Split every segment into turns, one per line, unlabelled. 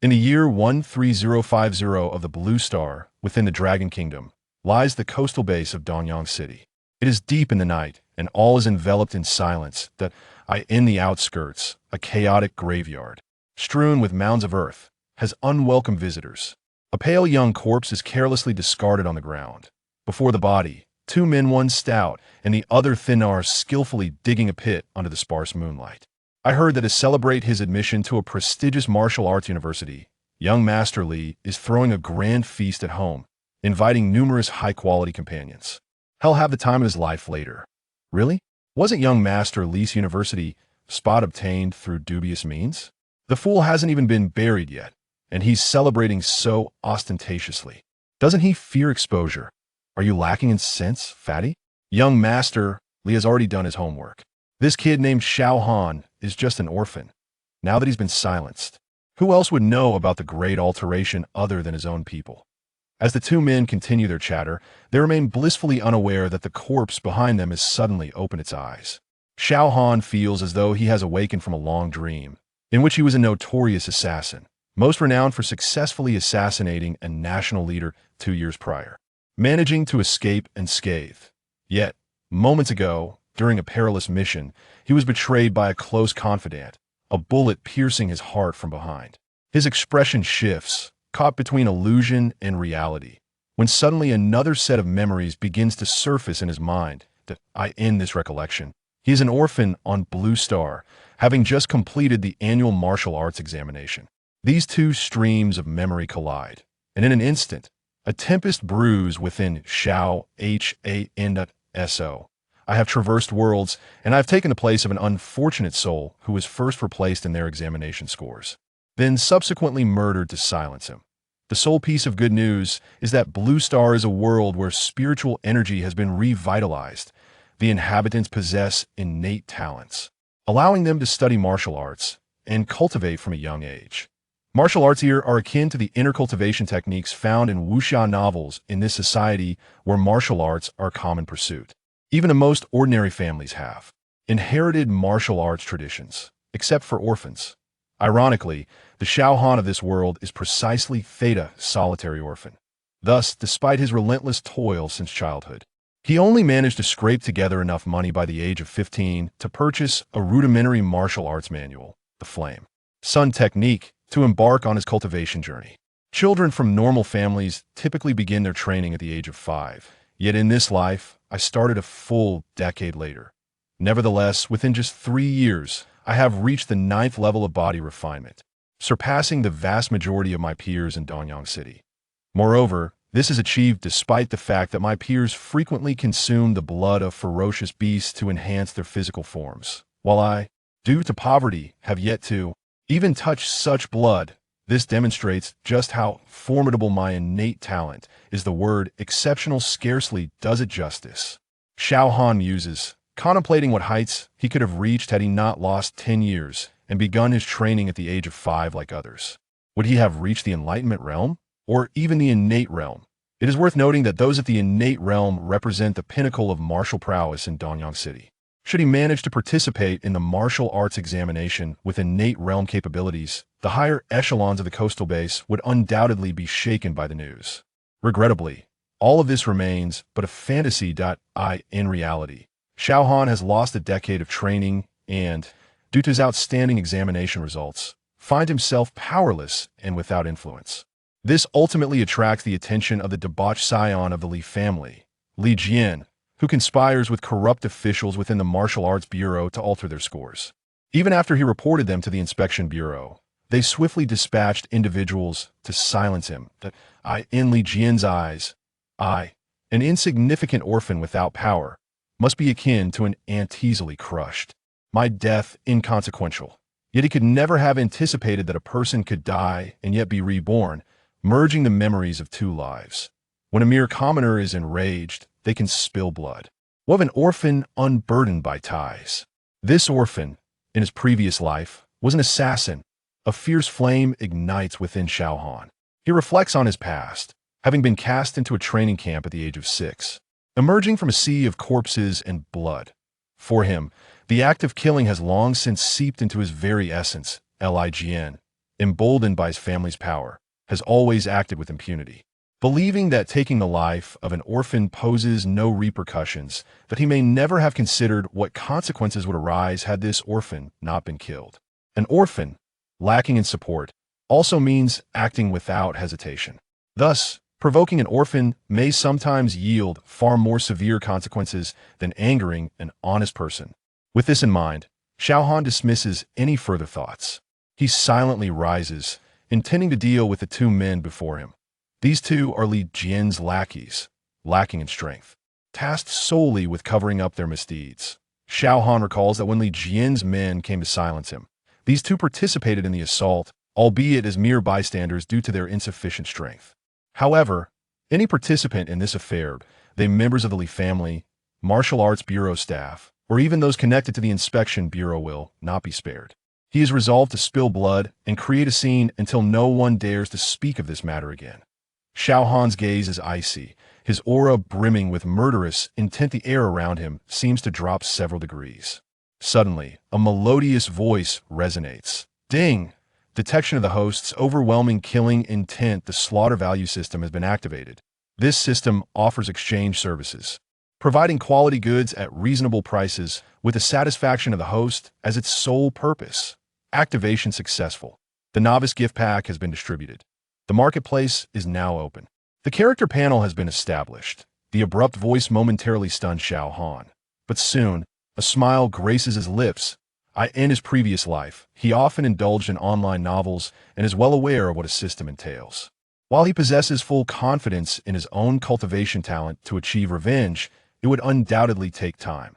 In the year 13050 of the Blue Star, within the Dragon Kingdom, lies the coastal base of Donyang City. It is deep in the night, and all is enveloped in silence that in the outskirts, a chaotic graveyard, strewn with mounds of earth, has unwelcome visitors. A pale young corpse is carelessly discarded on the ground. Before the body, two men, one stout and the other thin, are skillfully digging a pit under the sparse moonlight. I heard that to celebrate his admission to a prestigious martial arts university, young Master Li is throwing a grand feast at home, inviting numerous high-quality companions. He'll have the time of his life later. Really? Wasn't young Master Li's university spot obtained through dubious means? The fool hasn't even been buried yet, and he's celebrating so ostentatiously. Doesn't he fear exposure? Are you lacking in sense, fatty? Young Master Li has already done his homework. This kid named Xiao Han is just an orphan. Now that he's been silenced, who else would know about the great alteration other than his own people? As the two men continue their chatter, they remain blissfully unaware that the corpse behind them has suddenly opened its eyes. Xiao Han feels as though he has awakened from a long dream, in which he was a notorious assassin, most renowned for successfully assassinating a national leader 2 years prior, managing to escape unscathed. Yet, moments ago, during a perilous mission, he was betrayed by a close confidant, a bullet piercing his heart from behind. His expression shifts, caught between illusion and reality, when suddenly another set of memories begins to surface in his mind. In this recollection, he is an orphan on Blue Star, having just completed the annual martial arts examination. These two streams of memory collide, and in an instant, a tempest brews within Xiao Han. I have traversed worlds, and I have taken the place of an unfortunate soul who was first replaced in their examination scores, then subsequently murdered to silence him. The sole piece of good news is that Blue Star is a world where spiritual energy has been revitalized. The inhabitants possess innate talents, allowing them to study martial arts and cultivate from a young age. Martial arts here are akin to the inner cultivation techniques found in wuxia novels in this society where martial arts are a common pursuit. Even the most ordinary families have inherited martial arts traditions, except for orphans. Ironically, the Xiao Han of this world is precisely Theta, solitary orphan. Thus, despite his relentless toil since childhood, he only managed to scrape together enough money by the age of 15 to purchase a rudimentary martial arts manual, the Flame Sun Technique, to embark on his cultivation journey. Children from normal families typically begin their training at the age of 5. Yet in this life, I started a full decade later. Nevertheless, within just 3 years, I have reached the 9th level of body refinement, surpassing the vast majority of my peers in Donyang City. Moreover, this is achieved despite the fact that my peers frequently consume the blood of ferocious beasts to enhance their physical forms, while I, due to poverty, have yet to even touch such blood. This demonstrates just how formidable my innate talent is. The word exceptional scarcely does it justice. Xiao Han muses, contemplating what heights he could have reached had he not lost 10 years and begun his training at the age of 5 like others. Would he have reached the enlightenment realm, or even the innate realm? It is worth noting that those at the innate realm represent the pinnacle of martial prowess in Donyang City. Should he manage to participate in the martial arts examination with innate realm capabilities, the higher echelons of the coastal base would undoubtedly be shaken by the news. Regrettably, all of this remains but a fantasy. In reality, Xiao Han has lost a decade of training and, due to his outstanding examination results, finds himself powerless and without influence. This ultimately attracts the attention of the debauched scion of the Li family, Li Jian, who conspires with corrupt officials within the Martial Arts Bureau to alter their scores. Even after he reported them to the Inspection Bureau, they swiftly dispatched individuals to silence him. In Li Jian's eyes, an insignificant orphan without power, must be akin to an ant easily crushed. My death inconsequential. Yet he could never have anticipated that a person could die and yet be reborn, merging the memories of 2 lives. When a mere commoner is enraged, they can spill blood. What of an orphan unburdened by ties? This orphan, in his previous life, was an assassin. A fierce flame ignites within Xiao Han. He reflects on his past, having been cast into a training camp at the age of 6, emerging from a sea of corpses and blood. For him, the act of killing has long since seeped into his very essence, Lign. emboldened by his family's power, has always acted with impunity. Believing that taking the life of an orphan poses no repercussions, that he may never have considered what consequences would arise had this orphan not been killed. An orphan, lacking in support, also means acting without hesitation. Thus, provoking an orphan may sometimes yield far more severe consequences than angering an honest person. With this in mind, Xiao Han dismisses any further thoughts. He silently rises, intending to deal with the two men before him. These two are Li Jian's lackeys, lacking in strength, tasked solely with covering up their misdeeds. Xiao Han recalls that when Li Jian's men came to silence him, these two participated in the assault, albeit as mere bystanders due to their insufficient strength. However, any participant in this affair, they members of the Li family, martial arts bureau staff, or even those connected to the inspection bureau will not be spared. He is resolved to spill blood and create a scene until no one dares to speak of this matter again. Xiao Han's gaze is icy, his aura brimming with murderous intent. The air around him seems to drop several degrees. Suddenly, a melodious voice resonates. Ding! Detection of the host's overwhelming killing intent. The slaughter value system has been activated. This system offers exchange services, providing quality goods at reasonable prices with the satisfaction of the host as its sole purpose. Activation successful. The novice gift pack has been distributed. The marketplace is now open. The character panel has been established. The abrupt voice momentarily stunned Xiao Han. But soon, a smile graces his lips. In his previous life, he often indulged in online novels and is well aware of what a system entails. While he possesses full confidence in his own cultivation talent to achieve revenge, it would undoubtedly take time.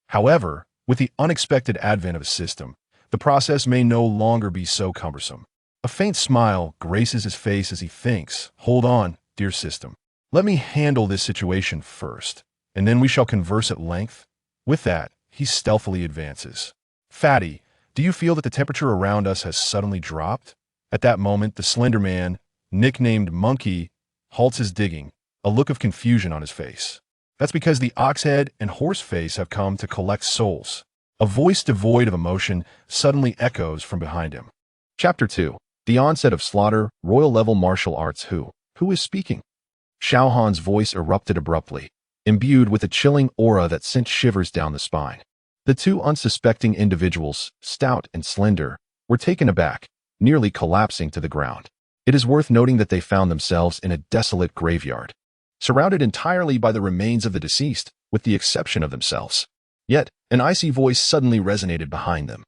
However, with the unexpected advent of a system, the process may no longer be so cumbersome. A faint smile graces his face as he thinks, "Hold on, dear system. Let me handle this situation first, and then we shall converse at length." With that, he stealthily advances. "Fatty, do you feel that the temperature around us has suddenly dropped?" At that moment, the slender man, nicknamed Monkey, halts his digging, a look of confusion on his face. That's because the Oxhead and Horseface have come to collect souls. A voice devoid of emotion suddenly echoes from behind him. Chapter 2. The onset of slaughter, royal-level martial arts. Who is speaking? Xiao Han's voice erupted abruptly, imbued with a chilling aura that sent shivers down the spine. The two unsuspecting individuals, stout and slender, were taken aback, nearly collapsing to the ground. It is worth noting that they found themselves in a desolate graveyard, surrounded entirely by the remains of the deceased, with the exception of themselves. Yet, an icy voice suddenly resonated behind them.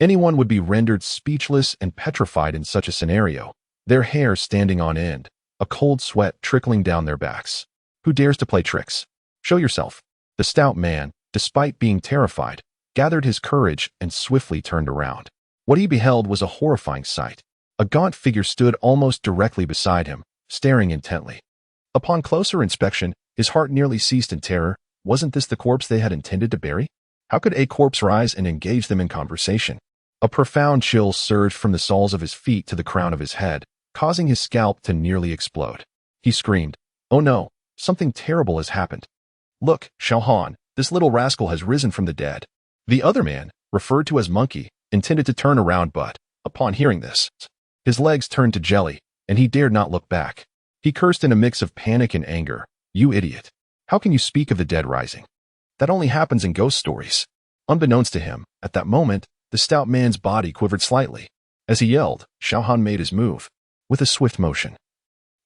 Anyone would be rendered speechless and petrified in such a scenario, their hair standing on end, a cold sweat trickling down their backs. Who dares to play tricks? Show yourself. The stout man, despite being terrified, gathered his courage and swiftly turned around. What he beheld was a horrifying sight. A gaunt figure stood almost directly beside him, staring intently. Upon closer inspection, his heart nearly ceased in terror. Wasn't this the corpse they had intended to bury? How could a corpse rise and engage them in conversation? A profound chill surged from the soles of his feet to the crown of his head, causing his scalp to nearly explode. He screamed, "Oh no, something terrible has happened. Look, Xiao Han, this little rascal has risen from the dead." The other man, referred to as Monkey, intended to turn around but, upon hearing this, his legs turned to jelly, and he dared not look back. He cursed in a mix of panic and anger. "You idiot. How can you speak of the dead rising? That only happens in ghost stories." Unbeknownst to him, at that moment, the stout man's body quivered slightly. As he yelled, Xiao Han made his move. With a swift motion,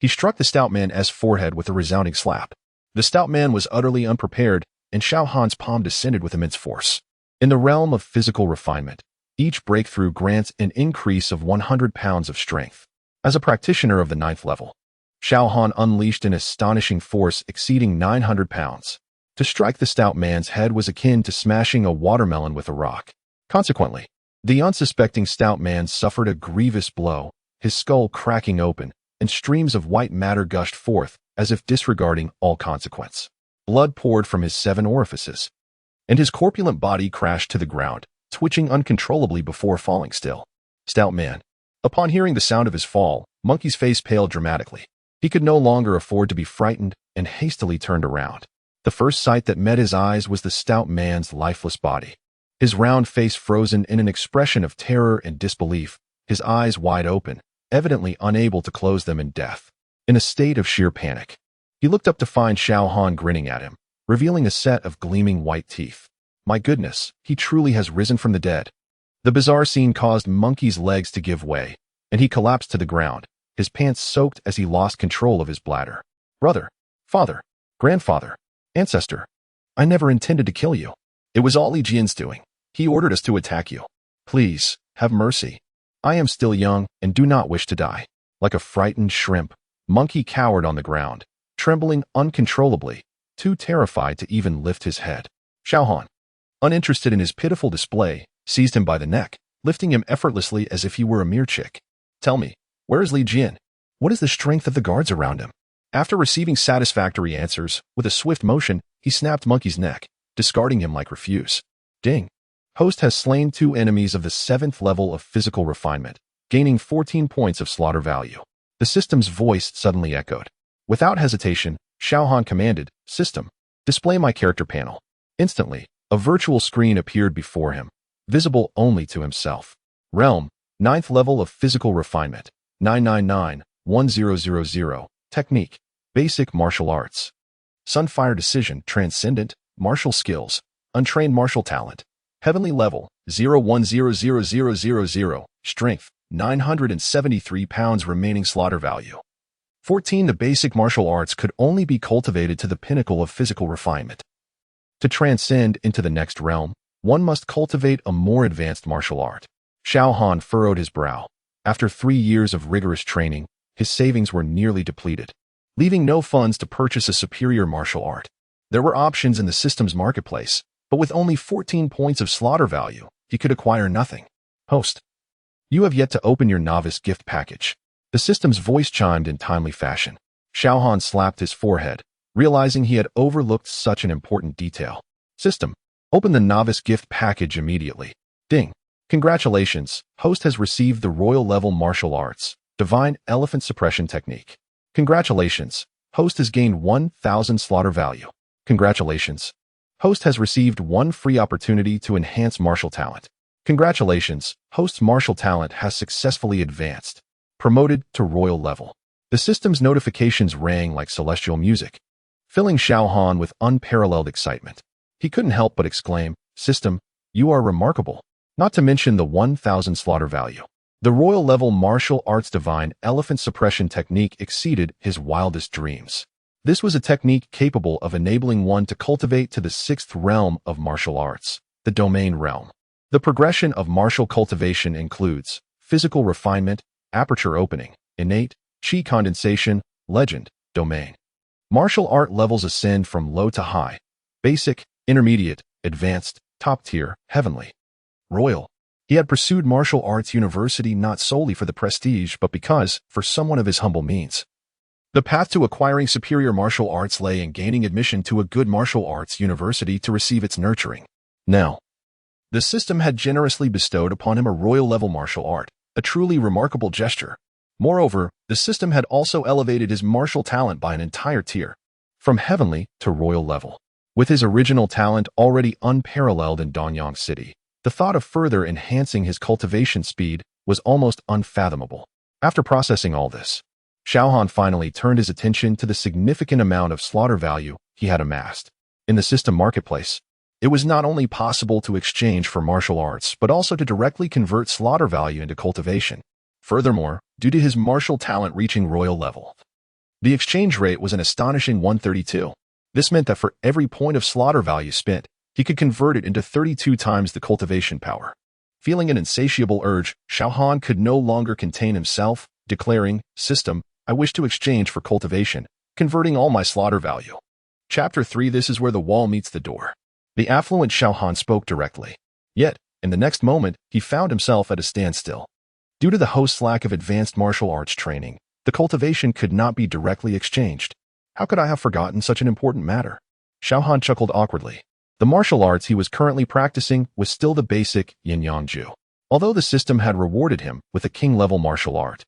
he struck the stout man's forehead with a resounding slap. The stout man was utterly unprepared, and Xiao Han's palm descended with immense force. In the realm of physical refinement, each breakthrough grants an increase of 100 pounds of strength. As a practitioner of the 9th level, Xiao Han unleashed an astonishing force exceeding 900 pounds. To strike the stout man's head was akin to smashing a watermelon with a rock. Consequently, the unsuspecting stout man suffered a grievous blow, his skull cracking open, and streams of white matter gushed forth, as if disregarding all consequence. Blood poured from his 7 orifices, and his corpulent body crashed to the ground, twitching uncontrollably before falling still. Stout man. Upon hearing the sound of his fall, Monkey's face paled dramatically. He could no longer afford to be frightened and hastily turned around. The first sight that met his eyes was the stout man's lifeless body. His round face frozen in an expression of terror and disbelief, his eyes wide open, evidently unable to close them in death. In a state of sheer panic, he looked up to find Xiao Han grinning at him, revealing a set of gleaming white teeth. My goodness, he truly has risen from the dead. The bizarre scene caused Monkey's legs to give way, and he collapsed to the ground, his pants soaked as he lost control of his bladder. Brother, father, grandfather, ancestor, I never intended to kill you. It was all Li Jian's doing. He ordered us to attack you. Please, have mercy. I am still young and do not wish to die. Like a frightened shrimp, Monkey cowered on the ground, trembling uncontrollably, too terrified to even lift his head. Xiao Han, uninterested in his pitiful display, seized him by the neck, lifting him effortlessly as if he were a mere chick. Tell me, where is Li Jian? What is the strength of the guards around him? After receiving satisfactory answers, with a swift motion, he snapped Monkey's neck, discarding him like refuse. Ding. Host has slain 2 enemies of the 7th level of physical refinement, gaining 14 points of slaughter value. The system's voice suddenly echoed. Without hesitation, Xiao Han commanded, System, display my character panel. Instantly, a virtual screen appeared before him, visible only to himself. Realm, 9th level of physical refinement, 999-1000. Technique, basic martial arts. Sunfire decision, transcendent, martial skills, untrained martial talent. Heavenly level, 01000000. Strength, 973 pounds. Remaining slaughter value. 14. The basic martial arts could only be cultivated to the pinnacle of physical refinement. To transcend into the next realm, one must cultivate a more advanced martial art. Xiao Han furrowed his brow. After 3 years of rigorous training, his savings were nearly depleted, leaving no funds to purchase a superior martial art. There were options in the system's marketplace, but with only 14 points of slaughter value, he could acquire nothing. Host, you have yet to open your novice gift package. The system's voice chimed in timely fashion. Xiao Han slapped his forehead, realizing he had overlooked such an important detail. System, open the novice gift package immediately. Ding. Congratulations, host has received the royal level martial arts, Divine Elephant Suppression Technique. Congratulations, host has gained 1,000 slaughter value. Congratulations. Host has received 1 free opportunity to enhance martial talent. Congratulations, host's martial talent has successfully advanced. Promoted to royal level. The system's notifications rang like celestial music, filling Xiao Han with unparalleled excitement. He couldn't help but exclaim, System, you are remarkable. Not to mention the 1,000 slaughter value. The royal level martial arts Divine Elephant Suppression Technique exceeded his wildest dreams. This was a technique capable of enabling one to cultivate to the 6th realm of martial arts, the domain realm. The progression of martial cultivation includes physical refinement, aperture opening, innate, chi condensation, legend, domain. Martial art levels ascend from low to high, basic, intermediate, advanced, top tier, heavenly, royal. He had pursued martial arts university not solely for the prestige but because, for someone of his humble means, the path to acquiring superior martial arts lay in gaining admission to a good martial arts university to receive its nurturing. Now, the system had generously bestowed upon him a royal-level martial art, a truly remarkable gesture. Moreover, the system had also elevated his martial talent by an entire tier, from heavenly to royal level. With his original talent already unparalleled in Danyang City, the thought of further enhancing his cultivation speed was almost unfathomable. After processing all this, Xiao Han finally turned his attention to the significant amount of slaughter value he had amassed. In the system marketplace, it was not only possible to exchange for martial arts, but also to directly convert slaughter value into cultivation. Furthermore, due to his martial talent reaching royal level, the exchange rate was an astonishing 132. This meant that for every point of slaughter value spent, he could convert it into 32 times the cultivation power. Feeling an insatiable urge, Xiao Han could no longer contain himself, declaring, System, I wish to exchange for cultivation, converting all my slaughter value. Chapter 3. This is where the wall meets the door. The affluent Xiao Han spoke directly. Yet, in the next moment, he found himself at a standstill. Due to the host's lack of advanced martial arts training, the cultivation could not be directly exchanged. How could I have forgotten such an important matter? Xiao Han chuckled awkwardly. The martial arts he was currently practicing was still the basic yin-yang ju, although the system had rewarded him with a king-level martial art.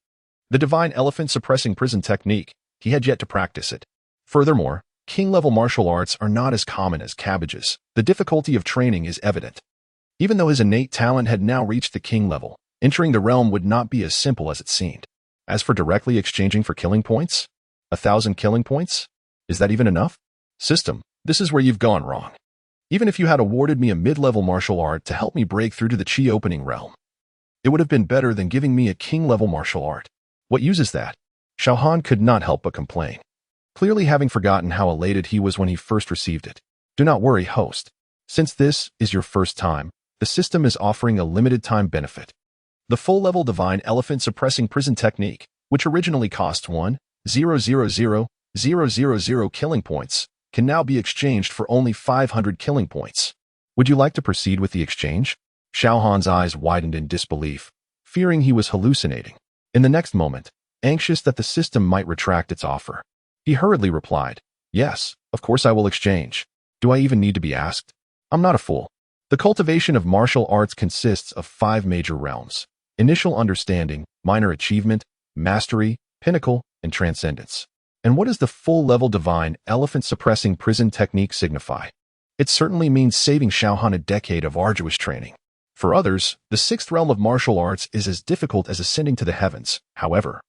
The Divine Elephant Suppressing Prison Technique, he had yet to practice it. Furthermore, king-level martial arts are not as common as cabbages. The difficulty of training is evident. Even though his innate talent had now reached the king level, Entering the realm would not be as simple as it seemed. As for directly exchanging for killing points, 1,000 killing points? Is that even enough? System, this is where you've gone wrong. Even if you had awarded me a mid-level martial art to help me break through to the chi opening realm, it would have been better than giving me a king-level martial art. What use is that? Xiao Han could not help but complain, clearly having forgotten how elated he was when he first received it. Do not worry, host. Since this is your first time, the system is offering a limited-time benefit. The full-level Divine Elephant Suppressing Prison Technique, which originally cost 1,000,000 killing points, can now be exchanged for only 500 killing points. Would you like to proceed with the exchange? Xiao Han's eyes widened in disbelief, fearing he was hallucinating. In the next moment, anxious that the system might retract its offer, he hurriedly replied, "Yes, of course I will exchange. Do I even need to be asked? I'm not a fool." The cultivation of martial arts consists of 5 major realms: initial understanding, minor achievement, mastery, pinnacle, and transcendence. And what does the full-level Divine Elephant Suppressing Prison Technique signify? It certainly means saving Xiao Han a decade of arduous training. For others, the 6th realm of martial arts is as difficult as ascending to the heavens. However,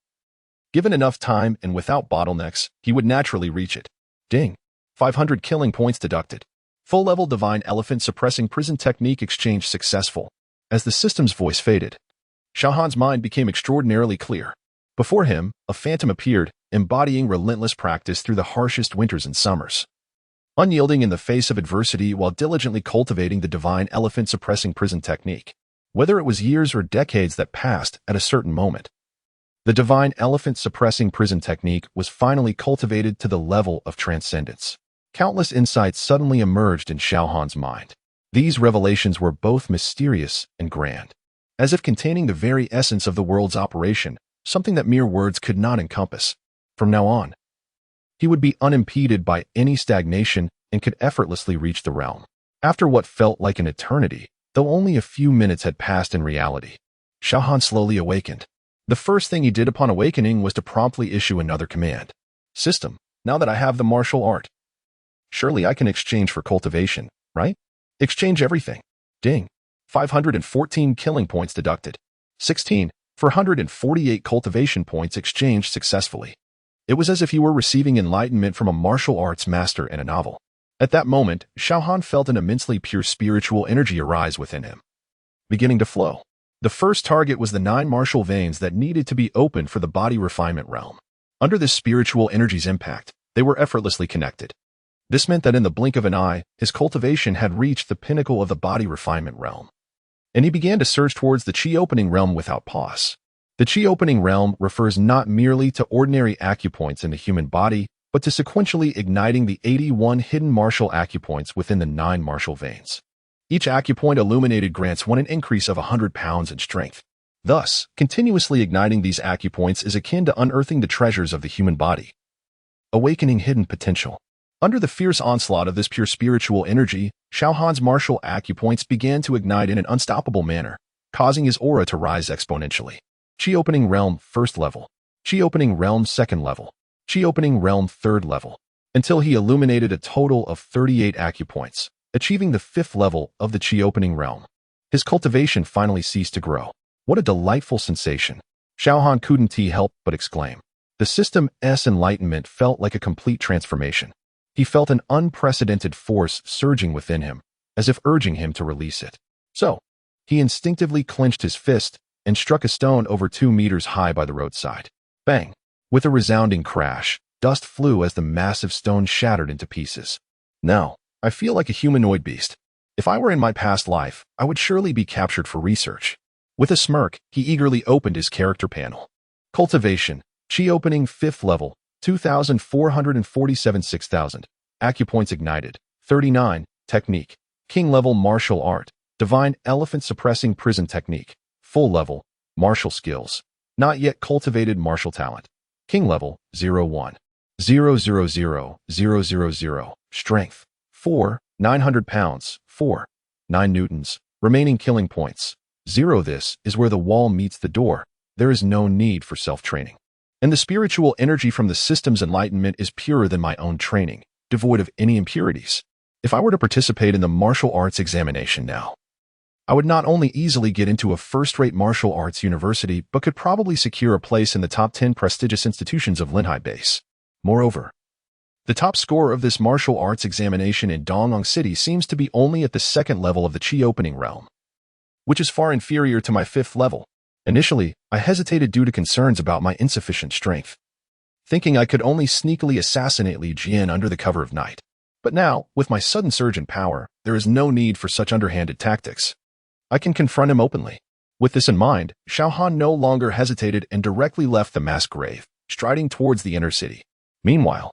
given enough time and without bottlenecks, he would naturally reach it. Ding! 500 killing points deducted. Full-level Divine Elephant Suppressing Prison Technique exchange successful. As the system's voice faded, Xiao Han's mind became extraordinarily clear. Before him, a phantom appeared, embodying relentless practice through the harshest winters and summers. Unyielding in the face of adversity while diligently cultivating the Divine Elephant Suppressing Prison Technique. Whether it was years or decades that passed at a certain moment, the Divine Elephant Suppressing Prison Technique was finally cultivated to the level of transcendence. Countless insights suddenly emerged in Xiao Han's mind. These revelations were both mysterious and grand, as if containing the very essence of the world's operation, something that mere words could not encompass. From now on, he would be unimpeded by any stagnation and could effortlessly reach the realm. After what felt like an eternity, though only a few minutes had passed in reality, Xiao Han slowly awakened. The first thing he did upon awakening was to promptly issue another command. System, now that I have the martial art, surely I can exchange for cultivation, right? Exchange everything. Ding. 514 killing points deducted. 448 cultivation points exchanged successfully. It was as if he were receiving enlightenment from a martial arts master in a novel. At that moment, Xiao Han felt an immensely pure spiritual energy arise within him, beginning to flow. The first target was the 9 martial veins that needed to be opened for the body refinement realm. Under this spiritual energy's impact, they were effortlessly connected. This meant that in the blink of an eye, his cultivation had reached the pinnacle of the body refinement realm, and he began to surge towards the chi opening realm without pause. The chi opening realm refers not merely to ordinary acupoints in the human body, but to sequentially igniting the 81 hidden martial acupoints within the 9 martial veins. Each acupoint illuminated grants one an increase of 100 pounds in strength. Thus, continuously igniting these acupoints is akin to unearthing the treasures of the human body, awakening hidden potential. Under the fierce onslaught of this pure spiritual energy, Xiao Han's martial acupoints began to ignite in an unstoppable manner, causing his aura to rise exponentially. Chi Opening Realm 1st level, Chi Opening Realm 2nd level, Chi Opening Realm 3rd level, until he illuminated a total of 38 acupoints, achieving the 5th level of the Chi Opening Realm. His cultivation finally ceased to grow. What a delightful sensation! Xiao Han couldn't help but exclaim. The system's enlightenment felt like a complete transformation. He felt an unprecedented force surging within him, as if urging him to release it. So, he instinctively clenched his fist and struck a stone over 2 meters high by the roadside. Bang! With a resounding crash, dust flew as the massive stone shattered into pieces. Now, I feel like a humanoid beast. If I were in my past life, I would surely be captured for research. With a smirk, he eagerly opened his character panel. Cultivation, Chi Opening 5th level, 2,447 6,000. Acupoints ignited. 39. Technique. King level martial art. Divine Elephant Suppressing Prison Technique. Full level. Martial skills. Not yet cultivated martial talent. King level 01. 000. Strength 4. 900 pounds. 4. 9 newtons. Remaining killing points 0. This is where the wall meets the door. There is no need for self-training. And the spiritual energy from the system's enlightenment is purer than my own training, devoid of any impurities. If I were to participate in the martial arts examination now, I would not only easily get into a first-rate martial arts university, but could probably secure a place in the top 10 prestigious institutions of Linhai Base. Moreover, the top score of this martial arts examination in Dongyang City seems to be only at the second level of the Qi opening realm, which is far inferior to my fifth level. Initially, I hesitated due to concerns about my insufficient strength, thinking I could only sneakily assassinate Li Jian under the cover of night. But now, with my sudden surge in power, there is no need for such underhanded tactics. I can confront him openly. With this in mind, Xiao Han no longer hesitated and directly left the mass grave, striding towards the inner city. Meanwhile,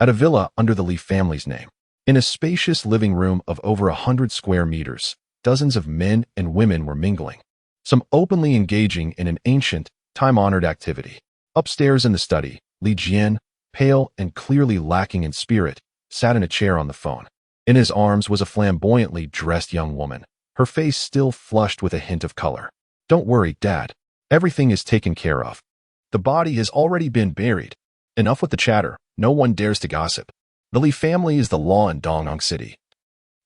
at a villa under the Li family's name, in a spacious living room of over 100 square meters, dozens of men and women were mingling, some openly engaging in an ancient, time-honored activity. Upstairs in the study, Li Jian, pale and clearly lacking in spirit, sat in a chair on the phone. In his arms was a flamboyantly dressed young woman, her face still flushed with a hint of color. "Don't worry, Dad. Everything is taken care of. The body has already been buried. Enough with the chatter. No one dares to gossip. The Li family is the law in Dongyang City.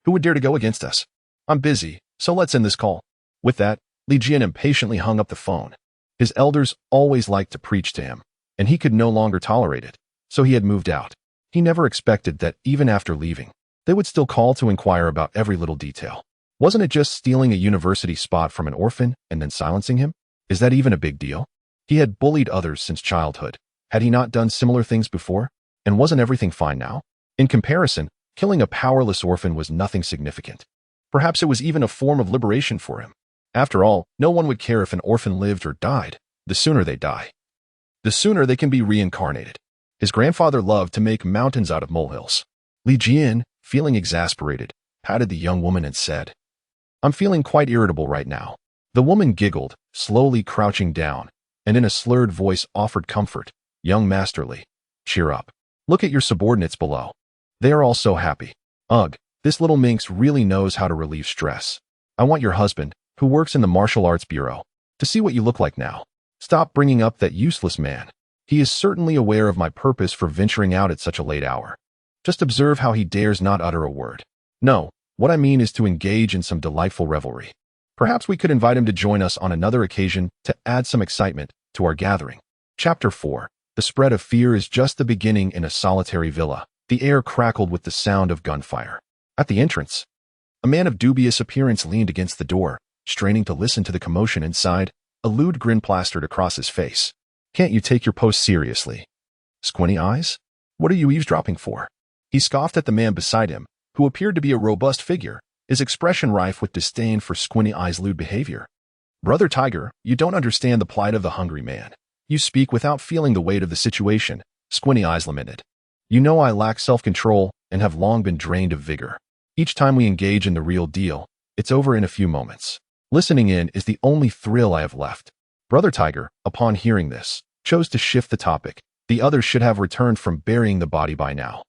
Who would dare to go against us? I'm busy, so let's end this call." With that, Li Jian impatiently hung up the phone. His elders always liked to preach to him, and he could no longer tolerate it, so he had moved out. He never expected that even after leaving, they would still call to inquire about every little detail. Wasn't it just stealing a university spot from an orphan and then silencing him? Is that even a big deal? He had bullied others since childhood. Had he not done similar things before? And wasn't everything fine now? In comparison, killing a powerless orphan was nothing significant. Perhaps it was even a form of liberation for him. After all, no one would care if an orphan lived or died. The sooner they die, the sooner they can be reincarnated. His grandfather loved to make mountains out of molehills. Li Jian, feeling exasperated, patted the young woman and said, "I'm feeling quite irritable right now." The woman giggled, slowly crouching down, and in a slurred voice offered comfort. "Young Master Li, cheer up. Look at your subordinates below. They are all so happy. Ugh, this little minx really knows how to relieve stress. I want your husband, who works in the martial arts bureau, to see what you look like now. Stop bringing up that useless man. He is certainly aware of my purpose for venturing out at such a late hour. Just observe how he dares not utter a word. No, what I mean is to engage in some delightful revelry. Perhaps we could invite him to join us on another occasion to add some excitement to our gathering." Chapter 4. The spread of fear is just the beginning in a solitary villa. The air crackled with the sound of gunfire. At the entrance, a man of dubious appearance leaned against the door, straining to listen to the commotion inside, a lewd grin plastered across his face. "Can't you take your post seriously? Squinty eyes? What are you eavesdropping for?" He scoffed at the man beside him, who appeared to be a robust figure, his expression rife with disdain for Squinty Eye's lewd behavior. "Brother Tiger, you don't understand the plight of the hungry man. You speak without feeling the weight of the situation," Squinty Eyes lamented. "You know I lack self-control and have long been drained of vigor. Each time we engage in the real deal, it's over in a few moments. Listening in is the only thrill I have left." Brother Tiger, upon hearing this, chose to shift the topic. The others should have returned from burying the body by now.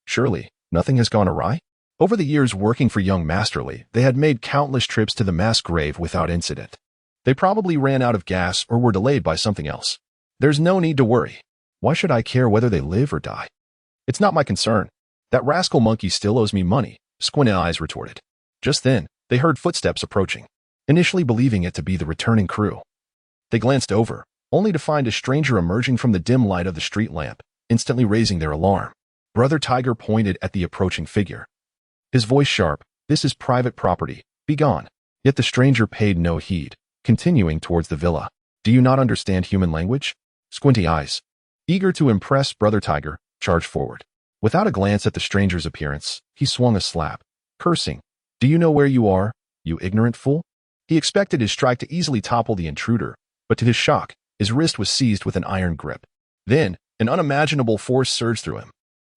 Surely, nothing has gone awry? Over the years working for young Master Li, they had made countless trips to the mass grave without incident. They probably ran out of gas or were delayed by something else. There's no need to worry. Why should I care whether they live or die? It's not my concern. That rascal monkey still owes me money, Squinty Eyes retorted. Just then, they heard footsteps approaching, initially believing it to be the returning crew. They glanced over, only to find a stranger emerging from the dim light of the street lamp, instantly raising their alarm. Brother Tiger pointed at the approaching figure, his voice sharp. "This is private property. Be gone." Yet the stranger paid no heed, continuing towards the villa. "Do you not understand human language?" Squinty Eyes, eager to impress Brother Tiger, charged forward. Without a glance at the stranger's appearance, he swung a slap, cursing, "Do you know where you are, you ignorant fool?" He expected his strike to easily topple the intruder, but to his shock, his wrist was seized with an iron grip. Then, an unimaginable force surged through him.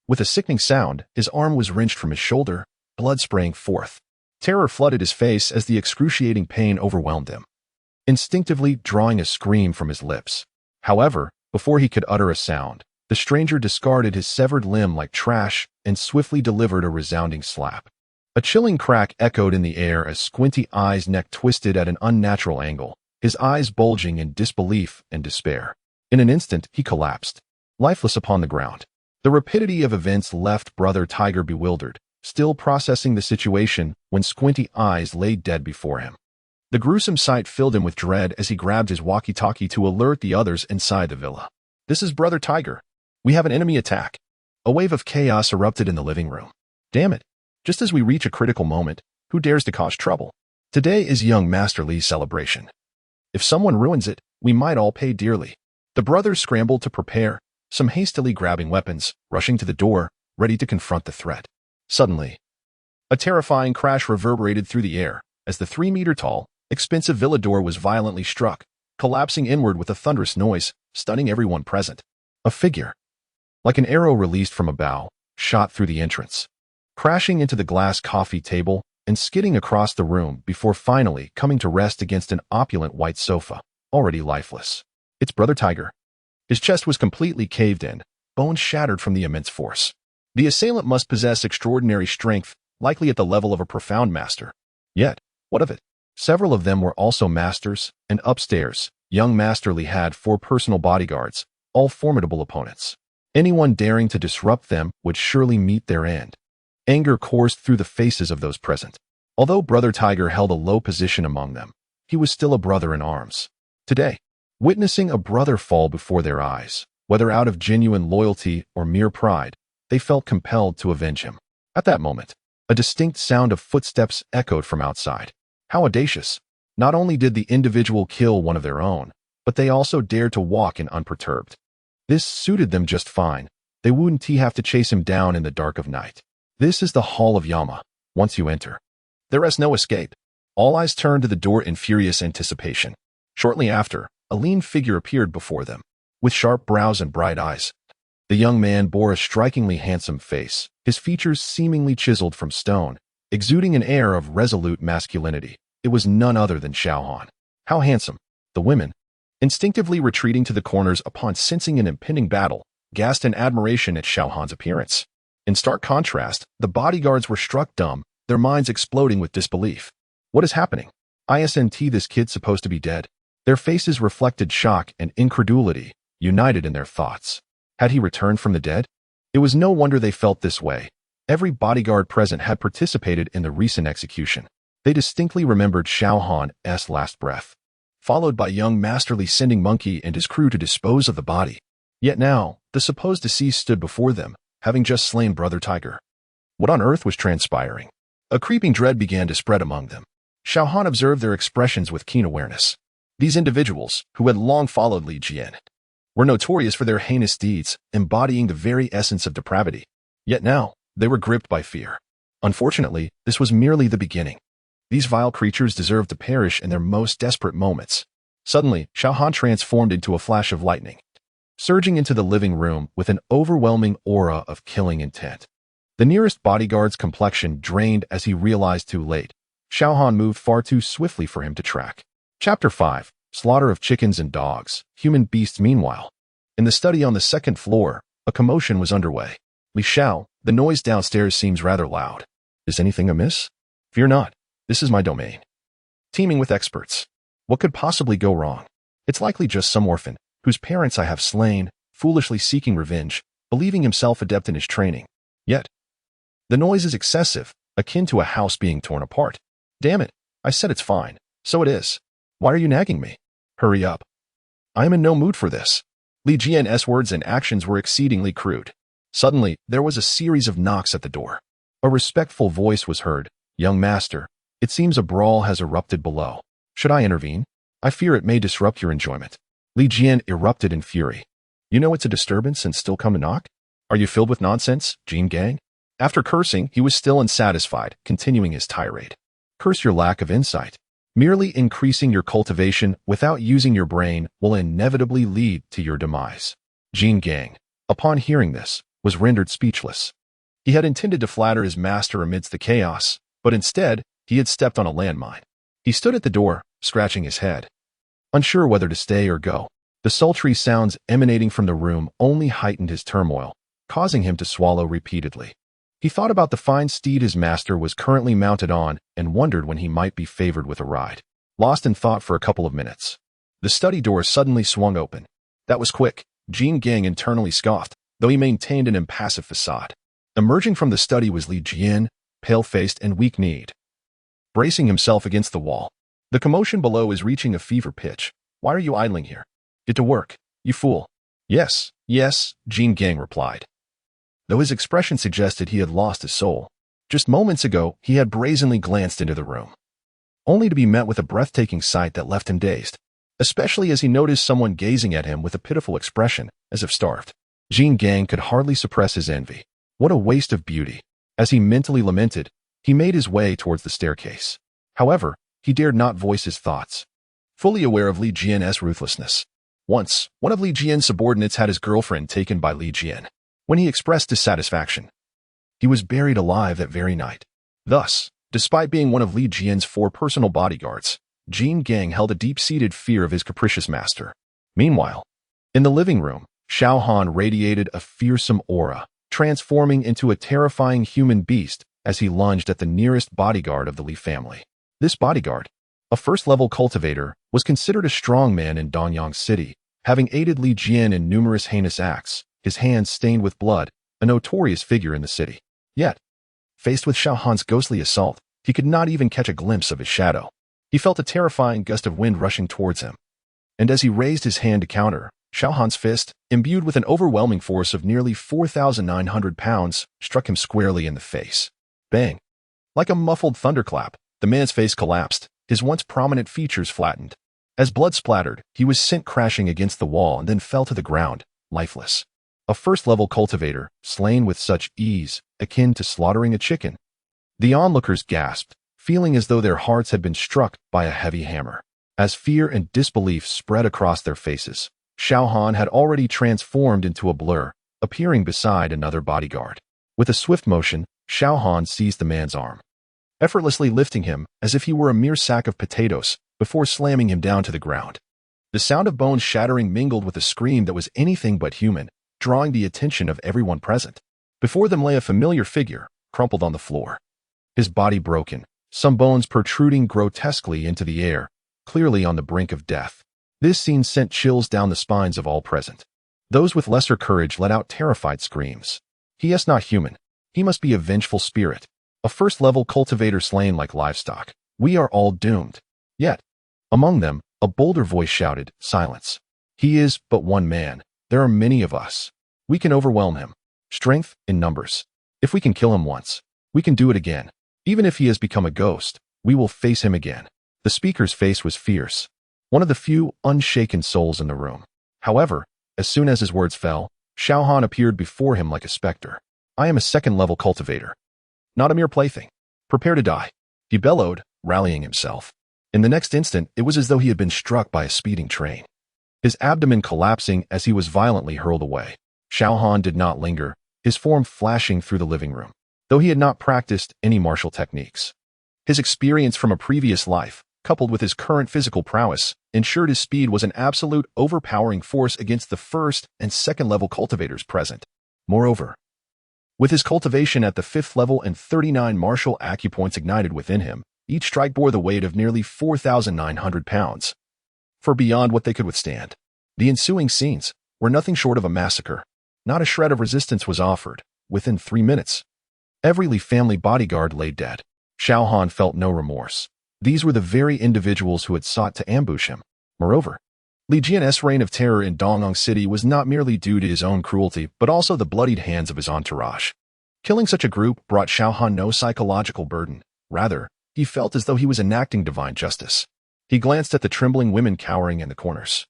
With a sickening sound, his arm was wrenched from his shoulder, blood spraying forth. Terror flooded his face as the excruciating pain overwhelmed him, instinctively drawing a scream from his lips. However, before he could utter a sound, the stranger discarded his severed limb like trash and swiftly delivered a resounding slap. A chilling crack echoed in the air as Squinty Eye's neck twisted at an unnatural angle, his eyes bulging in disbelief and despair. In an instant, he collapsed, lifeless upon the ground. The rapidity of events left Brother Tiger bewildered, still processing the situation when Squinty Eyes lay dead before him. The gruesome sight filled him with dread as he grabbed his walkie-talkie to alert the others inside the villa. "This is Brother Tiger. We have an enemy attack." A wave of chaos erupted in the living room. Damn it. Just as we reach a critical moment, who dares to cause trouble? Today is young Master Li's celebration. If someone ruins it, we might all pay dearly. The brothers scrambled to prepare, some hastily grabbing weapons, rushing to the door, ready to confront the threat. Suddenly, a terrifying crash reverberated through the air as the 3-meter-tall, expensive villa door was violently struck, collapsing inward with a thunderous noise, stunning everyone present. A figure, like an arrow released from a bow, shot through the entrance, crashing into the glass coffee table and skidding across the room before finally coming to rest against an opulent white sofa, already lifeless. It's Brother Tiger. His chest was completely caved in, bones shattered from the immense force. The assailant must possess extraordinary strength, likely at the level of a profound master. Yet, what of it? Several of them were also masters, and upstairs, young Master Li had 4 personal bodyguards, all formidable opponents. Anyone daring to disrupt them would surely meet their end. Anger coursed through the faces of those present. Although Brother Tiger held a low position among them, he was still a brother in arms. Today, witnessing a brother fall before their eyes, whether out of genuine loyalty or mere pride, they felt compelled to avenge him. At that moment, a distinct sound of footsteps echoed from outside. How audacious! Not only did the individual kill one of their own, but they also dared to walk in unperturbed. This suited them just fine. They wouldn't have to chase him down in the dark of night. This is the Hall of Yama. Once you enter, there is no escape. All eyes turned to the door in furious anticipation. Shortly after, a lean figure appeared before them, with sharp brows and bright eyes. The young man bore a strikingly handsome face, his features seemingly chiseled from stone, exuding an air of resolute masculinity. It was none other than Xiao Han. How handsome! The women, instinctively retreating to the corners upon sensing an impending battle, gasped in admiration at Xiao Han's appearance. In stark contrast, the bodyguards were struck dumb, their minds exploding with disbelief. What is happening? Isn't this kid supposed to be dead? Their faces reflected shock and incredulity, united in their thoughts. Had he returned from the dead? It was no wonder they felt this way. Every bodyguard present had participated in the recent execution. They distinctly remembered Xiao Han's last breath, followed by young Master Li sending Monkey and his crew to dispose of the body. Yet now, the supposed deceased stood before them, having just slain Brother Tiger. What on earth was transpiring? A creeping dread began to spread among them. Xiao Han observed their expressions with keen awareness. These individuals, who had long followed Li Jian, were notorious for their heinous deeds, embodying the very essence of depravity. Yet now, they were gripped by fear. Unfortunately, this was merely the beginning. These vile creatures deserved to perish in their most desperate moments. Suddenly, Xiao Han transformed into a flash of lightning, surging into the living room with an overwhelming aura of killing intent. The nearest bodyguard's complexion drained as he realized too late. Xiao Han moved far too swiftly for him to track. Chapter 5. Slaughter of Chickens and Dogs. Human Beasts. Meanwhile, in the study on the 2nd floor, a commotion was underway. Li Xiao, the noise downstairs seems rather loud. Is anything amiss? Fear not. This is my domain, teeming with experts. What could possibly go wrong? It's likely just some orphan, whose parents I have slain, foolishly seeking revenge, believing himself adept in his training. Yet, the noise is excessive, akin to a house being torn apart. Damn it, I said it's fine. So it is. Why are you nagging me? Hurry up. I am in no mood for this. Li Jian's words and actions were exceedingly crude. Suddenly, there was a series of knocks at the door. A respectful voice was heard. Young master, it seems a brawl has erupted below. Should I intervene? I fear it may disrupt your enjoyment. Li Jian erupted in fury. You know it's a disturbance and still come to knock? Are you filled with nonsense, Jin Gang? After cursing, he was still unsatisfied, continuing his tirade. Curse your lack of insight. Merely increasing your cultivation without using your brain will inevitably lead to your demise. Jin Gang, upon hearing this, was rendered speechless. He had intended to flatter his master amidst the chaos, but instead, he had stepped on a landmine. He stood at the door, scratching his head, unsure whether to stay or go. The sultry sounds emanating from the room only heightened his turmoil, causing him to swallow repeatedly. He thought about the fine steed his master was currently mounted on and wondered when he might be favored with a ride. Lost in thought for a couple of minutes, the study door suddenly swung open. That was quick, Jin Gang internally scoffed, though he maintained an impassive facade. Emerging from the study was Li Jian, pale-faced and weak-kneed, bracing himself against the wall. The commotion below is reaching a fever pitch. Why are you idling here? Get to work, you fool. Yes, yes, Jean Gang replied, though his expression suggested he had lost his soul. Just moments ago, he had brazenly glanced into the room, only to be met with a breathtaking sight that left him dazed, especially as he noticed someone gazing at him with a pitiful expression, as if starved. Jean Gang could hardly suppress his envy. What a waste of beauty. As he mentally lamented, he made his way towards the staircase. However, he dared not voice his thoughts, fully aware of Li Jian's ruthlessness. Once, one of Li Jian's subordinates had his girlfriend taken by Li Jian. When he expressed dissatisfaction, he was buried alive that very night. Thus, despite being one of Li Jian's 4 personal bodyguards, Jean Gang held a deep-seated fear of his capricious master. Meanwhile, in the living room, Xiao Han radiated a fearsome aura, transforming into a terrifying human beast as he lunged at the nearest bodyguard of the Li family. This bodyguard, a first-level cultivator, was considered a strong man in Danyang City, having aided Li Jian in numerous heinous acts, his hands stained with blood, a notorious figure in the city. Yet, faced with Xiao Han's ghostly assault, he could not even catch a glimpse of his shadow. He felt a terrifying gust of wind rushing towards him, and as he raised his hand to counter, Xiao Han's fist, imbued with an overwhelming force of nearly 4,900 pounds, struck him squarely in the face. Bang! Like a muffled thunderclap, the man's face collapsed, his once prominent features flattened. As blood splattered, he was sent crashing against the wall and then fell to the ground, lifeless. A first-level cultivator, slain with such ease, akin to slaughtering a chicken. The onlookers gasped, feeling as though their hearts had been struck by a heavy hammer. As fear and disbelief spread across their faces, Xiao Han had already transformed into a blur, appearing beside another bodyguard. With a swift motion, Xiao Han seized the man's arm, effortlessly lifting him as if he were a mere sack of potatoes, before slamming him down to the ground. The sound of bones shattering mingled with a scream that was anything but human, drawing the attention of everyone present. Before them lay a familiar figure, crumpled on the floor, his body broken, some bones protruding grotesquely into the air, clearly on the brink of death. This scene sent chills down the spines of all present. Those with lesser courage let out terrified screams. He is not human. He must be a vengeful spirit, a first-level cultivator slain like livestock. We are all doomed. Yet, among them, a bolder voice shouted, "Silence. He is but one man. There are many of us. We can overwhelm him. Strength in numbers. If we can kill him once, we can do it again. Even if he has become a ghost, we will face him again." The speaker's face was fierce, one of the few unshaken souls in the room. However, as soon as his words fell, Xiao Han appeared before him like a specter. "I am a second-level cultivator, not a mere plaything. Prepare to die," he bellowed, rallying himself. In the next instant, it was as though he had been struck by a speeding train, his abdomen collapsing as he was violently hurled away. Xiao Han did not linger, his form flashing through the living room, though he had not practiced any martial techniques. His experience from a previous life, coupled with his current physical prowess, ensured his speed was an absolute overpowering force against the first and second-level cultivators present. Moreover, with his cultivation at the 5th level and 39 martial acupoints ignited within him, each strike bore the weight of nearly 4,900 pounds. For beyond what they could withstand, the ensuing scenes were nothing short of a massacre. Not a shred of resistance was offered. Within 3 minutes, every Li family bodyguard lay dead. Xiao Han felt no remorse. These were the very individuals who had sought to ambush him. Moreover, Li Jian's reign of terror in Dongong City was not merely due to his own cruelty, but also the bloodied hands of his entourage. Killing such a group brought Xiao Han no psychological burden. Rather, he felt as though he was enacting divine justice. He glanced at the trembling women cowering in the corners,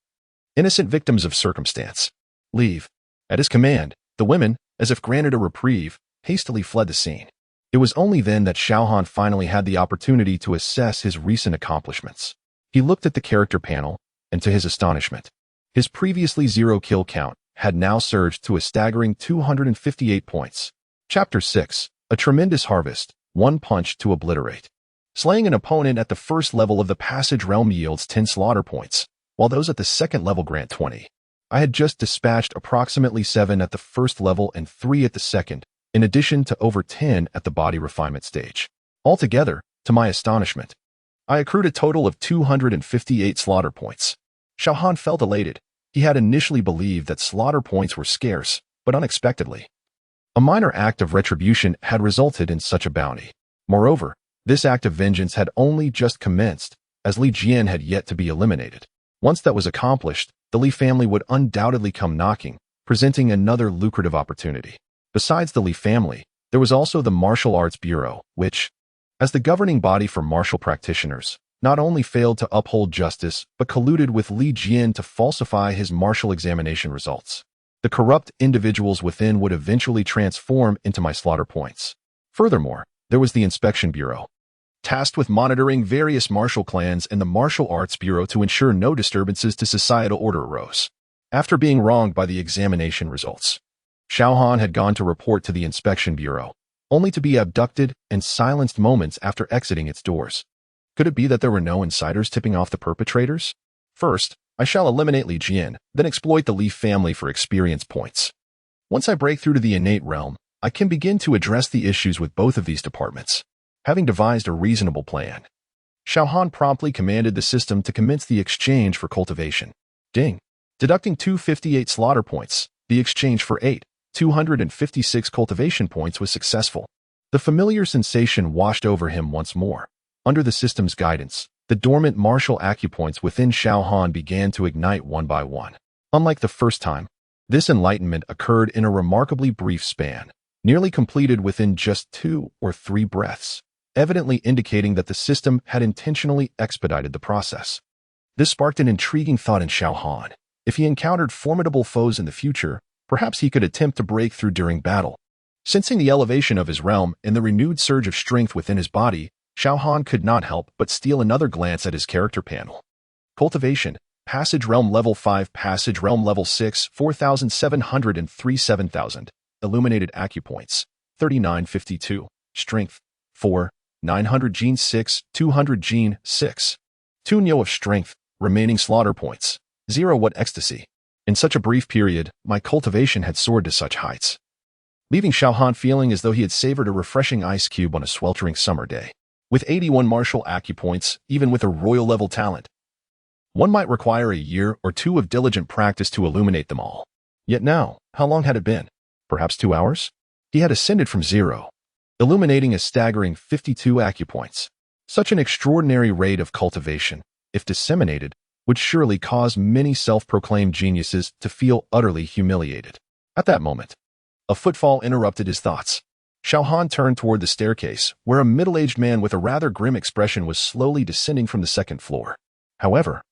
innocent victims of circumstance. "Leave." At his command, the women, as if granted a reprieve, hastily fled the scene. It was only then that Xiao Han finally had the opportunity to assess his recent accomplishments. He looked at the character panel, and to his astonishment, his previously 0 kill count had now surged to a staggering 258 points. Chapter 6. A Tremendous Harvest, One Punch to Obliterate. Slaying an opponent at the first level of the Passage Realm yields 10 slaughter points, while those at the second level grant 20. I had just dispatched approximately 7 at the first level and 3 at the second, in addition to over 10 at the body refinement stage. Altogether, to my astonishment, I accrued a total of 258 slaughter points. Xiao Han felt elated. He had initially believed that slaughter points were scarce, but unexpectedly, a minor act of retribution had resulted in such a bounty. Moreover, this act of vengeance had only just commenced, as Li Jian had yet to be eliminated. Once that was accomplished, the Li family would undoubtedly come knocking, presenting another lucrative opportunity. Besides the Li family, there was also the Martial Arts Bureau, which, as the governing body for martial practitioners, not only failed to uphold justice, but colluded with Li Jian to falsify his martial examination results. The corrupt individuals within would eventually transform into my slaughter points. Furthermore, there was the Inspection Bureau, tasked with monitoring various martial clans and the Martial Arts Bureau to ensure no disturbances to societal order arose. After being wronged by the examination results, Xiao Han had gone to report to the Inspection Bureau, only to be abducted and silenced moments after exiting its doors. Could it be that there were no insiders tipping off the perpetrators? First, I shall eliminate Li Jian, then exploit the Li family for experience points. Once I break through to the innate realm, I can begin to address the issues with both of these departments. Having devised a reasonable plan, Xiao Han promptly commanded the system to commence the exchange for cultivation. Ding! Deducting 258 slaughter points, the exchange for 256 cultivation points was successful. The familiar sensation washed over him once more. Under the system's guidance, the dormant martial acupoints within Xiao Han began to ignite one by one. Unlike the first time, this enlightenment occurred in a remarkably brief span, nearly completed within just 2 or 3 breaths, evidently indicating that the system had intentionally expedited the process. This sparked an intriguing thought in Xiao Han. If he encountered formidable foes in the future, perhaps he could attempt to break through during battle. Sensing the elevation of his realm and the renewed surge of strength within his body, Xiao Han could not help but steal another glance at his character panel. Cultivation, Passage Realm Level 5, Passage Realm Level 6, 4,703 7,000. Illuminated Acupoints, 3952. Strength, 4, 900 Gene 6, 200 Gene 6. Tunyo of Strength, remaining slaughter points, 0. What ecstasy! In such a brief period, my cultivation had soared to such heights, leaving Xiao Han feeling as though he had savored a refreshing ice cube on a sweltering summer day. With 81 martial acupoints, even with a royal-level talent, one might require a year or 2 of diligent practice to illuminate them all. Yet now, how long had it been? Perhaps 2 hours? He had ascended from 0, illuminating a staggering 52 acupoints. Such an extraordinary rate of cultivation, if disseminated, would surely cause many self-proclaimed geniuses to feel utterly humiliated. At that moment, a footfall interrupted his thoughts. Xiao Han turned toward the staircase, where a middle-aged man with a rather grim expression was slowly descending from the 2nd floor. However,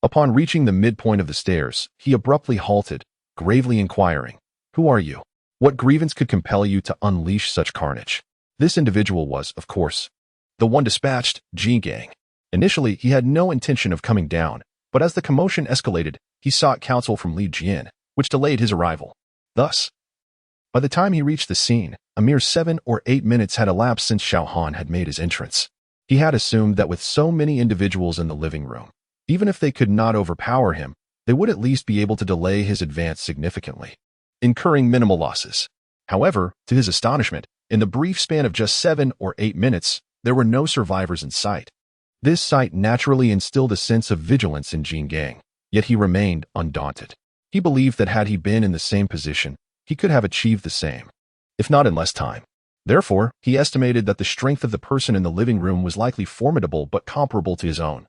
upon reaching the midpoint of the stairs, he abruptly halted, gravely inquiring, "Who are you? What grievance could compel you to unleash such carnage?" This individual was, of course, the one dispatched, Ji Gang. Initially, he had no intention of coming down, but as the commotion escalated, he sought counsel from Li Jian, which delayed his arrival. Thus, by the time he reached the scene, a mere 7 or 8 minutes had elapsed since Xiao Han had made his entrance. He had assumed that with so many individuals in the living room, even if they could not overpower him, they would at least be able to delay his advance significantly, incurring minimal losses. However, to his astonishment, in the brief span of just 7 or 8 minutes, there were no survivors in sight. This sight naturally instilled a sense of vigilance in Jin Gang, yet he remained undaunted. He believed that had he been in the same position, he could have achieved the same, if not in less time. Therefore, he estimated that the strength of the person in the living room was likely formidable but comparable to his own.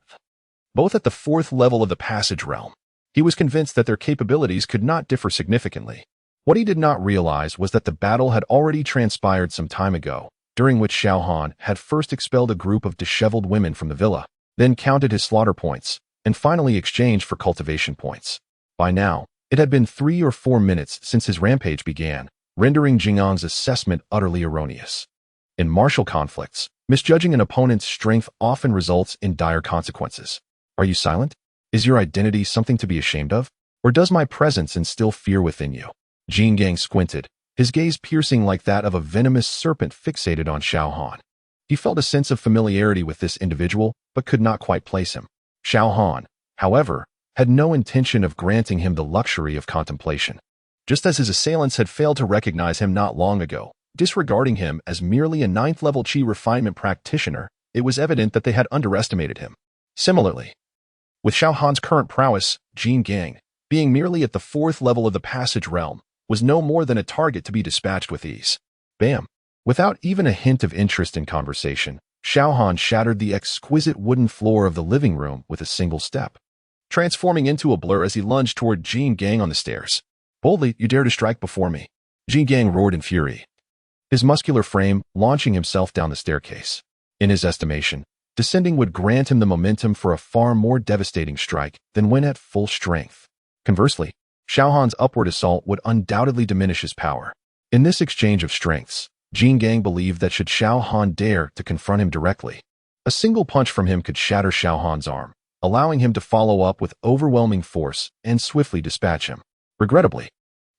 Both at the 4th level of the passage realm, he was convinced that their capabilities could not differ significantly. What he did not realize was that the battle had already transpired some time ago, during which Xiao Han had first expelled a group of disheveled women from the villa, then counted his slaughter points, and finally exchanged for cultivation points. By now, it had been 3 or 4 minutes since his rampage began, rendering Jingang's assessment utterly erroneous. In martial conflicts, misjudging an opponent's strength often results in dire consequences. Are you silent? Is your identity something to be ashamed of? Or does my presence instill fear within you? Jin Gang squinted, his gaze piercing like that of a venomous serpent fixated on Xiao Han. He felt a sense of familiarity with this individual, but could not quite place him. Xiao Han, however, had no intention of granting him the luxury of contemplation. Just as his assailants had failed to recognize him not long ago, disregarding him as merely a 9th-level Qi refinement practitioner, it was evident that they had underestimated him. Similarly, with Xiao Han's current prowess, Jin Gang, being merely at the 4th level of the passage realm, was no more than a target to be dispatched with ease. Bam! Without even a hint of interest in conversation, Xiao Han shattered the exquisite wooden floor of the living room with a single step, transforming into a blur as he lunged toward Jin Gang on the stairs. "Boldly, you dare to strike before me," Jin Gang roared in fury, his muscular frame launching himself down the staircase. In his estimation, descending would grant him the momentum for a far more devastating strike than when at full strength. Conversely, Xiao Han's upward assault would undoubtedly diminish his power. In this exchange of strengths, Jin Gang believed that should Xiao Han dare to confront him directly, a single punch from him could shatter Xiao Han's arm, allowing him to follow up with overwhelming force and swiftly dispatch him. Regrettably,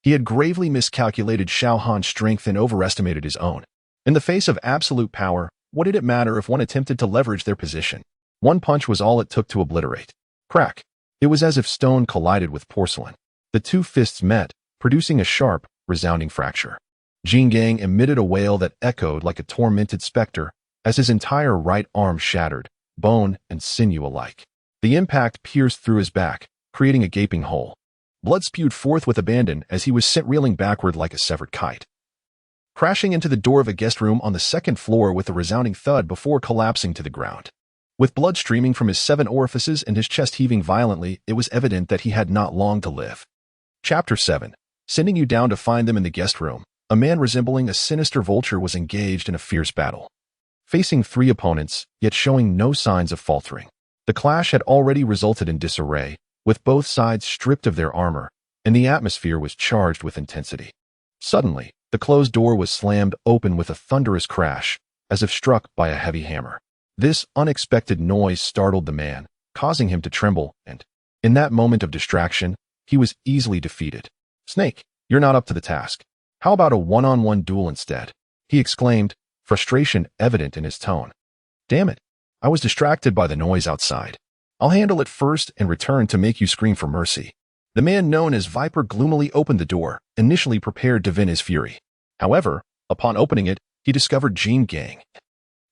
he had gravely miscalculated Xiao Han's strength and overestimated his own. In the face of absolute power, what did it matter if one attempted to leverage their position? One punch was all it took to obliterate. Crack! It was as if stone collided with porcelain. The two fists met, producing a sharp, resounding fracture. Jin Gang emitted a wail that echoed like a tormented specter as his entire right arm shattered, bone and sinew alike. The impact pierced through his back, creating a gaping hole. Blood spewed forth with abandon as he was sent reeling backward like a severed kite, crashing into the door of a guest room on the second floor with a resounding thud before collapsing to the ground. With blood streaming from his 7 orifices and his chest heaving violently, it was evident that he had not long to live. Chapter 7. Sending you down to find them in the guest room. A man resembling a sinister vulture was engaged in a fierce battle, facing 3 opponents, yet showing no signs of faltering. The clash had already resulted in disarray, with both sides stripped of their armor, and the atmosphere was charged with intensity. Suddenly, the closed door was slammed open with a thunderous crash, as if struck by a heavy hammer. This unexpected noise startled the man, causing him to tremble, and, in that moment of distraction, he was easily defeated. "Snake, you're not up to the task. How about a one-on-one duel instead?" he exclaimed, frustration evident in his tone. "Damn it, I was distracted by the noise outside. I'll handle it first and return to make you scream for mercy." The man known as Viper gloomily opened the door, initially prepared to vent his fury. However, upon opening it, he discovered Jin Gang,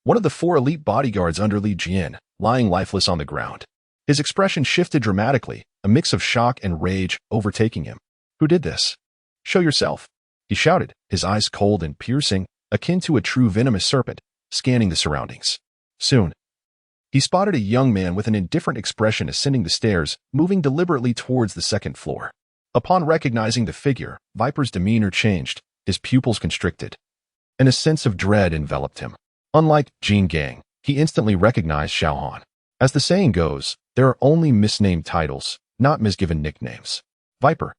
one of the 4 elite bodyguards under Li Jian, lying lifeless on the ground. His expression shifted dramatically, a mix of shock and rage overtaking him. "Who did this? Show yourself," he shouted, his eyes cold and piercing, akin to a true venomous serpent, scanning the surroundings. Soon, he spotted a young man with an indifferent expression ascending the stairs, moving deliberately towards the second floor. Upon recognizing the figure, Viper's demeanor changed, his pupils constricted, and a sense of dread enveloped him. Unlike Jin Gang, he instantly recognized Xiao Han. As the saying goes, there are only misnamed titles, not misgiven nicknames. Viper,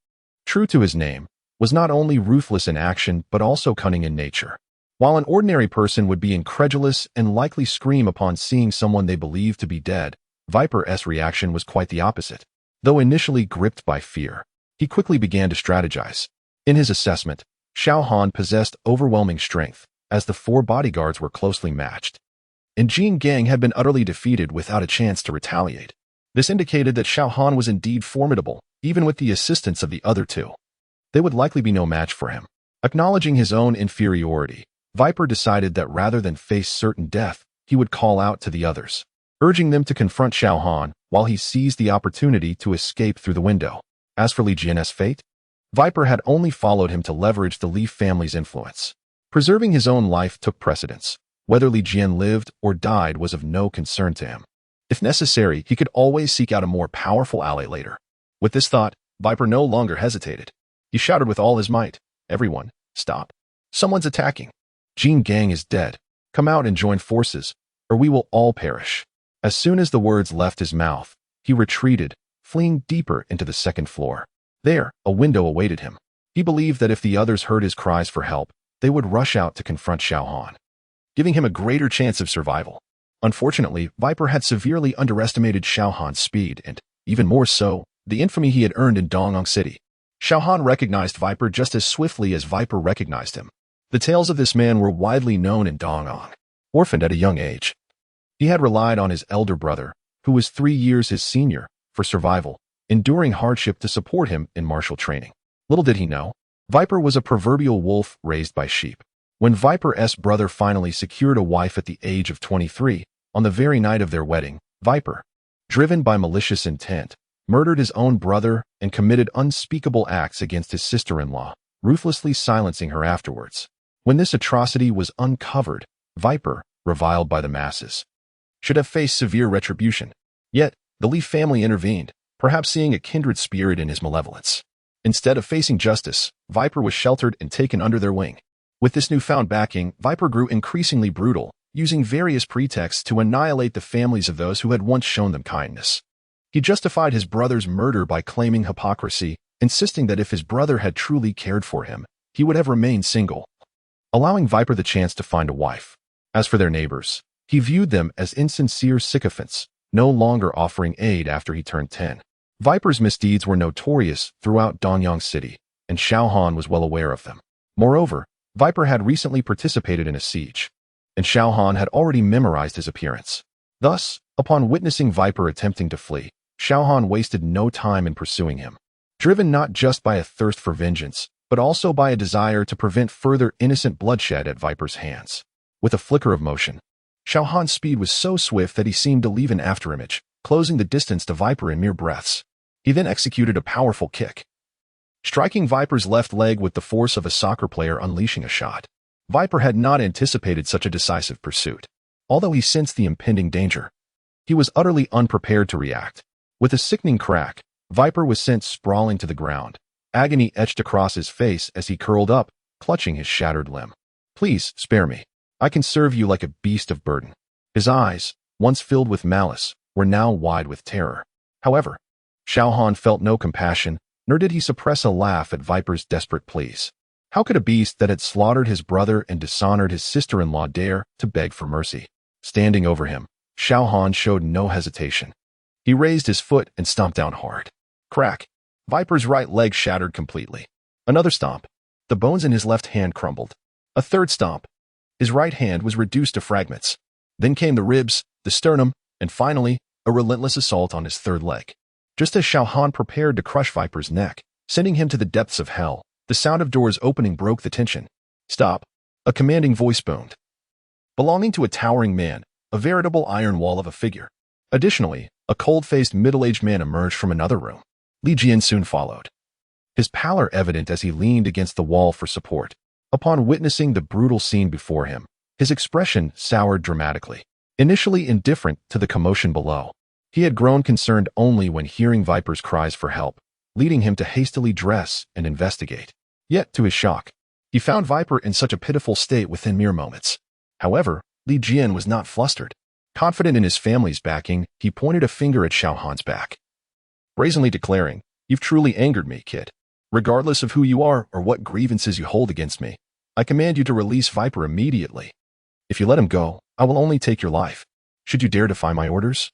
true to his name, was not only ruthless in action but also cunning in nature. While an ordinary person would be incredulous and likely scream upon seeing someone they believed to be dead, Viper's reaction was quite the opposite. Though initially gripped by fear, he quickly began to strategize. In his assessment, Xiao Han possessed overwhelming strength, as the 4 bodyguards were closely matched, and Jin Gang had been utterly defeated without a chance to retaliate. This indicated that Xiao Han was indeed formidable, even with the assistance of the other 2. They would likely be no match for him. Acknowledging his own inferiority, Viper decided that rather than face certain death, he would call out to the others, urging them to confront Xiao Han while he seized the opportunity to escape through the window. As for Li Jian's fate, Viper had only followed him to leverage the Li family's influence. Preserving his own life took precedence. Whether Li Jian lived or died was of no concern to him. If necessary, he could always seek out a more powerful ally later. With this thought, Viper no longer hesitated. He shouted with all his might, "Everyone, stop. Someone's attacking. Jin Gang is dead. Come out and join forces, or we will all perish." As soon as the words left his mouth, he retreated, fleeing deeper into the second floor. There, a window awaited him. He believed that if the others heard his cries for help, they would rush out to confront Xiao Han, giving him a greater chance of survival. Unfortunately, Viper had severely underestimated Xiao Han's speed and, even more so, the infamy he had earned in Dongyang City. Xiao Han recognized Viper just as swiftly as Viper recognized him. The tales of this man were widely known in Dongyang. Orphaned at a young age, he had relied on his elder brother, who was 3 years his senior, for survival, enduring hardship to support him in martial training. Little did he know, Viper was a proverbial wolf raised by sheep. When Viper's brother finally secured a wife at the age of 23, on the very night of their wedding, Viper, driven by malicious intent, murdered his own brother and committed unspeakable acts against his sister-in-law, ruthlessly silencing her afterwards. When this atrocity was uncovered, Viper, reviled by the masses, should have faced severe retribution. Yet, the Li family intervened, perhaps seeing a kindred spirit in his malevolence. Instead of facing justice, Viper was sheltered and taken under their wing. With this newfound backing, Viper grew increasingly brutal, using various pretexts to annihilate the families of those who had once shown them kindness. He justified his brother's murder by claiming hypocrisy, insisting that if his brother had truly cared for him, he would have remained single, allowing Viper the chance to find a wife. As for their neighbors, he viewed them as insincere sycophants, no longer offering aid after he turned 10. Viper's misdeeds were notorious throughout Danyang City, and Xiao Han was well aware of them. Moreover, Viper had recently participated in a siege, and Xiao Han had already memorized his appearance. Thus, upon witnessing Viper attempting to flee, Xiao Han wasted no time in pursuing him. Driven not just by a thirst for vengeance, but also by a desire to prevent further innocent bloodshed at Viper's hands. With a flicker of motion, Xiao Han's speed was so swift that he seemed to leave an afterimage, closing the distance to Viper in mere breaths. He then executed a powerful kick, striking Viper's left leg with the force of a soccer player unleashing a shot. Viper had not anticipated such a decisive pursuit. Although he sensed the impending danger, he was utterly unprepared to react. With a sickening crack, Viper was sent sprawling to the ground. Agony etched across his face as he curled up, clutching his shattered limb. "Please, spare me. I can serve you like a beast of burden." His eyes, once filled with malice, were now wide with terror. However, Xiao Han felt no compassion, nor did he suppress a laugh at Viper's desperate pleas. How could a beast that had slaughtered his brother and dishonored his sister-in-law dare to beg for mercy? Standing over him, Xiao Han showed no hesitation. He raised his foot and stomped down hard. Crack! Viper's right leg shattered completely. Another stomp. The bones in his left hand crumbled. A third stomp. His right hand was reduced to fragments. Then came the ribs, the sternum, and finally, a relentless assault on his third leg. Just as Xiao Han prepared to crush Viper's neck, sending him to the depths of hell, the sound of doors opening broke the tension. "Stop!" A commanding voice boomed. Belonging to a towering man, a veritable iron wall of a figure. Additionally, a cold-faced middle-aged man emerged from another room. Li Jian soon followed, his pallor evident as he leaned against the wall for support. Upon witnessing the brutal scene before him, his expression soured dramatically. Initially indifferent to the commotion below, he had grown concerned only when hearing Viper's cries for help, leading him to hastily dress and investigate. Yet, to his shock, he found Viper in such a pitiful state within mere moments. However, Li Jian was not flustered. Confident in his family's backing, he pointed a finger at Xiao Han's back, brazenly declaring, "You've truly angered me, kid. Regardless of who you are or what grievances you hold against me, I command you to release Viper immediately. If you let him go, I will only take your life. Should you dare defy my orders,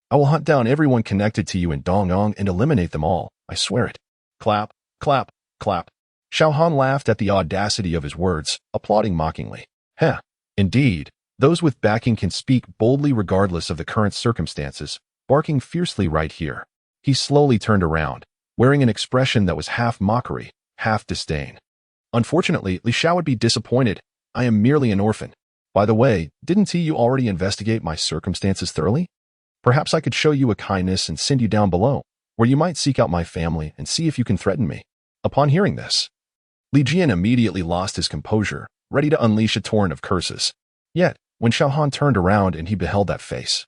I will hunt down everyone connected to you in Dongong and eliminate them all, I swear it." Clap, clap, clap. Xiao Han laughed at the audacity of his words, applauding mockingly. "Heh, indeed, those with backing can speak boldly regardless of the current circumstances, barking fiercely right here." He slowly turned around, wearing an expression that was half mockery, half disdain. "Unfortunately, Li Xiao would be disappointed. I am merely an orphan. By the way, didn't you already investigate my circumstances thoroughly? Perhaps I could show you a kindness and send you down below, where you might seek out my family and see if you can threaten me." Upon hearing this, Li Jian immediately lost his composure, ready to unleash a torrent of curses. Yet, when Xiao Han turned around and he beheld that face,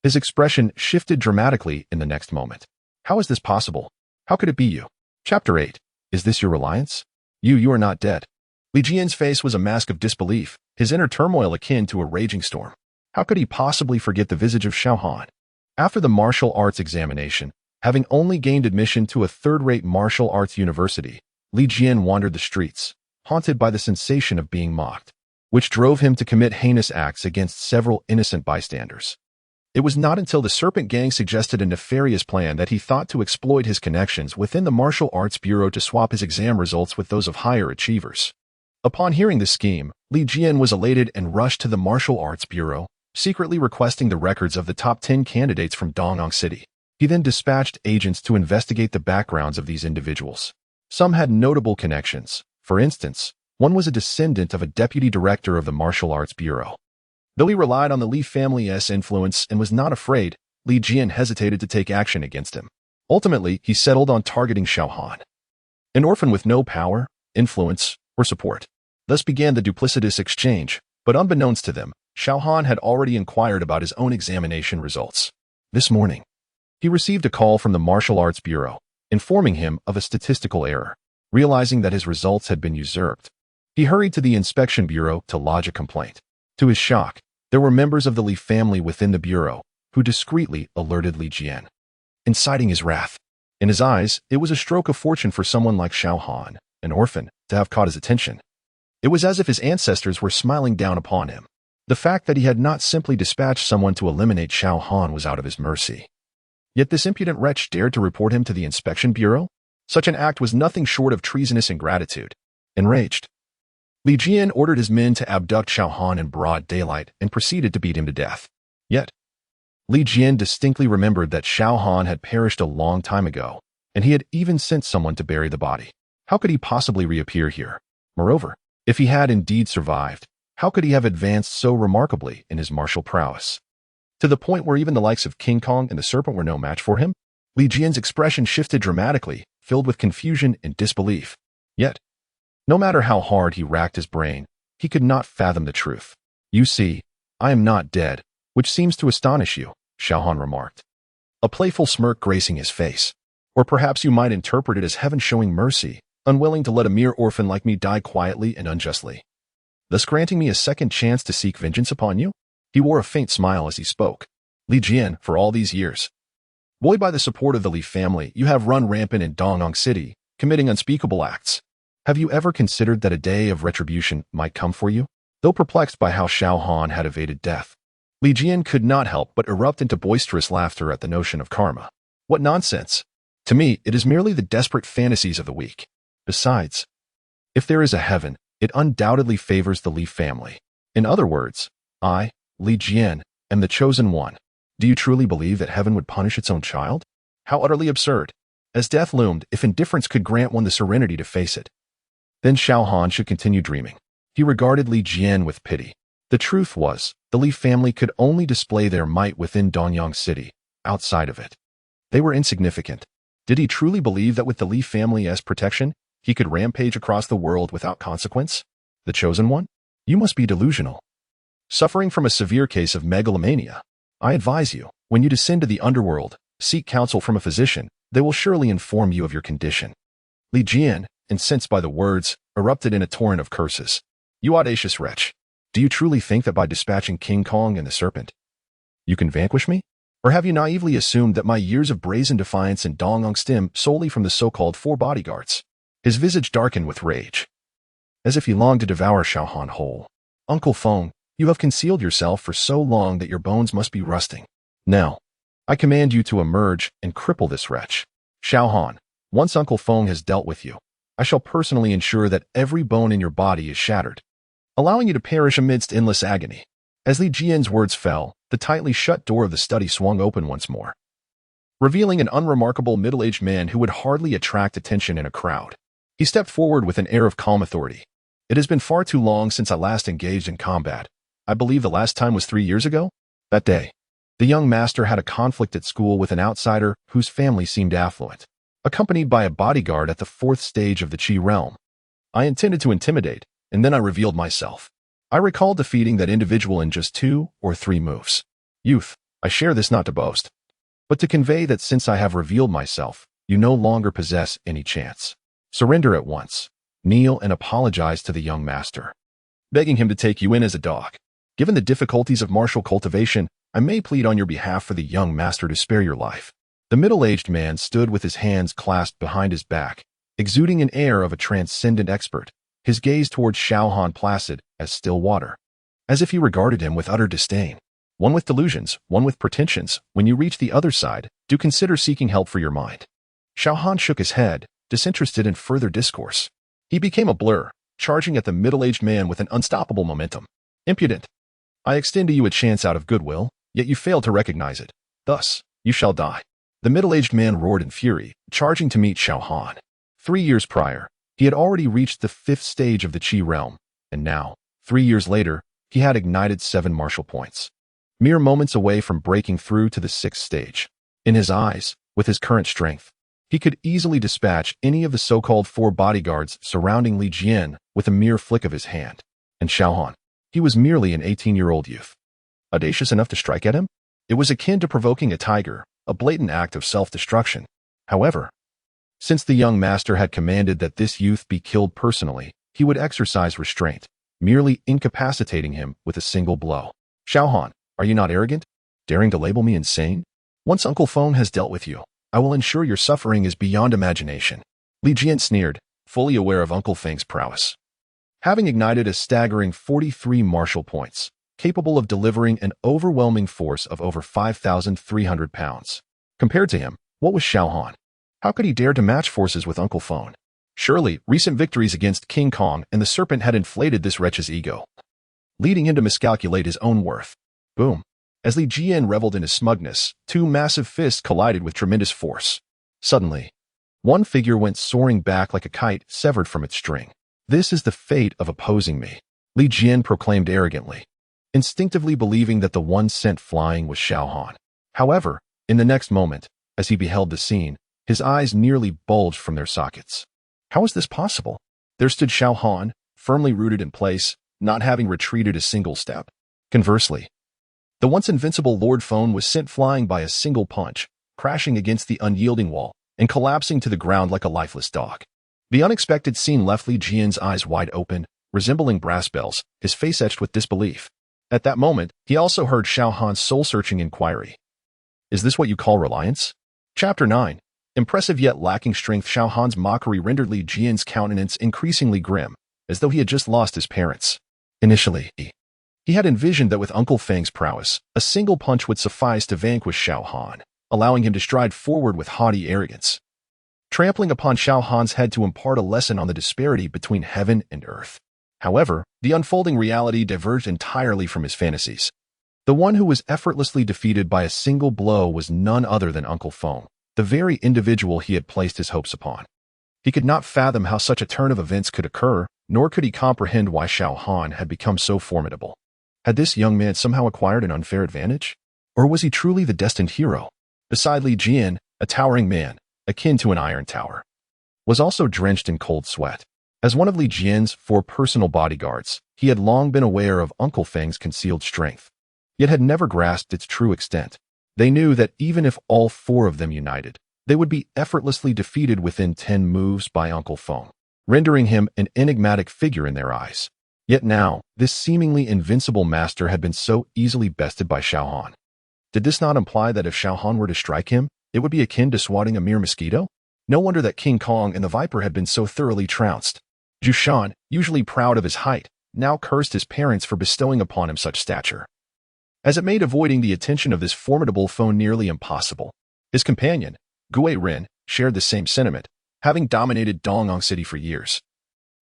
his expression shifted dramatically in the next moment. "How is this possible? How could it be you?" Chapter 8. Is this your reliance? You are not dead. Li Jian's face was a mask of disbelief, his inner turmoil akin to a raging storm. How could he possibly forget the visage of Xiao Han? After the martial arts examination, having only gained admission to a third-rate martial arts university, Li Jian wandered the streets, haunted by the sensation of being mocked, which drove him to commit heinous acts against several innocent bystanders. It was not until the Serpent Gang suggested a nefarious plan that he thought to exploit his connections within the Martial Arts Bureau to swap his exam results with those of higher achievers. Upon hearing this scheme, Li Jian was elated and rushed to the Martial Arts Bureau, secretly requesting the records of the top 10 candidates from Dongong City. He then dispatched agents to investigate the backgrounds of these individuals. Some had notable connections. For instance, one was a descendant of a deputy director of the Martial Arts Bureau. Though he relied on the Li family's influence and was not afraid, Li Jian hesitated to take action against him. Ultimately, he settled on targeting Xiao Han, an orphan with no power, influence, or support. Thus began the duplicitous exchange, but unbeknownst to them, Xiao Han had already inquired about his own examination results. This morning, he received a call from the Martial Arts Bureau, informing him of a statistical error. Realizing that his results had been usurped, he hurried to the inspection bureau to lodge a complaint. To his shock, there were members of the Li family within the bureau who discreetly alerted Li Jian, inciting his wrath. In his eyes, it was a stroke of fortune for someone like Xiao Han, an orphan, to have caught his attention. It was as if his ancestors were smiling down upon him. The fact that he had not simply dispatched someone to eliminate Xiao Han was out of his mercy. Yet this impudent wretch dared to report him to the inspection bureau? Such an act was nothing short of treasonous ingratitude. Enraged, Li Jian ordered his men to abduct Xiao Han in broad daylight and proceeded to beat him to death. Yet, Li Jian distinctly remembered that Xiao Han had perished a long time ago, and he had even sent someone to bury the body. How could he possibly reappear here? Moreover, if he had indeed survived, how could he have advanced so remarkably in his martial prowess? To the point where even the likes of King Kong and the serpent were no match for him? Li Jian's expression shifted dramatically, filled with confusion and disbelief. Yet, no matter how hard he racked his brain, he could not fathom the truth. You see, I am not dead, which seems to astonish you, Xiao Han remarked, a playful smirk gracing his face. Or perhaps you might interpret it as heaven showing mercy, unwilling to let a mere orphan like me die quietly and unjustly, thus granting me a second chance to seek vengeance upon you? He wore a faint smile as he spoke. Li Jian, for all these years, buoyed by the support of the Li family, you have run rampant in Dongyang City, committing unspeakable acts. Have you ever considered that a day of retribution might come for you? Though perplexed by how Xiao Han had evaded death, Li Jian could not help but erupt into boisterous laughter at the notion of karma. What nonsense! To me, it is merely the desperate fantasies of the weak. Besides, if there is a heaven, it undoubtedly favors the Li family. In other words, I, Li Jian, am the chosen one. Do you truly believe that heaven would punish its own child? How utterly absurd! As death loomed, if indifference could grant one the serenity to face it, then Xiao Han should continue dreaming. He regarded Li Jian with pity. The truth was, the Li family could only display their might within Dongyang City. Outside of it, they were insignificant. Did he truly believe that with the Li family as protection, he could rampage across the world without consequence? The chosen one? You must be delusional. Suffering from a severe case of megalomania. I advise you, when you descend to the underworld, seek counsel from a physician. They will surely inform you of your condition. Li Jian, incensed by the words, erupted in a torrent of curses. You audacious wretch! Do you truly think that by dispatching King Kong and the serpent, you can vanquish me? Or have you naively assumed that my years of brazen defiance in Dongyang stem solely from the so-called 4 bodyguards? His visage darkened with rage, as if he longed to devour Xiao Han whole. Uncle Feng, you have concealed yourself for so long that your bones must be rusting. Now, I command you to emerge and cripple this wretch. Xiao Han, once Uncle Feng has dealt with you, I shall personally ensure that every bone in your body is shattered, allowing you to perish amidst endless agony. As Li Jian's words fell, the tightly shut door of the study swung open once more, revealing an unremarkable middle-aged man who would hardly attract attention in a crowd. He stepped forward with an air of calm authority. It has been far too long since I last engaged in combat. I believe the last time was 3 years ago. That day, the young master had a conflict at school with an outsider whose family seemed affluent, accompanied by a bodyguard at the 4th stage of the Qi realm. I intended to intimidate, and then I revealed myself. I recall defeating that individual in just 2 or 3 moves. Youth, I share this not to boast, but to convey that since I have revealed myself, you no longer possess any chance. Surrender at once. Kneel and apologize to the young master, begging him to take you in as a dog. Given the difficulties of martial cultivation, I may plead on your behalf for the young master to spare your life. The middle-aged man stood with his hands clasped behind his back, exuding an air of a transcendent expert, his gaze towards Xiao Han placid as still water, as if he regarded him with utter disdain. One with delusions, one with pretensions. When you reach the other side, do consider seeking help for your mind. Xiao Han shook his head, disinterested in further discourse. He became a blur, charging at the middle-aged man with an unstoppable momentum. Impudent! I extend to you a chance out of goodwill, yet you fail to recognize it. Thus, you shall die. The middle-aged man roared in fury, charging to meet Xiao Han. 3 years prior, he had already reached the 5th stage of the Qi realm, and now, 3 years later, he had ignited 7 martial points, mere moments away from breaking through to the 6th stage. In his eyes, with his current strength, he could easily dispatch any of the so-called 4 bodyguards surrounding Li Jian with a mere flick of his hand. And Xiao Han, He was merely an 18-year-old youth. Audacious enough to strike at him? It was akin to provoking a tiger, a blatant act of self-destruction. However, since the young master had commanded that this youth be killed personally, he would exercise restraint, merely incapacitating him with a single blow. Xiao Han, are you not arrogant, daring to label me insane? Once Uncle Feng has dealt with you, I will ensure your suffering is beyond imagination. Li Jian sneered, fully aware of Uncle Feng's prowess. Having ignited a staggering 43 martial points, capable of delivering an overwhelming force of over 5,300 pounds. Compared to him, what was Xiao Han? How could he dare to match forces with Uncle Feng? Surely, recent victories against King Kong and the Serpent had inflated this wretch's ego, leading him to miscalculate his own worth. Boom. As Li Jian reveled in his smugness, two massive fists collided with tremendous force. Suddenly, one figure went soaring back like a kite severed from its string. This is the fate of opposing me, Li Jian proclaimed arrogantly, instinctively believing that the one sent flying was Xiao Han. However, in the next moment, as he beheld the scene, his eyes nearly bulged from their sockets. How was this possible? There stood Xiao Han, firmly rooted in place, not having retreated a single step. Conversely, the once invincible Lord Feng was sent flying by a single punch, crashing against the unyielding wall and collapsing to the ground like a lifeless dog. The unexpected scene left Li Jian's eyes wide open, resembling brass bells, his face etched with disbelief. At that moment, he also heard Xiao Han's soul-searching inquiry. Is this what you call reliance? Chapter 9. Impressive yet lacking strength. Xiao Han's mockery rendered Li Jian's countenance increasingly grim, as though he had just lost his parents. Initially, he had envisioned that with Uncle Feng's prowess, a single punch would suffice to vanquish Xiao Han, allowing him to stride forward with haughty arrogance, trampling upon Xiao Han's head to impart a lesson on the disparity between heaven and earth. However, the unfolding reality diverged entirely from his fantasies. The one who was effortlessly defeated by a single blow was none other than Uncle Feng, the very individual he had placed his hopes upon. He could not fathom how such a turn of events could occur, nor could he comprehend why Xiao Han had become so formidable. Had this young man somehow acquired an unfair advantage? Or was he truly the destined hero? Beside Li Jian, a towering man, akin to an iron tower, was also drenched in cold sweat. As one of Li Jian's 4 personal bodyguards, he had long been aware of Uncle Feng's concealed strength, yet had never grasped its true extent. They knew that even if all 4 of them united, they would be effortlessly defeated within 10 moves by Uncle Feng, rendering him an enigmatic figure in their eyes. Yet now, this seemingly invincible master had been so easily bested by Xiao Han. Did this not imply that if Xiao Han were to strike him, it would be akin to swatting a mere mosquito? No wonder that King Kong and the Viper had been so thoroughly trounced. Zhu Shan, usually proud of his height, now cursed his parents for bestowing upon him such stature, as it made avoiding the attention of this formidable foe nearly impossible. His companion, Gue Ren, shared the same sentiment, having dominated Dongyang City for years.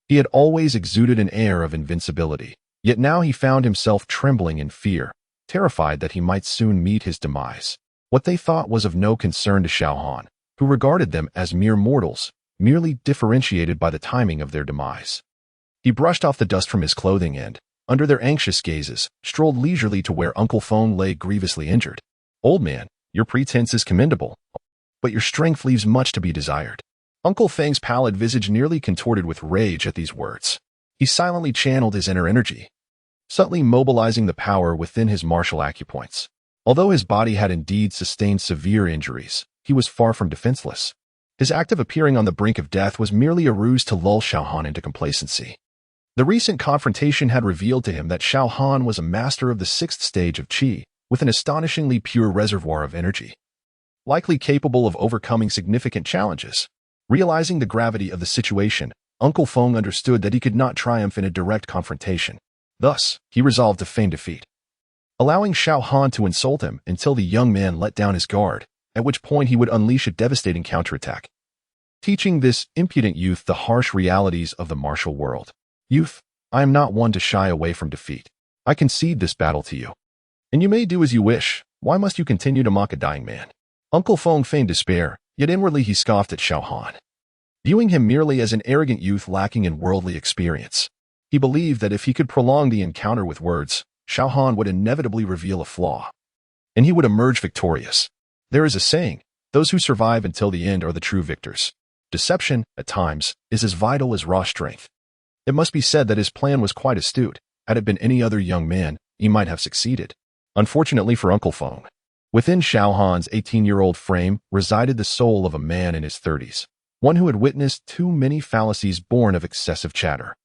He had always exuded an air of invincibility, yet now he found himself trembling in fear, terrified that he might soon meet his demise. What they thought was of no concern to Xiao Han, who regarded them as mere mortals, merely differentiated by the timing of their demise. He brushed off the dust from his clothing and, under their anxious gazes, strolled leisurely to where Uncle Feng lay grievously injured. Old man, your pretense is commendable, but your strength leaves much to be desired. Uncle Feng's pallid visage nearly contorted with rage at these words. He silently channeled his inner energy, subtly mobilizing the power within his martial acupoints. Although his body had indeed sustained severe injuries, he was far from defenseless. His act of appearing on the brink of death was merely a ruse to lull Xiao Han into complacency. The recent confrontation had revealed to him that Xiao Han was a master of the 6th stage of Qi, with an astonishingly pure reservoir of energy, likely capable of overcoming significant challenges. Realizing the gravity of the situation, Uncle Feng understood that he could not triumph in a direct confrontation. Thus, he resolved to feign defeat, allowing Xiao Han to insult him until the young man let down his guard, at which point he would unleash a devastating counterattack, teaching this impudent youth the harsh realities of the martial world. Youth, I am not one to shy away from defeat. I concede this battle to you, and you may do as you wish. Why must you continue to mock a dying man? Uncle Feng feigned despair, yet inwardly he scoffed at Xiao Han, viewing him merely as an arrogant youth lacking in worldly experience. He believed that if he could prolong the encounter with words, Xiao Han would inevitably reveal a flaw, and he would emerge victorious. There is a saying, those who survive until the end are the true victors. Deception, at times, is as vital as raw strength. It must be said that his plan was quite astute, Had it been any other young man, he might have succeeded. Unfortunately for Uncle Feng, within Xiao Han's 18-year-old frame resided the soul of a man in his 30s, one who had witnessed too many fallacies born of excessive chatter.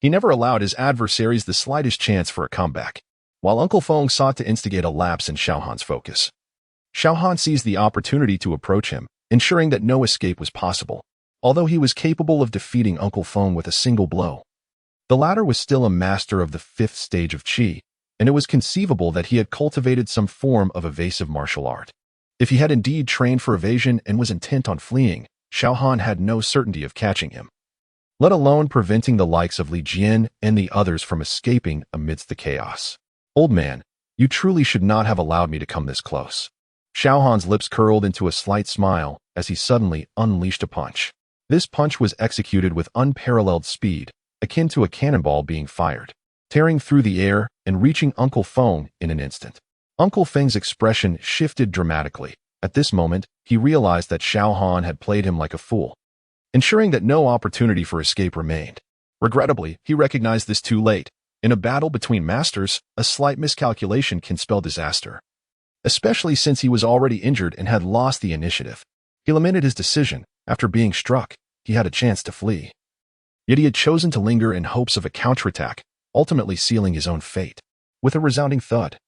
He never allowed his adversaries the slightest chance for a comeback, while Uncle Feng sought to instigate a lapse in Xiao Han's focus. Xiao Han seized the opportunity to approach him, ensuring that no escape was possible, although he was capable of defeating Uncle Feng with a single blow. The latter was still a master of the 5th stage of Qi, and it was conceivable that he had cultivated some form of evasive martial art. If he had indeed trained for evasion and was intent on fleeing, Xiao Han had no certainty of catching him, let alone preventing the likes of Li Jian and the others from escaping amidst the chaos. Old man, you truly should not have allowed me to come this close. Xiao Han's lips curled into a slight smile as he suddenly unleashed a punch. This punch was executed with unparalleled speed, akin to a cannonball being fired, tearing through the air and reaching Uncle Feng in an instant. Uncle Feng's expression shifted dramatically. At this moment, he realized that Xiao Han had played him like a fool, ensuring that no opportunity for escape remained. Regrettably, he recognized this too late. In a battle between masters, a slight miscalculation can spell disaster, especially since he was already injured and had lost the initiative. He lamented his decision. After being struck, he had a chance to flee. Yet he had chosen to linger in hopes of a counterattack, ultimately sealing his own fate. With a resounding thud,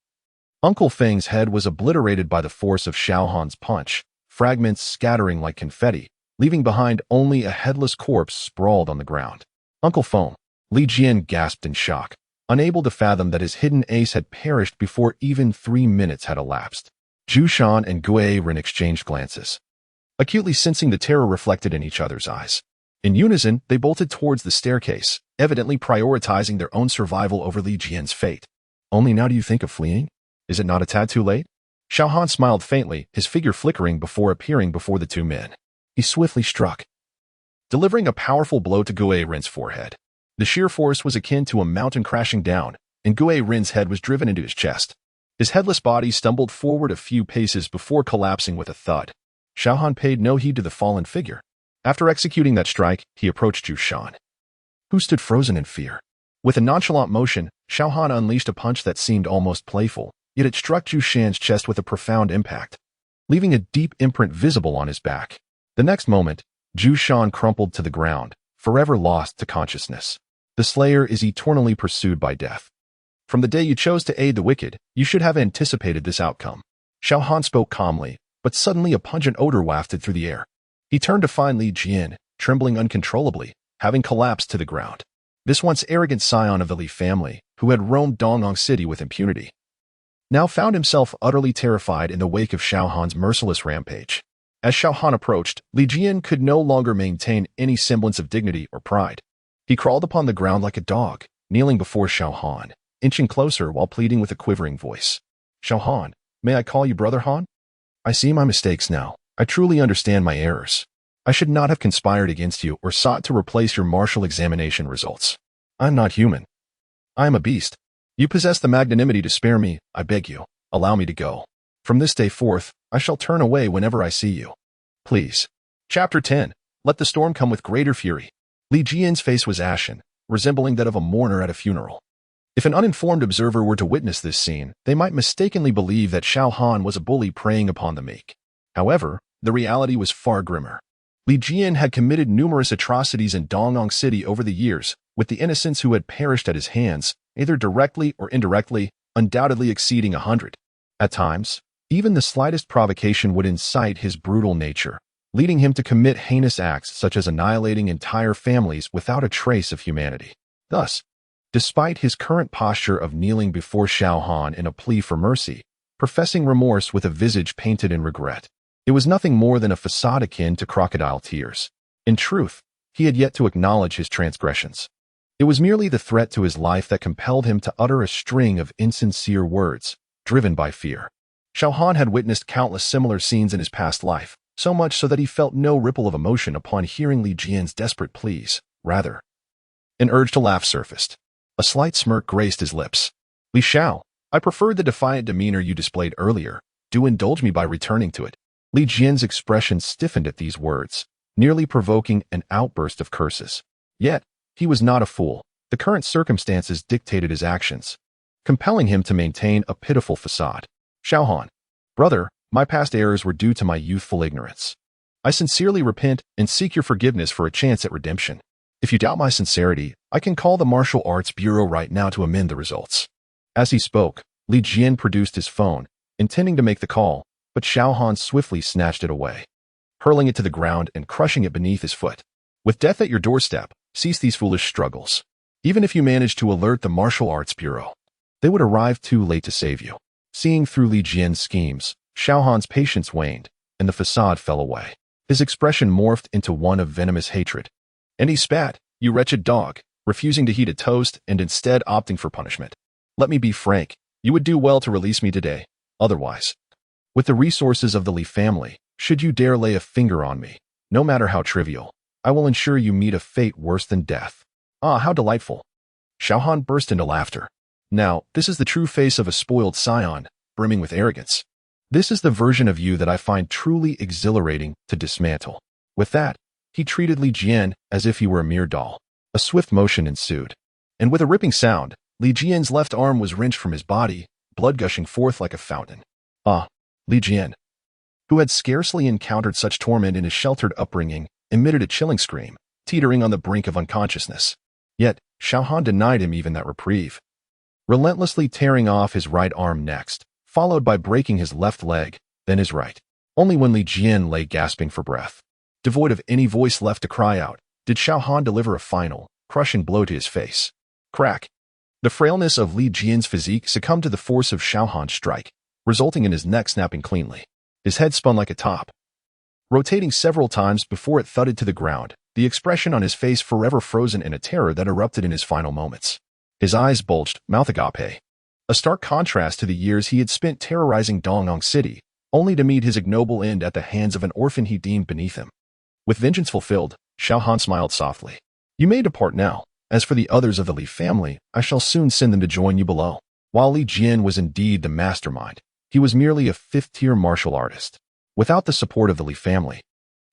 Uncle Feng's head was obliterated by the force of Xiao Han's punch, fragments scattering like confetti, leaving behind only a headless corpse sprawled on the ground. Uncle Feng, Li Jian gasped in shock, unable to fathom that his hidden ace had perished before even 3 minutes had elapsed. Zhu Shan and Gui Ren exchanged glances, acutely sensing the terror reflected in each other's eyes. In unison, they bolted towards the staircase, evidently prioritizing their own survival over Li Jian's fate. Only now do you think of fleeing? Is it not a tad too late? Xiao Han smiled faintly, his figure flickering before appearing before the two men. He swiftly struck, delivering a powerful blow to Gui Ren's forehead. The sheer force was akin to a mountain crashing down, and Gui Ren's head was driven into his chest. His headless body stumbled forward a few paces before collapsing with a thud. Xiao Han paid no heed to the fallen figure. After executing that strike, he approached Zhu Shan, who stood frozen in fear. With a nonchalant motion, Xiao Han unleashed a punch that seemed almost playful, yet it struck Zhu Shan's chest with a profound impact, leaving a deep imprint visible on his back. The next moment, Zhu Shan crumpled to the ground, forever lost to consciousness. The Slayer is eternally pursued by death. From the day you chose to aid the wicked, you should have anticipated this outcome. Xiao Han spoke calmly, but suddenly a pungent odor wafted through the air. He turned to find Li Jian, trembling uncontrollably, having collapsed to the ground. This once arrogant scion of the Li family, who had roamed Dongyang City with impunity, now found himself utterly terrified in the wake of Xiao Han's merciless rampage. As Xiao Han approached, Li Jian could no longer maintain any semblance of dignity or pride. He crawled upon the ground like a dog, kneeling before Xiao Han, inching closer while pleading with a quivering voice. Xiao Han, may I call you Brother Han? I see my mistakes now. I truly understand my errors. I should not have conspired against you or sought to replace your martial examination results. I'm not human. I am a beast. You possess the magnanimity to spare me. I beg you, allow me to go. From this day forth, I shall turn away whenever I see you. Please. Chapter 10. Let the storm come with greater fury. Li Jian's face was ashen, resembling that of a mourner at a funeral. If an uninformed observer were to witness this scene, they might mistakenly believe that Xiao Han was a bully preying upon the meek. However, the reality was far grimmer. Li Jian had committed numerous atrocities in Dongyang City over the years, with the innocents who had perished at his hands, either directly or indirectly, undoubtedly exceeding 100. At times, even the slightest provocation would incite his brutal nature, leading him to commit heinous acts such as annihilating entire families without a trace of humanity. Thus, despite his current posture of kneeling before Xiao Han in a plea for mercy, professing remorse with a visage painted in regret, it was nothing more than a facade akin to crocodile tears. In truth, he had yet to acknowledge his transgressions. It was merely the threat to his life that compelled him to utter a string of insincere words, driven by fear. Xiao Han had witnessed countless similar scenes in his past life, so much so that he felt no ripple of emotion upon hearing Li Jian's desperate pleas. Rather, an urge to laugh surfaced. A slight smirk graced his lips. Li Xiao, I preferred the defiant demeanor you displayed earlier. Do indulge me by returning to it. Li Jian's expression stiffened at these words, nearly provoking an outburst of curses. Yet, he was not a fool. The current circumstances dictated his actions, compelling him to maintain a pitiful facade. Xiao Han, brother, my past errors were due to my youthful ignorance. I sincerely repent and seek your forgiveness for a chance at redemption. If you doubt my sincerity, I can call the Martial Arts Bureau right now to amend the results. As he spoke, Li Jian produced his phone, intending to make the call, but Xiao Han swiftly snatched it away, hurling it to the ground and crushing it beneath his foot. With death at your doorstep, cease these foolish struggles. Even if you manage to alert the Martial Arts Bureau, they would arrive too late to save you. Seeing through Li Jian's schemes, Xiao Han's patience waned, and the facade fell away. His expression morphed into one of venomous hatred. And he spat, "You wretched dog," refusing to heed a toast and instead opting for punishment. Let me be frank, you would do well to release me today. Otherwise, with the resources of the Li family, should you dare lay a finger on me, no matter how trivial, I will ensure you meet a fate worse than death. Ah, how delightful. Xiao Han burst into laughter. Now, this is the true face of a spoiled scion, brimming with arrogance. This is the version of you that I find truly exhilarating to dismantle. With that, he treated Li Jian as if he were a mere doll. A swift motion ensued, and with a ripping sound, Li Jian's left arm was wrenched from his body, blood gushing forth like a fountain. Ah, Li Jian, who had scarcely encountered such torment in his sheltered upbringing, emitted a chilling scream, teetering on the brink of unconsciousness. Yet, Xiao Han denied him even that reprieve, relentlessly tearing off his right arm next, followed by breaking his left leg, then his right. Only when Li Jian lay gasping for breath, devoid of any voice left to cry out, did Xiao Han deliver a final, crushing blow to his face. Crack. The frailness of Li Jian's physique succumbed to the force of Xiao Han's strike, resulting in his neck snapping cleanly. His head spun like a top, rotating several times before it thudded to the ground, the expression on his face forever frozen in a terror that erupted in his final moments. His eyes bulged, mouth agape, a stark contrast to the years he had spent terrorizing Dongyang City, only to meet his ignoble end at the hands of an orphan he deemed beneath him. With vengeance fulfilled, Xiao Han smiled softly. You may depart now. As for the others of the Li family, I shall soon send them to join you below. While Li Jian was indeed the mastermind, he was merely a fifth-tier martial artist. Without the support of the Li family,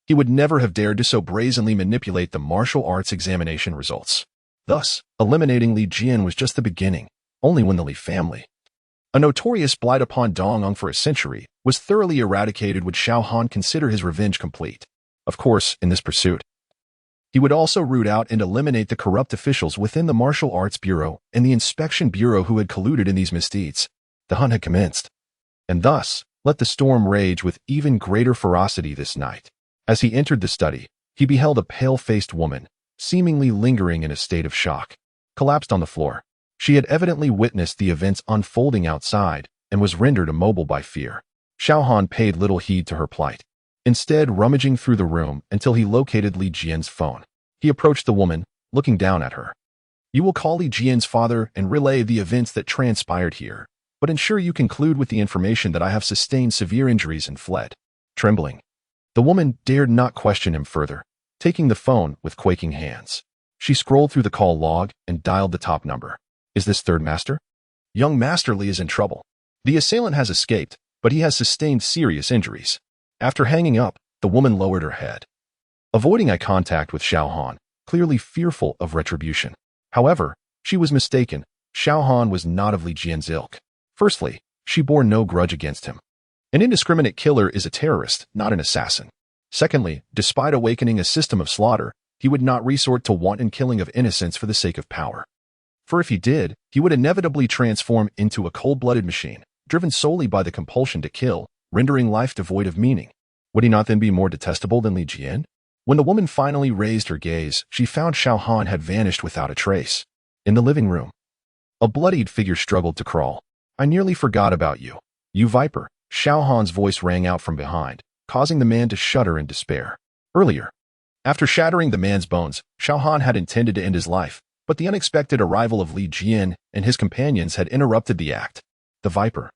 he would never have dared to so brazenly manipulate the martial arts examination results. Thus, eliminating Li Jian was just the beginning. Only when the Li family, a notorious blight upon Dongyang for a century, was thoroughly eradicated would Xiao Han consider his revenge complete. Of course, in this pursuit, he would also root out and eliminate the corrupt officials within the Martial Arts Bureau and the Inspection Bureau who had colluded in these misdeeds. The hunt had commenced, and thus, let the storm rage with even greater ferocity this night. As he entered the study, he beheld a pale-faced woman, seemingly lingering in a state of shock, collapsed on the floor. She had evidently witnessed the events unfolding outside and was rendered immobile by fear. Xiao Han paid little heed to her plight, instead rummaging through the room until he located Li Jian's phone. He approached the woman, looking down at her. You will call Li Jian's father and relay the events that transpired here, but ensure you conclude with the information that I have sustained severe injuries and fled. Trembling, the woman dared not question him further, taking the phone with quaking hands. She scrolled through the call log and dialed the top number. Is this third master? Young Master Li is in trouble. The assailant has escaped, but he has sustained serious injuries. After hanging up, the woman lowered her head, avoiding eye contact with Xiao Han, clearly fearful of retribution. However, she was mistaken. Xiao Han was not of Li Jian's ilk. Firstly, she bore no grudge against him. An indiscriminate killer is a terrorist, not an assassin. Secondly, despite awakening a system of slaughter, he would not resort to wanton killing of innocents for the sake of power. For if he did, he would inevitably transform into a cold-blooded machine, driven solely by the compulsion to kill, rendering life devoid of meaning. Would he not then be more detestable than Li Jian? When the woman finally raised her gaze, she found Xiao Han had vanished without a trace. In the living room, a bloodied figure struggled to crawl. I nearly forgot about you. You viper. Xiao Han's voice rang out from behind, causing the man to shudder in despair. Earlier, after shattering the man's bones, Xiao Han had intended to end his life, but the unexpected arrival of Li Jian and his companions had interrupted the act. The viper,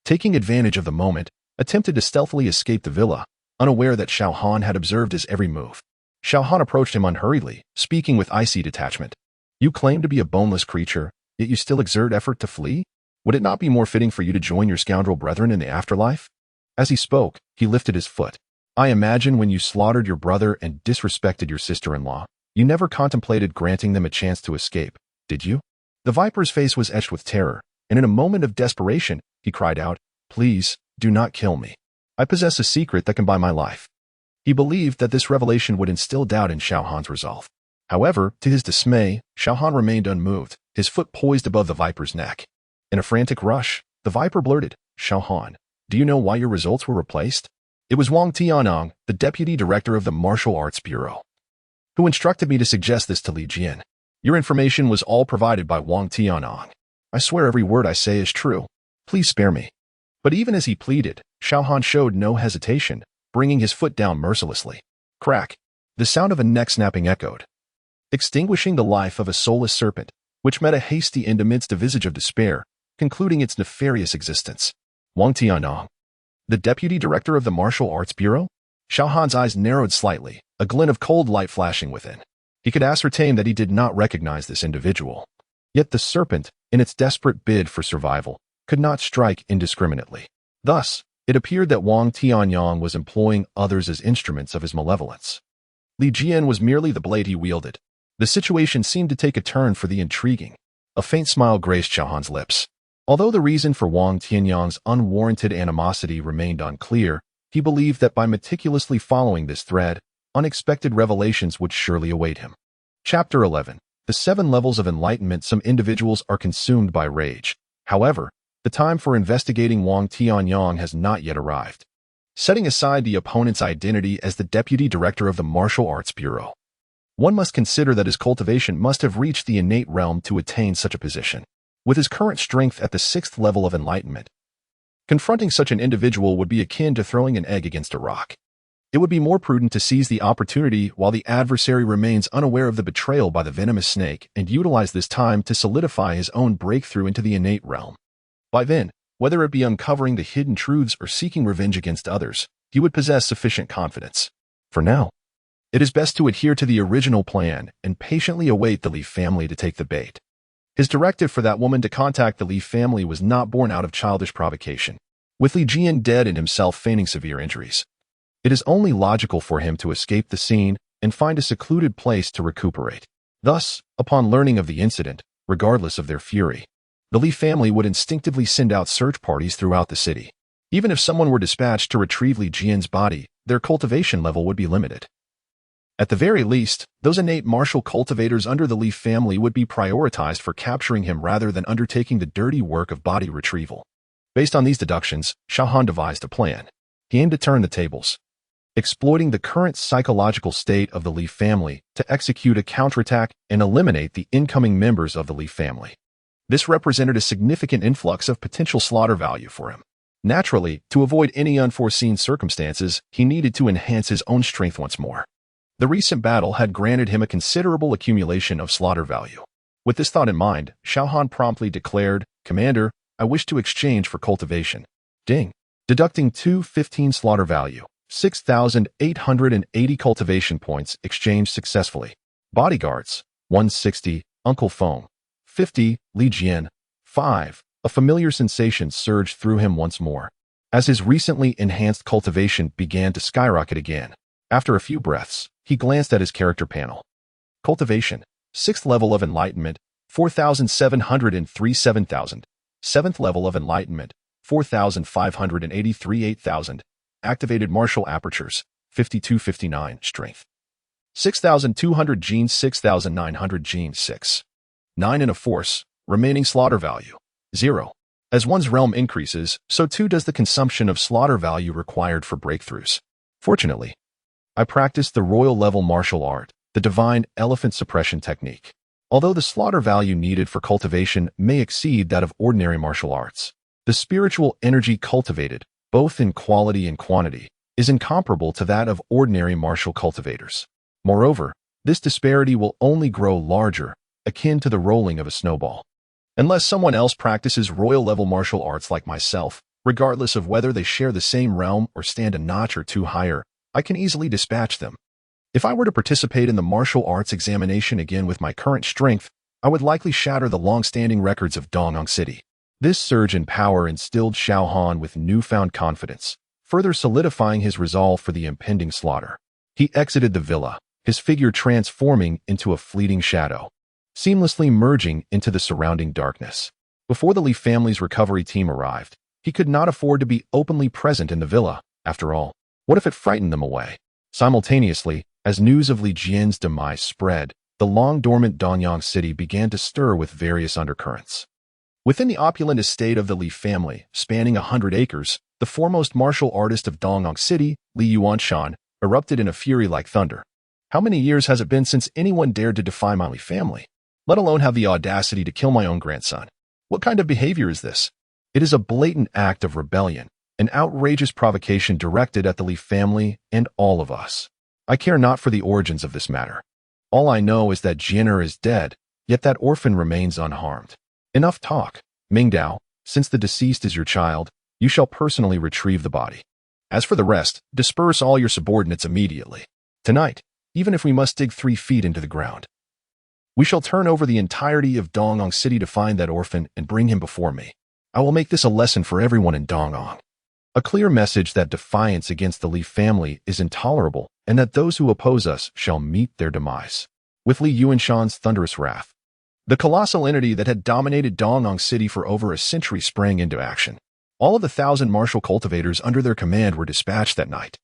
taking advantage of the moment, attempted to stealthily escape the villa, unaware that Xiao Han had observed his every move. Xiao Han approached him unhurriedly, speaking with icy detachment. You claim to be a boneless creature, yet you still exert effort to flee? Would it not be more fitting for you to join your scoundrel brethren in the afterlife? As he spoke, he lifted his foot. I imagine when you slaughtered your brother and disrespected your sister-in-law, You never contemplated granting them a chance to escape, did you? The Viper's face was etched with terror, and in a moment of desperation, he cried out, "Please, do not kill me. I possess a secret that can buy my life." He believed that this revelation would instill doubt in Xiao Han's resolve. However, to his dismay, Xiao Han remained unmoved, his foot poised above the Viper's neck. In a frantic rush, the Viper blurted, "Xiao Han, do you know why your results were replaced?" It was Wang Tianyang, the deputy director of the Martial Arts Bureau, who instructed me to suggest this to Li Jian. Your information was all provided by Wang Tianyang. I swear every word I say is true. Please spare me. But even as he pleaded, Xiao Han showed no hesitation, bringing his foot down mercilessly. Crack! The sound of a neck snapping echoed, extinguishing the life of a soulless serpent, which met a hasty end amidst a visage of despair, concluding its nefarious existence. Wang Tianyang, the deputy director of the Martial Arts Bureau? Xiao Han's eyes narrowed slightly, a glint of cold light flashing within. He could ascertain that he did not recognize this individual. Yet the serpent, in its desperate bid for survival, could not strike indiscriminately. Thus, it appeared that Wang Tianyang was employing others as instruments of his malevolence. Li Jian was merely the blade he wielded. The situation seemed to take a turn for the intriguing. A faint smile graced Xiao Han's lips. Although the reason for Wang Tianyang's unwarranted animosity remained unclear, he believed that by meticulously following this thread, unexpected revelations would surely await him. Chapter 11. The 7 levels of enlightenment. Some individuals are consumed by rage. However, the time for investigating Wang Tianyang has not yet arrived. Setting aside the opponent's identity as the deputy director of the Martial Arts Bureau, one must consider that his cultivation must have reached the innate realm to attain such a position. With his current strength at the 6th level of enlightenment, confronting such an individual would be akin to throwing an egg against a rock. It would be more prudent to seize the opportunity while the adversary remains unaware of the betrayal by the venomous snake and utilize this time to solidify his own breakthrough into the innate realm. By then, whether it be uncovering the hidden truths or seeking revenge against others, he would possess sufficient confidence. For now, it is best to adhere to the original plan and patiently await the Li family to take the bait. His directive for that woman to contact the Li family was not born out of childish provocation. With Li Jian dead and himself feigning severe injuries, it is only logical for him to escape the scene and find a secluded place to recuperate. Thus, upon learning of the incident, regardless of their fury, the Li family would instinctively send out search parties throughout the city. Even if someone were dispatched to retrieve Li Jian's body, their cultivation level would be limited. At the very least, those innate martial cultivators under the Li family would be prioritized for capturing him rather than undertaking the dirty work of body retrieval. Based on these deductions, Xiao Han devised a plan. He aimed to turn the tables, exploiting the current psychological state of the Li family to execute a counterattack and eliminate the incoming members of the Li family. This represented a significant influx of potential slaughter value for him. Naturally, to avoid any unforeseen circumstances, he needed to enhance his own strength once more. The recent battle had granted him a considerable accumulation of slaughter value. With this thought in mind, Xiao Han promptly declared, "Commander, I wish to exchange for cultivation." Ding. Deducting 215 slaughter value. 6,880 cultivation points exchanged successfully. Bodyguards, 160, Uncle Feng, 50, Li Jian, 5. A familiar sensation surged through him once more, as his recently enhanced cultivation began to skyrocket again. After a few breaths, he glanced at his character panel. Cultivation, 6th level of enlightenment, 4,703 7,000. 7th level of enlightenment, 4,583 8,000. Activated martial apertures, 5259 strength. 6,200 genes, 6,900 genes, 6. 9 in a force, remaining slaughter value, 0. As one's realm increases, so too does the consumption of slaughter value required for breakthroughs. Fortunately, I practiced the royal level martial art, the divine elephant suppression technique. Although the slaughter value needed for cultivation may exceed that of ordinary martial arts, the spiritual energy cultivated, both in quality and quantity, is incomparable to that of ordinary martial cultivators. Moreover, this disparity will only grow larger, akin to the rolling of a snowball. Unless someone else practices royal-level martial arts like myself, regardless of whether they share the same realm or stand a notch or two higher, I can easily dispatch them. If I were to participate in the martial arts examination again with my current strength, I would likely shatter the long-standing records of Dongyang City. This surge in power instilled Xiao Han with newfound confidence, further solidifying his resolve for the impending slaughter. He exited the villa, his figure transforming into a fleeting shadow, seamlessly merging into the surrounding darkness. Before the Li family's recovery team arrived, he could not afford to be openly present in the villa. After all, what if it frightened them away? Simultaneously, as news of Li Jian's demise spread, the long-dormant Danyang city began to stir with various undercurrents. Within the opulent estate of the Li family, spanning 100 acres, the foremost martial artist of Danyang City, Li Yuanshan, erupted in a fury like thunder. How many years has it been since anyone dared to defy my Li family, let alone have the audacity to kill my own grandson? What kind of behavior is this? It is a blatant act of rebellion, an outrageous provocation directed at the Li family and all of us. I care not for the origins of this matter. All I know is that Jianer is dead, yet that orphan remains unharmed. Enough talk. Mingdao, since the deceased is your child, you shall personally retrieve the body. As for the rest, disperse all your subordinates immediately. Tonight, even if we must dig 3 feet into the ground, we shall turn over the entirety of Danyang City to find that orphan and bring him before me. I will make this a lesson for everyone in Danyang. A clear message that defiance against the Li family is intolerable and that those who oppose us shall meet their demise. With Li Yuanshan's thunderous wrath, the colossal entity that had dominated Danyang City for over a century sprang into action. All of the 1,000 martial cultivators under their command were dispatched that night,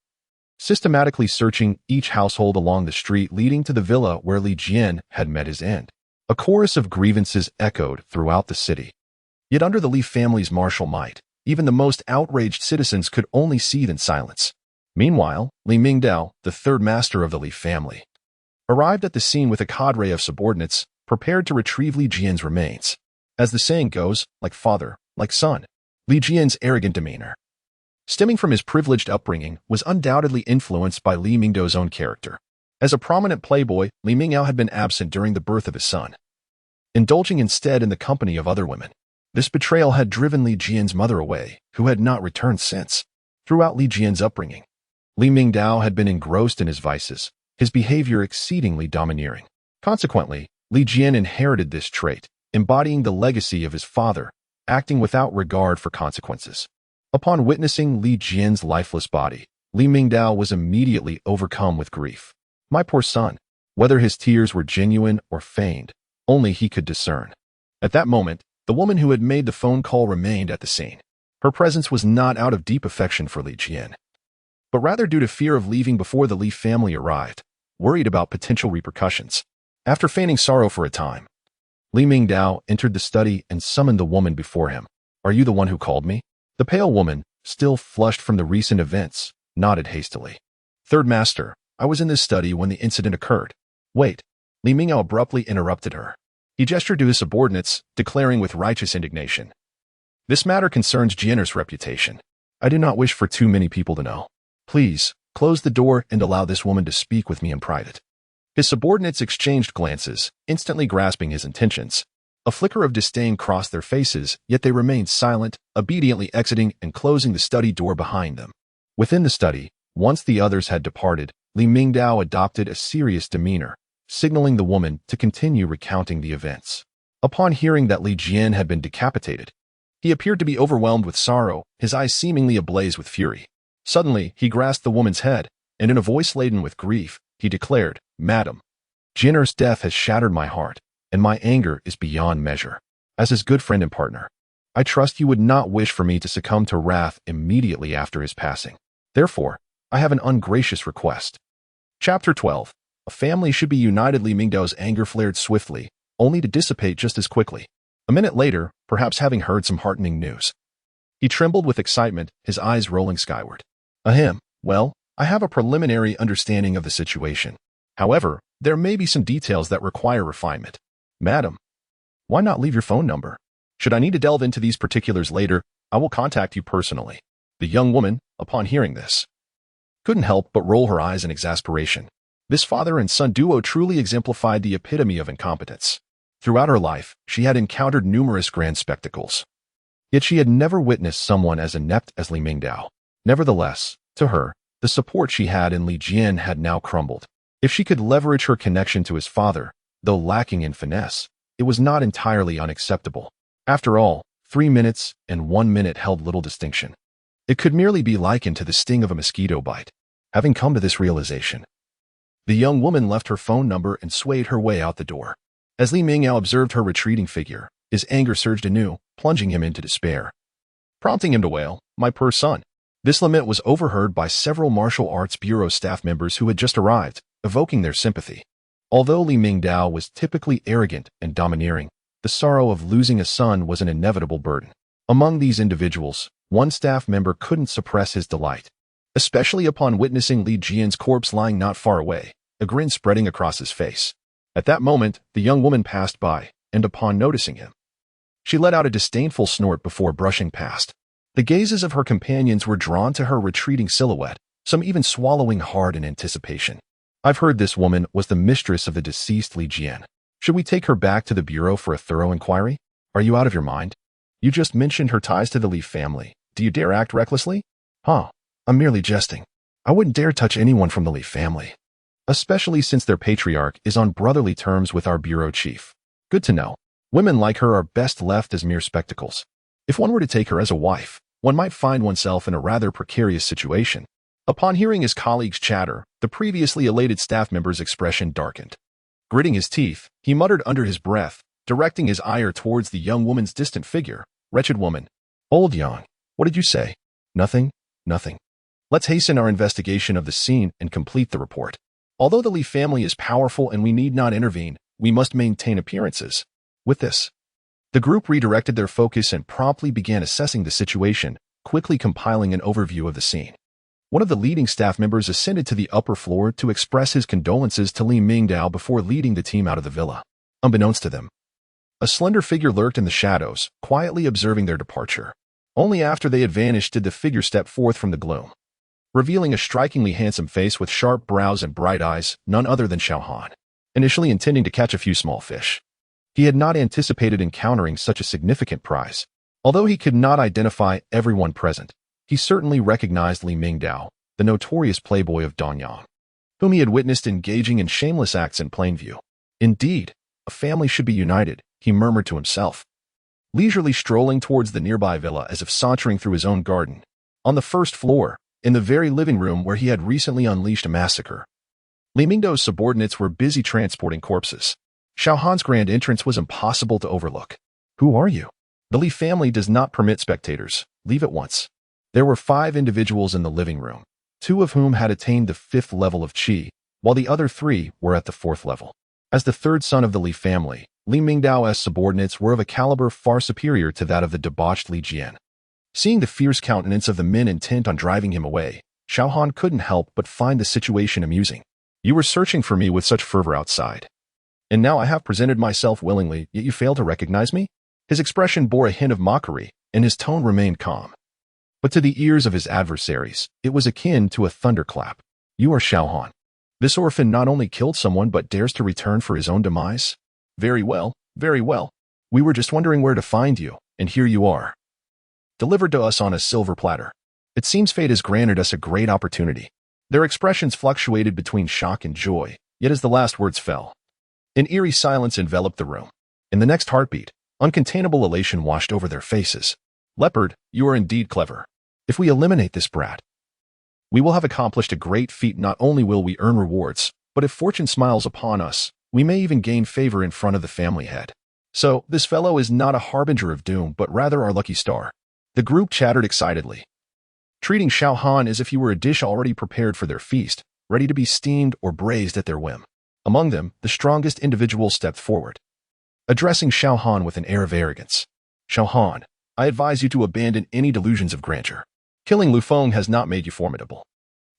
systematically searching each household along the street leading to the villa where Li Jian had met his end. A chorus of grievances echoed throughout the city. Yet under the Li family's martial might, even the most outraged citizens could only seethe in silence. Meanwhile, Li Mingdao, the third master of the Li family, arrived at the scene with a cadre of subordinates, prepared to retrieve Li Jian's remains. As the saying goes, like father, like son, Li Jian's arrogant demeanor, stemming from his privileged upbringing, was undoubtedly influenced by Li Mingdao's own character. As a prominent playboy, Li Mingdao had been absent during the birth of his son, indulging instead in the company of other women. This betrayal had driven Li Jian's mother away, who had not returned since. Throughout Li Jian's upbringing, Li Mingdao had been engrossed in his vices, his behavior exceedingly domineering. Consequently, Li Jian inherited this trait, embodying the legacy of his father, acting without regard for consequences. Upon witnessing Li Jian's lifeless body, Li Mingdao was immediately overcome with grief. My poor son. Whether his tears were genuine or feigned, only he could discern. At that moment, the woman who had made the phone call remained at the scene. Her presence was not out of deep affection for Li Jian, but rather due to fear of leaving before the Li family arrived, worried about potential repercussions. After feigning sorrow for a time, Li Mingdao entered the study and summoned the woman before him. Are you the one who called me? The pale woman, still flushed from the recent events, nodded hastily. Third master, I was in this study when the incident occurred. Wait. Li Mingdao abruptly interrupted her. He gestured to his subordinates, declaring with righteous indignation, this matter concerns Jianer's reputation. I do not wish for too many people to know. Please, close the door and allow this woman to speak with me in private. His subordinates exchanged glances, instantly grasping his intentions. A flicker of disdain crossed their faces, yet they remained silent, obediently exiting and closing the study door behind them. Within the study, once the others had departed, Li Mingdao adopted a serious demeanor, signaling the woman to continue recounting the events. Upon hearing that Li Jian had been decapitated, he appeared to be overwhelmed with sorrow, his eyes seemingly ablaze with fury. Suddenly, he grasped the woman's head, and in a voice laden with grief, he declared, Madam, Jianer's death has shattered my heart, and my anger is beyond measure. As his good friend and partner, I trust you would not wish for me to succumb to wrath immediately after his passing. Therefore, I have an ungracious request. Chapter 12. A family should be united. Li Mingdao's anger flared swiftly, only to dissipate just as quickly. A minute later, perhaps having heard some heartening news, he trembled with excitement, his eyes rolling skyward. Ahem. Well, I have a preliminary understanding of the situation. However, there may be some details that require refinement. Madam, why not leave your phone number? Should I need to delve into these particulars later, I will contact you personally. The young woman, upon hearing this, couldn't help but roll her eyes in exasperation. This father and son duo truly exemplified the epitome of incompetence. Throughout her life, she had encountered numerous grand spectacles. Yet she had never witnessed someone as inept as Li Mingdao. Nevertheless, to her, the support she had in Li Jian had now crumbled. If she could leverage her connection to his father, though lacking in finesse, it was not entirely unacceptable. After all, 3 minutes and 1 minute held little distinction. It could merely be likened to the sting of a mosquito bite. Having come to this realization, The young woman left her phone number and swayed her way out the door. As Li Mingyao observed her retreating figure, his anger surged anew, plunging him into despair, prompting him to wail, "My poor son." This lament was overheard by several martial arts bureau staff members who had just arrived, evoking their sympathy. Although Li Mingyao was typically arrogant and domineering, the sorrow of losing a son was an inevitable burden. Among these individuals, one staff member couldn't suppress his delight, especially upon witnessing Li Jian's corpse lying not far away, a grin spreading across his face. At that moment, the young woman passed by, and upon noticing him, she let out a disdainful snort before brushing past. The gazes of her companions were drawn to her retreating silhouette, some even swallowing hard in anticipation. "I've heard this woman was the mistress of the deceased Li Jian. Should we take her back to the bureau for a thorough inquiry? Are you out of your mind? You just mentioned her ties to the Li family. Do you dare act recklessly?" "Huh, I'm merely jesting. I wouldn't dare touch anyone from the Li family, especially since their patriarch is on brotherly terms with our bureau chief." "Good to know. Women like her are best left as mere spectacles. If one were to take her as a wife, one might find oneself in a rather precarious situation." Upon hearing his colleague's chatter, the previously elated staff member's expression darkened. Gritting his teeth, he muttered under his breath, directing his ire towards the young woman's distant figure. "Wretched woman." "Old Yang, what did you say?" "Nothing, nothing. Let's hasten our investigation of the scene and complete the report. Although the Li family is powerful and we need not intervene, we must maintain appearances." With this, the group redirected their focus and promptly began assessing the situation, quickly compiling an overview of the scene. One of the leading staff members ascended to the upper floor to express his condolences to Li Mingyao before leading the team out of the villa. Unbeknownst to them, a slender figure lurked in the shadows, quietly observing their departure. Only after they had vanished did the figure step forth from the gloom, revealing a strikingly handsome face with sharp brows and bright eyes, none other than Xiao Han. Initially intending to catch a few small fish, he had not anticipated encountering such a significant prize. Although he could not identify everyone present, he certainly recognized Li Mingyao, the notorious playboy of Danyang, whom he had witnessed engaging in shameless acts in plain view. Indeed, a family should be united, he murmured to himself, leisurely strolling towards the nearby villa as if sauntering through his own garden. On the first floor, in the very living room where he had recently unleashed a massacre, Li Mingdao's subordinates were busy transporting corpses. Xiao Han's grand entrance was impossible to overlook. "Who are you?" "The Li family does not permit spectators. Leave at once." There were 5 individuals in the living room, 2 of whom had attained the 5th level of qi, while the other 3 were at the 4th level. As the 3rd son of the Li family, Li Mingdao's subordinates were of a caliber far superior to that of the debauched Li Jian. Seeing the fierce countenance of the men intent on driving him away, Xiao Han couldn't help but find the situation amusing. "You were searching for me with such fervor outside, and now I have presented myself willingly, yet you fail to recognize me?" His expression bore a hint of mockery, and his tone remained calm. But to the ears of his adversaries, it was akin to a thunderclap. "You are Xiao Han. This orphan not only killed someone but dares to return for his own demise? Very well, very well. We were just wondering where to find you, and here you are, delivered to us on a silver platter. It seems fate has granted us a great opportunity." Their expressions fluctuated between shock and joy, yet as the last words fell, an eerie silence enveloped the room. In the next heartbeat, uncontainable elation washed over their faces. "Leopard, you are indeed clever. If we eliminate this brat, we will have accomplished a great feat. Not only will we earn rewards, but if fortune smiles upon us, we may even gain favor in front of the family head. So, this fellow is not a harbinger of doom, but rather our lucky star." The group chattered excitedly, treating Xiao Han as if he were a dish already prepared for their feast, ready to be steamed or braised at their whim. Among them, the strongest individual stepped forward, addressing Xiao Han with an air of arrogance. "Xiao Han, I advise you to abandon any delusions of grandeur. Killing Lu Feng has not made you formidable.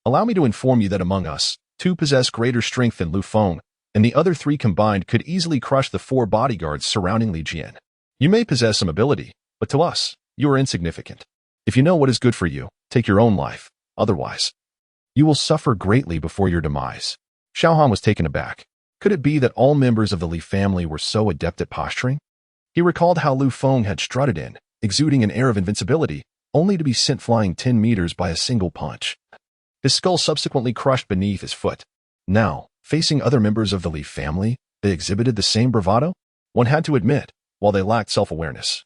Allow me to inform you that among us, 2 possess greater strength than Lu Feng, and the other 3 combined could easily crush the 4 bodyguards surrounding Li Jian. You may possess some ability, but to us, you are insignificant. If you know what is good for you, take your own life. Otherwise, you will suffer greatly before your demise." Xiao Han was taken aback. Could it be that all members of the Li family were so adept at posturing? He recalled how Lu Feng had strutted in, exuding an air of invincibility, only to be sent flying 10 meters by a single punch. His skull subsequently crushed beneath his foot. Now, facing other members of the Li family, they exhibited the same bravado? One had to admit, while they lacked self-awareness,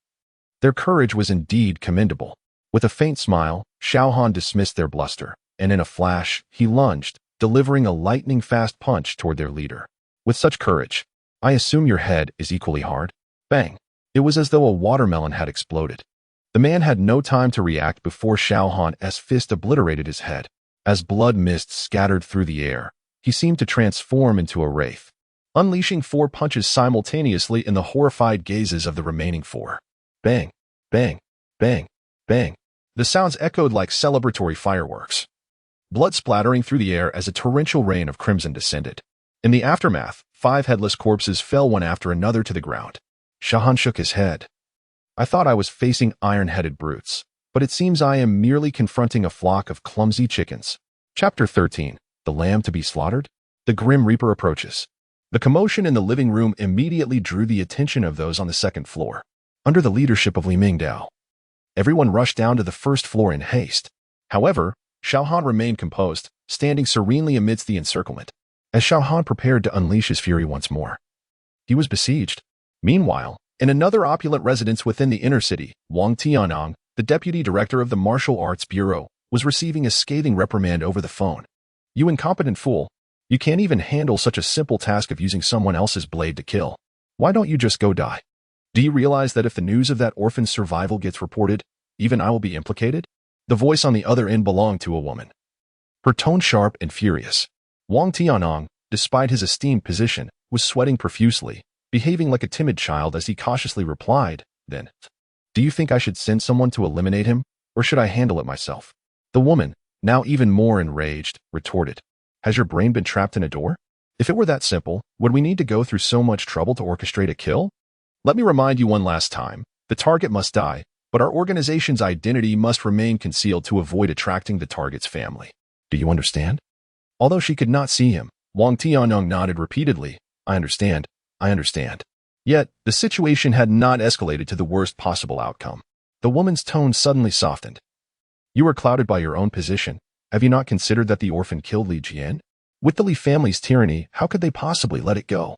their courage was indeed commendable. With a faint smile, Xiao Han dismissed their bluster, and in a flash, he lunged, delivering a lightning-fast punch toward their leader. With such courage, I assume your head is equally hard? Bang! It was as though a watermelon had exploded. The man had no time to react before Xiao Han's fist obliterated his head. As blood mist scattered through the air, he seemed to transform into a wraith, unleashing 4 punches simultaneously in the horrified gazes of the remaining 4. Bang! Bang! Bang! Bang! The sounds echoed like celebratory fireworks, blood splattering through the air as a torrential rain of crimson descended. In the aftermath, 5 headless corpses fell one after another to the ground. Xiao Han shook his head. I thought I was facing iron-headed brutes, but it seems I am merely confronting a flock of clumsy chickens. Chapter 13. The Lamb to be Slaughtered? The Grim Reaper approaches. The commotion in the living room immediately drew the attention of those on the second floor. Under the leadership of Li Mingdao, everyone rushed down to the first floor in haste. However, Xiao Han remained composed, standing serenely amidst the encirclement. As Xiao Han prepared to unleash his fury once more, he was besieged. Meanwhile, in another opulent residence within the inner city, Wang Tianong, the deputy director of the Martial Arts Bureau, was receiving a scathing reprimand over the phone. You incompetent fool. You can't even handle such a simple task of using someone else's blade to kill. Why don't you just go die? Do you realize that if the news of that orphan's survival gets reported, even I will be implicated? The voice on the other end belonged to a woman, her tone sharp and furious. Wang Tianong, despite his esteemed position, was sweating profusely, behaving like a timid child as he cautiously replied, Then, do you think I should send someone to eliminate him, or should I handle it myself? The woman, now even more enraged, retorted, Has your brain been trapped in a door? If it were that simple, would we need to go through so much trouble to orchestrate a kill? Let me remind you one last time, the target must die, but our organization's identity must remain concealed to avoid attracting the target's family. Do you understand? Although she could not see him, Wang Tianong nodded repeatedly. I understand. I understand. Yet, the situation had not escalated to the worst possible outcome. The woman's tone suddenly softened. You are clouded by your own position. Have you not considered that the orphan killed Li Jian? With the Li family's tyranny, how could they possibly let it go?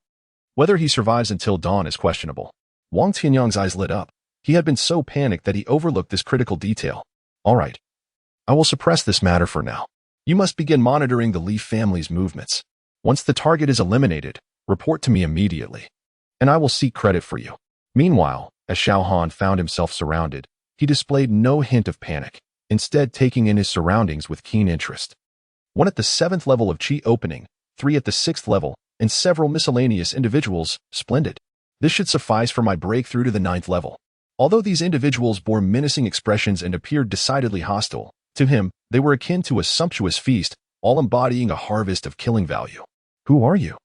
Whether he survives until dawn is questionable. Wang Tianyang's eyes lit up. He had been so panicked that he overlooked this critical detail. All right. I will suppress this matter for now. You must begin monitoring the Li family's movements. Once the target is eliminated, report to me immediately, and I will seek credit for you. Meanwhile, as Xiao Han found himself surrounded, he displayed no hint of panic, instead taking in his surroundings with keen interest. 1 at the 7th level of Qi opening, 3 at the 6th level, and several miscellaneous individuals. Splendid. This should suffice for my breakthrough to the 9th level. Although these individuals bore menacing expressions and appeared decidedly hostile, to him, they were akin to a sumptuous feast, all embodying a harvest of killing value. Who are you?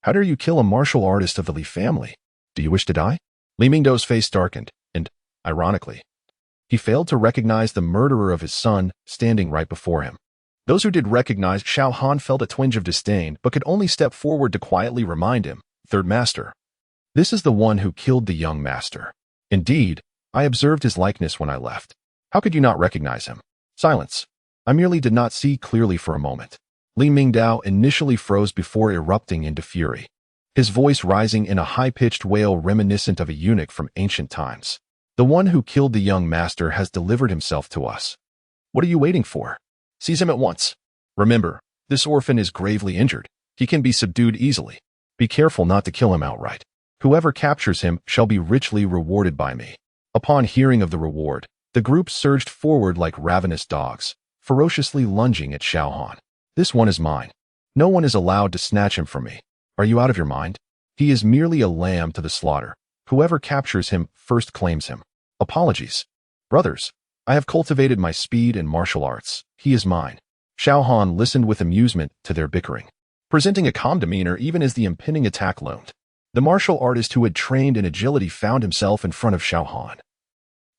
How dare you kill a martial artist of the Li family? Do you wish to die? Li Mingdao's face darkened, and, ironically, he failed to recognize the murderer of his son standing right before him. Those who did recognize Xiao Han felt a twinge of disdain but could only step forward to quietly remind him, Third Master. This is the one who killed the young master. Indeed, I observed his likeness when I left. How could you not recognize him? Silence. I merely did not see clearly for a moment. Li Mingdao initially froze before erupting into fury, his voice rising in a high-pitched wail reminiscent of a eunuch from ancient times. The one who killed the young master has delivered himself to us. What are you waiting for? Seize him at once. Remember, this orphan is gravely injured. He can be subdued easily. Be careful not to kill him outright. Whoever captures him shall be richly rewarded by me. Upon hearing of the reward, the group surged forward like ravenous dogs, ferociously lunging at Xiao Han. This one is mine. No one is allowed to snatch him from me. Are you out of your mind? He is merely a lamb to the slaughter. Whoever captures him first claims him. Apologies. Brothers, I have cultivated my speed and martial arts. He is mine. Xiao Han listened with amusement to their bickering, presenting a calm demeanor even as the impending attack loomed. The martial artist who had trained in agility found himself in front of Xiao Han,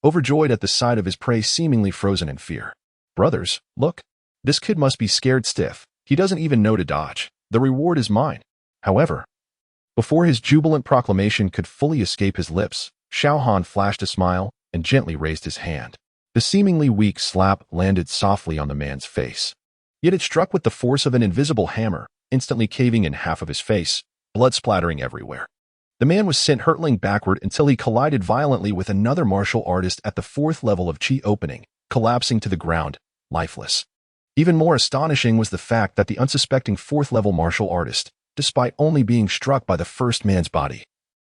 overjoyed at the sight of his prey seemingly frozen in fear. Brothers, look. This kid must be scared stiff. He doesn't even know to dodge. The reward is mine. However, before his jubilant proclamation could fully escape his lips, Xiao Han flashed a smile and gently raised his hand. The seemingly weak slap landed softly on the man's face. Yet it struck with the force of an invisible hammer, instantly caving in half of his face, blood splattering everywhere. The man was sent hurtling backward until he collided violently with another martial artist at the 4th level of Qi opening, collapsing to the ground, lifeless. Even more astonishing was the fact that the unsuspecting fourth-level martial artist, despite only being struck by the first man's body,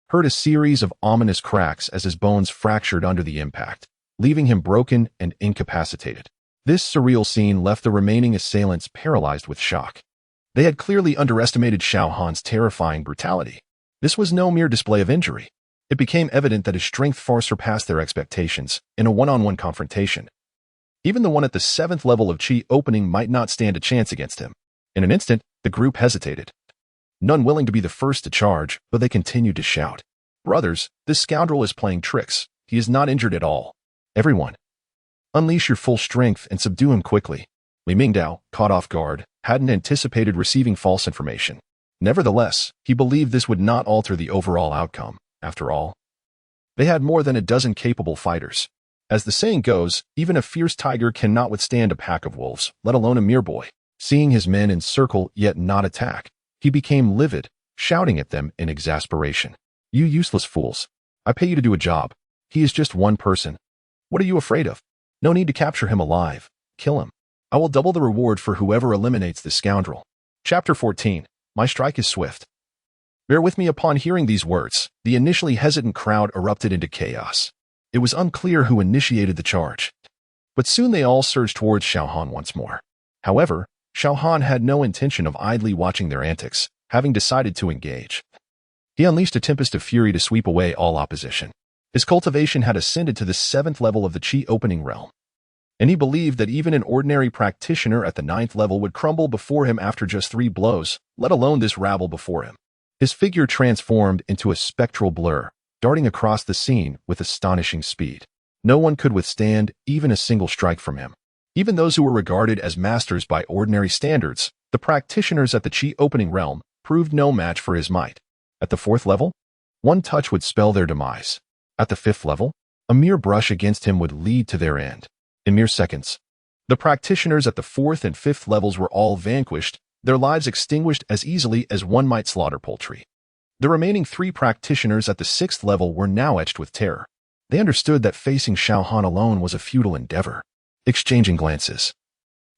heard a series of ominous cracks as his bones fractured under the impact, leaving him broken and incapacitated. This surreal scene left the remaining assailants paralyzed with shock. They had clearly underestimated Xiao Han's terrifying brutality. This was no mere display of injury. It became evident that his strength far surpassed their expectations in a one-on-one confrontation. Even the one at the 7th level of Qi opening might not stand a chance against him. In an instant, the group hesitated, none willing to be the first to charge, but they continued to shout, "Brothers, this scoundrel is playing tricks. He is not injured at all. Everyone, unleash your full strength and subdue him quickly." Li Mingdao, caught off guard, hadn't anticipated receiving false information. Nevertheless, he believed this would not alter the overall outcome. After all, they had more than a dozen capable fighters. As the saying goes, even a fierce tiger cannot withstand a pack of wolves, let alone a mere boy. Seeing his men encircle yet not attack, he became livid, shouting at them in exasperation. "You useless fools! I pay you to do a job. He is just one person. What are you afraid of? No need to capture him alive. Kill him. I will double the reward for whoever eliminates this scoundrel." Chapter 14. My strike is swift. Bear with me. Upon hearing these words, the initially hesitant crowd erupted into chaos. It was unclear who initiated the charge, but soon they all surged towards Xiao Han once more. However, Xiao Han had no intention of idly watching their antics, having decided to engage. He unleashed a tempest of fury to sweep away all opposition. His cultivation had ascended to the 7th level of the Qi opening realm, and he believed that even an ordinary practitioner at the 9th level would crumble before him after just 3 blows, let alone this rabble before him. His figure transformed into a spectral blur, darting across the scene with astonishing speed. No one could withstand even a single strike from him. Even those who were regarded as masters by ordinary standards, the practitioners at the Qi opening realm, proved no match for his might. At the 4th level, one touch would spell their demise. At the 5th level, a mere brush against him would lead to their end. In mere seconds, the practitioners at the 4th and 5th levels were all vanquished, their lives extinguished as easily as one might slaughter poultry. The remaining 3 practitioners at the 6th level were now etched with terror. They understood that facing Xiao Han alone was a futile endeavor. Exchanging glances,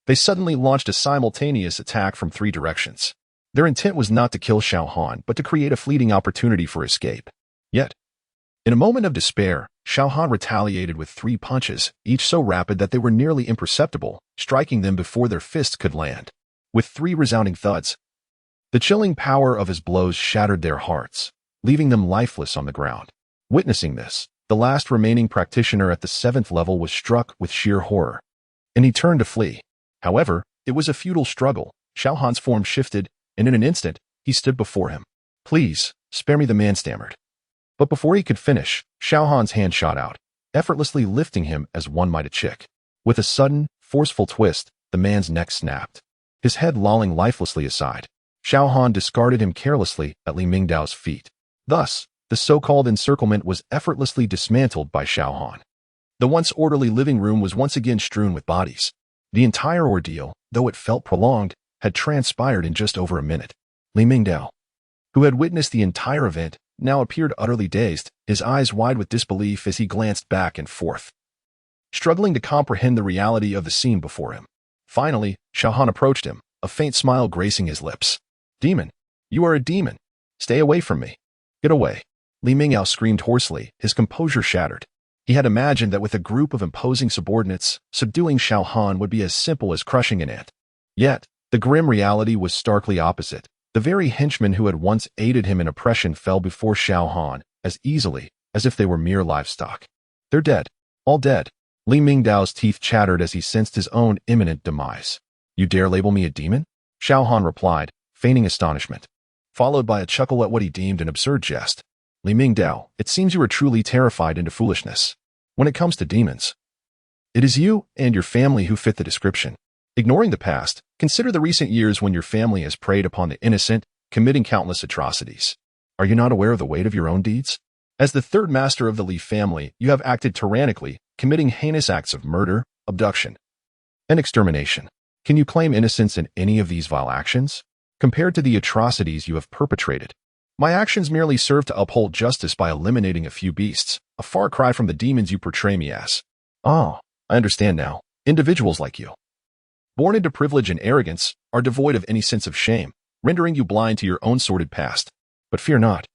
they suddenly launched a simultaneous attack from 3 directions. Their intent was not to kill Xiao Han, but to create a fleeting opportunity for escape. Yet, in a moment of despair, Xiao Han retaliated with 3 punches, each so rapid that they were nearly imperceptible, striking them before their fists could land. With 3 resounding thuds, the chilling power of his blows shattered their hearts, leaving them lifeless on the ground. Witnessing this, the last remaining practitioner at the 7th level was struck with sheer horror, and he turned to flee. However, it was a futile struggle. Xiao Han's form shifted, and in an instant, he stood before him. "Please, spare me," the man stammered. But before he could finish, Xiao Han's hand shot out, effortlessly lifting him as one might a chick. With a sudden, forceful twist, the man's neck snapped, his head lolling lifelessly aside. Xiao Han discarded him carelessly at Li Mingdao's feet. Thus, the so-called encirclement was effortlessly dismantled by Xiao Han. The once orderly living room was once again strewn with bodies. The entire ordeal, though it felt prolonged, had transpired in just over a minute. Li Mingdao, who had witnessed the entire event, now appeared utterly dazed, his eyes wide with disbelief as he glanced back and forth, struggling to comprehend the reality of the scene before him. Finally, Xiao Han approached him, a faint smile gracing his lips. "Demon, you are a demon. Stay away from me. Get away." Li Mingdao screamed hoarsely, his composure shattered. He had imagined that with a group of imposing subordinates, subduing Xiao Han would be as simple as crushing an ant. Yet, the grim reality was starkly opposite. The very henchmen who had once aided him in oppression fell before Xiao Han as easily as if they were mere livestock. "They're dead. All dead." Li Mingdao's teeth chattered as he sensed his own imminent demise. "You dare label me a demon?" Xiao Han replied, feigning astonishment, followed by a chuckle at what he deemed an absurd jest. "Li Mingdao, it seems you are truly terrified into foolishness. When it comes to demons, it is you and your family who fit the description. Ignoring the past, consider the recent years when your family has preyed upon the innocent, committing countless atrocities. Are you not aware of the weight of your own deeds? As the 3rd master of the Li family, you have acted tyrannically, committing heinous acts of murder, abduction, and extermination. Can you claim innocence in any of these vile actions? Compared to the atrocities you have perpetrated, my actions merely serve to uphold justice by eliminating a few beasts, a far cry from the demons you portray me as. Oh, I understand now. Individuals like you, born into privilege and arrogance, are devoid of any sense of shame, rendering you blind to your own sordid past. But fear not,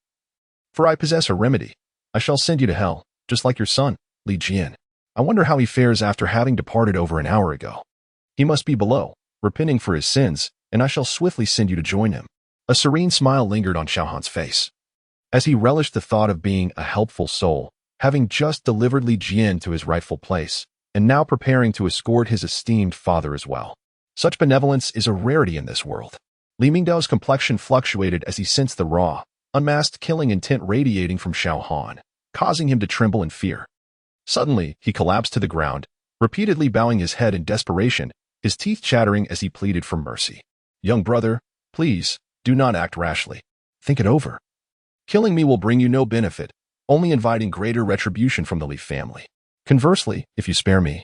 for I possess a remedy. I shall send you to hell, just like your son, Li Jian. I wonder how he fares after having departed over an hour ago. He must be below, repenting for his sins, and I shall swiftly send you to join him. A serene smile lingered on Xiao Han's face, as he relished the thought of being a helpful soul, having just delivered Li Jian to his rightful place, and now preparing to escort his esteemed father as well. Such benevolence is a rarity in this world. Li Mingdao's complexion fluctuated as he sensed the raw, unmasked killing intent radiating from Xiao Han, causing him to tremble in fear. Suddenly, he collapsed to the ground, repeatedly bowing his head in desperation, his teeth chattering as he pleaded for mercy. Young brother, please, do not act rashly. Think it over. Killing me will bring you no benefit, only inviting greater retribution from the Li family. Conversely, if you spare me,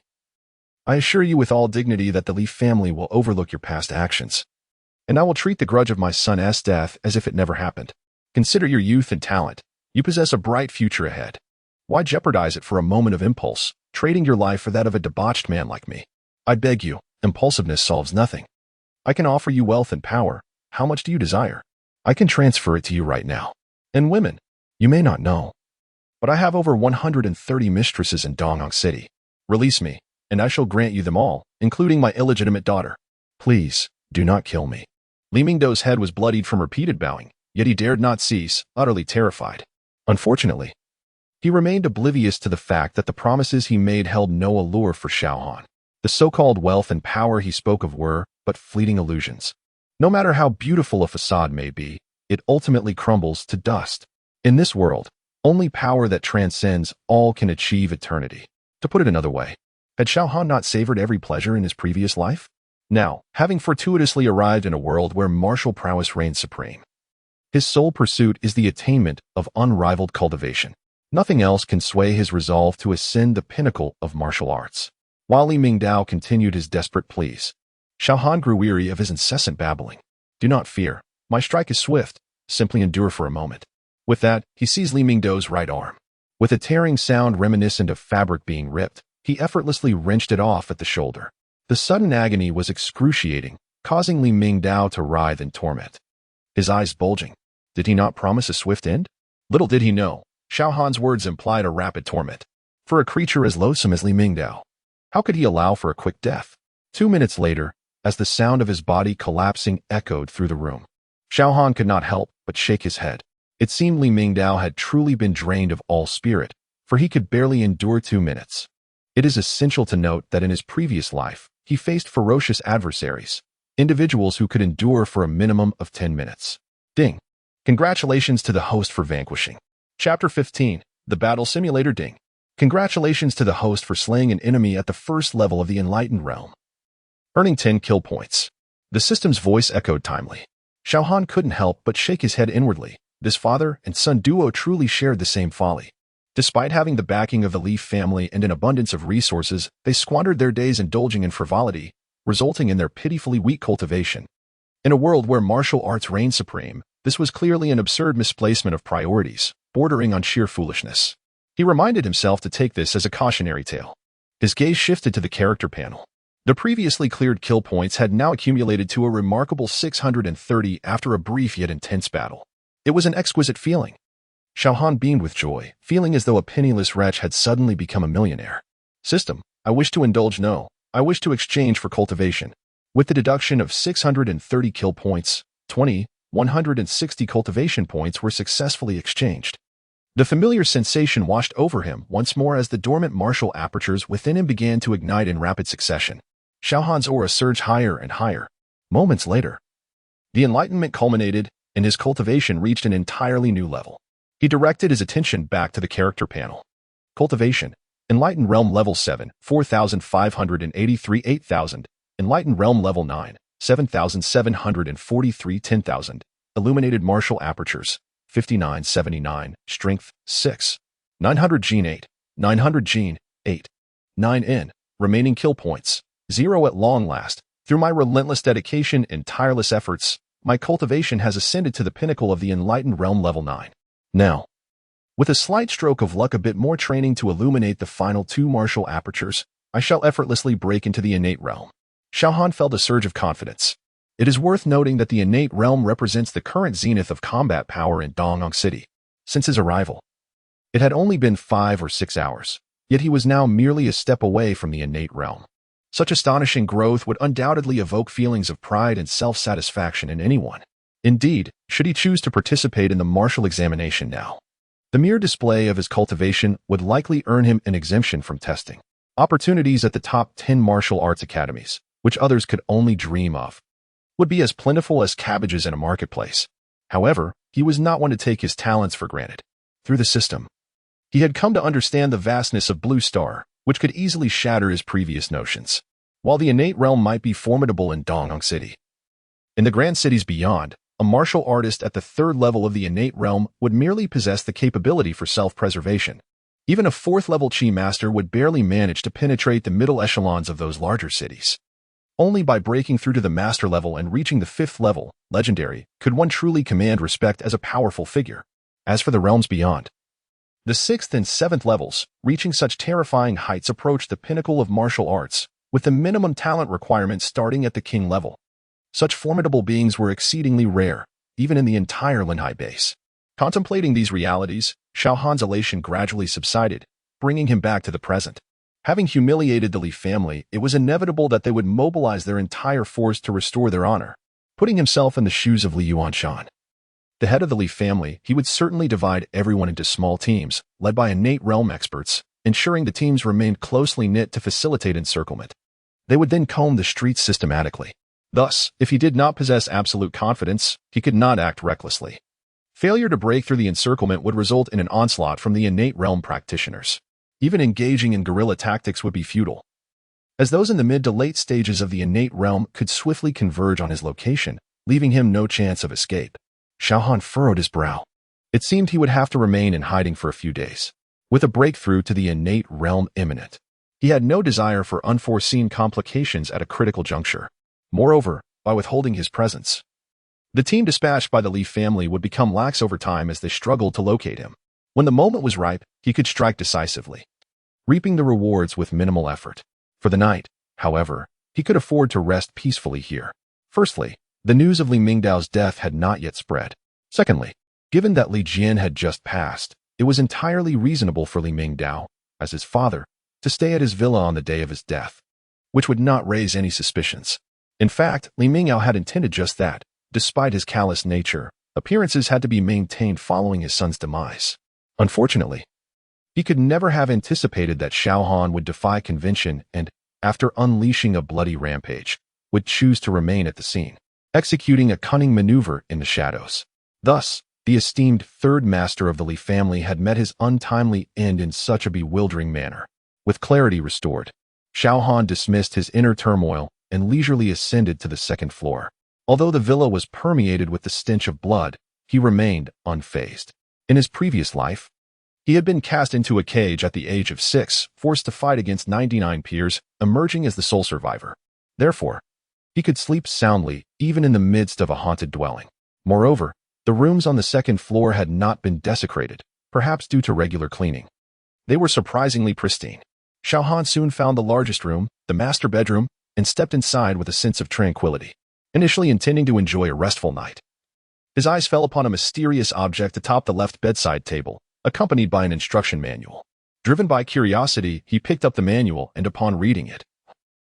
I assure you with all dignity that the Li family will overlook your past actions, and I will treat the grudge of my son's death as if it never happened. Consider your youth and talent. You possess a bright future ahead. Why jeopardize it for a moment of impulse, trading your life for that of a debauched man like me? I beg you, impulsiveness solves nothing. I can offer you wealth and power. How much do you desire? I can transfer it to you right now. And women, you may not know, but I have over 130 mistresses in Dongyang City. Release me, and I shall grant you them all, including my illegitimate daughter. Please, do not kill me. Li Mingdao's head was bloodied from repeated bowing, yet he dared not cease, utterly terrified. Unfortunately, he remained oblivious to the fact that the promises he made held no allure for Xiao Han. The so-called wealth and power he spoke of were but fleeting illusions. No matter how beautiful a facade may be, it ultimately crumbles to dust. In this world, only power that transcends all can achieve eternity. To put it another way, had Xiao Han not savored every pleasure in his previous life? Now, having fortuitously arrived in a world where martial prowess reigns supreme, his sole pursuit is the attainment of unrivaled cultivation. Nothing else can sway his resolve to ascend the pinnacle of martial arts. While Li Mingdao continued his desperate pleas, Xiao Han grew weary of his incessant babbling. Do not fear. My strike is swift. Simply endure for a moment. With that, he seized Li Mingdao's right arm. With a tearing sound reminiscent of fabric being ripped, he effortlessly wrenched it off at the shoulder. The sudden agony was excruciating, causing Li Mingdao to writhe in torment. His eyes bulging. Did he not promise a swift end? Little did he know, Xiao Han's words implied a rapid torment. For a creature as loathsome as Li Mingdao, how could he allow for a quick death? 2 minutes later, as the sound of his body collapsing echoed through the room, Xiao Han could not help but shake his head. It seemed Li Mingdao had truly been drained of all spirit, for he could barely endure 2 minutes. It is essential to note that in his previous life, he faced ferocious adversaries, individuals who could endure for a minimum of 10 minutes. Ding. Congratulations to the host for vanquishing. Chapter 15, The Battle Simulator. Ding. Congratulations to the host for slaying an enemy at the first level of the Enlightened Realm, earning 10 kill points. The system's voice echoed timely. Xiao Han couldn't help but shake his head inwardly. This father and son duo truly shared the same folly. Despite having the backing of the Li family and an abundance of resources, they squandered their days indulging in frivolity, resulting in their pitifully weak cultivation. In a world where martial arts reigned supreme, this was clearly an absurd misplacement of priorities, bordering on sheer foolishness. He reminded himself to take this as a cautionary tale. His gaze shifted to the character panel. The previously cleared kill points had now accumulated to a remarkable 630 after a brief yet intense battle. It was an exquisite feeling. Xiao Han beamed with joy, feeling as though a penniless wretch had suddenly become a millionaire. System, I wish to indulge. No, I wish to exchange for cultivation. With the deduction of 630 kill points, 160 cultivation points were successfully exchanged. The familiar sensation washed over him once more as the dormant martial apertures within him began to ignite in rapid succession. Xiao Han's aura surged higher and higher. Moments later, the enlightenment culminated, and his cultivation reached an entirely new level. He directed his attention back to the character panel. Cultivation. Enlightened Realm Level 7, 4,583 8,000. Enlightened Realm Level 9, 7,743 10,000. Illuminated Martial Apertures. 5979, Strength, 6. 900 Gene 8. 900 Gene, 8. 9N. Remaining kill points, 0 at long last. Through my relentless dedication and tireless efforts, my cultivation has ascended to the pinnacle of the Enlightened Realm Level 9. Now, with a slight stroke of luck, a bit more training to illuminate the final 2 martial apertures, I shall effortlessly break into the innate realm. Xiao Han felt a surge of confidence. It is worth noting that the innate realm represents the current zenith of combat power in Dongyang City. Since his arrival, it had only been 5 or 6 hours, yet he was now merely a step away from the innate realm. Such astonishing growth would undoubtedly evoke feelings of pride and self-satisfaction in anyone. Indeed, should he choose to participate in the martial examination now, the mere display of his cultivation would likely earn him an exemption from testing. Opportunities at the top 10 martial arts academies, which others could only dream of, would be as plentiful as cabbages in a marketplace. However, he was not one to take his talents for granted. Through the system, he had come to understand the vastness of Blue Star, which could easily shatter his previous notions. While the innate realm might be formidable in Dongyang City, in the grand cities beyond, a martial artist at the 3rd level of the innate realm would merely possess the capability for self-preservation. Even a 4th-level Qi master would barely manage to penetrate the middle echelons of those larger cities. Only by breaking through to the master level and reaching the 5th level, legendary, could one truly command respect as a powerful figure. As for the realms beyond, the 6th and 7th levels, reaching such terrifying heights, approach the pinnacle of martial arts, with the minimum talent requirement starting at the king level. Such formidable beings were exceedingly rare, even in the entire Linhai base. Contemplating these realities, Xiao Han's elation gradually subsided, bringing him back to the present. Having humiliated the Li family, it was inevitable that they would mobilize their entire force to restore their honor. Putting himself in the shoes of Li Yuanshan, the head of the Li family, he would certainly divide everyone into small teams, led by innate realm experts, ensuring the teams remained closely knit to facilitate encirclement. They would then comb the streets systematically. Thus, if he did not possess absolute confidence, he could not act recklessly. Failure to break through the encirclement would result in an onslaught from the innate realm practitioners. Even engaging in guerrilla tactics would be futile, as those in the mid to late stages of the innate realm could swiftly converge on his location, leaving him no chance of escape. Xiao Han furrowed his brow. It seemed he would have to remain in hiding for a few days, with a breakthrough to the innate realm imminent. He had no desire for unforeseen complications at a critical juncture. Moreover, by withholding his presence, the team dispatched by the Li family would become lax over time as they struggled to locate him. When the moment was ripe, he could strike decisively, reaping the rewards with minimal effort. For the night, however, he could afford to rest peacefully here. Firstly, the news of Li Mingdao's death had not yet spread. Secondly, given that Li Jian had just passed, it was entirely reasonable for Li Mingdao, as his father, to stay at his villa on the day of his death, which would not raise any suspicions. In fact, Li Mingdao had intended just that. Despite his callous nature, appearances had to be maintained following his son's demise. Unfortunately, he could never have anticipated that Xiao Han would defy convention and, after unleashing a bloody rampage, would choose to remain at the scene, executing a cunning maneuver in the shadows. Thus, the esteemed 3rd master of the Li family had met his untimely end in such a bewildering manner. With clarity restored, Xiao Han dismissed his inner turmoil and leisurely ascended to the 2nd floor. Although the villa was permeated with the stench of blood, he remained unfazed. In his previous life, he had been cast into a cage at the age of 6, forced to fight against 99 peers, emerging as the sole survivor. Therefore, he could sleep soundly even in the midst of a haunted dwelling. Moreover, the rooms on the 2nd floor had not been desecrated, perhaps due to regular cleaning. They were surprisingly pristine. Xiao Han soon found the largest room, the master bedroom, and stepped inside with a sense of tranquility, initially intending to enjoy a restful night. His eyes fell upon a mysterious object atop the left bedside table, accompanied by an instruction manual. Driven by curiosity, he picked up the manual and upon reading it,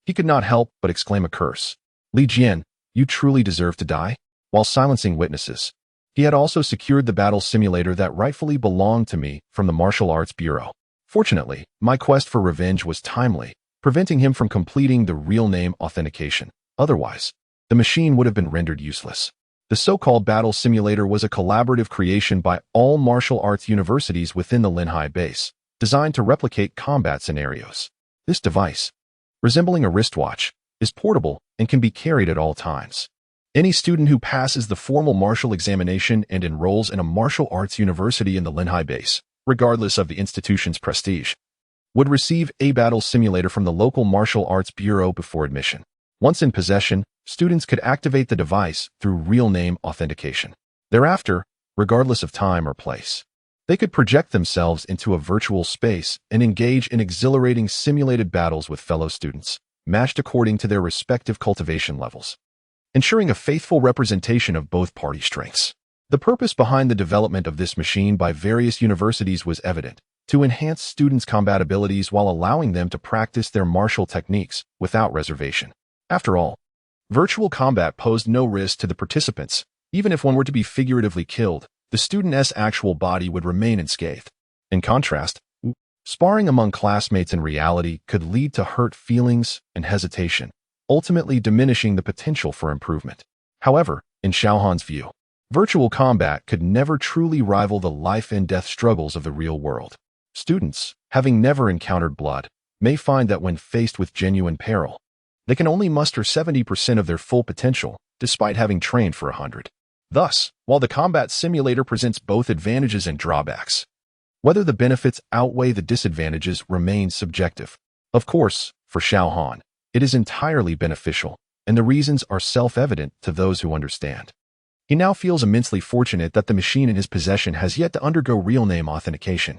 he could not help but exclaim a curse. Li Jian, you truly deserve to die? While silencing witnesses, he had also secured the battle simulator that rightfully belonged to me from the Martial Arts Bureau. Fortunately, my quest for revenge was timely, preventing him from completing the real name authentication. Otherwise, the machine would have been rendered useless. The so-called battle simulator was a collaborative creation by all martial arts universities within the Linhai base, designed to replicate combat scenarios. This device, resembling a wristwatch, is portable and can be carried at all times. Any student who passes the formal martial examination and enrolls in a martial arts university in the Linhai base, regardless of the institution's prestige, would receive a battle simulator from the local martial arts bureau before admission. Once in possession, students could activate the device through real name authentication. Thereafter, regardless of time or place, they could project themselves into a virtual space and engage in exhilarating simulated battles with fellow students. matched according to their respective cultivation levels, ensuring a faithful representation of both party strengths. The purpose behind the development of this machine by various universities was evident: to enhance students' combat abilities while allowing them to practice their martial techniques without reservation. After all, virtual combat posed no risk to the participants. Even if one were to be figuratively killed, the student's actual body would remain unscathed. In contrast, sparring among classmates in reality could lead to hurt feelings and hesitation, ultimately diminishing the potential for improvement. However, in Xiao Han's view, virtual combat could never truly rival the life-and-death struggles of the real world. Students, having never encountered blood, may find that when faced with genuine peril, they can only muster 70% of their full potential, despite having trained for 100. Thus, while the combat simulator presents both advantages and drawbacks, whether the benefits outweigh the disadvantages remains subjective. Of course, for Xiao Han, it is entirely beneficial, and the reasons are self-evident to those who understand. He now feels immensely fortunate that the machine in his possession has yet to undergo real name authentication.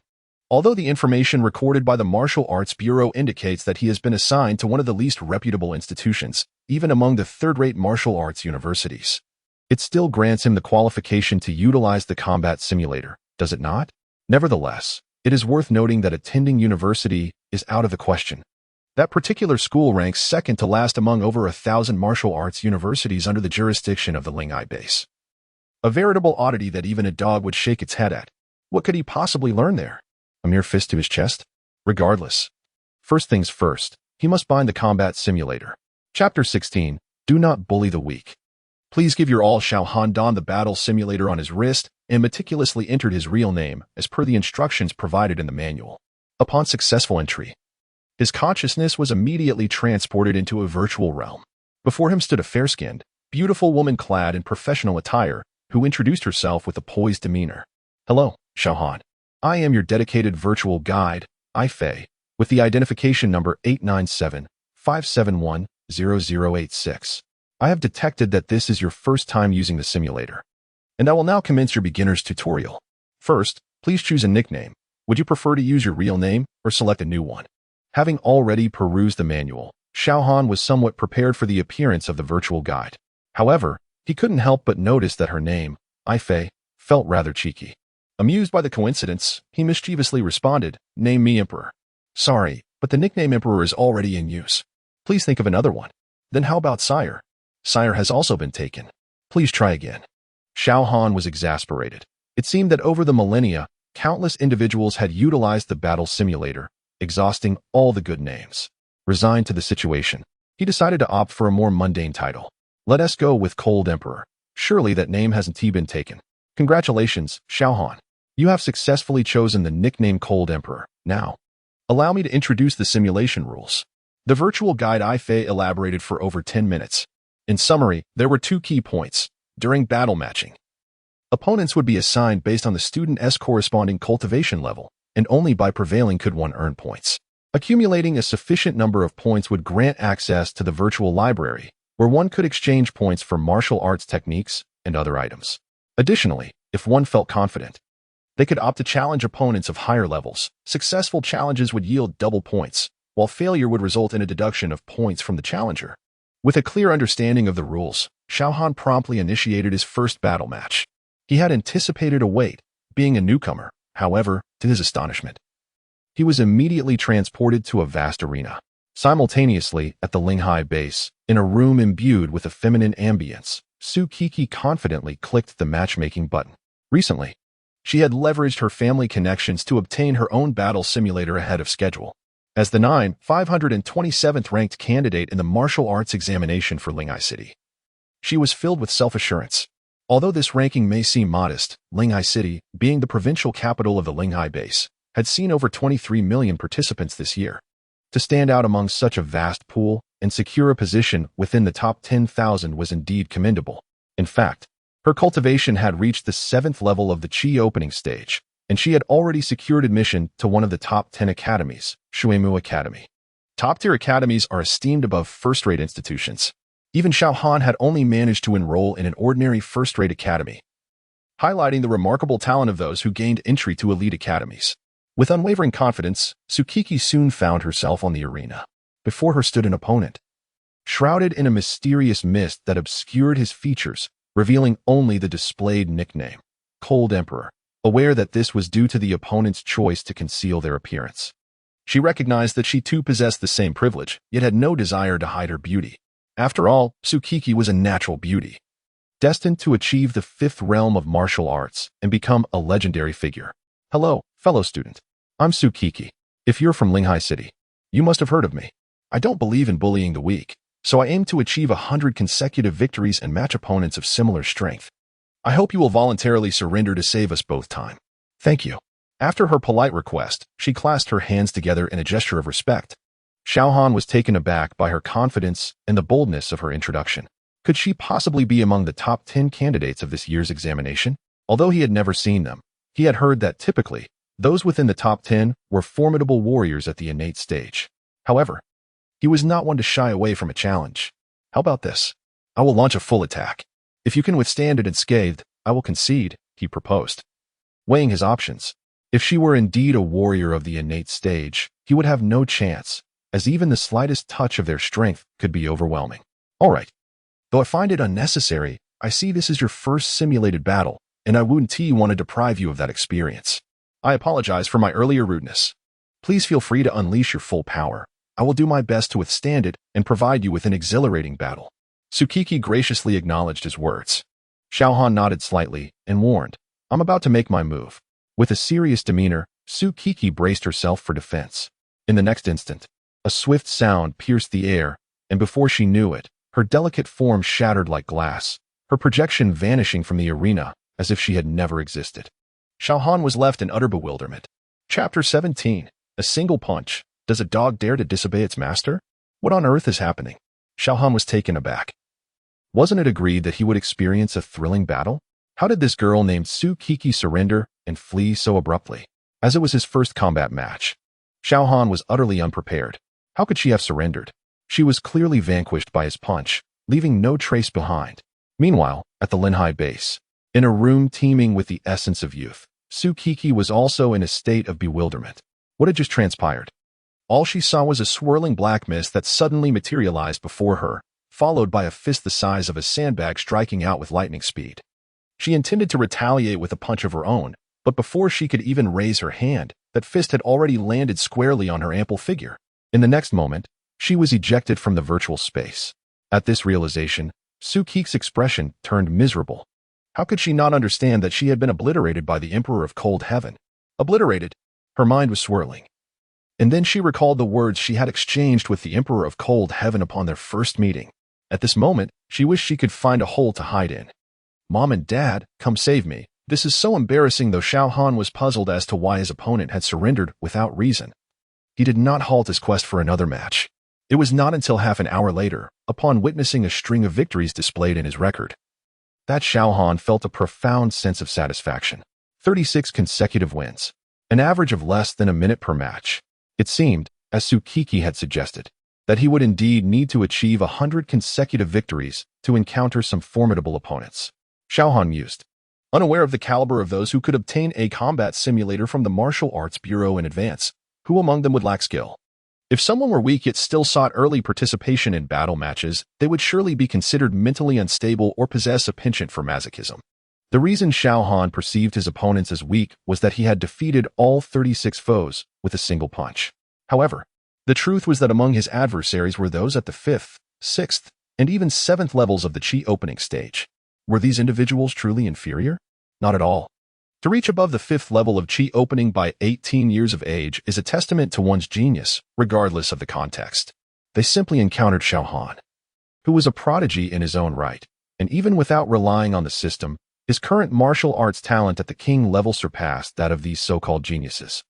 Although the information recorded by the Martial Arts Bureau indicates that he has been assigned to one of the least reputable institutions, even among the third-rate martial arts universities, it still grants him the qualification to utilize the combat simulator, does it not? Nevertheless, it is worth noting that attending university is out of the question. That particular school ranks second to last among over 1,000 martial arts universities under the jurisdiction of the Linghai base. A veritable oddity that even a dog would shake its head at. What could he possibly learn there? A mere fist to his chest? Regardless. First things first, he must bind the combat simulator. Chapter 16. Do not bully the weak. Please give your all. Xiao Han donned the battle simulator on his wrist and meticulously entered his real name as per the instructions provided in the manual. Upon successful entry, his consciousness was immediately transported into a virtual realm. Before him stood a fair-skinned, beautiful woman clad in professional attire who introduced herself with a poised demeanor. Hello, Xiao Han. I am your dedicated virtual guide, Fei, with the identification number 897-571-0086. I have detected that this is your first time using the simulator, and I will now commence your beginner's tutorial. First, please choose a nickname. Would you prefer to use your real name or select a new one? Having already perused the manual, Xiao Han was somewhat prepared for the appearance of the virtual guide. However, he couldn't help but notice that her name, Fei, felt rather cheeky. Amused by the coincidence, he mischievously responded, "Name me Emperor." "Sorry, but the nickname Emperor is already in use. Please think of another one." "Then how about Sire?" "Sire has also been taken. Please try again." Xiao Han was exasperated. It seemed that over the millennia, countless individuals had utilized the battle simulator, exhausting all the good names. Resigned to the situation, he decided to opt for a more mundane title. Let us go with Cold Emperor. Surely that name hasn't been taken. Congratulations, Xiao Han. You have successfully chosen the nickname Cold Emperor. Now, allow me to introduce the simulation rules. The virtual guide Fei elaborated for over 10 minutes. In summary, there were 2 key points. During battle matching, opponents would be assigned based on the student's corresponding cultivation level, and only by prevailing could one earn points. Accumulating a sufficient number of points would grant access to the virtual library, where one could exchange points for martial arts techniques and other items. Additionally, if one felt confident, they could opt to challenge opponents of higher levels. Successful challenges would yield double points, while failure would result in a deduction of points from the challenger. With a clear understanding of the rules, Xiao Han promptly initiated his first battle match. He had anticipated a wait, being a newcomer. However, to his astonishment, he was immediately transported to a vast arena. Simultaneously, at the Linghai base, in a room imbued with a feminine ambience, Su Kiki confidently clicked the matchmaking button. Recently, she had leveraged her family connections to obtain her own battle simulator ahead of schedule. As the 527th ranked candidate in the martial arts examination for Linghai City, she was filled with self-assurance. Although this ranking may seem modest, Linghai City, being the provincial capital of the Linghai base, had seen over 23 million participants this year. To stand out among such a vast pool and secure a position within the top 10,000 was indeed commendable. In fact, her cultivation had reached the 7th level of the Qi opening stage, and she had already secured admission to one of the top 10 academies, Shuimu Academy. Top-tier academies are esteemed above first-rate institutions. Even Xiao Han had only managed to enroll in an ordinary first-rate academy, highlighting the remarkable talent of those who gained entry to elite academies. With unwavering confidence, Tsukiki soon found herself on the arena. Before her stood an opponent, shrouded in a mysterious mist that obscured his features, revealing only the displayed nickname, Cold Emperor. Aware that this was due to the opponent's choice to conceal their appearance, she recognized that she too possessed the same privilege, yet had no desire to hide her beauty. After all, Tsukiki was a natural beauty, destined to achieve the fifth realm of martial arts and become a legendary figure. Hello, fellow student. I'm Tsukiki. If you're from Linghai City, you must have heard of me. I don't believe in bullying the weak, so I aim to achieve 100 consecutive victories and match opponents of similar strength. I hope you will voluntarily surrender to save us both time. Thank you. After her polite request, she clasped her hands together in a gesture of respect. Xiao Han was taken aback by her confidence and the boldness of her introduction. Could she possibly be among the top 10 candidates of this year's examination? Although he had never seen them, he had heard that typically, those within the top 10 were formidable warriors at the innate stage. However, he was not one to shy away from a challenge. How about this? I will launch a full attack. If you can withstand it unscathed, I will concede, he proposed. Weighing his options, if she were indeed a warrior of the innate stage, he would have no chance, as even the slightest touch of their strength could be overwhelming. All right. Though I find it unnecessary, I see this is your first simulated battle, and I wouldn't want to deprive you of that experience. I apologize for my earlier rudeness. Please feel free to unleash your full power. I will do my best to withstand it and provide you with an exhilarating battle. Tsukiki graciously acknowledged his words. Xiao Han nodded slightly and warned, I'm about to make my move. With a serious demeanor, Tsukiki braced herself for defense. In the next instant, a swift sound pierced the air, and before she knew it, her delicate form shattered like glass, her projection vanishing from the arena as if she had never existed. Xiao Han was left in utter bewilderment. Chapter 17. A single punch. Does a dog dare to disobey its master? What on earth is happening? Xiao Han was taken aback. Wasn't it agreed that he would experience a thrilling battle? How did this girl named Tsukiki surrender and flee so abruptly? As it was his first combat match, Xiao Han was utterly unprepared. How could she have surrendered? She was clearly vanquished by his punch, leaving no trace behind. Meanwhile, at the Linhai base, in a room teeming with the essence of youth, Tsukiki was also in a state of bewilderment. What had just transpired? All she saw was a swirling black mist that suddenly materialized before her, followed by a fist the size of a sandbag striking out with lightning speed. She intended to retaliate with a punch of her own, but before she could even raise her hand, that fist had already landed squarely on her ample figure. In the next moment, she was ejected from the virtual space. At this realization, Tsukiki's expression turned miserable. How could she not understand that she had been obliterated by the Emperor of Cold Heaven? Obliterated? Her mind was swirling. And then she recalled the words she had exchanged with the Emperor of Cold Heaven upon their first meeting. At this moment, she wished she could find a hole to hide in. Mom and Dad, come save me. This is so embarrassing. Though Xiao Han was puzzled as to why his opponent had surrendered without reason, he did not halt his quest for another match. It was not until half an hour later, upon witnessing a string of victories displayed in his record, that Xiao Han felt a profound sense of satisfaction. 36 consecutive wins, an average of less than a minute per match. It seemed, as Tsukiki had suggested, that he would indeed need to achieve 100 consecutive victories to encounter some formidable opponents. Xiao Han mused, unaware of the caliber of those who could obtain a combat simulator from the Martial Arts Bureau in advance. Who among them would lack skill? If someone were weak yet still sought early participation in battle matches, they would surely be considered mentally unstable or possess a penchant for masochism. The reason Xiao Han perceived his opponents as weak was that he had defeated all 36 foes with a single punch. However, the truth was that among his adversaries were those at the 5th, 6th, and even 7th levels of the Qi opening stage. Were these individuals truly inferior? Not at all. To reach above the 5th level of Qi opening by 18 years of age is a testament to one's genius, regardless of the context. They simply encountered Xiao Han, who was a prodigy in his own right, and even without relying on the system, his current martial arts talent at the king level surpassed that of these so-called geniuses.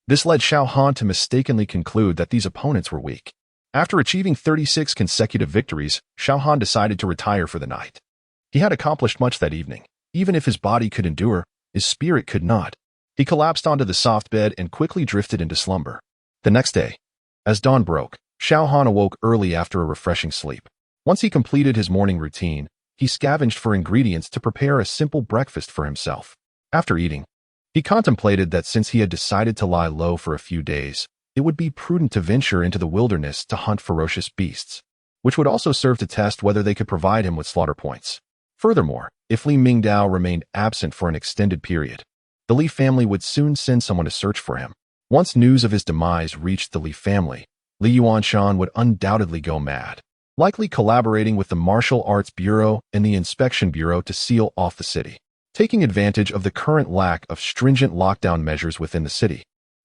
This led Xiao Han to mistakenly conclude that these opponents were weak. After achieving 36 consecutive victories, Xiao Han decided to retire for the night. He had accomplished much that evening. Even if his body could endure, his spirit could not. He collapsed onto the soft bed and quickly drifted into slumber. The next day, as dawn broke, Xiao Han awoke early after a refreshing sleep. Once he completed his morning routine, he scavenged for ingredients to prepare a simple breakfast for himself. After eating, he contemplated that since he had decided to lie low for a few days, it would be prudent to venture into the wilderness to hunt ferocious beasts, which would also serve to test whether they could provide him with slaughter points. Furthermore, if Li Mingdao remained absent for an extended period, the Li family would soon send someone to search for him. Once news of his demise reached the Li family, Li Yuanshan would undoubtedly go mad, likely collaborating with the Martial Arts Bureau and the Inspection Bureau to seal off the city. Taking advantage of the current lack of stringent lockdown measures within the city,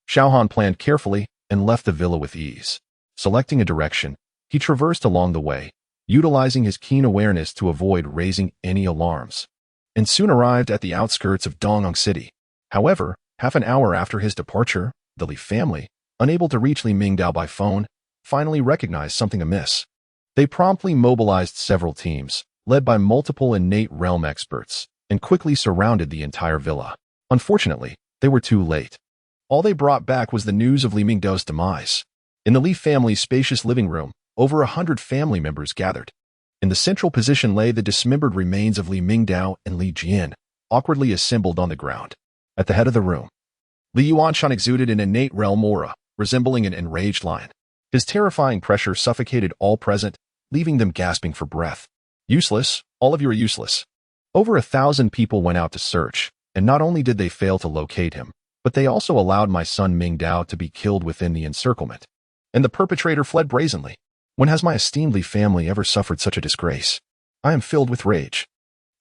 Xiao Han planned carefully and left the villa with ease. Selecting a direction, he traversed along the way, utilizing his keen awareness to avoid raising any alarms, and soon arrived at the outskirts of Dongyang City. However, half an hour after his departure, the Li family, unable to reach Li Mingdao by phone, finally recognized something amiss. They promptly mobilized several teams, led by multiple innate realm experts, and quickly surrounded the entire villa. Unfortunately, they were too late. All they brought back was the news of Li Mingdao's demise. In the Li family's spacious living room, over 100 family members gathered. In the central position lay the dismembered remains of Li Mingdao and Li Jian, awkwardly assembled on the ground. At the head of the room, Li Yuanshan exuded an innate realm aura, resembling an enraged lion. His terrifying pressure suffocated all present, leaving them gasping for breath. Useless, all of you are useless. Over 1,000 people went out to search, and not only did they fail to locate him, but they also allowed my son Mingdao to be killed within the encirclement. And the perpetrator fled brazenly. When has my esteemed Li family ever suffered such a disgrace? I am filled with rage.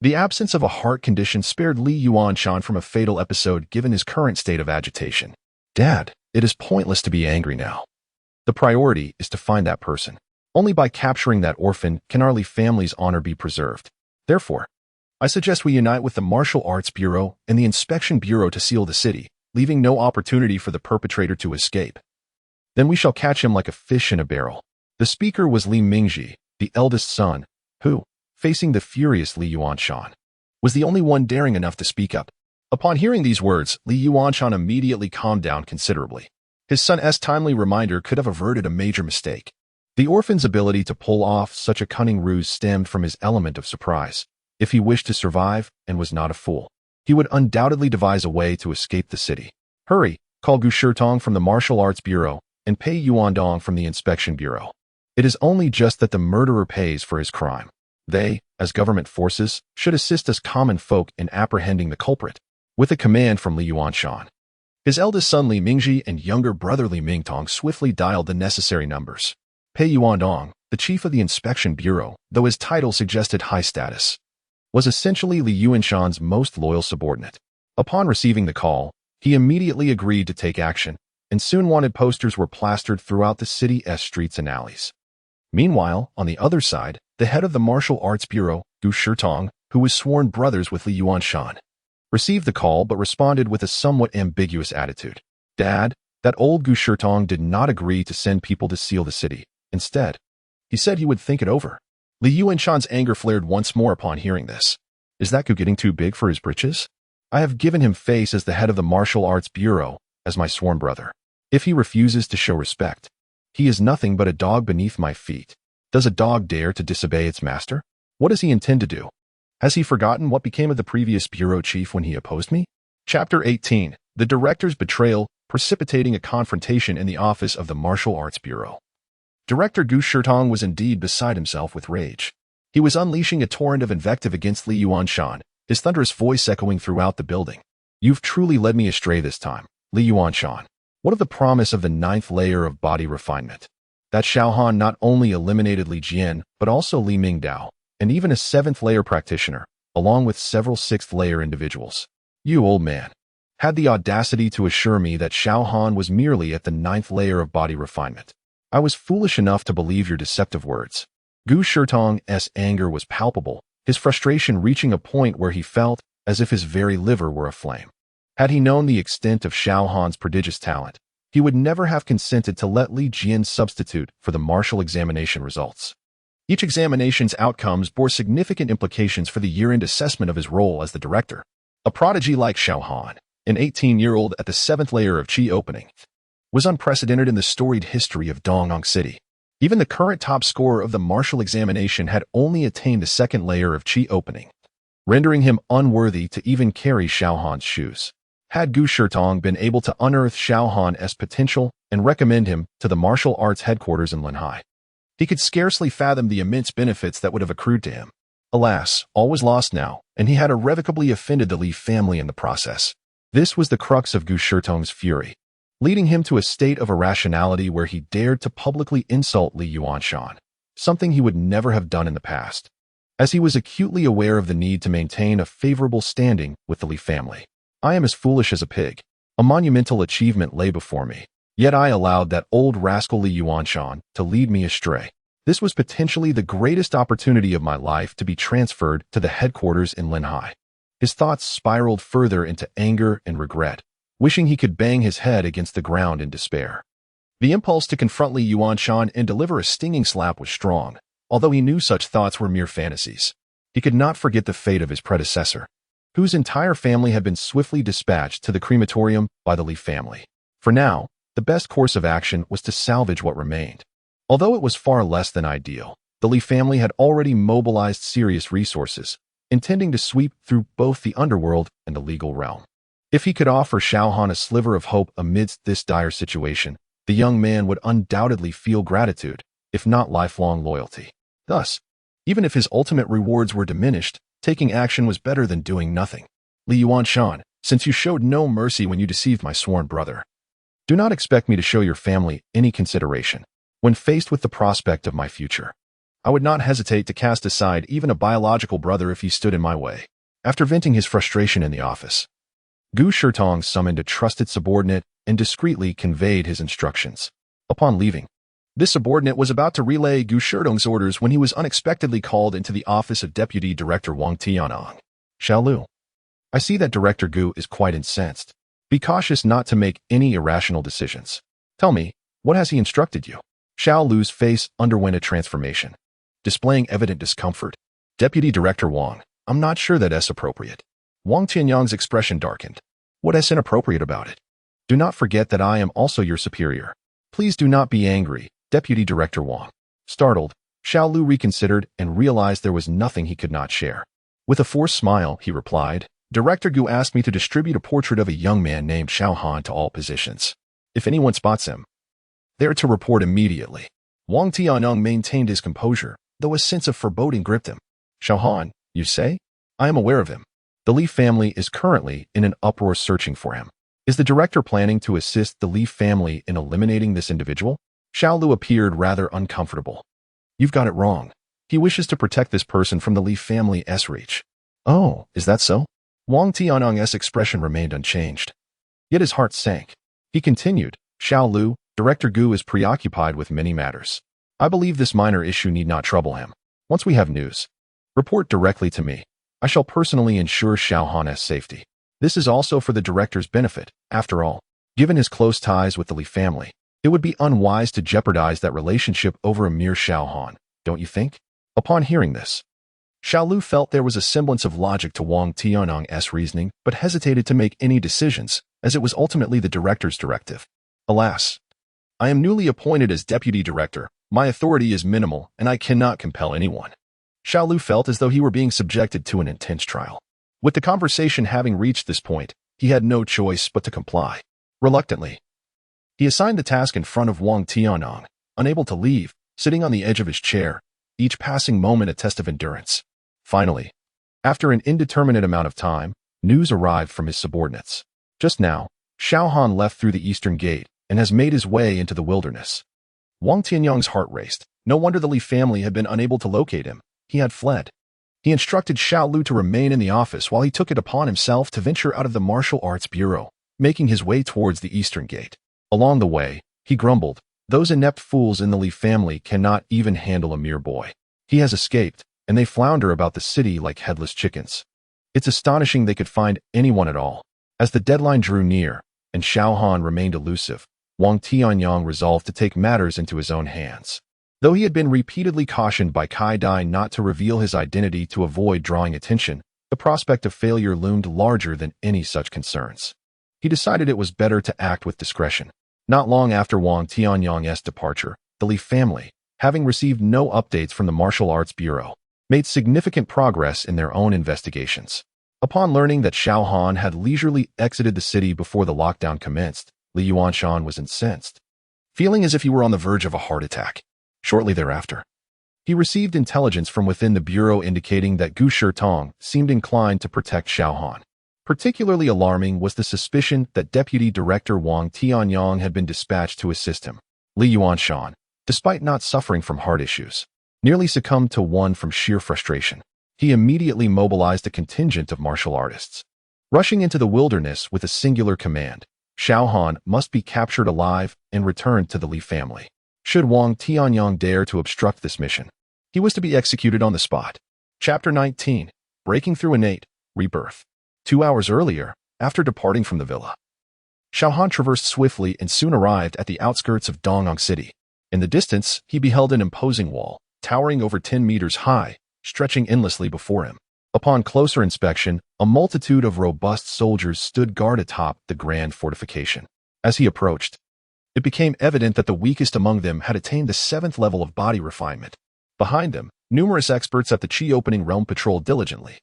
The absence of a heart condition spared Li Yuanshan from a fatal episode given his current state of agitation. Dad, it is pointless to be angry now. The priority is to find that person. Only by capturing that orphan can our Li family's honor be preserved. Therefore, I suggest we unite with the Martial Arts Bureau and the Inspection Bureau to seal the city, leaving no opportunity for the perpetrator to escape. Then we shall catch him like a fish in a barrel. The speaker was Li Mingji, the eldest son, who, facing the furious Li Yuanshan, was the only one daring enough to speak up. Upon hearing these words, Li Yuanshan immediately calmed down considerably. His son's timely reminder could have averted a major mistake. The orphan's ability to pull off such a cunning ruse stemmed from his element of surprise. If he wished to survive and was not a fool, he would undoubtedly devise a way to escape the city. Hurry, call Gu Shirtong from the Martial Arts Bureau and Pei Yuandong from the Inspection Bureau. It is only just that the murderer pays for his crime. They, as government forces, should assist us common folk in apprehending the culprit. With a command from Li Yuanshan, his eldest son Li Mingji and younger brother Li Mingtong swiftly dialed the necessary numbers. Pei Yuandong, the chief of the Inspection Bureau, though his title suggested high status, was essentially Li Yuanshan's most loyal subordinate. Upon receiving the call, he immediately agreed to take action, and soon wanted posters were plastered throughout the city's streets and alleys. Meanwhile, on the other side, the head of the Martial Arts Bureau, Gu Shirtong, who was sworn brothers with Li Yuanshan, received the call but responded with a somewhat ambiguous attitude. Dad, that old Gu Shirtong did not agree to send people to seal the city. Instead, he said he would think it over. Li Yuanshan's anger flared once more upon hearing this. Is that Gu getting too big for his britches? I have given him face as the head of the Martial Arts Bureau, as my sworn brother. If he refuses to show respect, he is nothing but a dog beneath my feet. Does a dog dare to disobey its master? What does he intend to do? Has he forgotten what became of the previous bureau chief when he opposed me? Chapter 18. The Director's Betrayal, precipitating a confrontation in the office of the Martial Arts Bureau. Director Gu Shirtong was indeed beside himself with rage. He was unleashing a torrent of invective against Li Yuanshan, his thunderous voice echoing throughout the building. You've truly led me astray this time, Li Yuanshan. What of the promise of the 9th layer of body refinement? That Xiao Han not only eliminated Li Jian, but also Li Mingdao, and even a 7th layer practitioner, along with several 6th layer individuals. You, old man, had the audacity to assure me that Xiao Han was merely at the 9th layer of body refinement. I was foolish enough to believe your deceptive words. Gu Shirtong's anger was palpable, his frustration reaching a point where he felt as if his very liver were aflame. Had he known the extent of Xiao Han's prodigious talent, he would never have consented to let Li Jian substitute for the martial examination results. Each examination's outcomes bore significant implications for the year-end assessment of his role as the director. A prodigy like Xiao Han, an 18-year-old at the 7th layer of Qi opening, was unprecedented in the storied history of Dongyang City. Even the current top scorer of the martial examination had only attained the 2nd layer of Qi opening, rendering him unworthy to even carry Xiao Han's shoes. Had Gu Shirtong been able to unearth Xiao Han's potential and recommend him to the martial arts headquarters in Linhai, he could scarcely fathom the immense benefits that would have accrued to him. Alas, all was lost now, and he had irrevocably offended the Li family in the process. This was the crux of Gu Shirtong's fury, leading him to a state of irrationality where he dared to publicly insult Li Yuanshan, something he would never have done in the past, as he was acutely aware of the need to maintain a favorable standing with the Li family. I am as foolish as a pig. A monumental achievement lay before me, yet I allowed that old rascal Li Yuanshan to lead me astray. This was potentially the greatest opportunity of my life to be transferred to the headquarters in Linhai. His thoughts spiraled further into anger and regret, wishing he could bang his head against the ground in despair. The impulse to confront Li Yuanshan and deliver a stinging slap was strong, although he knew such thoughts were mere fantasies. He could not forget the fate of his predecessor, whose entire family had been swiftly dispatched to the crematorium by the Li family. For now, the best course of action was to salvage what remained. Although it was far less than ideal, the Li family had already mobilized serious resources, intending to sweep through both the underworld and the legal realm. If he could offer Xiao Han a sliver of hope amidst this dire situation, the young man would undoubtedly feel gratitude, if not lifelong loyalty. Thus, even if his ultimate rewards were diminished, taking action was better than doing nothing. Li Yuanshan, since you showed no mercy when you deceived my sworn brother, do not expect me to show your family any consideration. When faced with the prospect of my future, I would not hesitate to cast aside even a biological brother if he stood in my way. After venting his frustration in the office, Gu Shirtong summoned a trusted subordinate and discreetly conveyed his instructions. Upon leaving, this subordinate was about to relay Gu Shirtong's orders when he was unexpectedly called into the office of Deputy Director Wang Tianong. Xiao Lu, I see that Director Gu is quite incensed. Be cautious not to make any irrational decisions. Tell me, what has he instructed you? Xiao Lu's face underwent a transformation, displaying evident discomfort. Deputy Director Wang, I'm not sure that's appropriate. Wang Tianyang's expression darkened. What is inappropriate about it? Do not forget that I am also your superior. Please do not be angry, Deputy Director Wang. Startled, Xiao Lu reconsidered and realized there was nothing he could not share. With a forced smile, he replied, Director Gu asked me to distribute a portrait of a young man named Xiao Han to all positions. If anyone spots him, they are to report immediately. Wang Tianyang maintained his composure, though a sense of foreboding gripped him. Xiao Han, you say? I am aware of him. The Li family is currently in an uproar searching for him. Is the director planning to assist the Li family in eliminating this individual? Xiao Lu appeared rather uncomfortable. You've got it wrong. He wishes to protect this person from the Li family's reach. Oh, is that so? Wang Tianyang's expression remained unchanged. Yet his heart sank. He continued, Xiao Lu, Director Gu is preoccupied with many matters. I believe this minor issue need not trouble him. Once we have news, report directly to me. I shall personally ensure Xiao Han's safety. This is also for the director's benefit. After all, given his close ties with the Li family, it would be unwise to jeopardize that relationship over a mere Xiao Han, don't you think? Upon hearing this, Xiao Lu felt there was a semblance of logic to Wang Tianyang's reasoning, but hesitated to make any decisions, as it was ultimately the director's directive. Alas, I am newly appointed as deputy director. My authority is minimal, and I cannot compel anyone. Xiao Lu felt as though he were being subjected to an intense trial. With the conversation having reached this point, he had no choice but to comply. Reluctantly, he assigned the task in front of Wang Tianyang, unable to leave, sitting on the edge of his chair, each passing moment a test of endurance. Finally, after an indeterminate amount of time, news arrived from his subordinates. Just now, Xiao Han left through the eastern gate and has made his way into the wilderness. Wang Tianyang's heart raced. No wonder the Li family had been unable to locate him. He had fled. He instructed Xiao Lu to remain in the office while he took it upon himself to venture out of the martial arts bureau, making his way towards the eastern gate. Along the way, he grumbled, those inept fools in the Li family cannot even handle a mere boy. He has escaped, and they flounder about the city like headless chickens. It's astonishing they could find anyone at all. As the deadline drew near, and Xiao Han remained elusive, Wang Tianyang resolved to take matters into his own hands. Though he had been repeatedly cautioned by Kai Dai not to reveal his identity to avoid drawing attention, the prospect of failure loomed larger than any such concerns. He decided it was better to act with discretion. Not long after Wang Tianyang's departure, the Li family, having received no updates from the Martial Arts Bureau, made significant progress in their own investigations. Upon learning that Xiao Han had leisurely exited the city before the lockdown commenced, Li Yuanshan was incensed, feeling as if he were on the verge of a heart attack. Shortly thereafter, he received intelligence from within the bureau indicating that Gu Shitong seemed inclined to protect Xiao Han. Particularly alarming was the suspicion that Deputy Director Wang Tianyang had been dispatched to assist him. Li Yuanshan, despite not suffering from heart issues, nearly succumbed to one from sheer frustration. He immediately mobilized a contingent of martial artists. Rushing into the wilderness with a singular command, Xiao Han must be captured alive and returned to the Li family. Should Wang Tianyang dare to obstruct this mission, he was to be executed on the spot. Chapter 19. Breaking Through Innate Rebirth. 2 hours earlier, after departing from the villa, Xiao Han traversed swiftly and soon arrived at the outskirts of Dongyang City. In the distance, he beheld an imposing wall, towering over 10 meters high, stretching endlessly before him. Upon closer inspection, a multitude of robust soldiers stood guard atop the grand fortification. As he approached, it became evident that the weakest among them had attained the 7th level of body refinement. Behind them, numerous experts at the Qi-opening realm patrolled diligently.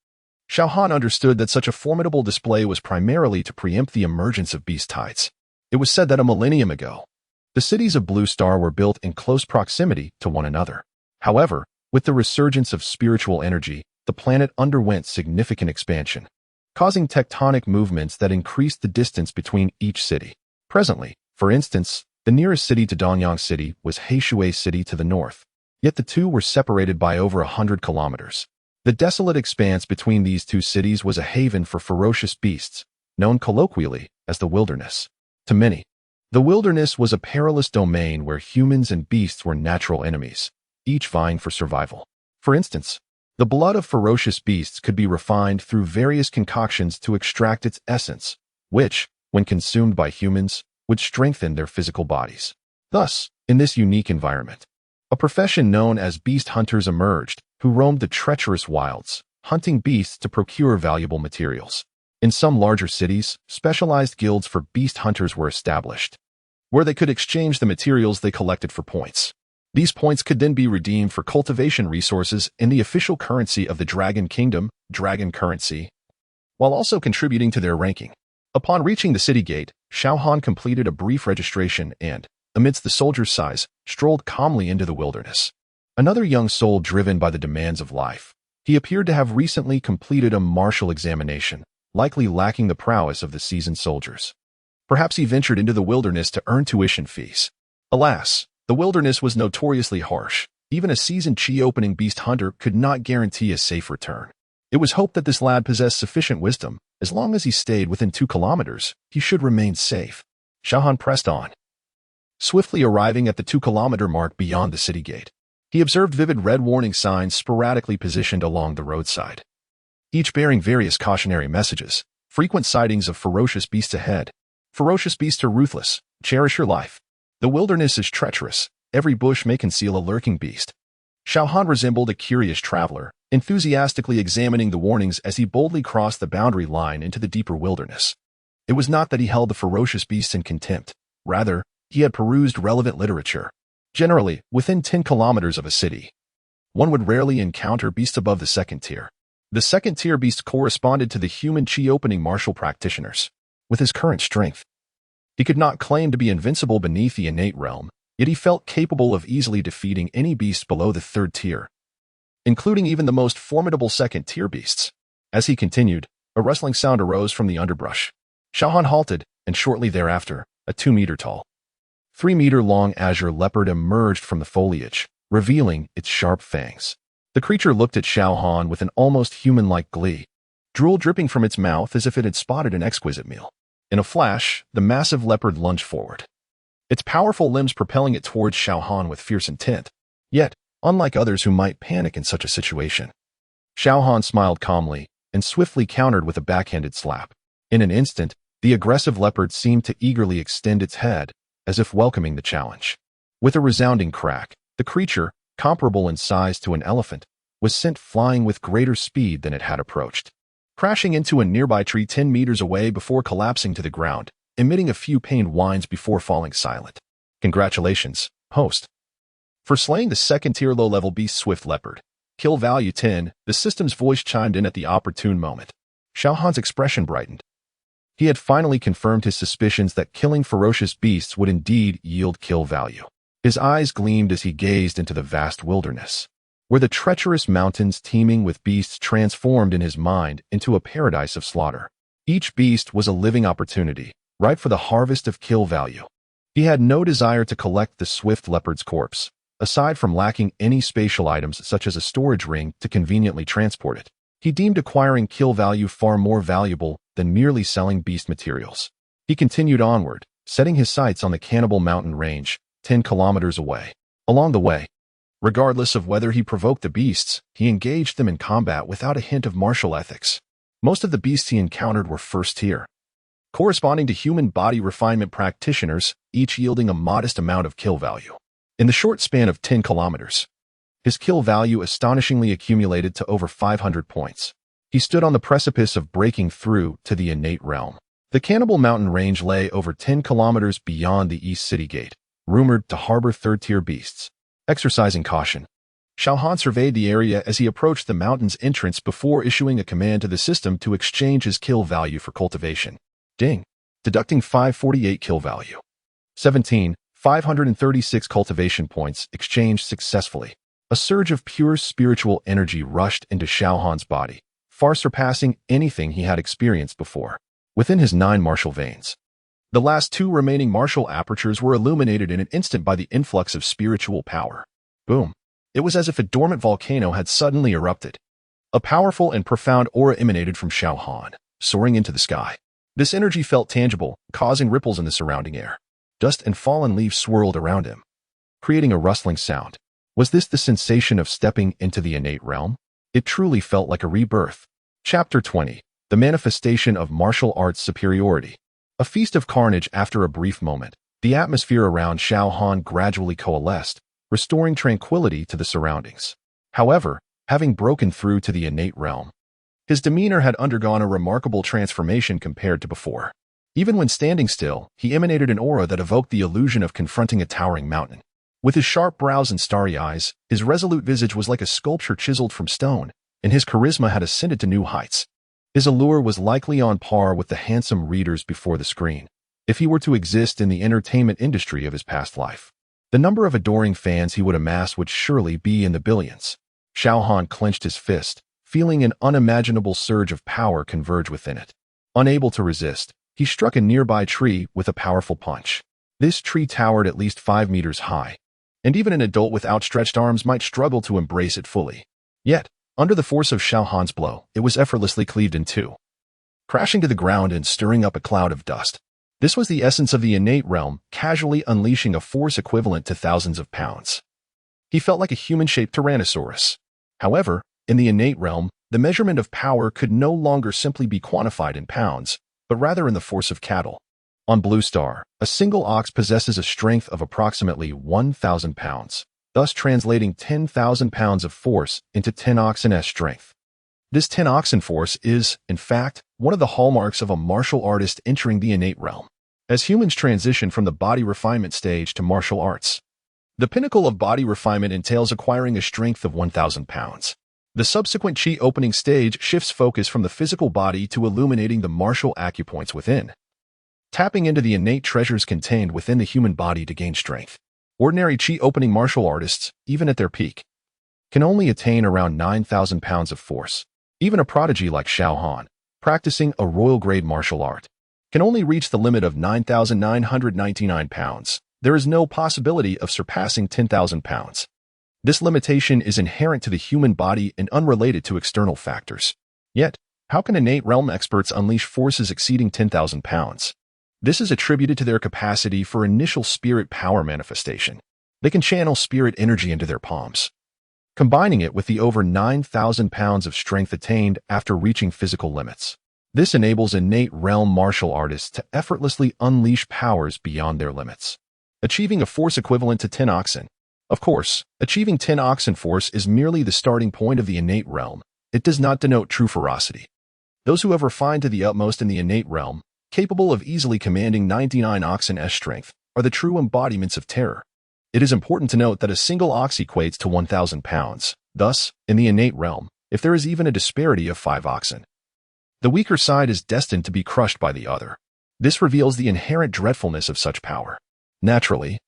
Xiao Han understood that such a formidable display was primarily to preempt the emergence of beast tides. It was said that a millennium ago, the cities of Blue Star were built in close proximity to one another. However, with the resurgence of spiritual energy, the planet underwent significant expansion, causing tectonic movements that increased the distance between each city. Presently, for instance, the nearest city to Dongyang City was Heishui City to the north, yet the two were separated by over 100 kilometers. The desolate expanse between these two cities was a haven for ferocious beasts, known colloquially as the wilderness. To many, the wilderness was a perilous domain where humans and beasts were natural enemies, each vying for survival. For instance, the blood of ferocious beasts could be refined through various concoctions to extract its essence, which, when consumed by humans, would strengthen their physical bodies. Thus, in this unique environment, a profession known as beast hunters emerged, who roamed the treacherous wilds, hunting beasts to procure valuable materials. In some larger cities, specialized guilds for beast hunters were established, where they could exchange the materials they collected for points. These points could then be redeemed for cultivation resources in the official currency of the Dragon Kingdom, dragon currency, while also contributing to their ranking. Upon reaching the city gate, Xiao Han completed a brief registration and, amidst the soldiers' sighs, strolled calmly into the wilderness. Another young soul driven by the demands of life. He appeared to have recently completed a martial examination, likely lacking the prowess of the seasoned soldiers. Perhaps he ventured into the wilderness to earn tuition fees. Alas, the wilderness was notoriously harsh. Even a seasoned Qi-opening beast hunter could not guarantee a safe return. It was hoped that this lad possessed sufficient wisdom. As long as he stayed within 2 kilometers, he should remain safe. Xiao Han pressed on, swiftly arriving at the 2-kilometer mark beyond the city gate. He observed vivid red warning signs sporadically positioned along the roadside, each bearing various cautionary messages. Frequent sightings of ferocious beasts ahead. Ferocious beasts are ruthless. Cherish your life. The wilderness is treacherous. Every bush may conceal a lurking beast. Xiao Han resembled a curious traveler, enthusiastically examining the warnings as he boldly crossed the boundary line into the deeper wilderness. It was not that he held the ferocious beasts in contempt. Rather, he had perused relevant literature. Generally, within 10 kilometers of a city, one would rarely encounter beasts above the 2nd tier. The 2nd tier beasts corresponded to the human Qi-opening martial practitioners. With his current strength, he could not claim to be invincible beneath the innate realm, yet he felt capable of easily defeating any beast below the 3rd tier, including even the most formidable 2nd tier beasts. As he continued, a rustling sound arose from the underbrush. Xiao Han halted, and shortly thereafter, a 2-meter-tall, 3-meter-long azure leopard emerged from the foliage, revealing its sharp fangs. The creature looked at Xiao Han with an almost human-like glee, drool dripping from its mouth as if it had spotted an exquisite meal. In a flash, the massive leopard lunged forward, its powerful limbs propelling it towards Xiao Han with fierce intent. Yet, unlike others who might panic in such a situation, Xiao Han smiled calmly and swiftly countered with a backhanded slap. In an instant, the aggressive leopard seemed to eagerly extend its head, as if welcoming the challenge. With a resounding crack, the creature, comparable in size to an elephant, was sent flying with greater speed than it had approached, crashing into a nearby tree 10 meters away before collapsing to the ground, emitting a few pained whines before falling silent. Congratulations, host, for slaying the 2nd-tier low-level beast Swift Leopard. Kill value 10, the system's voice chimed in at the opportune moment. Xiao Han's expression brightened. He had finally confirmed his suspicions that killing ferocious beasts would indeed yield kill value. His eyes gleamed as he gazed into the vast wilderness, where the treacherous mountains teeming with beasts transformed in his mind into a paradise of slaughter. Each beast was a living opportunity, ripe for the harvest of kill value. He had no desire to collect the swift leopard's corpse, aside from lacking any spatial items such as a storage ring to conveniently transport it. He deemed acquiring kill value far more valuable than merely selling beast materials. He continued onward, setting his sights on the Cannibal Mountain Range, 10 kilometers away. Along the way, regardless of whether he provoked the beasts, he engaged them in combat without a hint of martial ethics. Most of the beasts he encountered were first-tier, corresponding to human body refinement practitioners, each yielding a modest amount of kill value. In the short span of 10 kilometers, his kill value astonishingly accumulated to over 500 points. He stood on the precipice of breaking through to the innate realm. The Cannibal Mountain Range lay over 10 kilometers beyond the East City Gate, rumored to harbor third-tier beasts. Exercising caution, Xiao Han surveyed the area as he approached the mountain's entrance before issuing a command to the system to exchange his kill value for cultivation. Ding. Deducting 548 kill value. 536 cultivation points exchanged successfully. A surge of pure spiritual energy rushed into Xiao Han's body, far surpassing anything he had experienced before. Within his 9 martial veins, the last 2 remaining martial apertures were illuminated in an instant by the influx of spiritual power. Boom. It was as if a dormant volcano had suddenly erupted. A powerful and profound aura emanated from Xiao Han, soaring into the sky. This energy felt tangible, causing ripples in the surrounding air. Dust and fallen leaves swirled around him, creating a rustling sound. Was this the sensation of stepping into the innate realm? It truly felt like a rebirth. Chapter 20. The Manifestation of Martial Arts Superiority. A feast of carnage. After a brief moment, the atmosphere around Xiao Han gradually coalesced, restoring tranquility to the surroundings. However, having broken through to the innate realm, his demeanor had undergone a remarkable transformation compared to before. Even when standing still, he emanated an aura that evoked the illusion of confronting a towering mountain. With his sharp brows and starry eyes, his resolute visage was like a sculpture chiseled from stone, and his charisma had ascended to new heights. His allure was likely on par with the handsome readers before the screen, if he were to exist in the entertainment industry of his past life. The number of adoring fans he would amass would surely be in the billions. Xiao Han clenched his fist, feeling an unimaginable surge of power converge within it. Unable to resist, he struck a nearby tree with a powerful punch. This tree towered at least 5 meters high, and even an adult with outstretched arms might struggle to embrace it fully. Yet, under the force of Xiao Han's blow, it was effortlessly cleaved in two, crashing to the ground and stirring up a cloud of dust. This was the essence of the innate realm, casually unleashing a force equivalent to thousands of pounds. He felt like a human-shaped Tyrannosaurus. However, in the innate realm, the measurement of power could no longer simply be quantified in pounds, but rather in the force of cattle. On Blue Star, a single ox possesses a strength of approximately 1,000 pounds, thus translating 10,000 pounds of force into 10 oxen's strength. This 10 oxen force is, in fact, one of the hallmarks of a martial artist entering the innate realm. As humans transition from the body refinement stage to martial arts, the pinnacle of body refinement entails acquiring a strength of 1,000 pounds. The subsequent chi opening stage shifts focus from the physical body to illuminating the martial acupoints within, tapping into the innate treasures contained within the human body to gain strength. Ordinary chi opening martial artists, even at their peak, can only attain around 9,000 pounds of force. Even a prodigy like Xiao Han, practicing a royal-grade martial art, can only reach the limit of 9,999 pounds. There is no possibility of surpassing 10,000 pounds. This limitation is inherent to the human body and unrelated to external factors. Yet, how can innate realm experts unleash forces exceeding 10,000 pounds? This is attributed to their capacity for initial spirit power manifestation. They can channel spirit energy into their palms, combining it with the over 9,000 pounds of strength attained after reaching physical limits. This enables innate realm martial artists to effortlessly unleash powers beyond their limits, achieving a force equivalent to 10 oxen. Of course, achieving 10 oxen force is merely the starting point of the innate realm. It does not denote true ferocity. Those who have refined to the utmost in the innate realm, capable of easily commanding 99 oxen's strength, are the true embodiments of terror. It is important to note that a single ox equates to 1,000 pounds. Thus, in the innate realm, if there is even a disparity of 5 oxen, The weaker side is destined to be crushed by the other. This reveals the inherent dreadfulness of such power. Naturally,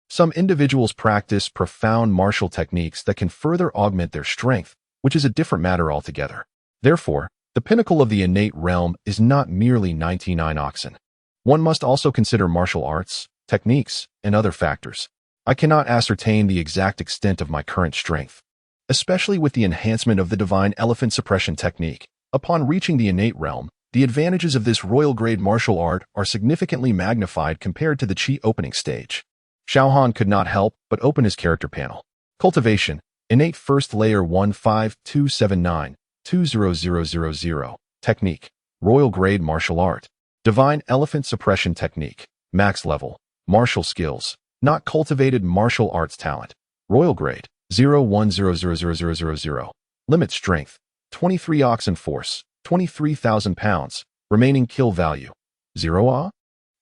some individuals practice profound martial techniques that can further augment their strength, which is a different matter altogether. Therefore, the pinnacle of the innate realm is not merely 99 oxen. One must also consider martial arts, techniques, and other factors. I cannot ascertain the exact extent of my current strength, especially with the enhancement of the divine elephant suppression technique. Upon reaching the innate realm, the advantages of this royal-grade martial art are significantly magnified compared to the Qi opening stage. Xiao Han could not help but open his character panel. Cultivation, innate first layer 15279-20000. Technique, royal-grade martial art. Divine elephant suppression technique, max level, martial skills, not cultivated martial arts talent. Royal grade, 0100000. Limit strength, 23 oxen force, 23,000 pounds. Remaining kill value, 0 ah?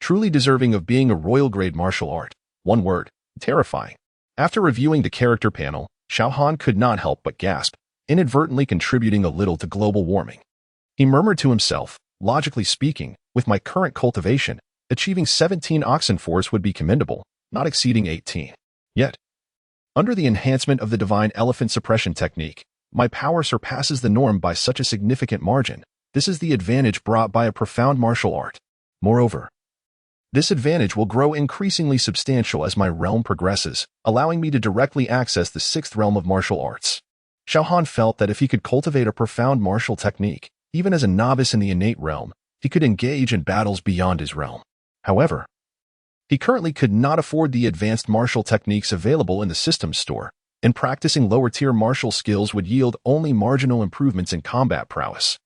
Truly deserving of being a royal grade martial art. One word, terrifying. After reviewing the character panel, Xiao Han could not help but gasp, inadvertently contributing a little to global warming. He murmured to himself, logically speaking, with my current cultivation, achieving 17 oxen force would be commendable, not exceeding 18. Yet, under the enhancement of the divine elephant suppression technique, my power surpasses the norm by such a significant margin. This is the advantage brought by a profound martial art. Moreover, this advantage will grow increasingly substantial as my realm progresses, allowing me to directly access the sixth realm of martial arts. Xiao Han felt that if he could cultivate a profound martial technique, even as a novice in the innate realm, he could engage in battles beyond his realm. However, he currently could not afford the advanced martial techniques available in the system store, and practicing lower-tier martial skills would yield only marginal improvements in combat prowess.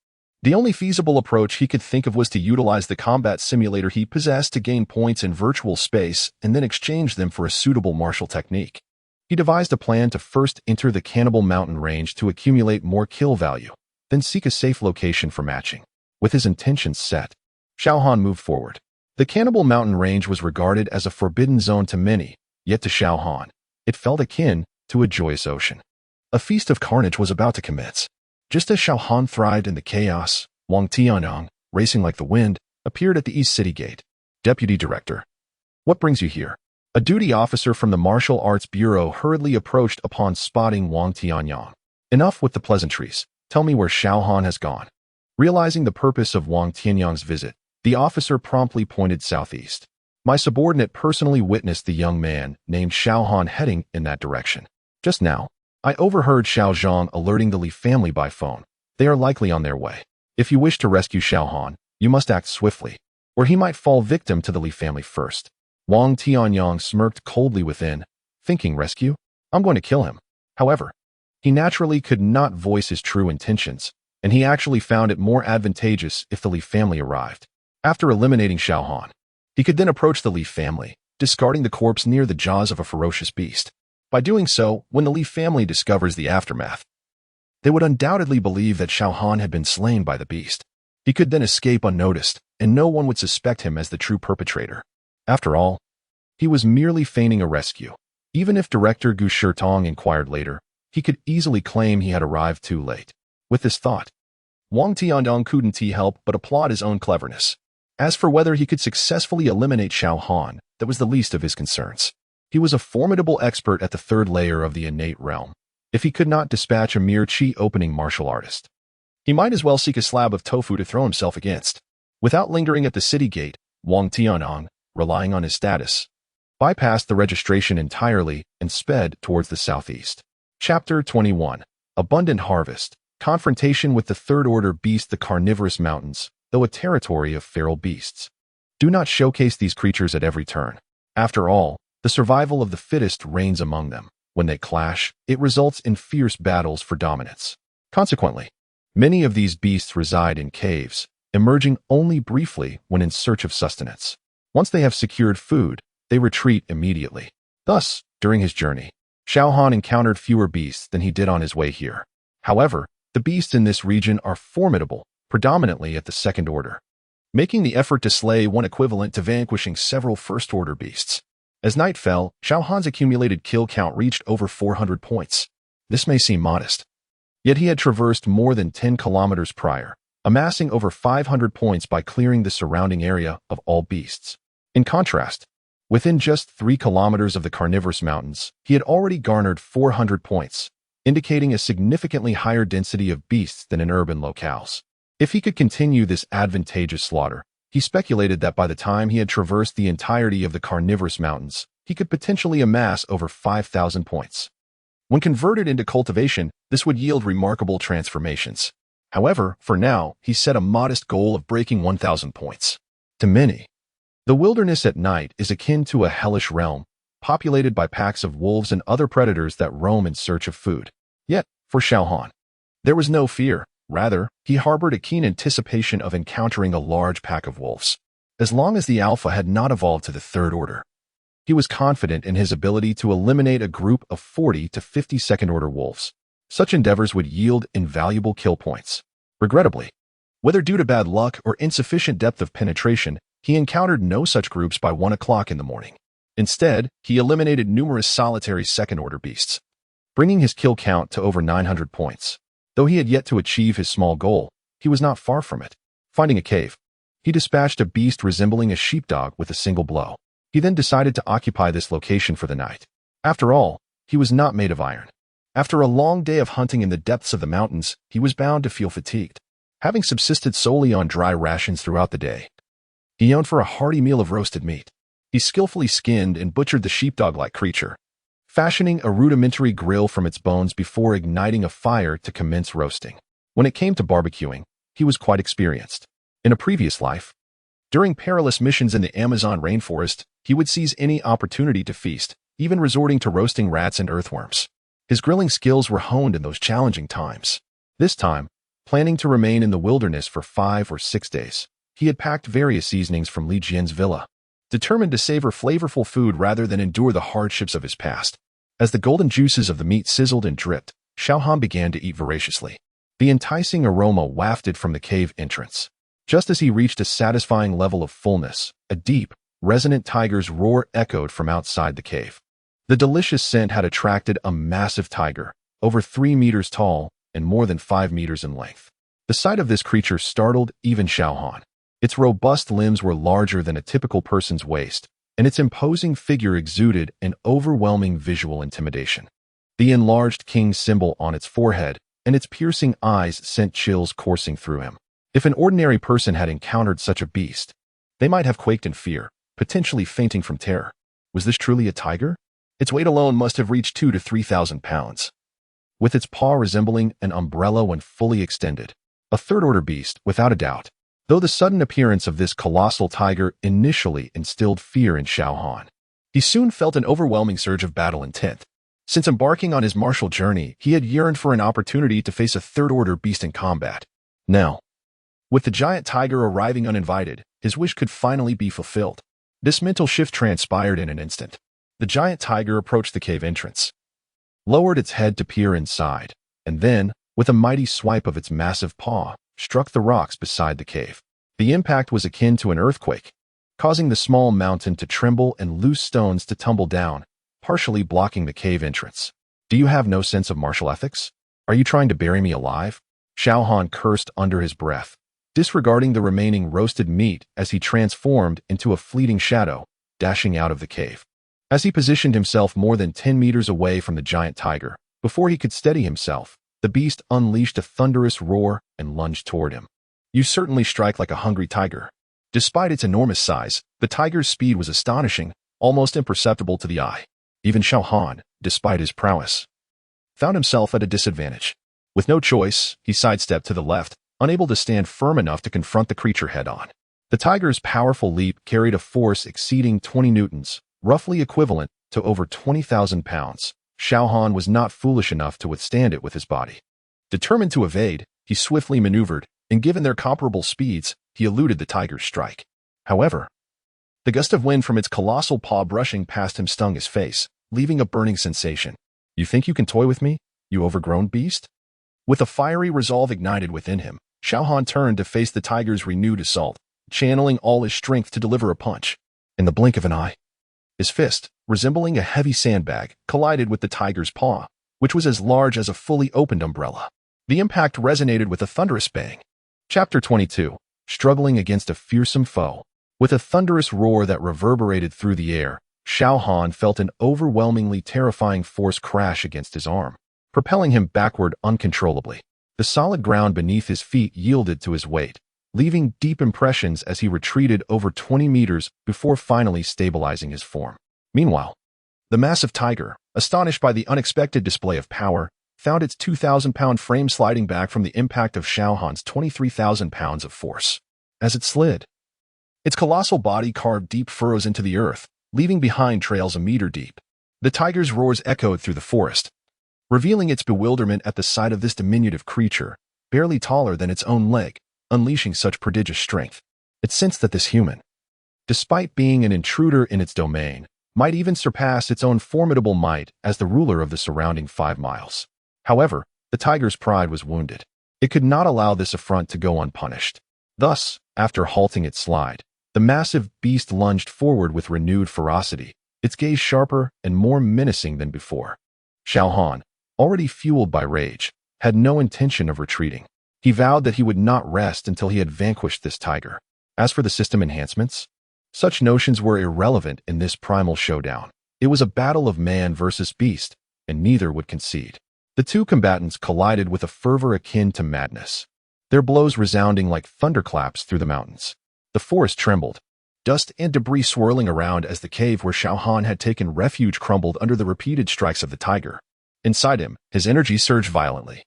The only feasible approach he could think of was to utilize the combat simulator he possessed to gain points in virtual space and then exchange them for a suitable martial technique. He devised a plan to first enter the Cannibal Mountain range to accumulate more kill value, then seek a safe location for matching. With his intentions set, Xiao Han moved forward. The Cannibal Mountain range was regarded as a forbidden zone to many, yet to Xiao Han, it felt akin to a joyous ocean. A feast of carnage was about to commence. Just as Xiao Han thrived in the chaos, Wang Tianyang, racing like the wind, appeared at the East City Gate. Deputy Director, what brings you here? A duty officer from the Martial Arts Bureau hurriedly approached upon spotting Wang Tianyang. Enough with the pleasantries. Tell me where Xiao Han has gone. Realizing the purpose of Wang Tianyang's visit, the officer promptly pointed southeast. My subordinate personally witnessed the young man named Xiao Han heading in that direction. Just now, I overheard Xiao Zhang alerting the Li family by phone. They are likely on their way. If you wish to rescue Xiao Han, you must act swiftly, or he might fall victim to the Li family first. Wang Tianyang smirked coldly within, thinking rescue? I'm going to kill him. However, he naturally could not voice his true intentions, and he actually found it more advantageous if the Li family arrived. After eliminating Xiao Han, he could then approach the Li family, discarding the corpse near the jaws of a ferocious beast. By doing so, when the Li family discovers the aftermath, they would undoubtedly believe that Xiao Han had been slain by the beast. He could then escape unnoticed, and no one would suspect him as the true perpetrator. After all, he was merely feigning a rescue. Even if Director Gu Shirtong inquired later, he could easily claim he had arrived too late. With this thought, Wang Tianyang couldn't help but applaud his own cleverness. As for whether he could successfully eliminate Xiao Han, that was the least of his concerns. He was a formidable expert at the third layer of the innate realm. If he could not dispatch a mere Qi opening martial artist, he might as well seek a slab of tofu to throw himself against. Without lingering at the city gate, Wang Tianyang, relying on his status, bypassed the registration entirely and sped towards the southeast. Chapter 21. Abundant Harvest. Confrontation with the Third Order Beast. The carnivorous mountains, though a territory of feral beasts, do not showcase these creatures at every turn. After all, the survival of the fittest reigns among them. When they clash, it results in fierce battles for dominance. Consequently, many of these beasts reside in caves, emerging only briefly when in search of sustenance. Once they have secured food, they retreat immediately. Thus, during his journey, Xiao Han encountered fewer beasts than he did on his way here. However, the beasts in this region are formidable, predominantly at the second order, making the effort to slay one equivalent to vanquishing several first-order beasts. As night fell, Xiao Han's accumulated kill count reached over 400 points. This may seem modest, yet he had traversed more than 10 kilometers prior, amassing over 500 points by clearing the surrounding area of all beasts. In contrast, within just 3 kilometers of the carnivorous mountains, he had already garnered 400 points, indicating a significantly higher density of beasts than in urban locales. If he could continue this advantageous slaughter, he speculated that by the time he had traversed the entirety of the carnivorous mountains, he could potentially amass over 5,000 points. When converted into cultivation, this would yield remarkable transformations. However, for now, he set a modest goal of breaking 1,000 points. To many, the wilderness at night is akin to a hellish realm, populated by packs of wolves and other predators that roam in search of food. Yet, for Xiao Han, there was no fear. Rather, he harbored a keen anticipation of encountering a large pack of wolves. As long as the alpha had not evolved to the third order, he was confident in his ability to eliminate a group of 40 to 50 second-order wolves. Such endeavors would yield invaluable kill points. Regrettably, whether due to bad luck or insufficient depth of penetration, he encountered no such groups by 1 o'clock in the morning. Instead, he eliminated numerous solitary second-order beasts, bringing his kill count to over 900 points. Though he had yet to achieve his small goal, he was not far from it. Finding a cave, he dispatched a beast resembling a sheepdog with a single blow. He then decided to occupy this location for the night. After all, he was not made of iron. After a long day of hunting in the depths of the mountains, he was bound to feel fatigued. Having subsisted solely on dry rations throughout the day, he yearned for a hearty meal of roasted meat. He skillfully skinned and butchered the sheepdog-like creature, fashioning a rudimentary grill from its bones before igniting a fire to commence roasting. When it came to barbecuing, he was quite experienced. In a previous life, during perilous missions in the Amazon rainforest, he would seize any opportunity to feast, even resorting to roasting rats and earthworms. His grilling skills were honed in those challenging times. This time, planning to remain in the wilderness for 5 or 6 days, he had packed various seasonings from Li Jian's villa, determined to savor flavorful food rather than endure the hardships of his past. As the golden juices of the meat sizzled and dripped, Xiao Han began to eat voraciously. The enticing aroma wafted from the cave entrance. Just as he reached a satisfying level of fullness, a deep, resonant tiger's roar echoed from outside the cave. The delicious scent had attracted a massive tiger, over 3 meters tall and more than 5 meters in length. The sight of this creature startled even Xiao Han. Its robust limbs were larger than a typical person's waist, and its imposing figure exuded an overwhelming visual intimidation. The enlarged king symbol on its forehead and its piercing eyes sent chills coursing through him. If an ordinary person had encountered such a beast, they might have quaked in fear, potentially fainting from terror. Was this truly a tiger? Its weight alone must have reached 2,000 to 3,000 pounds. With its paw resembling an umbrella when fully extended, a third-order beast, without a doubt. Though the sudden appearance of this colossal tiger initially instilled fear in Xiao Han, he soon felt an overwhelming surge of battle intent. Since embarking on his martial journey, he had yearned for an opportunity to face a third-order beast in combat. Now, with the giant tiger arriving uninvited, his wish could finally be fulfilled. This mental shift transpired in an instant. The giant tiger approached the cave entrance, lowered its head to peer inside, and then, with a mighty swipe of its massive paw, struck the rocks beside the cave. The impact was akin to an earthquake, causing the small mountain to tremble and loose stones to tumble down, partially blocking the cave entrance. Do you have no sense of martial ethics? Are you trying to bury me alive? Xiao Han cursed under his breath, disregarding the remaining roasted meat as he transformed into a fleeting shadow, dashing out of the cave. As he positioned himself more than 10 meters away from the giant tiger, before he could steady himself, the beast unleashed a thunderous roar and lunged toward him. You certainly strike like a hungry tiger. Despite its enormous size, the tiger's speed was astonishing, almost imperceptible to the eye. Even Xiao Han, despite his prowess, found himself at a disadvantage. With no choice, he sidestepped to the left, unable to stand firm enough to confront the creature head-on. The tiger's powerful leap carried a force exceeding 20 newtons, roughly equivalent to over 20,000 pounds. Xiao Han was not foolish enough to withstand it with his body. Determined to evade, he swiftly maneuvered, and given their comparable speeds, he eluded the tiger's strike. However, the gust of wind from its colossal paw brushing past him stung his face, leaving a burning sensation. You think you can toy with me, you overgrown beast? With a fiery resolve ignited within him, Xiao Han turned to face the tiger's renewed assault, channeling all his strength to deliver a punch. In the blink of an eye, his fist, resembling a heavy sandbag, collided with the tiger's paw, which was as large as a fully opened umbrella. The impact resonated with a thunderous bang. Chapter 22. Struggling against a fearsome foe. With a thunderous roar that reverberated through the air, Xiao Han felt an overwhelmingly terrifying force crash against his arm, propelling him backward uncontrollably. The solid ground beneath his feet yielded to his weight, leaving deep impressions as he retreated over 20 meters before finally stabilizing his form. Meanwhile, the massive tiger, astonished by the unexpected display of power, found its 2,000-pound frame sliding back from the impact of Xiao Han's 23,000 pounds of force. As it slid, its colossal body carved deep furrows into the earth, leaving behind trails a meter deep. The tiger's roars echoed through the forest, revealing its bewilderment at the sight of this diminutive creature, barely taller than its own leg, unleashing such prodigious strength. It sensed that this human, despite being an intruder in its domain, might even surpass its own formidable might as the ruler of the surrounding 5 miles. However, the tiger's pride was wounded. It could not allow this affront to go unpunished. Thus, after halting its slide, the massive beast lunged forward with renewed ferocity, its gaze sharper and more menacing than before. Xiao Han, already fueled by rage, had no intention of retreating. He vowed that he would not rest until he had vanquished this tiger. As for the system enhancements, such notions were irrelevant in this primal showdown. It was a battle of man versus beast, and neither would concede. The two combatants collided with a fervor akin to madness, their blows resounding like thunderclaps through the mountains. The forest trembled, dust and debris swirling around as the cave where Xiao Han had taken refuge crumbled under the repeated strikes of the tiger. Inside him, his energy surged violently,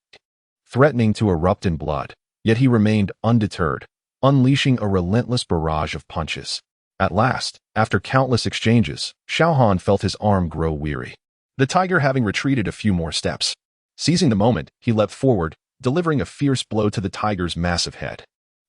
threatening to erupt in blood, yet he remained undeterred, unleashing a relentless barrage of punches. At last, after countless exchanges, Xiao Han felt his arm grow weary. The tiger having retreated a few more steps. Seizing the moment, he leapt forward, delivering a fierce blow to the tiger's massive head.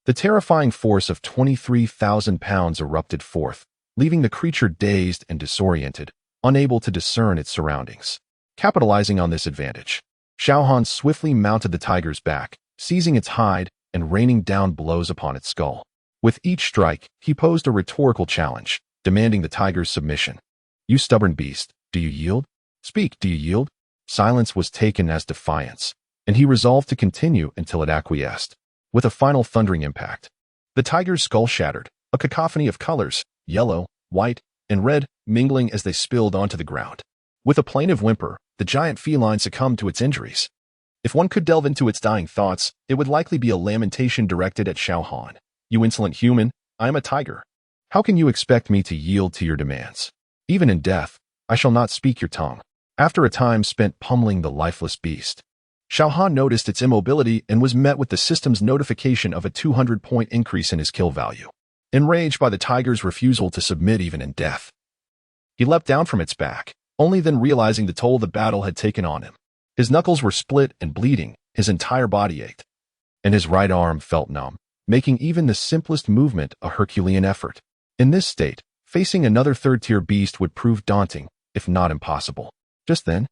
The terrifying force of 23,000 pounds erupted forth, leaving the creature dazed and disoriented, unable to discern its surroundings. Capitalizing on this advantage, Xiao Han swiftly mounted the tiger's back, seizing its hide and raining down blows upon its skull. With each strike, he posed a rhetorical challenge, demanding the tiger's submission. "You stubborn beast, do you yield? Speak, do you yield?" Silence was taken as defiance, and he resolved to continue until it acquiesced. With a final thundering impact, the tiger's skull shattered, a cacophony of colors, yellow, white, and red, mingling as they spilled onto the ground. With a plaintive whimper, the giant feline succumbed to its injuries. If one could delve into its dying thoughts, it would likely be a lamentation directed at Xiao Han. "You insolent human, I am a tiger. How can you expect me to yield to your demands? Even in death, I shall not speak your tongue." After a time spent pummeling the lifeless beast, Xiao Han noticed its immobility and was met with the system's notification of a 200-point increase in his kill value. Enraged by the tiger's refusal to submit even in death, he leapt down from its back, only then realizing the toll the battle had taken on him. His knuckles were split and bleeding, his entire body ached, and his right arm felt numb, making even the simplest movement a Herculean effort. In this state, facing another third-tier beast would prove daunting, if not impossible. Just then,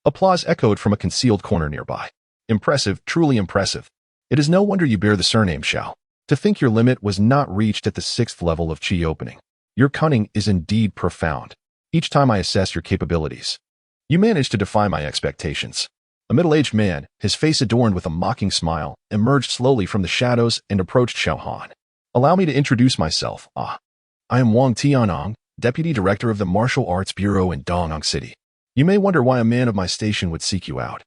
applause echoed from a concealed corner nearby. "Impressive, truly impressive. It is no wonder you bear the surname Xiao. To think your limit was not reached at the 6th level of Qi opening. Your cunning is indeed profound. Each time I assess your capabilities, you manage to defy my expectations." A middle-aged man, his face adorned with a mocking smile, emerged slowly from the shadows and approached Xiao Han. "Allow me to introduce myself. I am Wang Tianong, Deputy Director of the Martial Arts Bureau in Dongyang City. You may wonder why a man of my station would seek you out.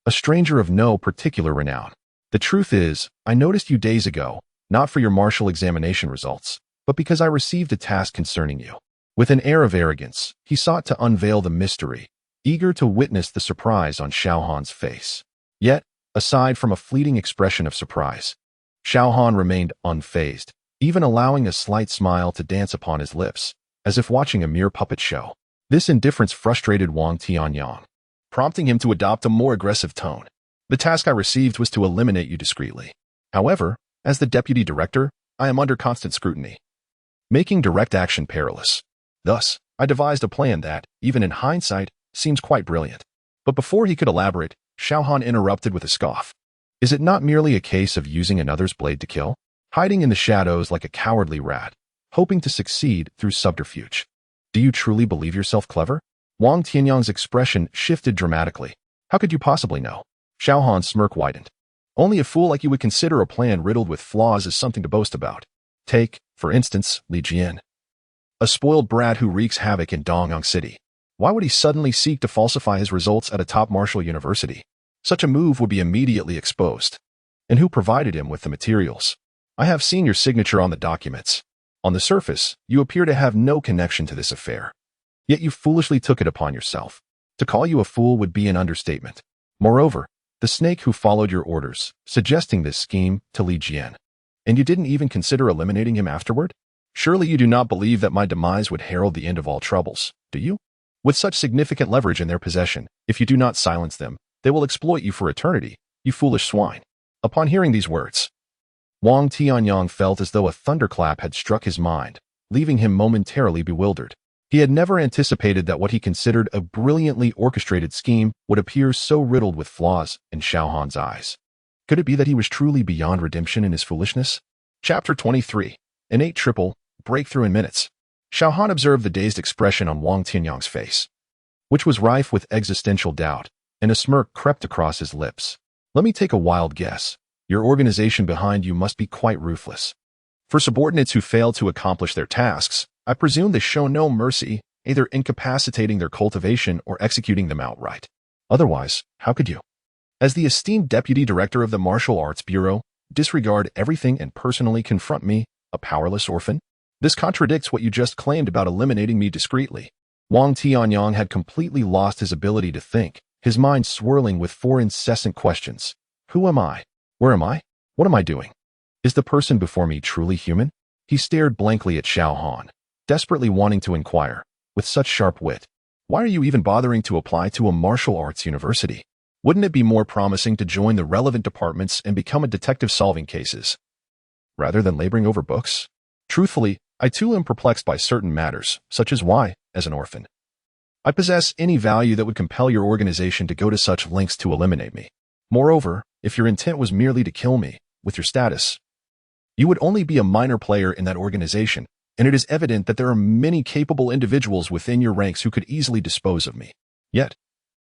A stranger of no particular renown. The truth is, I noticed you days ago, not for your martial examination results, but because I received a task concerning you." With an air of arrogance, he sought to unveil the mystery, eager to witness the surprise on Xiao Han's face. Yet, aside from a fleeting expression of surprise, Xiao Han remained unfazed, even allowing a slight smile to dance upon his lips, as if watching a mere puppet show. This indifference frustrated Wang Tianyang, prompting him to adopt a more aggressive tone. "The task I received was to eliminate you discreetly. However, as the deputy director, I am under constant scrutiny, making direct action perilous. Thus, I devised a plan that, even in hindsight, seems quite brilliant." But before he could elaborate, Xiao Han interrupted with a scoff. "Is it not merely a case of using another's blade to kill? Hiding in the shadows like a cowardly rat, hoping to succeed through subterfuge? Do you truly believe yourself clever?" Wang Tianyang's expression shifted dramatically. "How could you possibly know?" Xiao Han's smirk widened. Only a fool like you would consider a plan riddled with flaws as something to boast about. Take, for instance, Li Jian, a spoiled brat who wreaks havoc in Dongyang City. Why would he suddenly seek to falsify his results at a top martial university? Such a move would be immediately exposed. And who provided him with the materials? I have seen your signature on the documents. On the surface, you appear to have no connection to this affair. Yet you foolishly took it upon yourself. To call you a fool would be an understatement. Moreover, the snake who followed your orders, suggesting this scheme to Li Jian. And you didn't even consider eliminating him afterward? Surely you do not believe that my demise would herald the end of all troubles, do you? With such significant leverage in their possession, if you do not silence them, they will exploit you for eternity, you foolish swine. Upon hearing these words, Wang Tianyang felt as though a thunderclap had struck his mind, leaving him momentarily bewildered. He had never anticipated that what he considered a brilliantly orchestrated scheme would appear so riddled with flaws in Xiao Han's eyes. Could it be that he was truly beyond redemption in his foolishness? Chapter 23. Innate triple, breakthrough in minutes. Xiao Han observed the dazed expression on Wang Tianyang's face, which was rife with existential doubt, and a smirk crept across his lips. Let me take a wild guess. Your organization behind you must be quite ruthless. For subordinates who fail to accomplish their tasks, I presume they show no mercy, either incapacitating their cultivation or executing them outright. Otherwise, how could you, as the esteemed deputy director of the Martial Arts Bureau, disregard everything and personally confront me, a powerless orphan? This contradicts what you just claimed about eliminating me discreetly. Wang Tianyang had completely lost his ability to think, his mind swirling with four incessant questions. Who am I? Where am I? What am I doing? Is the person before me truly human? He stared blankly at Xiao Han, desperately wanting to inquire, with such sharp wit, why are you even bothering to apply to a martial arts university? Wouldn't it be more promising to join the relevant departments and become a detective solving cases, rather than laboring over books? Truthfully, I too am perplexed by certain matters, such as why, as an orphan, I possess any value that would compel your organization to go to such lengths to eliminate me. Moreover, if your intent was merely to kill me, with your status, you would only be a minor player in that organization, and it is evident that there are many capable individuals within your ranks who could easily dispose of me. Yet,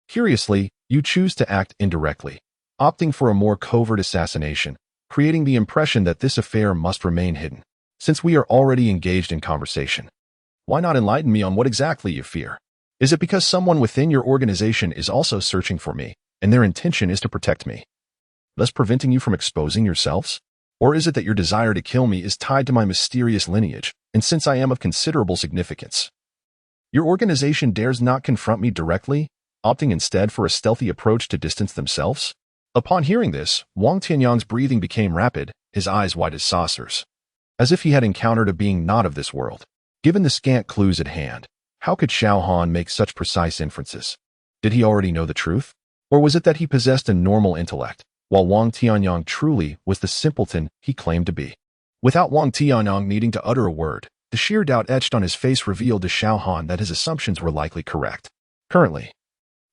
curiously, you choose to act indirectly, opting for a more covert assassination, creating the impression that this affair must remain hidden. Since we are already engaged in conversation, why not enlighten me on what exactly you fear? Is it because someone within your organization is also searching for me, and their intention is to protect me, thus preventing you from exposing yourselves? Or is it that your desire to kill me is tied to my mysterious lineage, and since I am of considerable significance, your organization dares not confront me directly, opting instead for a stealthy approach to distance themselves? Upon hearing this, Wang Tianyang's breathing became rapid, his eyes wide as saucers, as if he had encountered a being not of this world. Given the scant clues at hand, how could Xiao Han make such precise inferences? Did he already know the truth? Or was it that he possessed a normal intellect, while Wang Tianyang truly was the simpleton he claimed to be? Without Wang Tianyang needing to utter a word, the sheer doubt etched on his face revealed to Xiao Han that his assumptions were likely correct. Currently,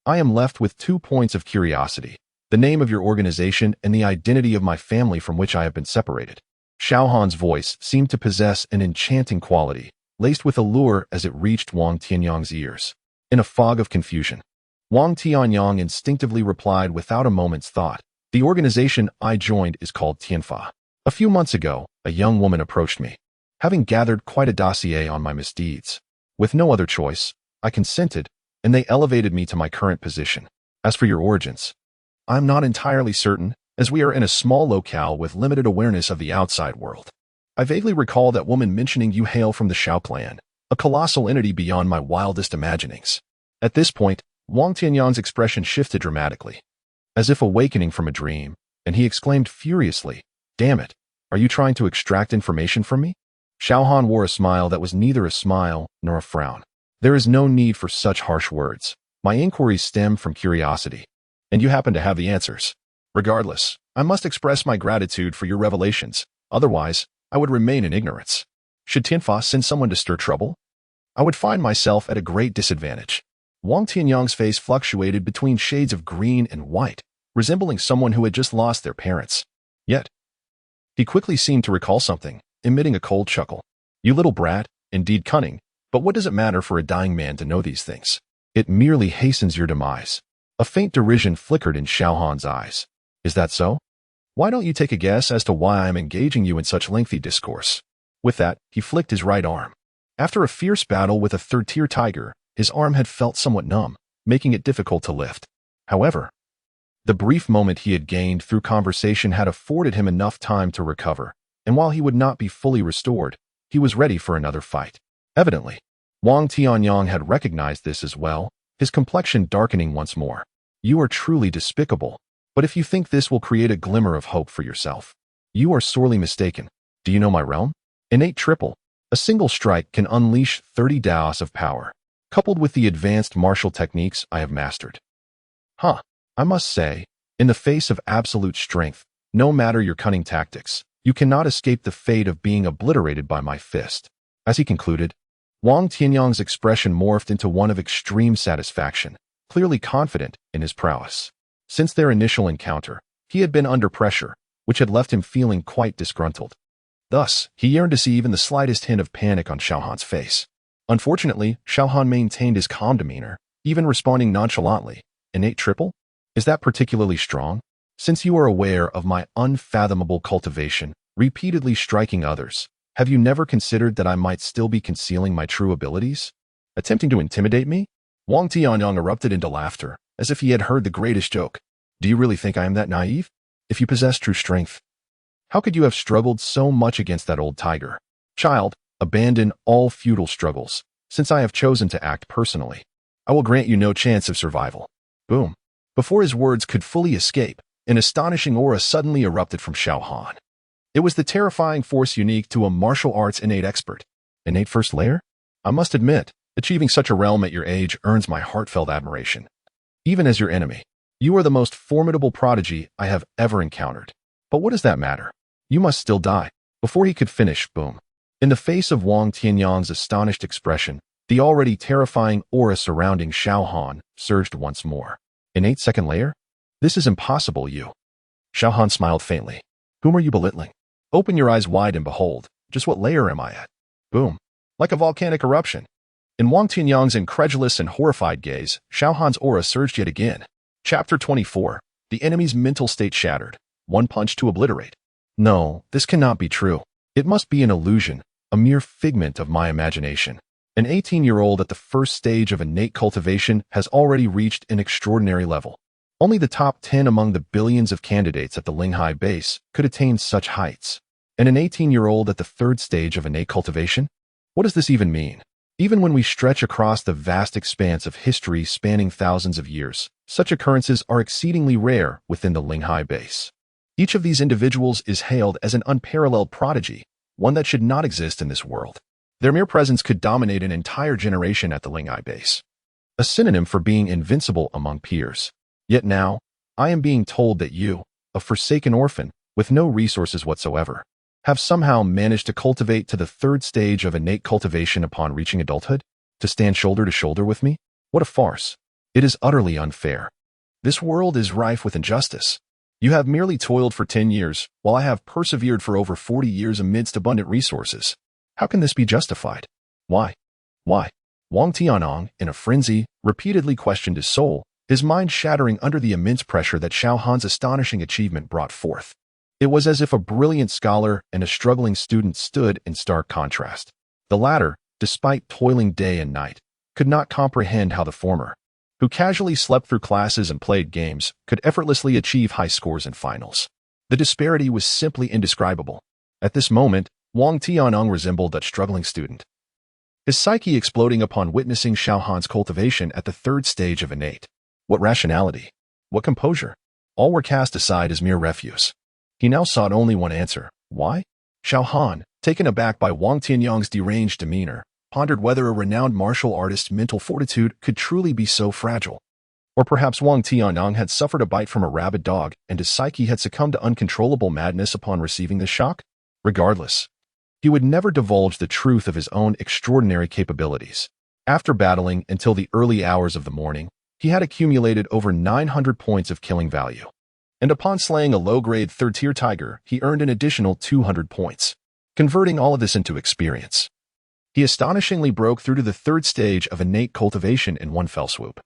I am left with 2 points of curiosity: the name of your organization and the identity of my family from which I have been separated. Xiao Han's voice seemed to possess an enchanting quality, laced with allure as it reached Wang Tianyang's ears. In a fog of confusion, Wang Tianyang instinctively replied without a moment's thought, "The organization I joined is called Tianfa. A few months ago, a young woman approached me, having gathered quite a dossier on my misdeeds. With no other choice, I consented, and they elevated me to my current position. As for your origins, I'm not entirely certain, as we are in a small locale with limited awareness of the outside world. I vaguely recall that woman mentioning you hail from the Xiao clan, a colossal entity beyond my wildest imaginings." At this point, Wang Tianyang's expression shifted dramatically, as if awakening from a dream, and he exclaimed furiously, "Damn it, are you trying to extract information from me?" Xiao Han wore a smile that was neither a smile nor a frown. "There is no need for such harsh words. My inquiries stem from curiosity, and you happen to have the answers. Regardless, I must express my gratitude for your revelations, otherwise, I would remain in ignorance. Should Tianfa send someone to stir trouble, I would find myself at a great disadvantage." Wang Tianyang's face fluctuated between shades of green and white, resembling someone who had just lost their parents. Yet, he quickly seemed to recall something, emitting a cold chuckle. "You little brat, indeed cunning, but what does it matter for a dying man to know these things? It merely hastens your demise." A faint derision flickered in Xiao Han's eyes. "Is that so? Why don't you take a guess as to why I am engaging you in such lengthy discourse? With that, he flicked his right arm. After a fierce battle with a third-tier tiger, his arm had felt somewhat numb, making it difficult to lift. However, the brief moment he had gained through conversation had afforded him enough time to recover, and while he would not be fully restored, he was ready for another fight. Evidently, Wang Tianyang had recognized this as well, his complexion darkening once more. You are truly despicable, but if you think this will create a glimmer of hope for yourself, you are sorely mistaken. Do you know my realm? Innate triple. A single strike can unleash 30 Daos of power, coupled with the advanced martial techniques I have mastered. I must say, in the face of absolute strength, no matter your cunning tactics, you cannot escape the fate of being obliterated by my fist. As he concluded, Wang Tianyang's expression morphed into one of extreme satisfaction, clearly confident in his prowess. Since their initial encounter, he had been under pressure, which had left him feeling quite disgruntled. Thus, he yearned to see even the slightest hint of panic on Xiao Han's face. Unfortunately, Xiao Han maintained his calm demeanor, even responding nonchalantly. Innate triple? Is that particularly strong? Since you are aware of my unfathomable cultivation, repeatedly striking others, have you never considered that I might still be concealing my true abilities? Attempting to intimidate me? Wang Tianyang erupted into laughter, as if he had heard the greatest joke. Do you really think I am that naive? If you possess true strength, how could you have struggled so much against that old tiger? Child, abandon all futile struggles, since I have chosen to act personally. I will grant you no chance of survival. Boom. Before his words could fully escape, an astonishing aura suddenly erupted from Xiao Han. It was the terrifying force unique to a martial arts innate expert. Innate first layer? I must admit, achieving such a realm at your age earns my heartfelt admiration. Even as your enemy, you are the most formidable prodigy I have ever encountered. But what does that matter? You must still die. Before he could finish, boom. In the face of Wang Tianyang's astonished expression, the already terrifying aura surrounding Xiao Han surged once more. Innate second layer? This is impossible, you. Xiao Han smiled faintly. Whom are you belittling? Open your eyes wide and behold, just what layer am I at? Boom. Like a volcanic eruption. In Wang Tianyang's incredulous and horrified gaze, Xiao Han's aura surged yet again. Chapter 24. The enemy's mental state shattered. One punch to obliterate. No, this cannot be true. It must be an illusion, a mere figment of my imagination. An 18-year-old at the first stage of innate cultivation has already reached an extraordinary level. Only the top 10 among the billions of candidates at the Linghai base could attain such heights. And an 18-year-old at the third stage of innate cultivation? What does this even mean? Even when we stretch across the vast expanse of history spanning thousands of years, such occurrences are exceedingly rare within the Linghai base. Each of these individuals is hailed as an unparalleled prodigy, one that should not exist in this world. Their mere presence could dominate an entire generation at the Linghai base, a synonym for being invincible among peers. Yet now, I am being told that you, a forsaken orphan, with no resources whatsoever, have somehow managed to cultivate to the third stage of innate cultivation upon reaching adulthood? To stand shoulder to shoulder with me? What a farce. It is utterly unfair. This world is rife with injustice. You have merely toiled for 10 years, while I have persevered for over 40 years amidst abundant resources. How can this be justified? Why? Wang Tianyang, in a frenzy, repeatedly questioned his soul, his mind shattering under the immense pressure that Xiao Han's astonishing achievement brought forth. It was as if a brilliant scholar and a struggling student stood in stark contrast. The latter, despite toiling day and night, could not comprehend how the former, who casually slept through classes and played games, could effortlessly achieve high scores in finals. The disparity was simply indescribable. At this moment, Wang Tianyang resembled that struggling student, his psyche exploding upon witnessing Xiao Han's cultivation at the third stage of innate. What rationality? What composure? All were cast aside as mere refuse. He now sought only one answer. Why? Xiao Han, taken aback by Wang Tianyang's deranged demeanor, pondered whether a renowned martial artist's mental fortitude could truly be so fragile. Or perhaps Wang Tianyang had suffered a bite from a rabid dog and his psyche had succumbed to uncontrollable madness upon receiving this shock? Regardless, he would never divulge the truth of his own extraordinary capabilities. After battling until the early hours of the morning, he had accumulated over 900 points of killing value. And upon slaying a low-grade third-tier tiger, he earned an additional 200 points, converting all of this into experience. He astonishingly broke through to the third stage of innate cultivation in one fell swoop.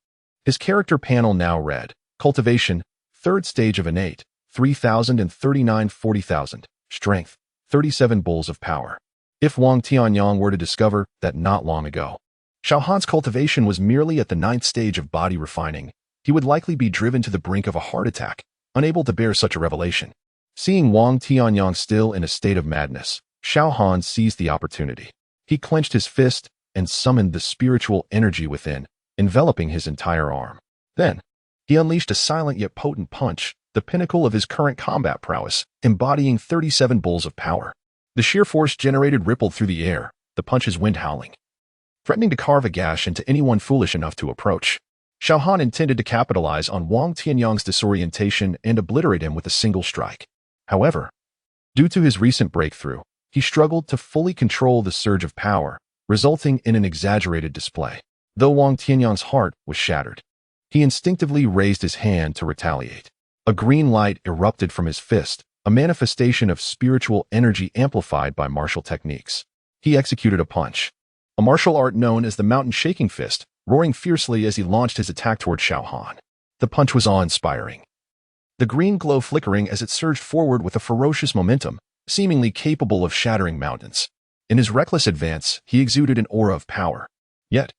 His character panel now read, Cultivation, third stage of innate, 3,000 and 39 40,000. Strength, 37 bulls of power. If Wang Tianyang were to discover that not long ago, Xiao Han's cultivation was merely at the 9th stage of body refining, he would likely be driven to the brink of a heart attack, unable to bear such a revelation. Seeing Wang Tianyang still in a state of madness, Xiao Han seized the opportunity. He clenched his fist and summoned the spiritual energy within, enveloping his entire arm. Then, he unleashed a silent yet potent punch, the pinnacle of his current combat prowess, embodying 37 bulls of power. The sheer force generated rippled through the air, the punch's wind howling, threatening to carve a gash into anyone foolish enough to approach. Xiao Han intended to capitalize on Wang Tianyang's disorientation and obliterate him with a single strike. However, due to his recent breakthrough, he struggled to fully control the surge of power, resulting in an exaggerated display. Though Wang Tianyang's heart was shattered, he instinctively raised his hand to retaliate. A green light erupted from his fist, a manifestation of spiritual energy amplified by martial techniques. He executed a punch, a martial art known as the mountain shaking fist, roaring fiercely as he launched his attack toward Xiao Han. The punch was awe-inspiring, the green glow flickering as it surged forward with a ferocious momentum, seemingly capable of shattering mountains. In his reckless advance, he exuded an aura of power. Yet,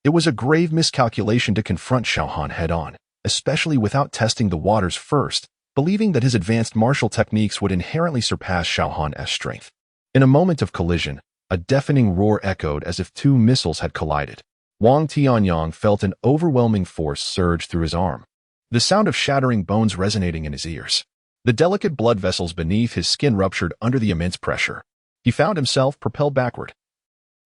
it was a grave miscalculation to confront Xiao Han head-on, especially without testing the waters first, believing that his advanced martial techniques would inherently surpass Xiao Han's strength. In a moment of collision, a deafening roar echoed as if two missiles had collided. Wang Tianyang felt an overwhelming force surge through his arm, the sound of shattering bones resonating in his ears. The delicate blood vessels beneath his skin ruptured under the immense pressure. He found himself propelled backward,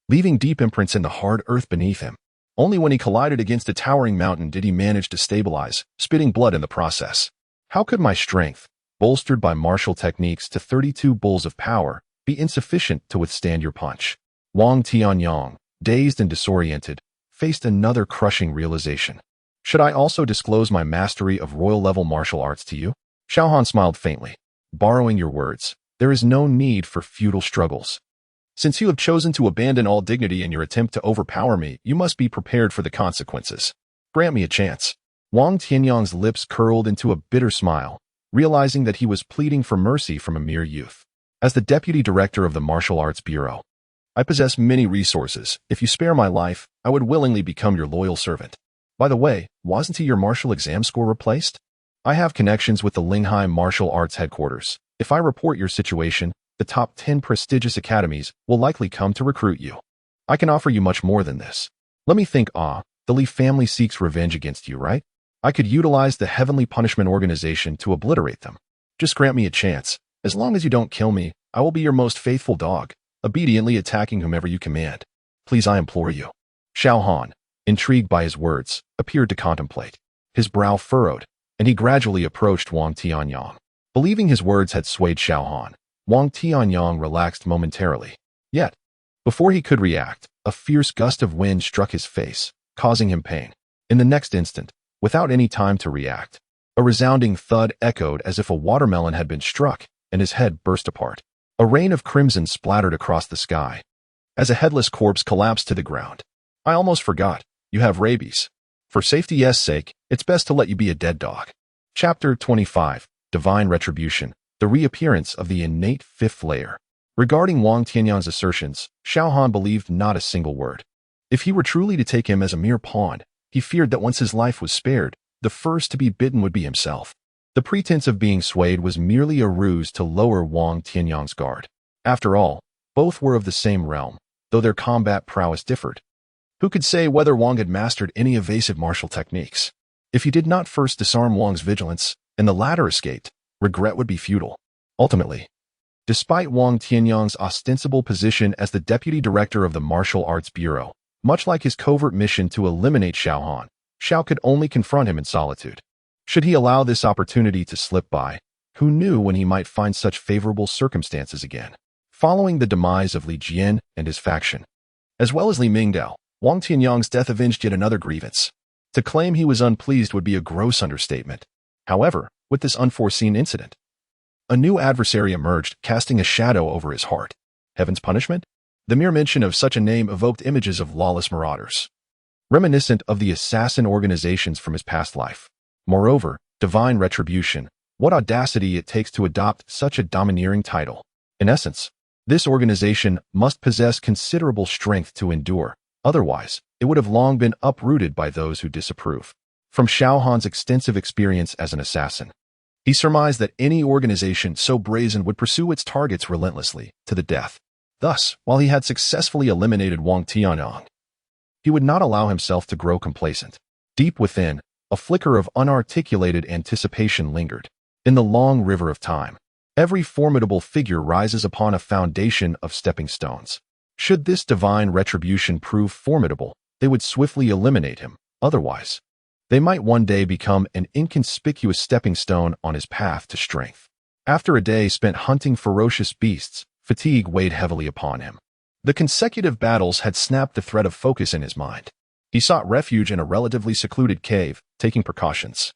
leaving deep imprints in the hard earth beneath him. Only when he collided against a towering mountain did he manage to stabilize, spitting blood in the process. How could my strength, bolstered by martial techniques to 32 bulls of power, be insufficient to withstand your punch? Wang Tianyang, dazed and disoriented, faced another crushing realization. Should I also disclose my mastery of royal-level martial arts to you? Xiao Han smiled faintly. Borrowing your words, there is no need for futile struggles. Since you have chosen to abandon all dignity in your attempt to overpower me, you must be prepared for the consequences. Grant me a chance. Wang Tianyang's lips curled into a bitter smile, realizing that he was pleading for mercy from a mere youth. As the deputy director of the Martial Arts Bureau, I possess many resources. If you spare my life, I would willingly become your loyal servant. By the way, wasn't your martial exam score replaced? I have connections with the Linghai Martial Arts headquarters. If I report your situation, the top 10 prestigious academies will likely come to recruit you. I can offer you much more than this. Let me think. The Li family seeks revenge against you, right? I could utilize the Heavenly Punishment Organization to obliterate them. Just grant me a chance. As long as you don't kill me, I will be your most faithful dog, obediently attacking whomever you command. Please, I implore you. Xiao Han, intrigued by his words, appeared to contemplate. His brow furrowed, and he gradually approached Wang Tianyang. Believing his words had swayed Xiao Han, Wang Tianyang relaxed momentarily. Yet, before he could react, a fierce gust of wind struck his face, causing him pain. In the next instant, without any time to react, a resounding thud echoed as if a watermelon had been struck, and his head burst apart. A rain of crimson splattered across the sky, as a headless corpse collapsed to the ground. I almost forgot, you have rabies. For safety's sake, it's best to let you be a dead dog. Chapter 25, Divine Retribution, the reappearance of the innate fifth layer. Regarding Wang Tianyang's assertions, Xiao Han believed not a single word. If he were truly to take him as a mere pawn, he feared that once his life was spared, the first to be bitten would be himself. The pretense of being swayed was merely a ruse to lower Wang Tianyang's guard. After all, both were of the same realm, though their combat prowess differed. Who could say whether Wang had mastered any evasive martial techniques? If he did not first disarm Wang's vigilance, and the latter escaped, regret would be futile. Ultimately, despite Wang Tianyang's ostensible position as the deputy director of the Martial Arts Bureau, much like his covert mission to eliminate Xiao Han, Xiao could only confront him in solitude. Should he allow this opportunity to slip by, who knew when he might find such favorable circumstances again? Following the demise of Li Jian and his faction, as well as Li Mingdao, Wang Tianyang's death avenged yet another grievance. To claim he was unpleased would be a gross understatement. However, with this unforeseen incident, a new adversary emerged, casting a shadow over his heart. Heaven's punishment? The mere mention of such a name evoked images of lawless marauders, reminiscent of the assassin organizations from his past life. Moreover, divine retribution, What audacity it takes to adopt such a domineering title. In essence, this organization must possess considerable strength to endure, otherwise, it would have long been uprooted by those who disapprove. From Xiao Han's extensive experience as an assassin, he surmised that any organization so brazen would pursue its targets relentlessly, to the death. Thus, while he had successfully eliminated Wang Tianyang, he would not allow himself to grow complacent. Deep within, a flicker of unarticulated anticipation lingered. In the long river of time, every formidable figure rises upon a foundation of stepping stones. Should this divine retribution prove formidable, they would swiftly eliminate him. Otherwise, they might one day become an inconspicuous stepping stone on his path to strength. After a day spent hunting ferocious beasts, fatigue weighed heavily upon him. The consecutive battles had snapped the thread of focus in his mind. He sought refuge in a relatively secluded cave, taking precautions,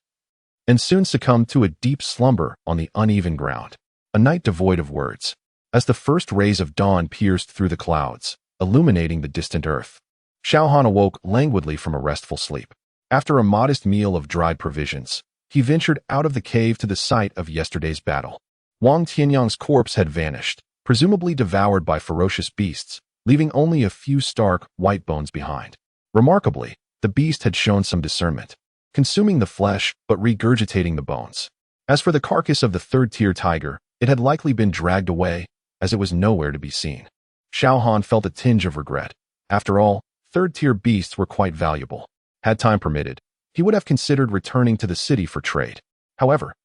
and soon succumbed to a deep slumber on the uneven ground. A night devoid of words, as the first rays of dawn pierced through the clouds, illuminating the distant earth. Xiao Han awoke languidly from a restful sleep. After a modest meal of dried provisions, he ventured out of the cave to the site of yesterday's battle. Wang Tianyang's corpse had vanished, presumably devoured by ferocious beasts, leaving only a few stark, white bones behind. Remarkably, the beast had shown some discernment, consuming the flesh but regurgitating the bones. As for the carcass of the third-tier tiger, it had likely been dragged away, as it was nowhere to be seen. Xiao Han felt a tinge of regret. After all, third-tier beasts were quite valuable. Had time permitted, he would have considered returning to the city for trade. However,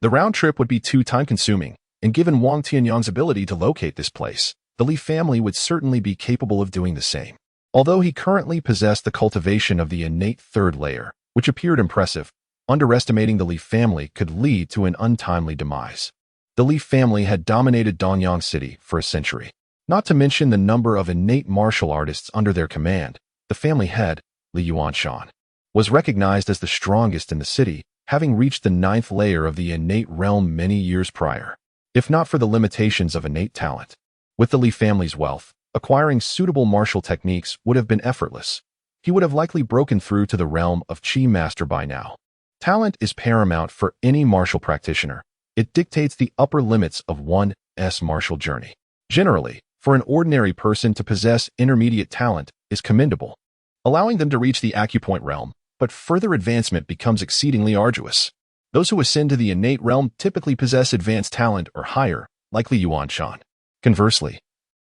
the round trip would be too time-consuming, and given Wang Tianyang's ability to locate this place, the Li family would certainly be capable of doing the same. Although he currently possessed the cultivation of the innate third layer, which appeared impressive, underestimating the Li family could lead to an untimely demise. The Li family had dominated Danyang City for a century. Not to mention the number of innate martial artists under their command, the family head, Li Yuanshan, was recognized as the strongest in the city, having reached the 9th layer of the innate realm many years prior. If not for the limitations of innate talent, with the Li family's wealth, acquiring suitable martial techniques would have been effortless. He would have likely broken through to the realm of Qi Master by now. Talent is paramount for any martial practitioner. It dictates the upper limits of one's martial journey. Generally, for an ordinary person to possess intermediate talent is commendable, allowing them to reach the acupoint realm, but further advancement becomes exceedingly arduous. Those who ascend to the innate realm typically possess advanced talent or higher, like Li Yuanshan. Conversely,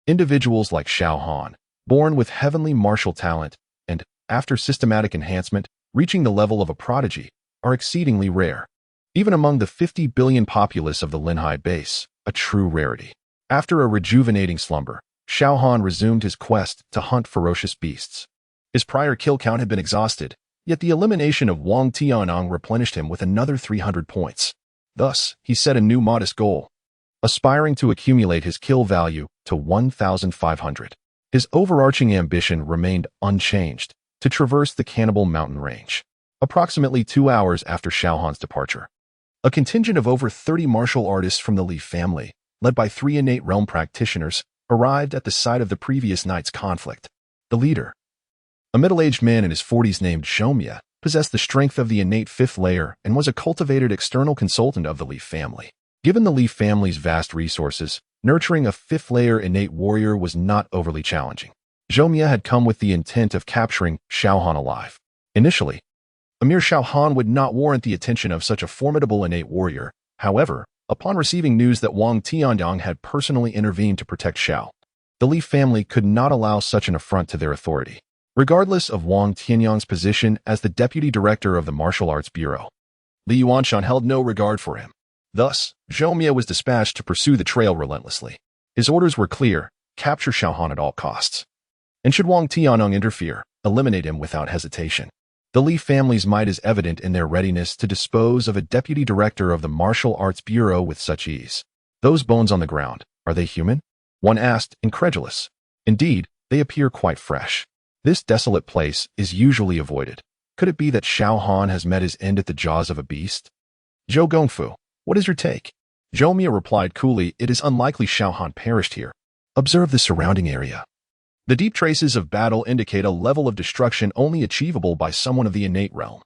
individuals like Xiao Han, born with heavenly martial talent, and, after systematic enhancement, reaching the level of a prodigy, are exceedingly rare. Even among the 50 billion populace of the Linhai base, a true rarity. After a rejuvenating slumber, Xiao Han resumed his quest to hunt ferocious beasts. His prior kill count had been exhausted, yet the elimination of Wang Tianyang replenished him with another 300 points. Thus, he set a new modest goal, aspiring to accumulate his kill value to 1,500. His overarching ambition remained unchanged, to traverse the Cannibal Mountain Range. Approximately 2 hours after Xiao Han's departure, a contingent of over 30 martial artists from the Li family, led by 3 innate realm practitioners, arrived at the site of the previous night's conflict. The leader, a middle-aged man in his 40s named Zhomya, possessed the strength of the innate 5th layer and was a cultivated external consultant of the Li family. Given the Li family's vast resources, nurturing a 5th layer innate warrior was not overly challenging. Zhomya had come with the intent of capturing Xiao Han alive. Initially, a mere Xiao Han would not warrant the attention of such a formidable innate warrior. However, upon receiving news that Wang Tianyang had personally intervened to protect Xiao, the Li family could not allow such an affront to their authority. Regardless of Wang Tianyang's position as the deputy director of the Martial Arts Bureau, Li Yuanshan held no regard for him. Thus, Zhomya was dispatched to pursue the trail relentlessly. His orders were clear: capture Xiao Han at all costs. And should Wang Tianyang interfere, eliminate him without hesitation. The Li family's might is evident in their readiness to dispose of a deputy director of the Martial Arts Bureau with such ease. Those bones on the ground, are they human? One asked, incredulous. Indeed, they appear quite fresh. This desolate place is usually avoided. Could it be that Xiao Han has met his end at the jaws of a beast? Zhou Gongfu, what is your take? Zhomya replied coolly, it is unlikely Xiao Han perished here. Observe the surrounding area. The deep traces of battle indicate a level of destruction only achievable by someone of the innate realm.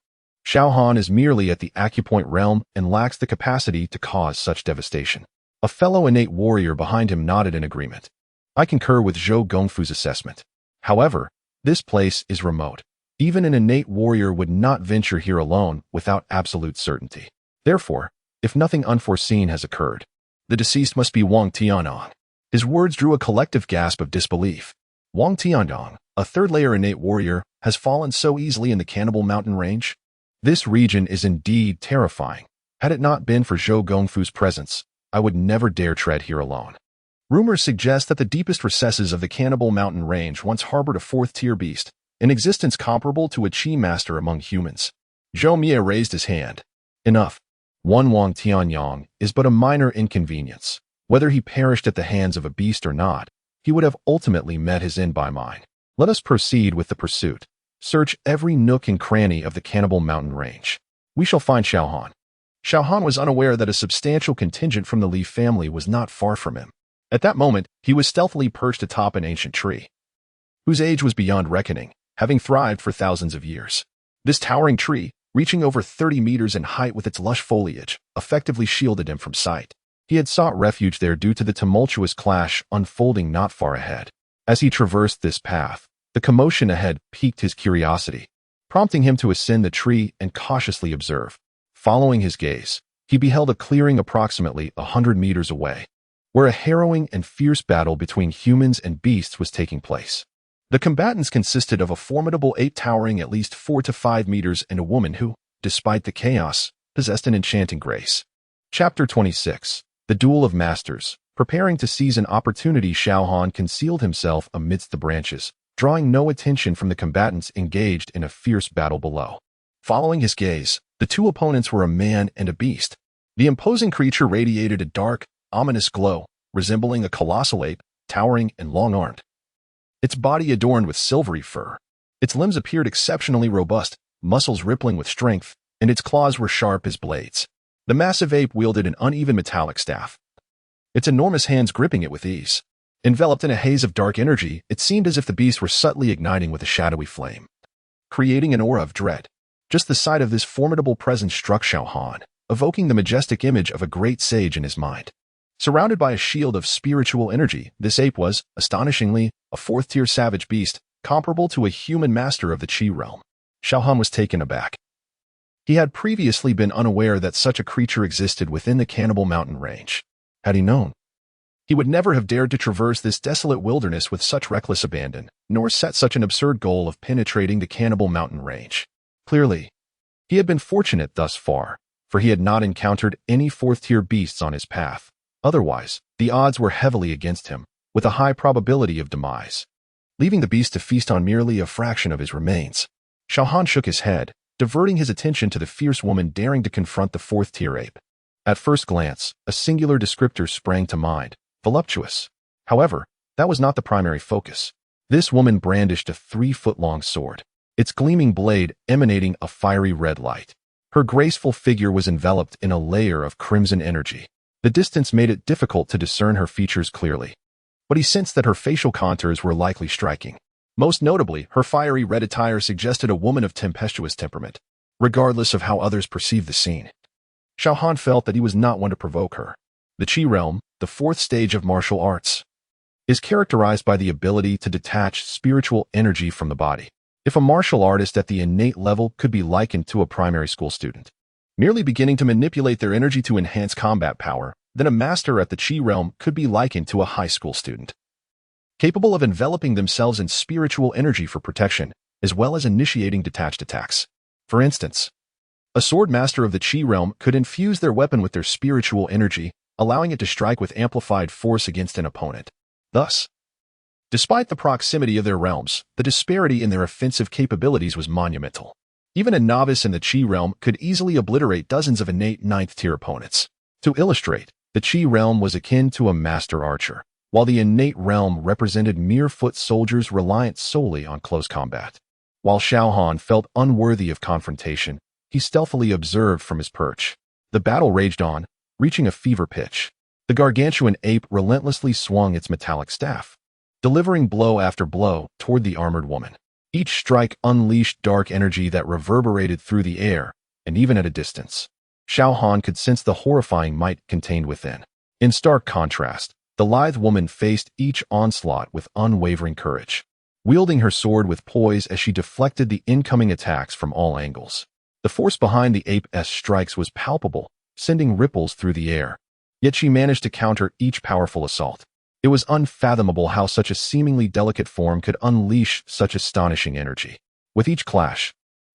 Xiao Han is merely at the acupoint realm and lacks the capacity to cause such devastation. A fellow innate warrior behind him nodded in agreement. I concur with Zhou Gongfu's assessment. However, this place is remote. Even an innate warrior would not venture here alone without absolute certainty. Therefore, if nothing unforeseen has occurred, the deceased must be Wang Tianyang. His words drew a collective gasp of disbelief. Wang Tianyang, a third-layer innate warrior, has fallen so easily in the Cannibal Mountain range? This region is indeed terrifying. Had it not been for Zhou Gongfu's presence, I would never dare tread here alone. Rumors suggest that the deepest recesses of the Cannibal Mountain range once harbored a fourth-tier beast, an existence comparable to a Qi master among humans. Zhou Mie raised his hand. Enough. One Wang Tianyang is but a minor inconvenience. Whether he perished at the hands of a beast or not, he would have ultimately met his end by mine. Let us proceed with the pursuit. Search every nook and cranny of the Cannibal Mountain range. We shall find Xiao Han. Xiao Han was unaware that a substantial contingent from the Li family was not far from him. At that moment, he was stealthily perched atop an ancient tree, whose age was beyond reckoning, having thrived for thousands of years. This towering tree, reaching over 30 meters in height with its lush foliage, effectively shielded him from sight. He had sought refuge there due to the tumultuous clash unfolding not far ahead. As he traversed this path, the commotion ahead piqued his curiosity, prompting him to ascend the tree and cautiously observe. Following his gaze, he beheld a clearing approximately 100 meters away, where a harrowing and fierce battle between humans and beasts was taking place. The combatants consisted of a formidable ape towering at least 4 to 5 meters and a woman who, despite the chaos, possessed an enchanting grace. Chapter 26. The Duel of Masters. Preparing to seize an opportunity, Xiao Han concealed himself amidst the branches, drawing no attention from the combatants engaged in a fierce battle below. Following his gaze, the two opponents were a man and a beast. The imposing creature radiated a dark, ominous glow, resembling a colossal ape, towering and long-armed. Its body adorned with silvery fur. Its limbs appeared exceptionally robust, muscles rippling with strength, and its claws were sharp as blades. The massive ape wielded an uneven metallic staff, its enormous hands gripping it with ease. Enveloped in a haze of dark energy, it seemed as if the beast were subtly igniting with a shadowy flame, creating an aura of dread. Just the sight of this formidable presence struck Xiao Han, evoking the majestic image of a great sage in his mind. Surrounded by a shield of spiritual energy, this ape was, astonishingly, a fourth-tier savage beast, comparable to a human master of the Qi realm. Xiao Han was taken aback. He had previously been unaware that such a creature existed within the Cannibal Mountain range. Had he known, he would never have dared to traverse this desolate wilderness with such reckless abandon, nor set such an absurd goal of penetrating the Cannibal Mountain range. Clearly, he had been fortunate thus far, for he had not encountered any fourth-tier beasts on his path. Otherwise, the odds were heavily against him, with a high probability of demise, leaving the beast to feast on merely a fraction of his remains. Xiao Han shook his head, diverting his attention to the fierce woman daring to confront the fourth-tier ape. At first glance, a singular descriptor sprang to mind: voluptuous. However, that was not the primary focus. This woman brandished a 3-foot-long sword, its gleaming blade emanating a fiery red light. Her graceful figure was enveloped in a layer of crimson energy. The distance made it difficult to discern her features clearly, but he sensed that her facial contours were likely striking. Most notably, her fiery red attire suggested a woman of tempestuous temperament, regardless of how others perceived the scene. Xiao Han felt that he was not one to provoke her. The Qi realm, the fourth stage of martial arts, is characterized by the ability to detach spiritual energy from the body. If a martial artist at the innate level could be likened to a primary school student, merely beginning to manipulate their energy to enhance combat power, then a master at the Qi realm could be likened to a high school student, capable of enveloping themselves in spiritual energy for protection, as well as initiating detached attacks. For instance, a sword master of the Qi realm could infuse their weapon with their spiritual energy, allowing it to strike with amplified force against an opponent. Thus, despite the proximity of their realms, the disparity in their offensive capabilities was monumental. Even a novice in the Qi realm could easily obliterate dozens of innate ninth-tier opponents. To illustrate, the Qi realm was akin to a master archer, while the innate realm represented mere foot soldiers reliant solely on close combat. While Xiao Han felt unworthy of confrontation, he stealthily observed from his perch. The battle raged on, reaching a fever pitch. The gargantuan ape relentlessly swung its metallic staff, delivering blow after blow toward the armored woman. Each strike unleashed dark energy that reverberated through the air, and even at a distance, Xiao Han could sense the horrifying might contained within. In stark contrast, the lithe woman faced each onslaught with unwavering courage, wielding her sword with poise as she deflected the incoming attacks from all angles. The force behind the ape's strikes was palpable, sending ripples through the air. Yet she managed to counter each powerful assault. It was unfathomable how such a seemingly delicate form could unleash such astonishing energy. With each clash,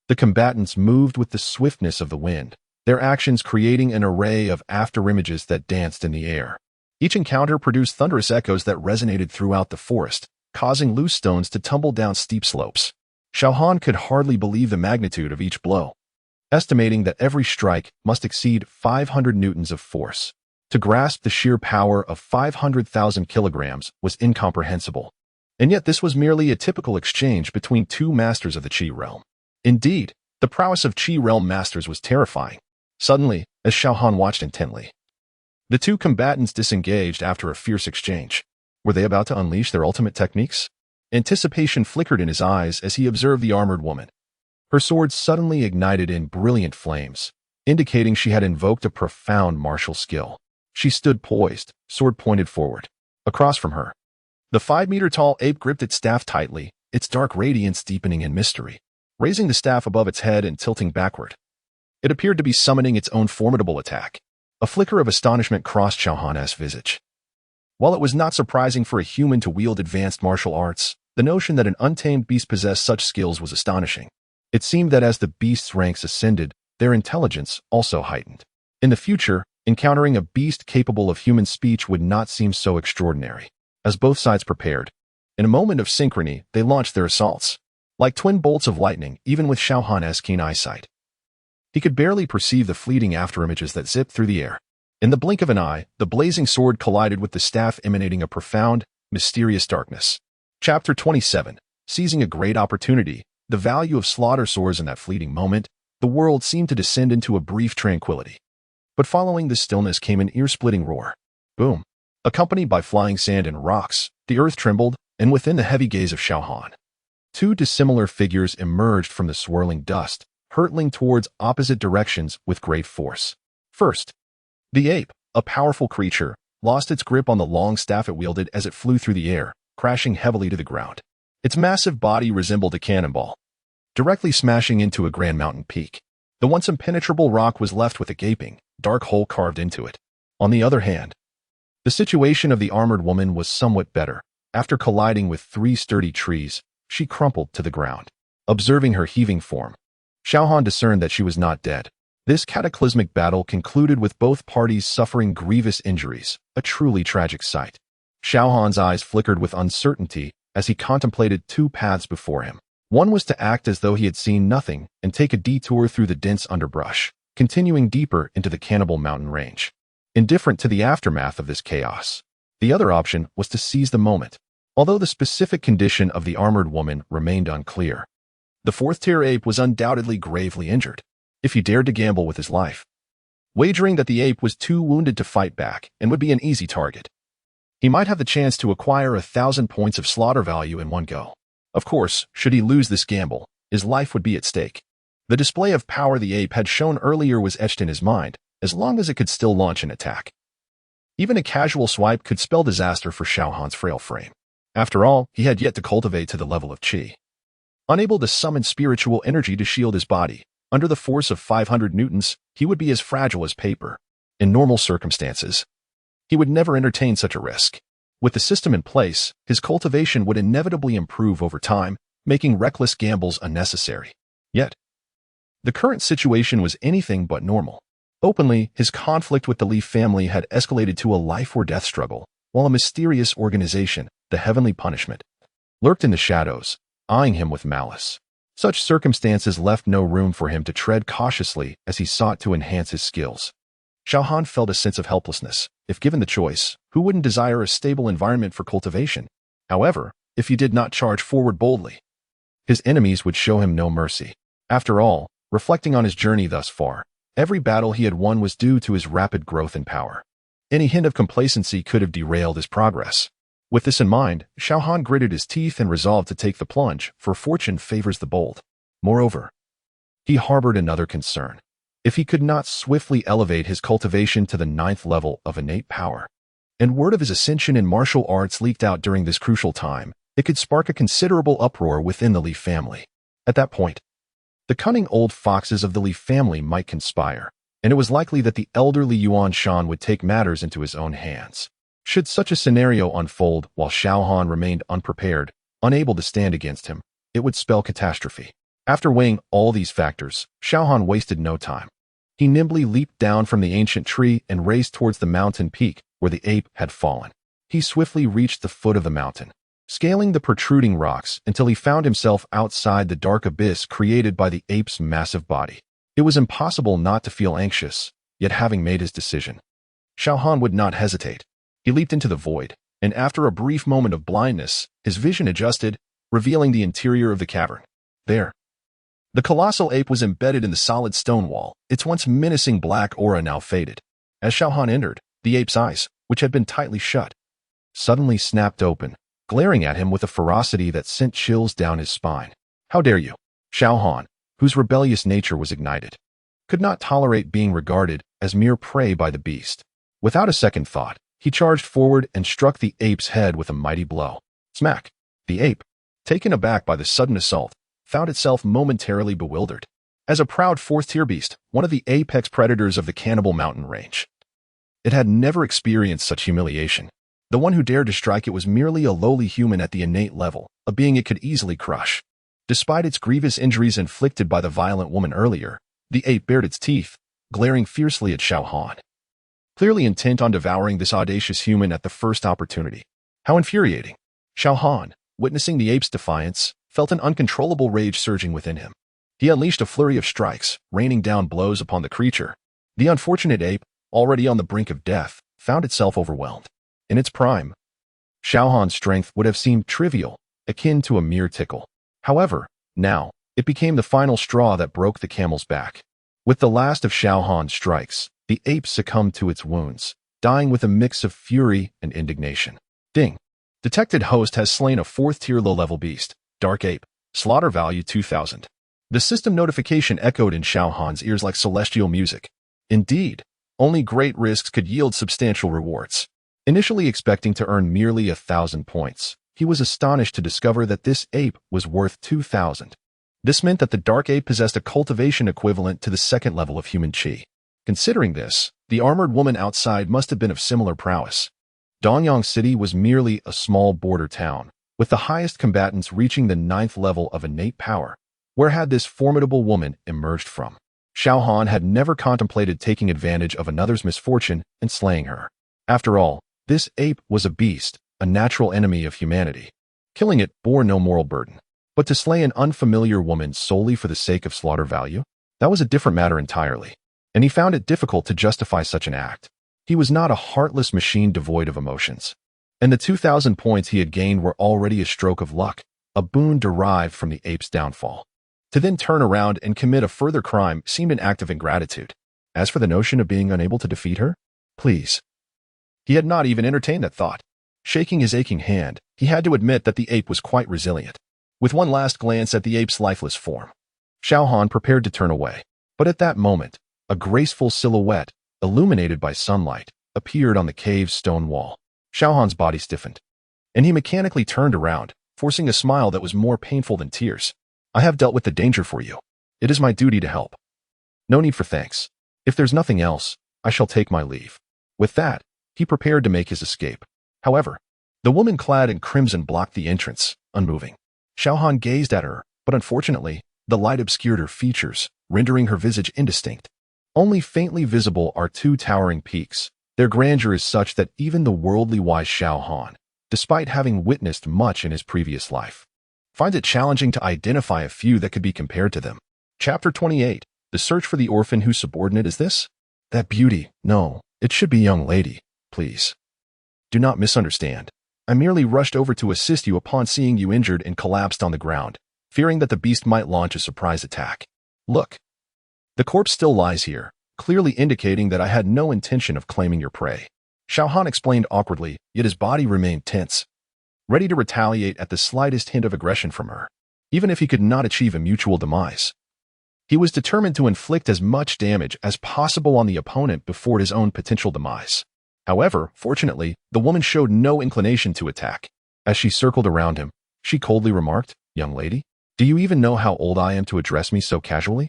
the combatants moved with the swiftness of the wind, their actions creating an array of afterimages that danced in the air. Each encounter produced thunderous echoes that resonated throughout the forest, causing loose stones to tumble down steep slopes. Xiao Han could hardly believe the magnitude of each blow, estimating that every strike must exceed 500 newtons of force. To grasp the sheer power of 500,000 kilograms was incomprehensible. And yet this was merely a typical exchange between two masters of the Qi realm. Indeed, the prowess of Qi realm masters was terrifying. Suddenly, as Xiao Han watched intently, the two combatants disengaged after a fierce exchange. Were they about to unleash their ultimate techniques? Anticipation flickered in his eyes as he observed the armored woman. Her sword suddenly ignited in brilliant flames, indicating she had invoked a profound martial skill. She stood poised, sword pointed forward. Across from her, the 5-meter-tall ape gripped its staff tightly, its dark radiance deepening in mystery. Raising the staff above its head and tilting backward, it appeared to be summoning its own formidable attack. A flicker of astonishment crossed Xiao Han's visage. While it was not surprising for a human to wield advanced martial arts, the notion that an untamed beast possessed such skills was astonishing. It seemed that as the beast's ranks ascended, their intelligence also heightened. In the future, encountering a beast capable of human speech would not seem so extraordinary. As both sides prepared, in a moment of synchrony, they launched their assaults. Like twin bolts of lightning, even with Xiao Han's keen eyesight, he could barely perceive the fleeting afterimages that zipped through the air. In the blink of an eye, the blazing sword collided with the staff, emanating a profound, mysterious darkness. Chapter 27. Seizing a great opportunity, the value of slaughter soars in that fleeting moment. The world seemed to descend into a brief tranquility. But following this stillness came an ear-splitting roar. Boom. Accompanied by flying sand and rocks, the earth trembled, and within the heavy gaze of Xiao Han, two dissimilar figures emerged from the swirling dust, hurtling towards opposite directions with great force. First, the ape, a powerful creature, lost its grip on the long staff it wielded as it flew through the air, crashing heavily to the ground. Its massive body resembled a cannonball, directly smashing into a grand mountain peak. The once impenetrable rock was left with a gaping, dark hole carved into it. On the other hand, the situation of the armored woman was somewhat better. After colliding with 3 sturdy trees, she crumpled to the ground. Observing her heaving form, Xiao Han discerned that she was not dead. This cataclysmic battle concluded with both parties suffering grievous injuries, a truly tragic sight. Xiao Han's eyes flickered with uncertainty as he contemplated 2 paths before him. One was to act as though he had seen nothing and take a detour through the dense underbrush, continuing deeper into the Cannibal Mountain range, indifferent to the aftermath of this chaos. The other option was to seize the moment, although the specific condition of the armored woman remained unclear. The 4th-tier ape was undoubtedly gravely injured, if he dared to gamble with his life, wagering that the ape was too wounded to fight back and would be an easy target. He might have the chance to acquire 1,000 points of slaughter value in one go. Of course, should he lose this gamble, his life would be at stake. The display of power the ape had shown earlier was etched in his mind, as long as it could still launch an attack. Even a casual swipe could spell disaster for Xiao Han's frail frame. After all, he had yet to cultivate to the level of Qi. Unable to summon spiritual energy to shield his body, under the force of 500 newtons, he would be as fragile as paper. In normal circumstances, he would never entertain such a risk. With the system in place, his cultivation would inevitably improve over time, making reckless gambles unnecessary. Yet, the current situation was anything but normal. Openly, his conflict with the Li family had escalated to a life-or-death struggle, while a mysterious organization, the Heavenly Punishment, lurked in the shadows, eyeing him with malice. Such circumstances left no room for him to tread cautiously as he sought to enhance his skills. Xiao Han felt a sense of helplessness. If given the choice, who wouldn't desire a stable environment for cultivation? However, if he did not charge forward boldly, his enemies would show him no mercy. After all, reflecting on his journey thus far, every battle he had won was due to his rapid growth in power. Any hint of complacency could have derailed his progress. With this in mind, Xiao Han gritted his teeth and resolved to take the plunge, for fortune favors the bold. Moreover, he harbored another concern. If he could not swiftly elevate his cultivation to the 9th level of innate power, and word of his ascension in martial arts leaked out during this crucial time, it could spark a considerable uproar within the Li family. At that point, the cunning old foxes of the Li family might conspire, and it was likely that the elderly Yuan Shan would take matters into his own hands. Should such a scenario unfold while Xiao Han remained unprepared, unable to stand against him, it would spell catastrophe. After weighing all these factors, Xiao Han wasted no time. He nimbly leaped down from the ancient tree and raced towards the mountain peak where the ape had fallen. He swiftly reached the foot of the mountain, scaling the protruding rocks until he found himself outside the dark abyss created by the ape's massive body. It was impossible not to feel anxious, yet having made his decision, Xiao Han would not hesitate. He leaped into the void, and after a brief moment of blindness, his vision adjusted, revealing the interior of the cavern. There, the colossal ape was embedded in the solid stone wall, its once menacing black aura now faded. As Xiao Han entered, the ape's eyes, which had been tightly shut, suddenly snapped open, glaring at him with a ferocity that sent chills down his spine. How dare you? Xiao Han, whose rebellious nature was ignited, could not tolerate being regarded as mere prey by the beast. Without a second thought, he charged forward and struck the ape's head with a mighty blow. Smack! The ape, taken aback by the sudden assault, found itself momentarily bewildered. As a proud fourth-tier beast, one of the apex predators of the Cannibal Mountain range, it had never experienced such humiliation. The one who dared to strike it was merely a lowly human at the innate level, a being it could easily crush. Despite its grievous injuries inflicted by the violent woman earlier, the ape bared its teeth, glaring fiercely at Xiao Han, clearly intent on devouring this audacious human at the first opportunity. How infuriating! Xiao Han, witnessing the ape's defiance, felt an uncontrollable rage surging within him. He unleashed a flurry of strikes, raining down blows upon the creature. The unfortunate ape, already on the brink of death, found itself overwhelmed. In its prime, Xiao Han's strength would have seemed trivial, akin to a mere tickle. However, now, it became the final straw that broke the camel's back. With the last of Xiao Han's strikes, the ape succumbed to its wounds, dying with a mix of fury and indignation. Ding! Detected host has slain a 4th-tier low-level beast. Dark ape. Slaughter value 2,000. The system notification echoed in Xiao Han's ears like celestial music. Indeed, only great risks could yield substantial rewards. Initially expecting to earn merely 1,000 points, he was astonished to discover that this ape was worth 2,000. This meant that the dark ape possessed a cultivation equivalent to the 2nd level of human qi. Considering this, the armored woman outside must have been of similar prowess. Donyang City was merely a small border town, with the highest combatants reaching the 9th level of innate power. Where had this formidable woman emerged from? Xiao Han had never contemplated taking advantage of another's misfortune and slaying her. After all, this ape was a beast, a natural enemy of humanity. Killing it bore no moral burden. But to slay an unfamiliar woman solely for the sake of slaughter value? That was a different matter entirely. And he found it difficult to justify such an act. He was not a heartless machine devoid of emotions. And the 2,000 points he had gained were already a stroke of luck, a boon derived from the ape's downfall. To then turn around and commit a further crime seemed an act of ingratitude. As for the notion of being unable to defeat her, please. He had not even entertained that thought. Shaking his aching hand, he had to admit that the ape was quite resilient. With one last glance at the ape's lifeless form, Xiao Han prepared to turn away. But at that moment, a graceful silhouette, illuminated by sunlight, appeared on the cave's stone wall. Xiao Han's body stiffened, and he mechanically turned around, forcing a smile that was more painful than tears. I have dealt with the danger for you. It is my duty to help. No need for thanks. If there's nothing else, I shall take my leave. With that, he prepared to make his escape. However, the woman clad in crimson blocked the entrance, unmoving. Xiao Han gazed at her, but unfortunately, the light obscured her features, rendering her visage indistinct. Only faintly visible are 2 towering peaks. Their grandeur is such that even the worldly wise Xiao Han, despite having witnessed much in his previous life, finds it challenging to identify a few that could be compared to them. Chapter 28. The search for the orphan whose subordinate is this? That beauty. No, it should be young lady. Please. Do not misunderstand. I merely rushed over to assist you upon seeing you injured and collapsed on the ground, fearing that the beast might launch a surprise attack. Look. The corpse still lies here, clearly indicating that I had no intention of claiming your prey. Xiao Han explained awkwardly, yet his body remained tense, ready to retaliate at the slightest hint of aggression from her, even if he could not achieve a mutual demise. He was determined to inflict as much damage as possible on the opponent before his own potential demise. However, fortunately, the woman showed no inclination to attack. As she circled around him, she coldly remarked, "Young lady, do you even know how old I am to address me so casually?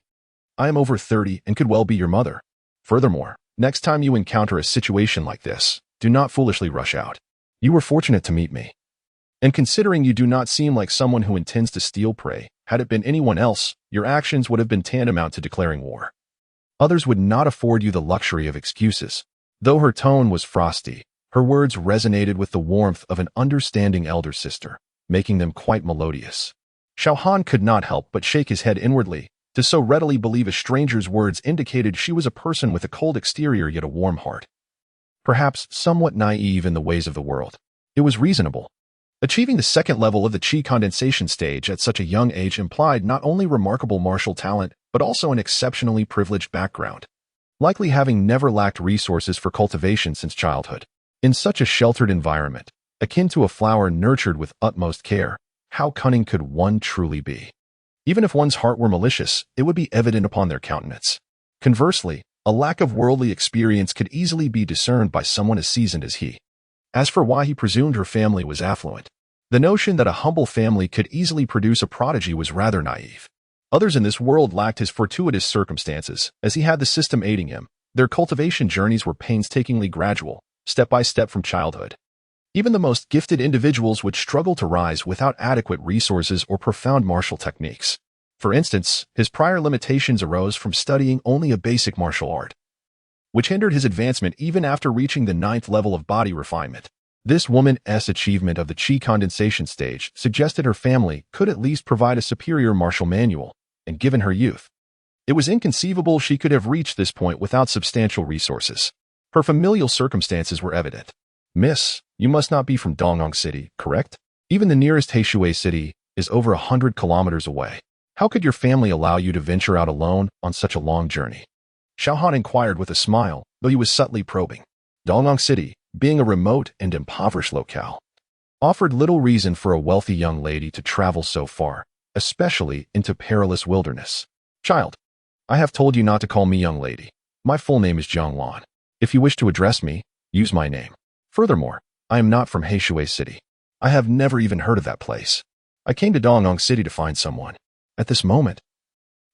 I am over 30 and could well be your mother. Furthermore, next time you encounter a situation like this, do not foolishly rush out. You were fortunate to meet me. And considering you do not seem like someone who intends to steal prey, had it been anyone else, your actions would have been tantamount to declaring war. Others would not afford you the luxury of excuses." Though her tone was frosty, her words resonated with the warmth of an understanding elder sister, making them quite melodious. Xiao Han could not help but shake his head inwardly. To so readily believe a stranger's words indicated she was a person with a cold exterior yet a warm heart. Perhaps somewhat naive in the ways of the world. It was reasonable. Achieving the second level of the qi condensation stage at such a young age implied not only remarkable martial talent, but also an exceptionally privileged background, likely having never lacked resources for cultivation since childhood. In such a sheltered environment, akin to a flower nurtured with utmost care, how cunning could one truly be? Even if one's heart were malicious, it would be evident upon their countenance. Conversely, a lack of worldly experience could easily be discerned by someone as seasoned as he. As for why he presumed her family was affluent, the notion that a humble family could easily produce a prodigy was rather naive. Others in this world lacked his fortuitous circumstances, as he had the system aiding him. Their cultivation journeys were painstakingly gradual, step by step from childhood. Even the most gifted individuals would struggle to rise without adequate resources or profound martial techniques. For instance, his prior limitations arose from studying only a basic martial art, which hindered his advancement even after reaching the 9th level of body refinement. This woman's achievement of the qi condensation stage suggested her family could at least provide a superior martial manual, and given her youth, it was inconceivable she could have reached this point without substantial resources. Her familial circumstances were evident. "Miss, you must not be from Dongyang City, correct? Even the nearest Heishui city is over 100 kilometers away. How could your family allow you to venture out alone on such a long journey?" Xiao Han inquired with a smile, though he was subtly probing. Dongyang City, being a remote and impoverished locale, offered little reason for a wealthy young lady to travel so far, especially into perilous wilderness. "Child, I have told you not to call me young lady. My full name is Jiang Lan. If you wish to address me, use my name. Furthermore, I am not from Heishui City. I have never even heard of that place. I came to Dongyang City to find someone." At this moment,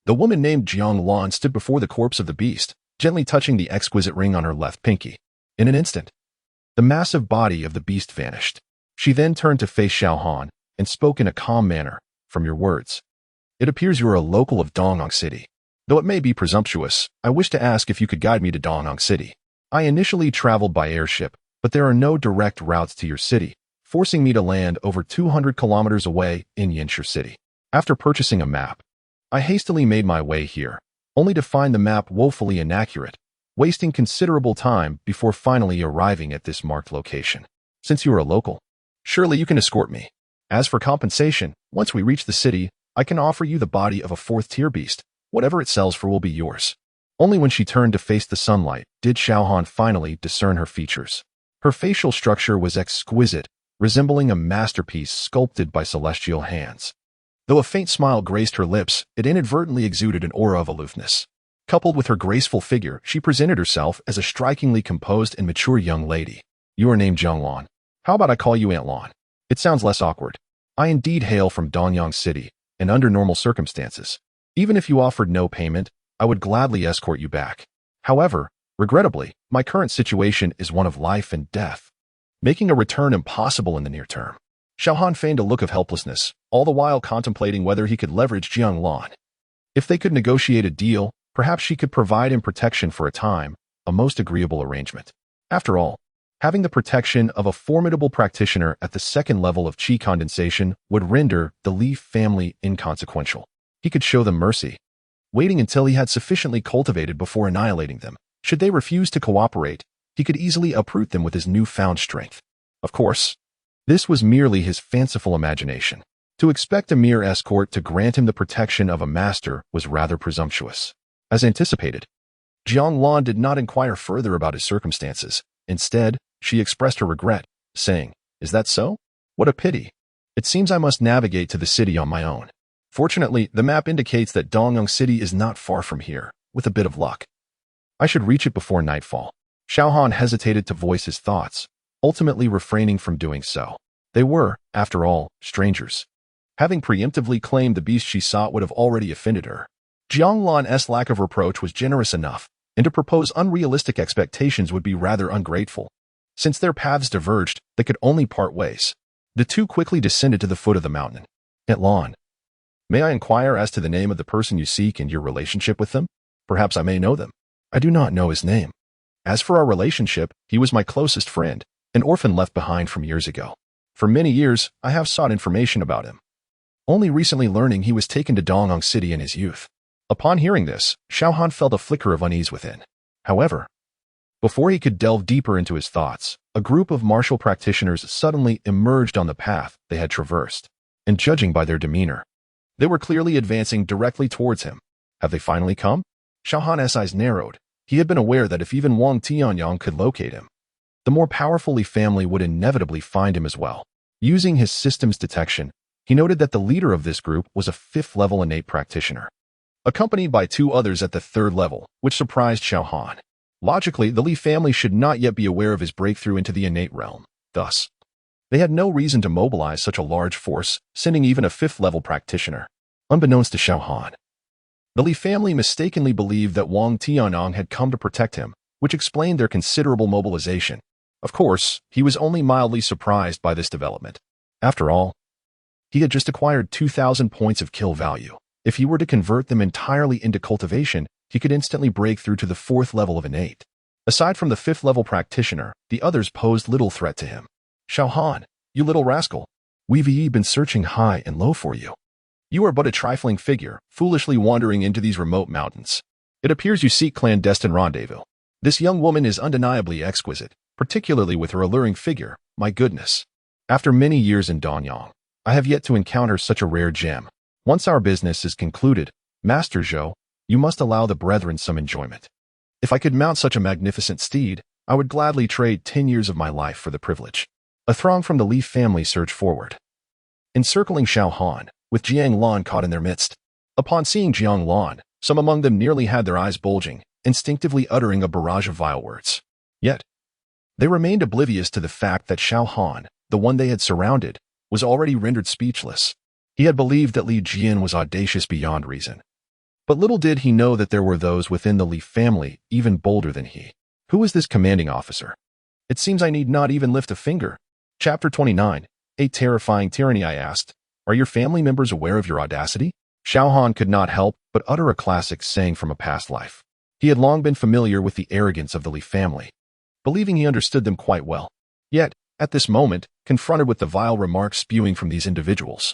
the woman named Jiang Lan stood before the corpse of the beast, gently touching the exquisite ring on her left pinky. In an instant, the massive body of the beast vanished. She then turned to face Xiao Han and spoke in a calm manner. "From your words, it appears you are a local of Dongyang City. Though it may be presumptuous, I wish to ask if you could guide me to Dongyang City. I initially traveled by airship, but there are no direct routes to your city, forcing me to land over 200 kilometers away in Yanshi City. After purchasing a map, I hastily made my way here, only to find the map woefully inaccurate, wasting considerable time before finally arriving at this marked location. Since you are a local, surely you can escort me. As for compensation, once we reach the city, I can offer you the body of a 4th-tier beast. Whatever it sells for will be yours." Only when she turned to face the sunlight did Xiao Han finally discern her features. Her facial structure was exquisite, resembling a masterpiece sculpted by celestial hands. Though a faint smile graced her lips, it inadvertently exuded an aura of aloofness. Coupled with her graceful figure, she presented herself as a strikingly composed and mature young lady. "You are named Jiang Lan. How about I call you Aunt Lan? It sounds less awkward. I indeed hail from Dongyang City, and under normal circumstances, even if you offered no payment, I would gladly escort you back. However, regrettably, my current situation is one of life and death, making a return impossible in the near term." Xiao Han feigned a look of helplessness, all the while contemplating whether he could leverage Jiang Lan. If they could negotiate a deal, perhaps she could provide him protection for a time, a most agreeable arrangement. After all, having the protection of a formidable practitioner at the 2nd level of qi condensation would render the Li family inconsequential. He could show them mercy, waiting until he had sufficiently cultivated before annihilating them. Should they refuse to cooperate, he could easily uproot them with his newfound strength. Of course, this was merely his fanciful imagination. To expect a mere escort to grant him the protection of a master was rather presumptuous. As anticipated, Jiang Lan did not inquire further about his circumstances. Instead, she expressed her regret, saying, "Is that so? What a pity. It seems I must navigate to the city on my own. Fortunately, the map indicates that Dongyang City is not far from here, with a bit of luck. I should reach it before nightfall. Xiao Han hesitated to voice his thoughts, ultimately refraining from doing so. They were, after all, strangers. Having preemptively claimed the beast she sought would have already offended her. Jiang Lan's lack of reproach was generous enough, and to propose unrealistic expectations would be rather ungrateful. Since their paths diverged, they could only part ways. The two quickly descended to the foot of the mountain. Lan, may I inquire as to the name of the person you seek and your relationship with them? Perhaps I may know them. I do not know his name. As for our relationship, he was my closest friend, an orphan left behind from years ago. For many years, I have sought information about him, only recently learning he was taken to Dongyang City in his youth. Upon hearing this, Xiao Han felt a flicker of unease within. However, before he could delve deeper into his thoughts, a group of martial practitioners suddenly emerged on the path they had traversed, and judging by their demeanor, they were clearly advancing directly towards him. Have they finally come? Xiao Han's eyes narrowed. He had been aware that if even Wang Tianyang could locate him, the more powerful Li family would inevitably find him as well. Using his system's detection, he noted that the leader of this group was a 5th-level innate practitioner, accompanied by 2 others at the 3rd level, which surprised Xiao Han. Logically, the Li family should not yet be aware of his breakthrough into the innate realm. Thus, they had no reason to mobilize such a large force, sending even a 5th-level practitioner. Unbeknownst to Xiao Han, the Li family mistakenly believed that Wang Tianyang had come to protect him, which explained their considerable mobilization. Of course, he was only mildly surprised by this development. After all, he had just acquired 2,000 points of kill value. If he were to convert them entirely into cultivation, he could instantly break through to the 4th level of innate. Aside from the 5th-level practitioner, the others posed little threat to him. Xiao Han, you little rascal. We've been searching high and low for you. You are but a trifling figure, foolishly wandering into these remote mountains. It appears you seek clandestine rendezvous. This young woman is undeniably exquisite, particularly with her alluring figure. My goodness. After many years in Dongyang, I have yet to encounter such a rare gem. Once our business is concluded, Master Zhou, you must allow the brethren some enjoyment. If I could mount such a magnificent steed, I would gladly trade 10 years of my life for the privilege. A throng from the Li family surged forward, encircling Xiao Han, with Jiang Lan caught in their midst. Upon seeing Jiang Lan, some among them nearly had their eyes bulging, instinctively uttering a barrage of vile words. Yet, they remained oblivious to the fact that Xiao Han, the one they had surrounded, was already rendered speechless. He had believed that Li Jian was audacious beyond reason. But little did he know that there were those within the Li family even bolder than he. Who was this commanding officer? It seems I need not even lift a finger. Chapter 29. A terrifying tyranny. I asked, are your family members aware of your audacity? Xiao Han could not help but utter a classic saying from a past life. He had long been familiar with the arrogance of the Li family, believing he understood them quite well. Yet, at this moment, confronted with the vile remarks spewing from these individuals,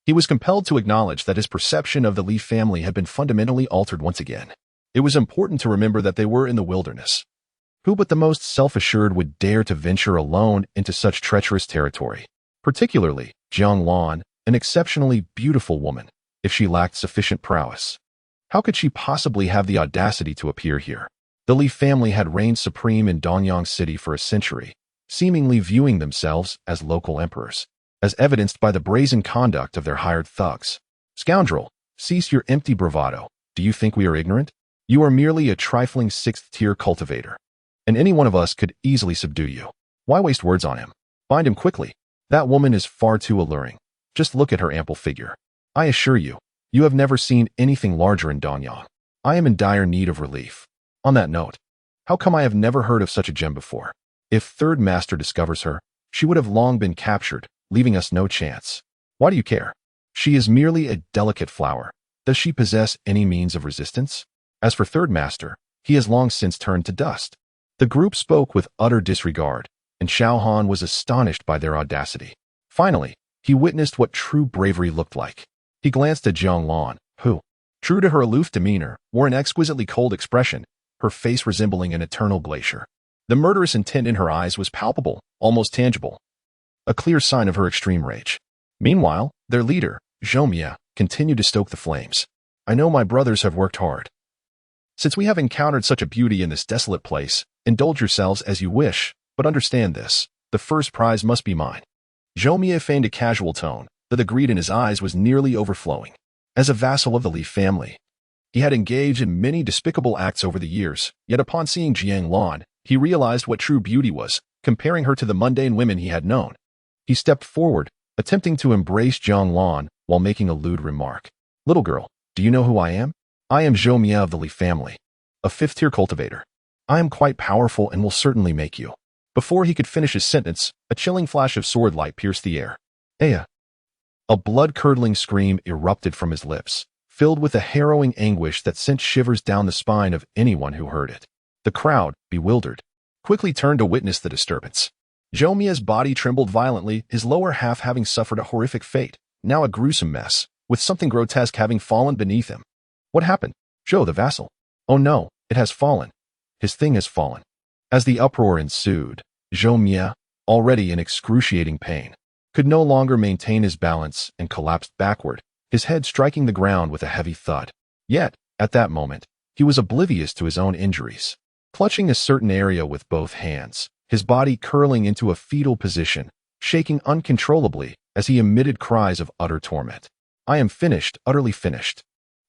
he was compelled to acknowledge that his perception of the Li family had been fundamentally altered once again. It was important to remember that they were in the wilderness. Who but the most self-assured would dare to venture alone into such treacherous territory? Particularly, Jiang Lan, an exceptionally beautiful woman, if she lacked sufficient prowess. How could she possibly have the audacity to appear here? The Li family had reigned supreme in Dongyang City for a century, seemingly viewing themselves as local emperors, as evidenced by the brazen conduct of their hired thugs. Scoundrel, cease your empty bravado. Do you think we are ignorant? You are merely a trifling 6th-tier cultivator, and any one of us could easily subdue you. Why waste words on him? Find him quickly. That woman is far too alluring. Just look at her ample figure. I assure you, you have never seen anything larger in Dongyang. I am in dire need of relief. On that note, how come I have never heard of such a gem before? If 3rd Master discovers her, she would have long been captured, leaving us no chance. Why do you care? She is merely a delicate flower. Does she possess any means of resistance? As for 3rd Master, he has long since turned to dust. The group spoke with utter disregard, and Xiao Han was astonished by their audacity. Finally, he witnessed what true bravery looked like. He glanced at Jiang Lan, who, true to her aloof demeanor, wore an exquisitely cold expression, her face resembling an eternal glacier. The murderous intent in her eyes was palpable, almost tangible, a clear sign of her extreme rage. Meanwhile, their leader, Zhou, continued to stoke the flames. I know my brothers have worked hard. Since we have encountered such a beauty in this desolate place, indulge yourselves as you wish, but understand this, the first prize must be mine. Zhou Mie feigned a casual tone, though the greed in his eyes was nearly overflowing. As a vassal of the Li family, he had engaged in many despicable acts over the years, yet upon seeing Jiang Lan, he realized what true beauty was, comparing her to the mundane women he had known. He stepped forward, attempting to embrace Jiang Lan while making a lewd remark. "Little girl, do you know who I am? I am Zhou Mie of the Li family, a fifth-tier cultivator. I am quite powerful and will certainly make you." Before he could finish his sentence, a chilling flash of sword light pierced the air. "Aya!" A blood-curdling scream erupted from his lips, filled with a harrowing anguish that sent shivers down the spine of anyone who heard it. The crowd, bewildered, quickly turned to witness the disturbance. Zhou Mie's body trembled violently, his lower half having suffered a horrific fate, now a gruesome mess, with something grotesque having fallen beneath him. "What happened? Zhou, the vassal. Oh no, it has fallen. His thing has fallen." As the uproar ensued, Zhou Mie, already in excruciating pain, could no longer maintain his balance and collapsed backward, his head striking the ground with a heavy thud. Yet, at that moment, he was oblivious to his own injuries. Clutching a certain area with both hands, his body curling into a fetal position, shaking uncontrollably as he emitted cries of utter torment. "I am finished, utterly finished."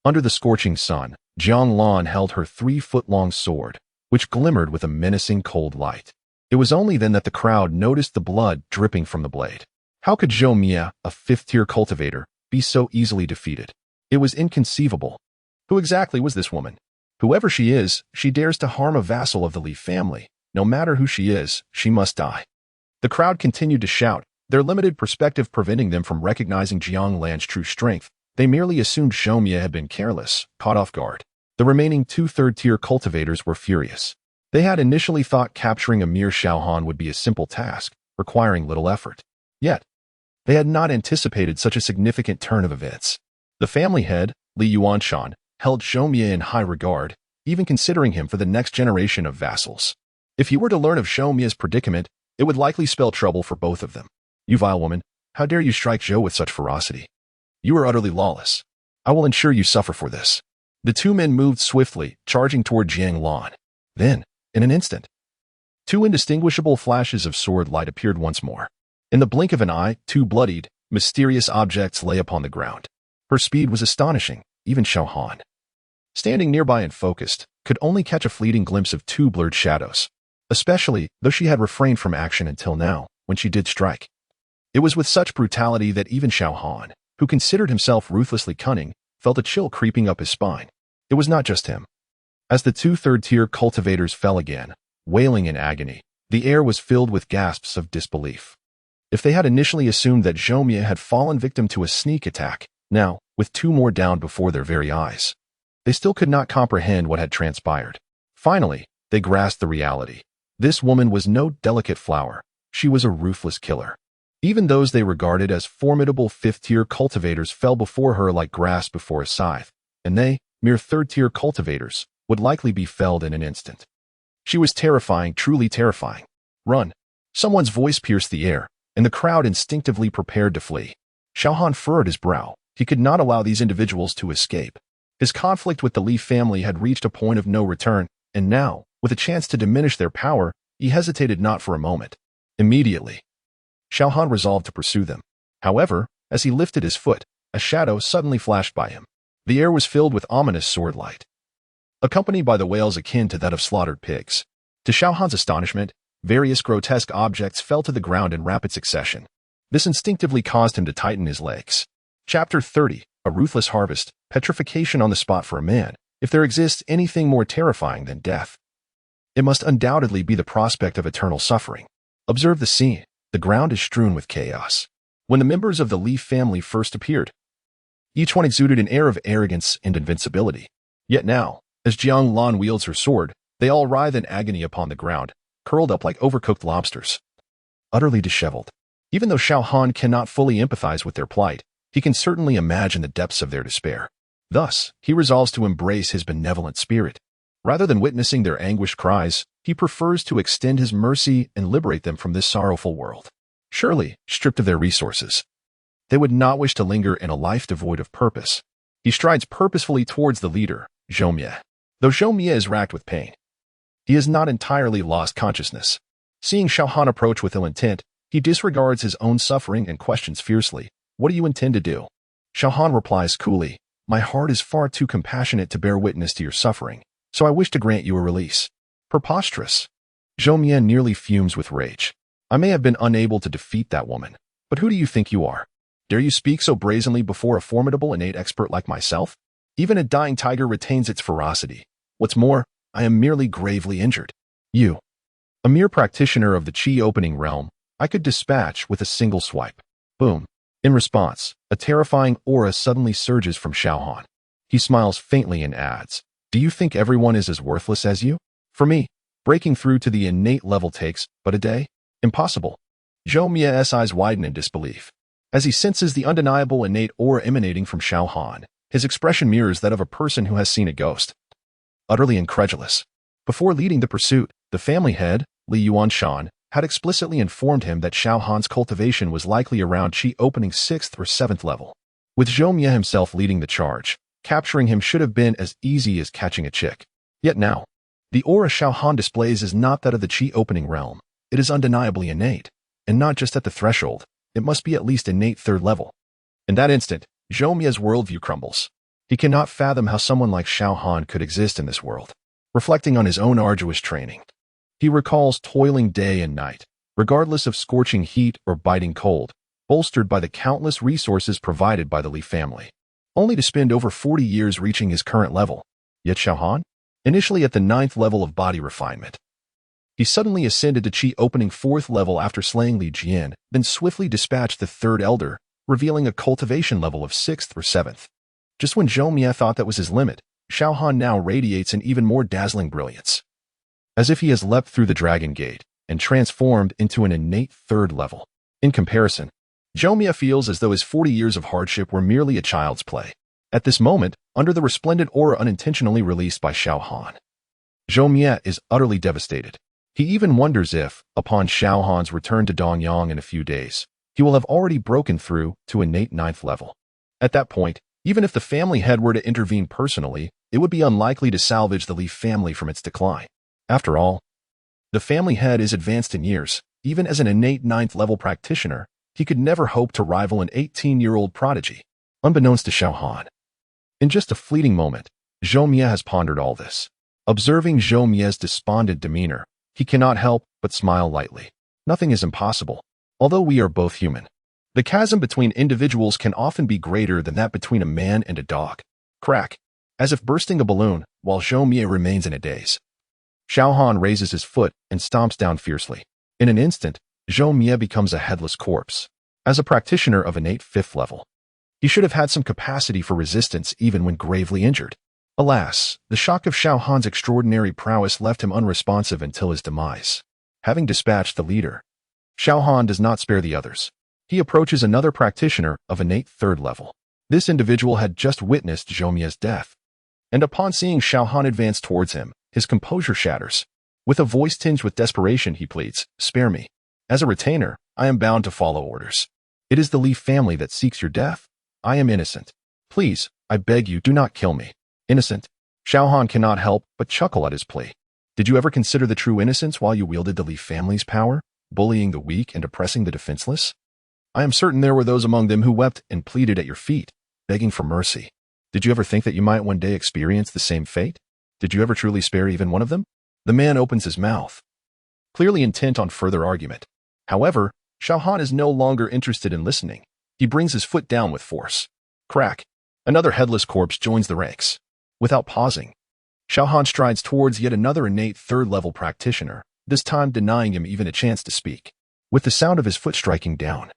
Under the scorching sun, Jiang Lan held her 3-foot-long sword, which glimmered with a menacing cold light. It was only then that the crowd noticed the blood dripping from the blade. How could Zhou Mie, a fifth-tier cultivator, be so easily defeated? It was inconceivable. Who exactly was this woman? Whoever she is, she dares to harm a vassal of the Li family. No matter who she is, she must die. The crowd continued to shout, their limited perspective preventing them from recognizing Jiang Lan's true strength. They merely assumed Zhou Mie had been careless, caught off guard. The remaining 2 third-tier cultivators were furious. They had initially thought capturing a mere Xiao Han would be a simple task, requiring little effort. Yet, they had not anticipated such a significant turn of events. The family head, Li Yuanshan, held Zhou Mie in high regard, even considering him for the next generation of vassals. If he were to learn of Zhou Mie's predicament, it would likely spell trouble for both of them. "You vile woman, how dare you strike Zhou with such ferocity? You are utterly lawless. I will ensure you suffer for this." The two men moved swiftly, charging toward Jiang Lan. Then, in an instant, 2 indistinguishable flashes of sword light appeared once more. In the blink of an eye, 2 bloodied, mysterious objects lay upon the ground. Her speed was astonishing, even Xiao Han, standing nearby and focused, could only catch a fleeting glimpse of 2 blurred shadows, especially though she had refrained from action until now, when she did strike. It was with such brutality that even Xiao Han, who considered himself ruthlessly cunning, felt a chill creeping up his spine. It was not just him. As the 2 third-tier cultivators fell again, wailing in agony, the air was filled with gasps of disbelief. If they had initially assumed that Zhou Mie had fallen victim to a sneak attack, now, with 2 more down before their very eyes, they still could not comprehend what had transpired. Finally, they grasped the reality. This woman was no delicate flower. She was a ruthless killer. Even those they regarded as formidable 5th-tier cultivators fell before her like grass before a scythe, and they, mere 3rd-tier cultivators, would likely be felled in an instant. She was terrifying, truly terrifying. "Run!" Someone's voice pierced the air, and the crowd instinctively prepared to flee. Xiao Han furrowed his brow. He could not allow these individuals to escape. His conflict with the Li family had reached a point of no return, and now, with a chance to diminish their power, he hesitated not for a moment. Immediately, Xiao Han resolved to pursue them. However, as he lifted his foot, a shadow suddenly flashed by him. The air was filled with ominous sword light, accompanied by the wails akin to that of slaughtered pigs. To Xiao Han's astonishment, various grotesque objects fell to the ground in rapid succession. This instinctively caused him to tighten his legs. Chapter 30, A Ruthless Harvest, Petrification on the Spot for a Man. If there exists anything more terrifying than death, it must undoubtedly be the prospect of eternal suffering. Observe the scene. The ground is strewn with chaos. When the members of the Li family first appeared, each one exuded an air of arrogance and invincibility. Yet now, as Jiang Lan wields her sword, they all writhe in agony upon the ground, curled up like overcooked lobsters, utterly disheveled. Even though Xiao Han cannot fully empathize with their plight, he can certainly imagine the depths of their despair. Thus, he resolves to embrace his benevolent spirit. Rather than witnessing their anguished cries, he prefers to extend his mercy and liberate them from this sorrowful world. Surely, stripped of their resources, they would not wish to linger in a life devoid of purpose. He strides purposefully towards the leader, Zhou Mie. Though Zhou Mie is racked with pain, he has not entirely lost consciousness. Seeing Xiao Han approach with ill intent, He disregards his own suffering and questions fiercely, "What do you intend to do?" Xiao Han replies coolly, "My heart is far too compassionate to bear witness to your suffering, so I wish to grant you a release." Preposterous. Zhou Mian nearly fumes with rage. "I may have been unable to defeat that woman, but who do you think you are? Dare you speak so brazenly before a formidable innate expert like myself? Even a dying tiger retains its ferocity. What's more, I am merely gravely injured. You, a mere practitioner of the Qi opening realm, I could dispatch with a single swipe." Boom. In response, a terrifying aura suddenly surges from Xiao Han. He smiles faintly and adds, "Do you think everyone is as worthless as you? For me, breaking through to the innate level takes but a day? Impossible." Zhou Mia's eyes widen in disbelief. As he senses the undeniable innate aura emanating from Xiao Han, his expression mirrors that of a person who has seen a ghost. Utterly incredulous. Before leading the pursuit, the family head, Li Yuanshan, had explicitly informed him that Xiao Han's cultivation was likely around Qi opening 6th or 7th level. With Zhou Mia himself leading the charge, capturing him should have been as easy as catching a chick. Yet now, the aura Xiao Han displays is not that of the Qi opening realm. It is undeniably innate, and not just at the threshold. It must be at least innate 3rd level. In that instant, Zhou Mia's worldview crumbles. He cannot fathom how someone like Xiao Han could exist in this world. Reflecting on his own arduous training, he recalls toiling day and night, regardless of scorching heat or biting cold, bolstered by the countless resources provided by the Li family, only to spend over 40 years reaching his current level. Yet Xiao Han, initially at the 9th level of body refinement, he suddenly ascended to Qi opening 4th level after slaying Li Jian, then swiftly dispatched the 3rd elder, revealing a cultivation level of 6th or 7th. Just when Zhou Mia thought that was his limit, Xiao Han now radiates an even more dazzling brilliance. As if he has leapt through the dragon gate and transformed into an innate 3rd level. In comparison, Zhou Mia feels as though his 40 years of hardship were merely a child's play. At this moment, under the resplendent aura unintentionally released by Xiao Han, Zhou Mia is utterly devastated. He even wonders if, upon Xiao Han's return to Dongyang in a few days, he will have already broken through to innate 9th level. At that point, even if the family head were to intervene personally, it would be unlikely to salvage the Li family from its decline. After all, the family head is advanced in years. Even as an innate 9th level practitioner, he could never hope to rival an 18-year-old prodigy, unbeknownst to Xiao Han. In just a fleeting moment, Zhou Mia has pondered all this. Observing Zhou Mia's despondent demeanor, he cannot help but smile lightly. Nothing is impossible, although we are both human. The chasm between individuals can often be greater than that between a man and a dog. Crack, as if bursting a balloon, while Zhou Mia remains in a daze. Xiao Han raises his foot and stomps down fiercely. In an instant, Zhou Mia becomes a headless corpse. As a practitioner of innate 5th level, he should have had some capacity for resistance even when gravely injured. Alas, the shock of Xiao Han's extraordinary prowess left him unresponsive until his demise. Having dispatched the leader, Xiao Han does not spare the others. He approaches another practitioner of innate 3rd level. This individual had just witnessed Zhou Mia's death, and upon seeing Xiao Han advance towards him, his composure shatters. With a voice tinged with desperation, he pleads, "Spare me. As a retainer, I am bound to follow orders. It is the Li family that seeks your death. I am innocent. Please, I beg you, do not kill me." Innocent? Xiao Han cannot help but chuckle at his plea. Did you ever consider the true innocence while you wielded the Li family's power, bullying the weak and oppressing the defenseless? I am certain there were those among them who wept and pleaded at your feet, begging for mercy. Did you ever think that you might one day experience the same fate? Did you ever truly spare even one of them? The man opens his mouth, clearly intent on further argument. However, Xiao Han is no longer interested in listening. He brings his foot down with force. Crack. Another headless corpse joins the ranks. Without pausing, Xiao Han strides towards yet another innate 3rd level practitioner, this time denying him even a chance to speak. With the sound of his foot striking down,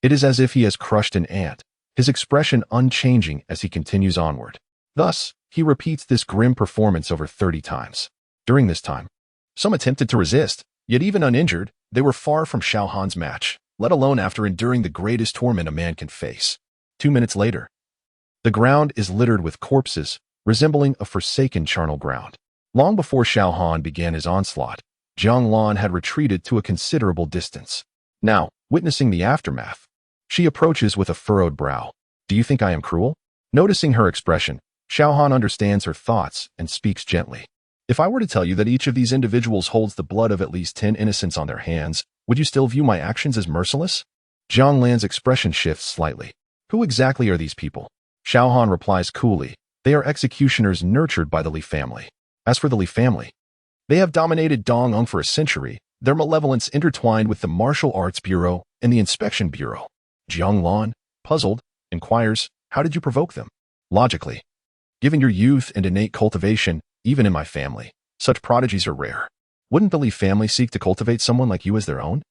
it is as if he has crushed an ant, his expression unchanging as he continues onward. Thus, he repeats this grim performance over 30 times. During this time, some attempted to resist, yet even uninjured, they were far from Xiao Han's match, let alone after enduring the greatest torment a man can face. 2 minutes later, the ground is littered with corpses, resembling a forsaken charnel ground. Long before Xiao Han began his onslaught, Jiang Lan had retreated to a considerable distance. Now, witnessing the aftermath, she approaches with a furrowed brow. "Do you think I am cruel?" Noticing her expression, Xiao Han understands her thoughts and speaks gently. "If I were to tell you that each of these individuals holds the blood of at least 10 innocents on their hands, would you still view my actions as merciless? Jiang Lan's expression shifts slightly. Who exactly are these people? Xiao Han replies coolly. They are executioners nurtured by the Li family. As for the Li family, they have dominated Dong'eng for a century, their malevolence intertwined with the Martial Arts Bureau and the Inspection Bureau. Jiang Lan, puzzled, inquires, how did you provoke them? Logically. Given your youth and innate cultivation, even in my family, such prodigies are rare. Wouldn't the Li family seek to cultivate someone like you as their own?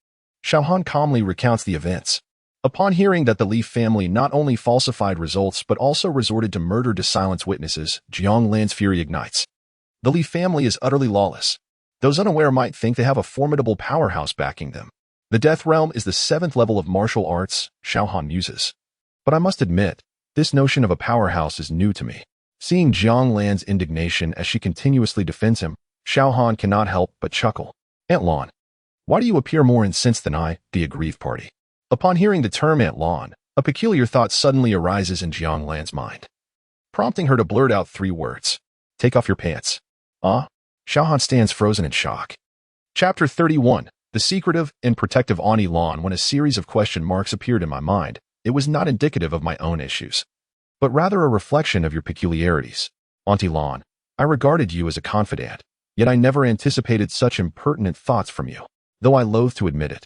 Xiao Han calmly recounts the events. Upon hearing that the Li family not only falsified results but also resorted to murder to silence witnesses, Jiang Lan's fury ignites. The Li family is utterly lawless. Those unaware might think they have a formidable powerhouse backing them. The Death Realm is the 7th level of martial arts, Xiao Han muses. But I must admit, this notion of a powerhouse is new to me. Seeing Jiang Lan's indignation as she continuously defends him, Xiao Han cannot help but chuckle. Aunt Lan, why do you appear more incensed than I, the aggrieved party? Upon hearing the term Aunt Lan, a peculiar thought suddenly arises in Jiang Lan's mind, prompting her to blurt out 3 words. Take off your pants. Xiao Han stands frozen in shock. Chapter 31. The secretive and protective Auntie Lan. When a series of question marks appeared in my mind, it was not indicative of my own issues, but rather a reflection of your peculiarities. Auntie Lan, I regarded you as a confidant, yet I never anticipated such impertinent thoughts from you, though I loathe to admit it.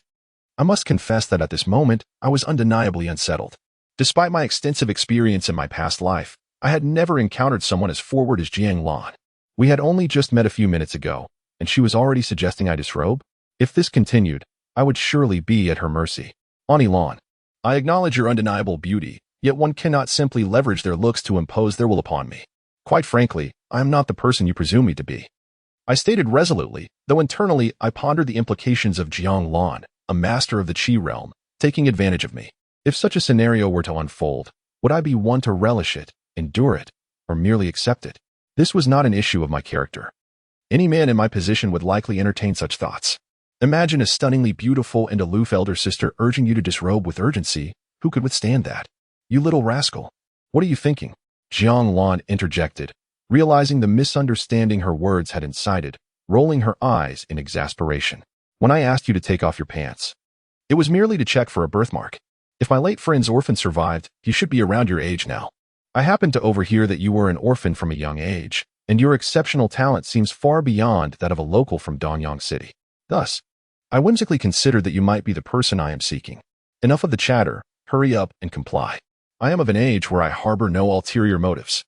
I must confess that at this moment, I was undeniably unsettled. Despite my extensive experience in my past life, I had never encountered someone as forward as Jiang Lan. We had only just met a few minutes ago, and she was already suggesting I disrobe? If this continued, I would surely be at her mercy. Auntie Lan, I acknowledge your undeniable beauty, yet one cannot simply leverage their looks to impose their will upon me. Quite frankly, I am not the person you presume me to be. I stated resolutely, though internally I pondered the implications of Jiang Lan, a master of the Qi realm, taking advantage of me. If such a scenario were to unfold, would I be one to relish it, endure it, or merely accept it? This was not an issue of my character. Any man in my position would likely entertain such thoughts. Imagine a stunningly beautiful and aloof elder sister urging you to disrobe with urgency. Who could withstand that? You little rascal. What are you thinking? Jiang Lan interjected, realizing the misunderstanding her words had incited, rolling her eyes in exasperation. When I asked you to take off your pants, it was merely to check for a birthmark. If my late friend's orphan survived, he should be around your age now. I happened to overhear that you were an orphan from a young age, and your exceptional talent seems far beyond that of a local from Dong'eng City. Thus, I whimsically considered that you might be the person I am seeking. Enough of the chatter, hurry up and comply. I am of an age where I harbor no ulterior motives.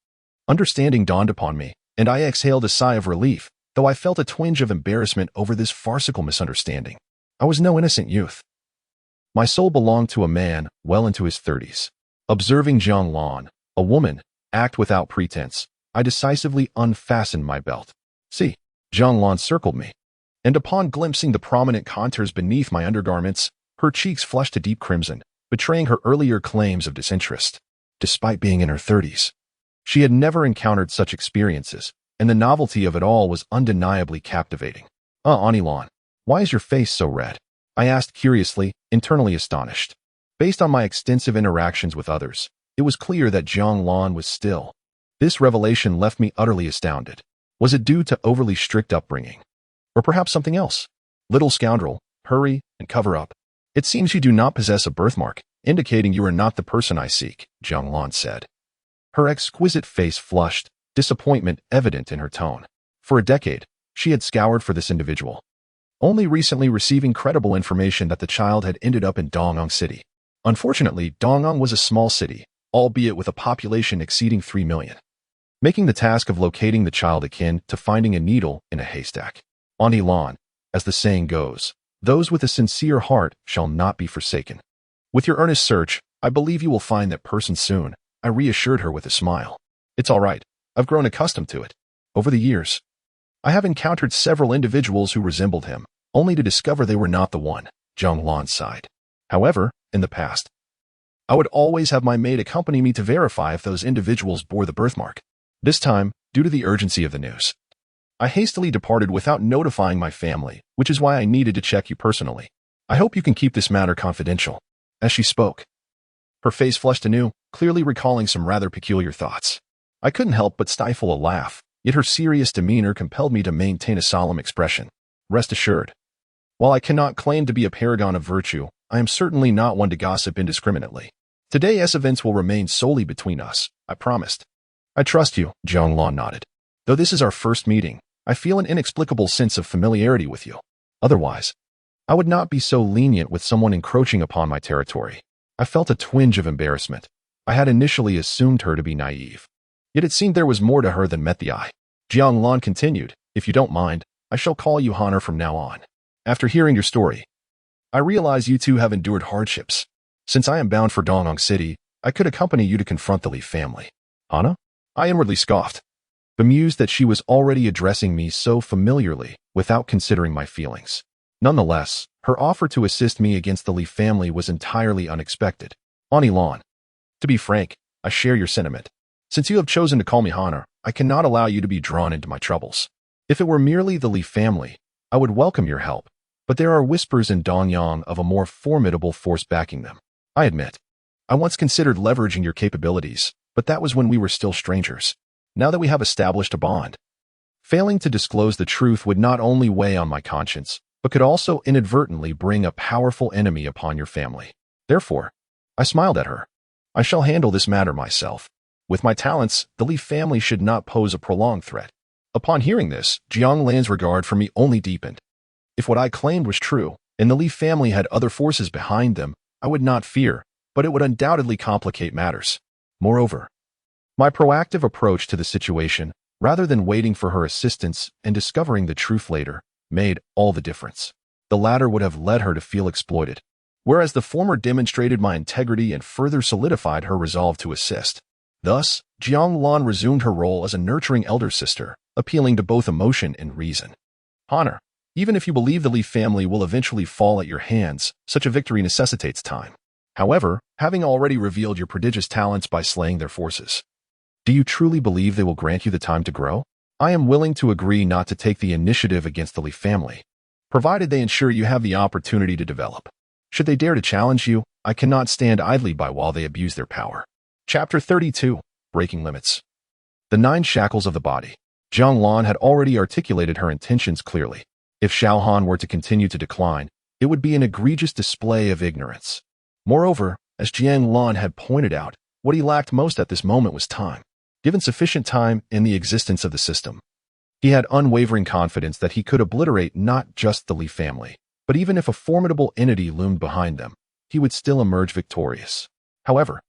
Understanding dawned upon me, and I exhaled a sigh of relief, though I felt a twinge of embarrassment over this farcical misunderstanding. I was no innocent youth. My soul belonged to a man well into his 30s. Observing Jiang Lan, a woman, act without pretense, I decisively unfastened my belt. See, Jiang Lan circled me, and upon glimpsing the prominent contours beneath my undergarments, her cheeks flushed a deep crimson, betraying her earlier claims of disinterest. Despite being in her 30s, she had never encountered such experiences, and the novelty of it all was undeniably captivating. Auntie Lan, why is your face so red? I asked curiously, internally astonished. Based on my extensive interactions with others, it was clear that Jiang Lan was still. This revelation left me utterly astounded. Was it due to overly strict upbringing? Or perhaps something else? Little scoundrel, hurry and cover up. It seems you do not possess a birthmark, indicating you are not the person I seek, Jiang Lan said. Her exquisite face flushed, disappointment evident in her tone. For a decade, she had scoured for this individual, only recently receiving credible information that the child had ended up in Dong'eng City. Unfortunately, Dong'eng was a small city, albeit with a population exceeding 3 million, making the task of locating the child akin to finding a needle in a haystack. Auntie Lan, as the saying goes, those with a sincere heart shall not be forsaken. With your earnest search, I believe you will find that person soon, I reassured her with a smile. It's all right. I've grown accustomed to it. Over the years, I have encountered several individuals who resembled him, only to discover they were not the one, Jiang Lan sighed. However, in the past, I would always have my maid accompany me to verify if those individuals bore the birthmark. This time, due to the urgency of the news, I hastily departed without notifying my family, which is why I needed to check you personally. I hope you can keep this matter confidential. As she spoke, her face flushed anew, clearly recalling some rather peculiar thoughts. I couldn't help but stifle a laugh, yet her serious demeanor compelled me to maintain a solemn expression. Rest assured, While I cannot claim to be a paragon of virtue, I am certainly not one to gossip indiscriminately. Today's events will remain solely between us, I promised. I trust you, Jiang Lan nodded. Though this is our first meeting, I feel an inexplicable sense of familiarity with you. Otherwise, I would not be so lenient with someone encroaching upon my territory. I felt a twinge of embarrassment. I had initially assumed her to be naive. Yet it seemed there was more to her than met the eye. Jiang Lan continued, if you don't mind, I shall call you Hanner from now on. After hearing your story, I realize you two have endured hardships. Since I am bound for Dongyang City, I could accompany you to confront the Li family. Hanna? I inwardly scoffed, bemused that she was already addressing me so familiarly without considering my feelings. Nonetheless, her offer to assist me against the Li family was entirely unexpected. Ani Lan. To be frank, I share your sentiment. Since you have chosen to call me Hanner, I cannot allow you to be drawn into my troubles. If it were merely the Li family, I would welcome your help, but there are whispers in Dongyang of a more formidable force backing them. I admit, I once considered leveraging your capabilities, but that was when we were still strangers. Now that we have established a bond, failing to disclose the truth would not only weigh on my conscience, but could also inadvertently bring a powerful enemy upon your family. Therefore, I smiled at her. I shall handle this matter myself. With my talents, the Li family should not pose a prolonged threat. Upon hearing this, Jiang Lan's regard for me only deepened. If what I claimed was true, and the Li family had other forces behind them, I would not fear, but it would undoubtedly complicate matters. Moreover, my proactive approach to the situation, rather than waiting for her assistance and discovering the truth later, made all the difference. The latter would have led her to feel exploited, whereas the former demonstrated my integrity and further solidified her resolve to assist. Thus, Jiang Lan resumed her role as a nurturing elder sister, appealing to both emotion and reason. Hanner, even if you believe the Li family will eventually fall at your hands, such a victory necessitates time. However, having already revealed your prodigious talents by slaying their forces, do you truly believe they will grant you the time to grow? I am willing to agree not to take the initiative against the Li family, provided they ensure you have the opportunity to develop. Should they dare to challenge you, I cannot stand idly by while they abuse their power. Chapter 32. Breaking Limits. The 9 shackles of the body. Jiang Lan had already articulated her intentions clearly. If Xiao Han were to continue to decline, it would be an egregious display of ignorance. Moreover, as Jiang Lan had pointed out, what he lacked most at this moment was time. Given sufficient time and the existence of the system, he had unwavering confidence that he could obliterate not just the Li family, but even if a formidable entity loomed behind them, he would still emerge victorious. However,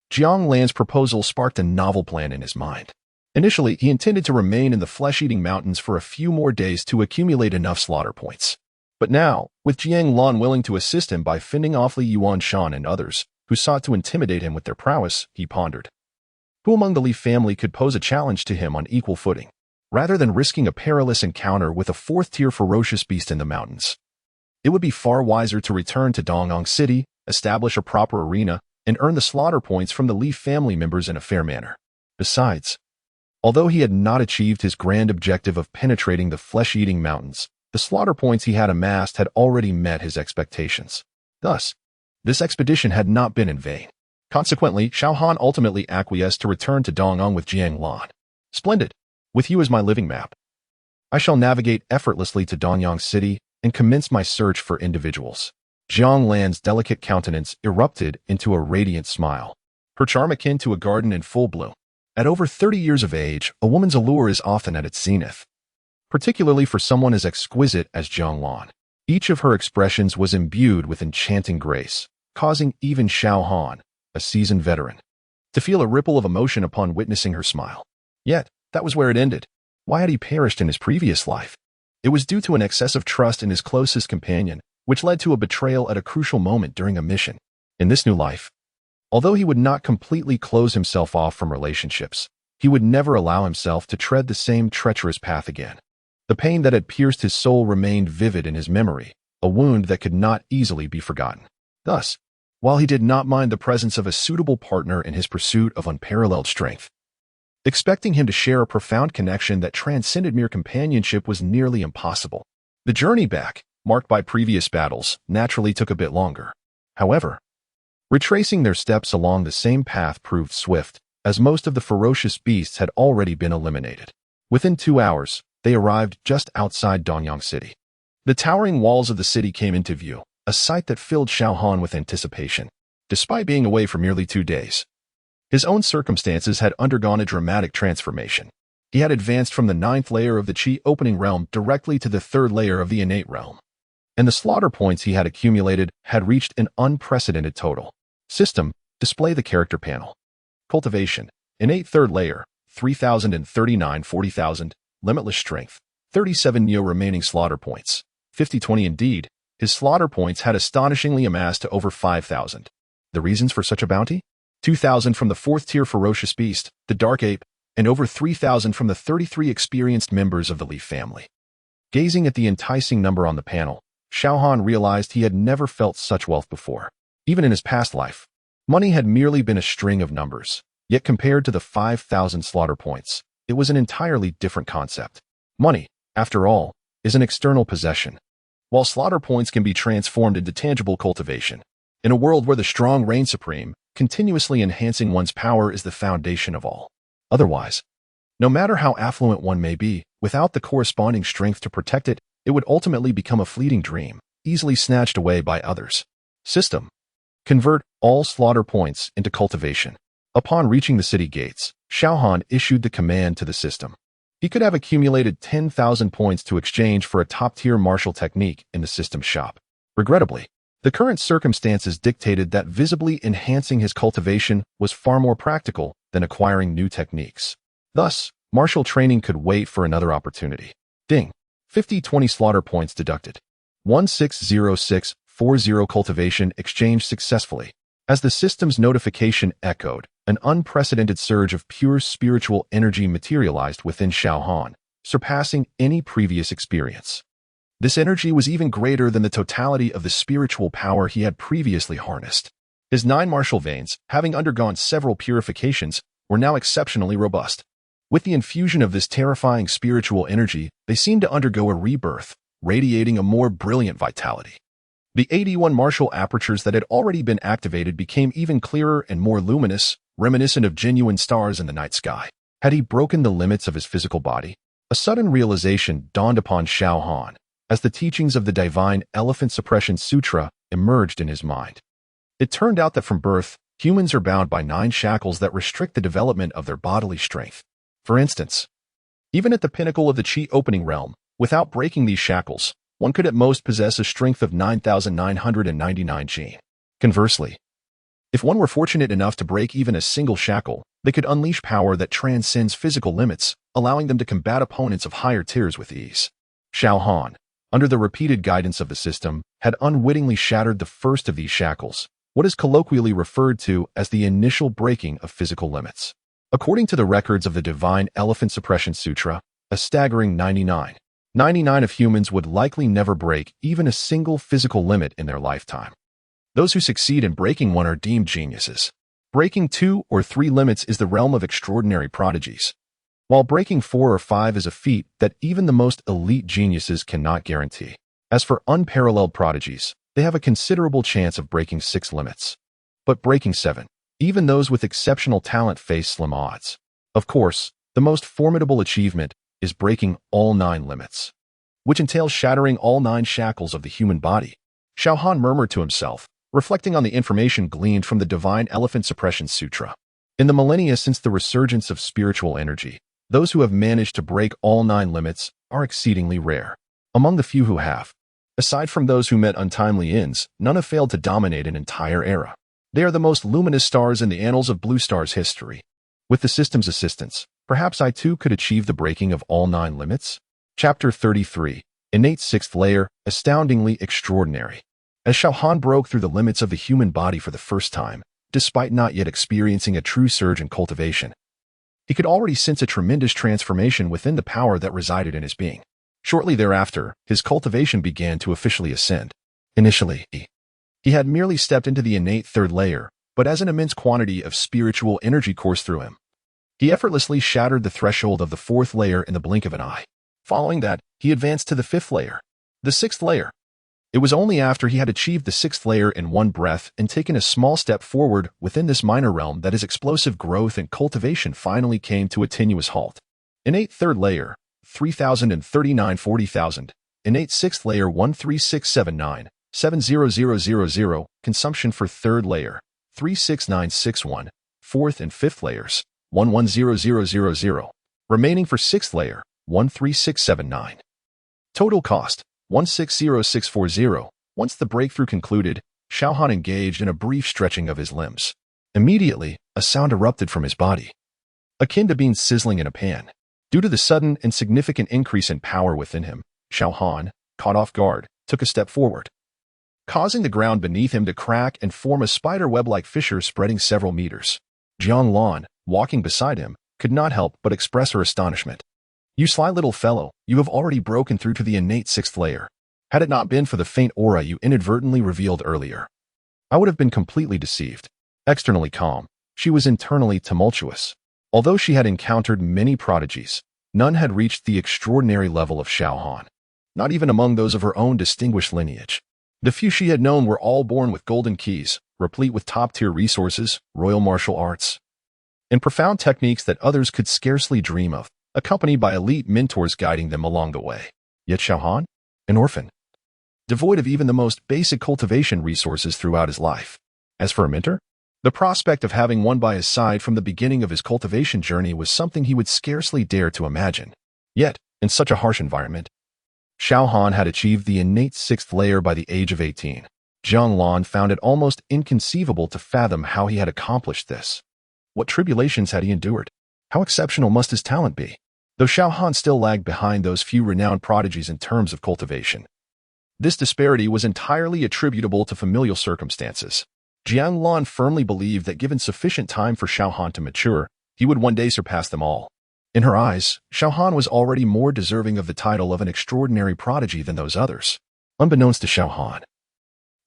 Jiang Lan's proposal sparked a novel plan in his mind. Initially, he intended to remain in the flesh-eating mountains for a few more days to accumulate enough slaughter points. But now, with Jiang Lan willing to assist him by fending off Li Yuanshan and others, who sought to intimidate him with their prowess, he pondered. Who among the Li family could pose a challenge to him on equal footing, rather than risking a perilous encounter with a 4th-tier ferocious beast in the mountains? It would be far wiser to return to Dongyang City, establish a proper arena, and earn the slaughter points from the Li family members in a fair manner. Besides, although he had not achieved his grand objective of penetrating the flesh-eating mountains, the slaughter points he had amassed had already met his expectations. Thus, this expedition had not been in vain. Consequently, Xiao Han ultimately acquiesced to return to Dongyang with Jiang Lan. Splendid. With you as my living map, I shall navigate effortlessly to Dongyang City and commence my search for individuals. Jiang Lan's delicate countenance erupted into a radiant smile, her charm akin to a garden in full bloom. At over 30 years of age, a woman's allure is often at its zenith, particularly for someone as exquisite as Jiang Lan. Each of her expressions was imbued with enchanting grace, causing even Xiao Han, a seasoned veteran, to feel a ripple of emotion upon witnessing her smile. Yet, that was where it ended. Why had he perished in his previous life? It was due to an excess of trust in his closest companion, which led to a betrayal at a crucial moment during a mission. In this new life, although he would not completely close himself off from relationships, he would never allow himself to tread the same treacherous path again. The pain that had pierced his soul remained vivid in his memory, a wound that could not easily be forgotten. Thus, while he did not mind the presence of a suitable partner in his pursuit of unparalleled strength, expecting him to share a profound connection that transcended mere companionship was nearly impossible. The journey back, marked by previous battles, naturally took a bit longer. However, retracing their steps along the same path proved swift, as most of the ferocious beasts had already been eliminated. Within 2 hours, they arrived just outside Dongyang City. The towering walls of the city came into view, a sight that filled Xiao Han with anticipation. Despite being away for merely 2 days, his own circumstances had undergone a dramatic transformation. He had advanced from the 9th layer of the Qi opening realm directly to the 3rd layer of the innate realm, and the slaughter points he had accumulated had reached an unprecedented total. System, display the character panel. Cultivation, innate 3rd layer, 3,039 40,000, limitless strength, 37 neo remaining slaughter points, 50-20 indeed. His slaughter points had astonishingly amassed to over 5,000. The reasons for such a bounty? 2,000 from the 4th tier ferocious beast, the dark ape, and over 3,000 from the 33 experienced members of the Leaf family. Gazing at the enticing number on the panel, Xiao Han realized he had never felt such wealth before. Even in his past life, money had merely been a string of numbers, yet compared to the 5,000 slaughter points, it was an entirely different concept. Money, after all, is an external possession, while slaughter points can be transformed into tangible cultivation. In a world where the strong reign supreme, continuously enhancing one's power is the foundation of all. Otherwise, no matter how affluent one may be, without the corresponding strength to protect it, it would ultimately become a fleeting dream, easily snatched away by others. System. Convert all slaughter points into cultivation. Upon reaching the city gates, Xiao Han issued the command to the system. He could have accumulated 10,000 points to exchange for a top-tier martial technique in the system shop. Regrettably, the current circumstances dictated that visibly enhancing his cultivation was far more practical than acquiring new techniques. Thus, martial training could wait for another opportunity. Ding. 50-20 slaughter points deducted. 160640 cultivation exchanged successfully. As the system's notification echoed, an unprecedented surge of pure spiritual energy materialized within Xiao Han, surpassing any previous experience. This energy was even greater than the totality of the spiritual power he had previously harnessed. His 9 martial veins, having undergone several purifications, were now exceptionally robust. With the infusion of this terrifying spiritual energy, they seemed to undergo a rebirth, radiating a more brilliant vitality. The 81 martial apertures that had already been activated became even clearer and more luminous, reminiscent of genuine stars in the night sky. Had he broken the limits of his physical body? A sudden realization dawned upon Xiao Han as the teachings of the divine Elephant Suppression Sutra emerged in his mind. It turned out that from birth, humans are bound by 9 shackles that restrict the development of their bodily strength. For instance, even at the pinnacle of the Qi opening realm, without breaking these shackles, one could at most possess a strength of 9,999 Qi. Conversely, if one were fortunate enough to break even a single shackle, they could unleash power that transcends physical limits, allowing them to combat opponents of higher tiers with ease. Xiao Han, under the repeated guidance of the system, had unwittingly shattered the first of these shackles, what is colloquially referred to as the initial breaking of physical limits. According to the records of the Divine Elephant Suppression Sutra, a staggering 99 of humans would likely never break even a single physical limit in their lifetime. Those who succeed in breaking one are deemed geniuses. Breaking 2 or 3 limits is the realm of extraordinary prodigies, while breaking 4 or 5 is a feat that even the most elite geniuses cannot guarantee. As for unparalleled prodigies, they have a considerable chance of breaking 6 limits. But breaking 7, even those with exceptional talent face slim odds. Of course, the most formidable achievement is breaking all 9 limits, which entails shattering all 9 shackles of the human body. Xiao Han murmured to himself, reflecting on the information gleaned from the Divine Elephant Suppression Sutra. In the millennia since the resurgence of spiritual energy, those who have managed to break all 9 limits are exceedingly rare. Among the few who have, aside from those who met untimely ends, none have failed to dominate an entire era. They are the most luminous stars in the annals of Blue Star's history. With the system's assistance, perhaps I too could achieve the breaking of all 9 limits? Chapter 33, Innate 6th Layer, Astoundingly Extraordinary. As Xiao Han broke through the limits of the human body for the first time, despite not yet experiencing a true surge in cultivation, he could already sense a tremendous transformation within the power that resided in his being. Shortly thereafter, his cultivation began to officially ascend. Initially, he had merely stepped into the innate 3rd layer, but as an immense quantity of spiritual energy coursed through him, he effortlessly shattered the threshold of the 4th layer in the blink of an eye. Following that, he advanced to the 5th layer, the 6th layer. It was only after he had achieved the 6th layer in one breath and taken a small step forward within this minor realm that his explosive growth and cultivation finally came to a tenuous halt. Innate 3rd layer, 3,039 40,000, innate 6th layer 13679, 70000, consumption for 3rd layer 36961, 4th and 5th layers 110000, remaining for 6th layer 13679. Total cost 160640. Once the breakthrough concluded, Xiao Han engaged in a brief stretching of his limbs. Immediately, a sound erupted from his body, akin to being sizzling in a pan. Due to the sudden and significant increase in power within him, Xiao Han, caught off guard, took a step forward, causing the ground beneath him to crack and form a spider web-like fissure spreading several meters. Jiang Lan, walking beside him, could not help but express her astonishment. "You sly little fellow, you have already broken through to the innate 6th layer. Had it not been for the faint aura you inadvertently revealed earlier, I would have been completely deceived." Externally calm, she was internally tumultuous. Although she had encountered many prodigies, none had reached the extraordinary level of Xiao Han, not even among those of her own distinguished lineage. The few she had known were all born with golden keys, replete with top-tier resources, royal martial arts, and profound techniques that others could scarcely dream of, accompanied by elite mentors guiding them along the way. Yet Xiao Han, an orphan, devoid of even the most basic cultivation resources throughout his life. As for a mentor, the prospect of having one by his side from the beginning of his cultivation journey was something he would scarcely dare to imagine. Yet, in such a harsh environment, Xiao Han had achieved the innate 6th layer by the age of 18. Jiang Lan found it almost inconceivable to fathom how he had accomplished this. What tribulations had he endured? How exceptional must his talent be? Though Xiao Han still lagged behind those few renowned prodigies in terms of cultivation, this disparity was entirely attributable to familial circumstances. Jiang Lan firmly believed that given sufficient time for Xiao Han to mature, he would one day surpass them all. In her eyes, Xiao Han was already more deserving of the title of an extraordinary prodigy than those others. Unbeknownst to Xiao Han,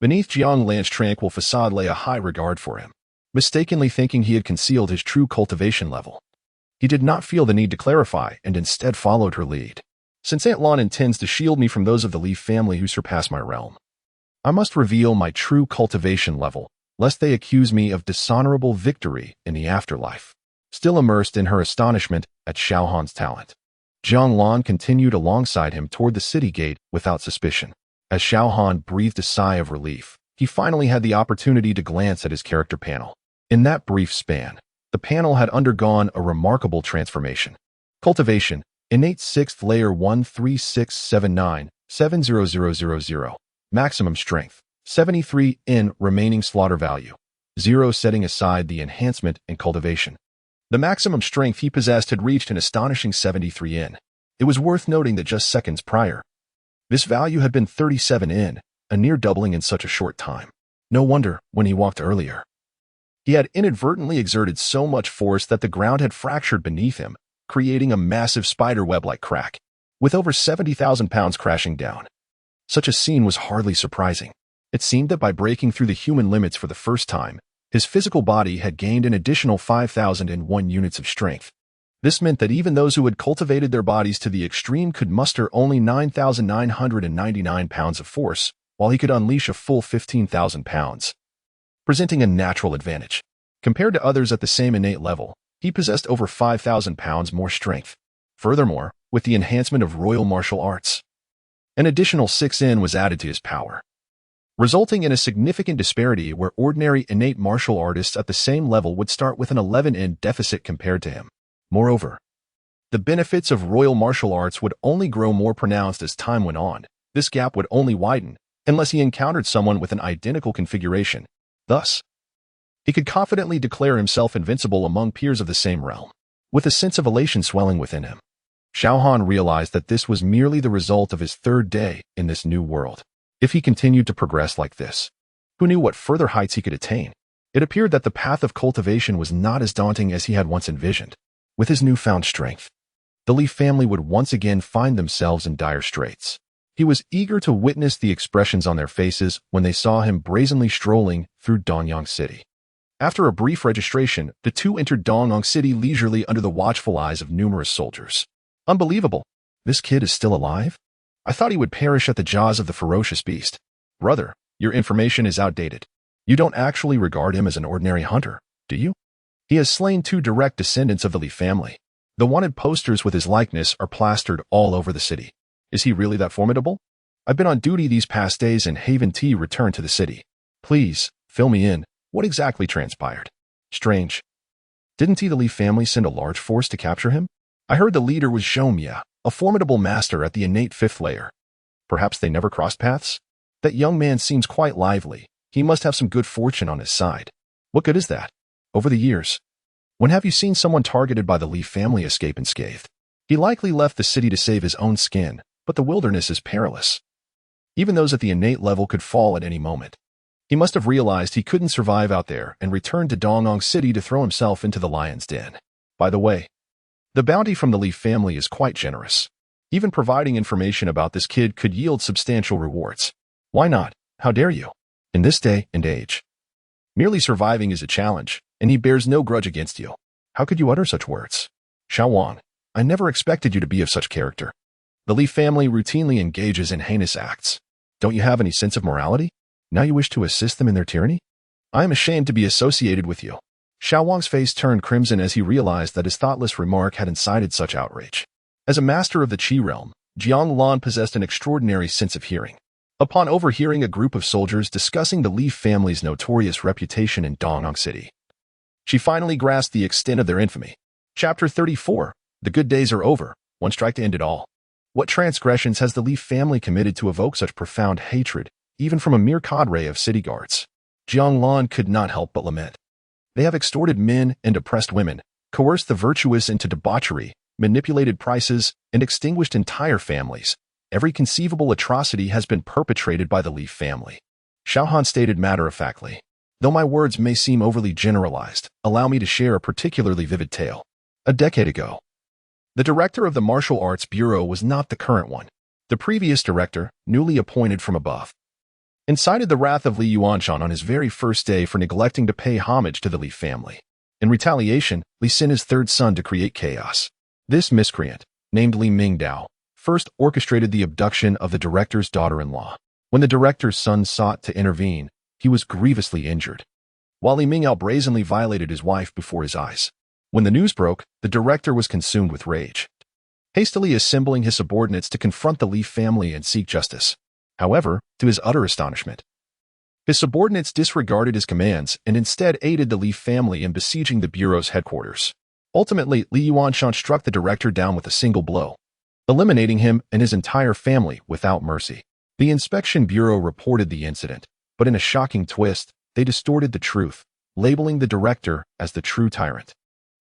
beneath Jiang Lan's tranquil facade lay a high regard for him. Mistakenly thinking he had concealed his true cultivation level, he did not feel the need to clarify and instead followed her lead. "Since Aunt Lan intends to shield me from those of the Li family who surpass my realm, I must reveal my true cultivation level, lest they accuse me of dishonorable victory in the afterlife." Still immersed in her astonishment at Xiao Han's talent, Jiang Lan continued alongside him toward the city gate without suspicion. As Xiao Han breathed a sigh of relief, he finally had the opportunity to glance at his character panel. In that brief span, the panel had undergone a remarkable transformation. Cultivation, innate 6th layer 13679, 70000, maximum strength, 73 in remaining slaughter value, 0 setting aside the enhancement in cultivation. The maximum strength he possessed had reached an astonishing 73 in. It was worth noting that just seconds prior, this value had been 37 in, a near doubling in such a short time. No wonder, when he walked earlier, he had inadvertently exerted so much force that the ground had fractured beneath him, creating a massive spider web-like crack, with over 70,000 pounds crashing down. Such a scene was hardly surprising. It seemed that by breaking through the human limits for the first time, his physical body had gained an additional 5,001 units of strength. This meant that even those who had cultivated their bodies to the extreme could muster only 9,999 pounds of force, while he could unleash a full 15,000 pounds, presenting a natural advantage. Compared to others at the same innate level, he possessed over 5,000 pounds more strength. Furthermore, with the enhancement of royal martial arts, an additional 6 in was added to his power, resulting in a significant disparity where ordinary innate martial artists at the same level would start with an 11 in deficit compared to him. Moreover, the benefits of royal martial arts would only grow more pronounced as time went on. This gap would only widen unless he encountered someone with an identical configuration. Thus, he could confidently declare himself invincible among peers of the same realm. With a sense of elation swelling within him, Xiao Han realized that this was merely the result of his 3rd day in this new world. If he continued to progress like this, who knew what further heights he could attain? It appeared that the path of cultivation was not as daunting as he had once envisioned. With his newfound strength, the Li family would once again find themselves in dire straits. He was eager to witness the expressions on their faces when they saw him brazenly strolling through Dongyang City. After a brief registration, the two entered Dongyang City leisurely under the watchful eyes of numerous soldiers. Unbelievable! This kid is still alive? I thought he would perish at the jaws of the ferocious beast. Brother, your information is outdated. You don't actually regard him as an ordinary hunter, do you? He has slain 2 direct descendants of the Li family. The wanted posters with his likeness are plastered all over the city. Is he really that formidable? I've been on duty these past days and Haven T returned to the city. Please, fill me in. What exactly transpired? Strange. Didn't the Li family send a large force to capture him? I heard the leader was Zhongmia, a formidable master at the innate fifth layer. Perhaps they never crossed paths? That young man seems quite lively. He must have some good fortune on his side. What good is that? Over the years, when have you seen someone targeted by the Li family escape unscathed? He likely left the city to save his own skin, but the wilderness is perilous. Even those at the innate level could fall at any moment. He must have realized he couldn't survive out there and returned to Dongyang City to throw himself into the lion's den. By the way, the bounty from the Li family is quite generous. Even providing information about this kid could yield substantial rewards. Why not? How dare you? In this day and age, merely surviving is a challenge, and he bears no grudge against you. How could you utter such words? Xiao Han, I never expected you to be of such character. The Li family routinely engages in heinous acts. Don't you have any sense of morality? Now you wish to assist them in their tyranny? I am ashamed to be associated with you. Xiao Wang's face turned crimson as he realized that his thoughtless remark had incited such outrage. As a master of the Qi realm, Jiang Lan possessed an extraordinary sense of hearing. Upon overhearing a group of soldiers discussing the Li family's notorious reputation in Dongyang City, she finally grasped the extent of their infamy. Chapter 34. The good days are over, one strike to end it all. What transgressions has the Li family committed to evoke such profound hatred, even from a mere cadre of city guards? Jiang Lan could not help but lament. They have extorted men and oppressed women, coerced the virtuous into debauchery, manipulated prices, and extinguished entire families. Every conceivable atrocity has been perpetrated by the Li family. Xiao Han stated matter-of-factly. Though my words may seem overly generalized, allow me to share a particularly vivid tale. A decade ago, the director of the Martial Arts Bureau was not the current one. The previous director, newly appointed from above, incited the wrath of Li Yuanshan on his very first day for neglecting to pay homage to the Li family. In retaliation, Li sent his third son to create chaos. This miscreant, named Li Mingdao, first orchestrated the abduction of the director's daughter-in-law. When the director's son sought to intervene, he was grievously injured, while Li Mingdao brazenly violated his wife before his eyes. When the news broke, the director was consumed with rage, hastily assembling his subordinates to confront the Li family and seek justice. However, to his utter astonishment, his subordinates disregarded his commands and instead aided the Li family in besieging the Bureau's headquarters. Ultimately, Li Yuanshan struck the director down with a single blow, eliminating him and his entire family without mercy. The Inspection Bureau reported the incident, but in a shocking twist, they distorted the truth, labeling the director as the true tyrant,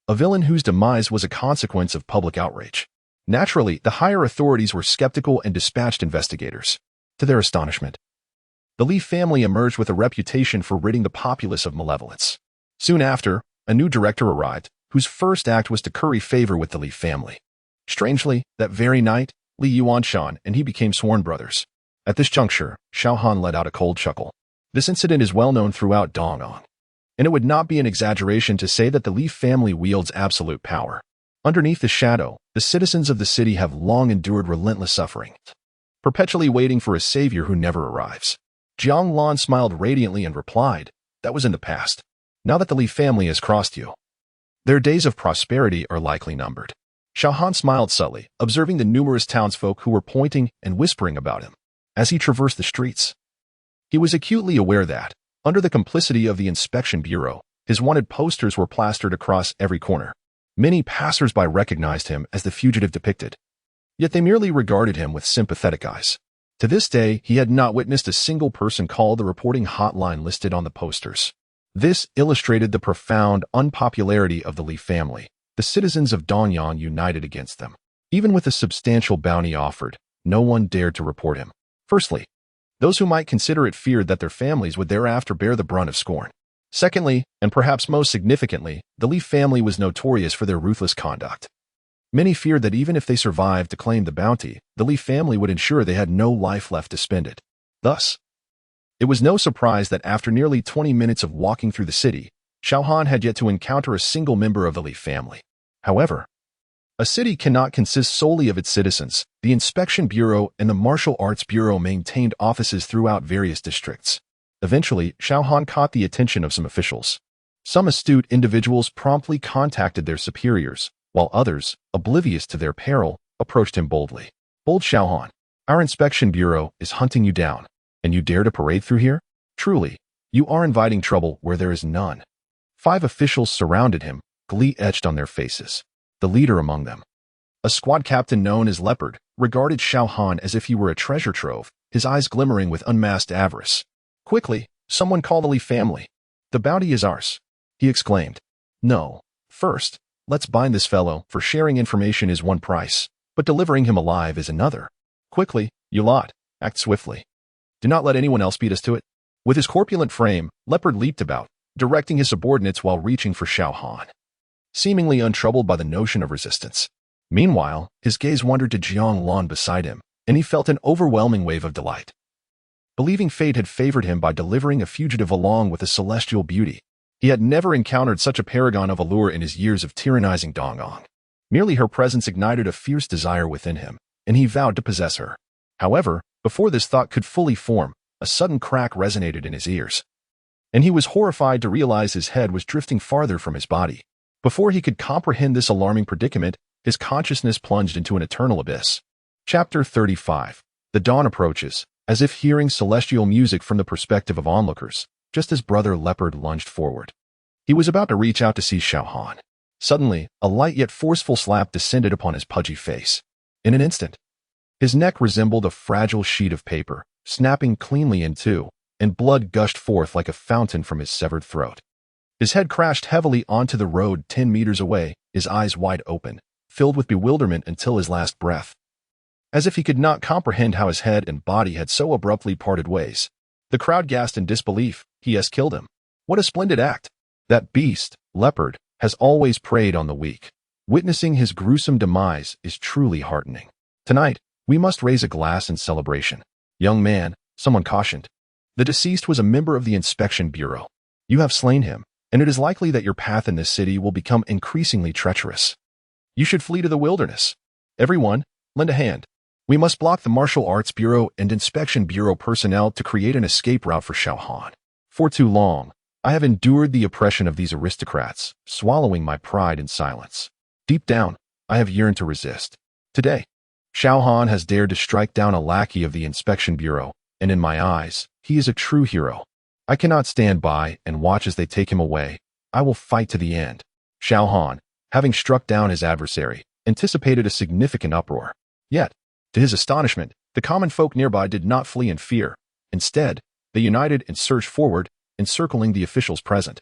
a villain whose demise was a consequence of public outrage. Naturally, the higher authorities were skeptical and dispatched investigators. To their astonishment, the Li family emerged with a reputation for ridding the populace of malevolence. Soon after, a new director arrived, whose first act was to curry favor with the Li family. Strangely, that very night, Li Yuanshan and he became sworn brothers. At this juncture, Xiao Han let out a cold chuckle. This incident is well known throughout Dongyang, and it would not be an exaggeration to say that the Li family wields absolute power. Underneath the shadow, the citizens of the city have long endured relentless suffering, perpetually waiting for a savior who never arrives. Jiang Lan smiled radiantly and replied, that was in the past. Now that the Li family has crossed you, their days of prosperity are likely numbered. Xiao Han smiled subtly, observing the numerous townsfolk who were pointing and whispering about him. As he traversed the streets, he was acutely aware that, under the complicity of the Inspection Bureau, his wanted posters were plastered across every corner. Many passers-by recognized him as the fugitive depicted, yet they merely regarded him with sympathetic eyes. To this day, he had not witnessed a single person call the reporting hotline listed on the posters. This illustrated the profound unpopularity of the Li family. The citizens of Dongyang united against them. Even with a substantial bounty offered, no one dared to report him. Firstly, those who might consider it feared that their families would thereafter bear the brunt of scorn. Secondly, and perhaps most significantly, the Li family was notorious for their ruthless conduct. Many feared that even if they survived to claim the bounty, the Li family would ensure they had no life left to spend it. Thus, it was no surprise that after nearly 20 minutes of walking through the city, Xiao Han had yet to encounter a single member of the Li family. However, a city cannot consist solely of its citizens. The Inspection Bureau and the Martial Arts Bureau maintained offices throughout various districts. Eventually, Xiao Han caught the attention of some officials. Some astute individuals promptly contacted their superiors, while others, oblivious to their peril, approached him boldly. Bold Xiao Han, Our inspection bureau is hunting you down, and you dare to parade through here? Truly, you are inviting trouble where there is none. 5 officials surrounded him, glee etched on their faces. The leader among them, a squad captain known as Leopard, regarded Xiao Han as if he were a treasure trove, his eyes glimmering with unmasked avarice. Quickly, someone call the Li family. The bounty is ours, he exclaimed. No. First, let's bind this fellow, for sharing information is one price, but delivering him alive is another. Quickly, you lot, act swiftly. Do not let anyone else beat us to it. With his corpulent frame, Leopard leaped about, directing his subordinates while reaching for Xiao Han, seemingly untroubled by the notion of resistance. Meanwhile, his gaze wandered to Jiang Lan beside him, and he felt an overwhelming wave of delight. Believing fate had favored him by delivering a fugitive along with a celestial beauty, he had never encountered such a paragon of allure in his years of tyrannizing Dongong. Merely her presence ignited a fierce desire within him, and he vowed to possess her. However, before this thought could fully form, a sudden crack resonated in his ears, and he was horrified to realize his head was drifting farther from his body. Before he could comprehend this alarming predicament, his consciousness plunged into an eternal abyss. Chapter 35. The dawn approaches, as if hearing celestial music from the perspective of onlookers, just as Brother Leopard lunged forward. He was about to reach out to see Xiao Han. Suddenly, a light yet forceful slap descended upon his pudgy face. In an instant, his neck resembled a fragile sheet of paper, snapping cleanly in two, and blood gushed forth like a fountain from his severed throat. His head crashed heavily onto the road 10 meters away, his eyes wide open, filled with bewilderment until his last breath. As if he could not comprehend how his head and body had so abruptly parted ways. The crowd gasped in disbelief. He has killed him. What a splendid act! That beast, Leopard, has always preyed on the weak. Witnessing his gruesome demise is truly heartening. Tonight, we must raise a glass in celebration. Young man, someone cautioned. The deceased was a member of the Inspection Bureau. You have slain him, and it is likely that your path in this city will become increasingly treacherous. You should flee to the wilderness. Everyone, lend a hand. We must block the Martial Arts Bureau and Inspection Bureau personnel to create an escape route for Xiao Han. For too long, I have endured the oppression of these aristocrats, swallowing my pride in silence. Deep down, I have yearned to resist. Today, Xiao Han has dared to strike down a lackey of the Inspection Bureau, and in my eyes, he is a true hero. I cannot stand by and watch as they take him away. I will fight to the end. Xiao Han, having struck down his adversary, anticipated a significant uproar. Yet, to his astonishment, the common folk nearby did not flee in fear. Instead, they united and surged forward, encircling the officials present,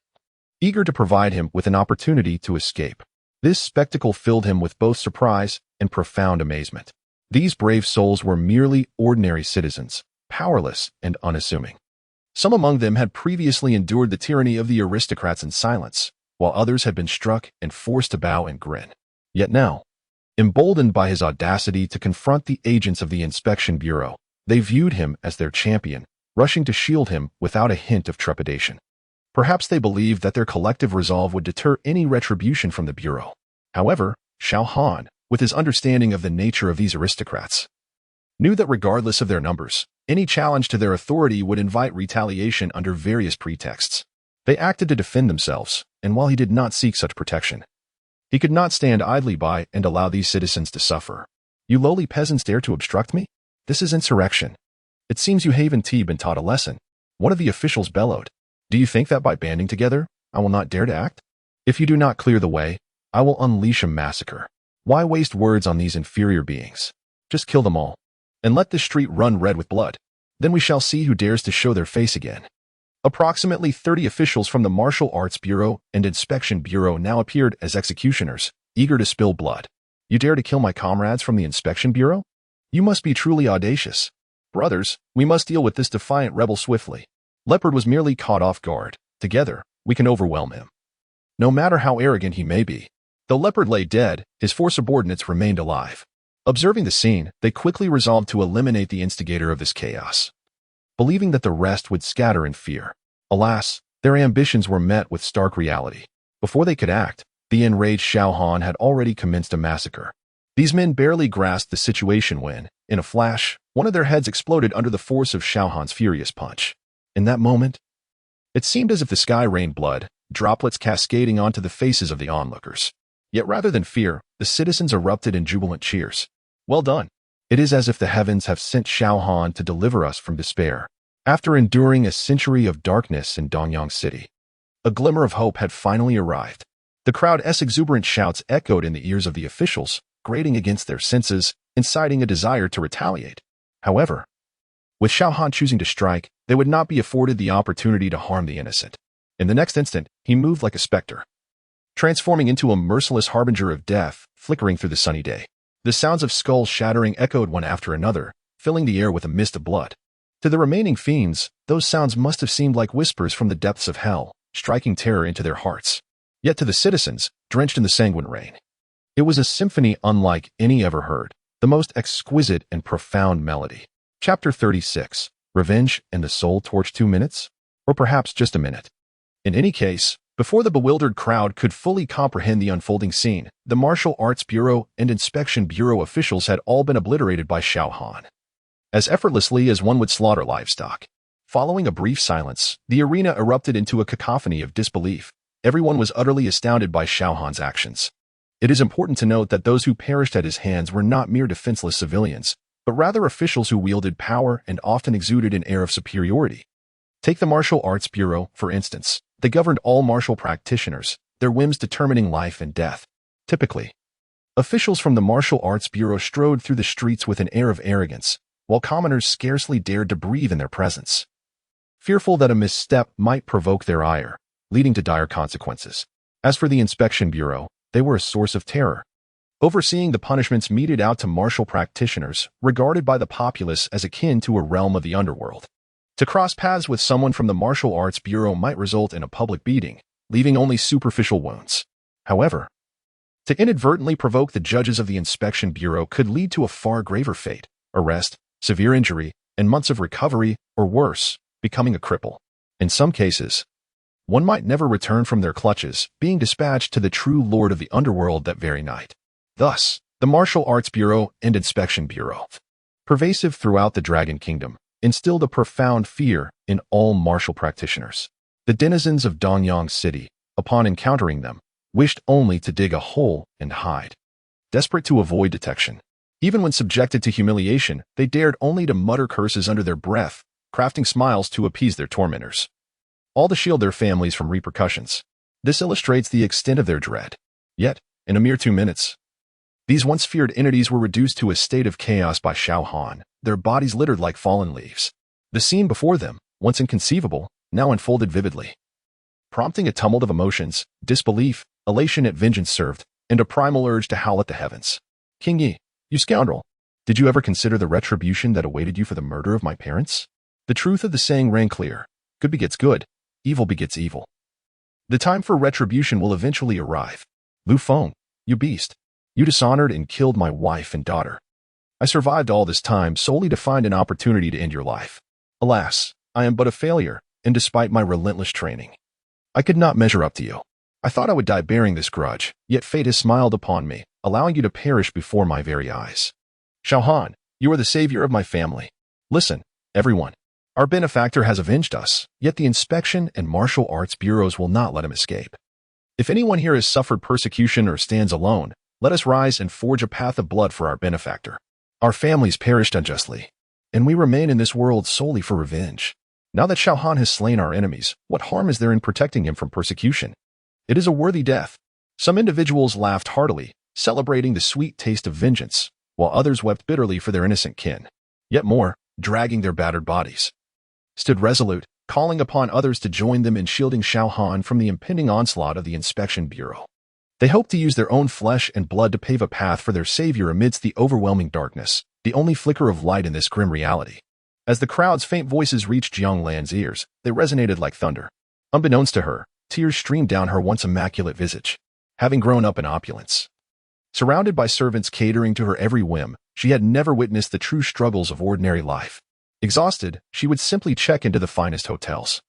eager to provide him with an opportunity to escape. This spectacle filled him with both surprise and profound amazement. These brave souls were merely ordinary citizens, powerless and unassuming. Some among them had previously endured the tyranny of the aristocrats in silence, while others had been struck and forced to bow and grin. Yet now, emboldened by his audacity to confront the agents of the Inspection Bureau, they viewed him as their champion, rushing to shield him without a hint of trepidation. Perhaps they believed that their collective resolve would deter any retribution from the Bureau. However, Xiao Han, with his understanding of the nature of these aristocrats, knew that regardless of their numbers, any challenge to their authority would invite retaliation under various pretexts. They acted to defend themselves, and while he did not seek such protection, he could not stand idly by and allow these citizens to suffer. You lowly peasants dare to obstruct me? This is insurrection. It seems you haven't been taught a lesson. One of the officials bellowed. Do you think that by banding together, I will not dare to act? If you do not clear the way, I will unleash a massacre. Why waste words on these inferior beings? Just kill them all, and let this street run red with blood. Then we shall see who dares to show their face again. Approximately 30 officials from the Martial Arts Bureau and Inspection Bureau now appeared as executioners, eager to spill blood. You dare to kill my comrades from the Inspection Bureau? You must be truly audacious. Brothers, we must deal with this defiant rebel swiftly. Leopard was merely caught off guard. Together, we can overwhelm him. No matter how arrogant he may be. Though Leopard lay dead, his 4 subordinates remained alive. Observing the scene, they quickly resolved to eliminate the instigator of this chaos, believing that the rest would scatter in fear. Alas, their ambitions were met with stark reality. Before they could act, the enraged Xiao Han had already commenced a massacre. These men barely grasped the situation when, in a flash, one of their heads exploded under the force of Xiao Han's furious punch. In that moment, it seemed as if the sky rained blood, droplets cascading onto the faces of the onlookers. Yet rather than fear, the citizens erupted in jubilant cheers. Well done. It is as if the heavens have sent Xiao Han to deliver us from despair. After enduring a century of darkness in Donyang City, a glimmer of hope had finally arrived. The crowd's exuberant shouts echoed in the ears of the officials, grating against their senses, inciting a desire to retaliate. However, with Xiao Han choosing to strike, they would not be afforded the opportunity to harm the innocent. In the next instant, he moved like a specter, transforming into a merciless harbinger of death, flickering through the sunny day. The sounds of skulls shattering echoed one after another, filling the air with a mist of blood. To the remaining fiends, those sounds must have seemed like whispers from the depths of hell, striking terror into their hearts. Yet to the citizens, drenched in the sanguine rain, it was a symphony unlike any ever heard, the most exquisite and profound melody. Chapter 36. Revenge and the Soul Torch. 2 minutes? Or perhaps just a minute. In any case, before the bewildered crowd could fully comprehend the unfolding scene, the Martial Arts Bureau and Inspection Bureau officials had all been obliterated by Xiao Han, as effortlessly as one would slaughter livestock. Following a brief silence, the arena erupted into a cacophony of disbelief. Everyone was utterly astounded by Xiao Han's actions. It is important to note that those who perished at his hands were not mere defenseless civilians, but rather officials who wielded power and often exuded an air of superiority. Take the Martial Arts Bureau, for instance. They governed all martial practitioners, their whims determining life and death. Typically, officials from the Martial Arts Bureau strode through the streets with an air of arrogance, while commoners scarcely dared to breathe in their presence, fearful that a misstep might provoke their ire, leading to dire consequences. As for the Inspection Bureau, they were a source of terror, overseeing the punishments meted out to martial practitioners, regarded by the populace as akin to a realm of the underworld. To cross paths with someone from the Martial Arts Bureau might result in a public beating, leaving only superficial wounds. However, to inadvertently provoke the judges of the Inspection Bureau could lead to a far graver fate: arrest, severe injury, and months of recovery, or worse, becoming a cripple. In some cases, one might never return from their clutches, being dispatched to the true lord of the underworld that very night. Thus, the Martial Arts Bureau and Inspection Bureau, pervasive throughout the Dragon Kingdom, instilled a profound fear in all martial practitioners. The denizens of Donyang City, upon encountering them, wished only to dig a hole and hide, desperate to avoid detection. Even when subjected to humiliation, they dared only to mutter curses under their breath, crafting smiles to appease their tormentors, all to shield their families from repercussions. This illustrates the extent of their dread. Yet, in a mere 2 minutes, these once feared entities were reduced to a state of chaos by Xiao Han, their bodies littered like fallen leaves. The scene before them, once inconceivable, now unfolded vividly, prompting a tumult of emotions: disbelief, elation at vengeance served, and a primal urge to howl at the heavens. King Yi, you scoundrel! Did you ever consider the retribution that awaited you for the murder of my parents? The truth of the saying rang clear: good begets good, evil begets evil. The time for retribution will eventually arrive. Lu Feng, you beast! You dishonored and killed my wife and daughter. I survived all this time solely to find an opportunity to end your life. Alas, I am but a failure, and despite my relentless training, I could not measure up to you. I thought I would die bearing this grudge, yet fate has smiled upon me, allowing you to perish before my very eyes. Xiao Han, you are the savior of my family. Listen, everyone. Our benefactor has avenged us, yet the Inspection and Martial Arts Bureaus will not let him escape. If anyone here has suffered persecution or stands alone, let us rise and forge a path of blood for our benefactor. Our families perished unjustly, and we remain in this world solely for revenge. Now that Xiao Han has slain our enemies, what harm is there in protecting him from persecution? It is a worthy death. Some individuals laughed heartily, celebrating the sweet taste of vengeance, while others wept bitterly for their innocent kin. Yet more, dragging their battered bodies, stood resolute, calling upon others to join them in shielding Xiao Han from the impending onslaught of the Inspection Bureau. They hoped to use their own flesh and blood to pave a path for their savior amidst the overwhelming darkness, the only flicker of light in this grim reality. As the crowd's faint voices reached Jiang Lan's ears, they resonated like thunder. Unbeknownst to her, tears streamed down her once immaculate visage. Having grown up in opulence, surrounded by servants catering to her every whim, she had never witnessed the true struggles of ordinary life. Exhausted, she would simply check into the finest hotels.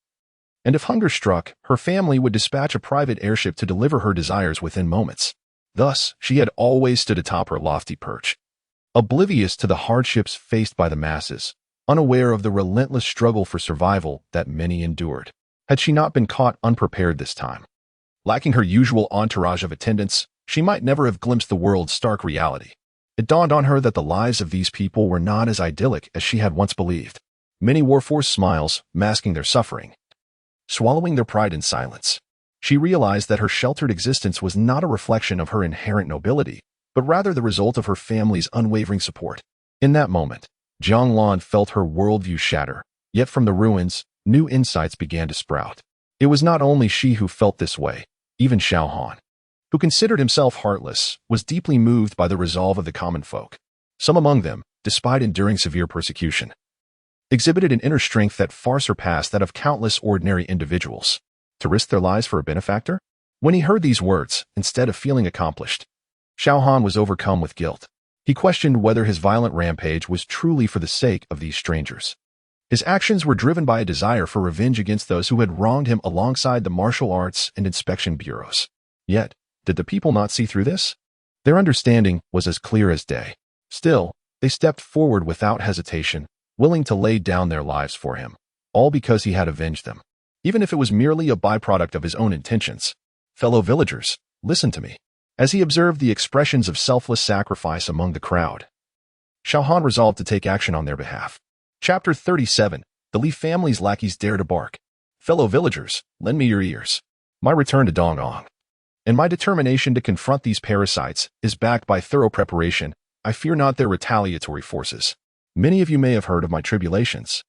And if hunger struck, her family would dispatch a private airship to deliver her desires within moments. Thus, she had always stood atop her lofty perch, oblivious to the hardships faced by the masses, unaware of the relentless struggle for survival that many endured. Had she not been caught unprepared this time, lacking her usual entourage of attendants, she might never have glimpsed the world's stark reality. It dawned on her that the lives of these people were not as idyllic as she had once believed. Many wore forced smiles, masking their suffering. Swallowing their pride in silence, she realized that her sheltered existence was not a reflection of her inherent nobility, but rather the result of her family's unwavering support. In that moment, Jiang Lan felt her worldview shatter, yet from the ruins, new insights began to sprout. It was not only she who felt this way. Even Xiao Han, who considered himself heartless, was deeply moved by the resolve of the common folk. Some among them, despite enduring severe persecution, exhibited an inner strength that far surpassed that of countless ordinary individuals. To risk their lives for a benefactor? When he heard these words, instead of feeling accomplished, Xiao Han was overcome with guilt. He questioned whether his violent rampage was truly for the sake of these strangers. His actions were driven by a desire for revenge against those who had wronged him alongside the martial arts and inspection bureaus. Yet, did the people not see through this? Their understanding was as clear as day. Still, they stepped forward without hesitation, willing to lay down their lives for him, all because he had avenged them, even if it was merely a byproduct of his own intentions. Fellow villagers, listen to me. As he observed the expressions of selfless sacrifice among the crowd, Xiao Han resolved to take action on their behalf. Chapter 37. The Li family's lackeys dare to bark. Fellow villagers, lend me your ears. My return to Dongong, and my determination to confront these parasites, is backed by thorough preparation. I fear not their retaliatory forces. Many of you may have heard of my tribulations.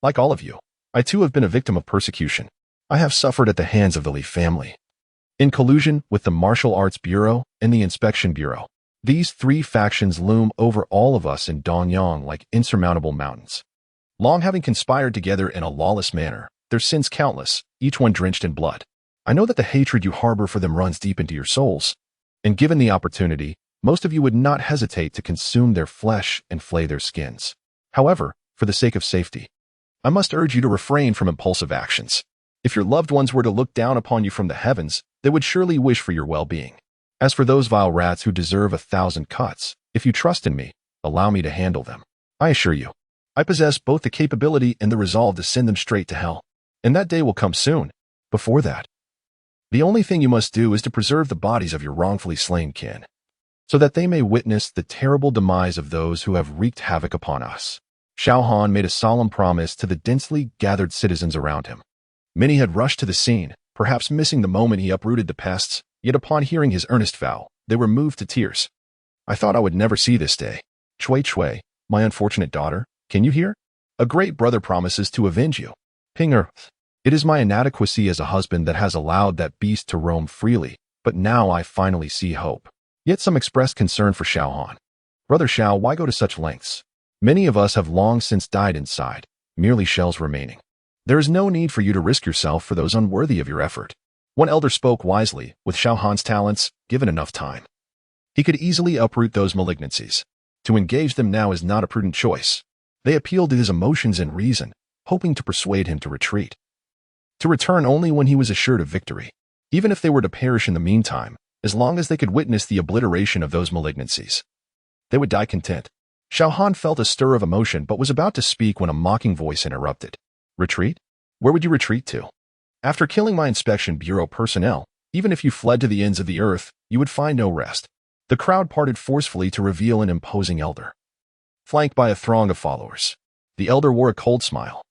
Like all of you, I too have been a victim of persecution. I have suffered at the hands of the Li family, in collusion with the Martial Arts Bureau and the Inspection Bureau. These three factions loom over all of us in Dongong like insurmountable mountains. Long having conspired together in a lawless manner, their sins countless, each one drenched in blood. I know that the hatred you harbor for them runs deep into your souls, and given the opportunity, most of you would not hesitate to consume their flesh and flay their skins. However, for the sake of safety, I must urge you to refrain from impulsive actions. If your loved ones were to look down upon you from the heavens, they would surely wish for your well-being. As for those vile rats who deserve 1,000 cuts, if you trust in me, allow me to handle them. I assure you, I possess both the capability and the resolve to send them straight to hell. And that day will come soon. Before that, the only thing you must do is to preserve the bodies of your wrongfully slain kin, so that they may witness the terrible demise of those who have wreaked havoc upon us. Xiao Han made a solemn promise to the densely gathered citizens around him. Many had rushed to the scene, perhaps missing the moment he uprooted the pests, yet upon hearing his earnest vow, they were moved to tears. I thought I would never see this day. Chui, my unfortunate daughter, can you hear? A great brother promises to avenge you. Pinger, it is my inadequacy as a husband that has allowed that beast to roam freely, but now I finally see hope. Yet some expressed concern for Xiao Han. Brother Xiao, why go to such lengths? Many of us have long since died inside, merely shells remaining. There is no need for you to risk yourself for those unworthy of your effort. One elder spoke wisely. With Xiao Han's talents, given enough time, he could easily uproot those malignancies. To engage them now is not a prudent choice. They appealed to his emotions and reason, hoping to persuade him to retreat, to return only when he was assured of victory. Even if they were to perish in the meantime, as long as they could witness the obliteration of those malignancies, they would die content. Xiao Han felt a stir of emotion but was about to speak when a mocking voice interrupted. Retreat? Where would you retreat to? After killing my Inspection Bureau personnel, even if you fled to the ends of the earth, you would find no rest. The crowd parted forcefully to reveal an imposing elder, flanked by a throng of followers. The elder wore a cold smile,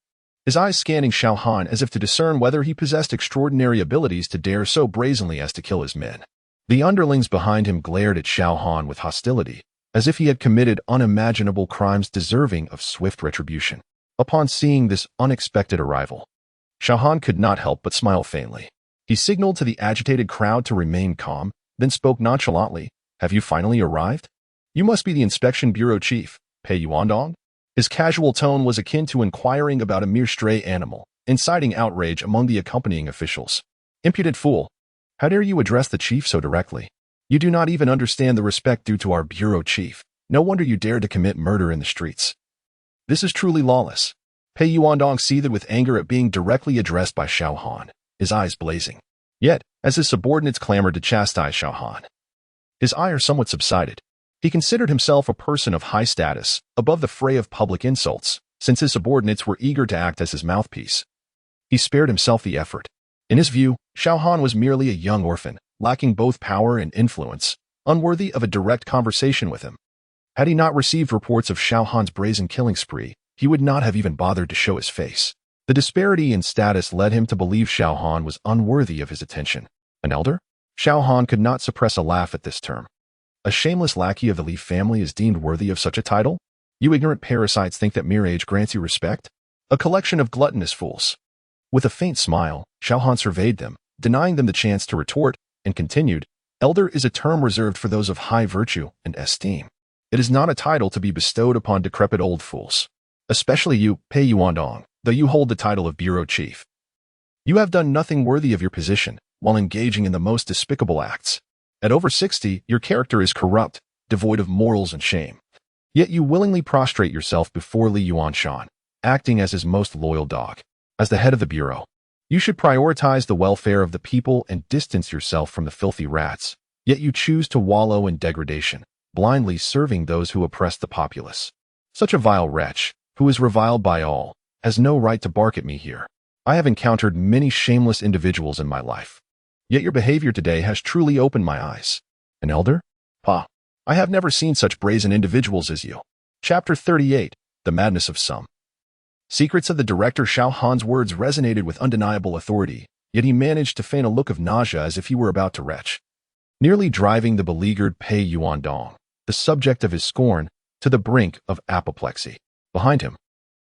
his eyes scanning Xiao Han as if to discern whether he possessed extraordinary abilities to dare so brazenly as to kill his men. The underlings behind him glared at Xiao Han with hostility, as if he had committed unimaginable crimes deserving of swift retribution. Upon seeing this unexpected arrival, Xiao Han could not help but smile faintly. He signaled to the agitated crowd to remain calm, then spoke nonchalantly. Have you finally arrived? You must be the Inspection Bureau Chief, Pei Yuandong? His casual tone was akin to inquiring about a mere stray animal, inciting outrage among the accompanying officials. Impudent fool! How dare you address the chief so directly? You do not even understand the respect due to our bureau chief. No wonder you dared to commit murder in the streets. This is truly lawless. Pei Yuandong seethed with anger at being directly addressed by Xiao Han, his eyes blazing. Yet, as his subordinates clamored to chastise Xiao Han, his ire somewhat subsided. He considered himself a person of high status, above the fray of public insults, since his subordinates were eager to act as his mouthpiece. He spared himself the effort. In his view, Xiao Han was merely a young orphan, lacking both power and influence, unworthy of a direct conversation with him. Had he not received reports of Xiao Han's brazen killing spree, he would not have even bothered to show his face. The disparity in status led him to believe Xiao Han was unworthy of his attention. An elder? Xiao Han could not suppress a laugh at this term. A shameless lackey of the Li family is deemed worthy of such a title? You ignorant parasites think that mere age grants you respect? A collection of gluttonous fools. With a faint smile, Xiao Han surveyed them, denying them the chance to retort, and continued, Elder is a term reserved for those of high virtue and esteem. It is not a title to be bestowed upon decrepit old fools. Especially you, Pei Yuandong, though you hold the title of bureau chief. You have done nothing worthy of your position, while engaging in the most despicable acts. At over 60, your character is corrupt, devoid of morals and shame. Yet you willingly prostrate yourself before Li Yuanshan, acting as his most loyal dog. As the head of the bureau, you should prioritize the welfare of the people and distance yourself from the filthy rats. Yet you choose to wallow in degradation, blindly serving those who oppress the populace. Such a vile wretch, who is reviled by all, has no right to bark at me here. I have encountered many shameless individuals in my life. Yet your behavior today has truly opened my eyes. An elder? Pah! I have never seen such brazen individuals as you. Chapter 38. The Madness of Some. Secrets of the Director Xiao Han's words resonated with undeniable authority, yet he managed to feign a look of nausea as if he were about to retch, nearly driving the beleaguered Pei Yuandong, the subject of his scorn, to the brink of apoplexy. Behind him,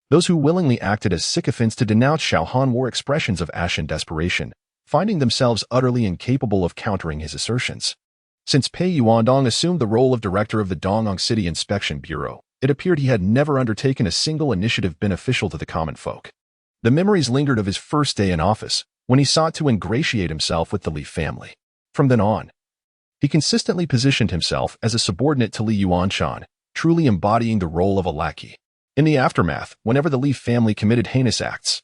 those who willingly acted as sycophants to denounce Xiao Han wore expressions of ashen desperation, finding themselves utterly incapable of countering his assertions. Since Pei Yuandong assumed the role of director of the Dongyang City Inspection Bureau, it appeared he had never undertaken a single initiative beneficial to the common folk. The memories lingered of his first day in office, when he sought to ingratiate himself with the Li family. From then on, he consistently positioned himself as a subordinate to Li Yuanshan, truly embodying the role of a lackey. In the aftermath, whenever the Li family committed heinous acts,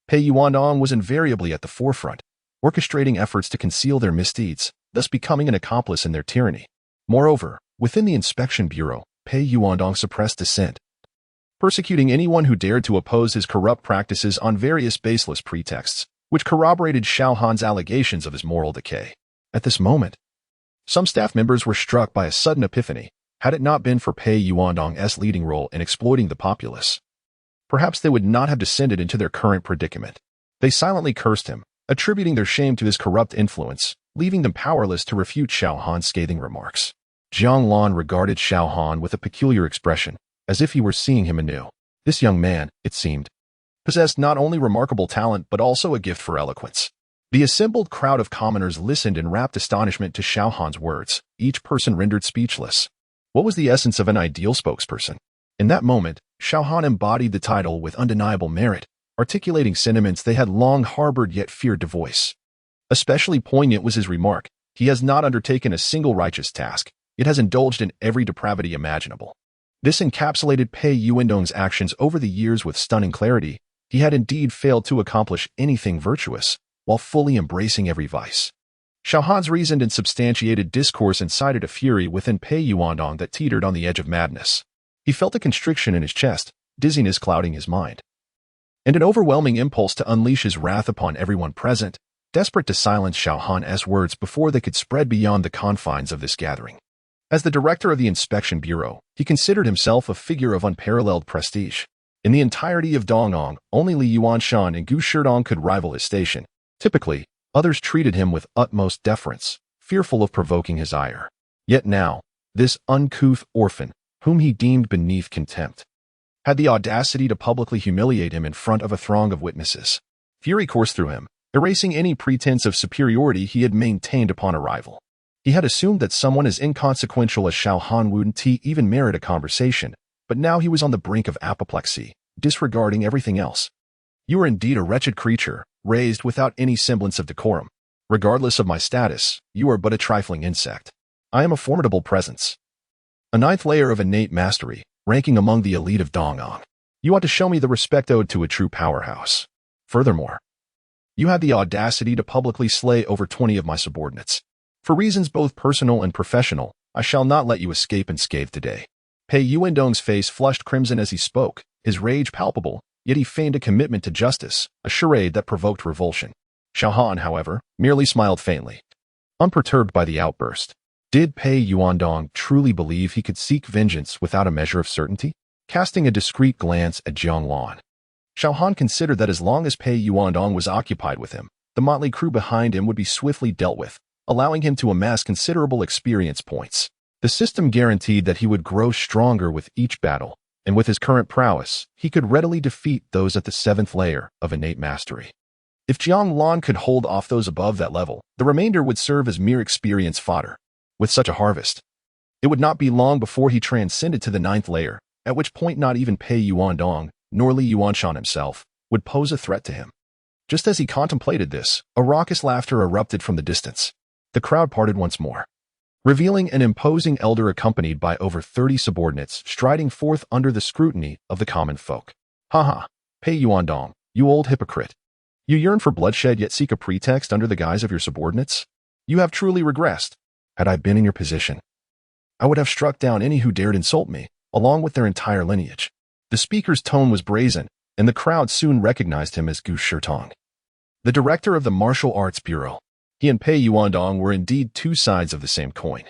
Pei Yuandong was invariably at the forefront, orchestrating efforts to conceal their misdeeds, thus becoming an accomplice in their tyranny. Moreover, within the Inspection Bureau, Pei Yuandong suppressed dissent, persecuting anyone who dared to oppose his corrupt practices on various baseless pretexts, which corroborated Xiao Han's allegations of his moral decay. At this moment, some staff members were struck by a sudden epiphany. Had it not been for Pei Yuandong's leading role in exploiting the populace, perhaps they would not have descended into their current predicament. They silently cursed him, attributing their shame to his corrupt influence, leaving them powerless to refute Xiao Han's scathing remarks. Jiang Lan regarded Xiao Han with a peculiar expression, as if he were seeing him anew. This young man, it seemed, possessed not only remarkable talent but also a gift for eloquence. The assembled crowd of commoners listened in rapt astonishment to Xiao Han's words, each person rendered speechless. What was the essence of an ideal spokesperson? In that moment, Xiao Han embodied the title with undeniable merit, articulating sentiments they had long harbored yet feared to voice. Especially poignant was his remark, he has not undertaken a single righteous task, yet has indulged in every depravity imaginable. This encapsulated Pei Yuandong's actions over the years with stunning clarity. He had indeed failed to accomplish anything virtuous, while fully embracing every vice. Xiao Han's reasoned and substantiated discourse incited a fury within Pei Yuandong that teetered on the edge of madness. He felt a constriction in his chest, dizziness clouding his mind, and an overwhelming impulse to unleash his wrath upon everyone present, desperate to silence Xiao Han's words before they could spread beyond the confines of this gathering. As the director of the Inspection Bureau, he considered himself a figure of unparalleled prestige. In the entirety of Dongyang, only Li Yuanshan and Gu Shidong could rival his station. Typically, others treated him with utmost deference, fearful of provoking his ire. Yet now, this uncouth orphan, whom he deemed beneath contempt, had the audacity to publicly humiliate him in front of a throng of witnesses. Fury coursed through him, erasing any pretense of superiority he had maintained upon arrival. He had assumed that someone as inconsequential as Xiao Han wouldn't even merit a conversation, but now he was on the brink of apoplexy, disregarding everything else. You are indeed a wretched creature, raised without any semblance of decorum. Regardless of my status, you are but a trifling insect. I am a formidable presence, a ninth layer of innate mastery, ranking among the elite of Dongyang. You ought to show me the respect owed to a true powerhouse. Furthermore, you had the audacity to publicly slay over 20 of my subordinates. For reasons both personal and professional, I shall not let you escape unscathed today. Pei Yuandong's face flushed crimson as he spoke, his rage palpable, yet he feigned a commitment to justice, a charade that provoked revulsion. Xiao Han, however, merely smiled faintly, unperturbed by the outburst. Did Pei Yuandong truly believe he could seek vengeance without a measure of certainty? Casting a discreet glance at Jiang Lan, Xiao Han considered that as long as Pei Yuandong was occupied with him, the motley crew behind him would be swiftly dealt with, allowing him to amass considerable experience points. The system guaranteed that he would grow stronger with each battle, and with his current prowess, he could readily defeat those at the 7th layer of innate mastery. If Jiang Lan could hold off those above that level, the remainder would serve as mere experience fodder. With such a harvest, it would not be long before he transcended to the 9th layer, at which point not even Pei Yuandong, nor Li Yuanshan himself, would pose a threat to him. Just as he contemplated this, a raucous laughter erupted from the distance. The crowd parted once more, revealing an imposing elder accompanied by over 30 subordinates striding forth under the scrutiny of the common folk. Ha ha, Pei Yuandong, you old hypocrite. You yearn for bloodshed yet seek a pretext under the guise of your subordinates? You have truly regressed. Had I been in your position, I would have struck down any who dared insult me, along with their entire lineage. The speaker's tone was brazen, and the crowd soon recognized him as Gu Shitong, the director of the Martial Arts Bureau. He and Pei Yuandong were indeed two sides of the same coin.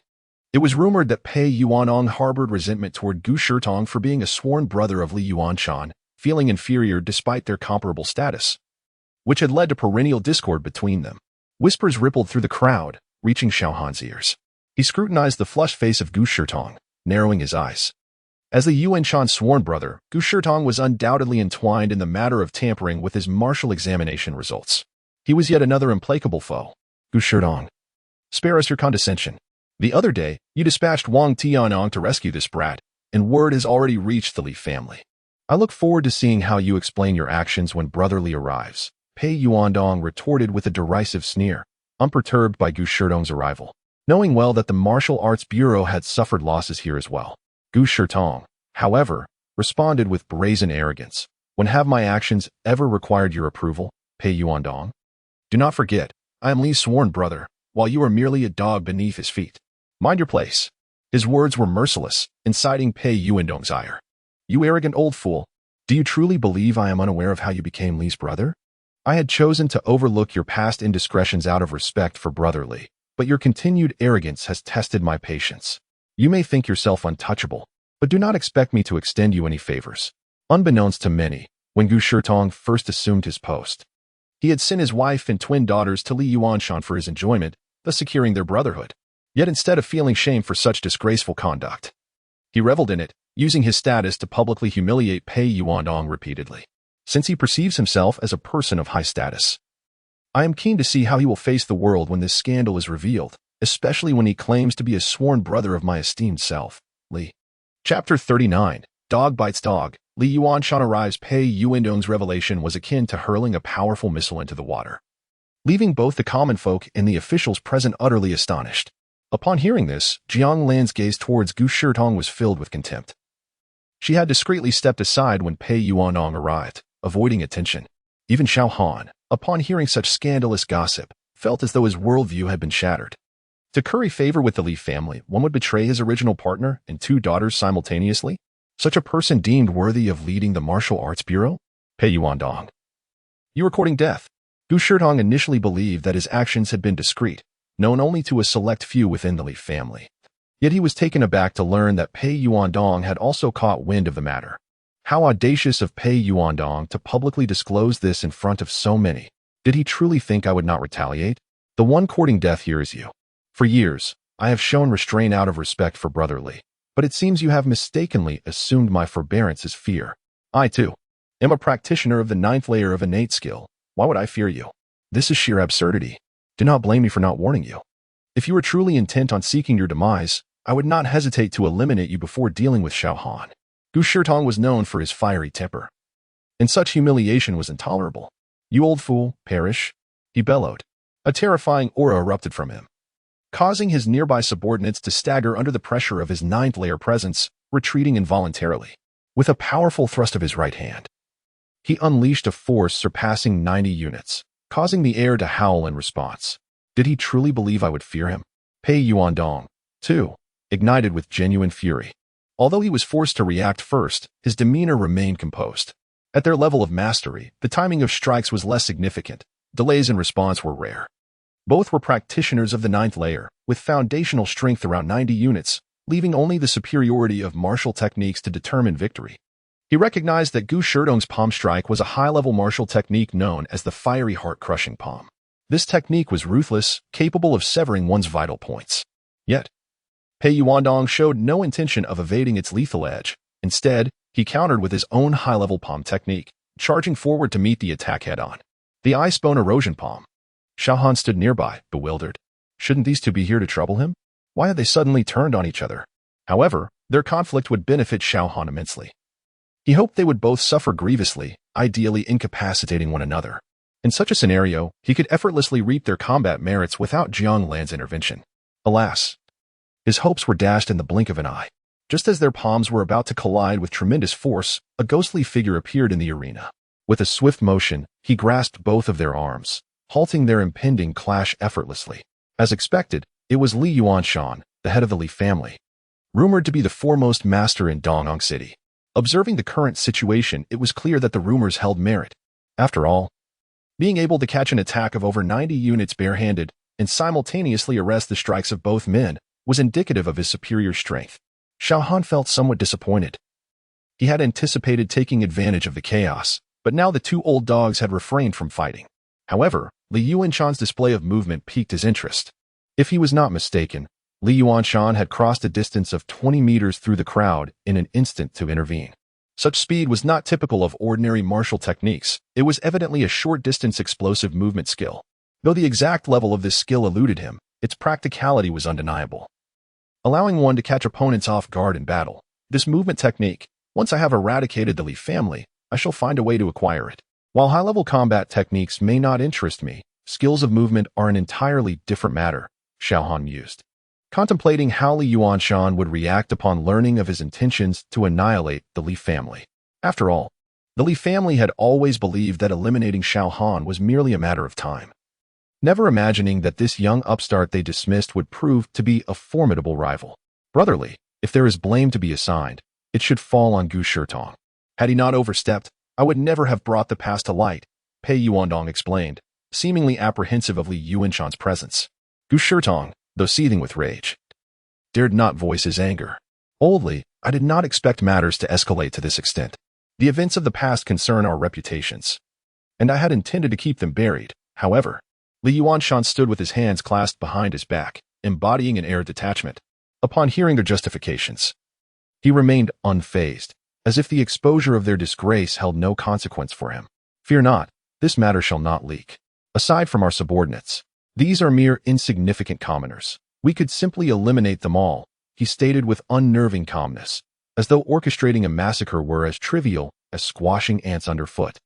It was rumored that Pei Yuandong harbored resentment toward Gu Shitong for being a sworn brother of Li Yuanshan, feeling inferior despite their comparable status, which had led to perennial discord between them. Whispers rippled through the crowd, reaching Xiao Han's ears. He scrutinized the flushed face of Gu Shitong, narrowing his eyes. As the Yuanshan's sworn brother, Gu Shitong was undoubtedly entwined in the matter of tampering with his martial examination results. He was yet another implacable foe. Gu Shitong, spare us your condescension. The other day, you dispatched Wang Tianong to rescue this brat, and word has already reached the Li family. I look forward to seeing how you explain your actions when Brother Li arrives. Pei Yuandong retorted with a derisive sneer, unperturbed by Gu Shitong's arrival, knowing well that the Martial Arts Bureau had suffered losses here as well. Gu Shitong, however, responded with brazen arrogance. When have my actions ever required your approval, Pei Yuandong? Do not forget, I am Li's sworn brother, while you are merely a dog beneath his feet. Mind your place. His words were merciless, inciting Pei Yuandong's ire. You arrogant old fool, do you truly believe I am unaware of how you became Li's brother? I had chosen to overlook your past indiscretions out of respect for Brother Li, but your continued arrogance has tested my patience. You may think yourself untouchable, but do not expect me to extend you any favors. Unbeknownst to many, when Gu Shitong first assumed his post, he had sent his wife and twin daughters to Li Yuanshan for his enjoyment, thus securing their brotherhood. Yet instead of feeling shame for such disgraceful conduct, he reveled in it, using his status to publicly humiliate Pei Yuandong repeatedly. Since he perceives himself as a person of high status, I am keen to see how he will face the world when this scandal is revealed, especially when he claims to be a sworn brother of my esteemed self, Li. Chapter 39, Dog Bites Dog. Li Yuanshan arrives. Pei Yuandong's revelation was akin to hurling a powerful missile into the water, leaving both the common folk and the officials present utterly astonished. Upon hearing this, Jiang Lan's gaze towards Gu Shitong was filled with contempt. She had discreetly stepped aside when Pei Yuandong arrived, avoiding attention. Even Xiao Han, upon hearing such scandalous gossip, felt as though his worldview had been shattered. To curry favor with the Li family, one would betray his original partner and two daughters simultaneously? Such a person deemed worthy of leading the Martial Arts Bureau? Pei Yuandong, you are courting death. Gu Shitong initially believed that his actions had been discreet, known only to a select few within the Li family. Yet he was taken aback to learn that Pei Yuandong had also caught wind of the matter. How audacious of Pei Yuandong to publicly disclose this in front of so many. Did he truly think I would not retaliate? The one courting death here is you. For years, I have shown restraint out of respect for Brother Li, but it seems you have mistakenly assumed my forbearance as fear. I, too, am a practitioner of the 9th layer of innate skill. Why would I fear you? This is sheer absurdity. Do not blame me for not warning you. If you were truly intent on seeking your demise, I would not hesitate to eliminate you before dealing with Xiao Han. Gu Shitong was known for his fiery temper, and such humiliation was intolerable. You old fool, perish, he bellowed. A terrifying aura erupted from him, causing his nearby subordinates to stagger under the pressure of his 9th layer presence, retreating involuntarily. With a powerful thrust of his right hand, he unleashed a force surpassing 90 units, causing the air to howl in response. Did he truly believe I would fear him? Pei Yuandong, too, ignited with genuine fury. Although he was forced to react first, his demeanor remained composed. At their level of mastery, the timing of strikes was less significant. Delays in response were rare. Both were practitioners of the ninth layer, with foundational strength around 90 units, leaving only the superiority of martial techniques to determine victory. He recognized that Gu Shidong's palm strike was a high-level martial technique known as the fiery heart-crushing palm. This technique was ruthless, capable of severing one's vital points. Yet, Pei Yuandong showed no intention of evading its lethal edge. Instead, he countered with his own high-level palm technique, charging forward to meet the attack head-on. The ice-bone erosion palm. Xiao Han stood nearby, bewildered. Shouldn't these two be here to trouble him? Why had they suddenly turned on each other? However, their conflict would benefit Xiao Han immensely. He hoped they would both suffer grievously, ideally incapacitating one another. In such a scenario, he could effortlessly reap their combat merits without Jiang Lan's intervention. Alas, his hopes were dashed in the blink of an eye. Just as their palms were about to collide with tremendous force, a ghostly figure appeared in the arena. With a swift motion, he grasped both of their arms, halting their impending clash effortlessly. As expected, it was Li Yuanshan, the head of the Li family, rumored to be the foremost master in Dongyang City. Observing the current situation, it was clear that the rumors held merit. After all, being able to catch an attack of over 90 units barehanded and simultaneously arrest the strikes of both men was indicative of his superior strength. Xiao Han felt somewhat disappointed. He had anticipated taking advantage of the chaos, but now the two old dogs had refrained from fighting. However, Li Yuanshan's display of movement piqued his interest. If he was not mistaken, Li Yuanshan had crossed a distance of 20 meters through the crowd in an instant to intervene. Such speed was not typical of ordinary martial techniques. It was evidently a short-distance explosive movement skill. Though the exact level of this skill eluded him, its practicality was undeniable. Allowing one to catch opponents off guard in battle. This movement technique, once I have eradicated the Li family, I shall find a way to acquire it. While high-level combat techniques may not interest me, skills of movement are an entirely different matter, Xiao Han mused. Contemplating how Li Yuanshan would react upon learning of his intentions to annihilate the Li family. After all, the Li family had always believed that eliminating Xiao Han was merely a matter of time, never imagining that this young upstart they dismissed would prove to be a formidable rival. Brotherly, if there is blame to be assigned, it should fall on Gu Shidong. Had he not overstepped, I would never have brought the past to light, Pei Yuandong explained, seemingly apprehensive of Li Yuanshan's presence. Gu Shidong, though seething with rage, dared not voice his anger. Oldly, I did not expect matters to escalate to this extent. The events of the past concern our reputations, and I had intended to keep them buried. However, Li Yuanshan stood with his hands clasped behind his back, embodying an air of detachment. Upon hearing their justifications, he remained unfazed, as if the exposure of their disgrace held no consequence for him. Fear not, this matter shall not leak. Aside from our subordinates, these are mere insignificant commoners. We could simply eliminate them all, he stated with unnerving calmness, as though orchestrating a massacre were as trivial as squashing ants underfoot,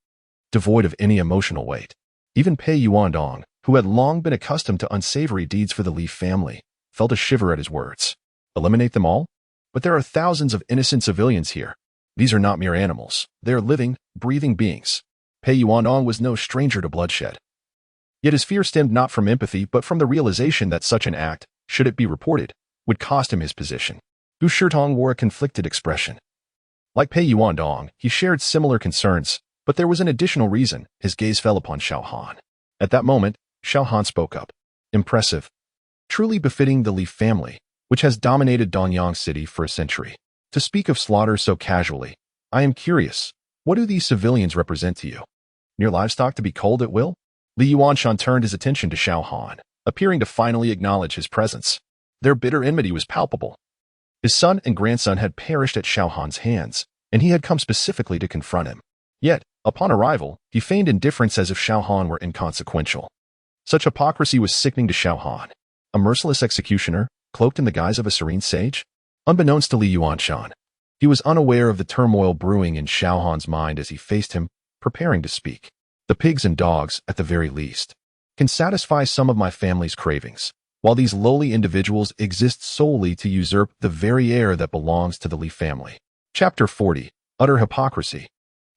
devoid of any emotional weight. Even Pei Yuandong, who had long been accustomed to unsavory deeds for the Li family, felt a shiver at his words. Eliminate them all? But there are thousands of innocent civilians here. These are not mere animals. They are living, breathing beings. Pei Yuandong was no stranger to bloodshed. Yet his fear stemmed not from empathy but from the realization that such an act, should it be reported, would cost him his position. Gu Shidong wore a conflicted expression. Like Pei Yuandong, he shared similar concerns, but there was an additional reason. His gaze fell upon Xiao Han. At that moment, Xiao Han spoke up. Impressive. Truly befitting the Li family, which has dominated Dongyang City for a century. To speak of slaughter so casually, I am curious, what do these civilians represent to you? Mere livestock to be culled at will? Li Yuanshan turned his attention to Xiao Han, appearing to finally acknowledge his presence. Their bitter enmity was palpable. His son and grandson had perished at Xiao Han's hands, and he had come specifically to confront him. Yet, upon arrival, he feigned indifference as if Xiao Han were inconsequential. Such hypocrisy was sickening to Xiao Han. A merciless executioner, cloaked in the guise of a serene sage? Unbeknownst to Li Yuanshan, he was unaware of the turmoil brewing in Xiao Han's mind as he faced him, preparing to speak. The pigs and dogs, at the very least, can satisfy some of my family's cravings, while these lowly individuals exist solely to usurp the very air that belongs to the Li family. Chapter 40. Utter Hypocrisy.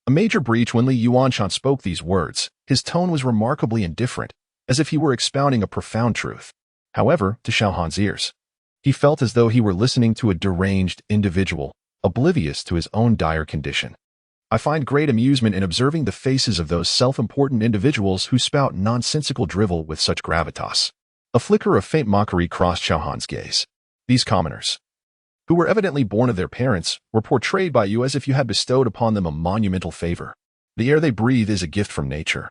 A major breach when Li Yuanshan spoke these words. His tone was remarkably indifferent, as if he were expounding a profound truth. However, to Xiao Han's ears, he felt as though he were listening to a deranged individual, oblivious to his own dire condition. I find great amusement in observing the faces of those self-important individuals who spout nonsensical drivel with such gravitas. A flicker of faint mockery crossed Xiao Han's gaze. These commoners, who were evidently born of their parents, were portrayed by you as if you had bestowed upon them a monumental favor. The air they breathe is a gift from nature,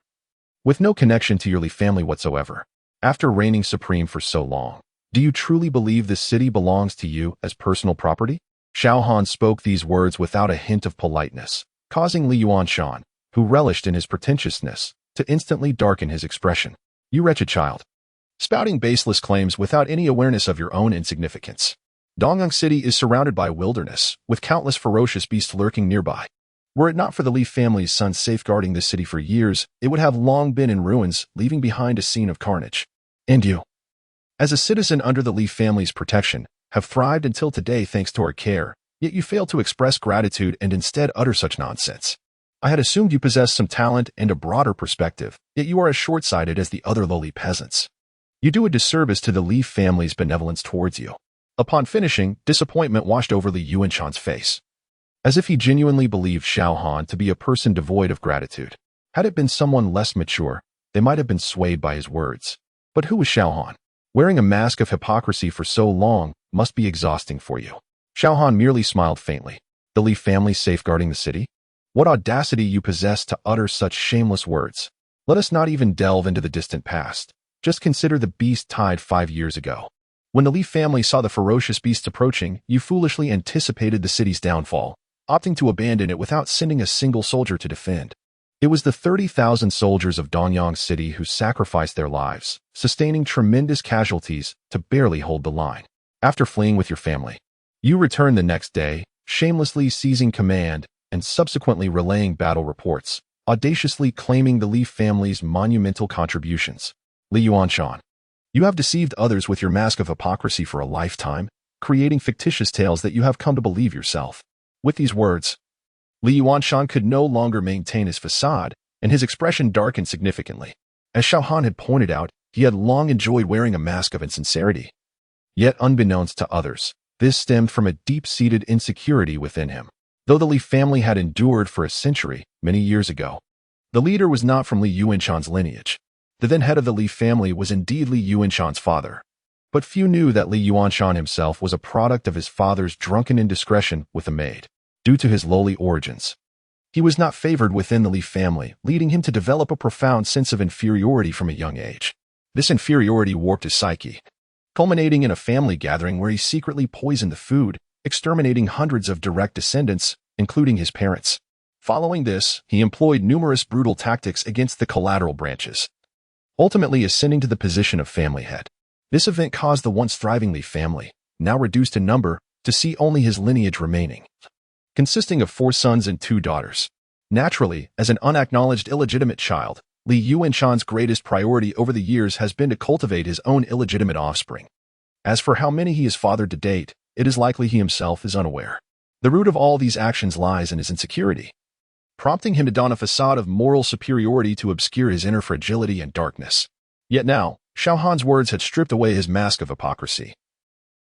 with no connection to your Li family whatsoever. After reigning supreme for so long, do you truly believe this city belongs to you as personal property? Xiao Han spoke these words without a hint of politeness, causing Li Yuanshan, who relished in his pretentiousness, to instantly darken his expression. You wretched child, spouting baseless claims without any awareness of your own insignificance. Dongyang City is surrounded by wilderness, with countless ferocious beasts lurking nearby. Were it not for the Li family's sons safeguarding this city for years, it would have long been in ruins, leaving behind a scene of carnage. And you, as a citizen under the Li family's protection, have thrived until today thanks to our care, yet you fail to express gratitude and instead utter such nonsense. I had assumed you possessed some talent and a broader perspective, yet you are as short-sighted as the other lowly peasants. You do a disservice to the Li family's benevolence towards you. Upon finishing, disappointment washed over Li Yuanshan's face, as if he genuinely believed Xiao Han to be a person devoid of gratitude. Had it been someone less mature, they might have been swayed by his words. But who was Xiao Han? Wearing a mask of hypocrisy for so long must be exhausting for you. Xiao Han merely smiled faintly. The Li family safeguarding the city? What audacity you possess to utter such shameless words. Let us not even delve into the distant past. Just consider the beast tied 5 years ago. When the Li family saw the ferocious beasts approaching, you foolishly anticipated the city's downfall, opting to abandon it without sending a single soldier to defend. It was the 30,000 soldiers of Dongyang City who sacrificed their lives, sustaining tremendous casualties to barely hold the line. After fleeing with your family, you returned the next day, shamelessly seizing command and subsequently relaying battle reports, audaciously claiming the Li family's monumental contributions. Li Yuanshan, you have deceived others with your mask of hypocrisy for a lifetime, creating fictitious tales that you have come to believe yourself. With these words, Li Yuanshan could no longer maintain his facade, and his expression darkened significantly. As Xiao Han had pointed out, he had long enjoyed wearing a mask of insincerity. Yet unbeknownst to others, this stemmed from a deep-seated insecurity within him. Though the Li family had endured for a century, many years ago, the leader was not from Li Yuanshan's lineage. The then head of the Li family was indeed Li Yuanshan's father. But few knew that Li Yuanshan himself was a product of his father's drunken indiscretion with a maid. Due to his lowly origins, he was not favored within the Li family, leading him to develop a profound sense of inferiority from a young age. This inferiority warped his psyche, culminating in a family gathering where he secretly poisoned the food, exterminating hundreds of direct descendants, including his parents. Following this, he employed numerous brutal tactics against the collateral branches, ultimately ascending to the position of family head. This event caused the once thriving Li family, now reduced in number, to see only his lineage remaining, consisting of 4 sons and 2 daughters. Naturally, as an unacknowledged illegitimate child, Li Yuanshan's greatest priority over the years has been to cultivate his own illegitimate offspring. As for how many he has fathered to date, it is likely he himself is unaware. The root of all these actions lies in his insecurity, prompting him to don a facade of moral superiority to obscure his inner fragility and darkness. Yet now, Xiao Han's words had stripped away his mask of hypocrisy,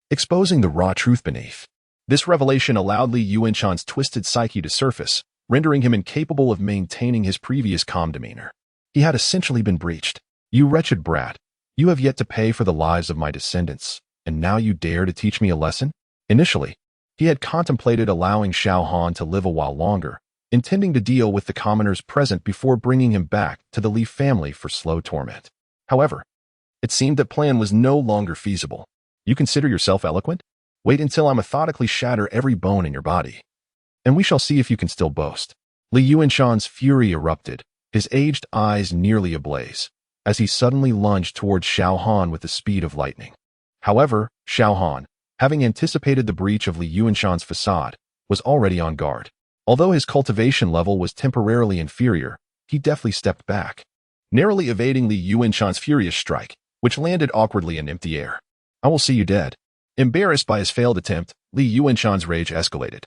exposing the raw truth beneath. This revelation allowed Li Yuanshan's twisted psyche to surface, rendering him incapable of maintaining his previous calm demeanor. He had essentially been breached. You wretched brat, you have yet to pay for the lives of my descendants, and now you dare to teach me a lesson? Initially, he had contemplated allowing Xiao Han to live a while longer, intending to deal with the commoners present before bringing him back to the Li family for slow torment. However, it seemed that plan was no longer feasible. You consider yourself eloquent? Wait until I methodically shatter every bone in your body, and we shall see if you can still boast. Li Yuanshan's fury erupted, his aged eyes nearly ablaze, as he suddenly lunged towards Xiao Han with the speed of lightning. However, Xiao Han, having anticipated the breach of Li Yuanshan's facade, was already on guard. Although his cultivation level was temporarily inferior, he deftly stepped back, narrowly evading Li Yuanshan's furious strike, which landed awkwardly in empty air. I will see you dead. Embarrassed by his failed attempt, Li Yuanshan's rage escalated,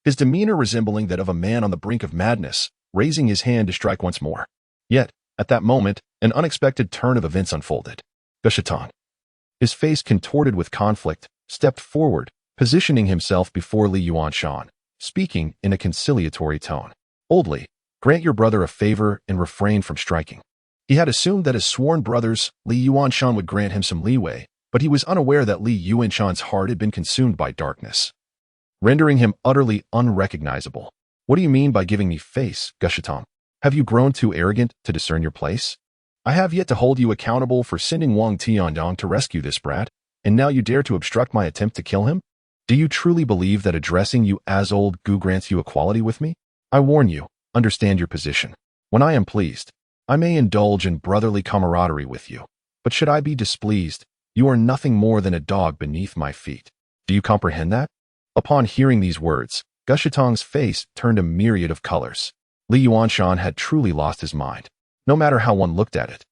his demeanor resembling that of a man on the brink of madness, raising his hand to strike once more. Yet, at that moment, an unexpected turn of events unfolded. Gashatan, his face contorted with conflict, stepped forward, positioning himself before Li Yuanshan, speaking in a conciliatory tone. Old Li, grant your brother a favor and refrain from striking. He had assumed that his sworn brothers, Li Yuanshan, would grant him some leeway, but he was unaware that Li Yuanshan's heart had been consumed by darkness, rendering him utterly unrecognizable. "What do you mean by giving me face, Gushitong? Have you grown too arrogant to discern your place? I have yet to hold you accountable for sending Wang Tianyong to rescue this brat, and now you dare to obstruct my attempt to kill him? Do you truly believe that addressing you as old Gu grants you equality with me? I warn you, understand your position. When I am pleased, I may indulge in brotherly camaraderie with you, but should I be displeased, you are nothing more than a dog beneath my feet. Do you comprehend that?" Upon hearing these words, Gushitong's face turned a myriad of colors. Li Yuanshan had truly lost his mind, no matter how one looked at it.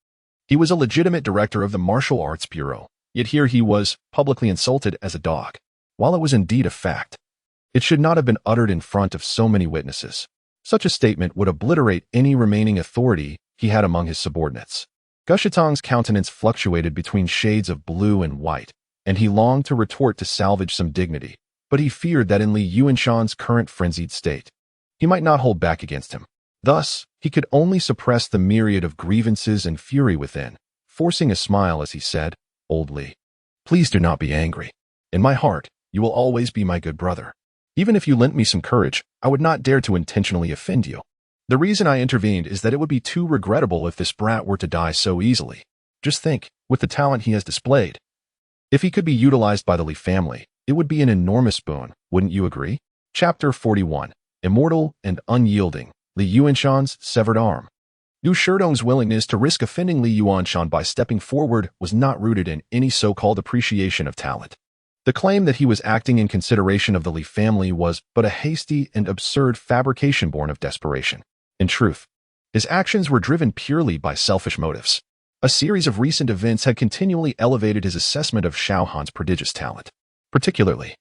He was a legitimate director of the Martial Arts Bureau, yet here he was, publicly insulted as a dog. While it was indeed a fact, it should not have been uttered in front of so many witnesses. Such a statement would obliterate any remaining authority he had among his subordinates. Gushitong's countenance fluctuated between shades of blue and white, and he longed to retort to salvage some dignity, but he feared that in Li Yuanshan's current frenzied state, he might not hold back against him. Thus, he could only suppress the myriad of grievances and fury within, forcing a smile as he said, "Old Li, please do not be angry. In my heart, you will always be my good brother. Even if you lent me some courage, I would not dare to intentionally offend you. The reason I intervened is that it would be too regrettable if this brat were to die so easily. Just think, with the talent he has displayed, if he could be utilized by the Li family, it would be an enormous boon, wouldn't you agree?" Chapter 41. Immortal and Unyielding, Li Yuanshan's Severed Arm. Gu Shidong's willingness to risk offending Li Yuanshan by stepping forward was not rooted in any so-called appreciation of talent. The claim that he was acting in consideration of the Li family was but a hasty and absurd fabrication born of desperation. In truth, his actions were driven purely by selfish motives. A series of recent events had continually elevated his assessment of Xiao Han's prodigious talent. Particularly,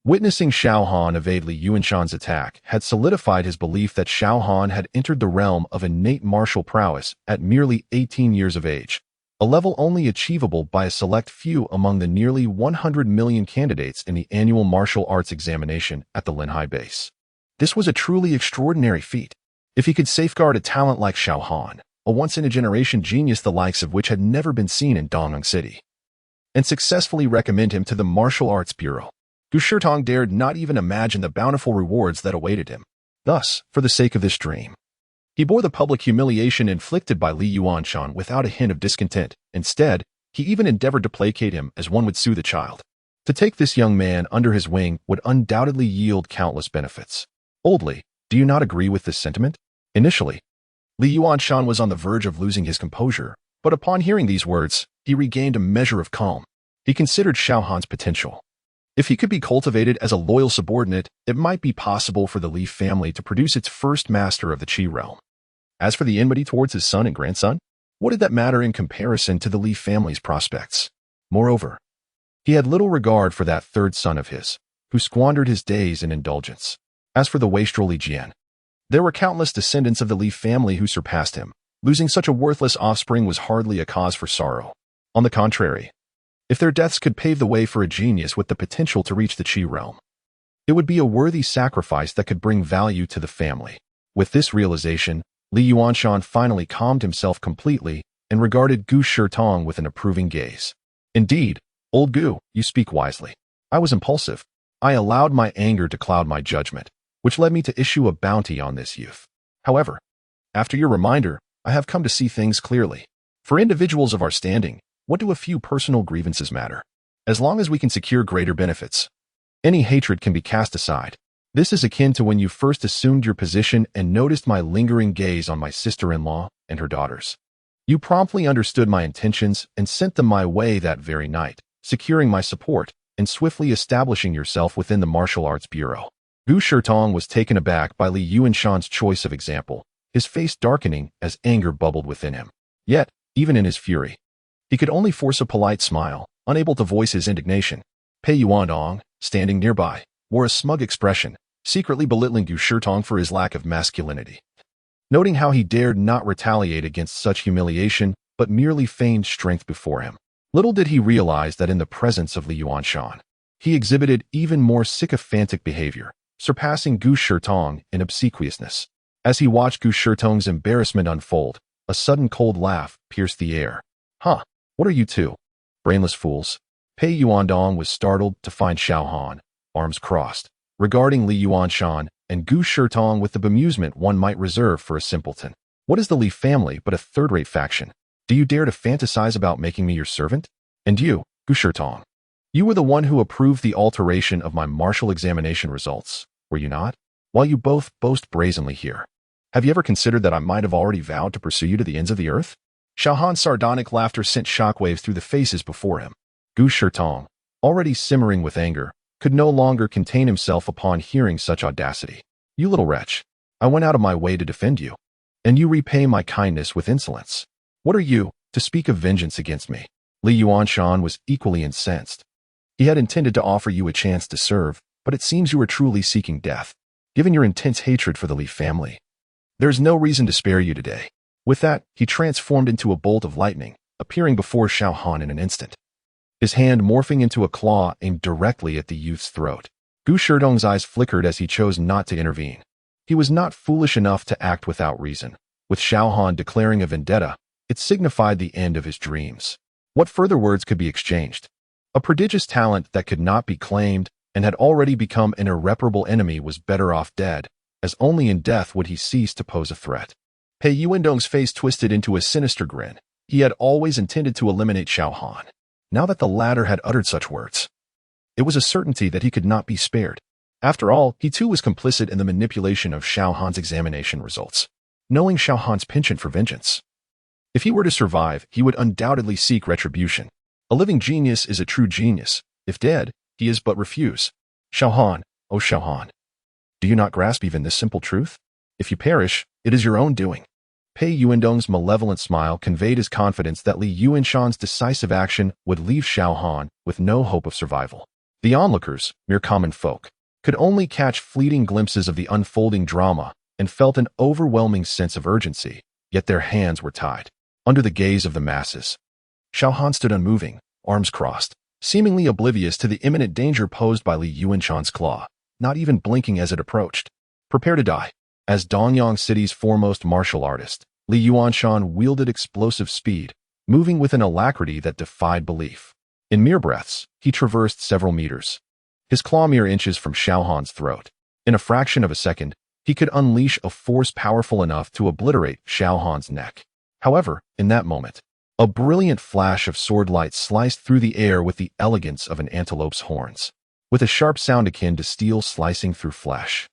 witnessing Xiao Han evade Li Yuanshan's attack had solidified his belief that Xiao Han had entered the realm of innate martial prowess at merely 18 years of age, a level only achievable by a select few among the nearly 100 million candidates in the annual martial arts examination at the Linhai base. This was a truly extraordinary feat. If he could safeguard a talent like Xiao Han, a once-in-a-generation genius the likes of which had never been seen in Dongyang City, and successfully recommend him to the Martial Arts Bureau, Gu Shidong dared not even imagine the bountiful rewards that awaited him. Thus, for the sake of this dream, he bore the public humiliation inflicted by Li Yuanshan without a hint of discontent. Instead, he even endeavored to placate him as one would soothe a child. To take this young man under his wing would undoubtedly yield countless benefits. Old Li, do you not agree with this sentiment? Initially, Li Yuanshan was on the verge of losing his composure, but upon hearing these words, he regained a measure of calm. He considered Xiao Han's potential. If he could be cultivated as a loyal subordinate, it might be possible for the Li family to produce its first master of the Qi realm. As for the enmity towards his son and grandson, what did that matter in comparison to the Li family's prospects? Moreover, he had little regard for that third son of his, who squandered his days in indulgence. As for the wastrel Li Jian, there were countless descendants of the Li family who surpassed him. Losing such a worthless offspring was hardly a cause for sorrow. On the contrary, if their deaths could pave the way for a genius with the potential to reach the Qi realm, it would be a worthy sacrifice that could bring value to the family. With this realization, Li Yuanshan finally calmed himself completely and regarded Gu Shidong with an approving gaze. "Indeed, old Gu, you speak wisely. I was impulsive. I allowed my anger to cloud my judgment, which led me to issue a bounty on this youth. However, after your reminder, I have come to see things clearly. For individuals of our standing, what do a few personal grievances matter? As long as we can secure greater benefits, any hatred can be cast aside. This is akin to when you first assumed your position and noticed my lingering gaze on my sister-in-law and her daughters. You promptly understood my intentions and sent them my way that very night, securing my support and swiftly establishing yourself within the Martial Arts Bureau." Gu Shidong was taken aback by Li Yuanshan's choice of example, his face darkening as anger bubbled within him. Yet, even in his fury, he could only force a polite smile, unable to voice his indignation. Pei Yuandong, standing nearby, wore a smug expression, secretly belittling Gu Shidong for his lack of masculinity. Noting how he dared not retaliate against such humiliation, but merely feigned strength before him. Little did he realize that in the presence of Li Yuanshan, he exhibited even more sycophantic behavior, surpassing Gu Shidong in obsequiousness. As he watched Gu Shidong's embarrassment unfold, A sudden cold laugh pierced the air. Huh, what are you two? Brainless fools. Pei Yuandong was startled to find Xiao Han, arms crossed, regarding Li Yuanshan and Gu Shirtong with the bemusement one might reserve for a simpleton. What is the Li family but a third-rate faction? Do you dare to fantasize about making me your servant? And you, Gu Shirtong, you were the one who approved the alteration of my martial examination results, were you not? While you both boast brazenly here. Have you ever considered that I might have already vowed to pursue you to the ends of the earth? Xiao Han's sardonic laughter sent shockwaves through the faces before him. Gu Shirtong, already simmering with anger, could no longer contain himself upon hearing such audacity. You little wretch, I went out of my way to defend you, and you repay my kindness with insolence. What are you, to speak of vengeance against me? Li Yuanshan was equally incensed. He had intended to offer you a chance to serve, but it seems you are truly seeking death, given your intense hatred for the Li family. There is no reason to spare you today. With that, he transformed into a bolt of lightning, appearing before Xiao Han in an instant, his hand morphing into a claw aimed directly at the youth's throat. Gu Shirtong's eyes flickered as he chose not to intervene. He was not foolish enough to act without reason. With Xiao Han declaring a vendetta, it signified the end of his dreams. What further words could be exchanged? A prodigious talent that could not be claimed and had already become an irreparable enemy was better off dead, as only in death would he cease to pose a threat. Pei Yuandong's face twisted into a sinister grin. He had always intended to eliminate Xiao Han. Now that the latter had uttered such words, it was a certainty that he could not be spared. After all, he too was complicit in the manipulation of Xiao Han's examination results, knowing Xiao Han's penchant for vengeance. If he were to survive, he would undoubtedly seek retribution. A living genius is a true genius. If dead, he is but refuse. Xiao Han, oh Xiao Han, do you not grasp even this simple truth? If you perish, it is your own doing. Pei Yuandong's malevolent smile conveyed his confidence that Li Yuanshan's decisive action would leave Xiao Han with no hope of survival. The onlookers, mere common folk, could only catch fleeting glimpses of the unfolding drama and felt an overwhelming sense of urgency, yet their hands were tied. Under the gaze of the masses, Xiao Han stood unmoving, arms crossed, seemingly oblivious to the imminent danger posed by Li Yuanshan's claw, not even blinking as it approached. Prepare to die. As Dongyang City's foremost martial artist, Li Yuanshan wielded explosive speed, moving with an alacrity that defied belief. In mere breaths, he traversed several meters, his claw mere inches from Xiao Han's throat. In a fraction of a second, he could unleash a force powerful enough to obliterate Xiao Han's neck. However, in that moment, a brilliant flash of sword light sliced through the air with the elegance of an antelope's horns, with a sharp sound akin to steel slicing through flesh.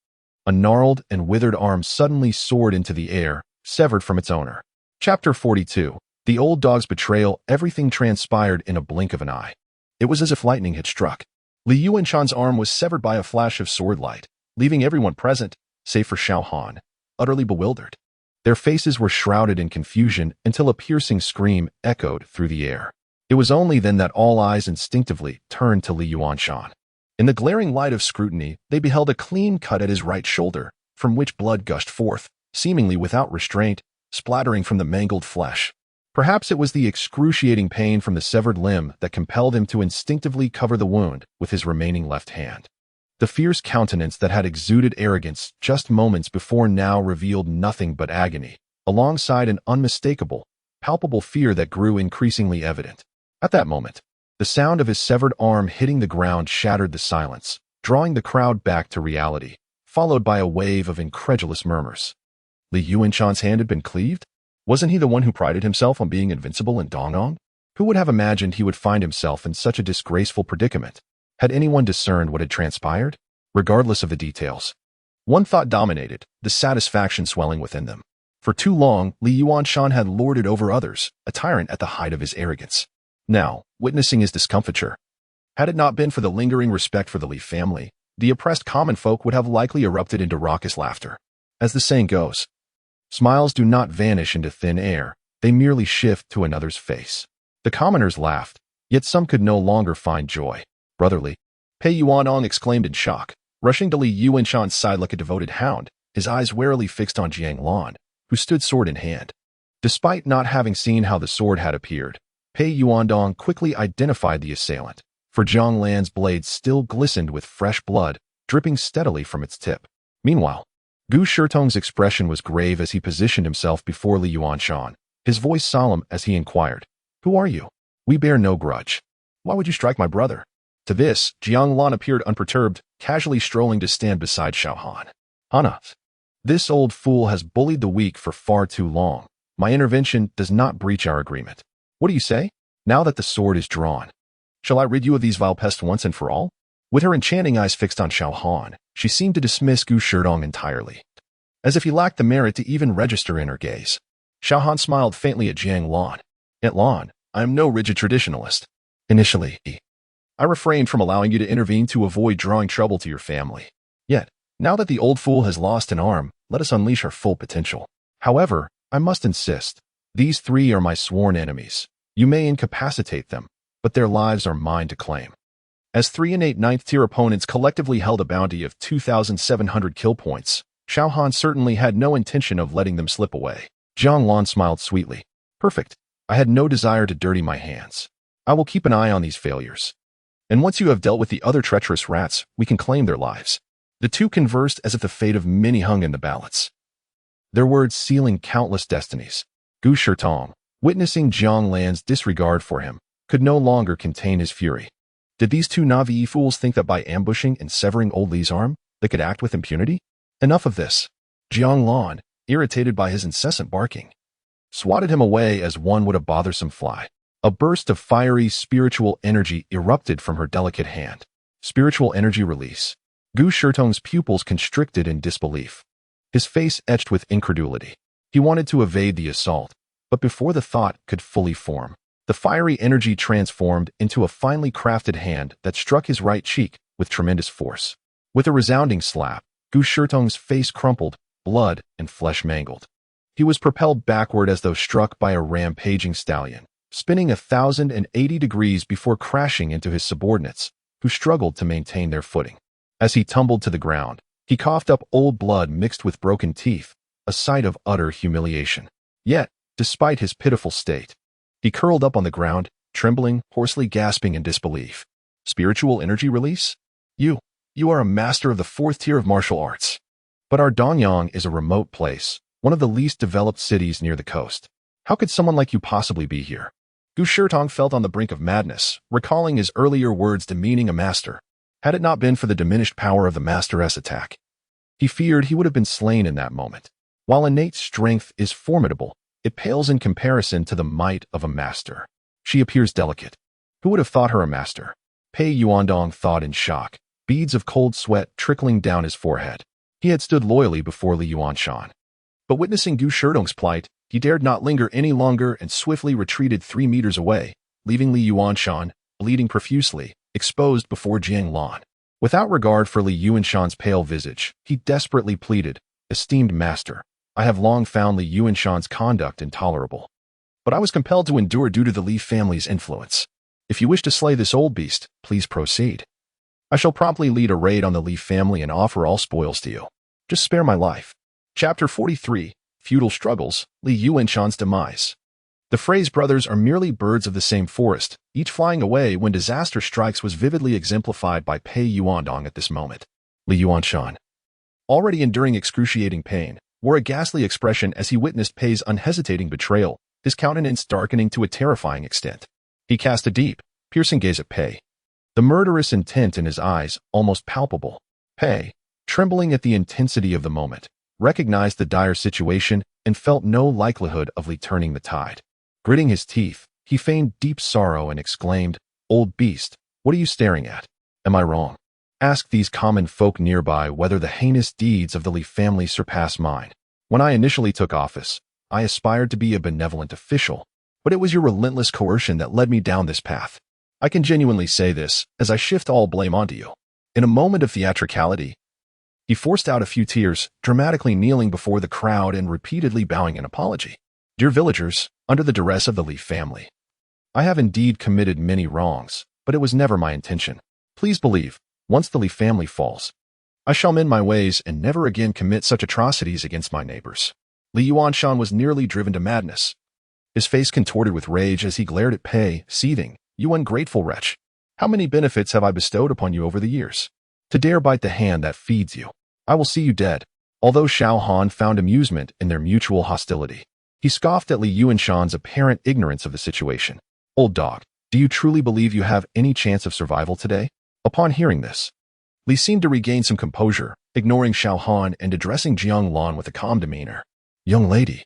A gnarled and withered arm suddenly soared into the air, severed from its owner. Chapter 42. The old dog's betrayal. Everything transpired in a blink of an eye. It was as if lightning had struck. Li Yuanshan's arm was severed by a flash of sword light, leaving everyone present, save for Xiao Han, utterly bewildered. Their faces were shrouded in confusion until a piercing scream echoed through the air. It was only then that all eyes instinctively turned to Li Yuanshan. In the glaring light of scrutiny, they beheld a clean cut at his right shoulder, from which blood gushed forth, seemingly without restraint, splattering from the mangled flesh. Perhaps it was the excruciating pain from the severed limb that compelled him to instinctively cover the wound with his remaining left hand. The fierce countenance that had exuded arrogance just moments before now revealed nothing but agony, alongside an unmistakable, palpable fear that grew increasingly evident. At that moment, the sound of his severed arm hitting the ground shattered the silence, drawing the crowd back to reality, followed by a wave of incredulous murmurs. Li Yuanshan's hand had been cleaved? Wasn't he the one who prided himself on being invincible in Dongyang? Who would have imagined he would find himself in such a disgraceful predicament? Had anyone discerned what had transpired? Regardless of the details, one thought dominated, the satisfaction swelling within them. For too long, Li Yuanshan had lorded over others, a tyrant at the height of his arrogance. Now, witnessing his discomfiture, had it not been for the lingering respect for the Li family, the oppressed common folk would have likely erupted into raucous laughter. As the saying goes, smiles do not vanish into thin air, they merely shift to another's face. The commoners laughed, yet some could no longer find joy. Brotherly, Pei Yuandong exclaimed in shock, rushing to Li Yuanshan's side like a devoted hound, his eyes warily fixed on Jiang Lan, who stood sword in hand. Despite not having seen how the sword had appeared, Pei Yuandong quickly identified the assailant, for Jiang Lan's blade still glistened with fresh blood, dripping steadily from its tip. Meanwhile, Gu Shirtong's expression was grave as he positioned himself before Li Yuanshan, his voice solemn as he inquired, "Who are you? We bear no grudge. Why would you strike my brother?" To this, Jiang Lan appeared unperturbed, casually strolling to stand beside Xiao Han. "Hana, this old fool has bullied the weak for far too long. My intervention does not breach our agreement. What do you say? Now that the sword is drawn, shall I rid you of these vile pests once and for all?" With her enchanting eyes fixed on Xiao Han, she seemed to dismiss Gu Shidong entirely, as if he lacked the merit to even register in her gaze. Xiao Han smiled faintly at Jiang Lan. "Aunt Lan, I am no rigid traditionalist. Initially, I refrained from allowing you to intervene to avoid drawing trouble to your family. Yet, now that the old fool has lost an arm, let us unleash our full potential. However, I must insist, these three are my sworn enemies. You may incapacitate them, but their lives are mine to claim." As 3 and 8 ninth-tier opponents collectively held a bounty of 2,700 kill points, Xiao Han certainly had no intention of letting them slip away. Jiang Lan smiled sweetly. "Perfect. I had no desire to dirty my hands. I will keep an eye on these failures. And once you have dealt with the other treacherous rats, we can claim their lives." The two conversed as if the fate of many hung in the balance, their words sealing countless destinies. Gu Shidong, witnessing Jiang Lan's disregard for him, could no longer contain his fury. Did these two Navi fools think that by ambushing and severing old Li's arm, they could act with impunity? Enough of this. Jiang Lan, irritated by his incessant barking, swatted him away as one would a bothersome fly. A burst of fiery spiritual energy erupted from her delicate hand. Spiritual energy release. Gu Shidong's pupils constricted in disbelief. His face etched with incredulity. He wanted to evade the assault, but before the thought could fully form, the fiery energy transformed into a finely crafted hand that struck his right cheek with tremendous force. With a resounding slap, Gu Shidong's face crumpled, blood and flesh mangled. He was propelled backward as though struck by a rampaging stallion, spinning 1,080 degrees before crashing into his subordinates, who struggled to maintain their footing. As he tumbled to the ground, he coughed up old blood mixed with broken teeth, a sight of utter humiliation. Yet, despite his pitiful state, he curled up on the ground, trembling, hoarsely gasping in disbelief. "Spiritual energy release? You are a master of the 4th tier of martial arts. But our Donyang is a remote place, one of the least developed cities near the coast. How could someone like you possibly be here?" Gu Shidong felt on the brink of madness, recalling his earlier words demeaning a master. Had it not been for the diminished power of the master's attack, he feared he would have been slain in that moment. While innate strength is formidable, it pales in comparison to the might of a master. She appears delicate. Who would have thought her a master? Pei Yuandong thought in shock, beads of cold sweat trickling down his forehead. He had stood loyally before Li Yuanshan. But witnessing Gu Shidong's plight, he dared not linger any longer and swiftly retreated 3 meters away, leaving Li Yuanshan, bleeding profusely, exposed before Jiang Lan. Without regard for Li Yuanshan's pale visage, he desperately pleaded, "Esteemed master, I have long found Li Yuanshan's conduct intolerable, but I was compelled to endure due to the Li family's influence. If you wish to slay this old beast, please proceed. I shall promptly lead a raid on the Li family and offer all spoils to you. Just spare my life." Chapter 43, Feudal Struggles, Li Yuanshan's Demise. The Phrase brothers are merely birds of the same forest, each flying away when disaster strikes was vividly exemplified by Pei Yuandong at this moment. Li Yuanshan, already enduring excruciating pain, wore a ghastly expression as he witnessed Pei's unhesitating betrayal, his countenance darkening to a terrifying extent. He cast a deep, piercing gaze at Pei, the murderous intent in his eyes almost palpable. Pei, trembling at the intensity of the moment, recognized the dire situation and felt no likelihood of turning the tide. Gritting his teeth, he feigned deep sorrow and exclaimed, "Old beast, what are you staring at? Am I wrong? Ask these common folk nearby whether the heinous deeds of the Li family surpass mine. When I initially took office, I aspired to be a benevolent official, but it was your relentless coercion that led me down this path. I can genuinely say this, as I shift all blame onto you." In a moment of theatricality, he forced out a few tears, dramatically kneeling before the crowd and repeatedly bowing in apology. "Dear villagers, under the duress of the Li family, I have indeed committed many wrongs, but it was never my intention. Please believe, once the Li family falls, I shall mend my ways and never again commit such atrocities against my neighbors." Li Yuanshan was nearly driven to madness. His face contorted with rage as he glared at Pei, seething, "You ungrateful wretch! How many benefits have I bestowed upon you over the years? To dare bite the hand that feeds you! I will see you dead." Although Xiao Han found amusement in their mutual hostility, He scoffed at Li Yuanshan's apparent ignorance of the situation. "Old dog, do you truly believe you have any chance of survival today?" Upon hearing this, Li seemed to regain some composure, ignoring Xiao Han and addressing Jiang Lan with a calm demeanor. "Young lady,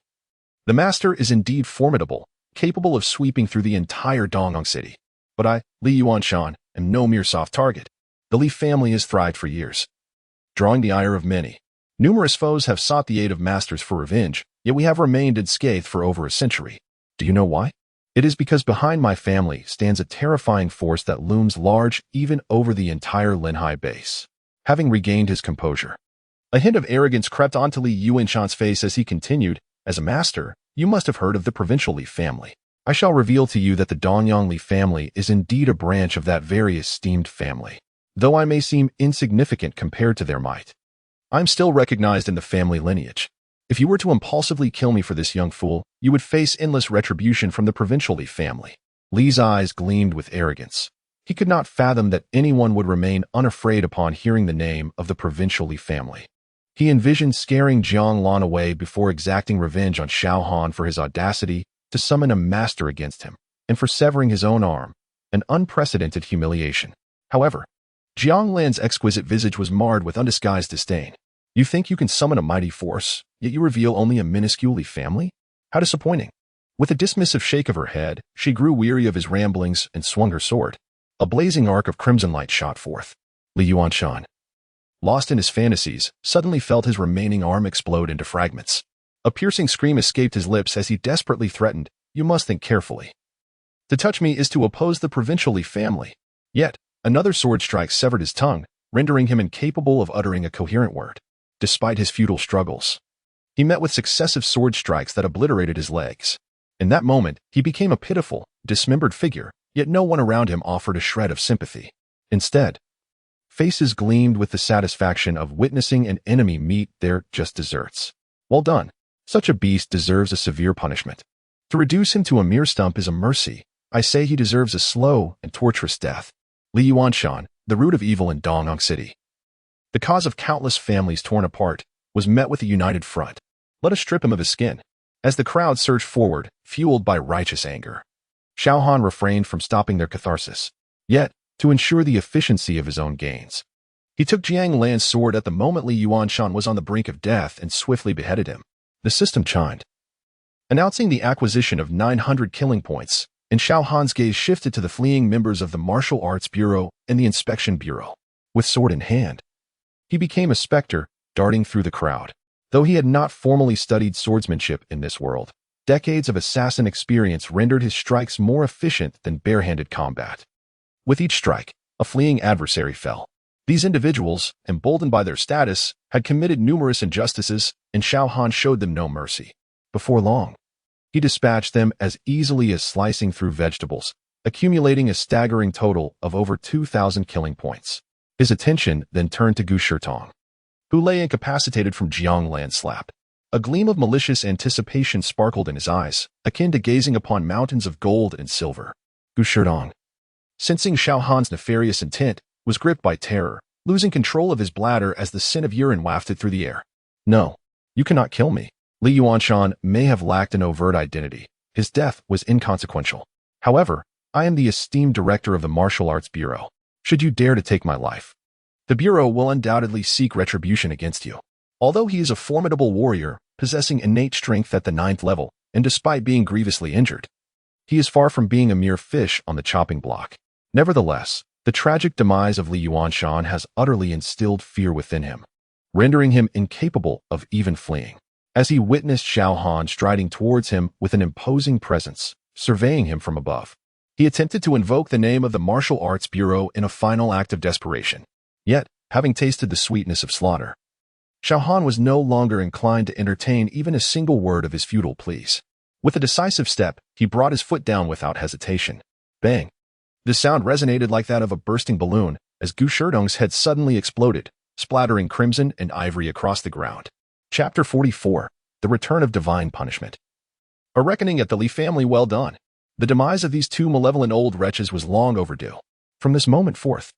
the master is indeed formidable, capable of sweeping through the entire Dongyang city. But I, Li Yuanshan, am no mere soft target. The Li family has thrived for years, drawing the ire of many. Numerous foes have sought the aid of masters for revenge, yet we have remained unscathed for over a century. Do you know why? It is because behind my family stands a terrifying force that looms large even over the entire Linhai base." Having regained his composure, a hint of arrogance crept onto Li Yuanshan's face as he continued, "As a master, you must have heard of the provincial Li family. I shall reveal to you that the Dongyang Li family is indeed a branch of that very esteemed family. Though I may seem insignificant compared to their might, I am still recognized in the family lineage. If you were to impulsively kill me for this young fool, you would face endless retribution from the provincial Li family." Li's eyes gleamed with arrogance. He could not fathom that anyone would remain unafraid upon hearing the name of the provincial Li family. He envisioned scaring Jiang Lan away before exacting revenge on Xiao Han for his audacity to summon a master against him, and for severing his own arm, an unprecedented humiliation. However, Jiang Lan's exquisite visage was marred with undisguised disdain. "You think you can summon a mighty force, yet you reveal only a minuscule Li family? How disappointing." With a dismissive shake of her head, she grew weary of his ramblings and swung her sword. A blazing arc of crimson light shot forth. Li Yuanshan, lost in his fantasies, suddenly felt his remaining arm explode into fragments. A piercing scream escaped his lips as he desperately threatened, "You must think carefully. To touch me is to oppose the provincial Li family." Yet, another sword strike severed his tongue, rendering him incapable of uttering a coherent word. Despite his futile struggles, he met with successive sword strikes that obliterated his legs. In that moment, he became a pitiful, dismembered figure, yet no one around him offered a shred of sympathy. Instead, faces gleamed with the satisfaction of witnessing an enemy meet their just desserts. Well done. Such a beast deserves a severe punishment. To reduce him to a mere stump is a mercy. I say he deserves a slow and torturous death. Li Yuanshan, the root of evil in Dongyang City, the cause of countless families torn apart, was met with a united front. Let us strip him of his skin. As the crowd surged forward, fueled by righteous anger, Xiao Han refrained from stopping their catharsis. Yet, to ensure the efficiency of his own gains, he took Jiang Lan's sword at the moment Li Yuanshan was on the brink of death and swiftly beheaded him. The system chimed, announcing the acquisition of 900 killing points, and Xiao Han's gaze shifted to the fleeing members of the Martial Arts Bureau and the Inspection Bureau. With sword in hand, he became a specter, darting through the crowd. Though he had not formally studied swordsmanship in this world, decades of assassin experience rendered his strikes more efficient than barehanded combat. With each strike, a fleeing adversary fell. These individuals, emboldened by their status, had committed numerous injustices, and Xiao Han showed them no mercy. Before long, he dispatched them as easily as slicing through vegetables, accumulating a staggering total of over 2,000 killing points. His attention then turned to Gu Shirtong, who lay incapacitated from Jiang Lan's slap. A gleam of malicious anticipation sparkled in his eyes, akin to gazing upon mountains of gold and silver. Gu Shirtong, sensing Xiao Han's nefarious intent, was gripped by terror, losing control of his bladder as the scent of urine wafted through the air. "No, you cannot kill me." Li Yuanshan may have lacked an overt identity. His death was inconsequential. However, I am the esteemed director of the Martial Arts Bureau. Should you dare to take my life, the Bureau will undoubtedly seek retribution against you. Although he is a formidable warrior, possessing innate strength at the 9th level, and despite being grievously injured, he is far from being a mere fish on the chopping block. Nevertheless, the tragic demise of Li Yuanshan has utterly instilled fear within him, rendering him incapable of even fleeing. As he witnessed Xiao Han striding towards him with an imposing presence, surveying him from above, he attempted to invoke the name of the Martial Arts Bureau in a final act of desperation. Yet, having tasted the sweetness of slaughter, Xiao Han was no longer inclined to entertain even a single word of his futile pleas. With a decisive step, he brought his foot down without hesitation. Bang! The sound resonated like that of a bursting balloon as Gu Shirtong's head suddenly exploded, splattering crimson and ivory across the ground. Chapter 44. The Return of Divine Punishment. A reckoning at the Li family. Well done. The demise of these two malevolent old wretches was long overdue. From this moment forth,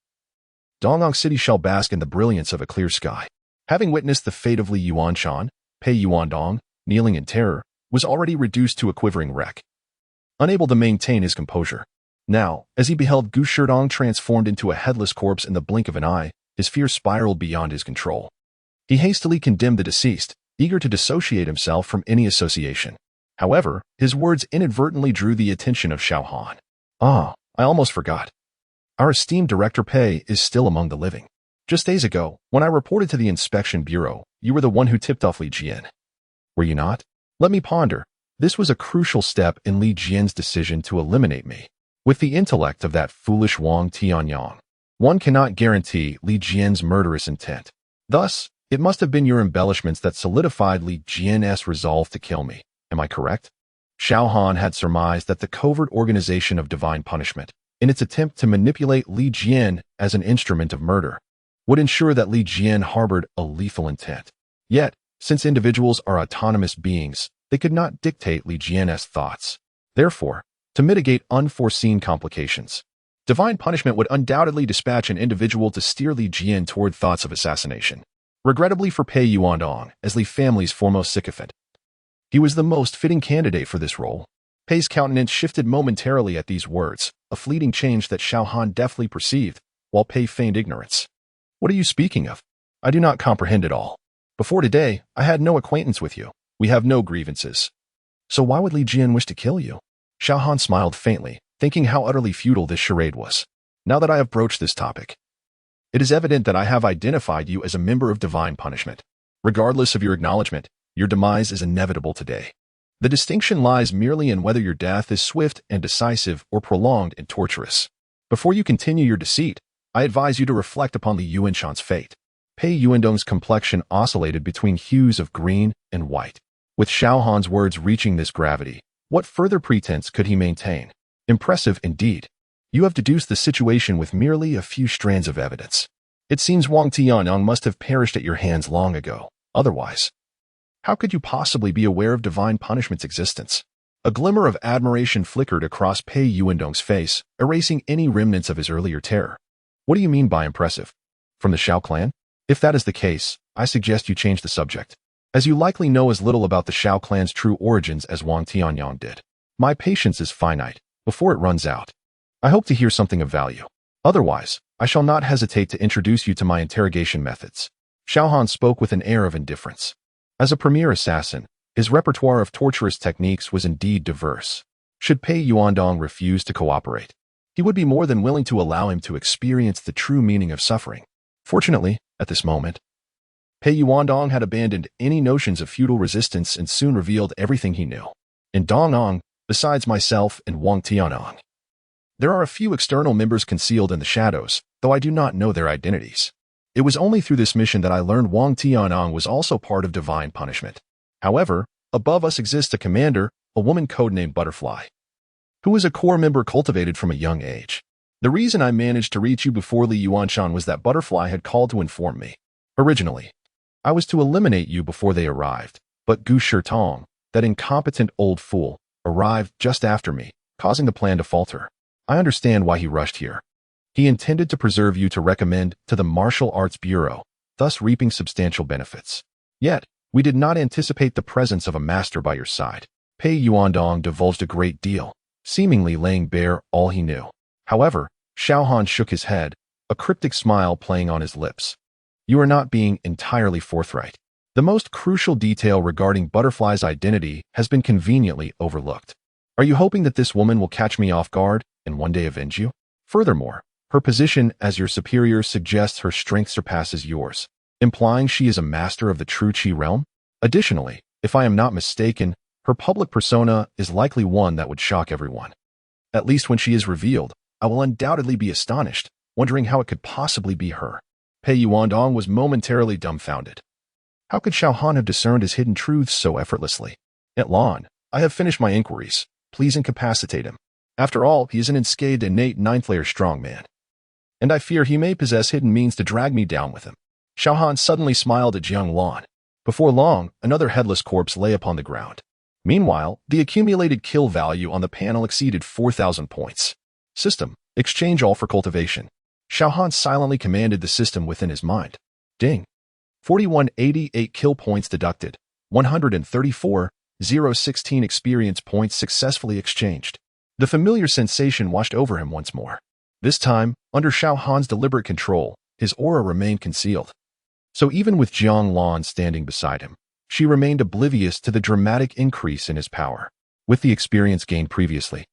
Dongyang City shall bask in the brilliance of a clear sky. Having witnessed the fate of Li Yuanshan, Pei Yuandong, kneeling in terror, was already reduced to a quivering wreck, unable to maintain his composure. Now, as he beheld Gu Sherdong transformed into a headless corpse in the blink of an eye, his fear spiraled beyond his control. He hastily condemned the deceased, eager to dissociate himself from any association. However, his words inadvertently drew the attention of Xiao Han. "Ah, I almost forgot. Our esteemed Director Pei is still among the living. Just days ago, when I reported to the Inspection Bureau, you were the one who tipped off Li Jian. Were you not? Let me ponder. This was a crucial step in Li Jian's decision to eliminate me. With the intellect of that foolish Wang Tianyang, one cannot guarantee Li Jian's murderous intent. Thus, it must have been your embellishments that solidified Li Jian's resolve to kill me. Am I correct?" Xiao Han had surmised that the covert organization of divine punishment, in its attempt to manipulate Li Jian as an instrument of murder, would ensure that Li Jian harbored a lethal intent. Yet, since individuals are autonomous beings, they could not dictate Li Jian's thoughts. Therefore, to mitigate unforeseen complications, divine punishment would undoubtedly dispatch an individual to steer Li Jian toward thoughts of assassination. Regrettably for Pei Yuandong, as Li family's foremost sycophant, he was the most fitting candidate for this role. Pei's countenance shifted momentarily at these words, a fleeting change that Xiao Han deftly perceived, while Pei feigned ignorance. "What are you speaking of? I do not comprehend it all. Before today, I had no acquaintance with you. We have no grievances. So why would Li Jian wish to kill you?" Xiao Han smiled faintly, thinking how utterly futile this charade was. "Now that I have broached this topic, it is evident that I have identified you as a member of divine punishment. Regardless of your acknowledgement, your demise is inevitable today. The distinction lies merely in whether your death is swift and decisive or prolonged and torturous. Before you continue your deceit, I advise you to reflect upon Li Yuanshan's fate." Pei Yuandong's complexion oscillated between hues of green and white. With Xiao Han's words reaching this gravity, what further pretense could he maintain? Impressive indeed. You have deduced the situation with merely a few strands of evidence. It seems Wang Tianyang must have perished at your hands long ago. Otherwise, how could you possibly be aware of divine punishment's existence? A glimmer of admiration flickered across Pei Yuandong's face, erasing any remnants of his earlier terror. "What do you mean by impressive? From the Xiao clan? If that is the case, I suggest you change the subject, as you likely know as little about the Xiao clan's true origins as Wang Tianyang did. My patience is finite, before it runs out. I hope to hear something of value. Otherwise, I shall not hesitate to introduce you to my interrogation methods." Xiao Han spoke with an air of indifference. As a premier assassin, his repertoire of torturous techniques was indeed diverse. Should Pei Yuandong refuse to cooperate, he would be more than willing to allow him to experience the true meaning of suffering. Fortunately, at this moment, Pei Yuandong had abandoned any notions of futile resistance and soon revealed everything he knew. "In Dong'ang, besides myself and Wang Tianyang, there are a few external members concealed in the shadows, though I do not know their identities. It was only through this mission that I learned Wang Tianyang was also part of divine punishment. However, above us exists a commander, a woman codenamed Butterfly, who is a core member cultivated from a young age. The reason I managed to reach you before Li Yuanshan was that Butterfly had called to inform me. Originally, I was to eliminate you before they arrived, but Gu Sherdong, that incompetent old fool, arrived just after me, causing the plan to falter. I understand why he rushed here. He intended to preserve you to recommend to the Martial Arts Bureau, thus reaping substantial benefits. Yet, we did not anticipate the presence of a master by your side." Pei Yuandong divulged a great deal, seemingly laying bare all he knew. However, Xiao Han shook his head, a cryptic smile playing on his lips. "You are not being entirely forthright. The most crucial detail regarding Butterfly's identity has been conveniently overlooked. Are you hoping that this woman will catch me off guard and one day avenge you? Furthermore, her position as your superior suggests her strength surpasses yours, implying she is a master of the true Qi realm. Additionally, if I am not mistaken, her public persona is likely one that would shock everyone. At least when she is revealed, I will undoubtedly be astonished, wondering how it could possibly be her." Pei Yuandong was momentarily dumbfounded. How could Xiao Han have discerned his hidden truths so effortlessly? "At Lan, I have finished my inquiries. Please incapacitate him. After all, he is an unscathed innate ninth-layer strongman, and I fear he may possess hidden means to drag me down with him." Xiao Han suddenly smiled at Jiang Lan. Before long, another headless corpse lay upon the ground. Meanwhile, the accumulated kill value on the panel exceeded 4,000 points. "System, exchange all for cultivation." Xiao Han silently commanded the system within his mind. Ding. 4188 kill points deducted. 134, 16 experience points successfully exchanged. The familiar sensation washed over him once more. This time, under Xiao Han's deliberate control, his aura remained concealed. So even with Jiang Lan standing beside him, she remained oblivious to the dramatic increase in his power. With the experience gained previously,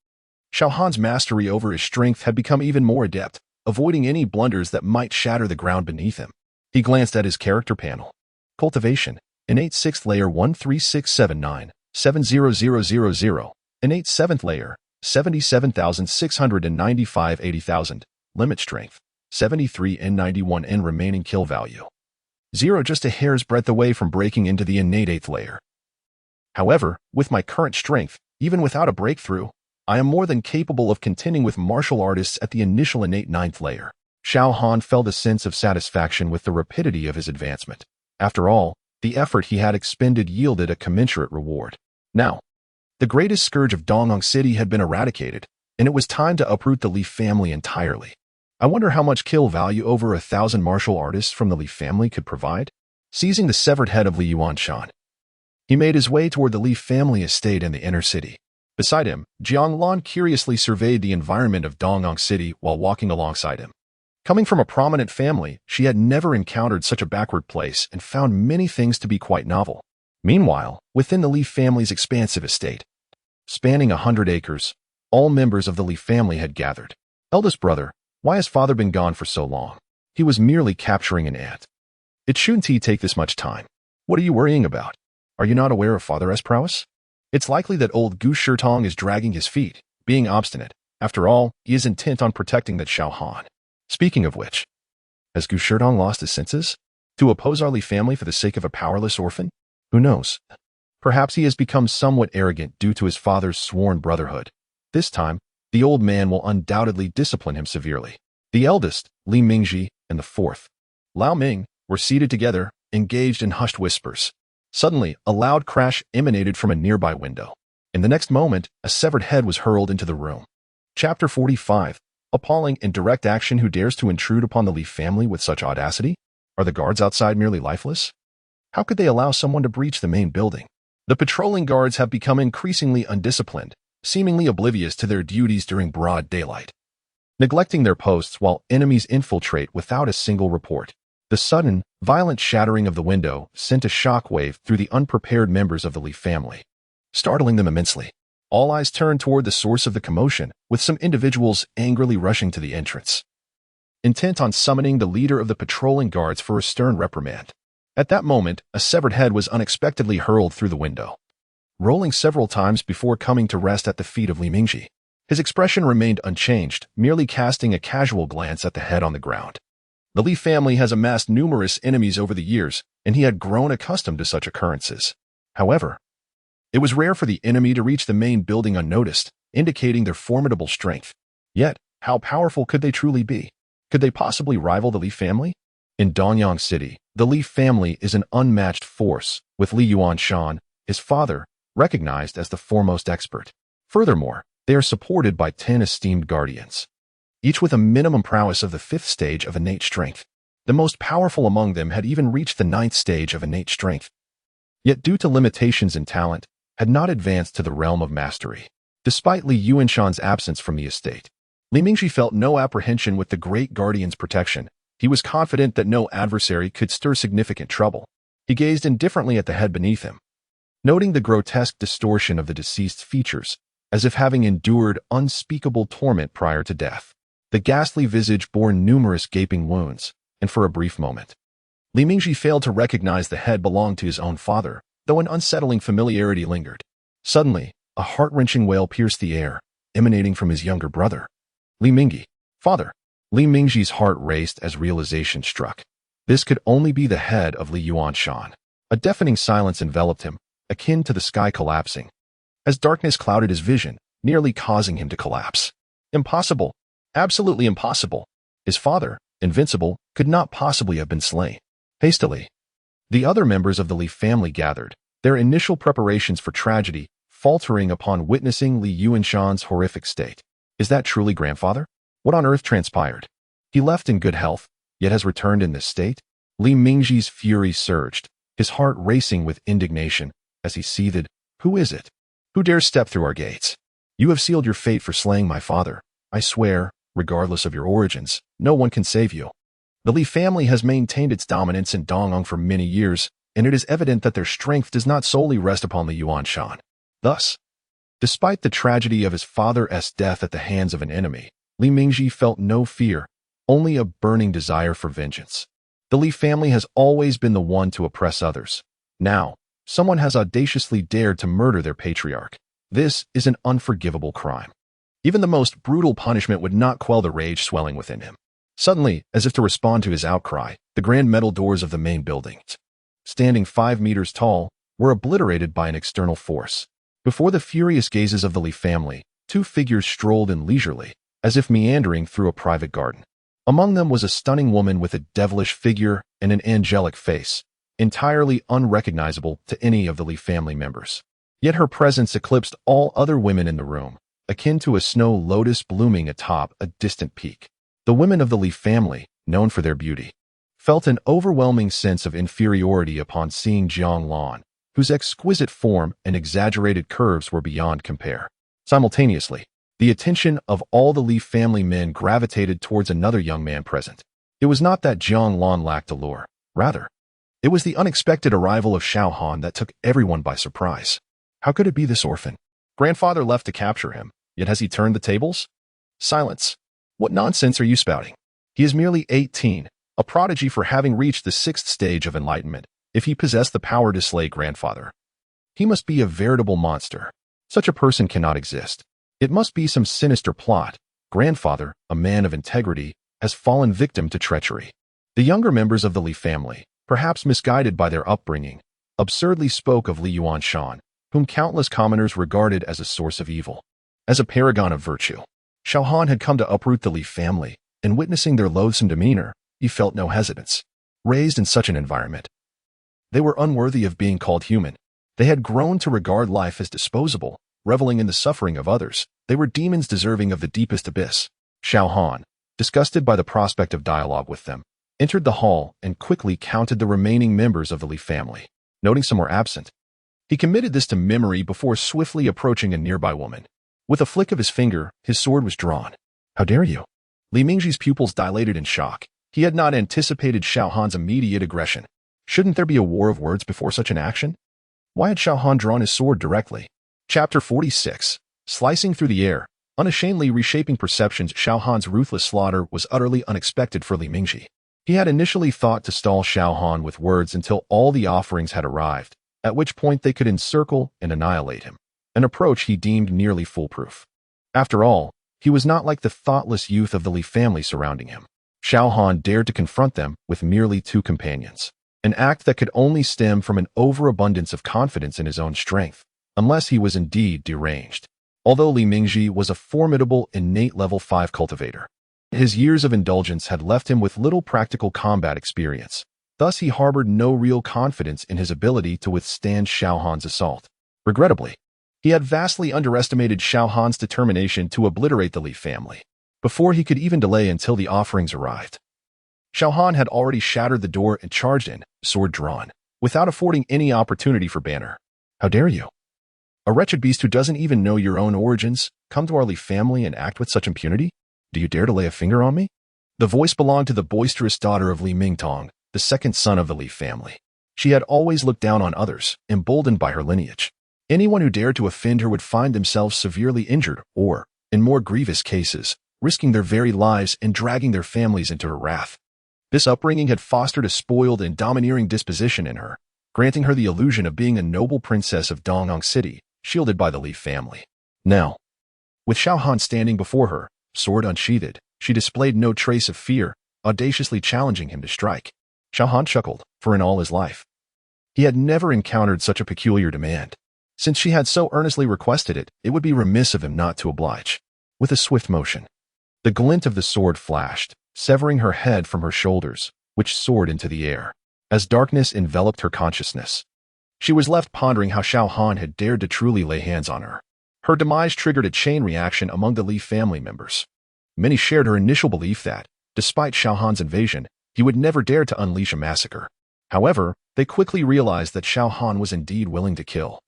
Xiao Han's mastery over his strength had become even more adept, avoiding any blunders that might shatter the ground beneath him. He glanced at his character panel. Cultivation, innate 6th layer 13679, 70000, innate 7th layer, 77,695 80,000, limit strength, 73 and 91 and remaining kill value. 0 just a hair's breadth away from breaking into the innate 8th layer. However, with my current strength, even without a breakthrough, I am more than capable of contending with martial artists at the initial innate 9th layer. Xiao Han felt a sense of satisfaction with the rapidity of his advancement. After all, the effort he had expended yielded a commensurate reward. Now, the greatest scourge of Dongyang City had been eradicated, and it was time to uproot the Li family entirely. I wonder how much kill value over 1,000 martial artists from the Li family could provide? Seizing the severed head of Li Yuanshan, he made his way toward the Li family estate in the inner city. Beside him, Jiang Lan curiously surveyed the environment of Dongyang City while walking alongside him. Coming from a prominent family, she had never encountered such a backward place and found many things to be quite novel. Meanwhile, within the Li family's expansive estate, spanning 100 acres, all members of the Li family had gathered. Eldest brother, why has father been gone for so long? He was merely capturing an ant. It shouldn't take this much time. What are you worrying about? Are you not aware of father's prowess? It's likely that old Gu Shirtong is dragging his feet, being obstinate. After all, he is intent on protecting that Xiao Han. Speaking of which, has Gu Shirtong lost his senses? To oppose our Li family for the sake of a powerless orphan? Who knows? Perhaps he has become somewhat arrogant due to his father's sworn brotherhood. This time, the old man will undoubtedly discipline him severely. The eldest, Li Mingji, and the fourth, Lao Ming, were seated together, engaged in hushed whispers. Suddenly, a loud crash emanated from a nearby window. In the next moment, a severed head was hurled into the room. Chapter 45. Appalling and direct action. Who dares to intrude upon the Li family with such audacity? Are the guards outside merely lifeless? How could they allow someone to breach the main building? The patrolling guards have become increasingly undisciplined, seemingly oblivious to their duties during broad daylight, neglecting their posts while enemies infiltrate without a single report. The sudden, violent shattering of the window sent a shockwave through the unprepared members of the Li family, startling them immensely. All eyes turned toward the source of the commotion, with some individuals angrily rushing to the entrance, intent on summoning the leader of the patrolling guards for a stern reprimand. At that moment, a severed head was unexpectedly hurled through the window, rolling several times before coming to rest at the feet of Li Mingji. His expression remained unchanged, merely casting a casual glance at the head on the ground. The Li family has amassed numerous enemies over the years, and he had grown accustomed to such occurrences. However, it was rare for the enemy to reach the main building unnoticed, indicating their formidable strength. Yet, how powerful could they truly be? Could they possibly rival the Li family? In Dongyang City, the Li family is an unmatched force, with Li Yuanshan, his father, recognized as the foremost expert. Furthermore, they are supported by 10 esteemed guardians, each with a minimum prowess of the 5th stage of innate strength. The most powerful among them had even reached the 9th stage of innate strength, yet due to limitations in talent, had not advanced to the realm of mastery. Despite Li Yuanshan's absence from the estate, Li Mingji felt no apprehension with the great guardian's protection. He was confident that no adversary could stir significant trouble. He gazed indifferently at the head beneath him, noting the grotesque distortion of the deceased's features, as if having endured unspeakable torment prior to death. The ghastly visage bore numerous gaping wounds, and for a brief moment, Li Mingji failed to recognize the head belonged to his own father, though an unsettling familiarity lingered. Suddenly, a heart-wrenching wail pierced the air, emanating from his younger brother. Li Mingji, father. Li Mingji's heart raced as realization struck. This could only be the head of Li Yuanshan. A deafening silence enveloped him, akin to the sky collapsing, as darkness clouded his vision, nearly causing him to collapse. Impossible. Absolutely impossible. His father, invincible, could not possibly have been slain. Hastily, the other members of the Li family gathered, their initial preparations for tragedy faltering upon witnessing Li Yuanshan's horrific state. Is that truly grandfather? What on earth transpired? He left in good health, yet has returned in this state? Li Mingji's fury surged, his heart racing with indignation as he seethed, Who is it? Who dares step through our gates? You have sealed your fate for slaying my father. I swear, regardless of your origins, no one can save you. The Li family has maintained its dominance in Dongyang for many years, and it is evident that their strength does not solely rest upon Li Yuanshan. Thus, despite the tragedy of his father's death at the hands of an enemy, Li Mingji felt no fear, only a burning desire for vengeance. The Li family has always been the one to oppress others. Now, someone has audaciously dared to murder their patriarch. This is an unforgivable crime. Even the most brutal punishment would not quell the rage swelling within him. Suddenly, as if to respond to his outcry, the grand metal doors of the main building, standing 5 meters tall, were obliterated by an external force. Before the furious gazes of the Li family, 2 figures strolled in leisurely, as if meandering through a private garden. Among them was a stunning woman with a devilish figure and an angelic face, entirely unrecognizable to any of the Li family members. Yet her presence eclipsed all other women in the room, akin to a snow lotus blooming atop a distant peak. The women of the Li family, known for their beauty, felt an overwhelming sense of inferiority upon seeing Jiang Lan, whose exquisite form and exaggerated curves were beyond compare. Simultaneously, the attention of all the Li family men gravitated towards another young man present. It was not that Jiang Lan lacked allure. Rather, it was the unexpected arrival of Xiao Han that took everyone by surprise. How could it be this orphan? Grandfather left to capture him, yet has he turned the tables? Silence. What nonsense are you spouting? He is merely 18, a prodigy for having reached the 6th stage of enlightenment. If he possessed the power to slay grandfather, he must be a veritable monster. Such a person cannot exist. It must be some sinister plot. Grandfather, a man of integrity, has fallen victim to treachery. The younger members of the Li family, perhaps misguided by their upbringing, absurdly spoke of Li Yuanshan, whom countless commoners regarded as a source of evil. As a paragon of virtue, Xiao Han had come to uproot the Li family, and witnessing their loathsome demeanor, he felt no hesitance. Raised in such an environment, they were unworthy of being called human. They had grown to regard life as disposable, reveling in the suffering of others. They were demons deserving of the deepest abyss. Xiao Han, disgusted by the prospect of dialogue with them, entered the hall and quickly counted the remaining members of the Li family. Noting some were absent, he committed this to memory before swiftly approaching a nearby woman. With a flick of his finger, his sword was drawn. How dare you? Li Mingji's pupils dilated in shock. He had not anticipated Xiao Han's immediate aggression. Shouldn't there be a war of words before such an action? Why had Xiao Han drawn his sword directly? Chapter 46. Slicing through the air, unashamedly reshaping perceptions. Xiao Han's ruthless slaughter was utterly unexpected for Li Mingji. He had initially thought to stall Xiao Han with words until all the offerings had arrived, at which point they could encircle and annihilate him, an approach he deemed nearly foolproof. After all, he was not like the thoughtless youth of the Li family surrounding him. Xiao Han dared to confront them with merely 2 companions, an act that could only stem from an overabundance of confidence in his own strength, unless he was indeed deranged. Although Li Mingji was a formidable innate level 5 cultivator, his years of indulgence had left him with little practical combat experience. Thus he harbored no real confidence in his ability to withstand Xiao Han's assault. Regrettably, he had vastly underestimated Xiao Han's determination to obliterate the Li family. Before he could even delay until the offerings arrived, Xiao Han had already shattered the door and charged in, sword drawn, without affording any opportunity for banter. How dare you? A wretched beast who doesn't even know your own origins, come to our Li family and act with such impunity? Do you dare to lay a finger on me? The voice belonged to the boisterous daughter of Li Mingtong, the 2nd son of the Li family. She had always looked down on others, emboldened by her lineage. Anyone who dared to offend her would find themselves severely injured or, in more grievous cases, risking their very lives and dragging their families into her wrath. This upbringing had fostered a spoiled and domineering disposition in her, granting her the illusion of being a noble princess of Dongyang City, shielded by the Li family. Now, with Xiao Han standing before her, sword unsheathed, she displayed no trace of fear, audaciously challenging him to strike. Xiao Han chuckled, for in all his life, he had never encountered such a peculiar demand. Since she had so earnestly requested it, it would be remiss of him not to oblige. With a swift motion, the glint of the sword flashed, severing her head from her shoulders, which soared into the air. As darkness enveloped her consciousness, she was left pondering how Xiao Han had dared to truly lay hands on her. Her demise triggered a chain reaction among the Li family members. Many shared her initial belief that, despite Xiao Han's invasion, he would never dare to unleash a massacre. However, they quickly realized that Xiao Han was indeed willing to kill.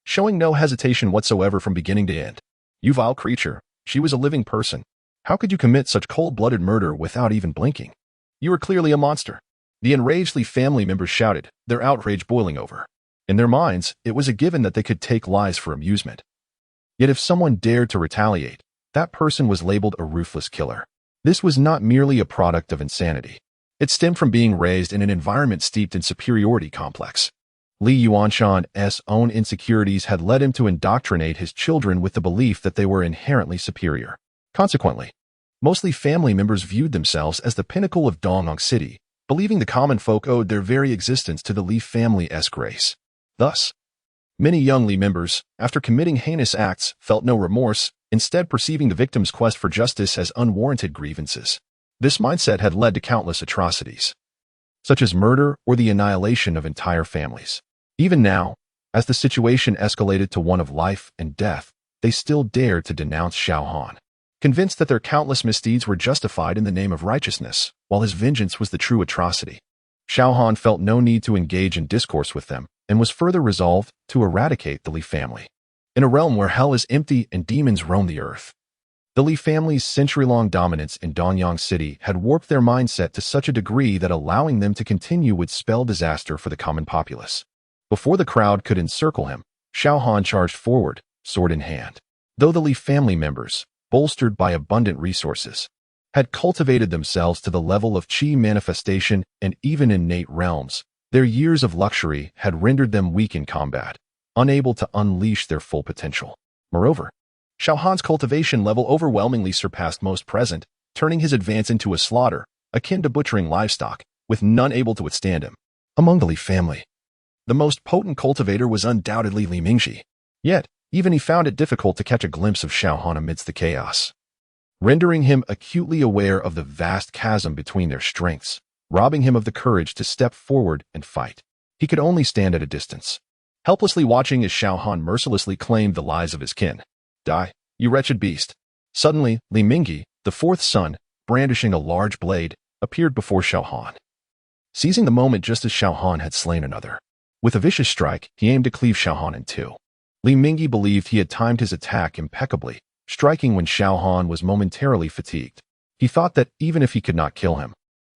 showing no hesitation whatsoever from beginning to end. "You vile creature, she was a living person. How could you commit such cold-blooded murder without even blinking? You are clearly a monster." The enraged Li family members shouted, their outrage boiling over. In their minds, it was a given that they could take lies for amusement. Yet if someone dared to retaliate, that person was labeled a ruthless killer. This was not merely a product of insanity. It stemmed from being raised in an environment steeped in superiority complex. Li Yuanshan's own insecurities had led him to indoctrinate his children with the belief that they were inherently superior. Consequently, mostly family members viewed themselves as the pinnacle of Dongyang City, believing the common folk owed their very existence to the Li family's grace. Thus, many young Li members, after committing heinous acts, felt no remorse, instead perceiving the victim's quest for justice as unwarranted grievances. This mindset had led to countless atrocities, such as murder or the annihilation of entire families. Even now, as the situation escalated to one of life and death, they still dared to denounce Xiao Han, convinced that their countless misdeeds were justified in the name of righteousness, while his vengeance was the true atrocity. Xiao Han felt no need to engage in discourse with them, and was further resolved to eradicate the Li family. In a realm where hell is empty and demons roam the earth, the Li family's century-long dominance in Dongyang City had warped their mindset to such a degree that allowing them to continue would spell disaster for the common populace. Before the crowd could encircle him, Xiao Han charged forward, sword in hand. Though the Li family members, bolstered by abundant resources, had cultivated themselves to the level of qi manifestation and even innate realms, their years of luxury had rendered them weak in combat, unable to unleash their full potential. Moreover, Xiao Han's cultivation level overwhelmingly surpassed most present, turning his advance into a slaughter, akin to butchering livestock, with none able to withstand him. Among the Li family, the most potent cultivator was undoubtedly Li Mingji. Yet, even he found it difficult to catch a glimpse of Xiao Han amidst the chaos, rendering him acutely aware of the vast chasm between their strengths, robbing him of the courage to step forward and fight. He could only stand at a distance, helplessly watching as Xiao Han mercilessly claimed the lives of his kin. "Die, you wretched beast." Suddenly, Li Mingyi, the fourth son, brandishing a large blade, appeared before Xiao Han, seizing the moment just as Xiao Han had slain another. With a vicious strike, he aimed to cleave Xiao Han in two. Li Mingyi believed he had timed his attack impeccably, striking when Xiao Han was momentarily fatigued. He thought that even if he could not kill him,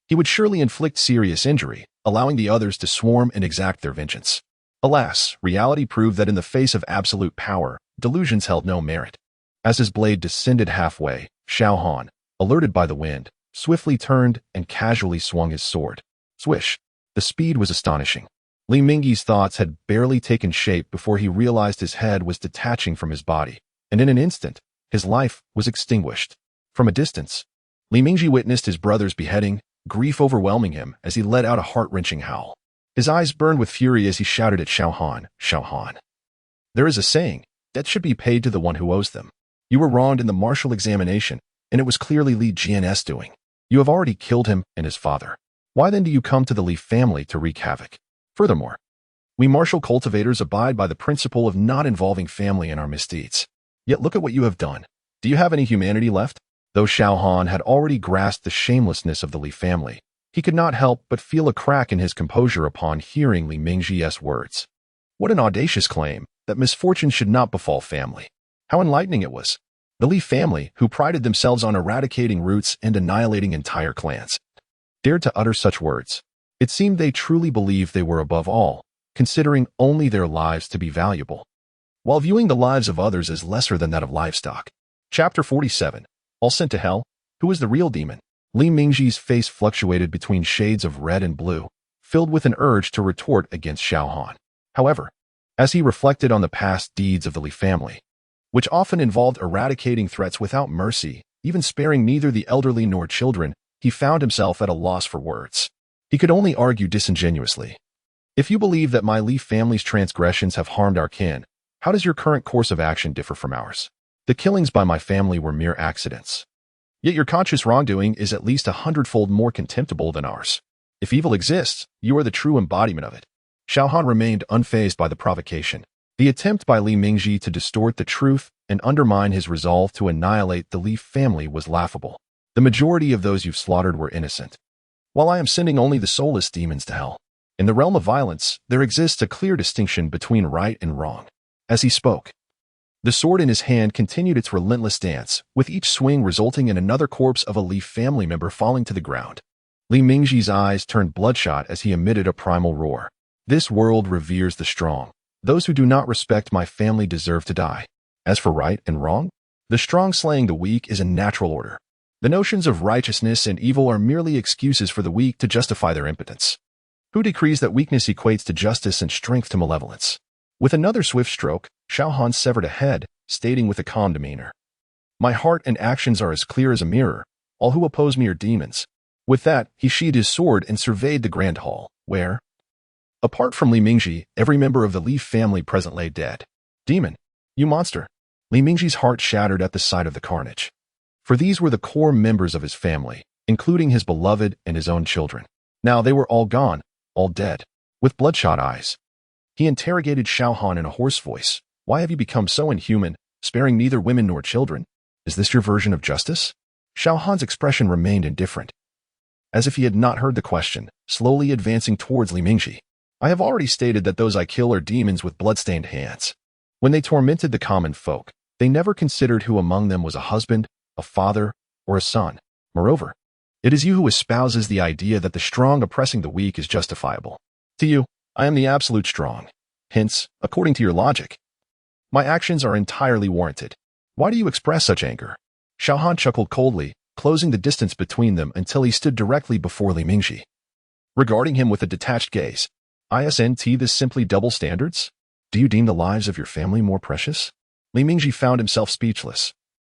he would surely inflict serious injury, allowing the others to swarm and exact their vengeance. Alas, reality proved that in the face of absolute power, delusions held no merit. As his blade descended halfway, Xiao Han, alerted by the wind, swiftly turned and casually swung his sword. Swish! The speed was astonishing. Li Mingyi's thoughts had barely taken shape before he realized his head was detaching from his body, and in an instant, his life was extinguished. From a distance, Li Mingyi witnessed his brother's beheading, grief overwhelming him as he let out a heart-wrenching howl. His eyes burned with fury as he shouted at Xiao Han, "Xiao Han, there is a saying, debt should be paid to the one who owes them. You were wronged in the martial examination, and it was clearly Li Jian's doing. You have already killed him and his father. Why then do you come to the Li family to wreak havoc? Furthermore, we martial cultivators abide by the principle of not involving family in our misdeeds. Yet look at what you have done. Do you have any humanity left?" Though Xiao Han had already grasped the shamelessness of the Li family, he could not help but feel a crack in his composure upon hearing Li Mingyi's words. What an audacious claim, that misfortune should not befall family. How enlightening it was. The Li family, who prided themselves on eradicating roots and annihilating entire clans, dared to utter such words. It seemed they truly believed they were above all, considering only their lives to be valuable, while viewing the lives of others as lesser than that of livestock. Chapter 47. All sent to hell? Who is the real demon? Li Mingyi's face fluctuated between shades of red and blue, filled with an urge to retort against Xiao Han. However, as he reflected on the past deeds of the Li family, which often involved eradicating threats without mercy, even sparing neither the elderly nor children, he found himself at a loss for words. He could only argue disingenuously. "If you believe that my Li family's transgressions have harmed our kin, how does your current course of action differ from ours? The killings by my family were mere accidents. Yet your conscious wrongdoing is at least 100-fold more contemptible than ours. If evil exists, you are the true embodiment of it." Xiao Han remained unfazed by the provocation. The attempt by Li Mingyi to distort the truth and undermine his resolve to annihilate the Li family was laughable. "The majority of those you've slaughtered were innocent, while I am sending only the soulless demons to hell. In the realm of violence, there exists a clear distinction between right and wrong. As he spoke, the sword in his hand continued its relentless dance, with each swing resulting in another corpse of a Li family member falling to the ground. Li Mingji's eyes turned bloodshot as he emitted a primal roar. This world reveres the strong. Those who do not respect my family deserve to die. As for right and wrong, the strong slaying the weak is a natural order. The notions of righteousness and evil are merely excuses for the weak to justify their impotence. Who decrees that weakness equates to justice and strength to malevolence? With another swift stroke, Xiao Han severed a head, stating with a calm demeanor, "My heart and actions are as clear as a mirror. All who oppose me are demons." With that, he sheathed his sword and surveyed the grand hall, where, apart from Li Mingji, every member of the Li family present lay dead. "Demon, you monster!" Li Mingji's heart shattered at the sight of the carnage. For these were the core members of his family, including his beloved and his own children. Now they were all gone, all dead. With bloodshot eyes, he interrogated Xiao Han in a hoarse voice. "Why have you become so inhuman, sparing neither women nor children? Is this your version of justice?" Xiao Han's expression remained indifferent, as if he had not heard the question, slowly advancing towards Li Mingji. "I have already stated that those I kill are demons with blood-stained hands. When they tormented the common folk, they never considered who among them was a husband, a father, or a son. Moreover, it is you who espouses the idea that the strong oppressing the weak is justifiable. To you, I am the absolute strong. Hence, according to your logic, my actions are entirely warranted. Why do you express such anger?" Xiao Han chuckled coldly, closing the distance between them until he stood directly before Li Mingji, regarding him with a detached gaze. "Isn't this simply double standards? Do you deem the lives of your family more precious?" Li Mingji found himself speechless,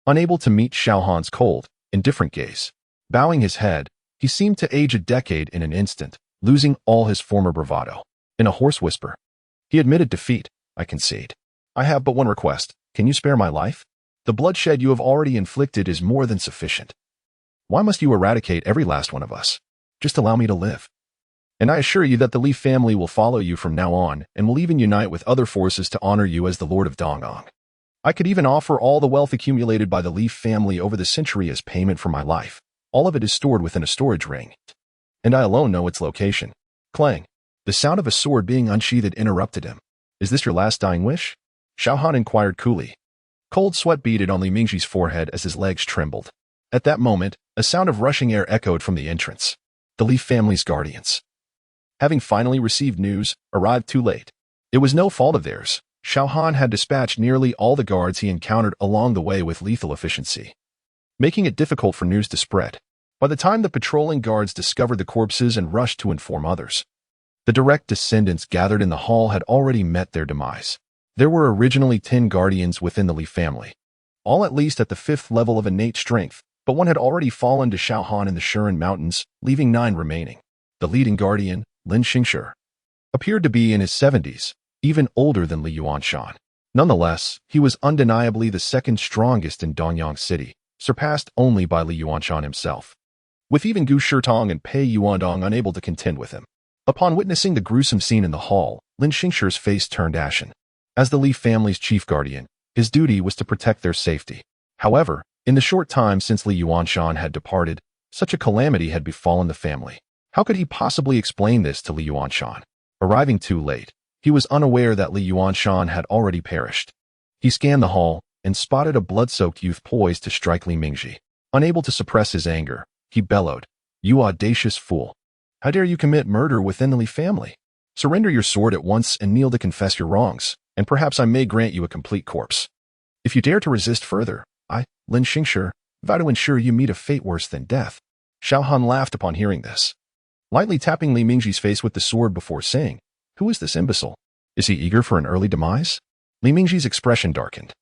unable to meet Xiao Han's cold, indifferent gaze. Bowing his head, he seemed to age a decade in an instant, losing all his former bravado. In a hoarse whisper, he admitted defeat. "I concede. I have but one request. Can you spare my life? The bloodshed you have already inflicted is more than sufficient. Why must you eradicate every last one of us? Just allow me to live. And I assure you that the Li family will follow you from now on and will even unite with other forces to honor you as the Lord of Dongong. I could even offer all the wealth accumulated by the Li family over the century as payment for my life. All of it is stored within a storage ring, and I alone know its location." Clang. The sound of a sword being unsheathed interrupted him. "Is this your last dying wish?" Xiao Han inquired coolly. Cold sweat beaded on Li Mingji's forehead as his legs trembled. At that moment, a sound of rushing air echoed from the entrance. The Li family's guardians, having finally received news, arrived too late. It was no fault of theirs. Xiao Han had dispatched nearly all the guards he encountered along the way with lethal efficiency, making it difficult for news to spread. By the time the patrolling guards discovered the corpses and rushed to inform others, the direct descendants gathered in the hall had already met their demise. There were originally 10 guardians within the Li family, all at least at the 5th level of innate strength, but one had already fallen to Xiao Han in the Shuren Mountains, leaving 9 remaining. The leading guardian, Lin Xingshi, appeared to be in his 70s, even older than Li Yuanshan. Nonetheless, he was undeniably the second strongest in Dongyan City, surpassed only by Li Yuanshan himself, with even Gu Shitong and Pei Yuandong unable to contend with him. Upon witnessing the gruesome scene in the hall, Lin Xingshi's face turned ashen. As the Li family's chief guardian, his duty was to protect their safety. However, in the short time since Li Yuanshan had departed, such a calamity had befallen the family. How could he possibly explain this to Li Yuanshan? Arriving too late, he was unaware that Li Yuanshan had already perished. He scanned the hall and spotted a blood-soaked youth poised to strike Li Mingji. Unable to suppress his anger, he bellowed, "You audacious fool! How dare you commit murder within the Li family? Surrender your sword at once and kneel to confess your wrongs, and perhaps I may grant you a complete corpse. If you dare to resist further, I, Lin Xingshi, vow to ensure you meet a fate worse than death." Xiao Han laughed upon hearing this, lightly tapping Li Mingji's face with the sword before saying, "Who is this imbecile? Is he eager for an early demise?" Li Mingji's expression darkened,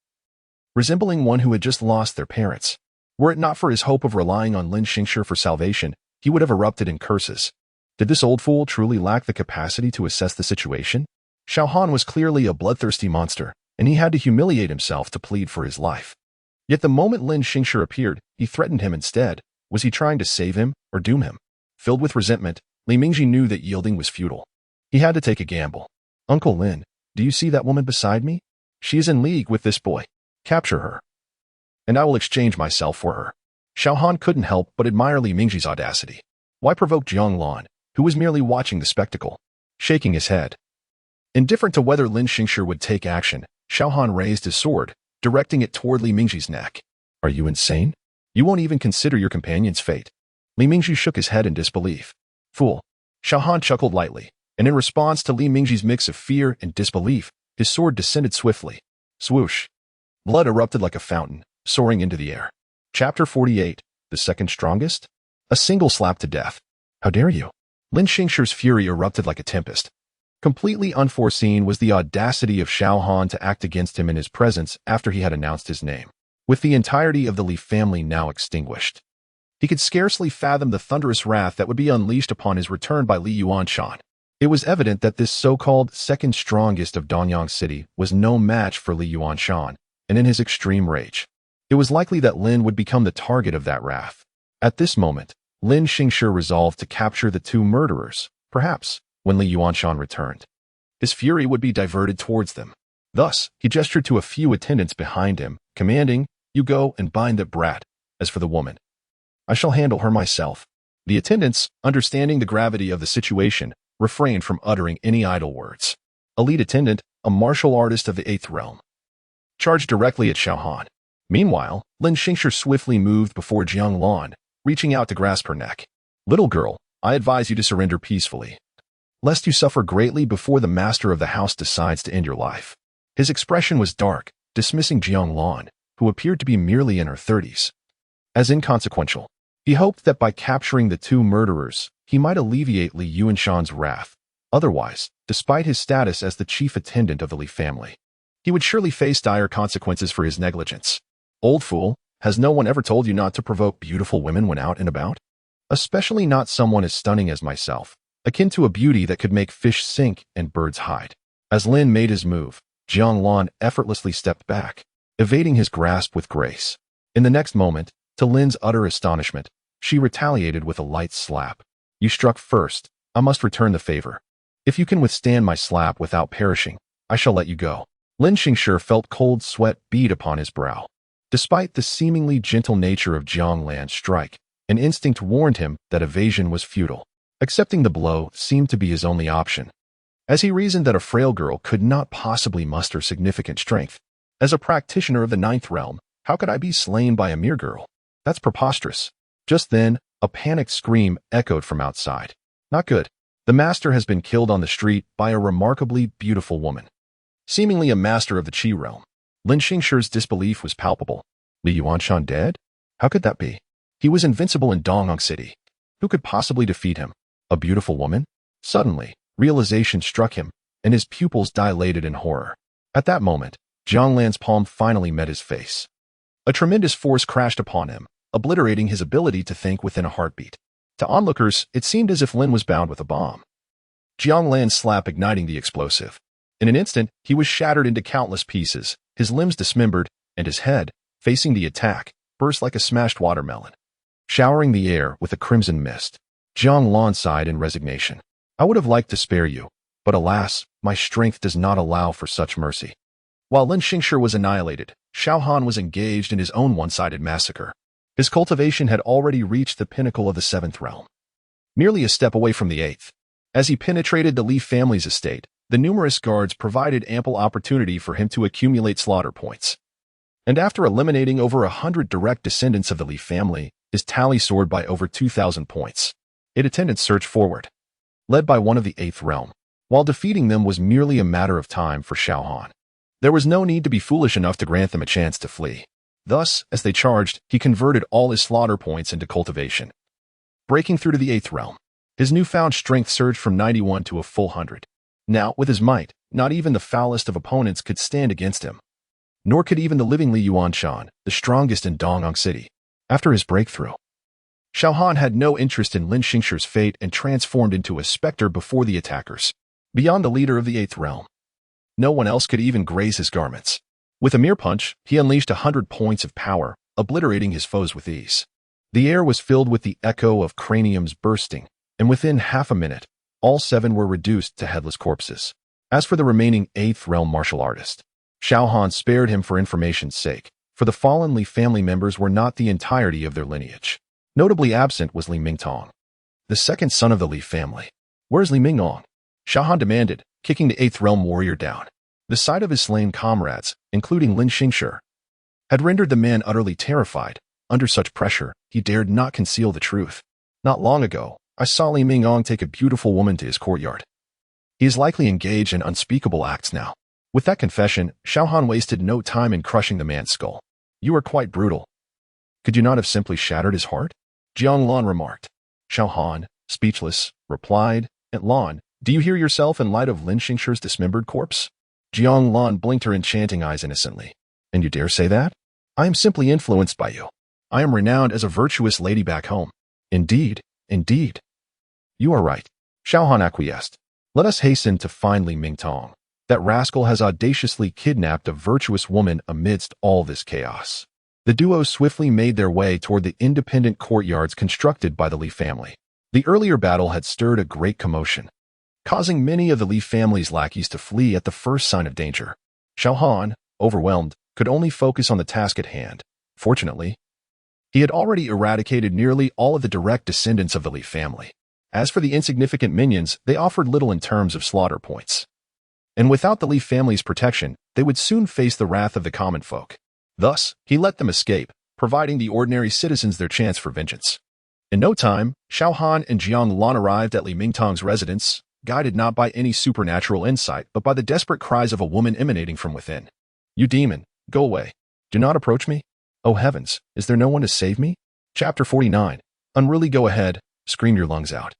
resembling one who had just lost their parents. Were it not for his hope of relying on Lin Xingshi for salvation, he would have erupted in curses. Did this old fool truly lack the capacity to assess the situation? Xiao Han was clearly a bloodthirsty monster, and he had to humiliate himself to plead for his life. Yet the moment Lin Xingshi appeared, he threatened him instead. Was he trying to save him or doom him? Filled with resentment, Li Mingji knew that yielding was futile. He had to take a gamble. "Uncle Lin, do you see that woman beside me? She is in league with this boy. Capture her, and I will exchange myself for her." Xiao Han couldn't help but admire Li Mingji's audacity. Why provoke Jiang Lan, who was merely watching the spectacle? Shaking his head, indifferent to whether Lin Xingshi would take action, Xiao Han raised his sword, directing it toward Li Mingji's neck. Are you insane? You won't even consider your companion's fate. Li Mingji shook his head in disbelief. Fool. Xiao Han chuckled lightly, and in response to Li Mingji's mix of fear and disbelief, his sword descended swiftly. Swoosh. Blood erupted like a fountain, soaring into the air. Chapter 48. The Second Strongest? A single slap to death. How dare you? Lin Xingshur's fury erupted like a tempest. Completely unforeseen was the audacity of Xiao Han to act against him in his presence after he had announced his name. With the entirety of the Li family now extinguished, he could scarcely fathom the thunderous wrath that would be unleashed upon his return by Li Yuanshan. It was evident that this so-called second strongest of Danyang City was no match for Li Yuanshan, and in his extreme rage, it was likely that Lin would become the target of that wrath. At this moment, Lin Xingshur resolved to capture the two murderers, perhaps, when Li Yuanshan returned. His fury would be diverted towards them. Thus, he gestured to a few attendants behind him, commanding, "You go and bind that brat. As for the woman, I shall handle her myself." The attendants, understanding the gravity of the situation, refrained from uttering any idle words. A lead attendant, a martial artist of the 8th realm, charged directly at Xiao Han. Meanwhile, Lin Xingshur swiftly moved before Jiang Lan, reaching out to grasp her neck. "Little girl, I advise you to surrender peacefully, lest you suffer greatly before the master of the house decides to end your life." His expression was dark, dismissing Jiang Lan, who appeared to be merely in her 30s, as inconsequential. He hoped that by capturing the two murderers, he might alleviate Li Yuanshan's wrath. Otherwise, despite his status as the chief attendant of the Li family, he would surely face dire consequences for his negligence. "Old fool, has no one ever told you not to provoke beautiful women when out and about? Especially not someone as stunning as myself, akin to a beauty that could make fish sink and birds hide." As Lin made his move, Jiang Lan effortlessly stepped back, evading his grasp with grace. In the next moment, to Lin's utter astonishment, she retaliated with a light slap. "You struck first. I must return the favor. If you can withstand my slap without perishing, I shall let you go." Lin Xingshur felt cold sweat bead upon his brow. Despite the seemingly gentle nature of Jiang Lan's strike, an instinct warned him that evasion was futile. Accepting the blow seemed to be his only option, as he reasoned that a frail girl could not possibly muster significant strength. As a practitioner of the 9th realm, how could I be slain by a mere girl? That's preposterous. Just then, a panicked scream echoed from outside. Not good. The master has been killed on the street by a remarkably beautiful woman, seemingly a master of the Qi realm. Lin Xingshur's disbelief was palpable. Li Yuanshan dead? How could that be? He was invincible in Danyang City. Who could possibly defeat him? A beautiful woman? Suddenly, realization struck him, and his pupils dilated in horror. At that moment, Jiang Lan's palm finally met his face. A tremendous force crashed upon him, obliterating his ability to think within a heartbeat. To onlookers, it seemed as if Lin was bound with a bomb. Jiang Lan's slap igniting the explosive. In an instant, he was shattered into countless pieces, his limbs dismembered, and his head, facing the attack, burst like a smashed watermelon. Showering the air with a crimson mist, Jiang Lan sighed in resignation. "I would have liked to spare you, but alas, my strength does not allow for such mercy." While Lin Xingshur was annihilated, Xiao Han was engaged in his own one-sided massacre. His cultivation had already reached the pinnacle of the 7th realm, nearly a step away from the 8th. As he penetrated the Li family's estate, the numerous guards provided ample opportunity for him to accumulate slaughter points. And after eliminating over 100 direct descendants of the Li family, his tally soared by over 2,000 points. Attendants surged forward, led by one of the 8th realm, while defeating them was merely a matter of time for Xiao Han. There was no need to be foolish enough to grant them a chance to flee. Thus, as they charged, he converted all his slaughter points into cultivation. Breaking through to the 8th realm, his newfound strength surged from 91 to a full 100. Now, with his might, not even the foulest of opponents could stand against him. Nor could even the living Li Yuanshan, the strongest in Danyang City. After his breakthrough, Xiao Han had no interest in Lin Xingshur's fate and transformed into a specter before the attackers. Beyond the leader of the 8th realm, no one else could even graze his garments. With a mere punch, he unleashed 100 points of power, obliterating his foes with ease. The air was filled with the echo of craniums bursting, and within half a minute, all 7 were reduced to headless corpses. As for the remaining 8th realm martial artist, Xiao Han spared him for information's sake, for the fallen Li family members were not the entirety of their lineage. Notably absent was Li Mingtong, the second son of the Li family. "Where's Li Mingnong?" Xiao Han demanded, kicking the 8th realm warrior down. The sight of his slain comrades, including Lin Xingshi, had rendered the man utterly terrified. Under such pressure, he dared not conceal the truth. Not long ago, I saw Li Mingong take a beautiful woman to his courtyard. He is likely engaged in unspeakable acts now. With that confession, Xiao Han wasted no time in crushing the man's skull. You are quite brutal. Could you not have simply shattered his heart? Jiang Lan remarked. Xiao Han, speechless, replied, Lan, do you hear yourself in light of Lin Xingshi's dismembered corpse? Jiang Lan blinked her enchanting eyes innocently. And you dare say that? I am simply influenced by you. I am renowned as a virtuous lady back home. Indeed, indeed. You are right. Xiao Han acquiesced. Let us hasten to find Li Mingtong. That rascal has audaciously kidnapped a virtuous woman amidst all this chaos. The duo swiftly made their way toward the independent courtyards constructed by the Li family. The earlier battle had stirred a great commotion, causing many of the Li family's lackeys to flee at the first sign of danger. Xiao Han, overwhelmed, could only focus on the task at hand. Fortunately, he had already eradicated nearly all of the direct descendants of the Li family. As for the insignificant minions, they offered little in terms of slaughter points. And without the Li family's protection, they would soon face the wrath of the common folk. Thus, he let them escape, providing the ordinary citizens their chance for vengeance. In no time, Xiao Han and Jiang Lan arrived at Li Mingtong's residence, guided not by any supernatural insight, but by the desperate cries of a woman emanating from within. You demon, go away. Do not approach me. Oh heavens, is there no one to save me? Chapter 49. Unruly, go ahead, scream your lungs out.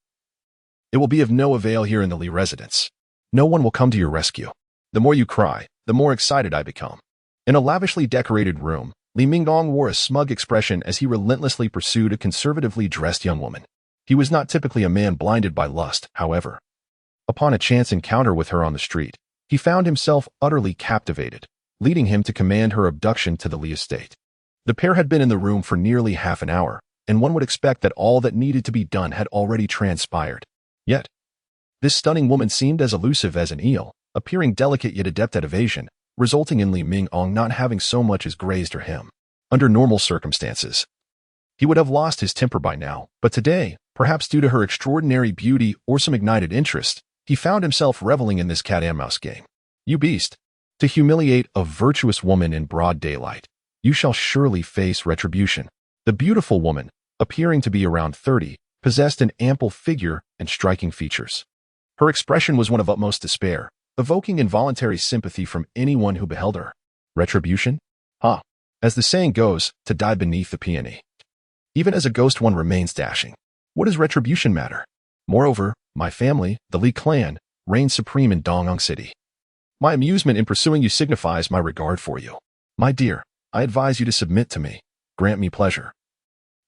It will be of no avail here in the Li residence. No one will come to your rescue. The more you cry, the more excited I become. In a lavishly decorated room, Li Mingong wore a smug expression as he relentlessly pursued a conservatively dressed young woman. He was not typically a man blinded by lust, however. Upon a chance encounter with her on the street, he found himself utterly captivated, leading him to command her abduction to the Li estate. The pair had been in the room for nearly half an hour, and one would expect that all that needed to be done had already transpired. Yet, this stunning woman seemed as elusive as an eel, appearing delicate yet adept at evasion, resulting in Li Mingong not having so much as grazed her hem. Under normal circumstances, he would have lost his temper by now, but today, perhaps due to her extraordinary beauty or some ignited interest, he found himself reveling in this cat-and-mouse game. You beast! To humiliate a virtuous woman in broad daylight, you shall surely face retribution. The beautiful woman, appearing to be around 30, possessed an ample figure and striking features. Her expression was one of utmost despair, evoking involuntary sympathy from anyone who beheld her. Retribution? Ha! As the saying goes, to die beneath the peony. Even as a ghost one remains dashing. What does retribution matter? Moreover, my family, the Li clan, reigns supreme in Dongyang City. My amusement in pursuing you signifies my regard for you. My dear, I advise you to submit to me. Grant me pleasure.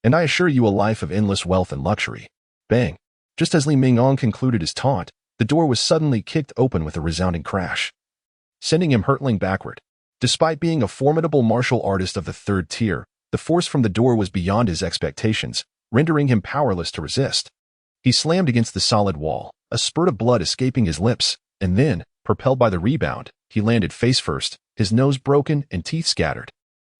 And I assure you a life of endless wealth and luxury. Bang! Just as Li Mingong concluded his taunt, the door was suddenly kicked open with a resounding crash, sending him hurtling backward. Despite being a formidable martial artist of the third tier, the force from the door was beyond his expectations, rendering him powerless to resist. He slammed against the solid wall, a spurt of blood escaping his lips, and then, propelled by the rebound, he landed face first, his nose broken and teeth scattered.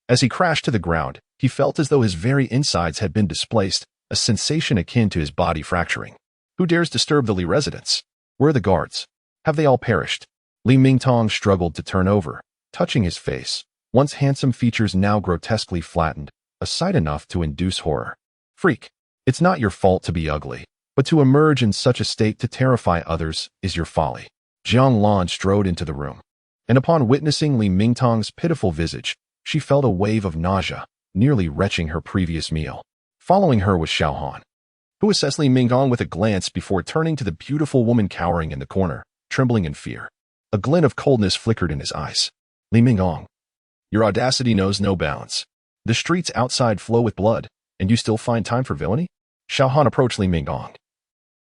As he crashed to the ground, he felt as though his very insides had been displaced, a sensation akin to his body fracturing. Who dares disturb the Li residence? Where are the guards? Have they all perished? Li Mingtong struggled to turn over, touching his face, once handsome features now grotesquely flattened, a sight enough to induce horror. Freak, it's not your fault to be ugly, but to emerge in such a state to terrify others is your folly. Jiang Lan strode into the room, and upon witnessing Li Mingtong's pitiful visage, she felt a wave of nausea, nearly retching her previous meal. Following her was Xiao Han, who assessed Li Mingong with a glance before turning to the beautiful woman cowering in the corner, trembling in fear. A glint of coldness flickered in his eyes. Li Mingong, your audacity knows no bounds. The streets outside flow with blood, and you still find time for villainy? Xiao Han approached Li Mingong,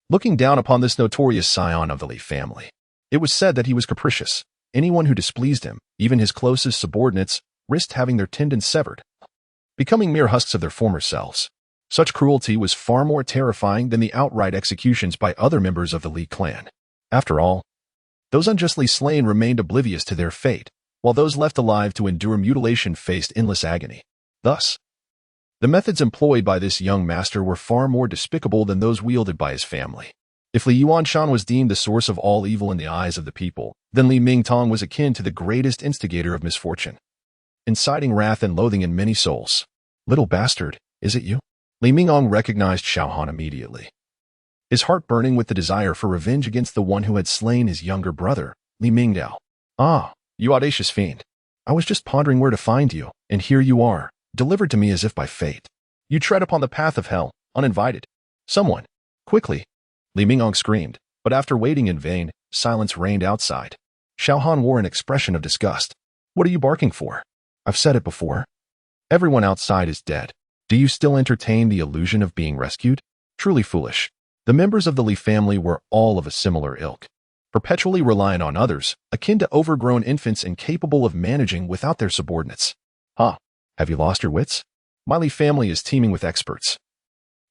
looking down upon this notorious scion of the Li family. It was said that he was capricious. Anyone who displeased him, even his closest subordinates, risked having their tendons severed, becoming mere husks of their former selves. Such cruelty was far more terrifying than the outright executions by other members of the Li clan. After all, those unjustly slain remained oblivious to their fate, while those left alive to endure mutilation faced endless agony. Thus, the methods employed by this young master were far more despicable than those wielded by his family. If Li Yuanshan was deemed the source of all evil in the eyes of the people, then Li Mingtong was akin to the greatest instigator of misfortune, inciting wrath and loathing in many souls. Little bastard, is it you? Li Mingtong recognized Xiao Han immediately. His heart burning with the desire for revenge against the one who had slain his younger brother, Li Mingdao. Ah, you audacious fiend. I was just pondering where to find you, and here you are, delivered to me as if by fate. You tread upon the path of hell, uninvited. Someone, quickly! Li Mingtong screamed, but after waiting in vain, silence reigned outside. Xiao Han wore an expression of disgust. What are you barking for? I've said it before. Everyone outside is dead. Do you still entertain the illusion of being rescued? Truly foolish. The members of the Li family were all of a similar ilk, perpetually reliant on others, akin to overgrown infants incapable of managing without their subordinates. Huh, have you lost your wits? My Li family is teeming with experts.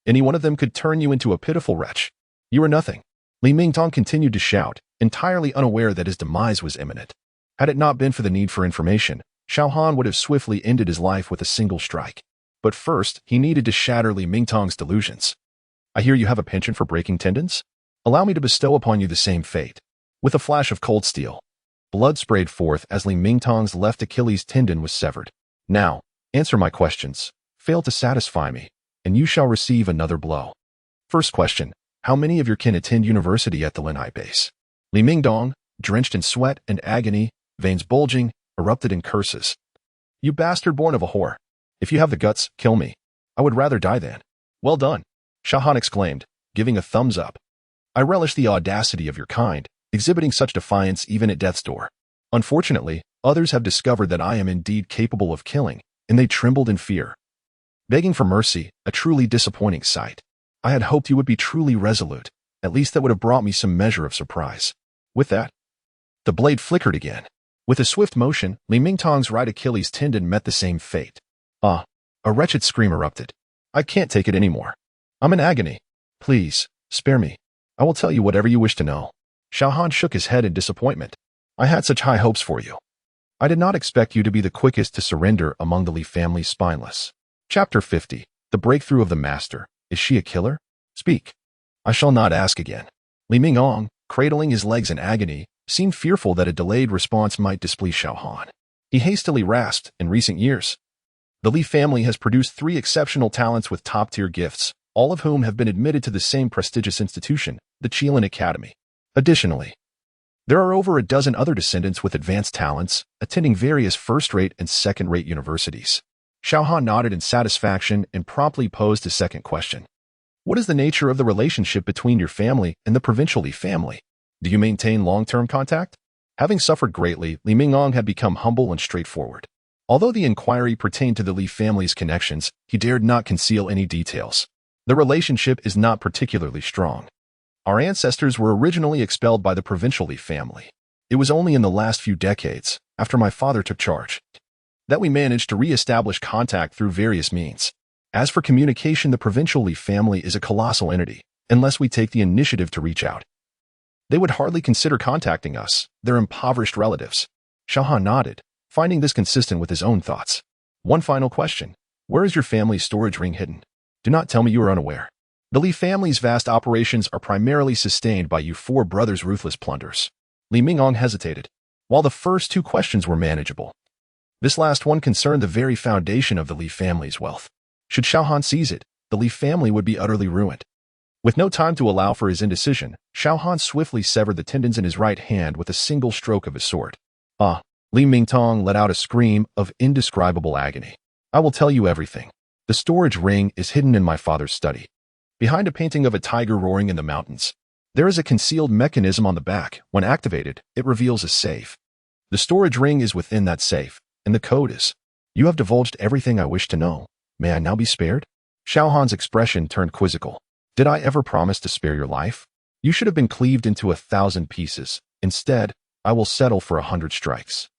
Any one of them could turn you into a pitiful wretch. You are nothing. Li Mingtong continued to shout, entirely unaware that his demise was imminent. Had it not been for the need for information, Xiao Han would have swiftly ended his life with a single strike. But first, he needed to shatter Li Mingtong's delusions. I hear you have a penchant for breaking tendons? Allow me to bestow upon you the same fate. With a flash of cold steel, blood sprayed forth as Li Mingtong's left Achilles tendon was severed. Now, answer my questions. Fail to satisfy me, and you shall receive another blow. First question. How many of your kin attend university at the Linhai base? Li Mingtong, drenched in sweat and agony, veins bulging, erupted in curses. You bastard born of a whore. If you have the guts, kill me. I would rather die than. Well done, Xiao Han exclaimed, giving a thumbs up. I relish the audacity of your kind, exhibiting such defiance even at death's door. Unfortunately, others have discovered that I am indeed capable of killing, and they trembled in fear. Begging for mercy, a truly disappointing sight. I had hoped you would be truly resolute. At least that would have brought me some measure of surprise. With that, the blade flickered again. With a swift motion, Li Mingtong's right Achilles tendon met the same fate. Ah, a wretched scream erupted. I can't take it anymore. I'm in agony. Please, spare me. I will tell you whatever you wish to know. Xiao Han shook his head in disappointment. I had such high hopes for you. I did not expect you to be the quickest to surrender among the Li family's spineless. Chapter 50. The Breakthrough of the Master. Is she a killer? Speak. I shall not ask again. Li Mingtong, cradling his legs in agony, seemed fearful that a delayed response might displease Xiao Han. He hastily rasped, in recent years, the Li family has produced 3 exceptional talents with top-tier gifts, all of whom have been admitted to the same prestigious institution, the Qilin Academy. Additionally, there are over a dozen other descendants with advanced talents, attending various first-rate and second-rate universities. Xiao Han nodded in satisfaction and promptly posed a second question. What is the nature of the relationship between your family and the provincial Li family? Do you maintain long-term contact? Having suffered greatly, Li Mingtong had become humble and straightforward. Although the inquiry pertained to the Li family's connections, he dared not conceal any details. The relationship is not particularly strong. Our ancestors were originally expelled by the provincial Li family. It was only in the last few decades, after my father took charge, that we managed to re-establish contact through various means. As for communication, the provincial Li family is a colossal entity, unless we take the initiative to reach out. They would hardly consider contacting us, their impoverished relatives. Xiao Han nodded, finding this consistent with his own thoughts. One final question. Where is your family's storage ring hidden? Do not tell me you are unaware. The Li family's vast operations are primarily sustained by you 4 brothers' ruthless plunders. Li Mingtong hesitated. While the first 2 questions were manageable, this last one concerned the very foundation of the Li family's wealth. Should Xiao Han seize it, the Li family would be utterly ruined. With no time to allow for his indecision, Xiao Han swiftly severed the tendons in his right hand with a single stroke of his sword. Ah! Li Mingtong let out a scream of indescribable agony. I will tell you everything. The storage ring is hidden in my father's study. Behind a painting of a tiger roaring in the mountains, there is a concealed mechanism on the back. When activated, it reveals a safe. The storage ring is within that safe, and the code is. You have divulged everything I wish to know. May I now be spared? Xiao Han's expression turned quizzical. Did I ever promise to spare your life? You should have been cleaved into 1,000 pieces. Instead, I will settle for 100 strikes.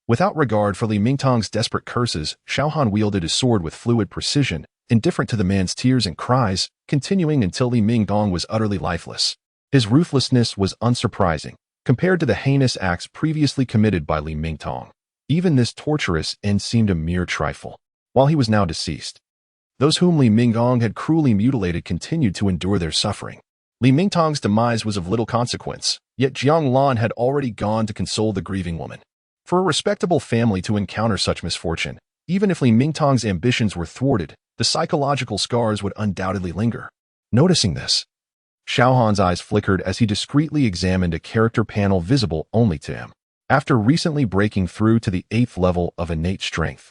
Without regard for Li Mingtong's desperate curses, Xiao Han wielded his sword with fluid precision, indifferent to the man's tears and cries, continuing until Li Mingtong was utterly lifeless. His ruthlessness was unsurprising, compared to the heinous acts previously committed by Li Mingtong. Even this torturous end seemed a mere trifle. While he was now deceased, those whom Li Mingtong had cruelly mutilated continued to endure their suffering. Li Mingtong's demise was of little consequence, yet Jiang Lan had already gone to console the grieving woman. For a respectable family to encounter such misfortune, even if Li Mingtong's ambitions were thwarted, the psychological scars would undoubtedly linger. Noticing this, Xiao Han's eyes flickered as he discreetly examined a character panel visible only to him. After recently breaking through to the 8th level of innate strength,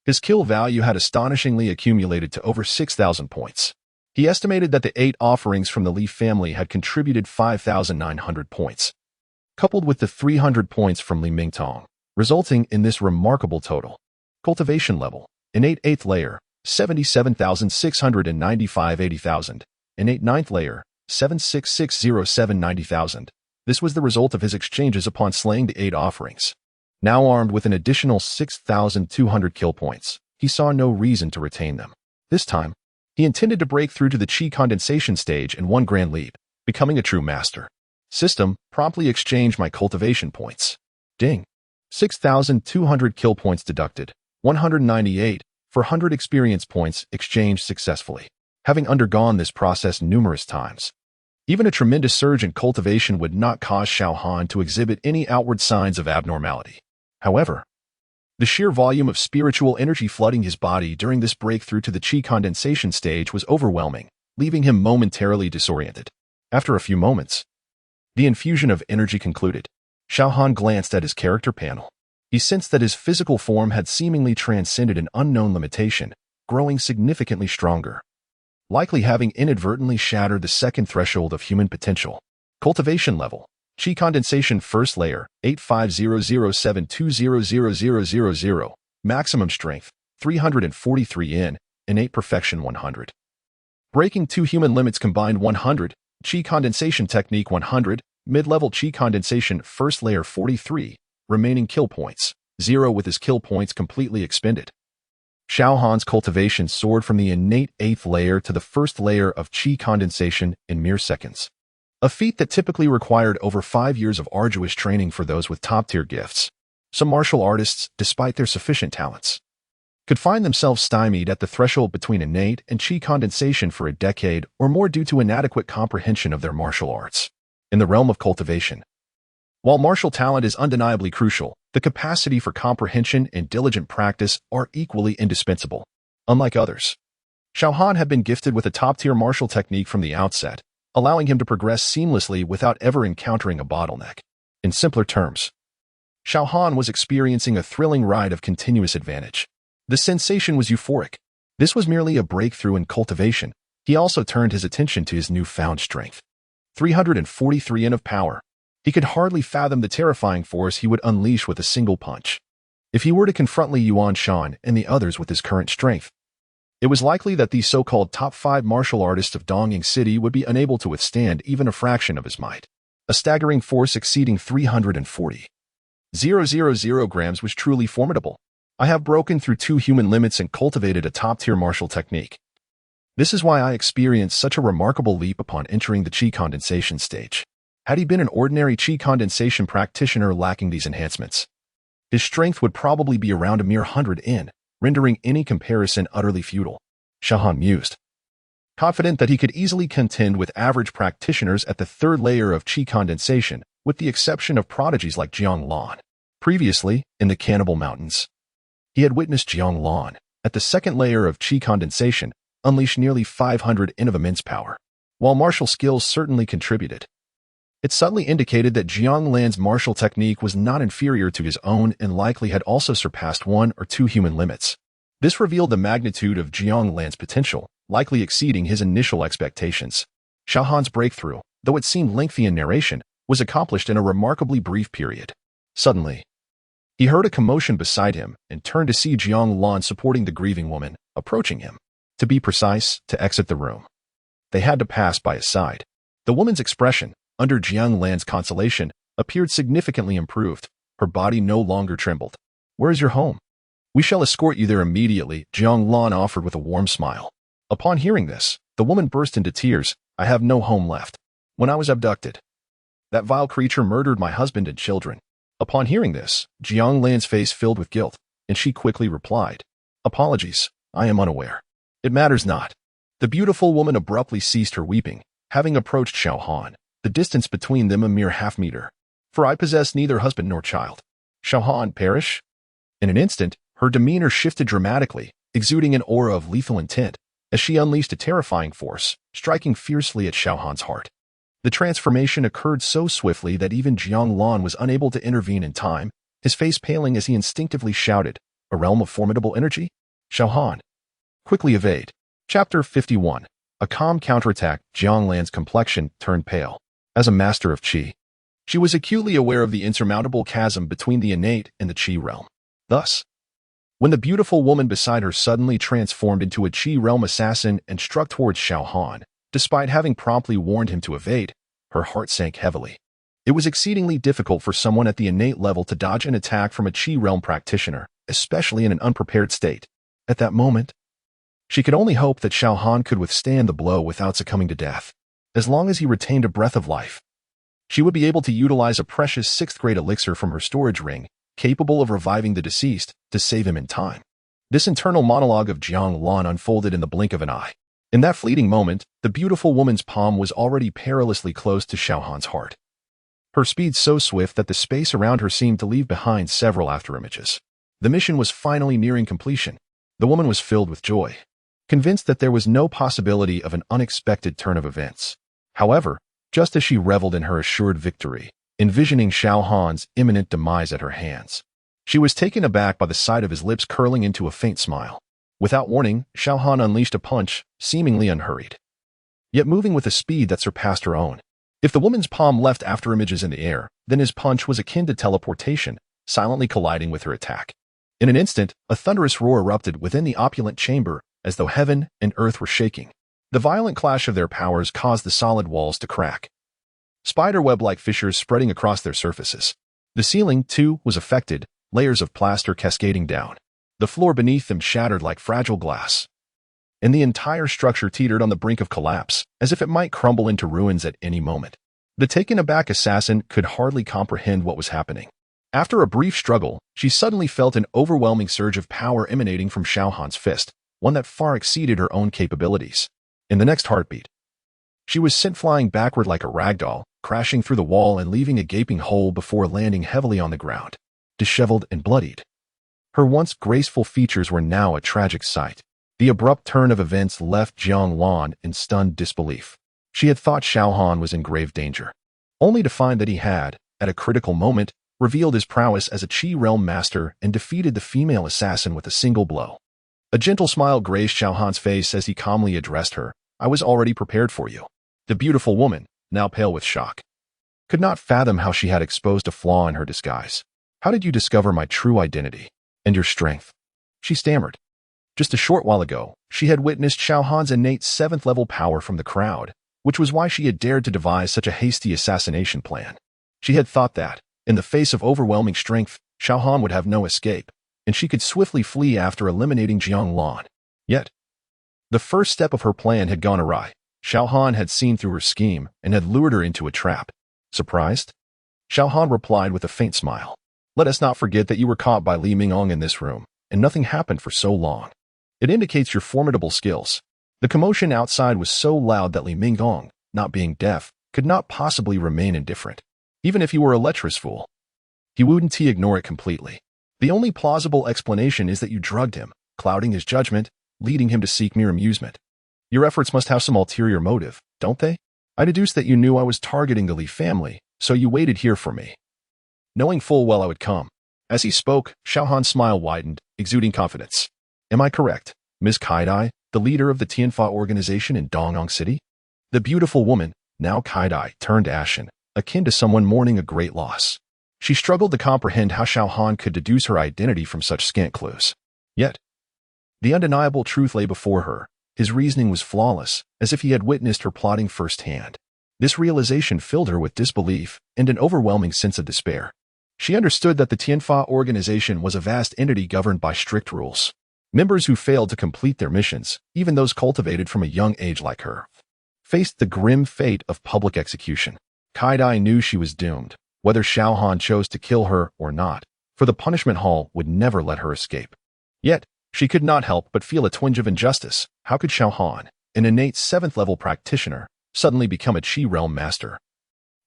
his kill value had astonishingly accumulated to over 6,000 points. He estimated that the 8 offerings from the Li family had contributed 5,900 points, coupled with the 300 points from Li Mingtong, resulting in this remarkable total. Cultivation level, innate 8th layer, 77,695 80,000, innate 9th layer, 76,607 90,000. This was the result of his exchanges upon slaying the 8 offerings. Now armed with an additional 6,200 kill points, he saw no reason to retain them. This time, he intended to break through to the Qi condensation stage in one grand leap, becoming a true master. System, promptly exchange my cultivation points. Ding. 6,200 kill points deducted. 198 for 100 experience points exchanged successfully. Having undergone this process numerous times, even a tremendous surge in cultivation would not cause Xiao Han to exhibit any outward signs of abnormality. However, the sheer volume of spiritual energy flooding his body during this breakthrough to the Qi condensation stage was overwhelming, leaving him momentarily disoriented. After a few moments, the infusion of energy concluded. Xiao Han glanced at his character panel. He sensed that his physical form had seemingly transcended an unknown limitation, growing significantly stronger, likely having inadvertently shattered the second threshold of human potential. Cultivation level, Qi condensation first layer, 850072000000, maximum strength, 343 in, innate perfection 100. Breaking 2 human limits combined 100, Qi condensation technique 100, mid-level Qi condensation first layer 43, remaining kill points, 0 with his kill points completely expended. Xiao Han's cultivation soared from the innate 8th layer to the first layer of Qi condensation in mere seconds. A feat that typically required over 5 years of arduous training for those with top-tier gifts. Some martial artists, despite their sufficient talents, could find themselves stymied at the threshold between innate and Qi condensation for a decade or more due to inadequate comprehension of their martial arts. In the realm of cultivation, while martial talent is undeniably crucial, the capacity for comprehension and diligent practice are equally indispensable. Unlike others, Xiao Han had been gifted with a top-tier martial technique from the outset, allowing him to progress seamlessly without ever encountering a bottleneck. In simpler terms, Xiao Han was experiencing a thrilling ride of continuous advantage. The sensation was euphoric. This was merely a breakthrough in cultivation. He also turned his attention to his newfound strength. 343 in of power. He could hardly fathom the terrifying force he would unleash with a single punch. If he were to confront Li Yuanshan and the others with his current strength, it was likely that these so-called top 5 martial artists of Dongying City would be unable to withstand even a fraction of his might. A staggering force exceeding 340,000 grams was truly formidable. I have broken through 2 human limits and cultivated a top-tier martial technique. This is why I experienced such a remarkable leap upon entering the Qi condensation stage. Had he been an ordinary Qi condensation practitioner lacking these enhancements, his strength would probably be around a mere 100 in, rendering any comparison utterly futile. Xiao Han mused, confident that he could easily contend with average practitioners at the 3rd layer of Qi condensation, with the exception of prodigies like Jiang Lan. Previously, in the Cannibal Mountains, he had witnessed Jiang Lan, at the 2nd layer of Qi condensation, unleash nearly 500 in of immense power. While martial skills certainly contributed, it subtly indicated that Jiang Lan's martial technique was not inferior to his own and likely had also surpassed 1 or 2 human limits. This revealed the magnitude of Jiang Lan's potential, likely exceeding his initial expectations. Xiao Han's breakthrough, though it seemed lengthy in narration, was accomplished in a remarkably brief period. Suddenly, he heard a commotion beside him and turned to see Jiang Lan supporting the grieving woman, approaching him. To be precise, to exit the room. They had to pass by his side. The woman's expression, under Jiang Lan's consolation, appeared significantly improved. Her body no longer trembled. "Where is your home?" "We shall escort you there immediately," Jiang Lan offered with a warm smile. Upon hearing this, the woman burst into tears. "I have no home left. When I was abducted, that vile creature murdered my husband and children." Upon hearing this, Jiang Lan's face filled with guilt, and she quickly replied, "Apologies, I am unaware." "It matters not." The beautiful woman abruptly ceased her weeping, having approached Xiao Han, the distance between them a mere half-meter. For I possess neither husband nor child. Xiao Han perish? In an instant, her demeanor shifted dramatically, exuding an aura of lethal intent, as she unleashed a terrifying force, striking fiercely at Xiao Han's heart. The transformation occurred so swiftly that even Jiang Lan was unable to intervene in time, his face paling as he instinctively shouted, "A realm of formidable energy? Xiao Han, quickly evade." Chapter 51. A calm counterattack. Jiang Lan's complexion turned pale. As a master of qi, she was acutely aware of the insurmountable chasm between the innate and the qi realm. Thus, when the beautiful woman beside her suddenly transformed into a qi realm assassin and struck towards Xiao Han, despite having promptly warned him to evade, her heart sank heavily. It was exceedingly difficult for someone at the innate level to dodge an attack from a qi realm practitioner, especially in an unprepared state. At that moment, she could only hope that Xiao Han could withstand the blow without succumbing to death. As long as he retained a breath of life, she would be able to utilize a precious 6th-grade elixir from her storage ring, capable of reviving the deceased, to save him in time. This internal monologue of Jiang Lan unfolded in the blink of an eye. In that fleeting moment, the beautiful woman's palm was already perilously close to Xiao Han's heart. Her speed so swift that the space around her seemed to leave behind several afterimages. The mission was finally nearing completion. The woman was filled with joy, convinced that there was no possibility of an unexpected turn of events. However, just as she reveled in her assured victory, envisioning Xiao Han's imminent demise at her hands, she was taken aback by the sight of his lips curling into a faint smile. Without warning, Xiao Han unleashed a punch, seemingly unhurried, yet moving with a speed that surpassed her own. If the woman's palm left afterimages in the air, then his punch was akin to teleportation, silently colliding with her attack. In an instant, a thunderous roar erupted within the opulent chamber, as though heaven and earth were shaking. The violent clash of their powers caused the solid walls to crack, spiderweb-like fissures spreading across their surfaces. The ceiling, too, was affected, layers of plaster cascading down. The floor beneath them shattered like fragile glass, and the entire structure teetered on the brink of collapse, as if it might crumble into ruins at any moment. The taken-aback assassin could hardly comprehend what was happening. After a brief struggle, she suddenly felt an overwhelming surge of power emanating from Xiao Han's fist, one that far exceeded her own capabilities. In the next heartbeat, she was sent flying backward like a ragdoll, crashing through the wall and leaving a gaping hole before landing heavily on the ground, disheveled and bloodied. Her once graceful features were now a tragic sight. The abrupt turn of events left Jiang Lan in stunned disbelief. She had thought Xiao Han was in grave danger, only to find that he had, at a critical moment, revealed his prowess as a Qi realm master and defeated the female assassin with a single blow. A gentle smile graced Xiao Han's face as he calmly addressed her. "I was already prepared for you." The beautiful woman, now pale with shock, could not fathom how she had exposed a flaw in her disguise. "How did you discover my true identity and your strength?" she stammered. Just a short while ago, she had witnessed Xiao Han's innate 7th-level power from the crowd, which was why she had dared to devise such a hasty assassination plan. She had thought that, in the face of overwhelming strength, Xiao Han would have no escape, and she could swiftly flee after eliminating Jiang Lan. Yet, the first step of her plan had gone awry. Xiao Han had seen through her scheme and had lured her into a trap. Surprised? Xiao Han replied with a faint smile. "Let us not forget that you were caught by Li Mingong in this room, and nothing happened for so long. It indicates your formidable skills." The commotion outside was so loud that Li Mingong, not being deaf, could not possibly remain indifferent. Even if he were a lecherous fool, he wouldn't ignore it completely. "The only plausible explanation is that you drugged him, clouding his judgment, leading him to seek mere amusement. Your efforts must have some ulterior motive, don't they? I deduce that you knew I was targeting the Li family, so you waited here for me, knowing full well I would come." As he spoke, Xiao Han's smile widened, exuding confidence. "Am I correct, Ms. Kaidai, the leader of the Tianfa organization in Dongyang City?" The beautiful woman, now Kaidai, turned ashen, akin to someone mourning a great loss. She struggled to comprehend how Xiao Han could deduce her identity from such scant clues. Yet, the undeniable truth lay before her. His reasoning was flawless, as if he had witnessed her plotting firsthand. This realization filled her with disbelief and an overwhelming sense of despair. She understood that the Tianfa organization was a vast entity governed by strict rules. Members who failed to complete their missions, even those cultivated from a young age like her, faced the grim fate of public execution. Kaidai knew she was doomed, whether Xiao Han chose to kill her or not, for the punishment hall would never let her escape. Yet, she could not help but feel a twinge of injustice. How could Xiao Han, an innate 7th-level practitioner, suddenly become a Qi realm master,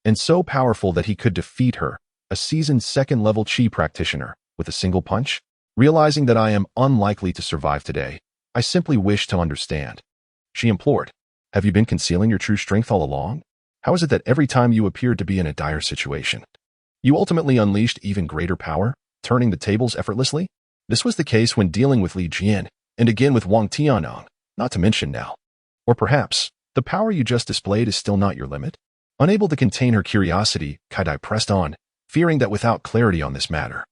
and so powerful that he could defeat her, a seasoned second-level Qi practitioner, with a single punch? Realizing that I am unlikely to survive today, I simply wish to understand. She implored, have you been concealing your true strength all along? How is it that every time you appeared to be in a dire situation, you ultimately unleashed even greater power, turning the tables effortlessly? This was the case when dealing with Li Jian, and again with Wang Tianyang, not to mention now. Or perhaps, the power you just displayed is still not your limit? Unable to contain her curiosity, Kaidai pressed on, fearing that without clarity on this matter,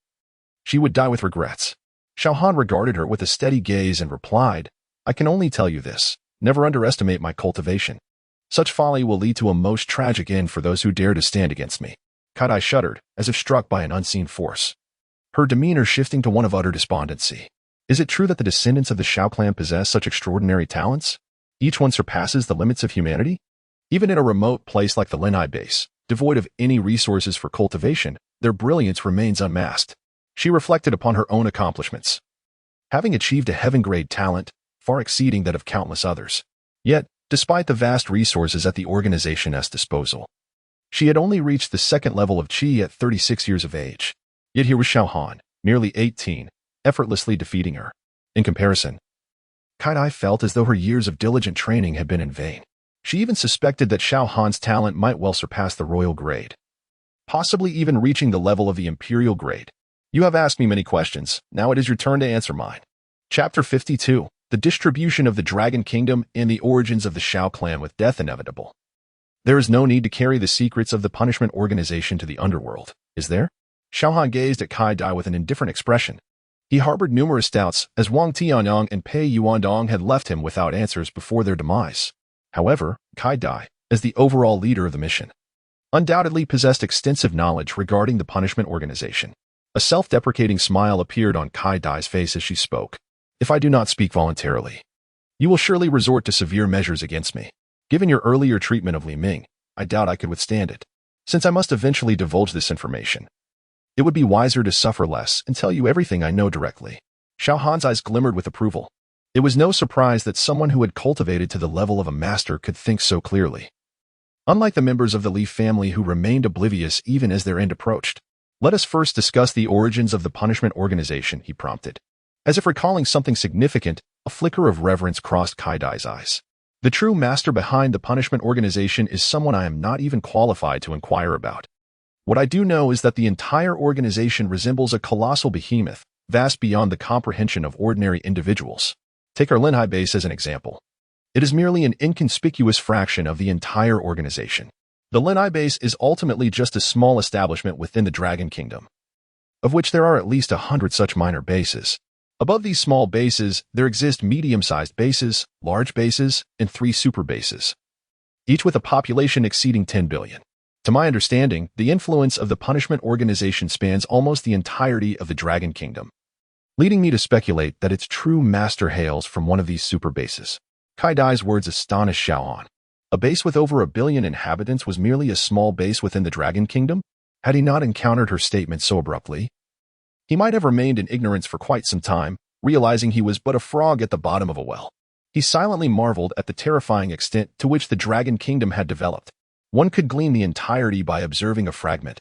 she would die with regrets. Xiao Han regarded her with a steady gaze and replied, I can only tell you this, never underestimate my cultivation. Such folly will lead to a most tragic end for those who dare to stand against me. Kaidai shuddered, as if struck by an unseen force, her demeanor shifting to one of utter despondency. Is it true that the descendants of the Xiao clan possess such extraordinary talents? Each one surpasses the limits of humanity? Even in a remote place like the Linhai base, devoid of any resources for cultivation, their brilliance remains unmasked. She reflected upon her own accomplishments, having achieved a heaven-grade talent, far exceeding that of countless others. Yet, despite the vast resources at the organization's disposal, she had only reached the second level of Qi at 36 years of age. Yet here was Xiao Han, merely 18, effortlessly defeating her. In comparison, Kaidai felt as though her years of diligent training had been in vain. She even suspected that Xiao Han's talent might well surpass the royal grade, possibly even reaching the level of the imperial grade. You have asked me many questions, now it is your turn to answer mine. Chapter 52. The distribution of the Dragon Kingdom and the origins of the Xiao clan with death inevitable. There is no need to carry the secrets of the punishment organization to the underworld, is there? Xiao Han gazed at Kaidai with an indifferent expression. He harbored numerous doubts, as Wang Tianyang and Pei Yuandong had left him without answers before their demise. However, Kaidai, as the overall leader of the mission, undoubtedly possessed extensive knowledge regarding the punishment organization. A self-deprecating smile appeared on Kaidai's face as she spoke. If I do not speak voluntarily, you will surely resort to severe measures against me. Given your earlier treatment of Li Ming, I doubt I could withstand it. Since I must eventually divulge this information, it would be wiser to suffer less and tell you everything I know directly. Xiao Han's eyes glimmered with approval. It was no surprise that someone who had cultivated to the level of a master could think so clearly. Unlike the members of the Li family who remained oblivious even as their end approached. Let us first discuss the origins of the punishment organization, he prompted. As if recalling something significant, a flicker of reverence crossed Kaidai's eyes. The true master behind the punishment organization is someone I am not even qualified to inquire about. What I do know is that the entire organization resembles a colossal behemoth, vast beyond the comprehension of ordinary individuals. Take our Linhai base as an example. It is merely an inconspicuous fraction of the entire organization. The Linhai base is ultimately just a small establishment within the Dragon Kingdom, of which there are at least 100 such minor bases. Above these small bases, there exist medium-sized bases, large bases, and 3 super bases, each with a population exceeding 10 billion. To my understanding, the influence of the punishment organization spans almost the entirety of the Dragon Kingdom, leading me to speculate that its true master hails from one of these super bases. Kaidai's words astonished Xiao Han. A base with over 1 billion inhabitants was merely a small base within the Dragon Kingdom? Had he not encountered her statement so abruptly, he might have remained in ignorance for quite some time, realizing he was but a frog at the bottom of a well. He silently marveled at the terrifying extent to which the Dragon Kingdom had developed. One could glean the entirety by observing a fragment.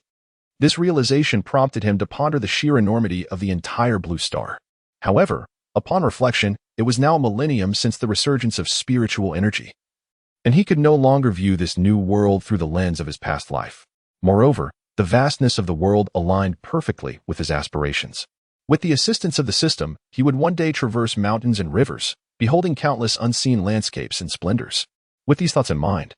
This realization prompted him to ponder the sheer enormity of the entire Blue Star. However, upon reflection, it was now a millennium since the resurgence of spiritual energy, and he could no longer view this new world through the lens of his past life. Moreover, the vastness of the world aligned perfectly with his aspirations. With the assistance of the system, he would one day traverse mountains and rivers, beholding countless unseen landscapes and splendors. With these thoughts in mind,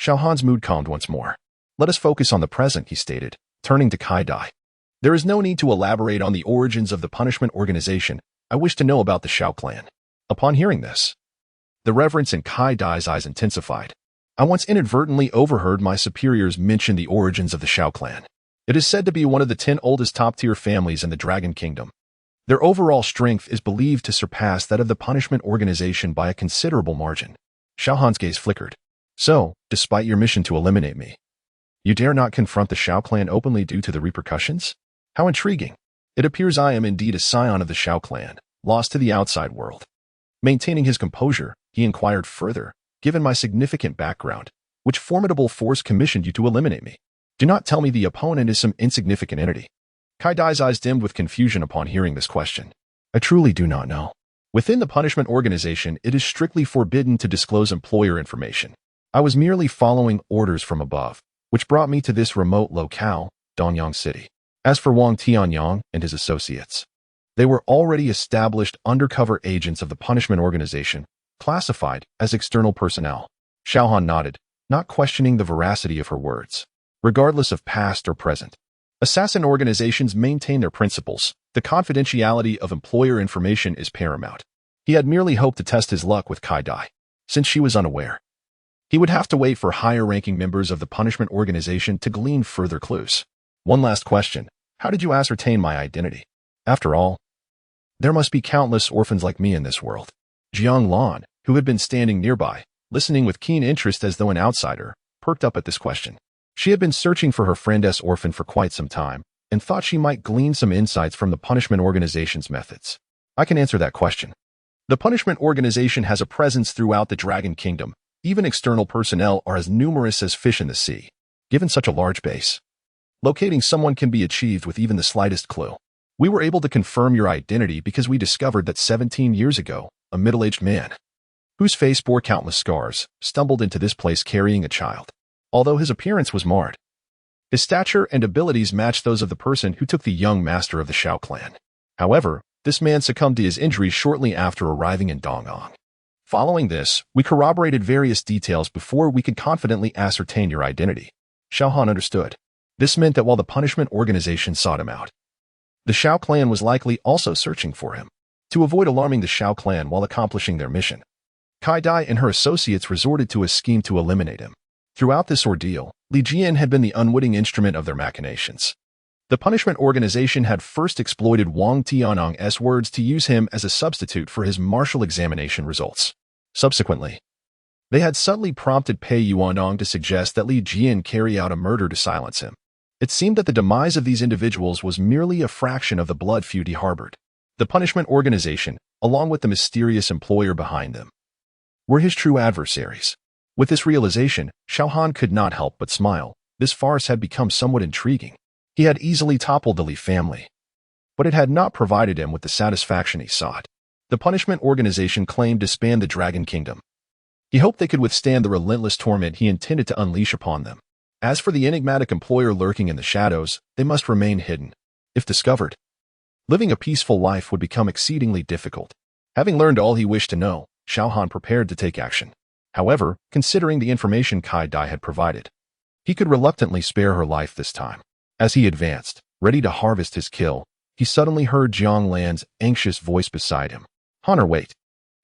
Xiao Han's mood calmed once more. Let us focus on the present, he stated, turning to Kaidai. There is no need to elaborate on the origins of the punishment organization. I wish to know about the Xiao clan. Upon hearing this, the reverence in Kaidai's eyes intensified. I once inadvertently overheard my superiors mention the origins of the Xiao clan. It is said to be one of the 10 oldest top-tier families in the Dragon Kingdom. Their overall strength is believed to surpass that of the punishment organization by a considerable margin. Xiao Han's gaze flickered. So, despite your mission to eliminate me, you dare not confront the Xiao clan openly due to the repercussions? How intriguing. It appears I am indeed a scion of the Xiao clan, lost to the outside world. Maintaining his composure, he inquired further, given my significant background. Which formidable force commissioned you to eliminate me? Do not tell me the opponent is some insignificant entity." Kai Dai's eyes dimmed with confusion upon hearing this question. "I truly do not know. Within the punishment organization, it is strictly forbidden to disclose employer information. I was merely following orders from above, which brought me to this remote locale, Dongyang City. As for Wang Tianyang and his associates, they were already established undercover agents of the punishment organization, classified as external personnel." Xiao Han nodded, not questioning the veracity of her words. Regardless of past or present, assassin organizations maintain their principles. The confidentiality of employer information is paramount. He had merely hoped to test his luck with Kai Dai, since she was unaware. He would have to wait for higher-ranking members of the punishment organization to glean further clues. "One last question. How did you ascertain my identity? After all, there must be countless orphans like me in this world." Jiang Lan, who had been standing nearby, listening with keen interest as though an outsider, perked up at this question. She had been searching for her friend's orphan for quite some time, and thought she might glean some insights from the punishment organization's methods. "I can answer that question. The punishment organization has a presence throughout the Dragon Kingdom. Even external personnel are as numerous as fish in the sea. Given such a large base, locating someone can be achieved with even the slightest clue. We were able to confirm your identity because we discovered that 17 years ago, a middle-aged man, whose face bore countless scars, stumbled into this place carrying a child. Although his appearance was marred, his stature and abilities matched those of the person who took the young master of the Xiao clan. However, this man succumbed to his injuries shortly after arriving in Dongyang. Following this, we corroborated various details before we could confidently ascertain your identity." Xiao Han understood. This meant that while the punishment organization sought him out, the Xiao clan was likely also searching for him. To avoid alarming the Xiao clan while accomplishing their mission, Kai Dai and her associates resorted to a scheme to eliminate him. Throughout this ordeal, Li Jian had been the unwitting instrument of their machinations. The punishment organization had first exploited Wang Tianyang's words to use him as a substitute for his martial examination results. Subsequently, they had subtly prompted Pei Yuanong to suggest that Li Jian carry out a murder to silence him. It seemed that the demise of these individuals was merely a fraction of the blood feud he harbored. The punishment organization, along with the mysterious employer behind them, were his true adversaries. With this realization, Xiao Han could not help but smile. This farce had become somewhat intriguing. He had easily toppled the Li family, but it had not provided him with the satisfaction he sought. The punishment organization claimed to span the Dragon Kingdom. He hoped they could withstand the relentless torment he intended to unleash upon them. As for the enigmatic employer lurking in the shadows, they must remain hidden. If discovered, living a peaceful life would become exceedingly difficult. Having learned all he wished to know, Xiao Han prepared to take action. However, considering the information Kai Dai had provided, he could reluctantly spare her life this time. As he advanced, ready to harvest his kill, he suddenly heard Jiang Lan's anxious voice beside him. "Hunter, wait."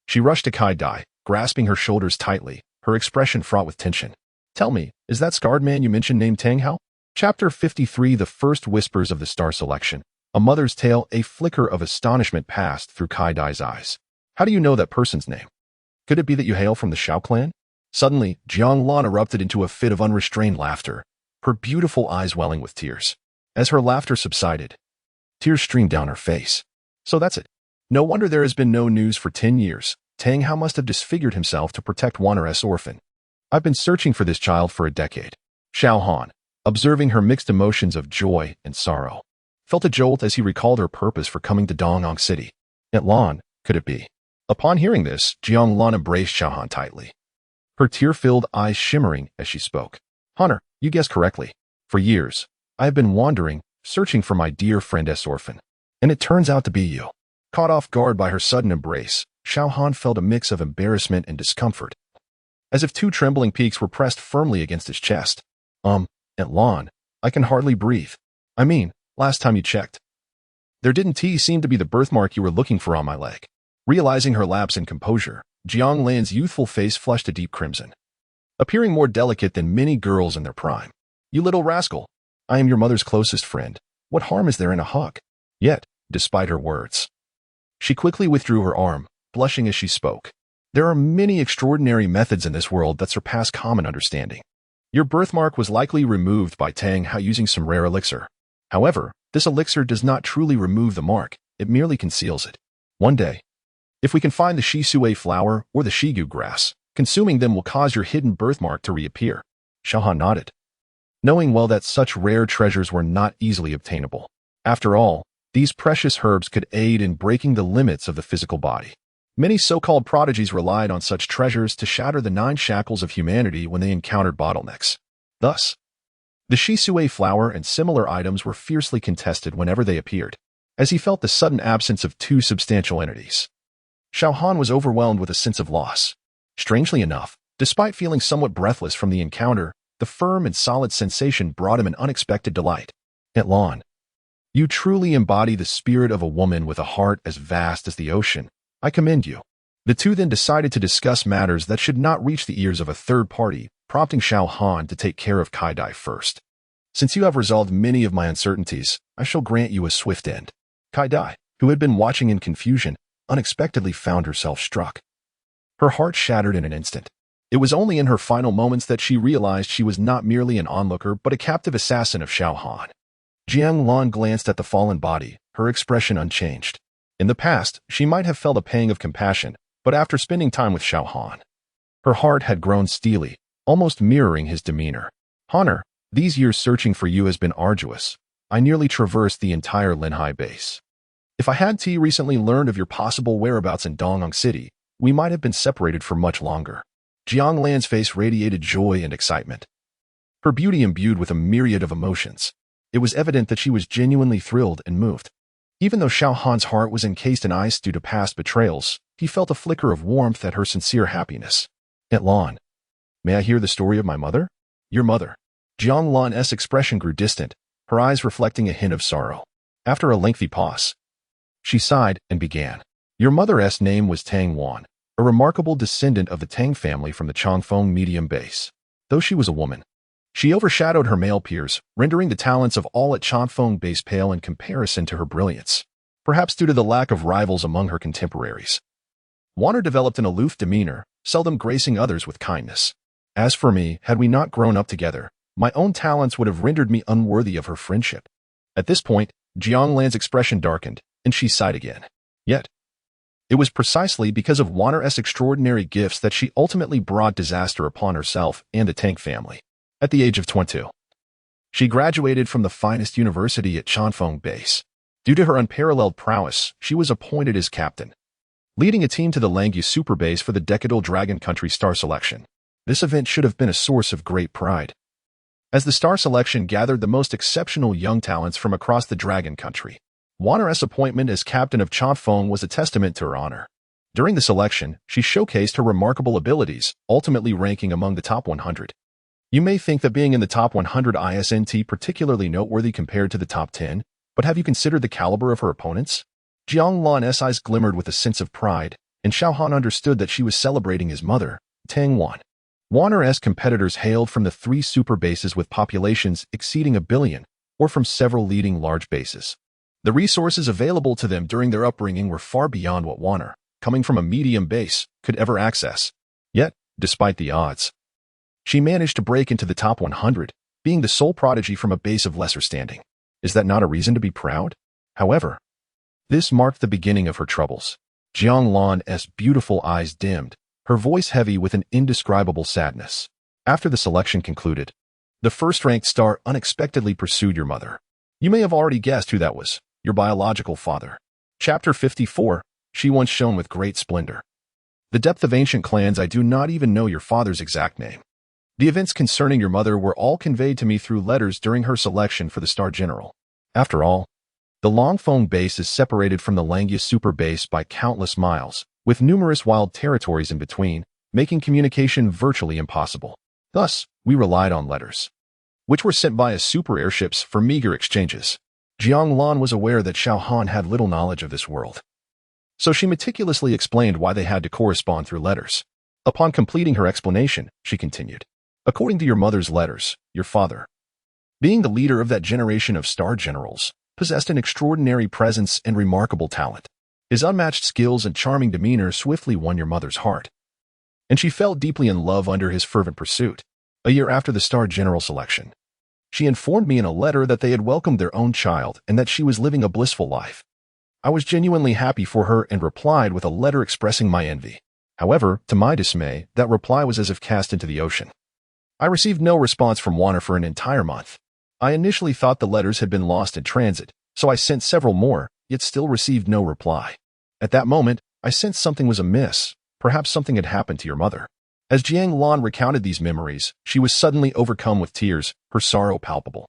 She rushed to Kai Dai, grasping her shoulders tightly, her expression fraught with tension. "Tell me, is that scarred man you mentioned named Tang Hao?" Chapter 53 The First Whispers of the Star Selection. A mother's tale. A flicker of astonishment passed through Kai Dai's eyes. "How do you know that person's name? Could it be that you hail from the Xiao clan?" Suddenly, Jiang Lan erupted into a fit of unrestrained laughter, her beautiful eyes welling with tears. As her laughter subsided, tears streamed down her face. "So that's it. No wonder there has been no news for 10 years. Tang Hao must have disfigured himself to protect Wanner's orphan. I've been searching for this child for a decade." Xiao Han, observing her mixed emotions of joy and sorrow, felt a jolt as he recalled her purpose for coming to Dongyang City. Aunt Lan, could it be? Upon hearing this, Jiang Lan embraced Xiao Han tightly, her tear-filled eyes shimmering as she spoke. "Hunter, you guessed correctly. For years, I have been wandering, searching for my dear friend's orphan. And it turns out to be you." Caught off guard by her sudden embrace, Xiao Han felt a mix of embarrassment and discomfort, as if two trembling peaks were pressed firmly against his chest. Aunt Lan, I can hardly breathe. I mean, last time you checked, there didn't seem to be the birthmark you were looking for on my leg." Realizing her lapse in composure, Jiang Lan's youthful face flushed a deep crimson, appearing more delicate than many girls in their prime. "You little rascal. I am your mother's closest friend. What harm is there in a hug?" Yet, despite her words, she quickly withdrew her arm, blushing as she spoke. "There are many extraordinary methods in this world that surpass common understanding. Your birthmark was likely removed by Tang Hao using some rare elixir. However, this elixir does not truly remove the mark, it merely conceals it. One day, if we can find the Shisui flower or the Shigu grass, Consuming them will cause your hidden birthmark to reappear. Xiao Han nodded, knowing well that such rare treasures were not easily obtainable. After all, these precious herbs could aid in breaking the limits of the physical body. Many so-called prodigies relied on such treasures to shatter the 9 shackles of humanity when they encountered bottlenecks. Thus, the Shisui flower and similar items were fiercely contested whenever they appeared, as he felt the sudden absence of 2 substantial entities. Xiao Han was overwhelmed with a sense of loss. Strangely enough, despite feeling somewhat breathless from the encounter, the firm and solid sensation brought him an unexpected delight. Lan, you truly embody the spirit of a woman with a heart as vast as the ocean. I commend you. The two then decided to discuss matters that should not reach the ears of a third party, prompting Xiao Han to take care of Kai Dai first. Since you have resolved many of my uncertainties, I shall grant you a swift end. Kai Dai, who had been watching in confusion, unexpectedly found herself struck. Her heart shattered in an instant. It was only in her final moments that she realized she was not merely an onlooker but a captive assassin of Xiao Han. Jiang Lan glanced at the fallen body, her expression unchanged. In the past, she might have felt a pang of compassion, but after spending time with Xiao Han, her heart had grown steely, almost mirroring his demeanor. Honor, these years searching for you has been arduous. I nearly traversed the entire Linhai base. If I had recently learned of your possible whereabouts in Dongyang City, we might have been separated for much longer. Jiang Lan's face radiated joy and excitement, her beauty imbued with a myriad of emotions. It was evident that she was genuinely thrilled and moved. Even though Xiao Han's heart was encased in ice due to past betrayals, he felt a flicker of warmth at her sincere happiness. Lan, may I hear the story of my mother? Your mother. Jiang Lan's expression grew distant, her eyes reflecting a hint of sorrow. After a lengthy pause, she sighed and began. Your mother's name was Tang Wan, a remarkable descendant of the Tang family from the Changfeng medium base. Though she was a woman, she overshadowed her male peers, rendering the talents of all at Changfeng base pale in comparison to her brilliance, perhaps due to the lack of rivals among her contemporaries. Wanner developed an aloof demeanor, seldom gracing others with kindness. As for me, had we not grown up together, my own talents would have rendered me unworthy of her friendship. At this point, Jiang Lan's expression darkened, and she sighed again. Yet, it was precisely because of Wanner's extraordinary gifts that she ultimately brought disaster upon herself and the Tang family. At the age of 22, she graduated from the finest university at Changfeng base. Due to her unparalleled prowess, she was appointed as captain, leading a team to the Langyu Super Base for the Decadal Dragon Country Star Selection. This event should have been a source of great pride, as the Star Selection gathered the most exceptional young talents from across the Dragon Country. Wanner's appointment as captain of Changfeng was a testament to her honor. During the selection, she showcased her remarkable abilities, ultimately ranking among the top 100. You may think that being in the top 100 isn't particularly noteworthy compared to the top 10, but have you considered the caliber of her opponents? Jiang Lan's eyes glimmered with a sense of pride, and Xiao Han understood that she was celebrating his mother, Tang Wan. Wanner's competitors hailed from the 3 super bases with populations exceeding 1 billion, or from several leading large bases. The resources available to them during their upbringing were far beyond what Wanner, coming from a medium base, could ever access. Yet, despite the odds, she managed to break into the top 100, being the sole prodigy from a base of lesser standing. Is that not a reason to be proud? However, this marked the beginning of her troubles. Jiang Lan's beautiful eyes dimmed, her voice heavy with an indescribable sadness. After the selection concluded, the first-ranked star unexpectedly pursued your mother. You may have already guessed who that was, your biological father. Chapter 54, she once shone with great splendor. The depth of ancient clans, I do not even know your father's exact name. The events concerning your mother were all conveyed to me through letters during her selection for the Star General. After all, the Longfeng base is separated from the Langya Super Base by countless miles, with numerous wild territories in between, making communication virtually impossible. Thus, we relied on letters, which were sent via super airships for meager exchanges. Jiang Lan was aware that Xiao Han had little knowledge of this world, so she meticulously explained why they had to correspond through letters. Upon completing her explanation, she continued. According to your mother's letters, your father, being the leader of that generation of star generals, possessed an extraordinary presence and remarkable talent. His unmatched skills and charming demeanor swiftly won your mother's heart, and she fell deeply in love under his fervent pursuit. A year after the Star General selection, she informed me in a letter that they had welcomed their own child and that she was living a blissful life. I was genuinely happy for her and replied with a letter expressing my envy. However, to my dismay, that reply was as if cast into the ocean. I received no response from Warner for an entire month. I initially thought the letters had been lost in transit, so I sent several more, yet still received no reply. At that moment, I sensed something was amiss. Perhaps something had happened to your mother. As Jiang Lan recounted these memories, she was suddenly overcome with tears, her sorrow palpable.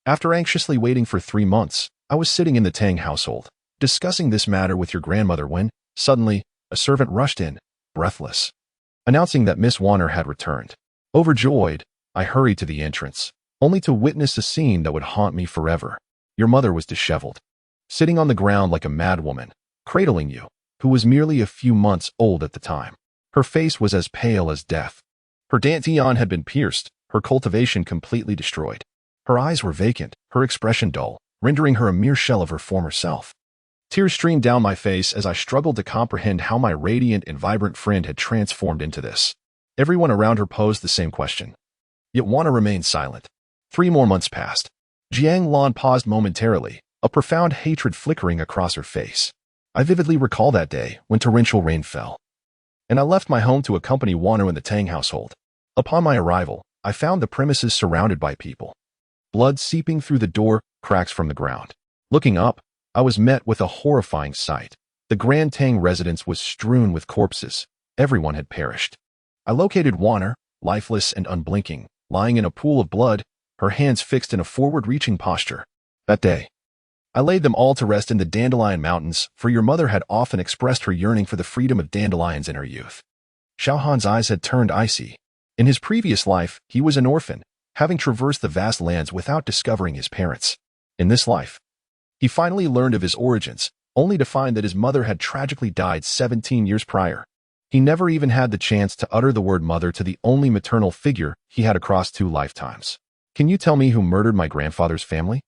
After anxiously waiting for 3 months, I was sitting in the Tang household, discussing this matter with your grandmother when, suddenly, a servant rushed in, breathless, announcing that Miss Warner had returned. Overjoyed, I hurried to the entrance, only to witness a scene that would haunt me forever. Your mother was disheveled, sitting on the ground like a madwoman, cradling you, who was merely a few months old at the time. Her face was as pale as death. Her dantian had been pierced, her cultivation completely destroyed. Her eyes were vacant, her expression dull, rendering her a mere shell of her former self. Tears streamed down my face as I struggled to comprehend how my radiant and vibrant friend had transformed into this. Everyone around her posed the same question. Yet Wana remained silent. 3 more months passed. Jiang Lan paused momentarily, a profound hatred flickering across her face. I vividly recall that day when torrential rain fell, and I left my home to accompany Wana in the Tang household. Upon my arrival, I found the premises surrounded by people. Blood seeping through the door, cracks from the ground. Looking up, I was met with a horrifying sight. The Grand Tang residence was strewn with corpses. Everyone had perished. I located Warner, lifeless and unblinking, lying in a pool of blood, her hands fixed in a forward-reaching posture. That day, I laid them all to rest in the Dandelion Mountains, for your mother had often expressed her yearning for the freedom of dandelions in her youth. Xiao Han's eyes had turned icy. In his previous life, he was an orphan, having traversed the vast lands without discovering his parents. In this life, he finally learned of his origins, only to find that his mother had tragically died 17 years prior. He never even had the chance to utter the word mother to the only maternal figure he had across 2 lifetimes. Can you tell me who murdered my grandfather's family?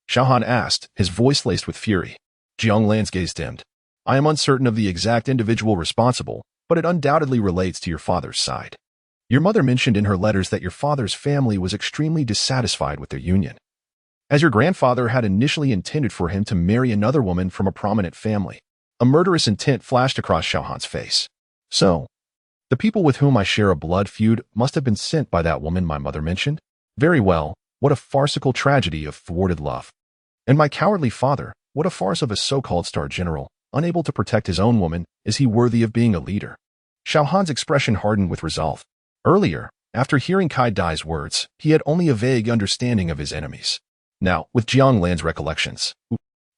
Xiao Han asked, his voice laced with fury. Jiang Lan's gaze dimmed. I am uncertain of the exact individual responsible, but it undoubtedly relates to your father's side. Your mother mentioned in her letters that your father's family was extremely dissatisfied with their union, as your grandfather had initially intended for him to marry another woman from a prominent family. A murderous intent flashed across Xiao Han's face. So, the people with whom I share a blood feud must have been sent by that woman my mother mentioned? Very well, what a farcical tragedy of thwarted love. And my cowardly father, what a farce of a so-called star general, unable to protect his own woman, is he worthy of being a leader? Xiao Han's expression hardened with resolve. Earlier, after hearing Kai Dai's words, he had only a vague understanding of his enemies. Now, with Jiang Lan's recollections,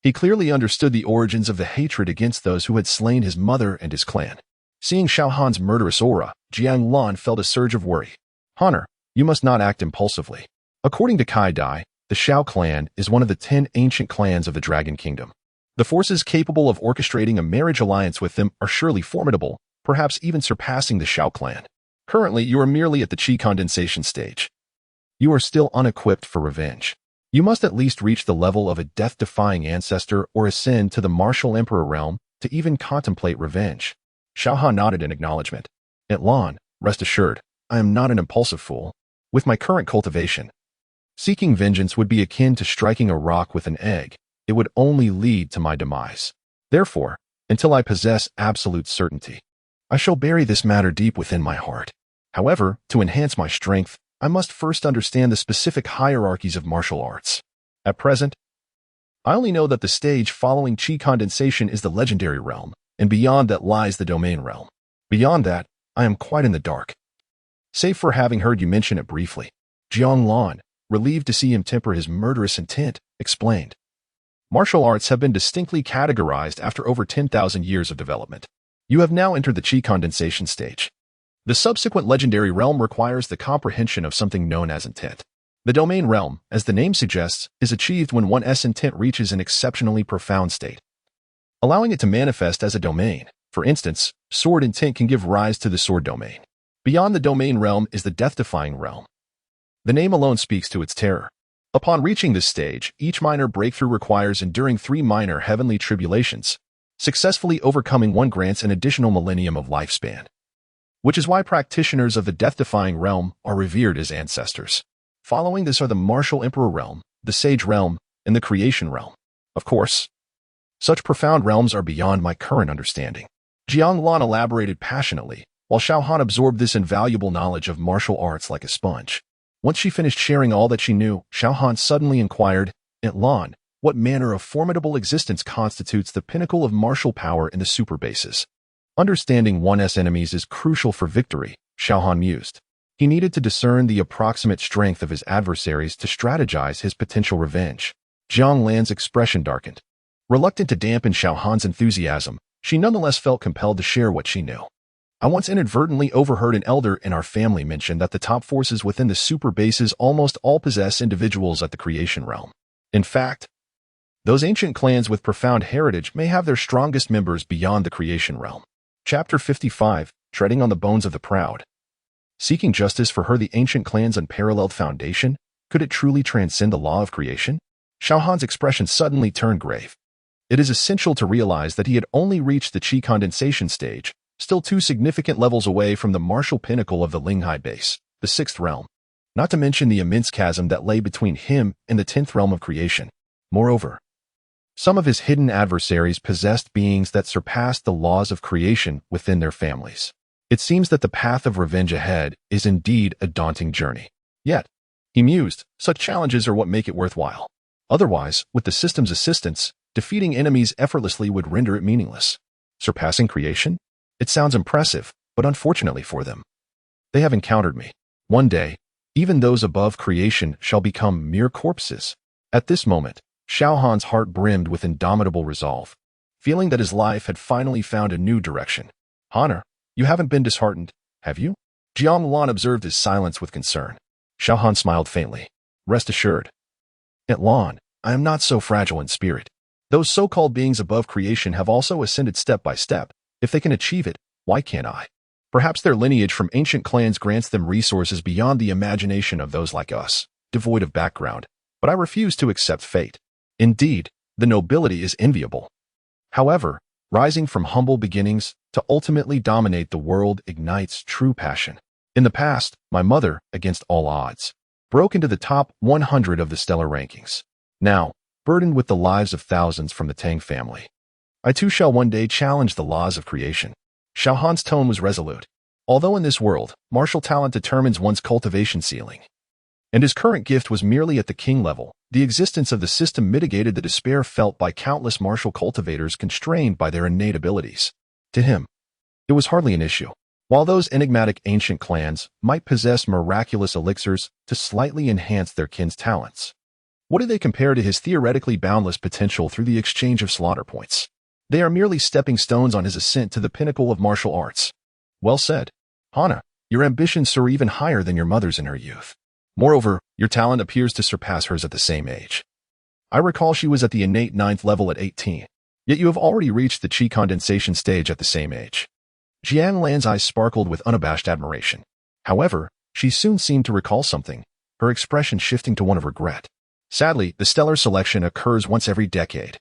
he clearly understood the origins of the hatred against those who had slain his mother and his clan. Seeing Xiao Han's murderous aura, Jiang Lan felt a surge of worry. Honor, you must not act impulsively. According to Kai Dai, the Xiao clan is one of the 10 ancient clans of the Dragon Kingdom. The forces capable of orchestrating a marriage alliance with them are surely formidable, perhaps even surpassing the Xiao clan. Currently, you are merely at the Qi condensation stage. You are still unequipped for revenge. You must at least reach the level of a death-defying ancestor or ascend to the martial emperor realm to even contemplate revenge. Xiao Han nodded in acknowledgement. At Lan, rest assured, I am not an impulsive fool. With my current cultivation, seeking vengeance would be akin to striking a rock with an egg. It would only lead to my demise. Therefore, until I possess absolute certainty, I shall bury this matter deep within my heart. However, to enhance my strength, I must first understand the specific hierarchies of martial arts. At present, I only know that the stage following Qi condensation is the legendary realm, and beyond that lies the domain realm. Beyond that, I am quite in the dark. Save for having heard you mention it briefly, Jiang Lan, relieved to see him temper his murderous intent, explained. Martial arts have been distinctly categorized after over 10,000 years of development. You have now entered the Qi condensation stage. The subsequent legendary realm requires the comprehension of something known as intent. The domain realm, as the name suggests, is achieved when one's intent reaches an exceptionally profound state, allowing it to manifest as a domain. For instance, sword intent can give rise to the sword domain. Beyond the domain realm is the death-defying realm. The name alone speaks to its terror. Upon reaching this stage, each minor breakthrough requires enduring 3 minor heavenly tribulations. Successfully overcoming one grants an additional millennium of lifespan, which is why practitioners of the death-defying realm are revered as ancestors. Following this are the martial emperor realm, the sage realm, and the creation realm. Of course, such profound realms are beyond my current understanding. Jiang Lan elaborated passionately, while Xiao Han absorbed this invaluable knowledge of martial arts like a sponge. Once she finished sharing all that she knew, Xiao Han suddenly inquired, "Aunt Lan, what manner of formidable existence constitutes the pinnacle of martial power in the super bases?" Understanding one's enemies is crucial for victory, Xiao Han mused. He needed to discern the approximate strength of his adversaries to strategize his potential revenge. Jiang Lan's expression darkened. Reluctant to dampen Xiao Han's enthusiasm, she nonetheless felt compelled to share what she knew. "I once inadvertently overheard an elder in our family mention that the top forces within the super bases almost all possess individuals at the creation realm. In fact, those ancient clans with profound heritage may have their strongest members beyond the creation realm." Chapter 55, Treading on the Bones of the Proud. Seeking justice for her, the ancient clan's unparalleled foundation, could it truly transcend the law of creation? Xiao Han's expression suddenly turned grave. It is essential to realize that he had only reached the qi condensation stage, still 2 significant levels away from the martial pinnacle of the Linghai base, the 6th realm, not to mention the immense chasm that lay between him and the 10th realm of creation. Moreover, some of his hidden adversaries possessed beings that surpassed the laws of creation within their families. It seems that the path of revenge ahead is indeed a daunting journey. Yet, he mused, such challenges are what make it worthwhile. Otherwise, with the system's assistance, defeating enemies effortlessly would render it meaningless. Surpassing creation? It sounds impressive, but unfortunately for them, they have encountered me. One day, even those above creation shall become mere corpses. At this moment, Xiao Han's heart brimmed with indomitable resolve, feeling that his life had finally found a new direction. "Honor, you haven't been disheartened, have you?" Jiang Lan observed his silence with concern. Xiao Han smiled faintly. "Rest assured, Aunt Lan, I am not so fragile in spirit. Those so-called beings above creation have also ascended step by step. If they can achieve it, why can't I? Perhaps their lineage from ancient clans grants them resources beyond the imagination of those like us, devoid of background, but I refuse to accept fate. Indeed, the nobility is enviable. However, rising from humble beginnings to ultimately dominate the world ignites true passion. In the past, my mother, against all odds, broke into the top 100 of the stellar rankings. Now, burdened with the lives of thousands from the Tang family, I too shall one day challenge the laws of creation." Xiao Han's tone was resolute. Although in this world, martial talent determines one's cultivation ceiling, and his current gift was merely at the king level, the existence of the system mitigated the despair felt by countless martial cultivators constrained by their innate abilities. To him, it was hardly an issue. While those enigmatic ancient clans might possess miraculous elixirs to slightly enhance their kin's talents, what do they compare to his theoretically boundless potential through the exchange of slaughter points? They are merely stepping stones on his ascent to the pinnacle of martial arts. Well said. Hana, your ambitions soar even higher than your mother's in her youth. Moreover, your talent appears to surpass hers at the same age. I recall she was at the innate 9th level at 18, yet you have already reached the qi condensation stage at the same age. Jiang Lan's eyes sparkled with unabashed admiration. However, she soon seemed to recall something, her expression shifting to one of regret. Sadly, the stellar selection occurs once every decade.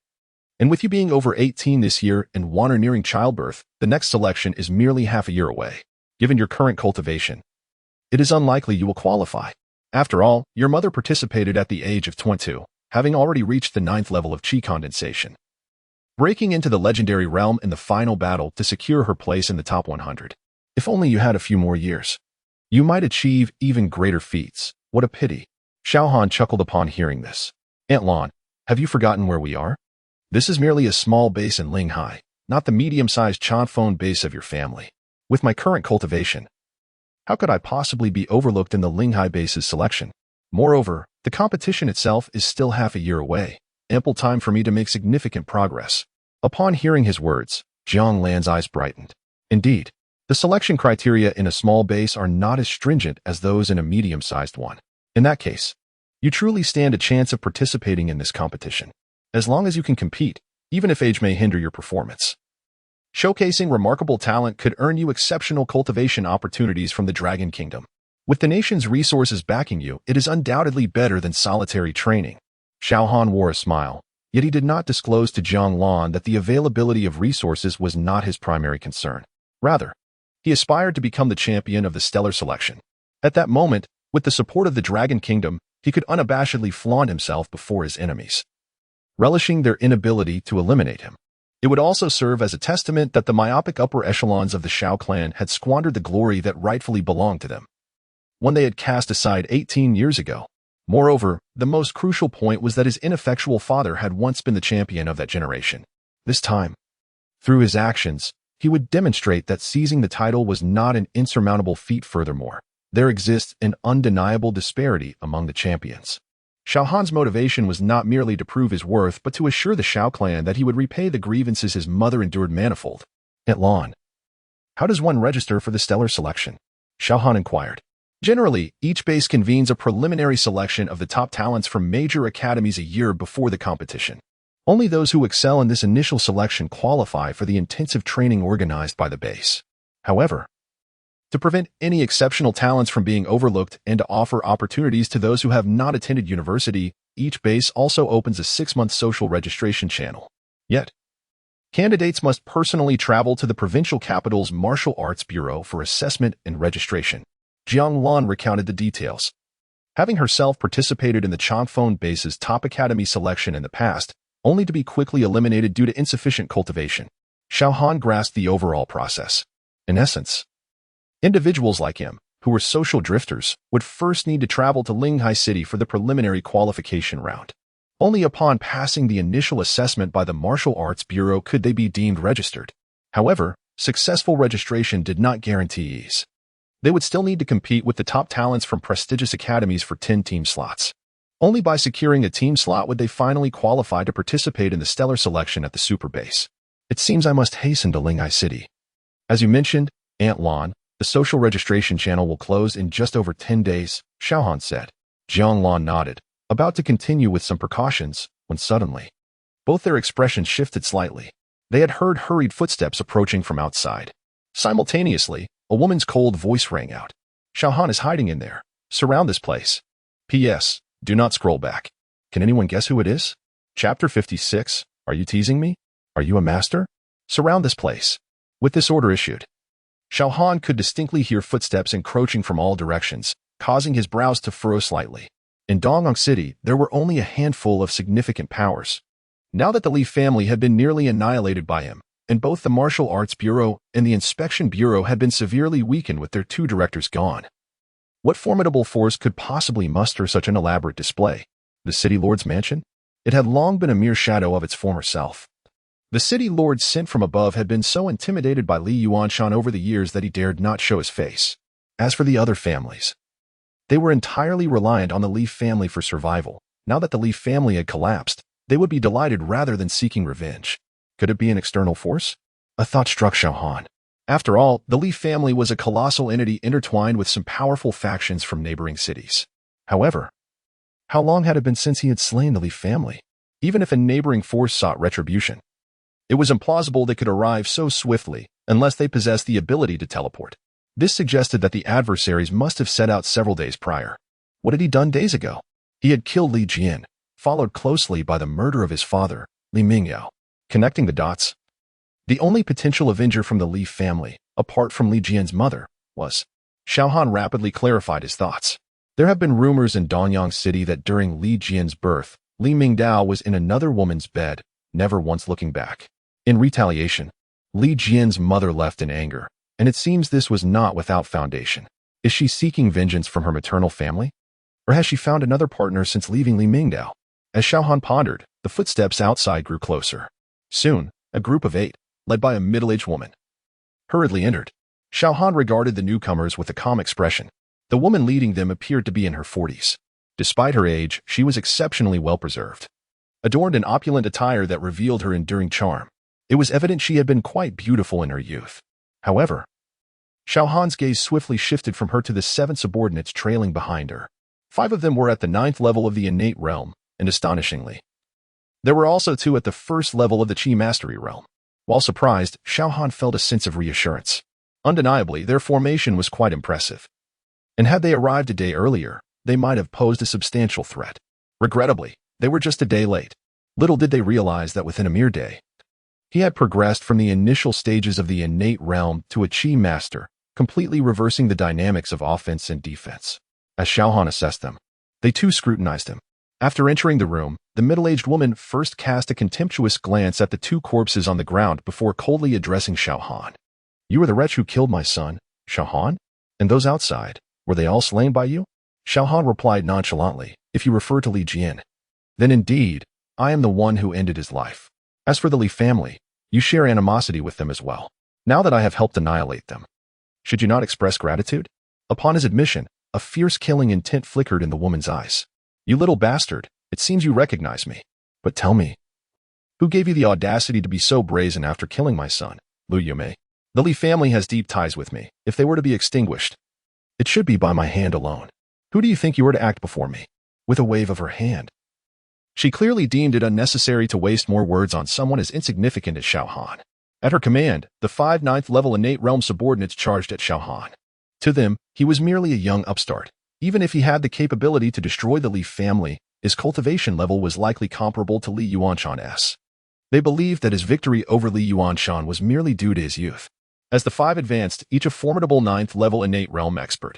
And with you being over 18 this year and one or nearing childbirth, the next selection is merely half a year away. Given your current cultivation, it is unlikely you will qualify. After all, your mother participated at the age of 22, having already reached the 9th level of qi condensation, breaking into the legendary realm in the final battle to secure her place in the top 100. If only you had a few more years, you might achieve even greater feats. What a pity. Xiao Han chuckled upon hearing this. Aunt Lan, have you forgotten where we are? This is merely a small base in Linghai, not the medium-sized Chanfeng base of your family. With my current cultivation, how could I possibly be overlooked in the Linghai base's selection? Moreover, the competition itself is still half a year away, ample time for me to make significant progress. Upon hearing his words, Jiang Lan's eyes brightened. Indeed, the selection criteria in a small base are not as stringent as those in a medium-sized one. In that case, you truly stand a chance of participating in this competition, as long as you can compete, even if age may hinder your performance. Showcasing remarkable talent could earn you exceptional cultivation opportunities from the Dragon Kingdom. With the nation's resources backing you, it is undoubtedly better than solitary training. Xiao Han wore a smile, yet he did not disclose to Jiang Lan that the availability of resources was not his primary concern. Rather, he aspired to become the champion of the stellar selection. At that moment, with the support of the Dragon Kingdom, he could unabashedly flaunt himself before his enemies, relishing their inability to eliminate him. It would also serve as a testament that the myopic upper echelons of the Xiao clan had squandered the glory that rightfully belonged to them, one they had cast aside 18 years ago. Moreover, the most crucial point was that his ineffectual father had once been the champion of that generation. This time, through his actions, he would demonstrate that seizing the title was not an insurmountable feat. Furthermore, there exists an undeniable disparity among the champions. Xiao Han's motivation was not merely to prove his worth, but to assure the Xiao clan that he would repay the grievances his mother endured manifold. Aunt Lan, how does one register for the stellar selection? Xiao Han inquired. Generally, each base convenes a preliminary selection of the top talents from major academies a year before the competition. Only those who excel in this initial selection qualify for the intensive training organized by the base. However, to prevent any exceptional talents from being overlooked and to offer opportunities to those who have not attended university, each base also opens a 6-month social registration channel. Yet, candidates must personally travel to the provincial capital's martial arts bureau for assessment and registration. Jiang Lan recounted the details. Having herself participated in the Changfeng base's top academy selection in the past, only to be quickly eliminated due to insufficient cultivation, Xiao Han grasped the overall process. In essence, individuals like him, who were social drifters, would first need to travel to Linghai City for the preliminary qualification round. Only upon passing the initial assessment by the Martial Arts Bureau could they be deemed registered. However, successful registration did not guarantee ease. They would still need to compete with the top talents from prestigious academies for 10 team slots. Only by securing a team slot would they finally qualify to participate in the stellar selection at the super base. It seems I must hasten to Linghai City. As you mentioned, Aunt Lan, the social registration channel will close in just over 10 days, Xiao Han said. Jiang Lan nodded, about to continue with some precautions, when suddenly, both their expressions shifted slightly. They had heard hurried footsteps approaching from outside. Simultaneously, a woman's cold voice rang out. Xiao Han is hiding in there. Surround this place. P.S. Do not scroll back. Can anyone guess who it is? Chapter 56. Are you teasing me? Are you a master? Surround this place. With this order issued, Xiao Han could distinctly hear footsteps encroaching from all directions, causing his brows to furrow slightly. In Dongyang City, there were only a handful of significant powers. Now that the Li family had been nearly annihilated by him, and both the Martial Arts Bureau and the Inspection Bureau had been severely weakened with their 2 directors gone, what formidable force could possibly muster such an elaborate display? The City Lord's mansion? It had long been a mere shadow of its former self. The City Lord sent from above had been so intimidated by Li Yuanshan over the years that he dared not show his face. As for the other families, they were entirely reliant on the Li family for survival. Now that the Li family had collapsed, they would be delighted rather than seeking revenge. Could it be an external force? A thought struck Xiao Han. After all, the Li family was a colossal entity intertwined with some powerful factions from neighboring cities. However, how long had it been since he had slain the Li family? Even if a neighboring force sought retribution, it was implausible they could arrive so swiftly unless they possessed the ability to teleport. This suggested that the adversaries must have set out several days prior. What had he done days ago? He had killed Li Jian, followed closely by the murder of his father, Li Mingyao. Connecting the dots, the only potential avenger from the Li family, apart from Li Jian's mother, was. Xiao Han rapidly clarified his thoughts. There have been rumors in Dongyang City that during Li Jian's birth, Li Mingdao was in another woman's bed, never once looking back. In retaliation, Li Jian's mother left in anger, and it seems this was not without foundation. Is she seeking vengeance from her maternal family? Or has she found another partner since leaving Li Mingdao? As Xiao Han pondered, the footsteps outside grew closer. Soon, a group of 8, led by a middle-aged woman, hurriedly entered. Xiao Han regarded the newcomers with a calm expression. The woman leading them appeared to be in her 40s. Despite her age, she was exceptionally well-preserved, adorned in opulent attire that revealed her enduring charm. It was evident she had been quite beautiful in her youth. However, Xiao Han's gaze swiftly shifted from her to the 7 subordinates trailing behind her. 5 of them were at the 9th level of the innate realm, and astonishingly, there were also 2 at the 1st level of the Qi Mastery realm. While surprised, Xiao Han felt a sense of reassurance. Undeniably, their formation was quite impressive. And had they arrived a day earlier, they might have posed a substantial threat. Regrettably, they were just a day late. Little did they realize that within a mere day, he had progressed from the initial stages of the innate realm to a Qi master, completely reversing the dynamics of offense and defense. As Xiao Han assessed them, they too scrutinized him. After entering the room, the middle-aged woman first cast a contemptuous glance at the two corpses on the ground before coldly addressing Xiao Han. You are the wretch who killed my son, Xiao Han? And those outside, were they all slain by you? Xiao Han replied nonchalantly, if you refer to Li Jian, then indeed, I am the one who ended his life. As for the Li family, you share animosity with them as well. Now that I have helped annihilate them, should you not express gratitude? Upon his admission, a fierce killing intent flickered in the woman's eyes. You little bastard, it seems you recognize me. But tell me, who gave you the audacity to be so brazen after killing my son, Lu Yume? The Li family has deep ties with me. If they were to be extinguished, it should be by my hand alone. Who do you think you are to act before me? With a wave of her hand. She clearly deemed it unnecessary to waste more words on someone as insignificant as Xiao Han. At her command, the 5 9th-level innate realm subordinates charged at Xiao Han. To them, he was merely a young upstart. Even if he had the capability to destroy the Li family, his cultivation level was likely comparable to Li Yuanshan's. They believed that his victory over Li Yuanshan was merely due to his youth. As the 5 advanced, each a formidable 9th-level innate realm expert,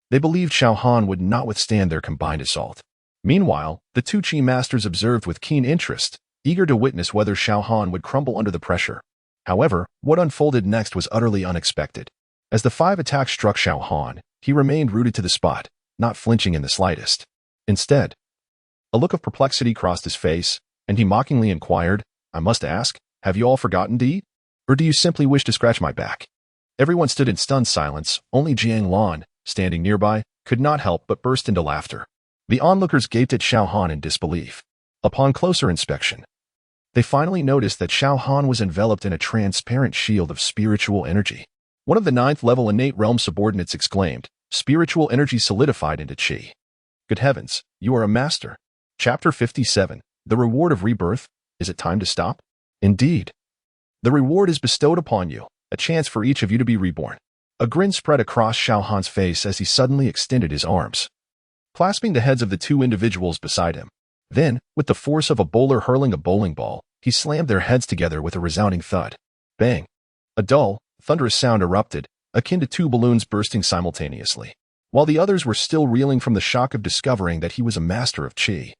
they believed Xiao Han would not withstand their combined assault. Meanwhile, the 2 Qi masters observed with keen interest, eager to witness whether Xiao Han would crumble under the pressure. However, what unfolded next was utterly unexpected. As the 5 attacks struck Xiao Han, he remained rooted to the spot, not flinching in the slightest. Instead, a look of perplexity crossed his face, and he mockingly inquired, I must ask, have you all forgotten to eat? Or do you simply wish to scratch my back? Everyone stood in stunned silence. Only Jiang Lan, standing nearby, could not help but burst into laughter. The onlookers gaped at Xiao Han in disbelief. Upon closer inspection, they finally noticed that Xiao Han was enveloped in a transparent shield of spiritual energy. One of the 9th-level innate realm subordinates exclaimed, spiritual energy solidified into Qi. Good heavens, you are a master. Chapter 57, The Reward of Rebirth. Is it time to stop? Indeed. The reward is bestowed upon you, a chance for each of you to be reborn. A grin spread across Xiao Han's face as he suddenly extended his arms, clasping the heads of the 2 individuals beside him. Then, with the force of a bowler hurling a bowling ball, he slammed their heads together with a resounding thud. Bang! A dull, thunderous sound erupted, akin to 2 balloons bursting simultaneously. While the others were still reeling from the shock of discovering that he was a master of Qi,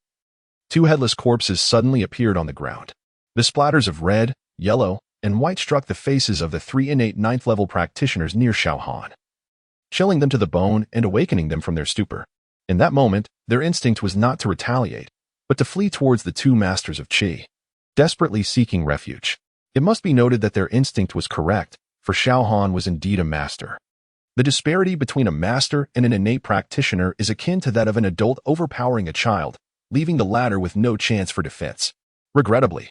2 headless corpses suddenly appeared on the ground. The splatters of red, yellow, and white struck the faces of the 3 innate 9th-level practitioners near Xiao Han, chilling them to the bone and awakening them from their stupor. In that moment, their instinct was not to retaliate, but to flee towards the 2 masters of Qi, desperately seeking refuge. It must be noted that their instinct was correct, for Xiao Han was indeed a master. The disparity between a master and an innate practitioner is akin to that of an adult overpowering a child, leaving the latter with no chance for defense. Regrettably,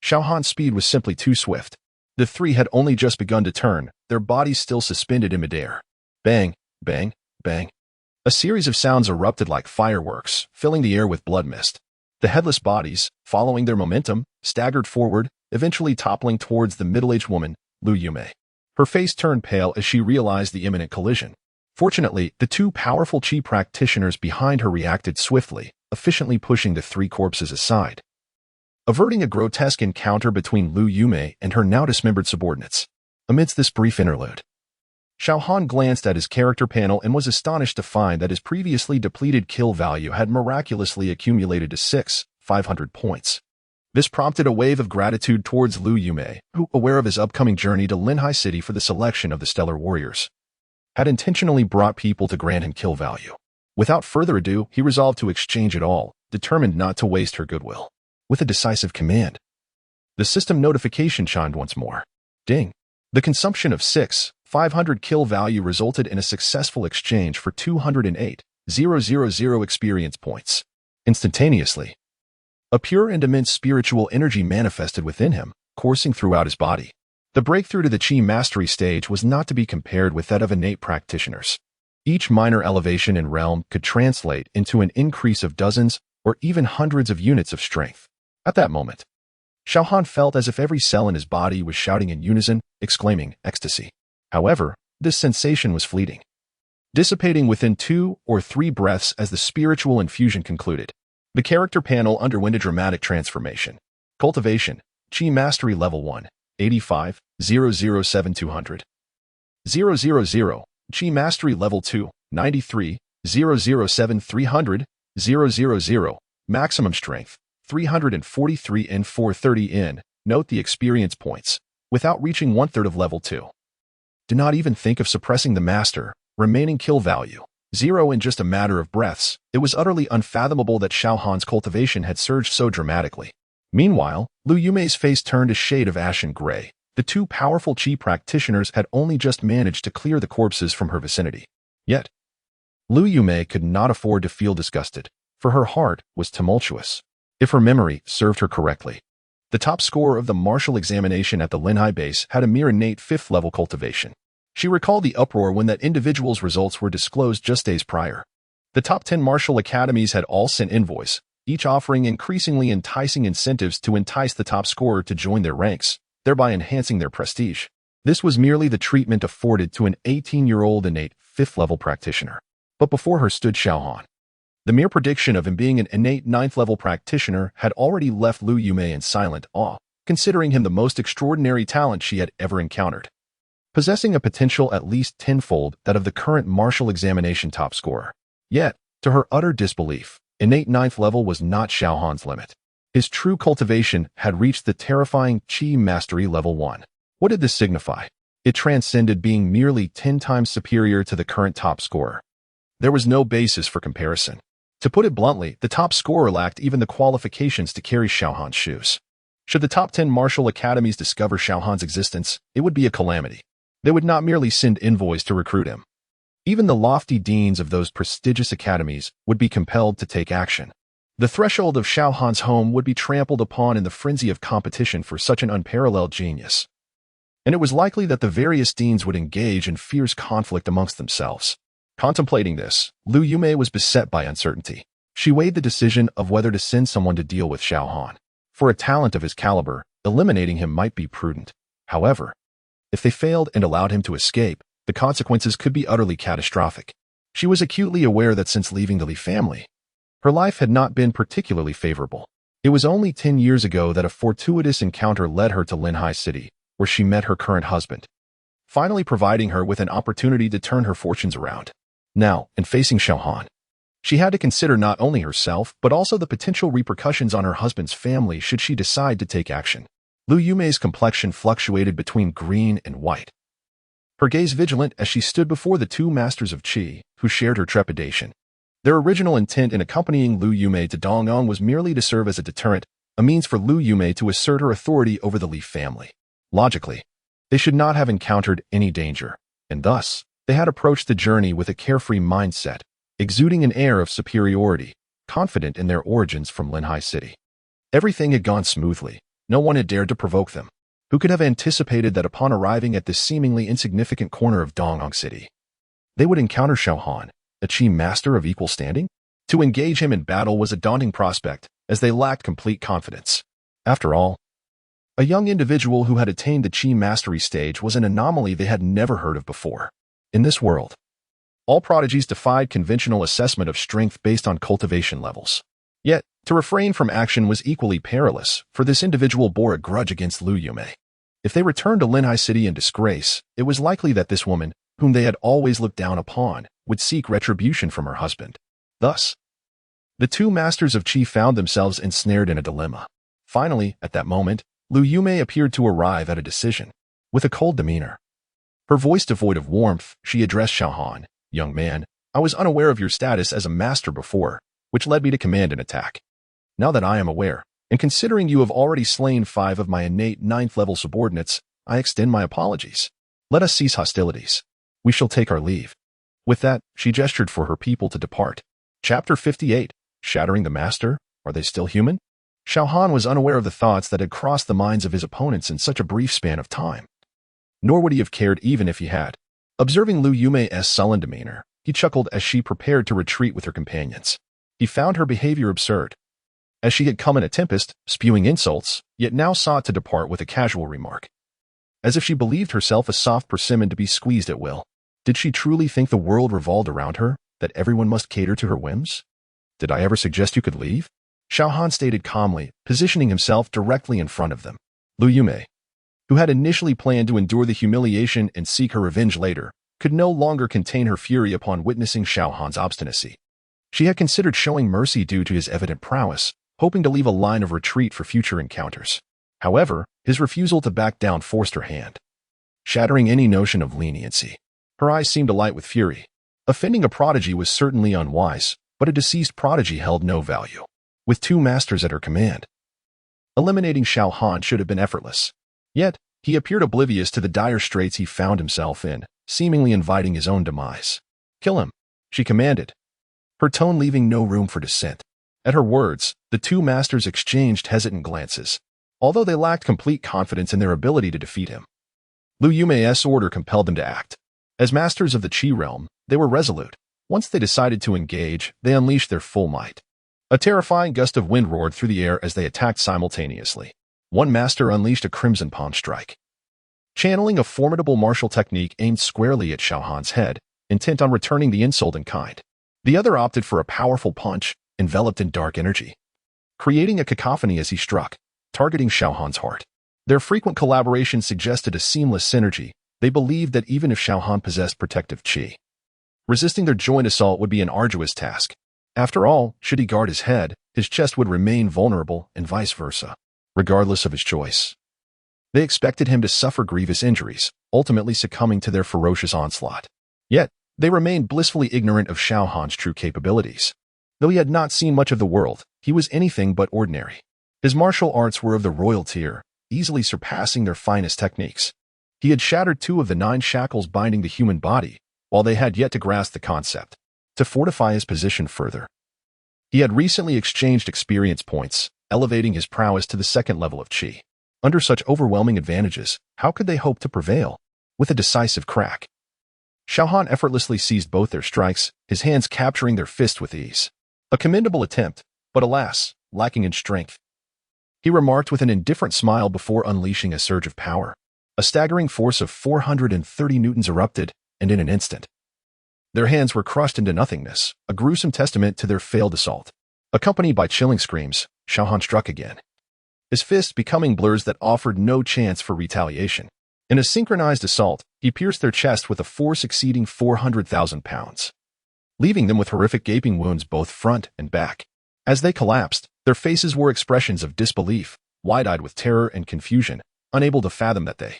Xiao Han's speed was simply too swift. The 3 had only just begun to turn, their bodies still suspended in midair. Bang, bang, bang. A series of sounds erupted like fireworks, filling the air with blood mist. The headless bodies, following their momentum, staggered forward, eventually toppling towards the middle-aged woman, Lu Yume. Her face turned pale as she realized the imminent collision. Fortunately, the 2 powerful Qi practitioners behind her reacted swiftly, efficiently pushing the 3 corpses aside, averting a grotesque encounter between Lu Yume and her now dismembered subordinates. Amidst this brief interlude, Xiao Han glanced at his character panel and was astonished to find that his previously depleted kill value had miraculously accumulated to 500 points. This prompted a wave of gratitude towards Lu Yume, who, aware of his upcoming journey to Linhai City for the selection of the Stellar Warriors, had intentionally brought people to grant him kill value. Without further ado, he resolved to exchange it all, determined not to waste her goodwill. With a decisive command, the system notification chimed once more. Ding! The consumption of 500 kill value resulted in a successful exchange for 208,000 experience points. Instantaneously, a pure and immense spiritual energy manifested within him, coursing throughout his body. The breakthrough to the Qi mastery stage was not to be compared with that of innate practitioners. Each minor elevation in realm could translate into an increase of dozens or even hundreds of units of strength. At that moment, Xiao Han felt as if every cell in his body was shouting in unison, exclaiming, ecstasy. However, this sensation was fleeting, dissipating within 2 or 3 breaths as the spiritual infusion concluded. The character panel underwent a dramatic transformation. Cultivation, Qi Mastery Level 1, 85,007,200. 000, Qi Mastery Level 2, 93,007,300. 000, Maximum strength, 343 in 430 in. Note the experience points, without reaching 1/3 of level 2. Do not even think of suppressing the master. Remaining kill value, 0 in just a matter of breaths. It was utterly unfathomable that Xiao Han's cultivation had surged so dramatically. Meanwhile, Lu Yumei's face turned a shade of ashen gray. The two powerful Qi practitioners had only just managed to clear the corpses from her vicinity. Yet, Lu Yumei could not afford to feel disgusted, for her heart was tumultuous. If her memory served her correctly, the top scorer of the martial examination at the Linhai base had a mere innate 5th level cultivation. She recalled the uproar when that individual's results were disclosed just days prior. The top 10 martial academies had all sent invoice, each offering increasingly enticing incentives to entice the top scorer to join their ranks, thereby enhancing their prestige. This was merely the treatment afforded to an 18-year-old innate 5th level practitioner. But before her stood Xiao Han. The mere prediction of him being an innate 9th level practitioner had already left Lu Yumei in silent awe, considering him the most extraordinary talent she had ever encountered. Possessing a potential at least tenfold that of the current martial examination top scorer. Yet, to her utter disbelief, innate 9th level was not Xiao Han's limit. His true cultivation had reached the terrifying Qi Mastery level 1. What did this signify? It transcended being merely 10 times superior to the current top scorer. There was no basis for comparison. To put it bluntly, the top scorer lacked even the qualifications to carry Xiao Han's shoes. Should the top 10 martial academies discover Xiao Han's existence, it would be a calamity. They would not merely send envoys to recruit him. Even the lofty deans of those prestigious academies would be compelled to take action. The threshold of Xiao Han's home would be trampled upon in the frenzy of competition for such an unparalleled genius. And it was likely that the various deans would engage in fierce conflict amongst themselves. Contemplating this, Lu Yumei was beset by uncertainty. She weighed the decision of whether to send someone to deal with Xiao Han. For a talent of his caliber, eliminating him might be prudent. However, if they failed and allowed him to escape, the consequences could be utterly catastrophic. She was acutely aware that since leaving the Li family, her life had not been particularly favorable. It was only 10 years ago that a fortuitous encounter led her to Linhai City, where she met her current husband, finally providing her with an opportunity to turn her fortunes around. Now, in facing Xiao Han, she had to consider not only herself, but also the potential repercussions on her husband's family should she decide to take action. Lu Yumei's complexion fluctuated between green and white, her gaze vigilant as she stood before the two masters of Qi, who shared her trepidation. Their original intent in accompanying Lu Yumei to Dongyang was merely to serve as a deterrent, a means for Lu Yumei to assert her authority over the Li family. Logically, they should not have encountered any danger, and thus, they had approached the journey with a carefree mindset, exuding an air of superiority, confident in their origins from Linhai City. Everything had gone smoothly. No one had dared to provoke them. Who could have anticipated that upon arriving at this seemingly insignificant corner of Dongyang City, they would encounter Xiao Han, a Qi master of equal standing? To engage him in battle was a daunting prospect, as they lacked complete confidence. After all, a young individual who had attained the Qi mastery stage was an anomaly they had never heard of before. In this world, all prodigies defied conventional assessment of strength based on cultivation levels. Yet, to refrain from action was equally perilous, for this individual bore a grudge against Lu Yumei. If they returned to Linhai City in disgrace, it was likely that this woman, whom they had always looked down upon, would seek retribution from her husband. Thus, the two masters of Qi found themselves ensnared in a dilemma. Finally, at that moment, Lu Yumei appeared to arrive at a decision. With a cold demeanor, her voice devoid of warmth, she addressed Xiao Han. Young man, I was unaware of your status as a master before, which led me to command an attack. Now that I am aware, and considering you have already slain 5 of my innate 9th level subordinates, I extend my apologies. Let us cease hostilities. We shall take our leave. With that, she gestured for her people to depart. Chapter 58, Shattering the Master? Are they still human? Xiao Han was unaware of the thoughts that had crossed the minds of his opponents in such a brief span of time. Nor would he have cared even if he had. Observing Lu Yumei's sullen demeanor, he chuckled as she prepared to retreat with her companions. He found her behavior absurd, as she had come in a tempest, spewing insults, yet now sought to depart with a casual remark. As if she believed herself a soft persimmon to be squeezed at will. Did she truly think the world revolved around her, that everyone must cater to her whims? Did I ever suggest you could leave? Xiao Han stated calmly, positioning himself directly in front of them. Lu Yumei, who had initially planned to endure the humiliation and seek her revenge later, could no longer contain her fury upon witnessing Xiao Han's obstinacy. She had considered showing mercy due to his evident prowess, hoping to leave a line of retreat for future encounters. However, his refusal to back down forced her hand, shattering any notion of leniency. Her eyes seemed alight with fury. Offending a prodigy was certainly unwise, but a deceased prodigy held no value. With two masters at her command, eliminating Xiao Han should have been effortless. Yet, he appeared oblivious to the dire straits he found himself in, seemingly inviting his own demise. "Kill him," she commanded, her tone leaving no room for dissent. At her words, the two masters exchanged hesitant glances, although they lacked complete confidence in their ability to defeat him. Lu Yumei's order compelled them to act. As masters of the Qi realm, they were resolute. Once they decided to engage, they unleashed their full might. A terrifying gust of wind roared through the air as they attacked simultaneously. One master unleashed a crimson palm strike, channeling a formidable martial technique aimed squarely at Xiao Han's head, intent on returning the insult in kind. The other opted for a powerful punch, enveloped in dark energy, creating a cacophony as he struck, targeting Xiao Han's heart. Their frequent collaboration suggested a seamless synergy. They believed that even if Xiao Han possessed protective qi, resisting their joint assault would be an arduous task. After all, should he guard his head, his chest would remain vulnerable, and vice versa, regardless of his choice. They expected him to suffer grievous injuries, ultimately succumbing to their ferocious onslaught. Yet, they remained blissfully ignorant of Xiao Han's true capabilities. Though he had not seen much of the world, he was anything but ordinary. His martial arts were of the royal tier, easily surpassing their finest techniques. He had shattered 2 of the 9 shackles binding the human body, while they had yet to grasp the concept. To fortify his position further, he had recently exchanged experience points, elevating his prowess to the 2nd level of qi. Under such overwhelming advantages, how could they hope to prevail? With a decisive crack, Xiao Han effortlessly seized both their strikes, his hands capturing their fist with ease. A commendable attempt, but alas, lacking in strength. He remarked with an indifferent smile before unleashing a surge of power. A staggering force of 430 newtons erupted, and in an instant, their hands were crushed into nothingness, a gruesome testament to their failed assault. Accompanied by chilling screams, Xiao Han struck again, his fists becoming blurs that offered no chance for retaliation. In a synchronized assault, he pierced their chest with a force exceeding 400,000 pounds, leaving them with horrific gaping wounds both front and back. As they collapsed, their faces wore expressions of disbelief, wide-eyed with terror and confusion, unable to fathom that they,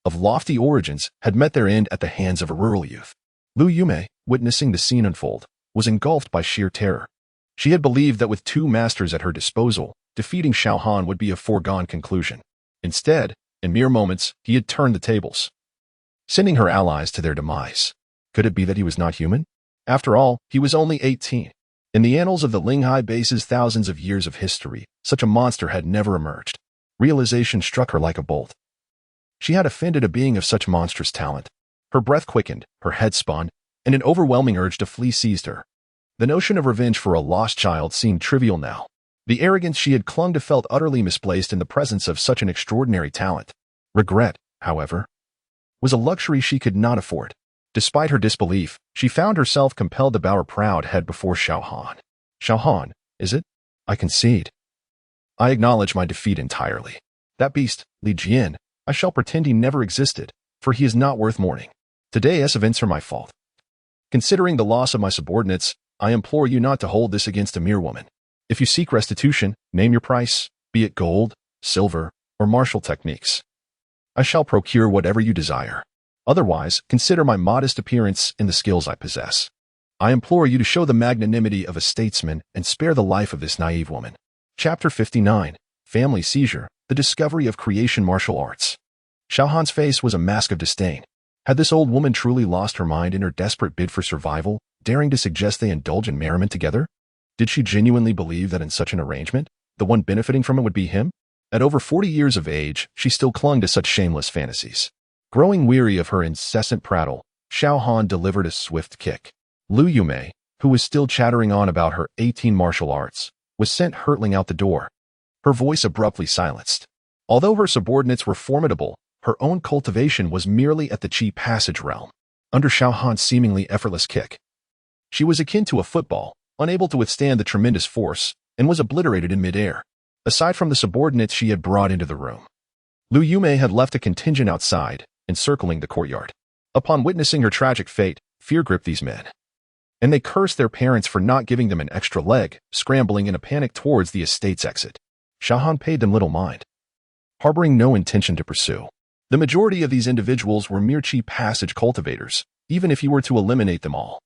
of lofty origins, had met their end at the hands of a rural youth. Lu Yumei, witnessing the scene unfold, was engulfed by sheer terror. She had believed that with 2 masters at her disposal, defeating Xiao Han would be a foregone conclusion. Instead, in mere moments, he had turned the tables, sending her allies to their demise. Could it be that he was not human? After all, he was only 18. In the annals of the Linghai base's thousands of years of history, such a monster had never emerged. Realization struck her like a bolt. She had offended a being of such monstrous talent. Her breath quickened, her head spun, and an overwhelming urge to flee seized her. The notion of revenge for a lost child seemed trivial now. The arrogance she had clung to felt utterly misplaced in the presence of such an extraordinary talent. Regret, however, was a luxury she could not afford. Despite her disbelief, she found herself compelled to bow her proud head before Xiao Han. "Xiao Han, is it? I concede. I acknowledge my defeat entirely. That beast, Li Jian, I shall pretend he never existed, for he is not worth mourning. Today's events are my fault. Considering the loss of my subordinates, I implore you not to hold this against a mere woman. If you seek restitution, name your price, be it gold, silver, or martial techniques. I shall procure whatever you desire. Otherwise, consider my modest appearance in the skills I possess. I implore you to show the magnanimity of a statesman and spare the life of this naive woman." Chapter 59, Family Seizure, the Discovery of Creation Martial Arts. Xiao Han's face was a mask of disdain. Had this old woman truly lost her mind in her desperate bid for survival, daring to suggest they indulge in merriment together? Did she genuinely believe that in such an arrangement, the one benefiting from it would be him? At over 40 years of age, she still clung to such shameless fantasies. Growing weary of her incessant prattle, Xiao Han delivered a swift kick. Lu Yumei, who was still chattering on about her 18 martial arts, was sent hurtling out the door, her voice abruptly silenced. Although her subordinates were formidable, her own cultivation was merely at the Qi passage realm. Under Xiao Han's seemingly effortless kick, she was akin to a football, unable to withstand the tremendous force, and was obliterated in midair. Aside from the subordinates she had brought into the room, Lu Yumei had left a contingent outside, encircling the courtyard. Upon witnessing her tragic fate, fear gripped these men. and they cursed their parents for not giving them an extra leg, scrambling in a panic towards the estate's exit. Xiao Han paid them little mind, harboring no intention to pursue. The majority of these individuals were mere cheap passage cultivators, even if he were to eliminate them all.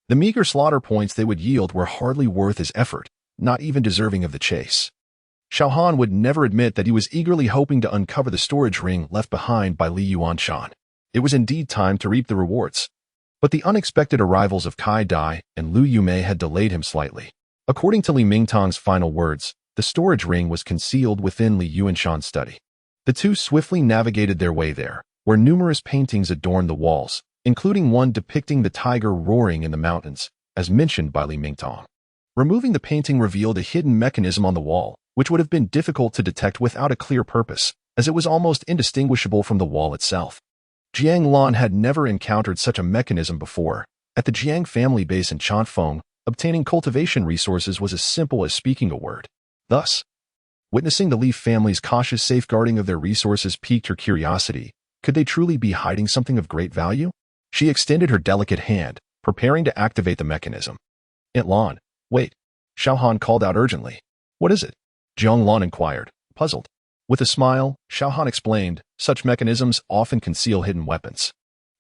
The meager slaughter points they would yield were hardly worth his effort, not even deserving of the chase. Xiao Han would never admit that he was eagerly hoping to uncover the storage ring left behind by Li Yuanshan. It was indeed time to reap the rewards. But the unexpected arrivals of Kai Dai and Lu Yumei had delayed him slightly. According to Li Mingtong's final words, the storage ring was concealed within Li Yuanshan's study. The two swiftly navigated their way there, where numerous paintings adorned the walls, including one depicting the tiger roaring in the mountains, as mentioned by Li Mingtong. Removing the painting revealed a hidden mechanism on the wall, which would have been difficult to detect without a clear purpose, as it was almost indistinguishable from the wall itself. Jiang Lan had never encountered such a mechanism before. At the Jiang family base in Chanfeng, obtaining cultivation resources was as simple as speaking a word. Thus, witnessing the Li family's cautious safeguarding of their resources piqued her curiosity. Could they truly be hiding something of great value? She extended her delicate hand, preparing to activate the mechanism. Aunt Lan, wait, Xiao Han called out urgently. What is it? Jiang Lan inquired, puzzled. With a smile, Xiao Han explained, such mechanisms often conceal hidden weapons.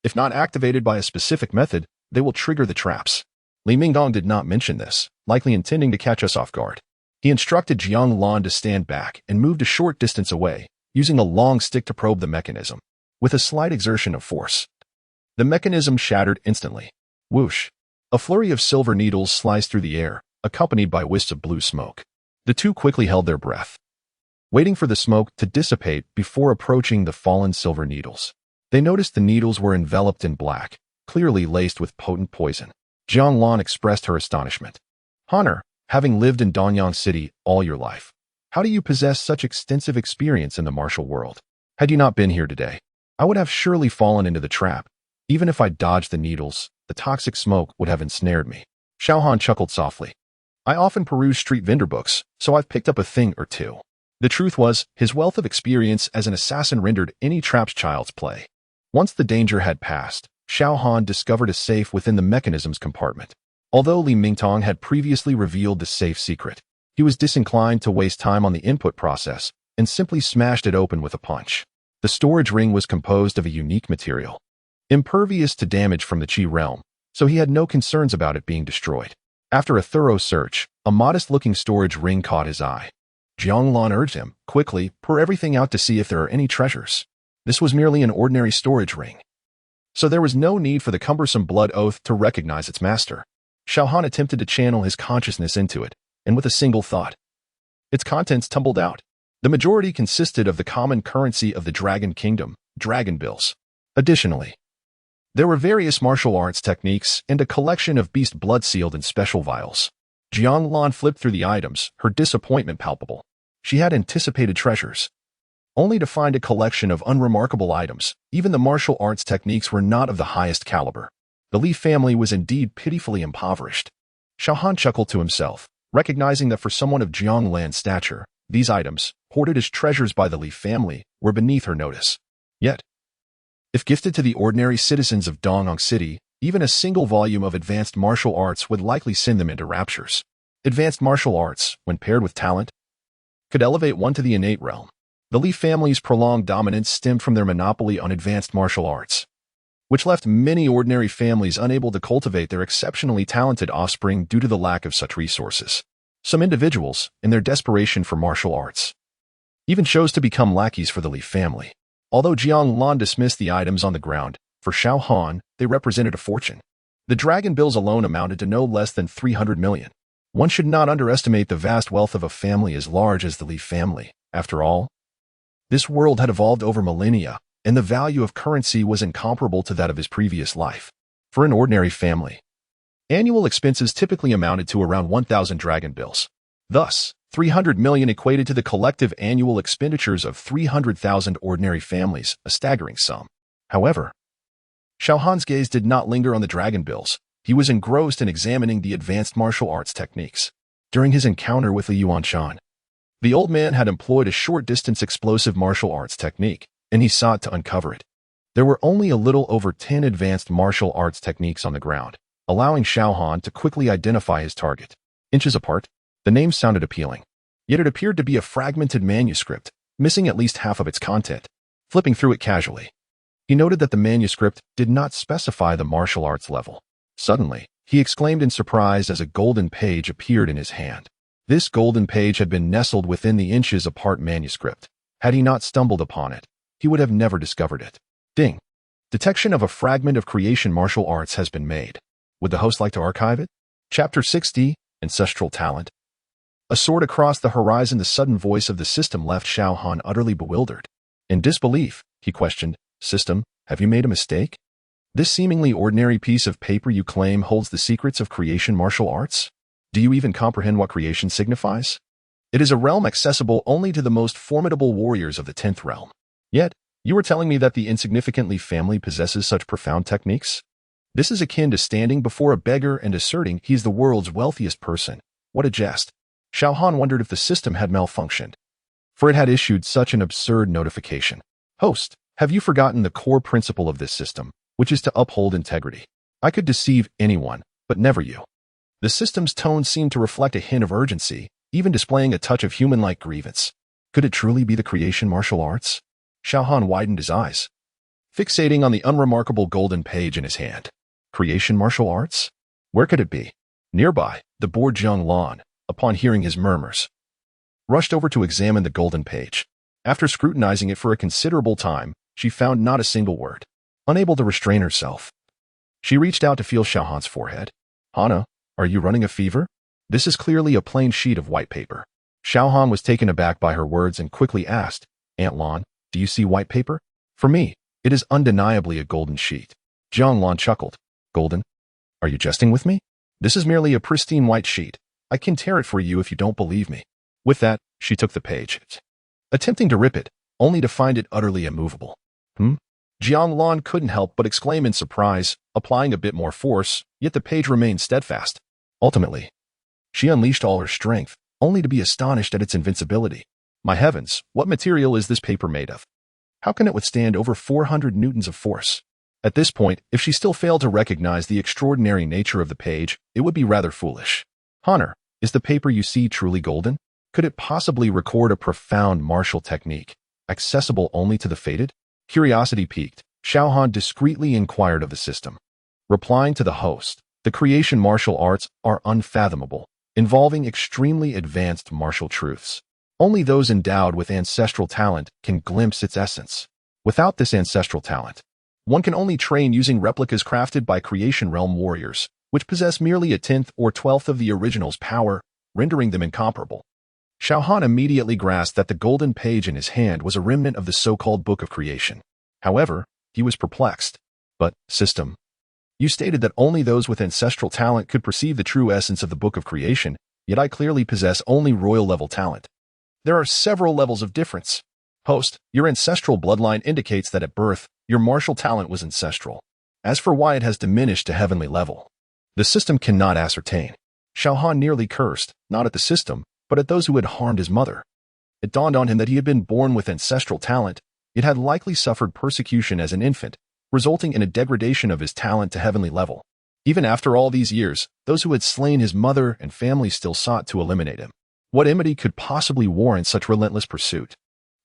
If not activated by a specific method, they will trigger the traps. Li Mingdong did not mention this, likely intending to catch us off guard. He instructed Jiang Lan to stand back and moved a short distance away, using a long stick to probe the mechanism. With a slight exertion of force, the mechanism shattered instantly. Whoosh! A flurry of silver needles sliced through the air, accompanied by wisps of blue smoke. The two quickly held their breath, waiting for the smoke to dissipate before approaching the fallen silver needles. They noticed the needles were enveloped in black, clearly laced with potent poison. Jiang Lan expressed her astonishment. Honor, having lived in Danyang City all your life, how do you possess such extensive experience in the martial world? Had you not been here today, I would have surely fallen into the trap. Even if I dodged the needles, the toxic smoke would have ensnared me. Xiao Han chuckled softly. I often peruse street vendor books, so I've picked up a thing or two. The truth was, his wealth of experience as an assassin rendered any trap's child's play. Once the danger had passed, Xiao Han discovered a safe within the mechanism's compartment. Although Li Mingtong had previously revealed the safe secret, he was disinclined to waste time on the input process and simply smashed it open with a punch. The storage ring was composed of a unique material, impervious to damage from the Qi realm, so he had no concerns about it being destroyed. After a thorough search, a modest-looking storage ring caught his eye. Jiang Lan urged him, quickly, pour everything out to see if there are any treasures. This was merely an ordinary storage ring, so there was no need for the cumbersome blood oath to recognize its master. Xiao Han attempted to channel his consciousness into it, and with a single thought, its contents tumbled out. The majority consisted of the common currency of the Dragon Kingdom, dragon bills. Additionally, there were various martial arts techniques and a collection of beast blood sealed in special vials. Jiang Lan flipped through the items, her disappointment palpable. She had anticipated treasures, only to find a collection of unremarkable items. Even the martial arts techniques were not of the highest caliber. The Li family was indeed pitifully impoverished. Xiao Han chuckled to himself, recognizing that for someone of Jiang Lan's stature, these items, hoarded as treasures by the Li family, were beneath her notice. Yet, if gifted to the ordinary citizens of Danyang City, even a single volume of advanced martial arts would likely send them into raptures. Advanced martial arts, when paired with talent, could elevate one to the innate realm. The Li family's prolonged dominance stemmed from their monopoly on advanced martial arts, which left many ordinary families unable to cultivate their exceptionally talented offspring due to the lack of such resources. Some individuals, in their desperation for martial arts, even chose to become lackeys for the Li family. Although Jiang Lan dismissed the items on the ground, for Xiao Han, they represented a fortune. The dragon bills alone amounted to no less than 300 million. One should not underestimate the vast wealth of a family as large as the Li family. After all, this world had evolved over millennia, and the value of currency was incomparable to that of his previous life. For an ordinary family, annual expenses typically amounted to around 1,000 dragon bills. Thus, 300 million equated to the collective annual expenditures of 300,000 ordinary families, a staggering sum. However, Xiao Han's gaze did not linger on the dragon bills. He was engrossed in examining the advanced martial arts techniques. During his encounter with Li Yuanshan, the old man had employed a short-distance explosive martial arts technique, and he sought to uncover it. There were only a little over 10 advanced martial arts techniques on the ground, allowing Xiao Han to quickly identify his target. Inches apart, the name sounded appealing. Yet it appeared to be a fragmented manuscript, missing at least half of its content. Flipping through it casually, he noted that the manuscript did not specify the martial arts level. Suddenly, he exclaimed in surprise as a golden page appeared in his hand. This golden page had been nestled within the inches apart manuscript. Had he not stumbled upon it, he would have never discovered it. Ding. Detection of a fragment of creation martial arts has been made. Would the host like to archive it? Chapter 60, Ancestral Talent. A sword across the horizon. The sudden voice of the system left Xiao Han utterly bewildered. In disbelief, he questioned, "System, have you made a mistake? This seemingly ordinary piece of paper you claim holds the secrets of creation martial arts? Do you even comprehend what creation signifies? It is a realm accessible only to the most formidable warriors of the 10th realm. Yet, you are telling me that the insignificant Li family possesses such profound techniques? This is akin to standing before a beggar and asserting he is the world's wealthiest person. What a jest." Xiao Han wondered if the system had malfunctioned, for it had issued such an absurd notification. "Host, have you forgotten the core principle of this system, which is to uphold integrity? I could deceive anyone, but never you." The system's tone seemed to reflect a hint of urgency, even displaying a touch of human-like grievance. Could it truly be the creation martial arts? Xiao Han widened his eyes, fixating on the unremarkable golden page in his hand. Creation martial arts? Where could it be? Nearby, the bored Zhang Lan, upon hearing his murmurs, rushed over to examine the golden page. After scrutinizing it for a considerable time, she found not a single word. Unable to restrain herself, she reached out to feel Xiao Han's forehead. "Hana, are you running a fever? This is clearly a plain sheet of white paper." Xiao Han was taken aback by her words and quickly asked, "Aunt Lan, do you see white paper? For me, it is undeniably a golden sheet." Zhang Lan chuckled. "Golden? Are you jesting with me? This is merely a pristine white sheet. I can tear it for you if you don't believe me." With that, she took the page, attempting to rip it, only to find it utterly immovable. Jiang Lan couldn't help but exclaim in surprise, applying a bit more force, yet the page remained steadfast. Ultimately, she unleashed all her strength, only to be astonished at its invincibility. My heavens, what material is this paper made of? How can it withstand over 400 newtons of force? At this point, if she still failed to recognize the extraordinary nature of the page, it would be rather foolish. "Honor, is the paper you see truly golden? Could it possibly record a profound martial technique, accessible only to the fated?" Curiosity piqued, Xiao Han discreetly inquired of the system. Replying to the host, "The creation martial arts are unfathomable, involving extremely advanced martial truths. Only those endowed with ancestral talent can glimpse its essence. Without this ancestral talent, one can only train using replicas crafted by creation realm warriors, which possess merely a 10th or 12th of the original's power, rendering them incomparable." Xiao Han immediately grasped that the golden page in his hand was a remnant of the so-called Book of Creation. However, he was perplexed. "But, system, you stated that only those with ancestral talent could perceive the true essence of the Book of Creation, yet I clearly possess only royal-level talent. There are several levels of difference. Host, your ancestral bloodline indicates that at birth, your martial talent was ancestral. As for why it has diminished to heavenly level, the system cannot ascertain." Xiao Han nearly cursed, not at the system, but at those who had harmed his mother. It dawned on him that he had been born with ancestral talent, yet had likely suffered persecution as an infant, resulting in a degradation of his talent to heavenly level. Even after all these years, those who had slain his mother and family still sought to eliminate him. What enmity could possibly warrant such relentless pursuit?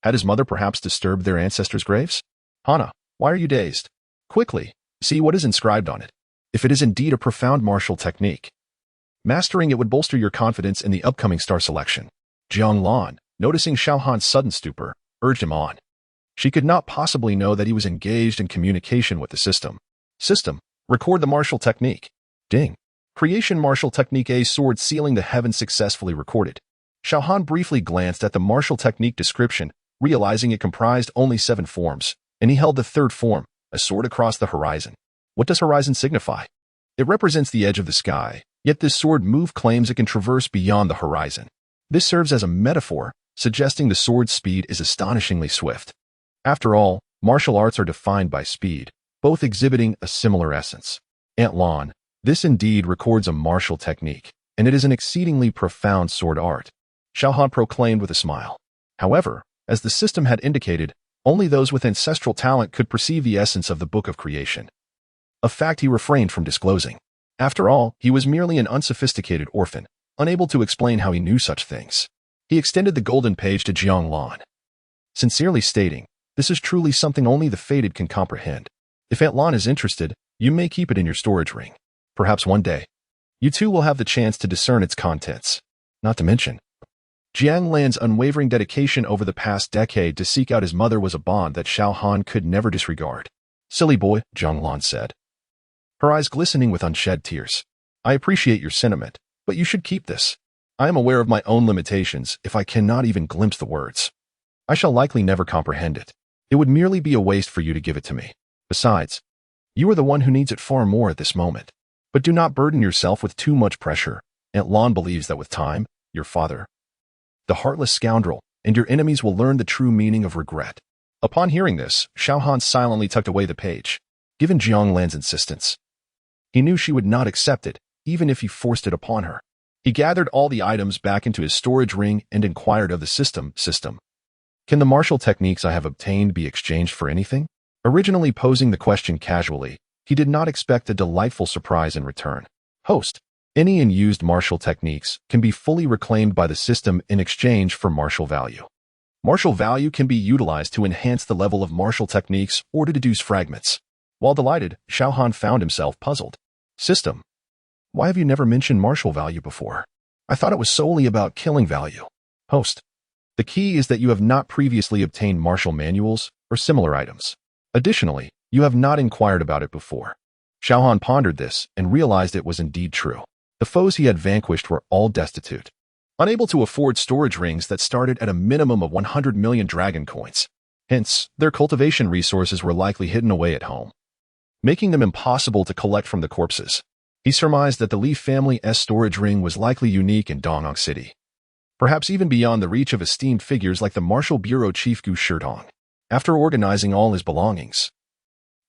Had his mother perhaps disturbed their ancestors' graves? "Hana, why are you dazed? Quickly, see what is inscribed on it. If it is indeed a profound martial technique, mastering it would bolster your confidence in the upcoming star selection." Jiang Lan, noticing Xiao Han's sudden stupor, urged him on. She could not possibly know that he was engaged in communication with the system. "System, record the martial technique." Ding. Creation martial technique A, sword sealing the heavens successfully recorded. Xiao Han briefly glanced at the martial technique description, realizing it comprised only 7 forms, and he held the third form, a sword across the horizon. What does horizon signify? It represents the edge of the sky. Yet this sword move claims it can traverse beyond the horizon. This serves as a metaphor, suggesting the sword's speed is astonishingly swift. After all, martial arts are defined by speed, both exhibiting a similar essence. Aunt Lan, this indeed records a martial technique, and it is an exceedingly profound sword art, Xiao Han proclaimed with a smile. However, as the system had indicated, only those with ancestral talent could perceive the essence of the Book of Creation, a fact he refrained from disclosing. After all, he was merely an unsophisticated orphan, unable to explain how he knew such things. He extended the golden page to Jiang Lan, sincerely stating, "This is truly something only the fated can comprehend. If Aunt Lan is interested, you may keep it in your storage ring. Perhaps one day, you too will have the chance to discern its contents." Not to mention, Jiang Lan's unwavering dedication over the past decade to seek out his mother was a bond that Xiao Han could never disregard. "Silly boy," Jiang Lan said, her eyes glistening with unshed tears. "I appreciate your sentiment, but you should keep this. I am aware of my own limitations if I cannot even glimpse the words. I shall likely never comprehend it. It would merely be a waste for you to give it to me. Besides, you are the one who needs it far more at this moment. But do not burden yourself with too much pressure. Aunt Lan believes that with time, your father, the heartless scoundrel, and your enemies will learn the true meaning of regret." Upon hearing this, Xiao Han silently tucked away the page. Given Jiang Lan's insistence, he knew she would not accept it, even if he forced it upon her. He gathered all the items back into his storage ring and inquired of the system. "Can the martial techniques I have obtained be exchanged for anything?" Originally posing the question casually, he did not expect a delightful surprise in return. "Host, any unused martial techniques can be fully reclaimed by the system in exchange for martial value. Martial value can be utilized to enhance the level of martial techniques or to deduce fragments." While delighted, Xiao Han found himself puzzled. "System, why have you never mentioned martial value before? I thought it was solely about killing value." "Host, the key is that you have not previously obtained martial manuals or similar items. Additionally, you have not inquired about it before." Xiao Han pondered this and realized it was indeed true. The foes he had vanquished were all destitute, unable to afford storage rings that started at a minimum of 100 million dragon coins. Hence, their cultivation resources were likely hidden away at home, making them impossible to collect from the corpses. He surmised that the Li family's storage ring was likely unique in Dongyang City, perhaps even beyond the reach of esteemed figures like the Martial Bureau Chief Gu Shidong. After organizing all his belongings,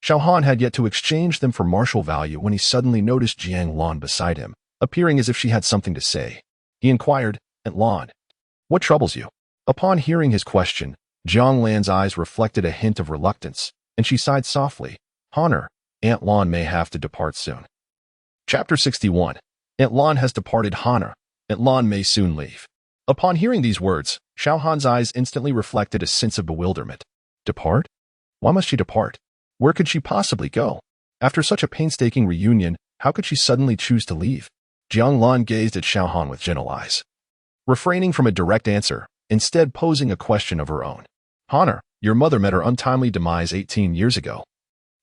Xiao Han had yet to exchange them for martial value when he suddenly noticed Jiang Lan beside him, appearing as if she had something to say. He inquired, "Aunt Lan, what troubles you?" Upon hearing his question, Jiang Lan's eyes reflected a hint of reluctance, and she sighed softly. "Honor, Aunt Lan may have to depart soon." Chapter 61. Aunt Lan has departed. Honor, Aunt Lan may soon leave. Upon hearing these words, Xiao Han's eyes instantly reflected a sense of bewilderment. Depart? Why must she depart? Where could she possibly go? After such a painstaking reunion, how could she suddenly choose to leave? Jiang Lan gazed at Xiao Han with gentle eyes, refraining from a direct answer, instead posing a question of her own. "Honor, your mother met her untimely demise 18 years ago.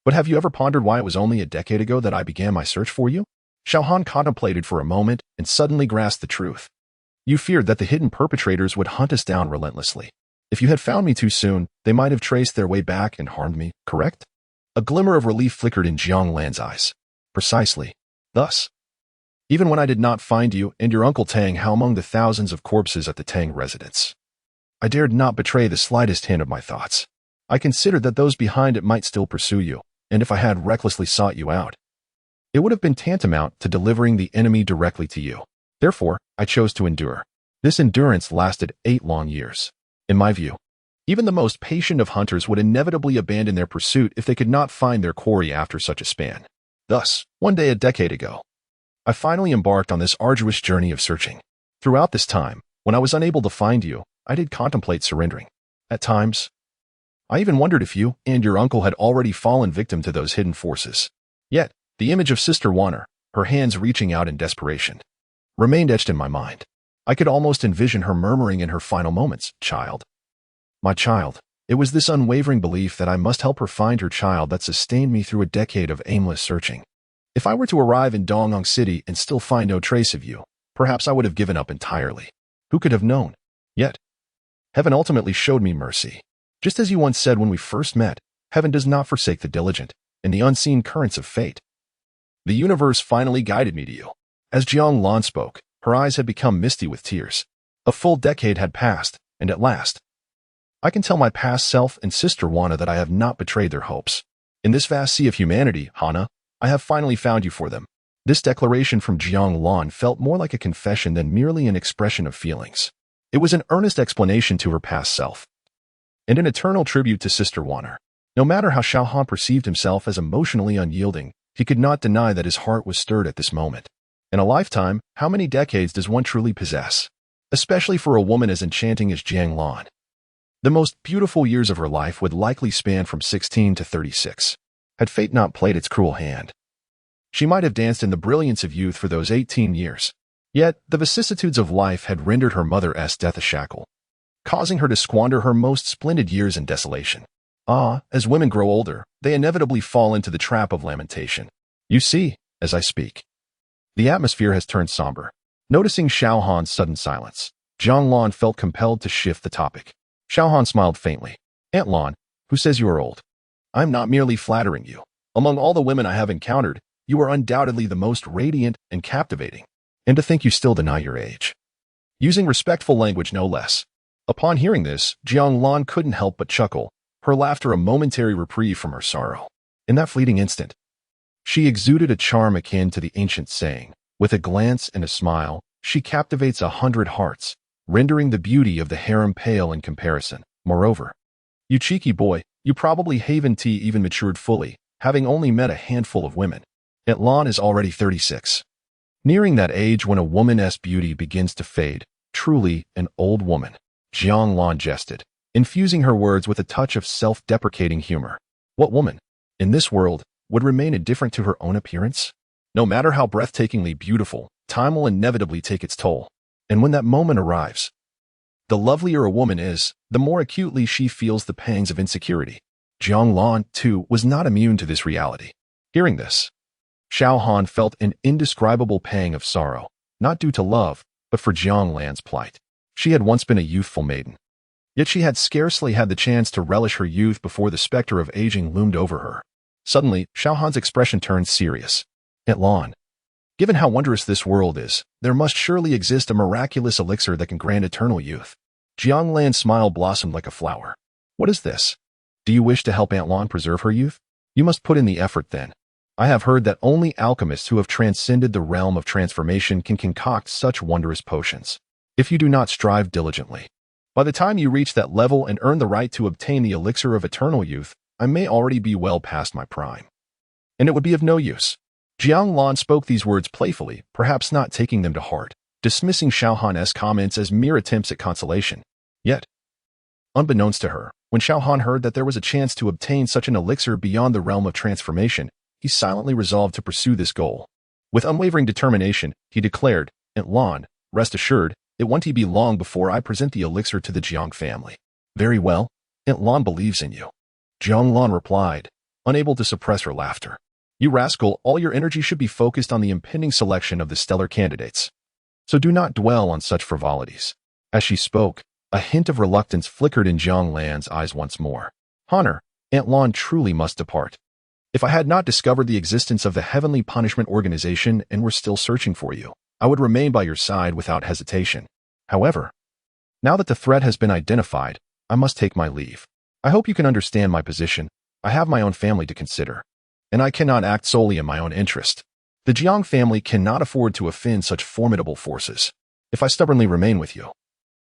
But have you ever pondered why it was only a decade ago that I began my search for you?" Xiao Han contemplated for a moment and suddenly grasped the truth. "You feared that the hidden perpetrators would hunt us down relentlessly. If you had found me too soon, they might have traced their way back and harmed me, correct?" A glimmer of relief flickered in Jiang Lan's eyes. "Precisely. Thus, even when I did not find you and your Uncle Tang among the thousands of corpses at the Tang residence, I dared not betray the slightest hint of my thoughts. I considered that those behind it might still pursue you, and if I had recklessly sought you out, it would have been tantamount to delivering the enemy directly to you. Therefore, I chose to endure. This endurance lasted 8 long years. In my view, even the most patient of hunters would inevitably abandon their pursuit if they could not find their quarry after such a span. Thus, one day a decade ago, I finally embarked on this arduous journey of searching. Throughout this time, when I was unable to find you, I did contemplate surrendering. At times, I even wondered if you and your uncle had already fallen victim to those hidden forces. Yet, the image of Sister Warner, her hands reaching out in desperation, remained etched in my mind. I could almost envision her murmuring in her final moments, "Child. My child." It was this unwavering belief that I must help her find her child that sustained me through a decade of aimless searching. If I were to arrive in Dongyang City and still find no trace of you, perhaps I would have given up entirely. Who could have known? Yet, heaven ultimately showed me mercy. Just as you once said when we first met, heaven does not forsake the diligent in the unseen currents of fate. The universe finally guided me to you. As Jiang Lan spoke, her eyes had become misty with tears. A full decade had passed, and at last, I can tell my past self and Sister Wana that I have not betrayed their hopes. In this vast sea of humanity, Hana, I have finally found you for them. This declaration from Jiang Lan felt more like a confession than merely an expression of feelings. It was an earnest explanation to her past self, and an eternal tribute to Sister Wana. No matter how Xiao Han perceived himself as emotionally unyielding, He could not deny that his heart was stirred at this moment. In a lifetime, how many decades does one truly possess? Especially for a woman as enchanting as Jiang Lan. The most beautiful years of her life would likely span from 16 to 36. Had fate not played its cruel hand, she might have danced in the brilliance of youth for those 18 years. Yet, the vicissitudes of life had rendered her mother's death a shackle, causing her to squander her most splendid years in desolation. As women grow older, they inevitably fall into the trap of lamentation. You see, as I speak, the atmosphere has turned somber. Noticing Xiao Han's sudden silence, Jiang Lan felt compelled to shift the topic. Xiao Han smiled faintly. Aunt Lan, who says you are old? I'm not merely flattering you. Among all the women I have encountered, you are undoubtedly the most radiant and captivating. And to think you still deny your age. Using respectful language no less. Upon hearing this, Jiang Lan couldn't help but chuckle, her laughter a momentary reprieve from her sorrow. In that fleeting instant, she exuded a charm akin to the ancient saying, with a glance and a smile, she captivates 100 hearts, rendering the beauty of the harem pale in comparison. Moreover, you cheeky boy, you probably haven't even matured fully, having only met a handful of women. Aunt Lan is already 36. Nearing that age when a woman's beauty begins to fade, truly an old woman. Jiang Lan jested, infusing her words with a touch of self-deprecating humor. What woman, in this world, would remain indifferent to her own appearance? No matter how breathtakingly beautiful, time will inevitably take its toll. And when that moment arrives, the lovelier a woman is, the more acutely she feels the pangs of insecurity. Jiang Lan, too, was not immune to this reality. Hearing this, Xiao Han felt an indescribable pang of sorrow, not due to love, but for Jiang Lan's plight. She had once been a youthful maiden. Yet she had scarcely had the chance to relish her youth before the specter of aging loomed over her. Suddenly, Xiao Han's expression turned serious. Aunt Lan, given how wondrous this world is, there must surely exist a miraculous elixir that can grant eternal youth. Jiang Lan's smile blossomed like a flower. What is this? Do you wish to help Aunt Lan preserve her youth? You must put in the effort then. I have heard that only alchemists who have transcended the realm of transformation can concoct such wondrous potions. If you do not strive diligently, by the time you reach that level and earn the right to obtain the elixir of eternal youth, I may already be well past my prime. And it would be of no use. Jiang Lan spoke these words playfully, perhaps not taking them to heart, dismissing Xiao Han's comments as mere attempts at consolation. Yet, unbeknownst to her, when Xiao Han heard that there was a chance to obtain such an elixir beyond the realm of transformation, he silently resolved to pursue this goal. With unwavering determination, he declared, Aunt Lan, rest assured, it won't be long before I present the elixir to the Jiang family. Very well, Aunt Lan believes in you. Jiang Lan replied, unable to suppress her laughter. You rascal, all your energy should be focused on the impending selection of the stellar candidates. So do not dwell on such frivolities. As she spoke, a hint of reluctance flickered in Jiang Lan's eyes once more. Honor, Aunt Lan truly must depart. If I had not discovered the existence of the Heavenly Punishment Organization and were still searching for you, I would remain by your side without hesitation. However, now that the threat has been identified, I must take my leave. I hope you can understand my position. I have my own family to consider, and I cannot act solely in my own interest. The Jiang family cannot afford to offend such formidable forces. If I stubbornly remain with you,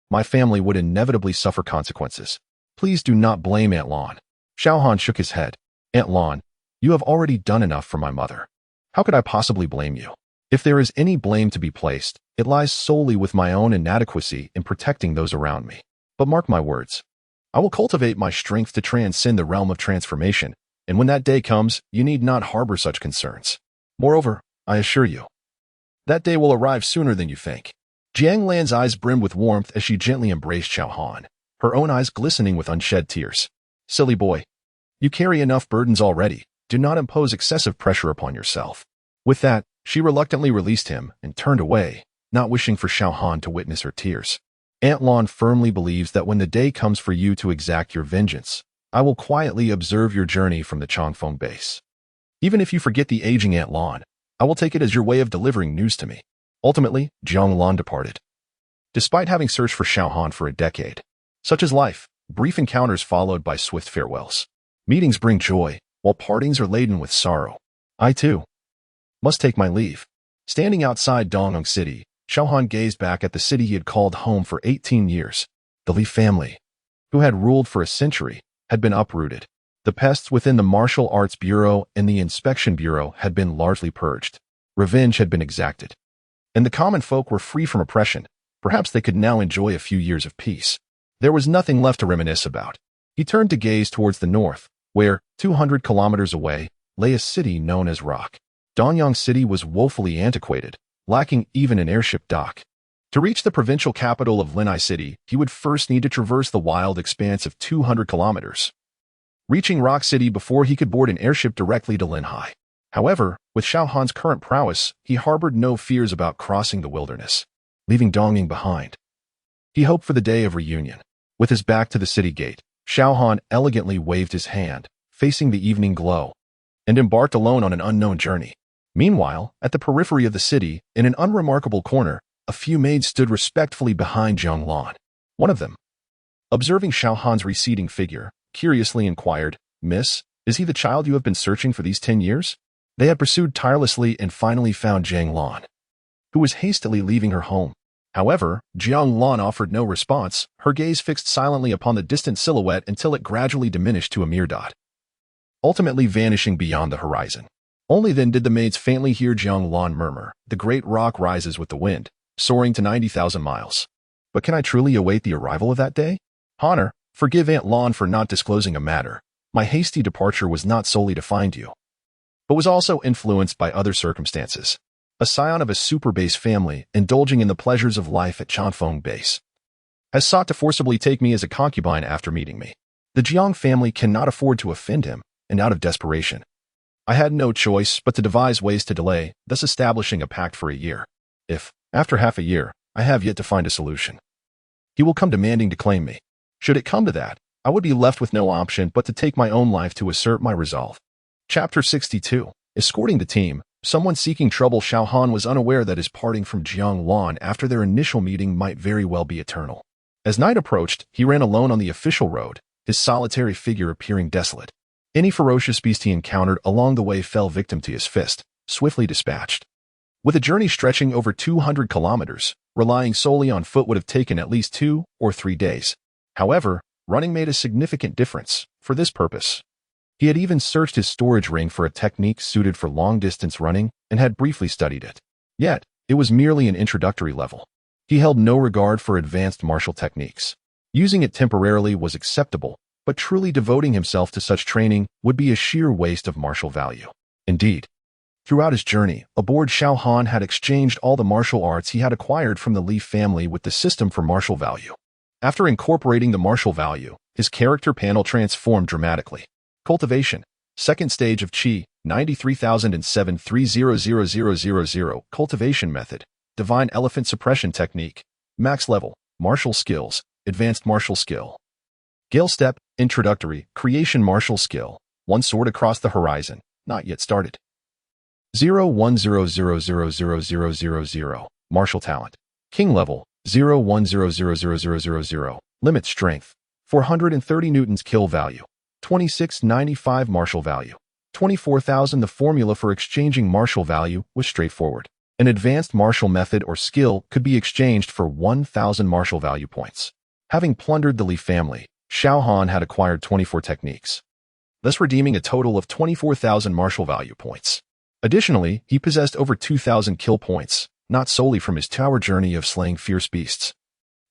my family would inevitably suffer consequences. Please do not blame Aunt Lan. Xiao Han shook his head. Aunt Lan, you have already done enough for my mother. How could I possibly blame you? If there is any blame to be placed, it lies solely with my own inadequacy in protecting those around me. But mark my words, I will cultivate my strength to transcend the realm of transformation, and when that day comes, you need not harbor such concerns. Moreover, I assure you, that day will arrive sooner than you think. Jiang Lan's eyes brimmed with warmth as she gently embraced Xiao Han, her own eyes glistening with unshed tears. Silly boy, you carry enough burdens already. Do not impose excessive pressure upon yourself. With that, she reluctantly released him and turned away, not wishing for Xiao Han to witness her tears. Aunt Lan firmly believes that when the day comes for you to exact your vengeance, I will quietly observe your journey from the Changfeng base. Even if you forget the aging Aunt Lan, I will take it as your way of delivering news to me. Ultimately, Jiang Lan departed. Despite having searched for Xiao Han for a decade, such is life, brief encounters followed by swift farewells. Meetings bring joy, while partings are laden with sorrow. I, too, must take my leave. Standing outside Dongyang City, Xiao Han gazed back at the city he had called home for 18 years. The Li family, who had ruled for a century, had been uprooted. The pests within the Martial Arts Bureau and the Inspection Bureau had been largely purged. Revenge had been exacted. And the common folk were free from oppression. Perhaps they could now enjoy a few years of peace. There was nothing left to reminisce about. He turned to gaze towards the north, where, 200 kilometers away, lay a city known as Rock. Danyang City was woefully antiquated, lacking even an airship dock. To reach the provincial capital of Linhai City, he would first need to traverse the wild expanse of 200 kilometers, reaching Rock City before he could board an airship directly to Linhai. However, with Xiao Han's current prowess, he harbored no fears about crossing the wilderness, leaving Dongying behind. He hoped for the day of reunion. With his back to the city gate, Xiao Han elegantly waved his hand, facing the evening glow, and embarked alone on an unknown journey. Meanwhile, at the periphery of the city, in an unremarkable corner, a few maids stood respectfully behind Zhang Lan. One of them, observing Xiao Han's receding figure, curiously inquired, "Miss, is he the child you have been searching for these 10 years? They had pursued tirelessly and finally found Zhang Lan, who was hastily leaving her home. However, Jiang Lan offered no response, her gaze fixed silently upon the distant silhouette until it gradually diminished to a mere dot, ultimately vanishing beyond the horizon. Only then did the maids faintly hear Jiang Lan murmur, "The great rock rises with the wind, soaring to 90,000 miles. But can I truly await the arrival of that day? Honor, forgive Aunt Lan for not disclosing a matter. My hasty departure was not solely to find you, but was also influenced by other circumstances. A scion of a super base family, indulging in the pleasures of life at Chanfeng Base, has sought to forcibly take me as a concubine after meeting me. The Jiang family cannot afford to offend him, and out of desperation, I had no choice but to devise ways to delay, thus establishing a pact for a year. If, after half a year, I have yet to find a solution, he will come demanding to claim me. Should it come to that, I would be left with no option but to take my own life to assert my resolve." Chapter 62. Escorting the team, someone seeking trouble. Xiao Han was unaware that his parting from Jiang Lan after their initial meeting might very well be eternal. As night approached, he ran alone on the official road, his solitary figure appearing desolate. Any ferocious beast he encountered along the way fell victim to his fist, swiftly dispatched. With a journey stretching over 200 kilometers, relying solely on foot would have taken at least 2 or 3 days. However, running made a significant difference. For this purpose, he had even searched his storage ring for a technique suited for long-distance running and had briefly studied it. Yet, it was merely an introductory level. He held no regard for advanced martial techniques. Using it temporarily was acceptable, but truly devoting himself to such training would be a sheer waste of martial value. Indeed, throughout his journey, aboard Xiao Han had exchanged all the martial arts he had acquired from the Li family with the system for martial value. After incorporating the martial value, his character panel transformed dramatically. Cultivation. Second stage of Qi, 93,007-300,000. Cultivation method. Divine Elephant Suppression Technique. Max level. Martial skills. Advanced martial skill. Gale step. Introductory. Creation martial skill. One sword across the horizon. Not yet started. 010000000. Martial talent. King level. 010000000. Limit strength. 430 newtons kill value. 2695 martial value. 24,000. The formula for exchanging martial value was straightforward. An advanced martial method or skill could be exchanged for 1,000 martial value points. Having plundered the Li family, Xiao Han had acquired 24 techniques, thus redeeming a total of 24,000 martial value points. Additionally, he possessed over 2,000 kill points, not solely from his tower journey of slaying fierce beasts,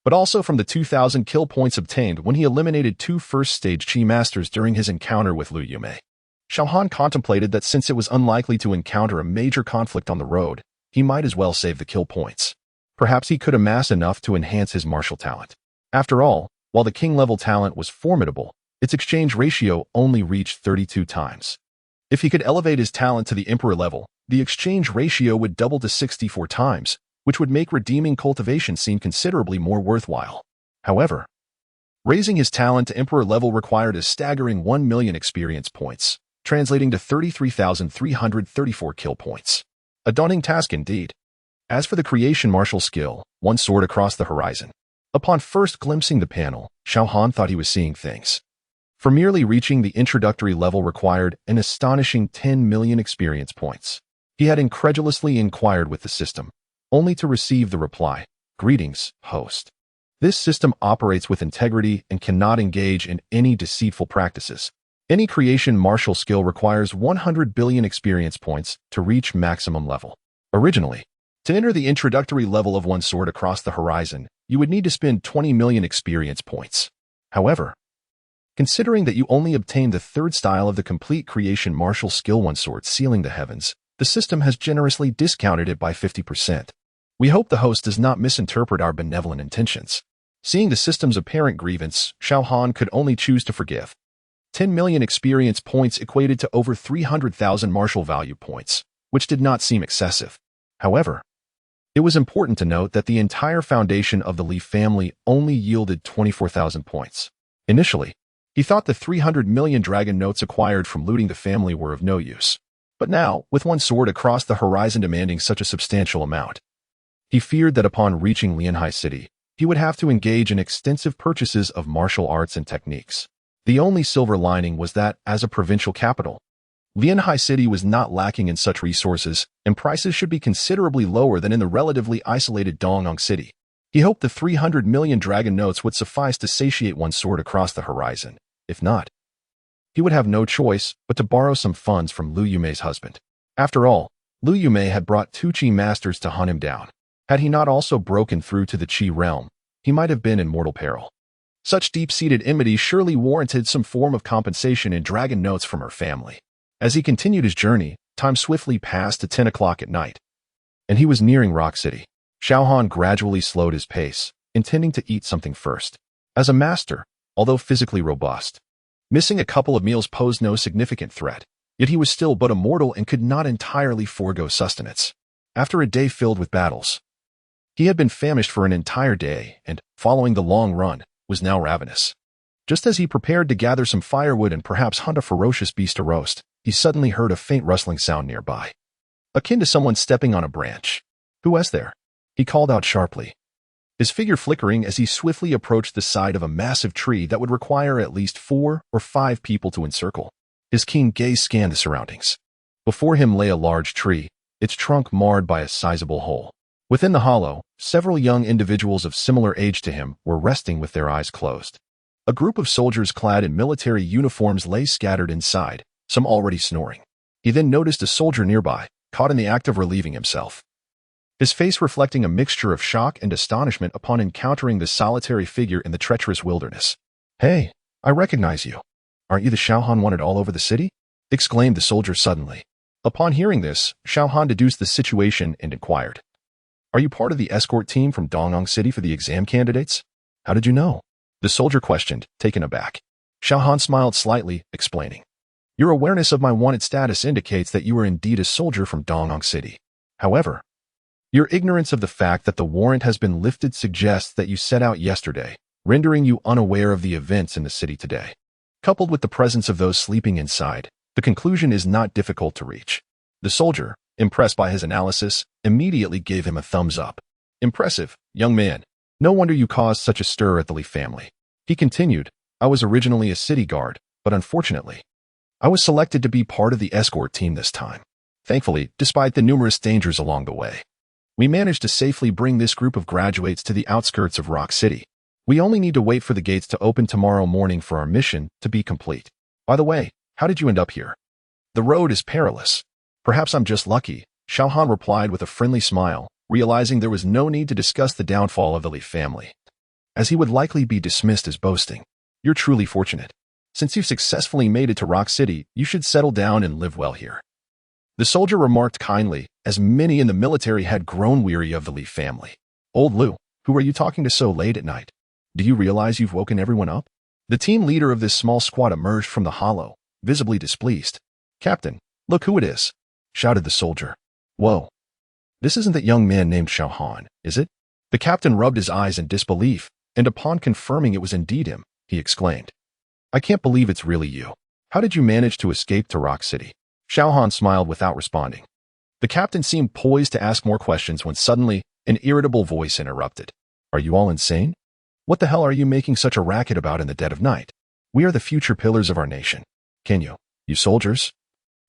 but also from the 2,000 kill points obtained when he eliminated 2 first-stage Qi masters during his encounter with Lu Yume. Xiao Han contemplated that since it was unlikely to encounter a major conflict on the road, he might as well save the kill points. Perhaps he could amass enough to enhance his martial talent. After all, while the king-level talent was formidable, its exchange ratio only reached 32 times. If he could elevate his talent to the emperor level, the exchange ratio would double to 64 times, which would make redeeming cultivation seem considerably more worthwhile. However, raising his talent to emperor level required a staggering 1 million experience points, translating to 33,334 kill points. A daunting task indeed. As for the creation martial skill, one sword across the horizon. Upon first glimpsing the panel, Xiao Han thought he was seeing things. For merely reaching the introductory level required an astonishing 10 million experience points. He had incredulously inquired with the system, only to receive the reply, "Greetings, host. This system operates with integrity and cannot engage in any deceitful practices. Any creation martial skill requires 100 billion experience points to reach maximum level. Originally, to enter the introductory level of one sword across the horizon, you would need to spend 20 million experience points. However, considering that you only obtained the third style of the complete creation martial skill one sword sealing the heavens, the system has generously discounted it by 50%. We hope the host does not misinterpret our benevolent intentions. Seeing the system's apparent grievance, Xiao Han could only choose to forgive. 10 million experience points equated to over 300,000 martial value points, which did not seem excessive. However, it was important to note that the entire foundation of the Li family only yielded 24,000 points. Initially, he thought the 300 million dragon notes acquired from looting the family were of no use. But now, with one sword across the horizon demanding such a substantial amount, he feared that upon reaching Lianhai City, he would have to engage in extensive purchases of martial arts and techniques. The only silver lining was that, as a provincial capital, Lianhai City was not lacking in such resources, and prices should be considerably lower than in the relatively isolated Dongyang City. He hoped the 300 million dragon notes would suffice to satiate one's sword across the horizon. If not, he would have no choice but to borrow some funds from Lu Yumei's husband. After all, Lu Yumei had brought two Qi masters to hunt him down. Had he not also broken through to the Qi realm, he might have been in mortal peril. Such deep-seated enmity surely warranted some form of compensation in dragon notes from her family. As he continued his journey, time swiftly passed to 10 o'clock at night, and he was nearing Rock City. Xiao Han gradually slowed his pace, intending to eat something first. As a master, although physically robust, missing a couple of meals posed no significant threat, yet he was still but a mortal and could not entirely forego sustenance. After a day filled with battles, he had been famished for an entire day and, following the long run, was now ravenous. Just as he prepared to gather some firewood and perhaps hunt a ferocious beast to roast, he suddenly heard a faint rustling sound nearby, akin to someone stepping on a branch. "Who was there?" he called out sharply, his figure flickering as he swiftly approached the side of a massive tree that would require at least 4 or 5 people to encircle. His keen gaze scanned the surroundings. Before him lay a large tree, its trunk marred by a sizable hole. Within the hollow, several young individuals of similar age to him were resting with their eyes closed. A group of soldiers clad in military uniforms lay scattered inside, some already snoring. He then noticed a soldier nearby, caught in the act of relieving himself, his face reflecting a mixture of shock and astonishment upon encountering the solitary figure in the treacherous wilderness. "Hey, I recognize you. Aren't you the Xiao Han wanted all over the city?" exclaimed the soldier suddenly. Upon hearing this, Xiao Han deduced the situation and inquired, "Are you part of the escort team from Dongyang City for the exam candidates?" "How did you know?" the soldier questioned, taken aback. Xiao Han smiled slightly, explaining, "Your awareness of my wanted status indicates that you are indeed a soldier from Dongyang City. However, your ignorance of the fact that the warrant has been lifted suggests that you set out yesterday, rendering you unaware of the events in the city today. Coupled with the presence of those sleeping inside, the conclusion is not difficult to reach." The soldier, impressed by his analysis, immediately gave him a thumbs up. "Impressive, young man. No wonder you caused such a stir at the Li family." He continued, "I was originally a city guard, but unfortunately, I was selected to be part of the escort team this time. Thankfully, despite the numerous dangers along the way, we managed to safely bring this group of graduates to the outskirts of Rock City. We only need to wait for the gates to open tomorrow morning for our mission to be complete. By the way, how did you end up here? The road is perilous." "Perhaps I'm just lucky," Xiao Han replied with a friendly smile, realizing there was no need to discuss the downfall of the Li family, as he would likely be dismissed as boasting. "You're truly fortunate. Since you've successfully made it to Rock City, you should settle down and live well here," the soldier remarked kindly, as many in the military had grown weary of the Li family. "Old Lu, who are you talking to so late at night? Do you realize you've woken everyone up?" The team leader of this small squad emerged from the hollow, visibly displeased. "Captain, look who it is," shouted the soldier. "Whoa. This isn't that young man named Xiao Han, is it?" The captain rubbed his eyes in disbelief, and upon confirming it was indeed him, he exclaimed, "I can't believe it's really you. How did you manage to escape to Rock City?" Xiao Han smiled without responding. The captain seemed poised to ask more questions when suddenly an irritable voice interrupted. "Are you all insane? What the hell are you making such a racket about in the dead of night? We are the future pillars of our nation. Can you soldiers,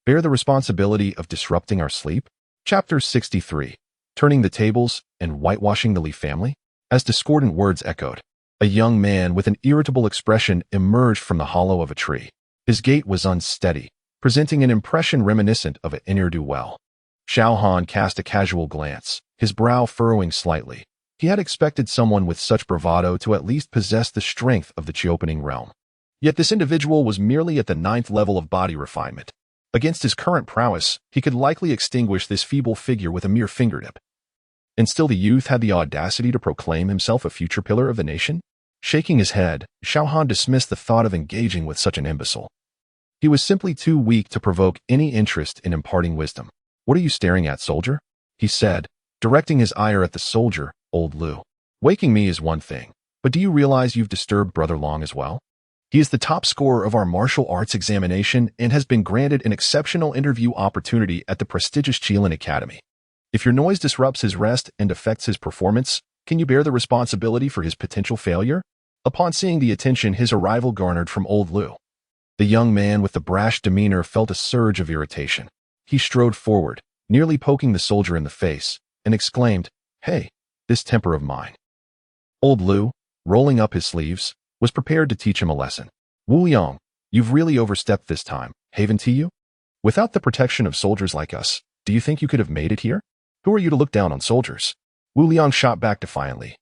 bear the responsibility of disrupting our sleep?" Chapter 63. Turning the Tables and Whitewashing the Li family? As discordant words echoed, a young man with an irritable expression emerged from the hollow of a tree. His gait was unsteady, presenting an impression reminiscent of an ne'er-do-well. Xiao Han cast a casual glance, his brow furrowing slightly. He had expected someone with such bravado to at least possess the strength of the Chi-opening realm. Yet this individual was merely at the 9th level of body refinement. Against his current prowess, he could likely extinguish this feeble figure with a mere fingertip. And still the youth had the audacity to proclaim himself a future pillar of the nation? Shaking his head, Xiao Han dismissed the thought of engaging with such an imbecile. He was simply too weak to provoke any interest in imparting wisdom. "What are you staring at, soldier?" he said, directing his ire at the soldier, old Lu. "Waking me is one thing, but do you realize you've disturbed Brother Long as well? He is the top scorer of our martial arts examination and has been granted an exceptional interview opportunity at the prestigious Qilin Academy. If your noise disrupts his rest and affects his performance, can you bear the responsibility for his potential failure?" Upon seeing the attention his arrival garnered from old Lu, the young man with the brash demeanor felt a surge of irritation. He strode forward, nearly poking the soldier in the face, and exclaimed, "Hey, this temper of mine." Old Lu, rolling up his sleeves, was prepared to teach him a lesson. "Wu Liang, you've really overstepped this time, haven't you? Without the protection of soldiers like us, do you think you could have made it here? Who are you to look down on soldiers?" Wu Liang shot back defiantly,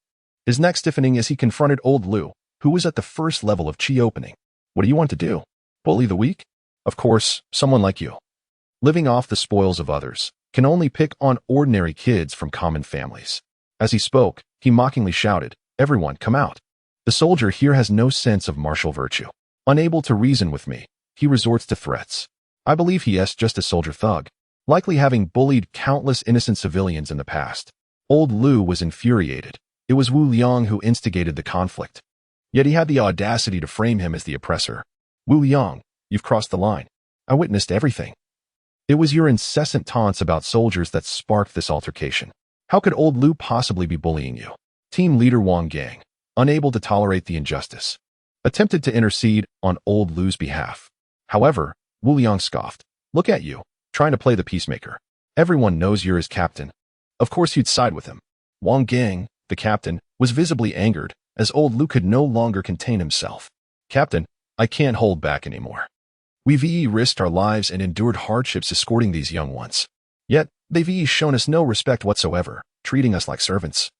his neck stiffening as he confronted old Lu, who was at the 1st level of Qi opening. "What do you want to do? Bully the weak? Of course, someone like you, living off the spoils of others, can only pick on ordinary kids from common families." As he spoke, he mockingly shouted, "Everyone, come out. The soldier here has no sense of martial virtue. Unable to reason with me, he resorts to threats. I believe he is just a soldier thug, likely having bullied countless innocent civilians in the past." Old Lu was infuriated. It was Wu Liang who instigated the conflict. Yet he had the audacity to frame him as the oppressor. "Wu Liang, you've crossed the line. I witnessed everything. It was your incessant taunts about soldiers that sparked this altercation. How could old Lu possibly be bullying you?" Team leader Wang Gang, unable to tolerate the injustice, attempted to intercede on old Lu's behalf. However, Wu Liang scoffed. "Look at you, trying to play the peacemaker. Everyone knows you're his captain. Of course you'd side with him." Wang Gang, the captain, was visibly angered, as old Lu could no longer contain himself. "Captain, I can't hold back anymore. We've risked our lives and endured hardships escorting these young ones. Yet, they've shown us no respect whatsoever, treating us like servants,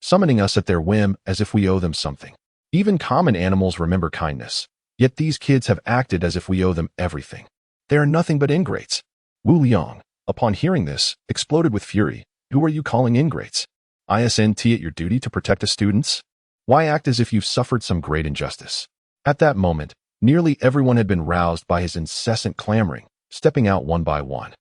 summoning us at their whim as if we owe them something. Even common animals remember kindness, yet these kids have acted as if we owe them everything. They are nothing but ingrates." Wu Liang, upon hearing this, exploded with fury. "Who are you calling ingrates? Isn't it your duty to protect the students? Why act as if you've suffered some great injustice?" At that moment, nearly everyone had been roused by his incessant clamoring, stepping out one by one.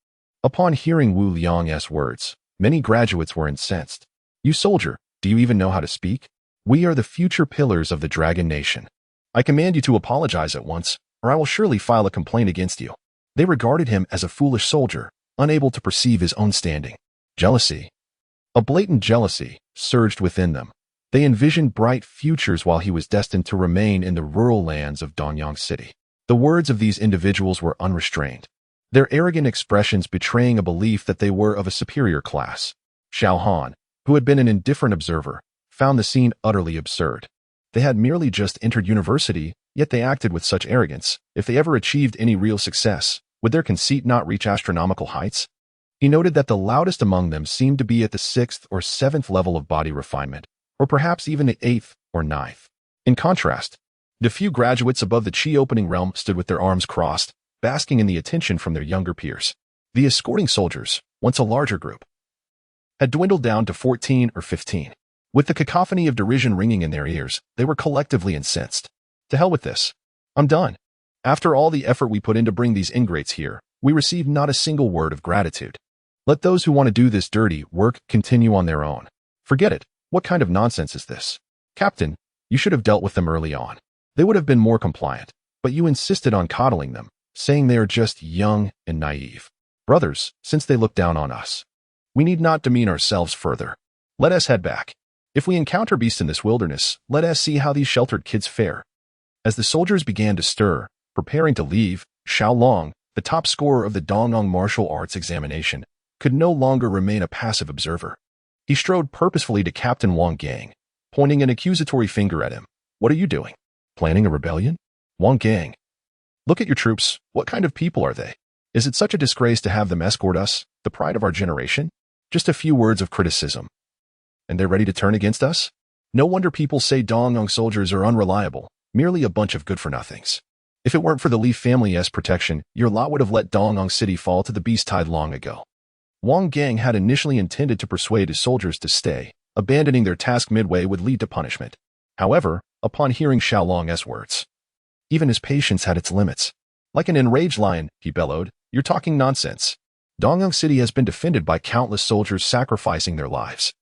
Upon hearing Wu Liang's words, many graduates were incensed. "You soldier, do you even know how to speak? We are the future pillars of the Dragon Nation. I command you to apologize at once, or I will surely file a complaint against you." They regarded him as a foolish soldier, unable to perceive his own standing. Jealousy. A blatant jealousy surged within them. They envisioned bright futures while he was destined to remain in the rural lands of Danyang City. The words of these individuals were unrestrained, their arrogant expressions betraying a belief that they were of a superior class. Xiao Han, who had been an indifferent observer, found the scene utterly absurd. They had merely just entered university, yet they acted with such arrogance. If they ever achieved any real success, would their conceit not reach astronomical heights? He noted that the loudest among them seemed to be at the 6th or 7th level of body refinement, or perhaps even the 8th or 9th. In contrast, the few graduates above the Qi opening realm stood with their arms crossed, basking in the attention from their younger peers. The escorting soldiers, once a larger group, had dwindled down to 14 or 15. With the cacophony of derision ringing in their ears, they were collectively incensed. "To hell with this. I'm done. After all the effort we put in to bring these ingrates here, we received not a single word of gratitude. Let those who want to do this dirty work continue on their own. Forget it. What kind of nonsense is this? Captain, you should have dealt with them early on. They would have been more compliant, but you insisted on coddling them, saying they are just young and naive. Brothers, since they look down on us, we need not demean ourselves further. Let us head back. If we encounter beasts in this wilderness, let us see how these sheltered kids fare." As the soldiers began to stir, preparing to leave, Xiao Long, the top scorer of the Dongyang martial arts examination, could no longer remain a passive observer. He strode purposefully to Captain Wang Gang, pointing an accusatory finger at him. "What are you doing? Planning a rebellion?" Wang Gang, Look at your troops. What kind of people are they? Is it such a disgrace to have them escort us, the pride of our generation? Just a few words of criticism. And they're ready to turn against us? No wonder people say Dongyang soldiers are unreliable, merely a bunch of good-for-nothings. If it weren't for the Li family's protection, your lot would have let Dongyang City fall to the beast tide long ago. Wang Gang had initially intended to persuade his soldiers to stay. Abandoning their task midway would lead to punishment. However, upon hearing Xiaolong's words, even his patience had its limits. Like an enraged lion, he bellowed, "You're talking nonsense. Dongyang City has been defended by countless soldiers sacrificing their lives.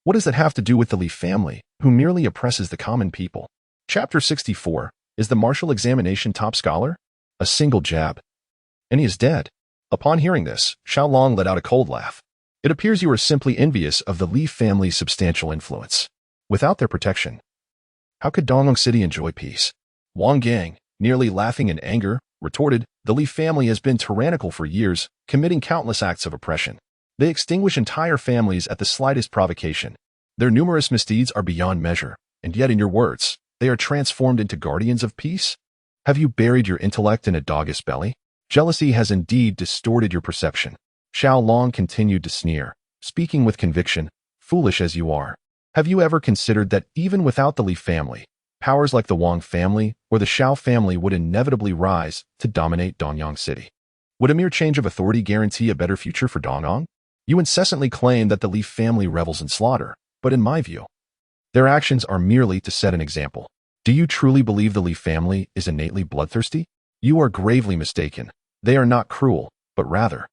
What does that have to do with the Li family, who merely oppresses the common people?" Chapter 64. Is the martial examination top scholar? A single jab, and he is dead. Upon hearing this, Xiaolong let out a cold laugh. It appears you are simply envious of the Li family's substantial influence. Without their protection, how could Dongyang City enjoy peace? Wang Gang, nearly laughing in anger, retorted, "The Li family has been tyrannical for years, committing countless acts of oppression. They extinguish entire families at the slightest provocation. Their numerous misdeeds are beyond measure, and yet in your words, they are transformed into guardians of peace? Have you buried your intellect in a dog's belly? Jealousy has indeed distorted your perception." Xiaolong continued to sneer, speaking with conviction, "Foolish as you are. Have you ever considered that even without the Li family, powers like the Wang family or the Xiao family would inevitably rise to dominate Dongyang City? Would a mere change of authority guarantee a better future for Dongyang? You incessantly claim that the Li family revels in slaughter, but in my view, their actions are merely to set an example. Do you truly believe the Li family is innately bloodthirsty? You are gravely mistaken. They are not cruel, but rather,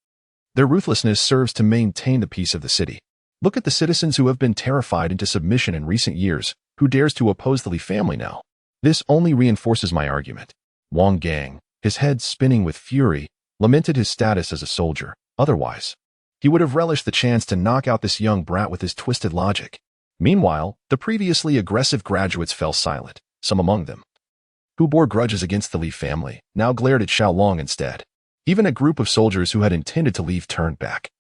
their ruthlessness serves to maintain the peace of the city. Look at the citizens who have been terrified into submission in recent years. Who dares to oppose the Li family now? This only reinforces my argument." Wang Gang, his head spinning with fury, lamented his status as a soldier. Otherwise, he would have relished the chance to knock out this young brat with his twisted logic. Meanwhile, the previously aggressive graduates fell silent. Some among them, who bore grudges against the Li family, now glared at Xiaolong instead. Even a group of soldiers who had intended to leave turned back,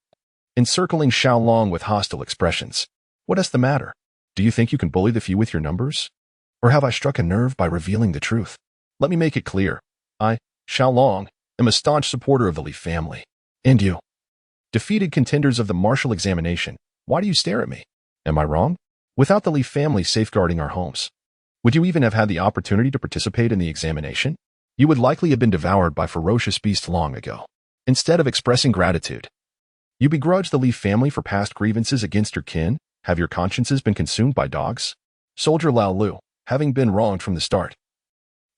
encircling Xiaolong with hostile expressions. "What is the matter? Do you think you can bully the few with your numbers? Or have I struck a nerve by revealing the truth? Let me make it clear. I, Xiaolong, am a staunch supporter of the Li family. And you, defeated contenders of the martial examination, why do you stare at me? Am I wrong? Without the Li family safeguarding our homes, would you even have had the opportunity to participate in the examination? You would likely have been devoured by ferocious beasts long ago. Instead of expressing gratitude, you begrudge the Li family for past grievances against your kin. Have your consciences been consumed by dogs?" Soldier Lao Lu, having been wronged from the start,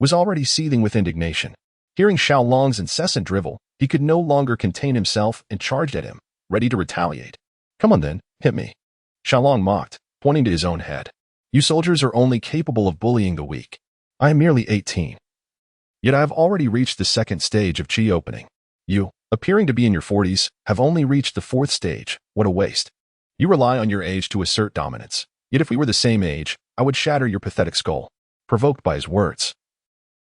was already seething with indignation. Hearing Xiaolong's incessant drivel, he could no longer contain himself and charged at him, ready to retaliate. "Come on then, hit me," Xiaolong mocked, pointing to his own head. "You soldiers are only capable of bullying the weak. I am merely 18. Yet I have already reached the second stage of chi opening. You, appearing to be in your 40s, have only reached the fourth stage. What a waste. You rely on your age to assert dominance. Yet if we were the same age, I would shatter your pathetic skull." Provoked by his words,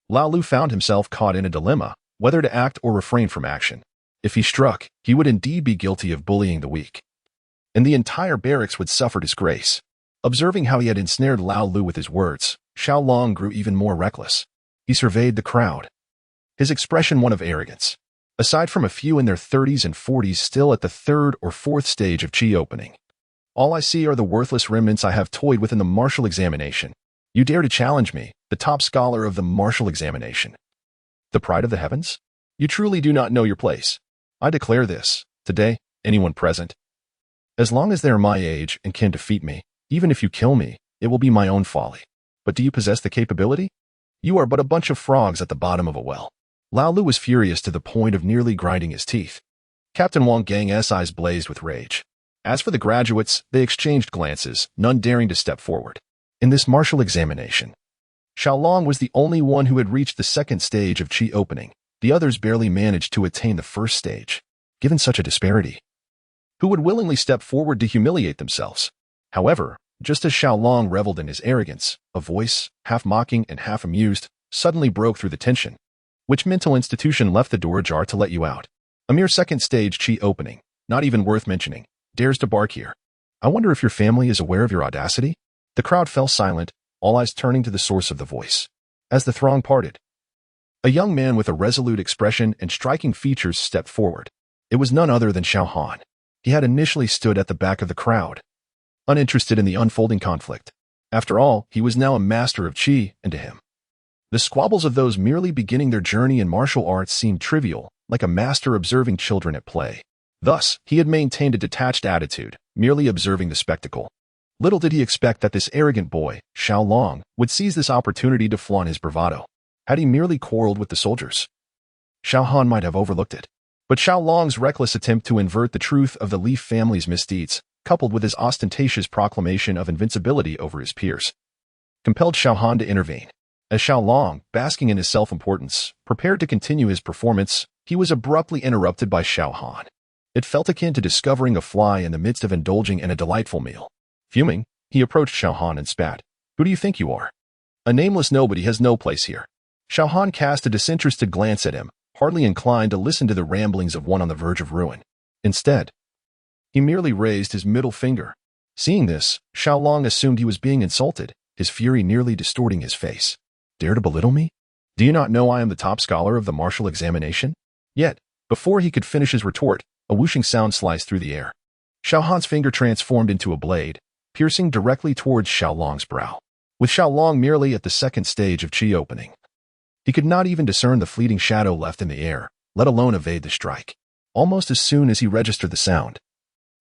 Lao Lu found himself caught in a dilemma, whether to act or refrain from action. If he struck, he would indeed be guilty of bullying the weak, and the entire barracks would suffer disgrace. Observing how he had ensnared Lao Lu with his words, Xiaolong grew even more reckless. He surveyed the crowd, his expression one of arrogance. Aside from a few in their 30s and 40s still at the third or fourth stage of chi opening, all I see are the worthless remnants I have toyed with in the martial examination. You dare to challenge me, the top scholar of the martial examination, the pride of the heavens? You truly do not know your place. I declare this, today, anyone present, as long as they are my age and can defeat me, even if you kill me, it will be my own folly. But do you possess the capability? You are but a bunch of frogs at the bottom of a well." Lao Lu was furious to the point of nearly grinding his teeth. Captain Wang Gang's eyes blazed with rage. As for the graduates, they exchanged glances, none daring to step forward. In this martial examination, Xiaolong was the only one who had reached the second stage of chi opening. The others barely managed to attain the first stage. Given such a disparity, who would willingly step forward to humiliate themselves? However, just as Xiaolong reveled in his arrogance, a voice, half mocking and half amused, suddenly broke through the tension. "Which mental institution left the door ajar to let you out? A mere second stage chi opening, not even worth mentioning, dares to bark here. I wonder if your family is aware of your audacity?" The crowd fell silent, all eyes turning to the source of the voice. As the throng parted, A young man with a resolute expression and striking features stepped forward. It was none other than Xiao Han. He had initially stood at the back of the crowd, uninterested in the unfolding conflict. After all, he was now a master of qi, and to him, the squabbles of those merely beginning their journey in martial arts seemed trivial, like a master observing children at play. Thus, he had maintained a detached attitude, merely observing the spectacle. Little did he expect that this arrogant boy, Xiao Long, would seize this opportunity to flaunt his bravado. Had he merely quarreled with the soldiers, Xiao Han might have overlooked it. But Xiao Long's reckless attempt to invert the truth of the Leaf family's misdeeds, coupled with his ostentatious proclamation of invincibility over his peers, compelled Xiao Han to intervene. As Xiao Long, basking in his self-importance, prepared to continue his performance, he was abruptly interrupted by Xiao Han. It felt akin to discovering a fly in the midst of indulging in a delightful meal. Fuming, he approached Xiao Han and spat. "Who do you think you are? A nameless nobody has no place here." Xiao Han cast a disinterested glance at him, hardly inclined to listen to the ramblings of one on the verge of ruin. Instead, he merely raised his middle finger. Seeing this, Xiao Long assumed he was being insulted, his fury nearly distorting his face. "Dare to belittle me? Do you not know I am the top scholar of the martial examination?" Yet, before he could finish his retort, a whooshing sound sliced through the air. Xiao Han's finger transformed into a blade, piercing directly towards Xiao Long's brow. With Xiao Long merely at the second stage of qi opening, he could not even discern the fleeting shadow left in the air, let alone evade the strike. Almost as soon as he registered the sound,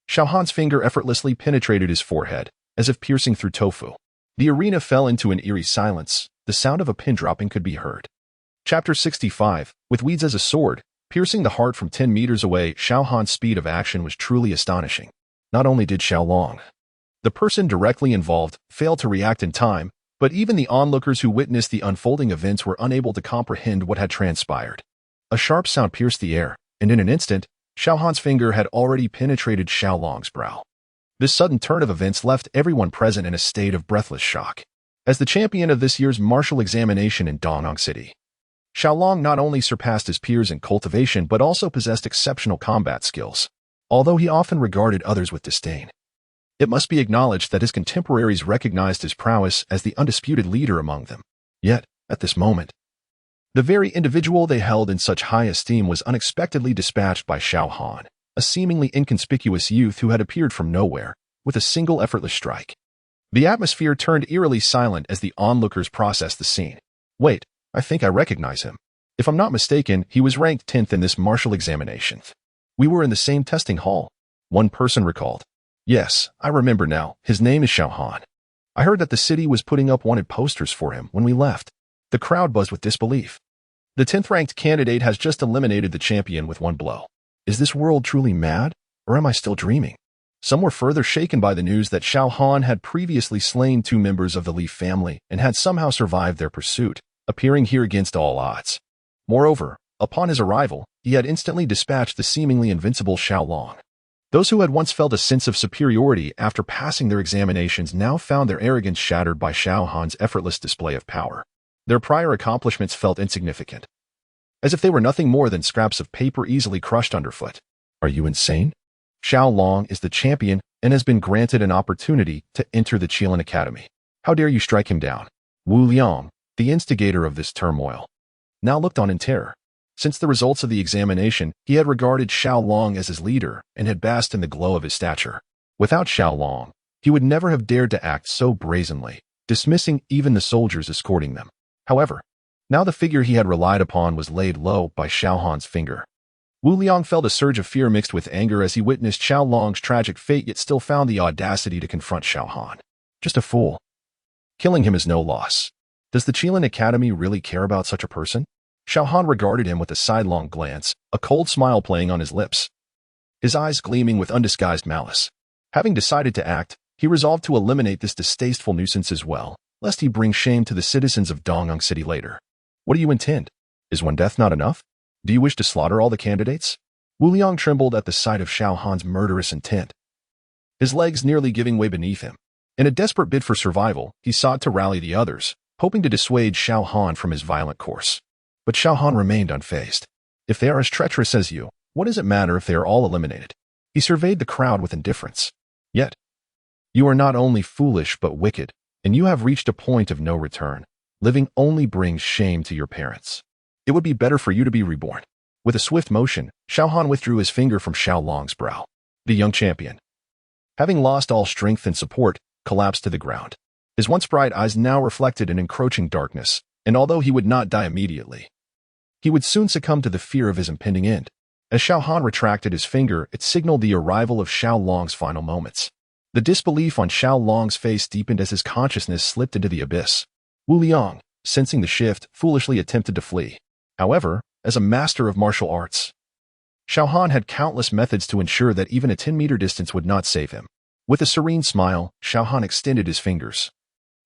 Xiao Han's finger effortlessly penetrated his forehead, as if piercing through tofu. The arena fell into an eerie silence. The sound of a pin dropping could be heard. Chapter 65, with weeds as a sword, piercing the heart from 10 meters away, Xiao Han's speed of action was truly astonishing. Not only did Xiao Long, the person directly involved, fail to react in time, but even the onlookers who witnessed the unfolding events were unable to comprehend what had transpired. A sharp sound pierced the air, and in an instant, Xiao Han's finger had already penetrated Xiao Long's brow. This sudden turn of events left everyone present in a state of breathless shock. As the champion of this year's martial examination in Dongyang City, Xiao Long not only surpassed his peers in cultivation but also possessed exceptional combat skills, although he often regarded others with disdain. It must be acknowledged that his contemporaries recognized his prowess as the undisputed leader among them. Yet, at this moment, the very individual they held in such high esteem was unexpectedly dispatched by Xiao Han, a seemingly inconspicuous youth who had appeared from nowhere, with a single effortless strike. The atmosphere turned eerily silent as the onlookers processed the scene. "Wait, I think I recognize him. If I'm not mistaken, he was ranked 10th in this martial examination. We were in the same testing hall," one person recalled. "Yes, I remember now. His name is Xiao Han. I heard that the city was putting up wanted posters for him when we left." The crowd buzzed with disbelief. The 10th-ranked candidate has just eliminated the champion with one blow. Is this world truly mad, or am I still dreaming? Some were further shaken by the news that Xiao Han had previously slain 2 members of the Leaf family and had somehow survived their pursuit, appearing here against all odds. Moreover, upon his arrival, he had instantly dispatched the seemingly invincible Xiao Long. Those who had once felt a sense of superiority after passing their examinations now found their arrogance shattered by Xiao Han's effortless display of power. Their prior accomplishments felt insignificant, as if they were nothing more than scraps of paper easily crushed underfoot. "Are you insane? Xiao Long is the champion and has been granted an opportunity to enter the Qilin Academy. How dare you strike him down?" Wu Liang, the instigator of this turmoil, now looked on in terror. Since the results of the examination, he had regarded Xiao Long as his leader and had basked in the glow of his stature. Without Xiao Long, he would never have dared to act so brazenly, dismissing even the soldiers escorting them. However, now the figure he had relied upon was laid low by Xiao Han's finger. Wu Liang felt a surge of fear mixed with anger as he witnessed Xiao Long's tragic fate, yet still found the audacity to confront Xiao Han. Just a fool. Killing him is no loss. Does the Qilin Academy really care about such a person? Xiao Han regarded him with a sidelong glance, a cold smile playing on his lips, his eyes gleaming with undisguised malice. Having decided to act, he resolved to eliminate this distasteful nuisance as well, lest he bring shame to the citizens of Dongyang City later. "What do you intend? Is one death not enough? Do you wish to slaughter all the candidates?" Wu Liang trembled at the sight of Xiao Han's murderous intent, his legs nearly giving way beneath him. In a desperate bid for survival, he sought to rally the others, hoping to dissuade Xiao Han from his violent course. But Xiao Han remained unfazed. "If they are as treacherous as you, what does it matter if they are all eliminated?" He surveyed the crowd with indifference. "Yet, you are not only foolish but wicked, and you have reached a point of no return. Living only brings shame to your parents." It would be better for you to be reborn. With a swift motion, Xiao Han withdrew his finger from Xiao Long's brow. The young champion, having lost all strength and support, collapsed to the ground. His once bright eyes now reflected an encroaching darkness, and although he would not die immediately, he would soon succumb to the fear of his impending end. As Xiao Han retracted his finger, it signaled the arrival of Xiao Long's final moments. The disbelief on Xiao Long's face deepened as his consciousness slipped into the abyss. Wu Liang, sensing the shift, foolishly attempted to flee. However, as a master of martial arts, Xiao Han had countless methods to ensure that even a 10-meter distance would not save him. With a serene smile, Xiao Han extended his fingers,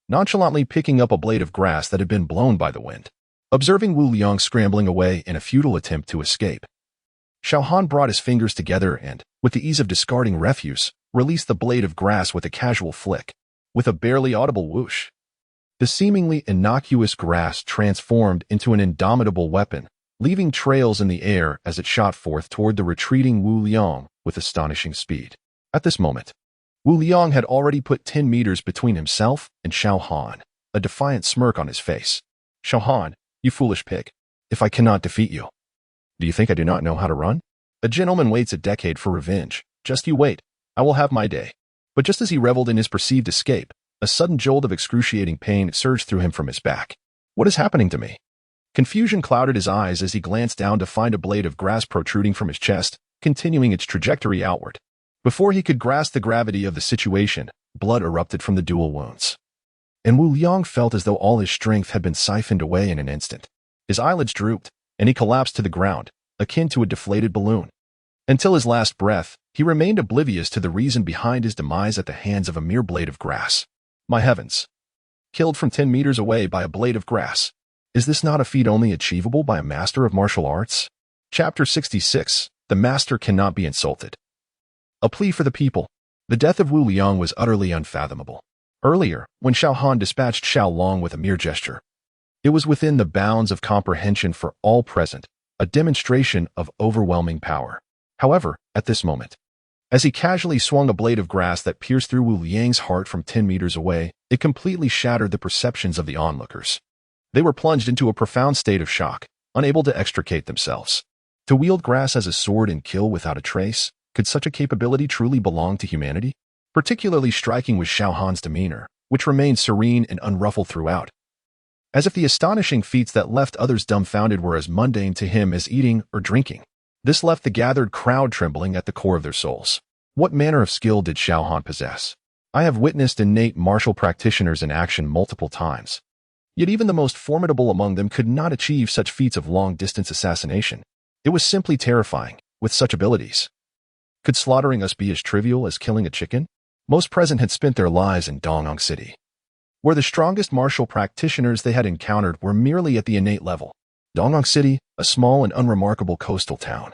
nonchalantly picking up a blade of grass that had been blown by the wind. Observing Wu Liang scrambling away in a futile attempt to escape, Xiao Han brought his fingers together and, with the ease of discarding refuse, released the blade of grass with a casual flick. With a barely audible whoosh, the seemingly innocuous grass transformed into an indomitable weapon, leaving trails in the air as it shot forth toward the retreating Wu Liang with astonishing speed. At this moment, Wu Liang had already put 10 meters between himself and Xiao Han, a defiant smirk on his face. Xiao Han, you foolish pig. If I cannot defeat you, do you think I do not know how to run? A gentleman waits a decade for revenge. Just you wait. I will have my day. But just as he reveled in his perceived escape, a sudden jolt of excruciating pain surged through him from his back. What is happening to me? Confusion clouded his eyes as he glanced down to find a blade of grass protruding from his chest, continuing its trajectory outward. Before he could grasp the gravity of the situation, blood erupted from the dual wounds. And Wu Liang felt as though all his strength had been siphoned away in an instant. His eyelids drooped, and he collapsed to the ground, akin to a deflated balloon. Until his last breath, he remained oblivious to the reason behind his demise at the hands of a mere blade of grass. My heavens! Killed from 10 meters away by a blade of grass. Is this not a feat only achievable by a master of martial arts? Chapter 66. The Master Cannot Be Insulted. A plea for the people. The death of Wu Liang was utterly unfathomable. Earlier, when Xiao Han dispatched Xiao Long with a mere gesture, it was within the bounds of comprehension for all present, a demonstration of overwhelming power. However, at this moment, as he casually swung a blade of grass that pierced through Wu Liang's heart from 10 meters away, it completely shattered the perceptions of the onlookers. They were plunged into a profound state of shock, unable to extricate themselves. To wield grass as a sword and kill without a trace, could such a capability truly belong to humanity? Particularly striking was Xiao Han's demeanor, which remained serene and unruffled throughout, as if the astonishing feats that left others dumbfounded were as mundane to him as eating or drinking. This left the gathered crowd trembling at the core of their souls. What manner of skill did Xiao Han possess? I have witnessed innate martial practitioners in action multiple times. Yet even the most formidable among them could not achieve such feats of long-distance assassination. It was simply terrifying, with such abilities. Could slaughtering us be as trivial as killing a chicken? Most present had spent their lives in Dongyang City, where the strongest martial practitioners they had encountered were merely at the innate level. Dongyang City, a small and unremarkable coastal town,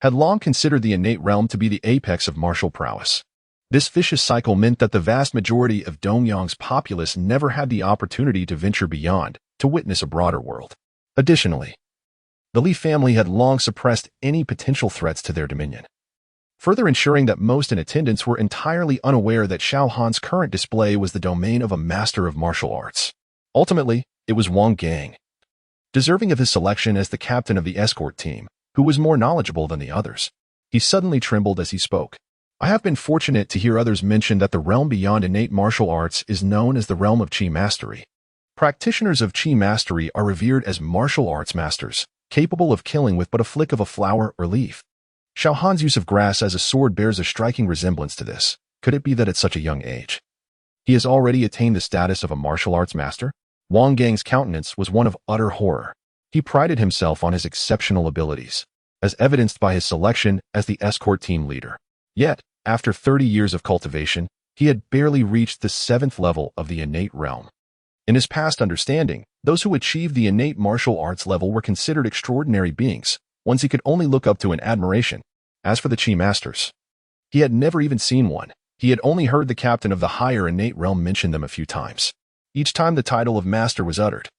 had long considered the innate realm to be the apex of martial prowess. This vicious cycle meant that the vast majority of Dongyang's populace never had the opportunity to venture beyond, to witness a broader world. Additionally, the Li family had long suppressed any potential threats to their dominion, further ensuring that most in attendance were entirely unaware that Xiao Han's current display was the domain of a master of martial arts. Ultimately, it was Wang Gang, deserving of his selection as the captain of the escort team, who was more knowledgeable than the others. He suddenly trembled as he spoke. I have been fortunate to hear others mention that the realm beyond innate martial arts is known as the realm of Qi mastery. Practitioners of Qi mastery are revered as martial arts masters, capable of killing with but a flick of a flower or leaf. Xiao Han's use of grass as a sword bears a striking resemblance to this. Could it be that at such a young age, he has already attained the status of a martial arts master? Wang Gang's countenance was one of utter horror. He prided himself on his exceptional abilities, as evidenced by his selection as the escort team leader. Yet, after 30 years of cultivation, he had barely reached the 7th level of the innate realm. In his past understanding, those who achieved the innate martial arts level were considered extraordinary beings, ones he could only look up to in admiration. As for the Qi masters, he had never even seen one. He had only heard the captain of the higher innate realm mention them a few times. Each time the title of master was uttered,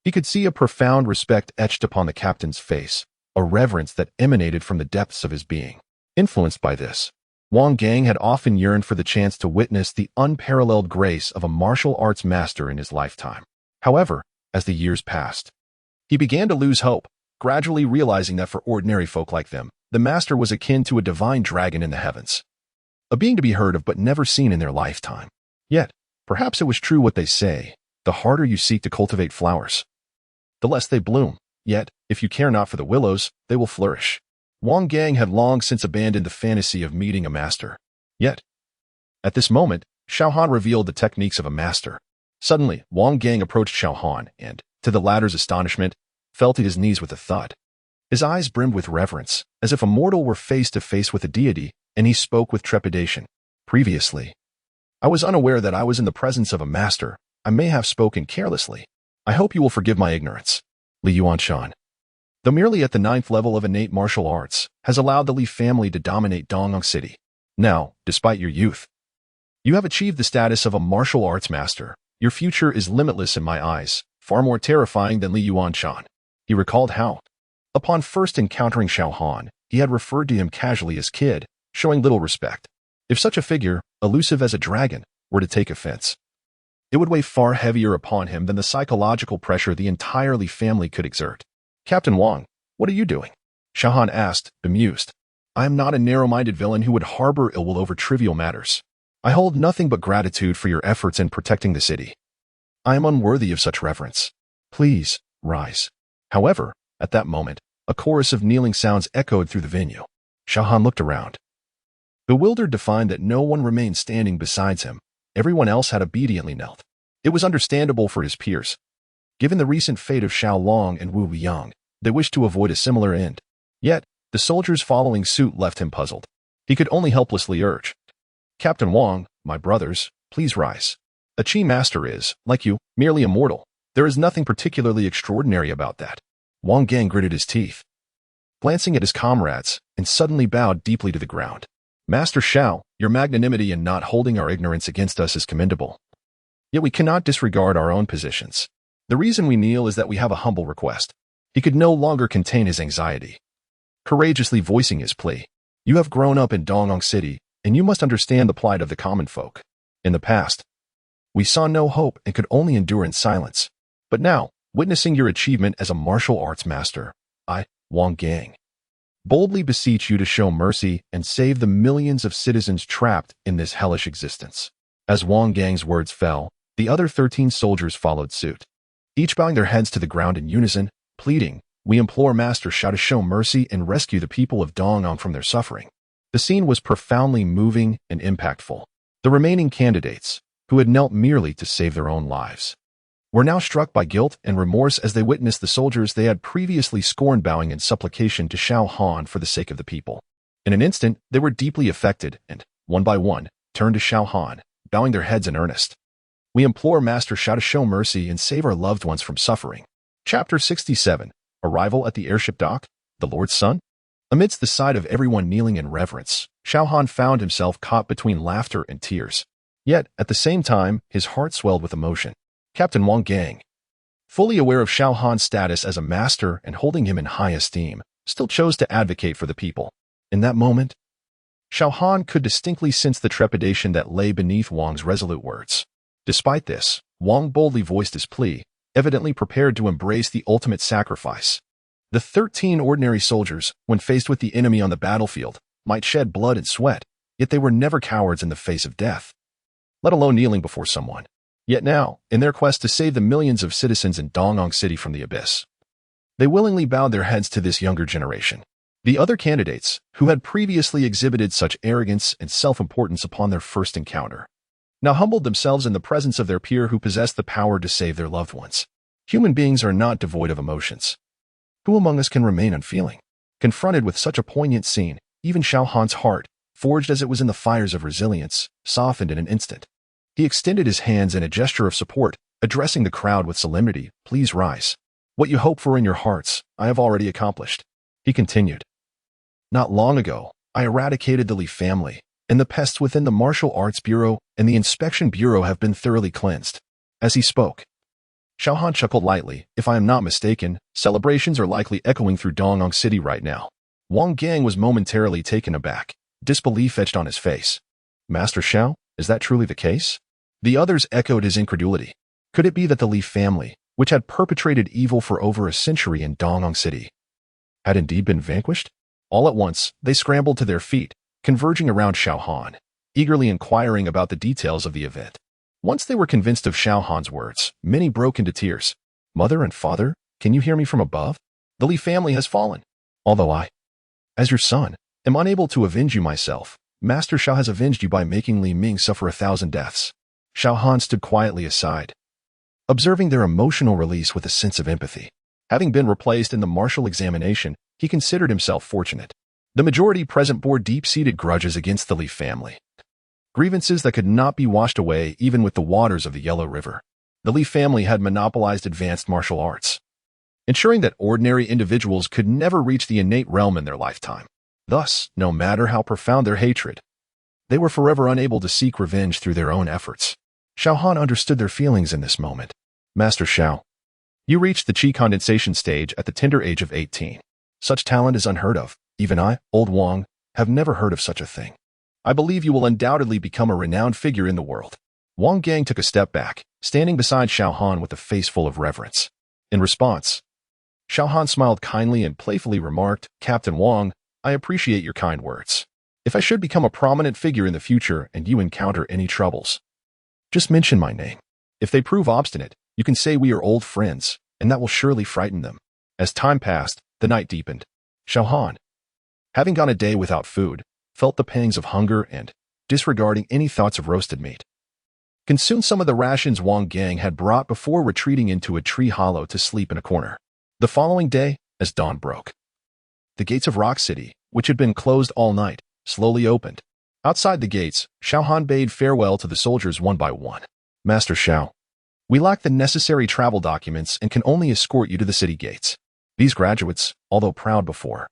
he could see a profound respect etched upon the captain's face, a reverence that emanated from the depths of his being. Influenced by this, Wang Gang had often yearned for the chance to witness the unparalleled grace of a martial arts master in his lifetime. However, as the years passed, He began to lose hope, gradually realizing that for ordinary folk like them, the master was akin to a divine dragon in the heavens, a being to be heard of but never seen in their lifetime. Yet, perhaps it was true what they say: the harder you seek to cultivate flowers, the less they bloom. Yet, if you care not for the willows, they will flourish. Wang Gang had long since abandoned the fantasy of meeting a master. Yet, at this moment, Xiao Han revealed the techniques of a master. Suddenly, Wang Gang approached Xiao Han and, to the latter's astonishment, fell to his knees with a thud. His eyes brimmed with reverence, as if a mortal were face to face with a deity, and he spoke with trepidation. Previously, I was unaware that I was in the presence of a master. I may have spoken carelessly. I hope you will forgive my ignorance. Li Yuanshan, though merely at the 9th level of innate martial arts, has allowed the Li family to dominate Dongyang City. Now, despite your youth, you have achieved the status of a martial arts master. Your future is limitless in my eyes, far more terrifying than Li Yuanshan. He recalled how, upon first encountering Xiao Han, he had referred to him casually as kid, showing little respect. If such a figure, elusive as a dragon, were to take offense, it would weigh far heavier upon him than the psychological pressure the entire Li family could exert. Captain Wang, what are you doing? Xiao Han asked, bemused. I am not a narrow-minded villain who would harbor ill will over trivial matters. I hold nothing but gratitude for your efforts in protecting the city. I am unworthy of such reverence. Please, rise. However, at that moment, a chorus of kneeling sounds echoed through the venue. Xiao Han looked around, bewildered to find that no one remained standing besides him. Everyone else had obediently knelt. It was understandable for his peers. Given the recent fate of Xiao Long and Wu Liang, they wished to avoid a similar end. Yet, the soldiers following suit left him puzzled. He could only helplessly urge, Captain Wang, my brothers, please rise. A Qi master is, like you, merely a mortal. There is nothing particularly extraordinary about that. Wang Gang gritted his teeth, glancing at his comrades, and suddenly bowed deeply to the ground. Master Xiao, your magnanimity in not holding our ignorance against us is commendable. Yet we cannot disregard our own positions. The reason we kneel is that we have a humble request. He could no longer contain his anxiety, courageously voicing his plea. You have grown up in Dongyang City, and you must understand the plight of the common folk. In the past, we saw no hope and could only endure in silence. But now, witnessing your achievement as a martial arts master, I, Wang Gang, boldly beseech you to show mercy and save the millions of citizens trapped in this hellish existence. As Wang Gang's words fell, the other 13 soldiers followed suit, each bowing their heads to the ground in unison, pleading, we implore Master Xiao to show mercy and rescue the people of Dongyang from their suffering. The scene was profoundly moving and impactful. The remaining candidates, who had knelt merely to save their own lives, were now struck by guilt and remorse as they witnessed the soldiers they had previously scorned bowing in supplication to Xiao Han for the sake of the people. In an instant, they were deeply affected and, one by one, turned to Xiao Han, bowing their heads in earnest. We implore Master Xiao to show mercy and save our loved ones from suffering. Chapter 67. Arrival at the airship dock, the Lord's Son? Amidst the sight of everyone kneeling in reverence, Xiao Han found himself caught between laughter and tears. Yet, at the same time, his heart swelled with emotion. Captain Wang Gang, fully aware of Xiao Han's status as a master and holding him in high esteem, still chose to advocate for the people. In that moment, Xiao Han could distinctly sense the trepidation that lay beneath Wang's resolute words. Despite this, Wang boldly voiced his plea, evidently prepared to embrace the ultimate sacrifice. The 13 ordinary soldiers, when faced with the enemy on the battlefield, might shed blood and sweat, yet they were never cowards in the face of death, let alone kneeling before someone. Yet now, in their quest to save the millions of citizens in Dongyang City from the abyss, they willingly bowed their heads to this younger generation. The other candidates, who had previously exhibited such arrogance and self-importance upon their first encounter, now humbled themselves in the presence of their peer who possessed the power to save their loved ones. Human beings are not devoid of emotions. Who among us can remain unfeeling? Confronted with such a poignant scene, even Xiao Han's heart, forged as it was in the fires of resilience, softened in an instant. He extended his hands in a gesture of support, addressing the crowd with solemnity. Please rise. What you hope for in your hearts, I have already accomplished. He continued. Not long ago, I eradicated the Li family, and the pests within the Martial Arts Bureau and the Inspection Bureau have been thoroughly cleansed. As he spoke, Xiao Han chuckled lightly. If I am not mistaken, celebrations are likely echoing through Dongyang City right now. Wang Gang was momentarily taken aback, disbelief etched on his face. Master Xiao, is that truly the case? The others echoed his incredulity. Could it be that the Li family, which had perpetrated evil for over a century in Dongyang City, had indeed been vanquished? All at once, they scrambled to their feet, converging around Xiao Han, eagerly inquiring about the details of the event. Once they were convinced of Xiao Han's words, many broke into tears. "Mother and father, can you hear me from above? The Li family has fallen. Although I, as your son, am unable to avenge you myself, Master Xiao has avenged you by making Li Ming suffer 1,000 deaths." Xiao Han stood quietly aside, observing their emotional release with a sense of empathy. Having been replaced in the martial examination, he considered himself fortunate. The majority present bore deep-seated grudges against the Li family, grievances that could not be washed away even with the waters of the Yellow River. The Li family had monopolized advanced martial arts, ensuring that ordinary individuals could never reach the innate realm in their lifetime. Thus, no matter how profound their hatred, they were forever unable to seek revenge through their own efforts. Xiao Han understood their feelings in this moment. "Master Xiao, you reached the qi condensation stage at the tender age of 18. Such talent is unheard of. Even I, old Wang, have never heard of such a thing. I believe you will undoubtedly become a renowned figure in the world." Wang Gang took a step back, standing beside Xiao Han with a face full of reverence. In response, Xiao Han smiled kindly and playfully remarked, "Captain Wang, I appreciate your kind words. If I should become a prominent figure in the future and you encounter any troubles, just mention my name. If they prove obstinate, you can say we are old friends, and that will surely frighten them." As time passed, the night deepened. Xiao Han, having gone a day without food, felt the pangs of hunger and, disregarding any thoughts of roasted meat, consumed some of the rations Wang Gang had brought before retreating into a tree hollow to sleep in a corner. The following day, as dawn broke, the gates of Rock City, which had been closed all night, slowly opened. Outside the gates, Xiao Han bade farewell to the soldiers one by one. "Master Xiao, we lack the necessary travel documents and can only escort you to the city gates. These graduates, although proud before,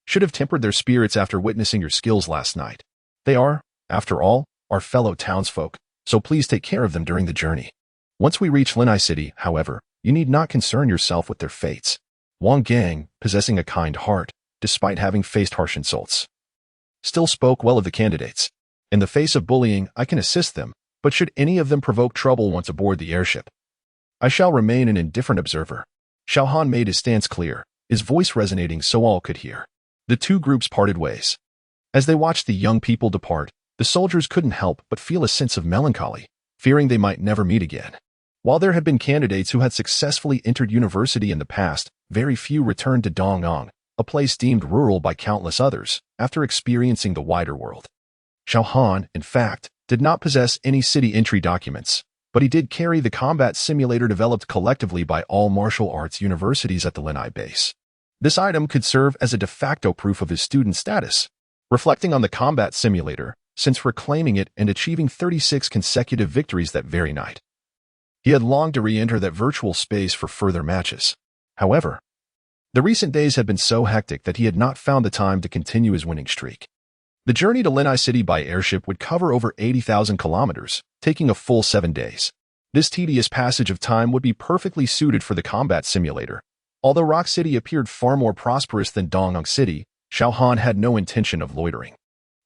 should have tempered their spirits after witnessing your skills last night. They are, after all, our fellow townsfolk, so please take care of them during the journey. Once we reach Linai City, however, you need not concern yourself with their fates." Wang Gang, possessing a kind heart, despite having faced harsh insults, still spoke well of the candidates. "In the face of bullying, I can assist them, but should any of them provoke trouble once aboard the airship, I shall remain an indifferent observer." Xiao Han made his stance clear, his voice resonating so all could hear. The two groups parted ways. As they watched the young people depart, the soldiers couldn't help but feel a sense of melancholy, fearing they might never meet again. While there had been candidates who had successfully entered university in the past, very few returned to Dongyang, a place deemed rural by countless others, after experiencing the wider world. Xiao Han, in fact, did not possess any city entry documents, but he did carry the combat simulator developed collectively by all martial arts universities at the Linai base. This item could serve as a de facto proof of his student status, reflecting on the combat simulator, since reclaiming it and achieving 36 consecutive victories that very night. He had longed to re-enter that virtual space for further matches. However, the recent days had been so hectic that he had not found the time to continue his winning streak. The journey to Linai City by airship would cover over 80,000 kilometers, taking a full 7 days. This tedious passage of time would be perfectly suited for the combat simulator. Although Rock City appeared far more prosperous than Dongyang City, Xiao Han had no intention of loitering.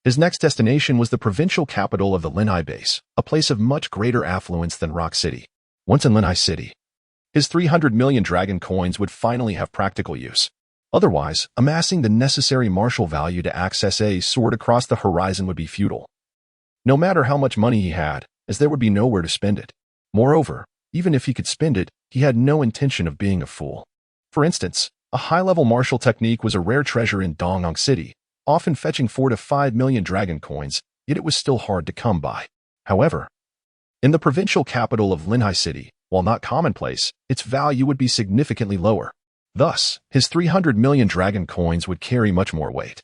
His next destination was the provincial capital of the Linai base, a place of much greater affluence than Rock City. Once in Linai City, his 300 million dragon coins would finally have practical use. Otherwise, amassing the necessary martial value to access a sword across the horizon would be futile. No matter how much money he had, as there would be nowhere to spend it. Moreover, even if he could spend it, he had no intention of being a fool. For instance, a high-level martial technique was a rare treasure in Dongyang City, often fetching 4 to 5 million dragon coins, yet it was still hard to come by. However, in the provincial capital of Linhai City, while not commonplace, its value would be significantly lower. Thus, his 300 million dragon coins would carry much more weight.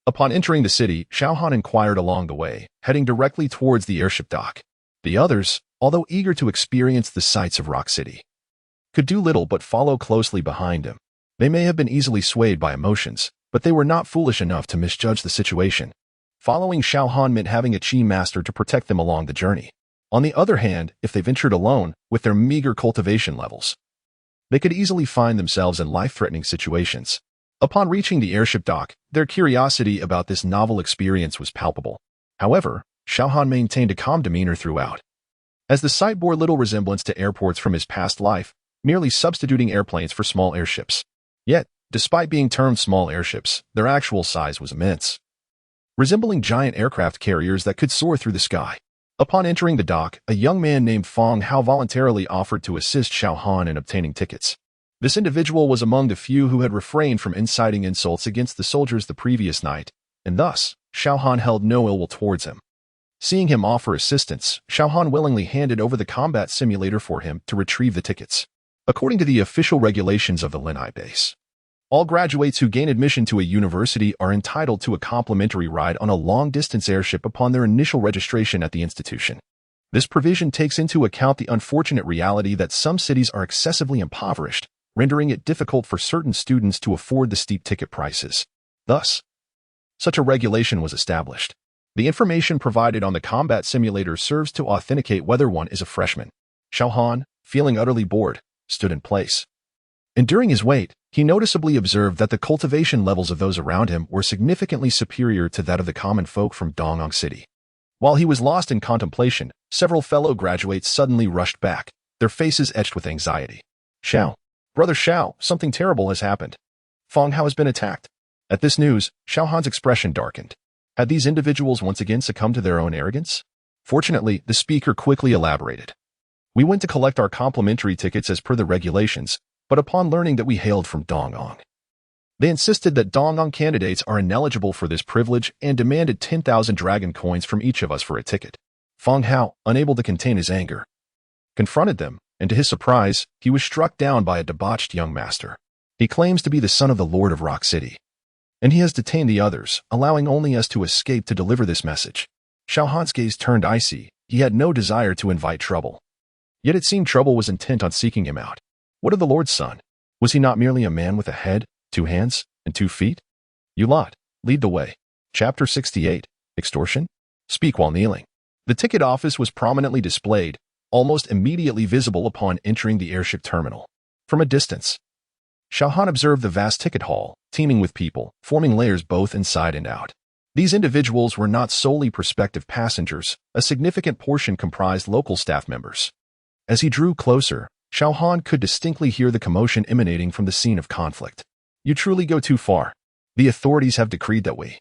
Upon entering the city, Xiao Han inquired along the way, heading directly towards the airship dock. The others, although eager to experience the sights of Rock City, could do little but follow closely behind him. They may have been easily swayed by emotions, but they were not foolish enough to misjudge the situation. Following Xiao Han meant having a chi master to protect them along the journey. On the other hand, if they ventured alone, with their meager cultivation levels, they could easily find themselves in life-threatening situations. Upon reaching the airship dock, their curiosity about this novel experience was palpable. However, Xiao Han maintained a calm demeanor throughout. As the sight bore little resemblance to airports from his past life, merely substituting airplanes for small airships. Yet, despite being termed small airships, their actual size was immense, resembling giant aircraft carriers that could soar through the sky. Upon entering the dock, a young man named Fong Hao voluntarily offered to assist Xiao Han in obtaining tickets. This individual was among the few who had refrained from inciting insults against the soldiers the previous night, and thus, Xiao Han held no ill will towards him. Seeing him offer assistance, Xiao Han willingly handed over the combat simulator for him to retrieve the tickets. According to the official regulations of the Linhai base, all graduates who gain admission to a university are entitled to a complimentary ride on a long-distance airship upon their initial registration at the institution. This provision takes into account the unfortunate reality that some cities are excessively impoverished, rendering it difficult for certain students to afford the steep ticket prices. Thus, such a regulation was established. The information provided on the combat simulator serves to authenticate whether one is a freshman. Xiao Han, feeling utterly bored, stood in place. And during his wait, he noticeably observed that the cultivation levels of those around him were significantly superior to that of the common folk from Dongyang City. While he was lost in contemplation, several fellow graduates suddenly rushed back, their faces etched with anxiety. Xiao, brother Xiao, something terrible has happened. Fong Hao has been attacked. At this news, Xiao Han's expression darkened. Had these individuals once again succumbed to their own arrogance? Fortunately, the speaker quickly elaborated. We went to collect our complimentary tickets as per the regulations, but upon learning that we hailed from Dongyang, they insisted that Dongyang candidates are ineligible for this privilege and demanded 10,000 dragon coins from each of us for a ticket. Fong Hao, unable to contain his anger, confronted them, and to his surprise, he was struck down by a debauched young master. He claims to be the son of the Lord of Rock City, and he has detained the others, allowing only us to escape to deliver this message. Xiao Han's gaze turned icy. He had no desire to invite trouble. Yet it seemed trouble was intent on seeking him out. What of the Lord's son? Was he not merely a man with a head, 2 hands, and 2 feet? You lot, lead the way. Chapter 68. Extortion? Speak while kneeling. The ticket office was prominently displayed, almost immediately visible upon entering the airship terminal. From a distance, Xiao Han observed the vast ticket hall, teeming with people, forming layers both inside and out. These individuals were not solely prospective passengers, a significant portion comprised local staff members. As he drew closer, Xiao Han could distinctly hear the commotion emanating from the scene of conflict. You truly go too far. The authorities have decreed that we,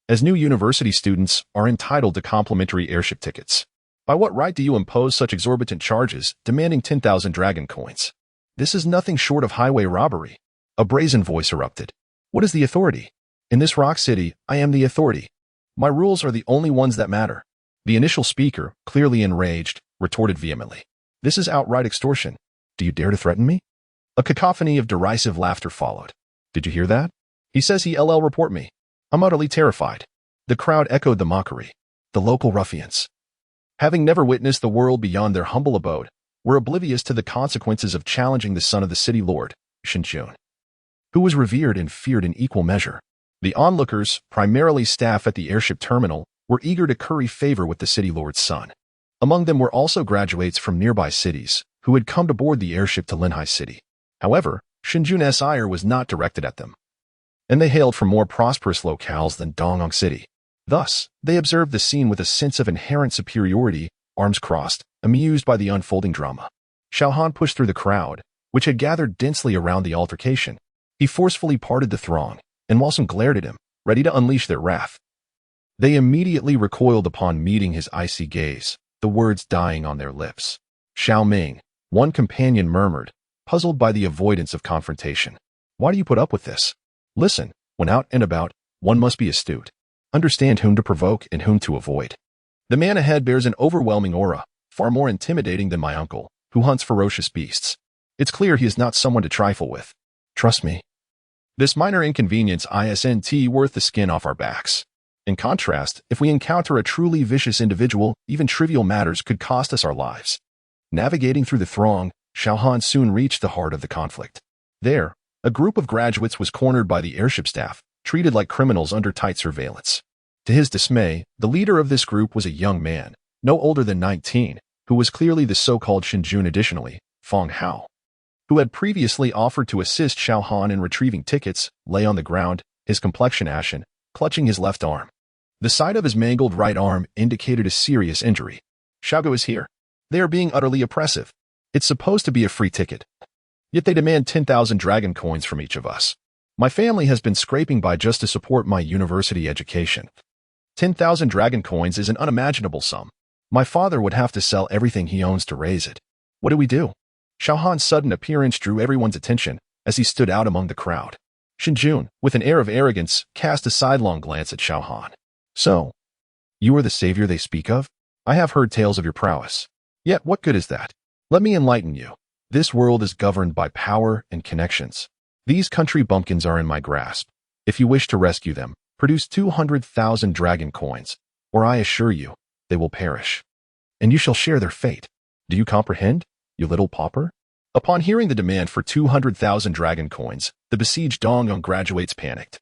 as new university students, are entitled to complimentary airship tickets. By what right do you impose such exorbitant charges, demanding 10,000 dragon coins? This is nothing short of highway robbery. A brazen voice erupted. What is the authority? In this rock city, I am the authority. My rules are the only ones that matter. The initial speaker, clearly enraged, retorted vehemently. This is outright extortion. Do you dare to threaten me? A cacophony of derisive laughter followed. Did you hear that? He says he'll report me. I'm utterly terrified. The crowd echoed the mockery. The local ruffians, having never witnessed the world beyond their humble abode, were oblivious to the consequences of challenging the son of the city lord, Shinjun, who was revered and feared in equal measure. The onlookers, primarily staff at the airship terminal, were eager to curry favor with the city lord's son. Among them were also graduates from nearby cities, who had come to board the airship to Linhai City. However, Shinjun's ire was not directed at them, and they hailed from more prosperous locales than Dongyang City. Thus, they observed the scene with a sense of inherent superiority, arms crossed, amused by the unfolding drama. Xiao Han pushed through the crowd, which had gathered densely around the altercation. He forcefully parted the throng, and while some glared at him, ready to unleash their wrath, they immediately recoiled upon meeting his icy gaze, the words dying on their lips. Xiao Ming, one companion murmured, puzzled by the avoidance of confrontation. Why do you put up with this? Listen, when out and about, one must be astute. Understand whom to provoke and whom to avoid. The man ahead bears an overwhelming aura, far more intimidating than my uncle, who hunts ferocious beasts. It's clear he is not someone to trifle with. Trust me. This minor inconvenience isn't worth the skin off our backs. In contrast, if we encounter a truly vicious individual, even trivial matters could cost us our lives. Navigating through the throng, Xiao Han soon reached the heart of the conflict. There, a group of graduates was cornered by the airship staff, treated like criminals under tight surveillance. To his dismay, the leader of this group was a young man, no older than 19, who was clearly the so-called Shinjun. Additionally, Fong Hao, who had previously offered to assist Xiao Han in retrieving tickets, lay on the ground, his complexion ashen, clutching his left arm. The sight of his mangled right arm indicated a serious injury. Xiaogo is here. They are being utterly oppressive. It's supposed to be a free ticket. Yet they demand 10,000 dragon coins from each of us. My family has been scraping by just to support my university education. 10,000 dragon coins is an unimaginable sum. My father would have to sell everything he owns to raise it. What do we do? Xiao Han's sudden appearance drew everyone's attention as he stood out among the crowd. Shinjun, with an air of arrogance, cast a sidelong glance at Xiao Han. So, you are the savior they speak of? I have heard tales of your prowess. Yet what good is that? Let me enlighten you. This world is governed by power and connections. These country bumpkins are in my grasp. If you wish to rescue them, produce 200,000 dragon coins, or I assure you, they will perish. And you shall share their fate. Do you comprehend, you little pauper? Upon hearing the demand for 200,000 dragon coins, the besieged Dongyang graduates panicked.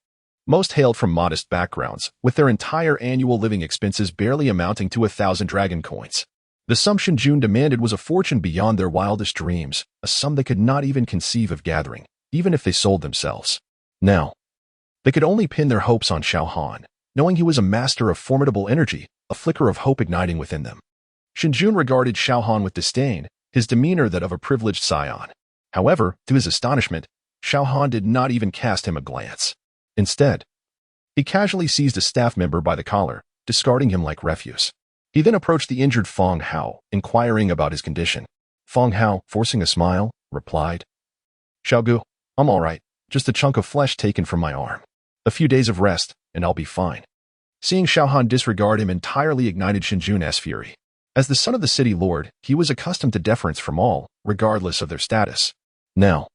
Most hailed from modest backgrounds, with their entire annual living expenses barely amounting to 1,000 dragon coins. The sum Shinjun demanded was a fortune beyond their wildest dreams, a sum they could not even conceive of gathering, even if they sold themselves. Now, they could only pin their hopes on Xiao Han, knowing he was a master of formidable energy, a flicker of hope igniting within them. Shinjun regarded Xiao Han with disdain, his demeanor that of a privileged scion. However, to his astonishment, Xiao Han did not even cast him a glance. Instead, he casually seized a staff member by the collar, discarding him like refuse. He then approached the injured Feng Hao, inquiring about his condition. Feng Hao, forcing a smile, replied, "Xiaogu, I'm all right, just a chunk of flesh taken from my arm. A few days of rest, and I'll be fine." Seeing Xiao Han disregard him entirely ignited Shinjun's fury. As the son of the city lord, he was accustomed to deference from all, regardless of their status. Now,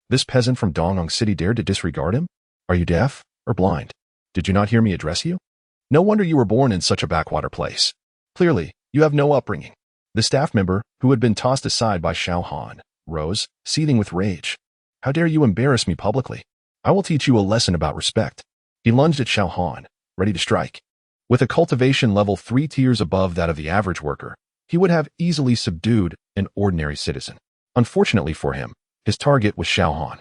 this peasant from Dongyang City dared to disregard him? Are you deaf or blind? Did you not hear me address you? No wonder you were born in such a backwater place. Clearly, you have no upbringing. The staff member, who had been tossed aside by Xiao Han, rose, seething with rage. How dare you embarrass me publicly? I will teach you a lesson about respect. He lunged at Xiao Han, ready to strike. With a cultivation level 3 tiers above that of the average worker, he would have easily subdued an ordinary citizen. Unfortunately for him, his target was Xiao Han.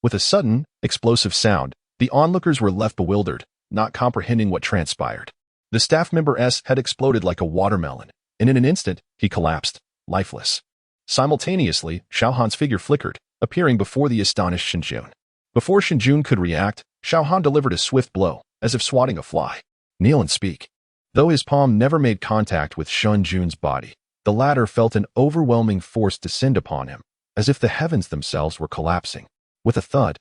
With a sudden, explosive sound, the onlookers were left bewildered, not comprehending what transpired. The staff member S had exploded like a watermelon, and in an instant, he collapsed, lifeless. Simultaneously, Xiao Han's figure flickered, appearing before the astonished Shinjun. Before Shinjun could react, Xiao Han delivered a swift blow, as if swatting a fly. Kneel and speak. Though his palm never made contact with Shinjun's body, the latter felt an overwhelming force descend upon him, as if the heavens themselves were collapsing. With a thud,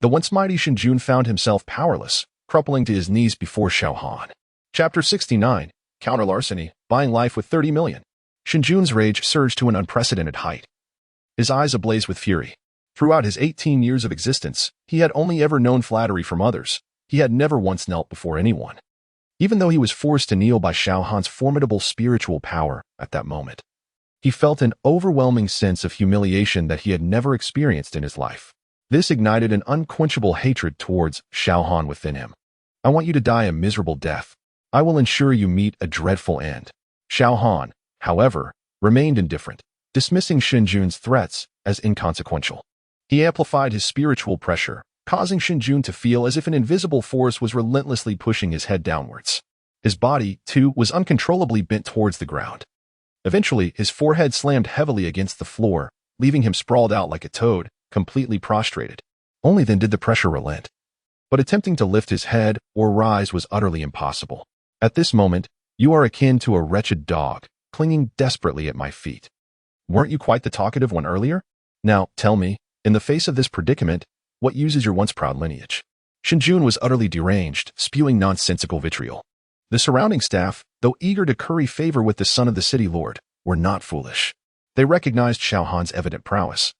the once mighty Shinjun found himself powerless, crumpling to his knees before Xiao Han. Chapter 69, Counter-Larceny, Buying Life with 30 million. Shinjun's rage surged to an unprecedented height. His eyes ablaze with fury. Throughout his 18 years of existence, he had only ever known flattery from others. He had never once knelt before anyone. Even though he was forced to kneel by Xiao Han's formidable spiritual power at that moment, he felt an overwhelming sense of humiliation that he had never experienced in his life. This ignited an unquenchable hatred towards Xiao Han within him. I want you to die a miserable death. I will ensure you meet a dreadful end. Xiao Han, however, remained indifferent, dismissing Shinjun's threats as inconsequential. He amplified his spiritual pressure, causing Shinjun to feel as if an invisible force was relentlessly pushing his head downwards. His body, too, was uncontrollably bent towards the ground. Eventually, his forehead slammed heavily against the floor, leaving him sprawled out like a toad, completely prostrated. Only then did the pressure relent. But attempting to lift his head or rise was utterly impossible. At this moment, you are akin to a wretched dog, clinging desperately at my feet. Weren't you quite the talkative one earlier? Now, tell me, in the face of this predicament, what uses your once proud lineage? Shinjun was utterly deranged, spewing nonsensical vitriol. The surrounding staff, though eager to curry favor with the son of the city lord, were not foolish. They recognized Xiao Han's evident prowess,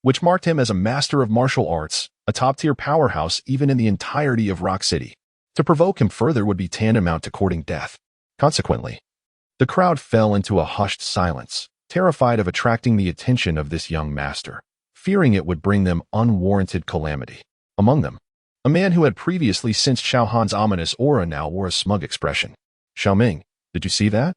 which marked him as a master of martial arts, a top-tier powerhouse even in the entirety of Rock City. To provoke him further would be tantamount to courting death. Consequently, the crowd fell into a hushed silence, terrified of attracting the attention of this young master, fearing it would bring them unwarranted calamity. Among them, a man who had previously sensed Xiao Han's ominous aura now wore a smug expression. Xiaoming, did you see that?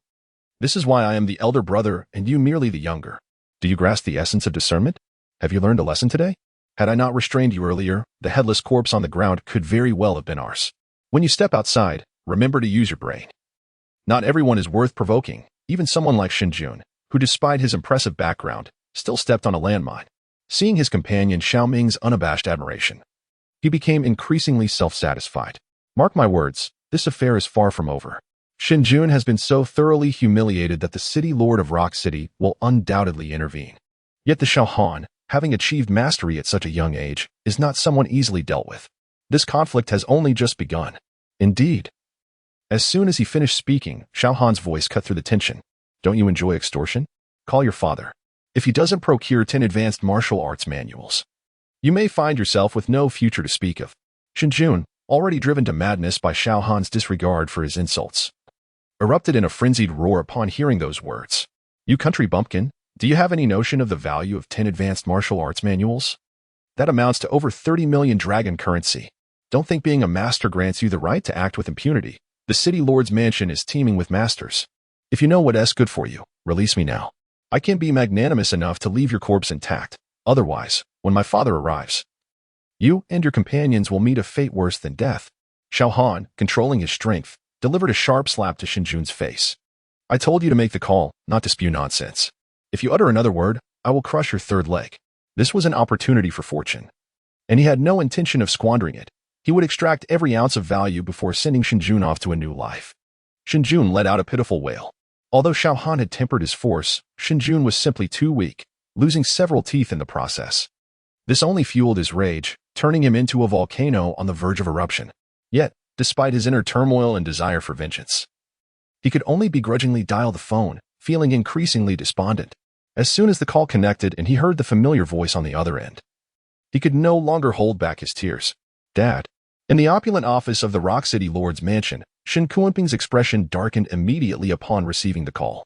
This is why I am the elder brother and you merely the younger. Do you grasp the essence of discernment? Have you learned a lesson today? Had I not restrained you earlier, the headless corpse on the ground could very well have been ours. When you step outside, remember to use your brain. Not everyone is worth provoking, even someone like Shinjun, who despite his impressive background, still stepped on a landmine. Seeing his companion Xiao Ming's unabashed admiration, he became increasingly self-satisfied. Mark my words, this affair is far from over. Xinjun has been so thoroughly humiliated that the city lord of Rock City will undoubtedly intervene. Yet the Xiao Han, having achieved mastery at such a young age, is not someone easily dealt with. This conflict has only just begun. Indeed. As soon as he finished speaking, Xiao Han's voice cut through the tension. Don't you enjoy extortion? Call your father. If he doesn't procure 10 advanced martial arts manuals, you may find yourself with no future to speak of. Xinjun, already driven to madness by Xiao Han's disregard for his insults, erupted in a frenzied roar upon hearing those words. You country bumpkin, do you have any notion of the value of 10 advanced martial arts manuals? That amounts to over 30 million dragon currency. Don't think being a master grants you the right to act with impunity. The city lord's mansion is teeming with masters. If you know what's good for you, release me now. I can't be magnanimous enough to leave your corpse intact. Otherwise, when my father arrives, you and your companions will meet a fate worse than death. Xiao Han, controlling his strength, delivered a sharp slap to Xinjun's face. I told you to make the call, not to spew nonsense. If you utter another word, I will crush your third leg. This was an opportunity for fortune, and he had no intention of squandering it. He would extract every ounce of value before sending Xinjun off to a new life. Xinjun let out a pitiful wail. Although Xiao Han had tempered his force, Xinjun was simply too weak, losing several teeth in the process. This only fueled his rage, turning him into a volcano on the verge of eruption. Yet, despite his inner turmoil and desire for vengeance, he could only begrudgingly dial the phone, feeling increasingly despondent. As soon as the call connected and he heard the familiar voice on the other end, he could no longer hold back his tears. Dad. In the opulent office of the Rock City Lord's mansion, Shen Kuanping's expression darkened immediately upon receiving the call.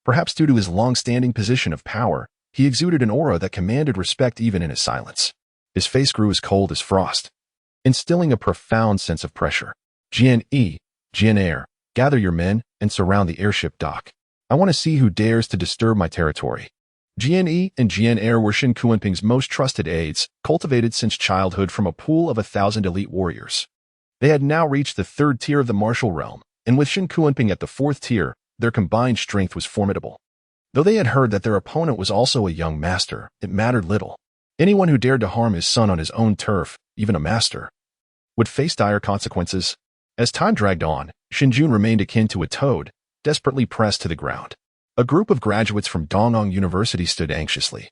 Perhaps due to his long-standing position of power, he exuded an aura that commanded respect even in his silence. His face grew as cold as frost, instilling a profound sense of pressure. Jian Air, gather your men and surround the airship dock. I want to see who dares to disturb my territory. Jian and Jian Air were Shen Kuanping's most trusted aides, cultivated since childhood from a pool of 1,000 elite warriors. They had now reached the 3rd tier of the martial realm, and with Shen Kuanping at the 4th tier, their combined strength was formidable. Though they had heard that their opponent was also a young master, it mattered little. Anyone who dared to harm his son on his own turf, even a master, would face dire consequences. As time dragged on, Xinjun remained akin to a toad, desperately pressed to the ground. A group of graduates from Dongyang University stood anxiously,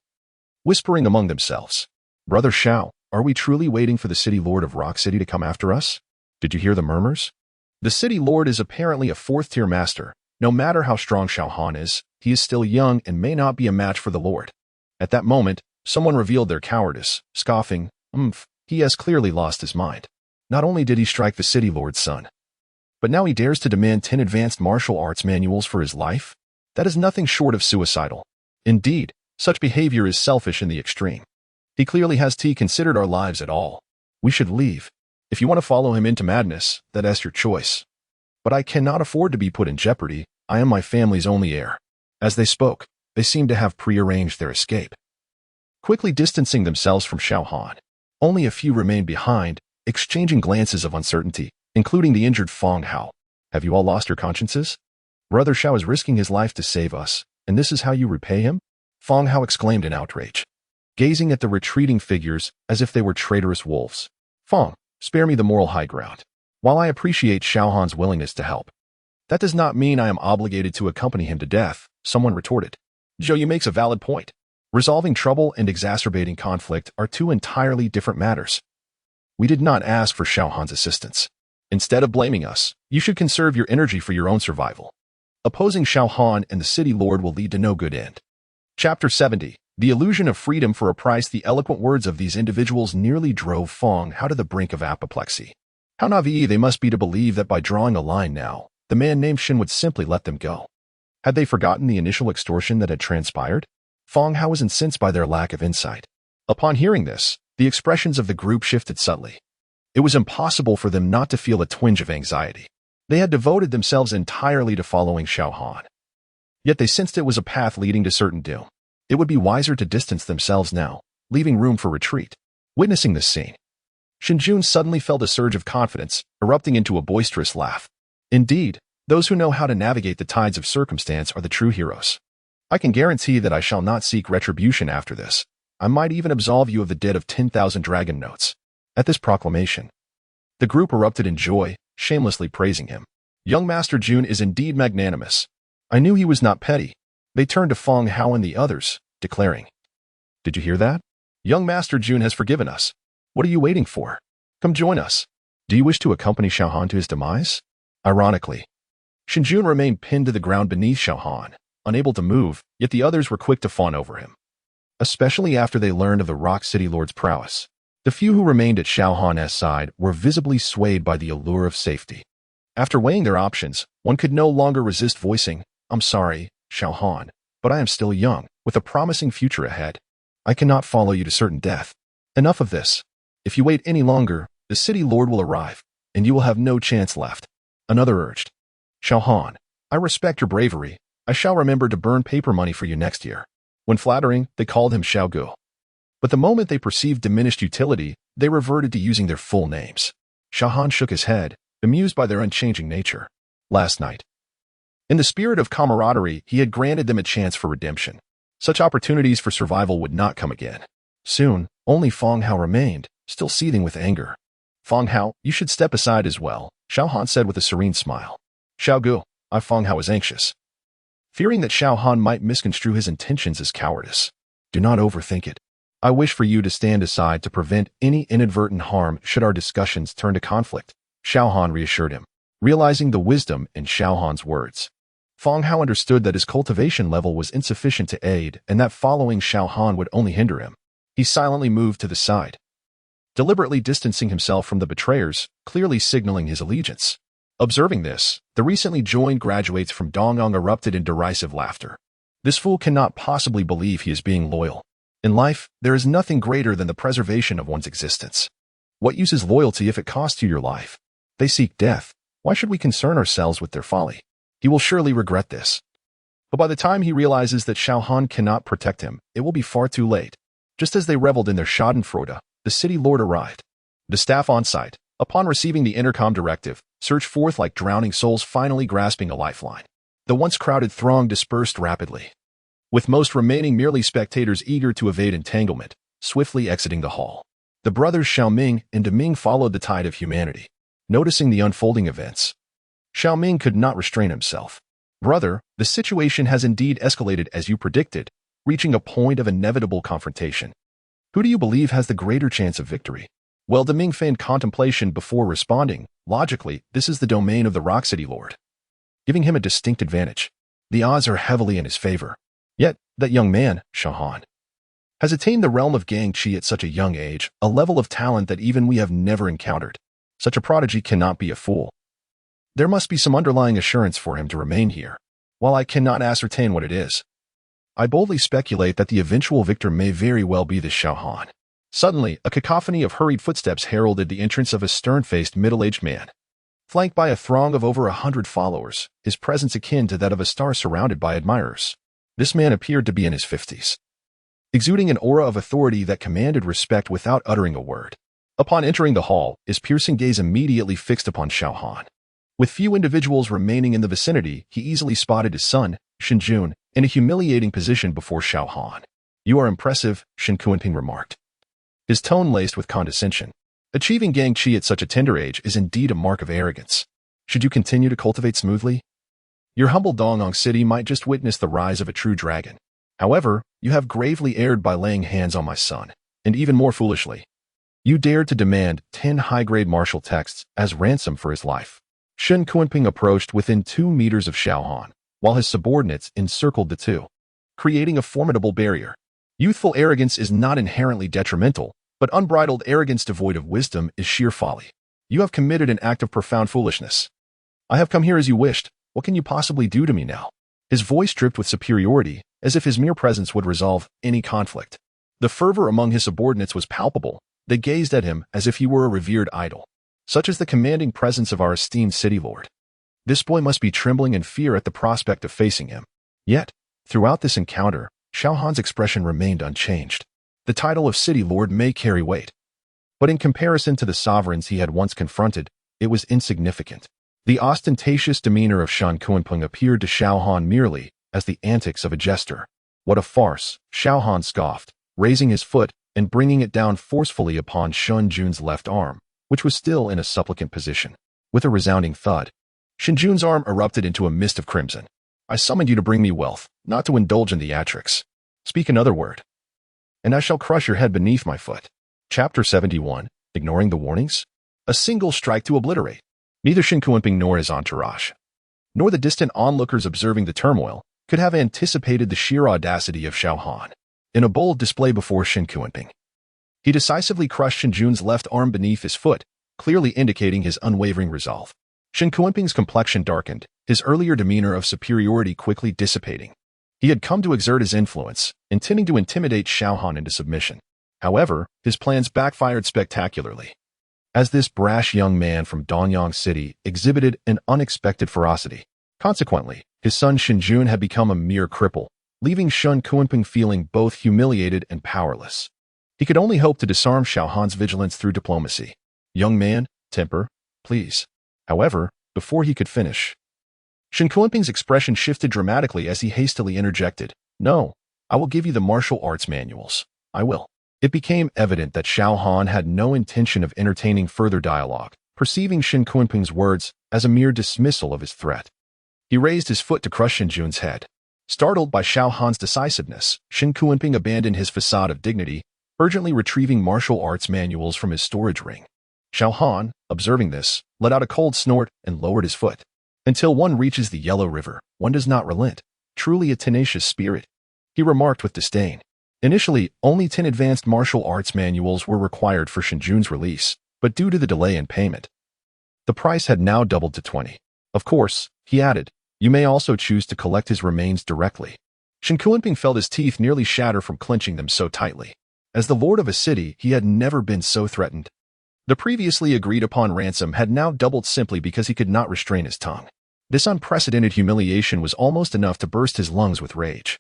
whispering among themselves. Brother Xiao, are we truly waiting for the city lord of Rock City to come after us? Did you hear the murmurs? The city lord is apparently a 4th-tier master. No matter how strong Xiao Han is, he is still young and may not be a match for the lord. At that moment, someone revealed their cowardice, scoffing, he has clearly lost his mind. Not only did he strike the city lord's son, but now he dares to demand 10 advanced martial arts manuals for his life? That is nothing short of suicidal. Indeed, such behavior is selfish in the extreme. He clearly has considered our lives at all. We should leave. If you want to follow him into madness, that's your choice. But I cannot afford to be put in jeopardy. I am my family's only heir. As they spoke, they seemed to have prearranged their escape, quickly distancing themselves from Xiao Han. Only a few remained behind, exchanging glances of uncertainty, including the injured Fong Hao. Have you all lost your consciences? Brother Xiao is risking his life to save us, and this is how you repay him? Fong Hao exclaimed in outrage, gazing at the retreating figures as if they were traitorous wolves. Fong, spare me the moral high ground. While I appreciate Xiao Han's willingness to help, that does not mean I am obligated to accompany him to death, someone retorted. Zhou Yu makes a valid point. Resolving trouble and exacerbating conflict are two entirely different matters. We did not ask for Xiao Han's assistance. Instead of blaming us, you should conserve your energy for your own survival. Opposing Xiao Han and the city lord will lead to no good end. Chapter 70. The illusion of freedom for a price. The eloquent words of these individuals nearly drove Fong Hao to the brink of apoplexy. How naive they must be to believe that by drawing a line now, the man named Shen would simply let them go. Had they forgotten the initial extortion that had transpired? Fong Hao was incensed by their lack of insight. Upon hearing this, the expressions of the group shifted subtly. It was impossible for them not to feel a twinge of anxiety. They had devoted themselves entirely to following Xiao Han. Yet they sensed it was a path leading to certain doom. It would be wiser to distance themselves now, leaving room for retreat. Witnessing this scene, Xinjun suddenly felt a surge of confidence, erupting into a boisterous laugh. Indeed, those who know how to navigate the tides of circumstance are the true heroes. I can guarantee that I shall not seek retribution after this. I might even absolve you of the debt of 10,000 dragon notes." At this proclamation, the group erupted in joy, shamelessly praising him. Young Master Jun is indeed magnanimous. I knew he was not petty. They turned to Feng Hao and the others, declaring, "Did you hear that? Young Master Jun has forgiven us. What are you waiting for? Come join us. Do you wish to accompany Xiao Han to his demise?" Ironically, Shinjun remained pinned to the ground beneath Xiao Han, unable to move, yet the others were quick to fawn over him. Especially after they learned of the Rock City Lord's prowess, the few who remained at Xiao Han's side were visibly swayed by the allure of safety. After weighing their options, one could no longer resist voicing, "I'm sorry, Xiao Han, but I am still young, with a promising future ahead. I cannot follow you to certain death. Enough of this. If you wait any longer, the city lord will arrive, and you will have no chance left." Another urged, "Xiao Han, I respect your bravery. I shall remember to burn paper money for you next year." When flattering, they called him Xiao Gu. But the moment they perceived diminished utility, they reverted to using their full names. Xiao Han shook his head, amused by their unchanging nature. Last night, in the spirit of camaraderie, he had granted them a chance for redemption. Such opportunities for survival would not come again. Soon, only Feng Hao remained, still seething with anger. "Feng Hao, you should step aside as well," Xiao Han said with a serene smile. "Xiao Gu, Feng Hao is anxious," fearing that Xiao Han might misconstrue his intentions as cowardice. "Do not overthink it. I wish for you to stand aside to prevent any inadvertent harm should our discussions turn to conflict," Xiao Han reassured him, realizing the wisdom in Xiao Han's words. Feng Hao understood that his cultivation level was insufficient to aid and that following Xiao Han would only hinder him. He silently moved to the side, deliberately distancing himself from the betrayers, clearly signaling his allegiance. Observing this, the recently joined graduates from Dongyang erupted in derisive laughter. This fool cannot possibly believe he is being loyal. In life, there is nothing greater than the preservation of one's existence. What use is loyalty if it costs you your life? They seek death. Why should we concern ourselves with their folly? He will surely regret this. But by the time he realizes that Xiao Han cannot protect him, it will be far too late. Just as they reveled in their schadenfreude, the city lord arrived. The staff on site, upon receiving the intercom directive, surged forth like drowning souls finally grasping a lifeline. The once crowded throng dispersed rapidly, with most remaining merely spectators eager to evade entanglement, swiftly exiting the hall. The brothers Xiaoming and Deming followed the tide of humanity. Noticing the unfolding events, Xiaoming could not restrain himself. "Brother, the situation has indeed escalated as you predicted, reaching a point of inevitable confrontation. Who do you believe has the greater chance of victory?" Well, Deming feigned contemplation before responding. "Logically, this is the domain of the Rock City Lord, giving him a distinct advantage. The odds are heavily in his favor. Yet, that young man, Xiao Han, has attained the realm of Gangqi at such a young age, a level of talent that even we have never encountered. Such a prodigy cannot be a fool. There must be some underlying assurance for him to remain here. While I cannot ascertain what it is, I boldly speculate that the eventual victor may very well be this Xiao Han." Suddenly, a cacophony of hurried footsteps heralded the entrance of a stern-faced middle-aged man. Flanked by a throng of over 100 followers, his presence akin to that of a star surrounded by admirers. This man appeared to be in his 50s, exuding an aura of authority that commanded respect without uttering a word. Upon entering the hall, his piercing gaze immediately fixed upon Xiao Han. With few individuals remaining in the vicinity, he easily spotted his son, Shinjun, in a humiliating position before Xiao Han. "You are impressive," Shin Kuanping remarked, his tone laced with condescension. "Achieving Gangqi at such a tender age is indeed a mark of arrogance. Should you continue to cultivate smoothly, your humble Dongyang city might just witness the rise of a true dragon. However, you have gravely erred by laying hands on my son, and even more foolishly, you dared to demand 10 high-grade martial texts as ransom for his life." Shin Kuanping approached within 2 meters of Xiao Han, while his subordinates encircled the two, creating a formidable barrier. Youthful arrogance is not inherently detrimental, but unbridled arrogance devoid of wisdom is sheer folly. You have committed an act of profound foolishness. I have come here as you wished. What can you possibly do to me now? His voice dripped with superiority, as if his mere presence would resolve any conflict. The fervor among his subordinates was palpable. They gazed at him as if he were a revered idol. Such is the commanding presence of our esteemed city lord. This boy must be trembling in fear at the prospect of facing him. Yet, throughout this encounter, Xiao Han's expression remained unchanged. The title of city lord may carry weight, but in comparison to the sovereigns he had once confronted, it was insignificant. The ostentatious demeanor of Shan Kuanping appeared to Xiao Han merely as the antics of a jester. What a farce, Xiao Han scoffed, raising his foot and bringing it down forcefully upon Jun's left arm, which was still in a supplicant position. With a resounding thud, Jun's arm erupted into a mist of crimson. I summoned you to bring me wealth, not to indulge in theatrics. Speak another word, and I shall crush your head beneath my foot. Chapter 71, Ignoring the Warnings? A single strike to obliterate. Neither Kunping nor his entourage, nor the distant onlookers observing the turmoil, could have anticipated the sheer audacity of Xiao Han. In a bold display before Kunping, he decisively crushed Jun's left arm beneath his foot, clearly indicating his unwavering resolve. Kunping's complexion darkened, his earlier demeanor of superiority quickly dissipating. He had come to exert his influence, intending to intimidate Xiao Han into submission. However, his plans backfired spectacularly, as this brash young man from Danyang City exhibited an unexpected ferocity. Consequently, his son Jun had become a mere cripple, leaving Kunping feeling both humiliated and powerless. He could only hope to disarm Xiao Han's vigilance through diplomacy. Young man, temper, please. However, before he could finish, Kunping's expression shifted dramatically as he hastily interjected, No, I will give you the martial arts manuals. I will. It became evident that Xiao Han had no intention of entertaining further dialogue, perceiving Kunping's words as a mere dismissal of his threat. He raised his foot to crush Jun's head. Startled by Xiao Han's decisiveness, Kunping abandoned his facade of dignity, urgently retrieving martial arts manuals from his storage ring. Xiao Han, observing this, let out a cold snort and lowered his foot. Until one reaches the Yellow River, one does not relent. Truly a tenacious spirit, he remarked with disdain. Initially, only 10 advanced martial arts manuals were required for Jun's release, but due to the delay in payment, the price had now doubled to 20. Of course, he added, you may also choose to collect his remains directly. Kunping felt his teeth nearly shatter from clenching them so tightly. As the lord of a city, he had never been so threatened. The previously agreed-upon ransom had now doubled simply because he could not restrain his tongue. This unprecedented humiliation was almost enough to burst his lungs with rage.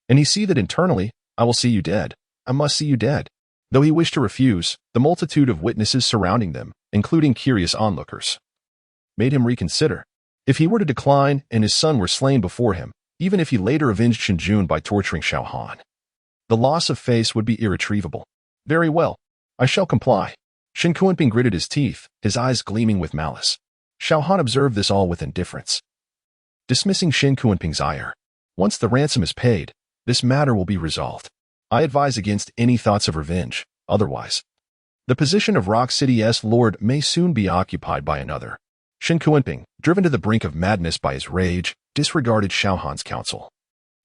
And he seethed internally, I will see you dead. I must see you dead. Though he wished to refuse, the multitude of witnesses surrounding them, including curious onlookers, made him reconsider. If he were to decline and his son were slain before him, even if he later avenged Jun by torturing Xiao Han, the loss of face would be irretrievable. Very well, I shall comply. Kunping gritted his teeth, his eyes gleaming with malice. Xiao Han observed this all with indifference, dismissing Kunping's ire. Once the ransom is paid, this matter will be resolved. I advise against any thoughts of revenge. Otherwise, the position of Rock City's lord may soon be occupied by another. Kunping, driven to the brink of madness by his rage, disregarded Xiao Han's counsel,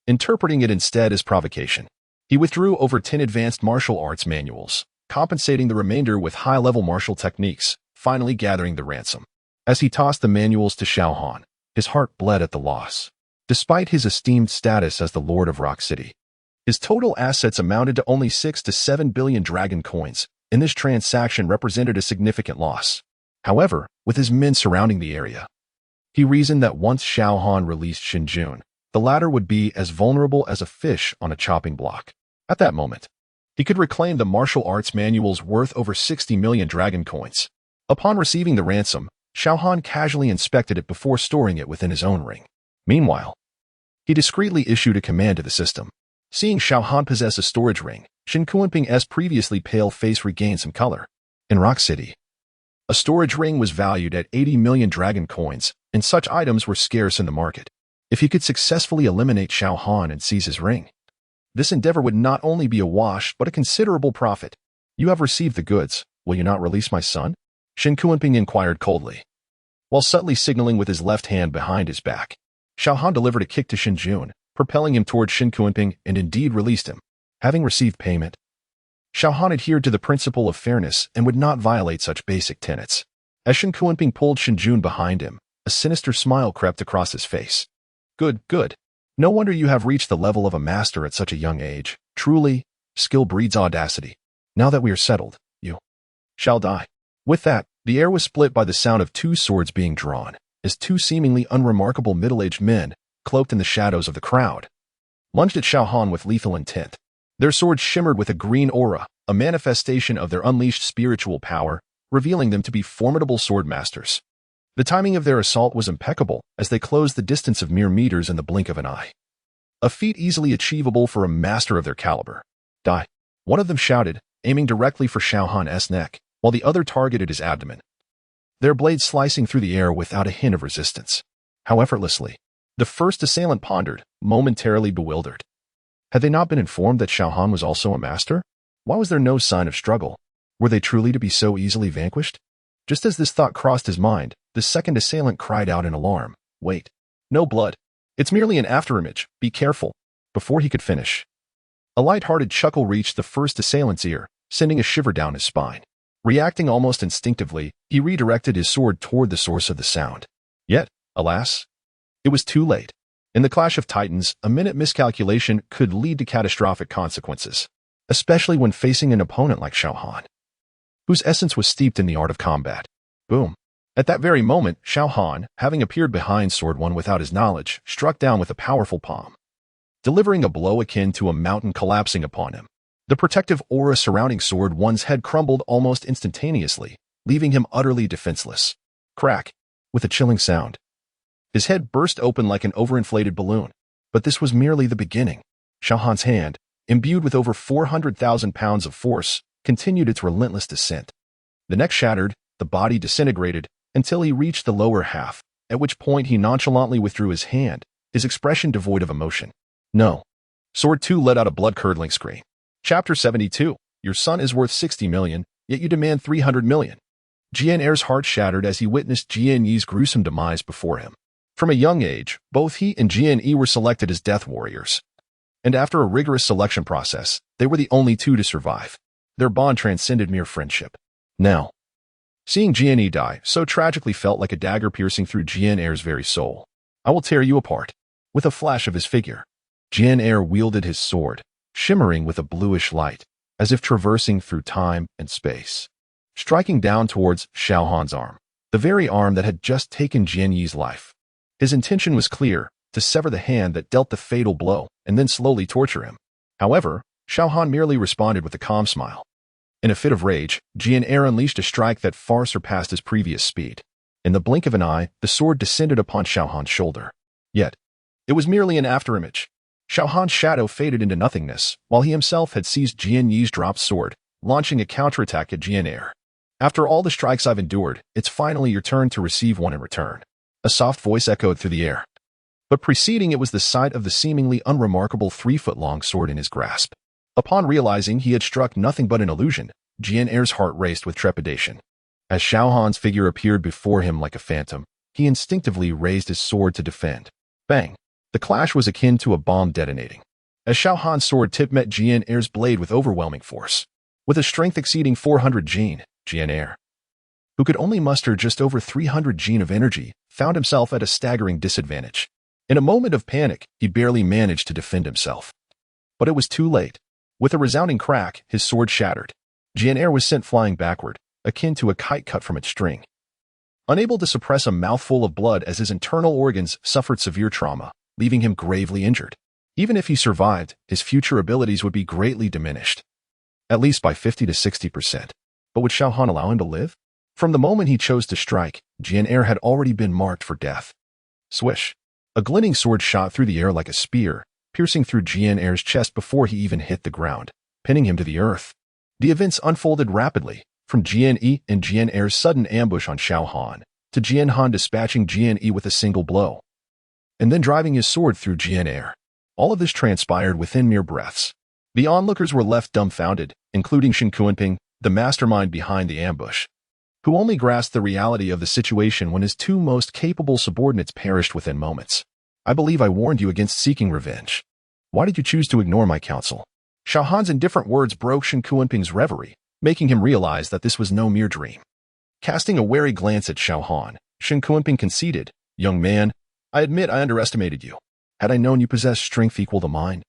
interpreting it instead as provocation. He withdrew over 10 advanced martial arts manuals, compensating the remainder with high-level martial techniques, finally gathering the ransom. As he tossed the manuals to Xiao Han, his heart bled at the loss. Despite his esteemed status as the lord of Rock City, his total assets amounted to only 6 to 7 billion dragon coins, and this transaction represented a significant loss. However, with his men surrounding the area, he reasoned that once Xiao Han released Jun, the latter would be as vulnerable as a fish on a chopping block. At that moment, he could reclaim the martial arts manuals worth over 60 million dragon coins. Upon receiving the ransom, Xiao Han casually inspected it before storing it within his own ring. Meanwhile, he discreetly issued a command to the system. Seeing Xiao Han possess a storage ring, Kunping's previously pale face regained some color. In Rock City, a storage ring was valued at 80 million dragon coins, and such items were scarce in the market. If he could successfully eliminate Xiao Han and seize his ring, this endeavor would not only be a wash, but a considerable profit. You have received the goods. Will you not release my son? Kunping inquired coldly. While subtly signaling with his left hand behind his back, Xiao Han delivered a kick to Jun, propelling him toward Kunping and indeed released him. Having received payment, Xiao Han adhered to the principle of fairness and would not violate such basic tenets. As Kunping pulled Jun behind him, a sinister smile crept across his face. Good, good. No wonder you have reached the level of a master at such a young age. Truly, skill breeds audacity. Now that we are settled, you shall die. With that, the air was split by the sound of 2 swords being drawn, as 2 seemingly unremarkable middle-aged men, cloaked in the shadows of the crowd, lunged at Xiao Han with lethal intent. Their swords shimmered with a green aura, a manifestation of their unleashed spiritual power, revealing them to be formidable sword masters. The timing of their assault was impeccable, as they closed the distance of mere meters in the blink of an eye. a feat easily achievable for a master of their caliber. Die. One of them shouted, aiming directly for Xiao Han's neck, while the other targeted his abdomen, their blades slicing through the air without a hint of resistance. How effortlessly. The first assailant pondered, momentarily bewildered. Had they not been informed that Xiao Han was also a master? Why was there no sign of struggle? Were they truly to be so easily vanquished? Just as this thought crossed his mind, the second assailant cried out in alarm. Wait. No blood. It's merely an afterimage. Be careful. Before he could finish, a light-hearted chuckle reached the first assailant's ear, sending a shiver down his spine. Reacting almost instinctively, he redirected his sword toward the source of the sound. Yet, alas, it was too late. In the clash of titans, a minute miscalculation could lead to catastrophic consequences, especially when facing an opponent like Xiao Han, whose essence was steeped in the art of combat. Boom. At that very moment, Xiao Han, having appeared behind Sword One without his knowledge, struck down with a powerful palm, delivering a blow akin to a mountain collapsing upon him. The protective aura surrounding Sword One's head crumbled almost instantaneously, leaving him utterly defenseless. Crack. With a chilling sound, his head burst open like an overinflated balloon. But this was merely the beginning. Xiao Han's hand, imbued with over 400,000 pounds of force, continued its relentless descent. The neck shattered, the body disintegrated, until he reached the lower half, at which point he nonchalantly withdrew his hand, his expression devoid of emotion. No. Sword 2 let out a blood-curdling scream. Chapter 72. Your son is worth 60 million, yet you demand 300 million. Jian Er's heart shattered as he witnessed Jian Yi's gruesome demise before him. From a young age, both he and Jian Yi were selected as death warriors. And after a rigorous selection process, they were the only two to survive. Their bond transcended mere friendship. Now, seeing Jian Yi die so tragically felt like a dagger piercing through Jian Er's very soul. I will tear you apart. With a flash of his figure, Jian Er wielded his sword, shimmering with a bluish light, as if traversing through time and space, striking down towards Xiao Han's arm, the very arm that had just taken Jian Yi's life. His intention was clear, to sever the hand that dealt the fatal blow and then slowly torture him. However, Xiao Han merely responded with a calm smile. In a fit of rage, Jian Er unleashed a strike that far surpassed his previous speed. In the blink of an eye, the sword descended upon Xiao Han's shoulder. Yet, it was merely an afterimage. Xiao Han's shadow faded into nothingness, while he himself had seized Jian Yi's dropped sword, launching a counterattack at Jian Er. After all the strikes I've endured, it's finally your turn to receive one in return. A soft voice echoed through the air. But preceding it was the sight of the seemingly unremarkable 3-foot-long sword in his grasp. Upon realizing he had struck nothing but an illusion, Jian Er's heart raced with trepidation. As Xiao Han's figure appeared before him like a phantom, he instinctively raised his sword to defend. Bang! The clash was akin to a bomb detonating. As Xiao Han's sword tip met Jian Er's blade with overwhelming force. With a strength exceeding 400 Jian Er, who could only muster just over 300 Jian of energy, found himself at a staggering disadvantage. In a moment of panic, he barely managed to defend himself. But it was too late. With a resounding crack, his sword shattered. Jian Er was sent flying backward, akin to a kite cut from its string. Unable to suppress a mouthful of blood as his internal organs suffered severe trauma, leaving him gravely injured. Even if he survived, his future abilities would be greatly diminished. At least by 50 to 60%. But would Xiao Han allow him to live? From the moment he chose to strike, Jian Er had already been marked for death. Swish. A glinting sword shot through the air like a spear, piercing through Jian Er's chest before he even hit the ground, pinning him to the earth. The events unfolded rapidly, from Jian Yi and Jian Er's sudden ambush on Xiao Han, to Jian Han dispatching Jian Yi with a single blow, and then driving his sword through Jian Er. All of this transpired within mere breaths. The onlookers were left dumbfounded, including Shen Kuanping, the mastermind behind the ambush, who only grasped the reality of the situation when his two most capable subordinates perished within moments. I believe I warned you against seeking revenge. Why did you choose to ignore my counsel? Xiao Han's indifferent words broke Shen Kuanping's reverie, making him realize that this was no mere dream. Casting a wary glance at Xiao Han, Shen Kuanping conceded, "Young man, I admit I underestimated you. Had I known you possessed strength equal to mine,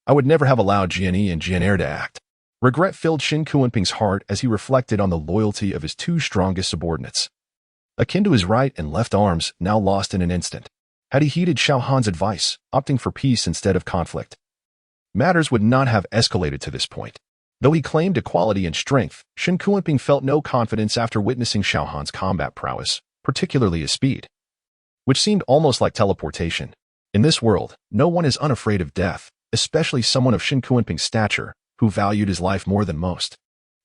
I would never have allowed Jian Yi and Jian Er to act." Regret filled Shen Kuanping's heart as he reflected on the loyalty of his two strongest subordinates, akin to his right and left arms, now lost in an instant. Had he heeded Xiao Han's advice, opting for peace instead of conflict, matters would not have escalated to this point. Though he claimed equality in strength, Shen Kuanping felt no confidence after witnessing Xiao Han's combat prowess, particularly his speed, which seemed almost like teleportation. In this world, no one is unafraid of death, especially someone of Xin Kuanping's stature, who valued his life more than most.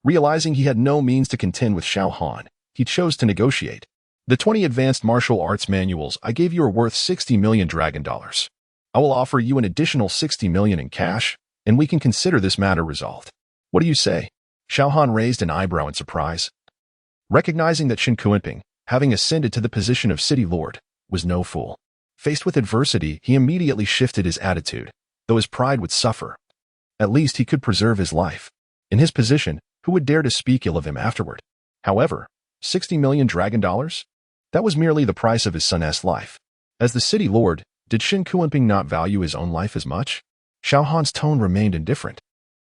Realizing he had no means to contend with Xiao Han, he chose to negotiate. The 20 advanced martial arts manuals I gave you are worth 60 million dragon dollars. I will offer you an additional 60 million in cash, and we can consider this matter resolved. What do you say? Xiao Han raised an eyebrow in surprise. Recognizing that Xin Kuanping, having ascended to the position of city lord, was no fool. Faced with adversity, he immediately shifted his attitude, though his pride would suffer. At least he could preserve his life. In his position, who would dare to speak ill of him afterward? However, 60 million dragon dollars? That was merely the price of his son's life. As the city lord, did Xin Kuanping not value his own life as much? Xiao Han's tone remained indifferent.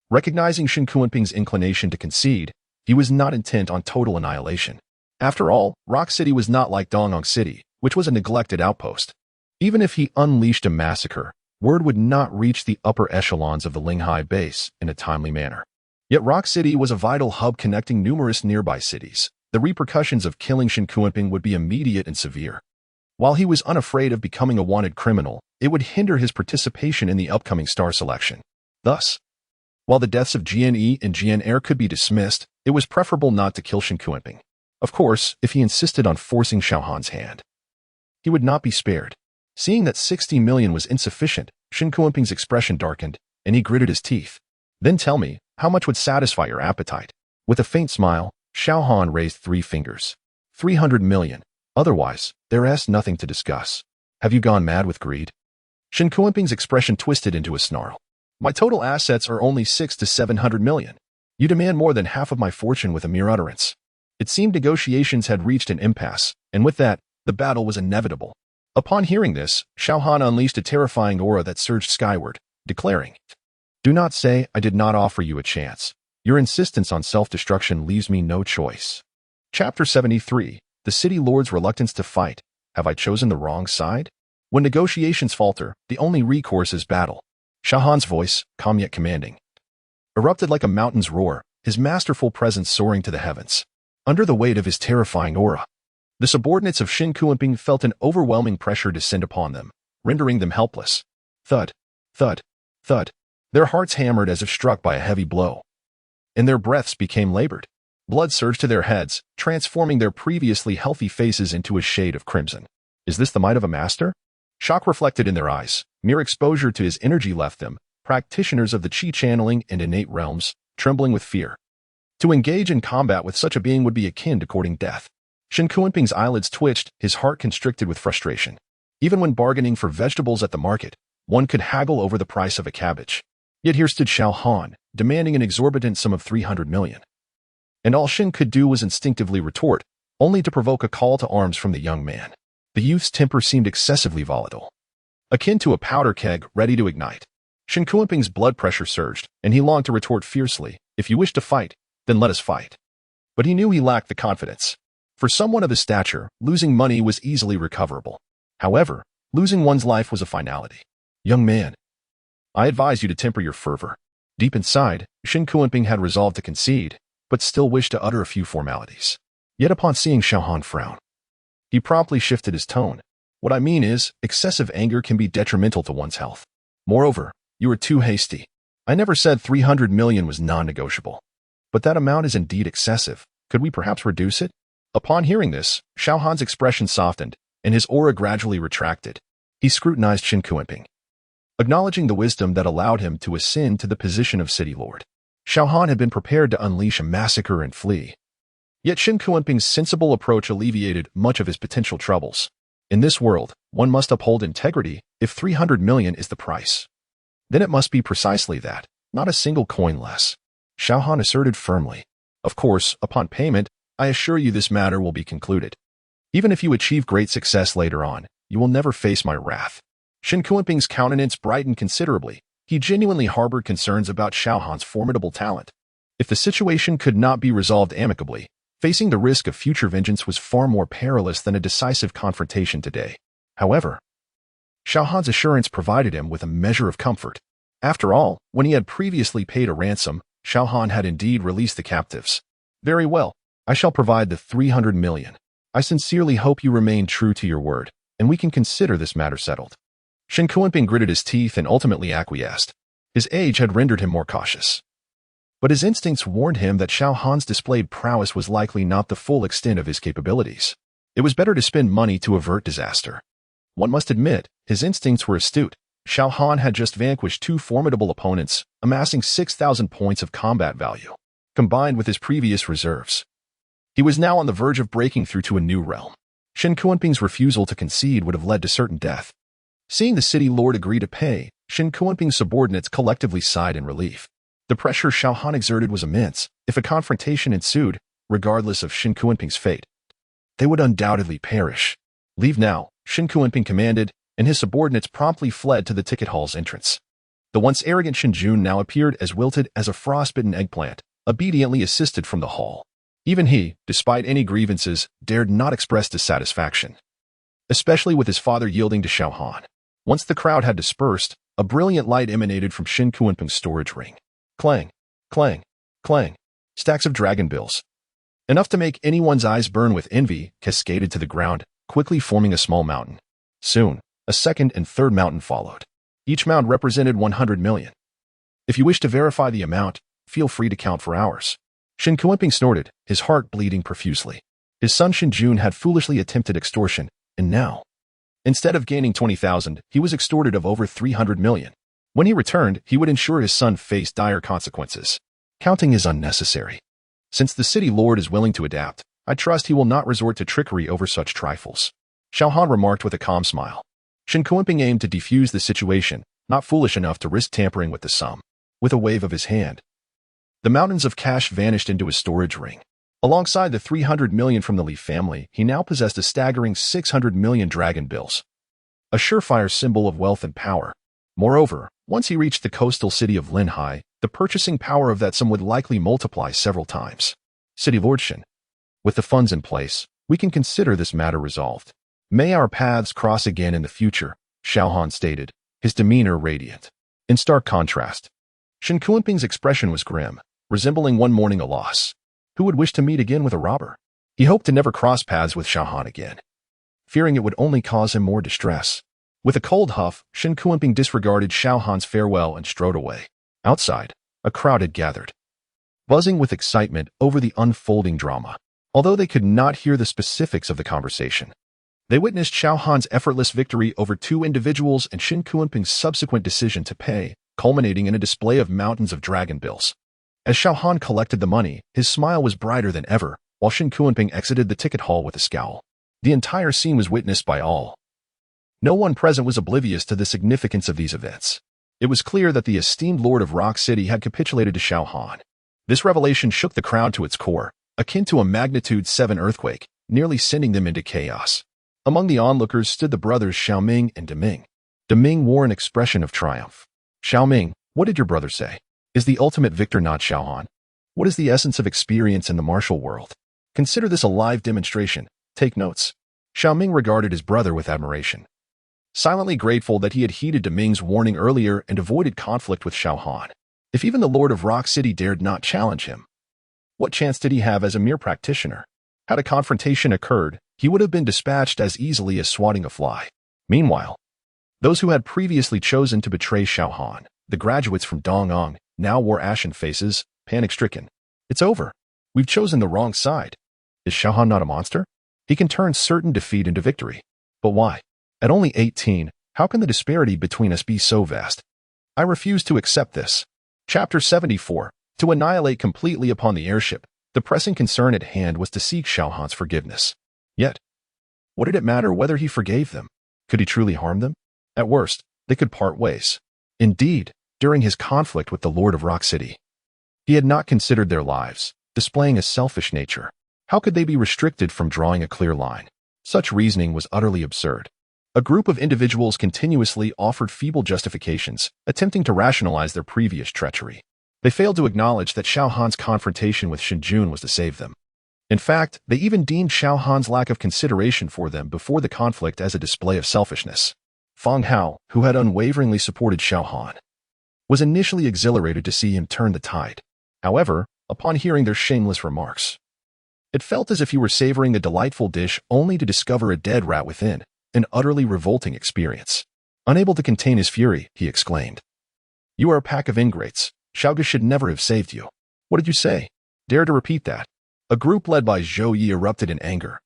Recognizing Xin Kuanping's inclination to concede, he was not intent on total annihilation. After all, Rock City was not like Dongyang City, which was a neglected outpost. Even if he unleashed a massacre, word would not reach the upper echelons of the Linghai base in a timely manner. Yet Rock City was a vital hub connecting numerous nearby cities. The repercussions of killing Xin Kuanping would be immediate and severe. While he was unafraid of becoming a wanted criminal, it would hinder his participation in the upcoming star selection. Thus, while the deaths of GNE and GNR could be dismissed, it was preferable not to kill Xin Kuanping. Of course, if he insisted on forcing Xiao Han's hand, he would not be spared. Seeing that 60 million was insufficient, Xin Kuanping's expression darkened, and he gritted his teeth. Then tell me, how much would satisfy your appetite? With a faint smile, Xiao Han raised 3 fingers. 300 million. Otherwise, there is nothing to discuss. Have you gone mad with greed? Xin Kuanping's expression twisted into a snarl. My total assets are only 600 to 700 million. You demand more than half of my fortune with a mere utterance. It seemed negotiations had reached an impasse, and with that, the battle was inevitable. Upon hearing this, Xiao Han unleashed a terrifying aura that surged skyward, declaring, "Do not say I did not offer you a chance. Your insistence on self-destruction leaves me no choice." Chapter 73, The City Lord's Reluctance to Fight. Have I chosen the wrong side? When negotiations falter, the only recourse is battle. Xiao Han's voice, calm yet commanding, erupted like a mountain's roar, his masterful presence soaring to the heavens. Under the weight of his terrifying aura, the subordinates of Xin Kuanping felt an overwhelming pressure descend upon them, rendering them helpless. Thud, thud, thud. Their hearts hammered as if struck by a heavy blow, and their breaths became labored. Blood surged to their heads, transforming their previously healthy faces into a shade of crimson. Is this the might of a master? Shock reflected in their eyes. Mere exposure to his energy left them, practitioners of the chi channeling and innate realms, trembling with fear. To engage in combat with such a being would be akin to courting death. Xin Kuanping's eyelids twitched, his heart constricted with frustration. Even when bargaining for vegetables at the market, one could haggle over the price of a cabbage. Yet here stood Xiao Han, demanding an exorbitant sum of 300 million. And all Xin could do was instinctively retort, only to provoke a call to arms from the young man. The youth's temper seemed excessively volatile, akin to a powder keg ready to ignite. Xin Kuanping's blood pressure surged, and he longed to retort fiercely, "If you wish to fight, then let us fight." But he knew he lacked the confidence. For someone of his stature, losing money was easily recoverable. However, losing one's life was a finality. Young man, I advise you to temper your fervor. Deep inside, Xin Kuanping had resolved to concede, but still wished to utter a few formalities. Yet upon seeing Xiao Han frown, he promptly shifted his tone. What I mean is, excessive anger can be detrimental to one's health. Moreover, you are too hasty. I never said 300 million was non-negotiable. But that amount is indeed excessive. Could we perhaps reduce it? Upon hearing this, Xiao Han's expression softened, and his aura gradually retracted. He scrutinized Xin Kuanping, acknowledging the wisdom that allowed him to ascend to the position of city lord. Xiao Han had been prepared to unleash a massacre and flee. Yet Xin Kuanping's sensible approach alleviated much of his potential troubles. In this world, one must uphold integrity. If 300 million is the price, then it must be precisely that, not a single coin less. Xiao Han asserted firmly. Of course, upon payment, I assure you this matter will be concluded. Even if you achieve great success later on, you will never face my wrath. Xin Kuanping's countenance brightened considerably. He genuinely harbored concerns about Xiao Han's formidable talent. If the situation could not be resolved amicably, facing the risk of future vengeance was far more perilous than a decisive confrontation today. However, Xiao Han's assurance provided him with a measure of comfort. After all, when he had previously paid a ransom, Xiao Han had indeed released the captives. Very well, I shall provide the 300 million. I sincerely hope you remain true to your word, and we can consider this matter settled. Shin Kuanping gritted his teeth and ultimately acquiesced. His age had rendered him more cautious. But his instincts warned him that Xiao Han's displayed prowess was likely not the full extent of his capabilities. It was better to spend money to avert disaster. One must admit, his instincts were astute. Xiao Han had just vanquished two formidable opponents, amassing 6,000 points of combat value, combined with his previous reserves. He was now on the verge of breaking through to a new realm. Shin Kuanping's refusal to concede would have led to certain death. Seeing the city lord agree to pay, Shin Kuanping's subordinates collectively sighed in relief. The pressure Xiao Han exerted was immense. If a confrontation ensued, regardless of Shin Kuanping's fate, they would undoubtedly perish. Leave now, Shin Kuanping commanded, and his subordinates promptly fled to the ticket hall's entrance. The once arrogant Shin Jun now appeared as wilted as a frostbitten eggplant, obediently assisted from the hall. Even he, despite any grievances, dared not express dissatisfaction, especially with his father yielding to Xiao Han. Once the crowd had dispersed, a brilliant light emanated from Shin Kuanping's storage ring. Clang, clang, clang. Stacks of dragon bills, enough to make anyone's eyes burn with envy, cascaded to the ground, quickly forming a small mountain. Soon, a second and third mountain followed. Each mound represented 100 million. If you wish to verify the amount, feel free to count for hours. Shin Kuanping snorted, his heart bleeding profusely. His son Shin Jun had foolishly attempted extortion, and now, instead of gaining 20,000, he was extorted of over 300 million. When he returned, he would ensure his son faced dire consequences. Counting is unnecessary. Since the city lord is willing to adapt, I trust he will not resort to trickery over such trifles. Xiao Han remarked with a calm smile. Shin Kuanping aimed to defuse the situation, not foolish enough to risk tampering with the sum. With a wave of his hand, the mountains of cash vanished into his storage ring. Alongside the 300 million from the Li family, he now possessed a staggering 600 million dragon bills, a surefire symbol of wealth and power. Moreover, once he reached the coastal city of Linhai, the purchasing power of that sum would likely multiply several times. City Lord Shin, with the funds in place, we can consider this matter resolved. May our paths cross again in the future, Xiao Han stated, his demeanor radiant. In stark contrast, Shin Kuanping's expression was grim, resembling one mourning a loss. Who would wish to meet again with a robber? He hoped to never cross paths with Xiao Han again, fearing it would only cause him more distress. With a cold huff, Shin Kuanping disregarded Xiao Han's farewell and strode away. Outside, a crowd had gathered, buzzing with excitement over the unfolding drama. Although they could not hear the specifics of the conversation, they witnessed Xiao Han's effortless victory over two individuals and Shin Kuanping's subsequent decision to pay, culminating in a display of mountains of dragon bills. As Xiao Han collected the money, his smile was brighter than ever, while Shin Kuanping exited the ticket hall with a scowl. The entire scene was witnessed by all. No one present was oblivious to the significance of these events. It was clear that the esteemed lord of Rock City had capitulated to Xiao Han. This revelation shook the crowd to its core, akin to a magnitude 7 earthquake, nearly sending them into chaos. Among the onlookers stood the brothers Xiaoming and Deming. Deming wore an expression of triumph. Xiaoming, what did your brother say? Is the ultimate victor not Xiao Han? What is the essence of experience in the martial world? Consider this a live demonstration. Take notes. Xiaoming regarded his brother with admiration, silently grateful that he had heeded Deming's warning earlier and avoided conflict with Xiao Han. If even the Lord of Rock City dared not challenge him, what chance did he have as a mere practitioner? Had a confrontation occurred, he would have been dispatched as easily as swatting a fly. Meanwhile, those who had previously chosen to betray Xiao Han, the graduates from Dong'ang, now wore ashen faces, panic-stricken. It's over. We've chosen the wrong side. Is Xiao Han not a monster? He can turn certain defeat into victory. But why? At only 18, how can the disparity between us be so vast? I refuse to accept this. Chapter 74. To annihilate completely upon the airship, the pressing concern at hand was to seek Xiao Han's forgiveness. Yet, what did it matter whether he forgave them? Could he truly harm them? At worst, they could part ways. Indeed, during his conflict with the Lord of Rock City, he had not considered their lives, displaying a selfish nature. How could they be restricted from drawing a clear line? Such reasoning was utterly absurd. A group of individuals continuously offered feeble justifications, attempting to rationalize their previous treachery. They failed to acknowledge that Xiao Han's confrontation with Shin Jun was to save them. In fact, they even deemed Xiao Han's lack of consideration for them before the conflict as a display of selfishness. Feng Hao, who had unwaveringly supported Xiao Han, was initially exhilarated to see him turn the tide. However, upon hearing their shameless remarks, it felt as if he were savoring a delightful dish only to discover a dead rat within, an utterly revolting experience. Unable to contain his fury, he exclaimed. You are a pack of ingrates. Xiao should never have saved you. What did you say? Dare to repeat that. A group led by Zhou Yi erupted in anger.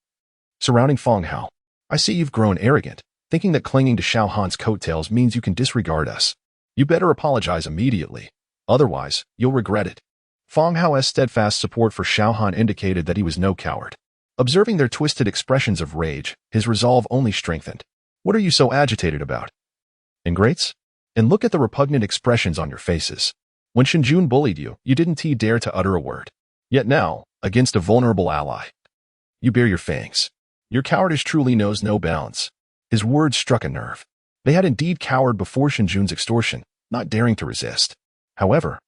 Surrounding Feng Hao. I see you've grown arrogant, thinking that clinging to Xiao Han's coattails means you can disregard us. You better apologize immediately. Otherwise, you'll regret it. Feng Hao's steadfast support for Xiao Han indicated that he was no coward. Observing their twisted expressions of rage, his resolve only strengthened. What are you so agitated about? Ingrates? And look at the repugnant expressions on your faces. When Shinjun bullied you, you didn't dare to utter a word. Yet now, against a vulnerable ally, you bare your fangs. Your cowardice truly knows no bounds. His words struck a nerve. They had indeed cowered before Shinjun's extortion, not daring to resist. However,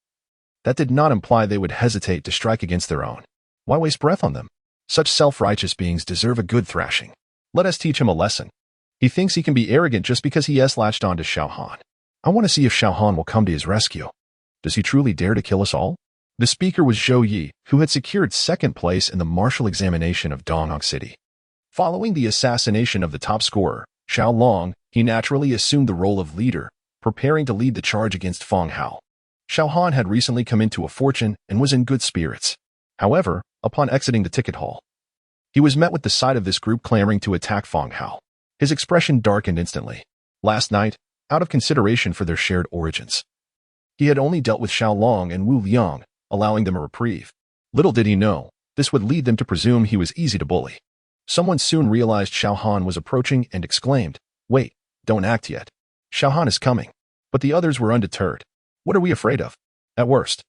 that did not imply they would hesitate to strike against their own. Why waste breath on them? Such self-righteous beings deserve a good thrashing. Let us teach him a lesson. He thinks he can be arrogant just because he has latched on to Xiao Han. I want to see if Xiao Han will come to his rescue. Does he truly dare to kill us all? The speaker was Zhou Yi, who had secured second place in the martial examination of Donghong City. Following the assassination of the top scorer, Xiao Long, he naturally assumed the role of leader, preparing to lead the charge against Feng Hao. Xiao Han had recently come into a fortune and was in good spirits. However, upon exiting the ticket hall, he was met with the sight of this group clamoring to attack Feng Hao. His expression darkened instantly. Last night, out of consideration for their shared origins, he had only dealt with Xiao Long and Wu Liang, allowing them a reprieve. Little did he know, this would lead them to presume he was easy to bully. Someone soon realized Xiao Han was approaching and exclaimed, "Wait, don't act yet. Xiao Han is coming." But the others were undeterred. What are we afraid of? At worst,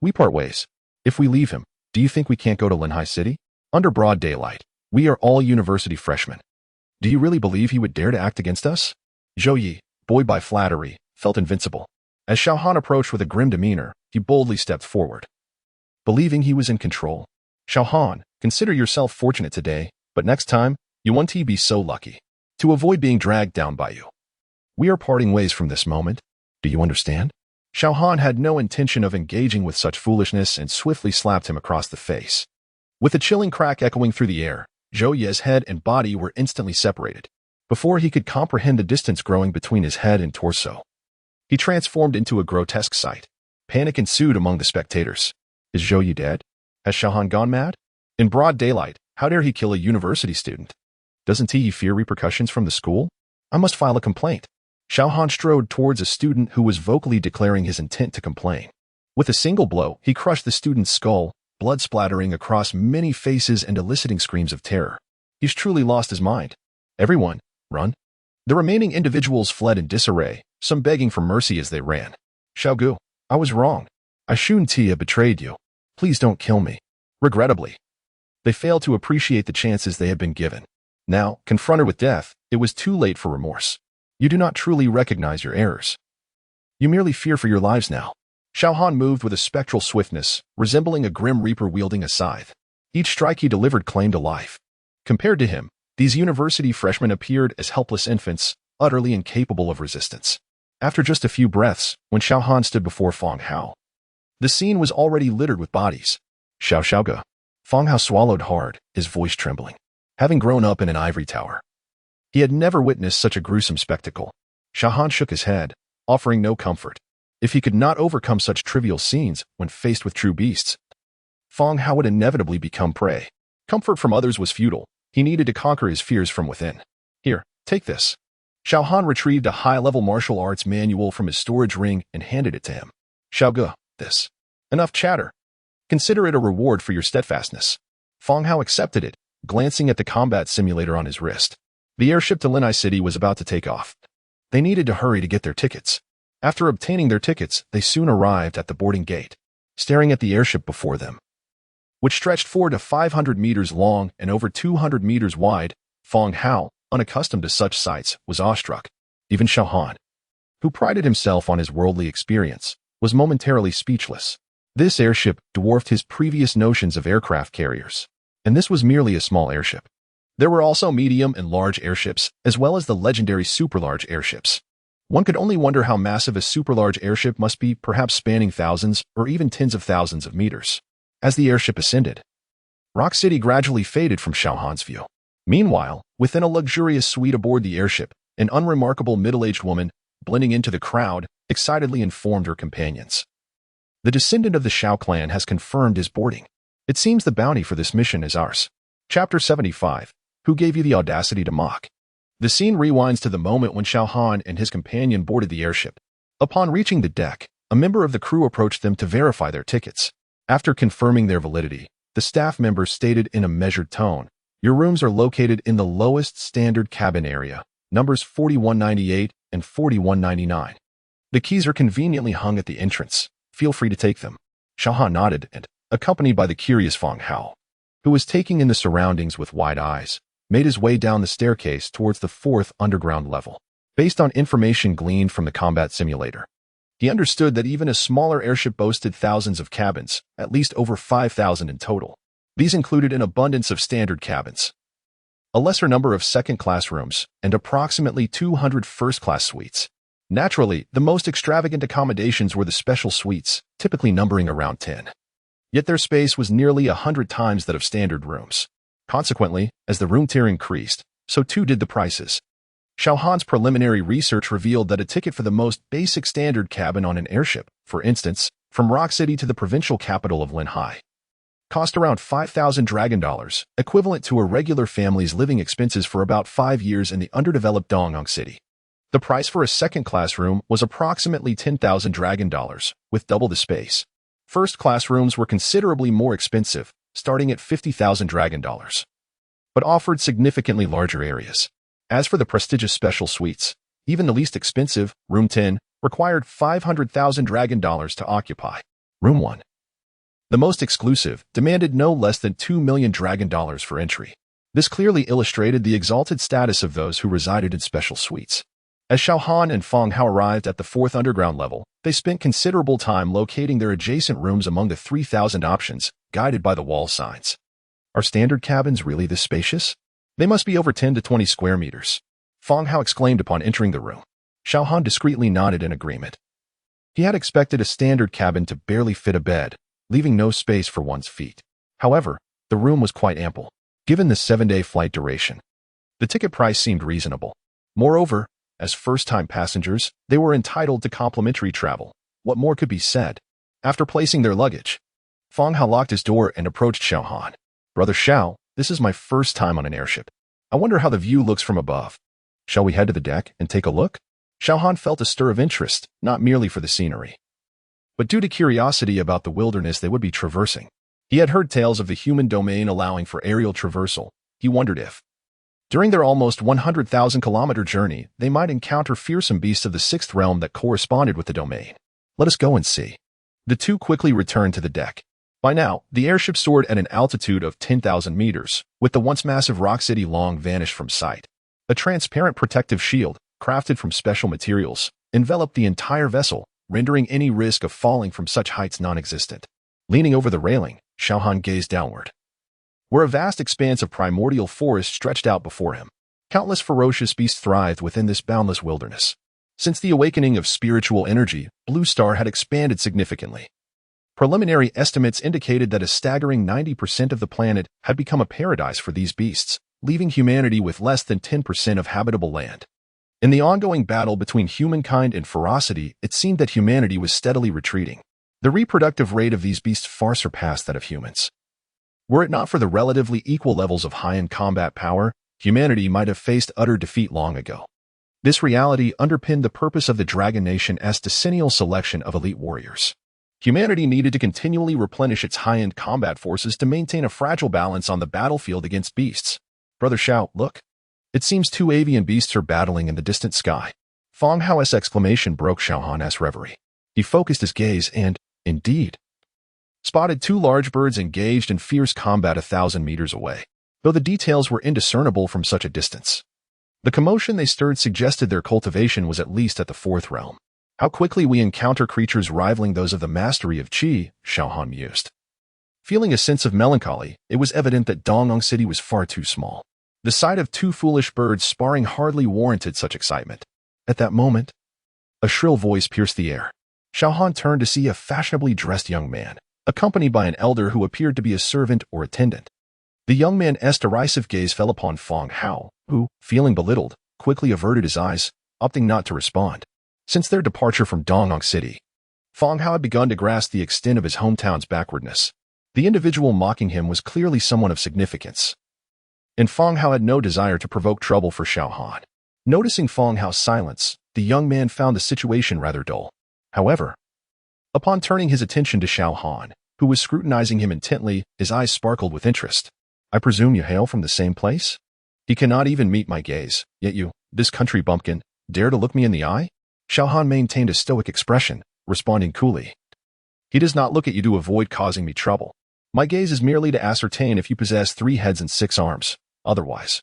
we part ways. If we leave him, do you think we can't go to Linhai City? Under broad daylight, we are all university freshmen. Do you really believe he would dare to act against us? Zhou Yi, buoyed by flattery, felt invincible. As Xiao Han approached with a grim demeanor, he boldly stepped forward. Believing he was in control. Xiao Han, consider yourself fortunate today, but next time, you won't be so lucky. To avoid being dragged down by you. We are parting ways from this moment. Do you understand? Xiao Han had no intention of engaging with such foolishness and swiftly slapped him across the face. With a chilling crack echoing through the air, Zhou Yi's head and body were instantly separated. Before he could comprehend the distance growing between his head and torso, he transformed into a grotesque sight. Panic ensued among the spectators. Is Zhou Yi dead? Has Xiao Han gone mad? In broad daylight, how dare he kill a university student? Doesn't he fear repercussions from the school? I must file a complaint. Xiao Han strode towards a student who was vocally declaring his intent to complain. With a single blow, he crushed the student's skull, blood splattering across many faces and eliciting screams of terror. He's truly lost his mind. Everyone, run. The remaining individuals fled in disarray, some begging for mercy as they ran. Xiaogu, I was wrong. I Shun Tia betrayed you. Please don't kill me. Regrettably, they failed to appreciate the chances they had been given. Now, confronted with death, it was too late for remorse. You do not truly recognize your errors. You merely fear for your lives now. Xiao Han moved with a spectral swiftness, resembling a grim reaper wielding a scythe. Each strike he delivered claimed a life. Compared to him, these university freshmen appeared as helpless infants, utterly incapable of resistance. After just a few breaths, when Xiao Han stood before Feng Hao, the scene was already littered with bodies. Xiaoga. Feng Hao swallowed hard, his voice trembling. Having grown up in an ivory tower, he had never witnessed such a gruesome spectacle. Xiao Han shook his head, offering no comfort. If he could not overcome such trivial scenes when faced with true beasts, Feng Hao would inevitably become prey. Comfort from others was futile. He needed to conquer his fears from within. Here, take this. Xiao Han retrieved a high-level martial arts manual from his storage ring and handed it to him. Xiaoge, this. Enough chatter. Consider it a reward for your steadfastness. Feng Hao accepted it, glancing at the combat simulator on his wrist. The airship to Linhai City was about to take off. They needed to hurry to get their tickets. After obtaining their tickets, they soon arrived at the boarding gate, staring at the airship before them, which stretched 400 to 500 meters long and over 200 meters wide. Feng Hao, unaccustomed to such sights, was awestruck. Even Xiao Han, who prided himself on his worldly experience, was momentarily speechless. This airship dwarfed his previous notions of aircraft carriers, and this was merely a small airship. There were also medium and large airships, as well as the legendary super-large airships. One could only wonder how massive a super-large airship must be, perhaps spanning thousands or even tens of thousands of meters. As the airship ascended, Rock City gradually faded from Xiao Han's view. Meanwhile, within a luxurious suite aboard the airship, An unremarkable middle-aged woman, blending into the crowd, excitedly informed her companions. The descendant of the Xiao clan has confirmed his boarding. It seems the bounty for this mission is ours. Chapter 75. Who gave you the audacity to mock? The scene rewinds to the moment when Xiao Han and his companion boarded the airship. Upon reaching the deck, a member of the crew approached them to verify their tickets. After confirming their validity, the staff member stated in a measured tone, "Your rooms are located in the lowest standard cabin area, numbers 4198 and 4199. The keys are conveniently hung at the entrance. Feel free to take them." Xiao Han nodded and, accompanied by the curious Feng Hao, who was taking in the surroundings with wide eyes, made his way down the staircase towards the 4th underground level. Based on information gleaned from the combat simulator, he understood that even a smaller airship boasted thousands of cabins, at least over 5,000 in total. These included an abundance of standard cabins, a lesser number of second-class rooms, and approximately 200 first-class suites. Naturally, the most extravagant accommodations were the special suites, typically numbering around 10. Yet their space was nearly 100 times that of standard rooms. Consequently, as the room tier increased, so too did the prices. Xiao Han's preliminary research revealed that a ticket for the most basic standard cabin on an airship, for instance, from Rock City to the provincial capital of Linhai, cost around 5,000 dragon dollars, equivalent to a regular family's living expenses for about 5 years in the underdeveloped Dongyang City. The price for a second-class room was approximately 10,000 dragon dollars, with double the space. First-class rooms were considerably more expensive, starting at 50,000 dragon dollars, but offered significantly larger areas. As for the prestigious special suites, even the least expensive, Room 10, required 500,000 dragon dollars to occupy. Room 1, the most exclusive, demanded no less than 2 million dragon dollars for entry. This clearly illustrated the exalted status of those who resided in special suites. As Xiao Han and Feng Hao arrived at the 4th underground level, they spent considerable time locating their adjacent rooms among the 3,000 options, guided by the wall signs. Are standard cabins really this spacious? They must be over 10 to 20 square meters, Feng Hao exclaimed upon entering the room. Xiao Han discreetly nodded in agreement. He had expected a standard cabin to barely fit a bed, leaving no space for one's feet. However, the room was quite ample, given the 7-day flight duration. The ticket price seemed reasonable. Moreover, as first-time passengers, they were entitled to complimentary travel. What more could be said? After placing their luggage, Feng Hao locked his door and approached Xiao Han. "Brother Xiao, this is my first time on an airship. I wonder how the view looks from above. Shall we head to the deck and take a look?" Xiao Han felt a stir of interest, not merely for the scenery, but due to curiosity about the wilderness they would be traversing. He had heard tales of the human domain allowing for aerial traversal. He wondered if, during their almost 100,000-kilometer journey, they might encounter fearsome beasts of the 6th realm that corresponded with the domain. Let us go and see. The two quickly returned to the deck. By now, the airship soared at an altitude of 10,000 meters, with the once massive Rock City long vanished from sight. A transparent protective shield, crafted from special materials, enveloped the entire vessel, rendering any risk of falling from such heights non-existent. Leaning over the railing, Xiao Han gazed downward, where a vast expanse of primordial forest stretched out before him. Countless ferocious beasts thrived within this boundless wilderness. Since the awakening of spiritual energy, Blue Star had expanded significantly. Preliminary estimates indicated that a staggering 90% of the planet had become a paradise for these beasts, leaving humanity with less than 10% of habitable land. In the ongoing battle between humankind and ferocity, it seemed that humanity was steadily retreating. The reproductive rate of these beasts far surpassed that of humans. Were it not for the relatively equal levels of high-end combat power, humanity might have faced utter defeat long ago. This reality underpinned the purpose of the Dragon Nation as decennial selection of elite warriors. Humanity needed to continually replenish its high-end combat forces to maintain a fragile balance on the battlefield against beasts. "Brother Xiao, look. It seems 2 avian beasts are battling in the distant sky." Feng Hao's exclamation broke Xiao Han's reverie. He focused his gaze and, indeed, spotted 2 large birds engaged in fierce combat 1,000 meters away, though the details were indiscernible from such a distance. The commotion they stirred suggested their cultivation was at least at the 4th realm. How quickly we encounter creatures rivaling those of the mastery of Qi, Xiao Han mused. Feeling a sense of melancholy, it was evident that Dongyang City was far too small. The sight of 2 foolish birds sparring hardly warranted such excitement. At that moment, a shrill voice pierced the air. Xiao Han turned to see a fashionably dressed young man, accompanied by an elder who appeared to be a servant or attendant. The young man's derisive gaze fell upon Feng Hao, who, feeling belittled, quickly averted his eyes, opting not to respond. Since their departure from Dongyang City, Feng Hao had begun to grasp the extent of his hometown's backwardness. The individual mocking him was clearly someone of significance, and Feng Hao had no desire to provoke trouble for Xiao Han. Noticing Feng Hao's silence, the young man found the situation rather dull. However, upon turning his attention to Xiao Han, who was scrutinizing him intently, his eyes sparkled with interest. I presume you hail from the same place? He cannot even meet my gaze, yet you, this country bumpkin, dare to look me in the eye? Xiao Han maintained a stoic expression, responding coolly. He does not look at you to avoid causing me trouble. My gaze is merely to ascertain if you possess 3 heads and 6 arms. Otherwise,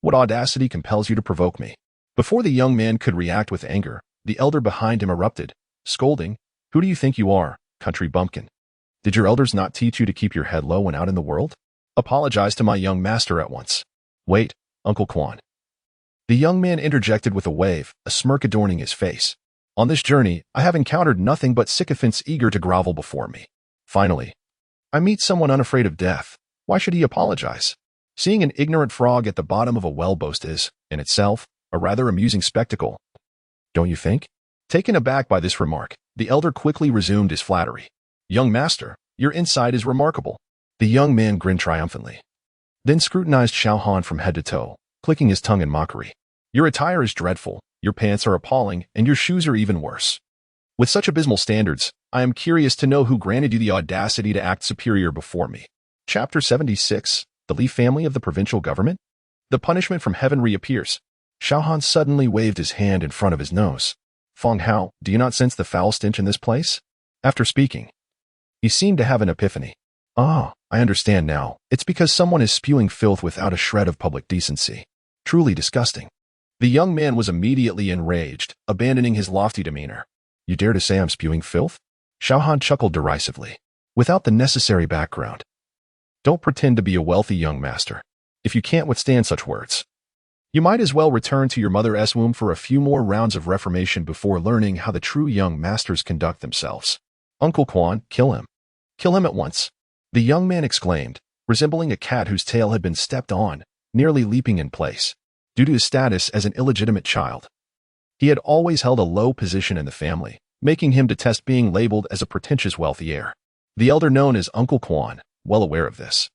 what audacity compels you to provoke me? Before the young man could react with anger, the elder behind him erupted, scolding, Who do you think you are, country bumpkin? Did your elders not teach you to keep your head low when out in the world? Apologize to my young master at once. Wait, Uncle Quan. The young man interjected with a wave, a smirk adorning his face. On this journey, I have encountered nothing but sycophants eager to grovel before me. Finally, I meet someone unafraid of death. Why should he apologize? Seeing an ignorant frog at the bottom of a well boast is, in itself, a rather amusing spectacle. Don't you think? Taken aback by this remark, the elder quickly resumed his flattery. Young master, your insight is remarkable. The young man grinned triumphantly, then scrutinized Xiao Han from head to toe, clicking his tongue in mockery. Your attire is dreadful, your pants are appalling, and your shoes are even worse. With such abysmal standards, I am curious to know who granted you the audacity to act superior before me. Chapter 76, The Li Family of the Provincial Government? The punishment from heaven reappears. Xiao Han suddenly waved his hand in front of his nose. Feng Hao, do you not sense the foul stench in this place? After speaking, he seemed to have an epiphany. Ah, I understand now. It's because someone is spewing filth without a shred of public decency. Truly disgusting. The young man was immediately enraged, abandoning his lofty demeanor. You dare to say I'm spewing filth? Xiao Han chuckled derisively, without the necessary background. Don't pretend to be a wealthy young master. If you can't withstand such words, you might as well return to your mother's womb for a few more rounds of reformation before learning how the true young masters conduct themselves. Uncle Quan, kill him. Kill him at once. The young man exclaimed, resembling a cat whose tail had been stepped on, nearly leaping in place. Due to his status as an illegitimate child, he had always held a low position in the family, making him detest being labeled as a pretentious wealthy heir. The elder known as Uncle Quan, well aware of this,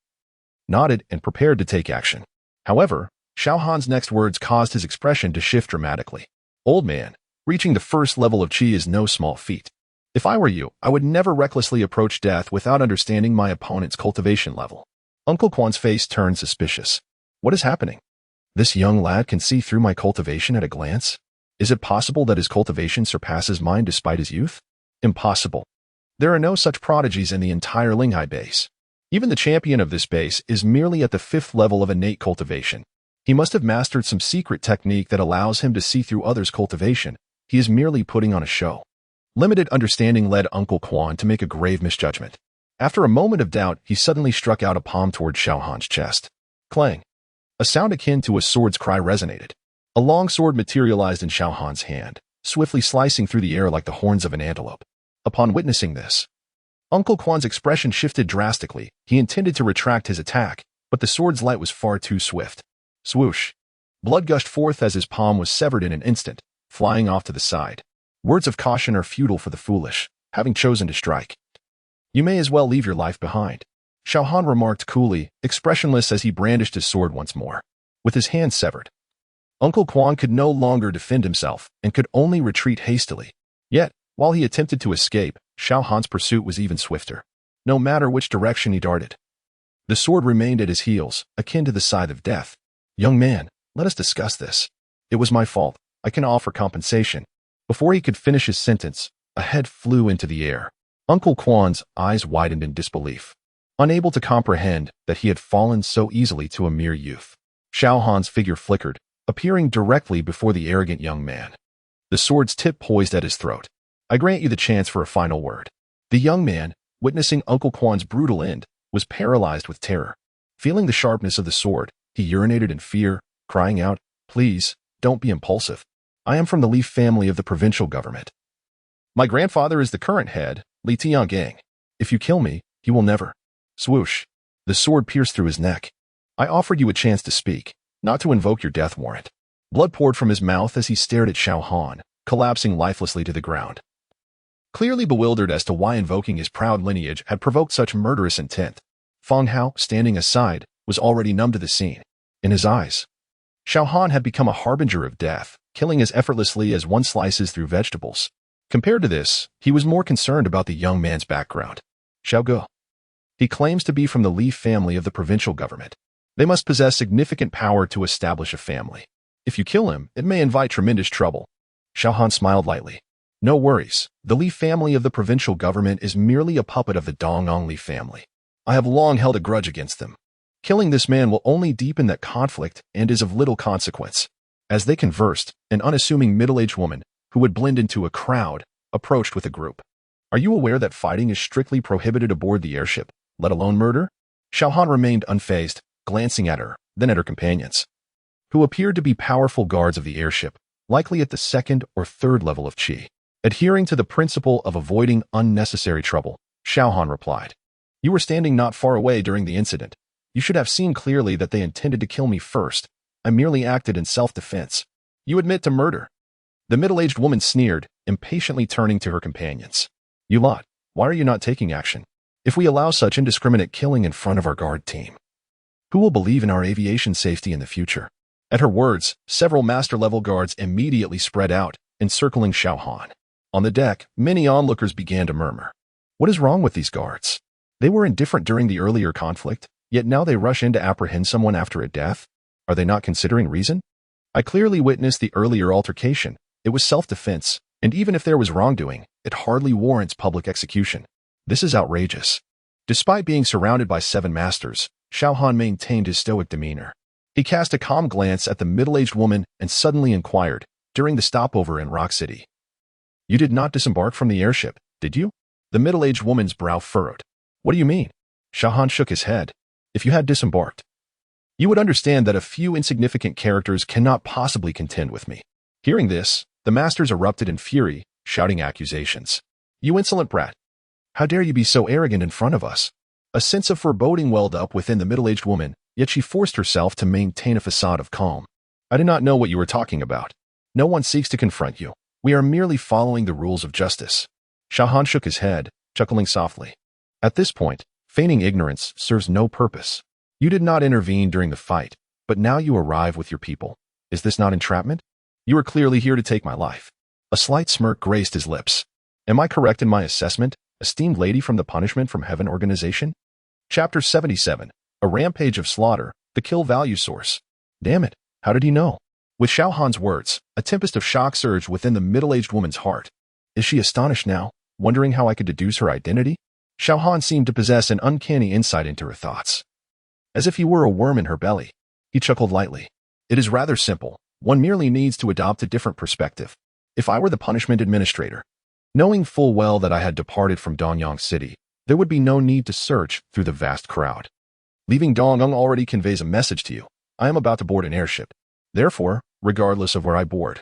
nodded and prepared to take action. However, Xiao Han's next words caused his expression to shift dramatically. Old man, reaching the first level of qi is no small feat. If I were you, I would never recklessly approach death without understanding my opponent's cultivation level. Uncle Quan's face turned suspicious. What is happening? This young lad can see through my cultivation at a glance? Is it possible that his cultivation surpasses mine despite his youth? Impossible. There are no such prodigies in the entire Linghai base. Even the champion of this base is merely at the 5th level of innate cultivation. He must have mastered some secret technique that allows him to see through others' cultivation. He is merely putting on a show. Limited understanding led Uncle Quan to make a grave misjudgment. After a moment of doubt, he suddenly struck out a palm toward Xiao Han's chest. Clang. A sound akin to a sword's cry resonated. A long sword materialized in Xiao Han's hand, swiftly slicing through the air like the horns of an antelope. Upon witnessing this, Uncle Quan's expression shifted drastically. He intended to retract his attack, but the sword's light was far too swift. Swoosh. Blood gushed forth as his palm was severed in an instant, flying off to the side. Words of caution are futile for the foolish, having chosen to strike. You may as well leave your life behind. Xiao Han remarked coolly, expressionless as he brandished his sword once more. With his hand severed, Uncle Quan could no longer defend himself and could only retreat hastily. Yet, while he attempted to escape, Xiao Han's pursuit was even swifter. No matter which direction he darted, the sword remained at his heels, akin to the scythe of death. Young man, let us discuss this. It was my fault. I can offer compensation. Before he could finish his sentence, a head flew into the air. Uncle Quan's eyes widened in disbelief, unable to comprehend that he had fallen so easily to a mere youth. Xiao Han's figure flickered, appearing directly before the arrogant young man, the sword's tip poised at his throat. I grant you the chance for a final word. The young man, witnessing Uncle Quan's brutal end, was paralyzed with terror. Feeling the sharpness of the sword, he urinated in fear, crying out, Please, don't be impulsive. I am from the Li family of the provincial government. My grandfather is the current head, Li Tiangang. If you kill me, he will never. Swoosh. The sword pierced through his neck. I offered you a chance to speak, not to invoke your death warrant. Blood poured from his mouth as he stared at Xiao Han, collapsing lifelessly to the ground. Clearly bewildered as to why invoking his proud lineage had provoked such murderous intent, Feng Hao, standing aside, was already numb to the scene. In his eyes, Xiao Han had become a harbinger of death, killing as effortlessly as one slices through vegetables. Compared to this, he was more concerned about the young man's background. Xiao Ge. He claims to be from the Li family of the provincial government. They must possess significant power to establish a family. If you kill him, it may invite tremendous trouble. Xiao Han smiled lightly. No worries. The Li family of the provincial government is merely a puppet of the Dongyang Li family. I have long held a grudge against them. Killing this man will only deepen that conflict and is of little consequence. As they conversed, an unassuming middle-aged woman, who would blend into a crowd, approached with a group. Are you aware that fighting is strictly prohibited aboard the airship, let alone murder? Xiao Han remained unfazed, glancing at her, then at her companions, who appeared to be powerful guards of the airship, likely at the second or third level of qi. Adhering to the principle of avoiding unnecessary trouble, Xiao Han replied. You were standing not far away during the incident. You should have seen clearly that they intended to kill me first. I merely acted in self-defense. You admit to murder. The middle-aged woman sneered, impatiently turning to her companions. You lot, why are you not taking action? If we allow such indiscriminate killing in front of our guard team, who will believe in our aviation safety in the future? At her words, several master-level guards immediately spread out, encircling Xiao Han. On the deck, many onlookers began to murmur. What is wrong with these guards? They were indifferent during the earlier conflict, yet now they rush in to apprehend someone after a death? Are they not considering reason? I clearly witnessed the earlier altercation. It was self-defense, and even if there was wrongdoing, it hardly warrants public execution. This is outrageous. Despite being surrounded by 7 masters, Xiao Han maintained his stoic demeanor. He cast a calm glance at the middle-aged woman and suddenly inquired, during the stopover in Rock City. You did not disembark from the airship, did you? The middle-aged woman's brow furrowed. What do you mean? Xiao Han shook his head. If you had disembarked, you would understand that a few insignificant characters cannot possibly contend with me. Hearing this, the masters erupted in fury, shouting accusations. You insolent brat! How dare you be so arrogant in front of us? A sense of foreboding welled up within the middle-aged woman, yet she forced herself to maintain a facade of calm. I do not know what you are talking about. No one seeks to confront you. We are merely following the rules of justice. Xiao Han shook his head, chuckling softly. At this point, feigning ignorance serves no purpose. You did not intervene during the fight, but now you arrive with your people. Is this not entrapment? You are clearly here to take my life. A slight smirk graced his lips. Am I correct in my assessment, esteemed lady from the Punishment from Heaven organization? Chapter 77, A Rampage of Slaughter, the Kill Value Source. Damn it, how did he know? With Xiao Han's words, a tempest of shock surged within the middle-aged woman's heart. Is she astonished now, wondering how I could deduce her identity? Xiao Han seemed to possess an uncanny insight into her thoughts. As if he were a worm in her belly, he chuckled lightly. It is rather simple. One merely needs to adopt a different perspective. If I were the punishment administrator, knowing full well that I had departed from Dongyang City, there would be no need to search through the vast crowd. Leaving Dongyang already conveys a message to you. I am about to board an airship. Therefore, regardless of where I board,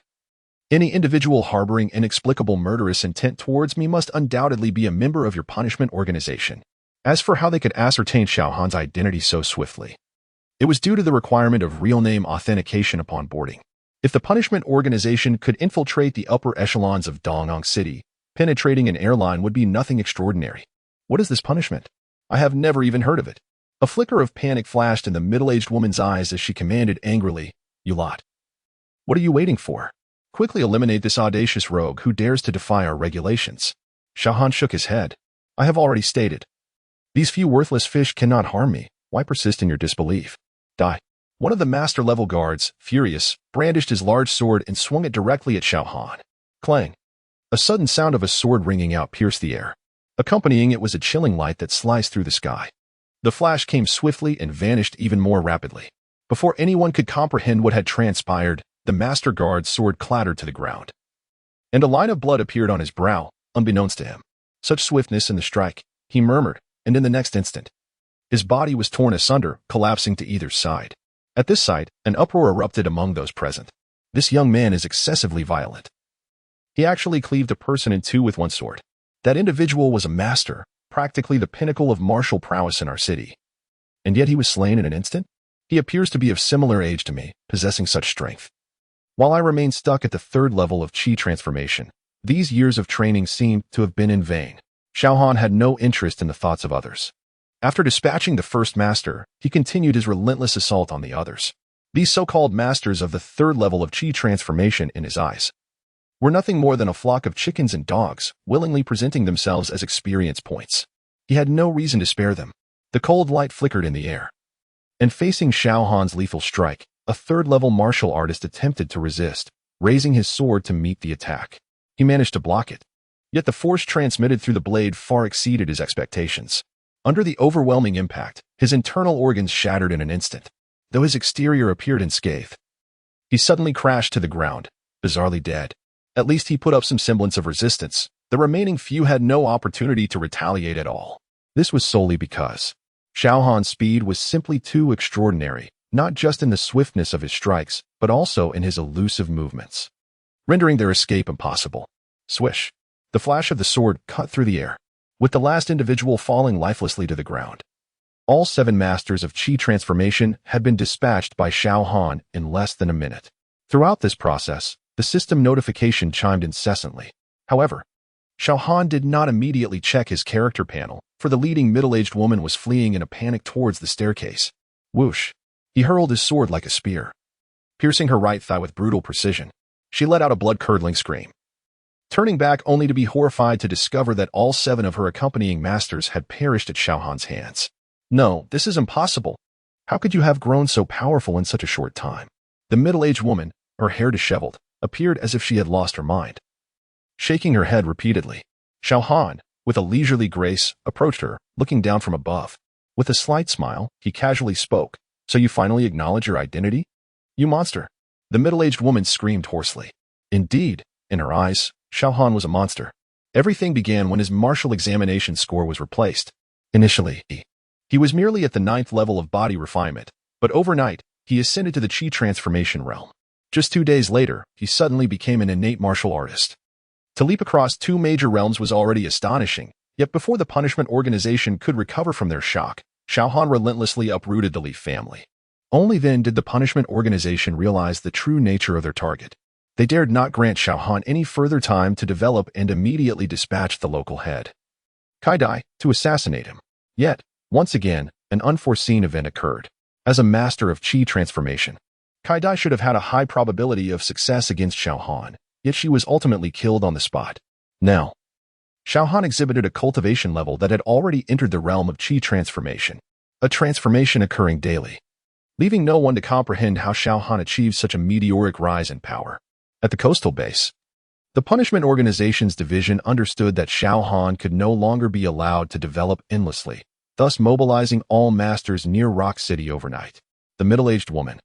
any individual harboring inexplicable murderous intent towards me must undoubtedly be a member of your punishment organization. As for how they could ascertain Xiao Han's identity so swiftly, it was due to the requirement of real name authentication upon boarding. If the punishment organization could infiltrate the upper echelons of Dongyang City, penetrating an airline would be nothing extraordinary. What is this punishment? I have never even heard of it. A flicker of panic flashed in the middle-aged woman's eyes as she commanded angrily, You lot. What are you waiting for? Quickly eliminate this audacious rogue who dares to defy our regulations. Xiao Han shook his head. I have already stated. These few worthless fish cannot harm me. Why persist in your disbelief? Die. One of the master-level guards, furious, brandished his large sword and swung it directly at Xiao Han. Clang. A sudden sound of a sword ringing out pierced the air. Accompanying it was a chilling light that sliced through the sky. The flash came swiftly and vanished even more rapidly. Before anyone could comprehend what had transpired, the master guard's sword clattered to the ground, and a line of blood appeared on his brow, unbeknownst to him. Such swiftness in the strike, he murmured, and in the next instant, his body was torn asunder, collapsing to either side. At this sight, an uproar erupted among those present. This young man is excessively violent. He actually cleaved a person in two with one sword. That individual was a master, practically the pinnacle of martial prowess in our city. And yet he was slain in an instant? He appears to be of similar age to me, possessing such strength. While I remained stuck at the third level of Qi transformation, these years of training seemed to have been in vain. Xiao Han had no interest in the thoughts of others. After dispatching the first master, he continued his relentless assault on the others. These so-called masters of the third level of Qi transformation in his eyes were nothing more than a flock of chickens and dogs, willingly presenting themselves as experience points. He had no reason to spare them. The cold light flickered in the air. And facing Xiao Han's lethal strike, a third-level martial artist attempted to resist, raising his sword to meet the attack. He managed to block it. Yet the force transmitted through the blade far exceeded his expectations. Under the overwhelming impact, his internal organs shattered in an instant, though his exterior appeared unscathed. He suddenly crashed to the ground, bizarrely dead. At least he put up some semblance of resistance. The remaining few had no opportunity to retaliate at all. This was solely because Xiao Han's speed was simply too extraordinary, not just in the swiftness of his strikes, but also in his elusive movements, rendering their escape impossible. Swish! The flash of the sword cut through the air, with the last individual falling lifelessly to the ground. All 7 masters of Qi transformation had been dispatched by Xiao Han in less than a minute. Throughout this process, the system notification chimed incessantly. However, Xiao Han did not immediately check his character panel, for the leading middle-aged woman was fleeing in a panic towards the staircase. Whoosh! He hurled his sword like a spear, piercing her right thigh with brutal precision. She let out a blood-curdling scream, turning back only to be horrified to discover that all 7 of her accompanying masters had perished at Xiao Han's hands. No, this is impossible. How could you have grown so powerful in such a short time? The middle-aged woman, her hair disheveled, appeared as if she had lost her mind. Shaking her head repeatedly, Xiao Han, with a leisurely grace, approached her, looking down from above. With a slight smile, he casually spoke. So you finally acknowledge your identity? You monster! The middle-aged woman screamed hoarsely. Indeed, in her eyes, Xiao Han was a monster. Everything began when his martial examination score was replaced. Initially, he was merely at the 9th level of body refinement, but overnight, he ascended to the Qi transformation realm. Just 2 days later, he suddenly became an innate martial artist. To leap across 2 major realms was already astonishing, yet before the punishment organization could recover from their shock, Xiao Han relentlessly uprooted the Li family. Only then did the punishment organization realize the true nature of their target. They dared not grant Xiao Han any further time to develop and immediately dispatched the local head, Kai Dai, to assassinate him. Yet, once again, an unforeseen event occurred. As a master of Qi transformation, Kai Dai should have had a high probability of success against Xiao Han, yet she was ultimately killed on the spot. Now, Xiao Han exhibited a cultivation level that had already entered the realm of Qi transformation, a transformation occurring daily, leaving no one to comprehend how Xiao Han achieved such a meteoric rise in power. At the coastal base, the punishment organization's division understood that Xiao Han could no longer be allowed to develop endlessly, thus mobilizing all masters near Rock City overnight. The middle-aged woman,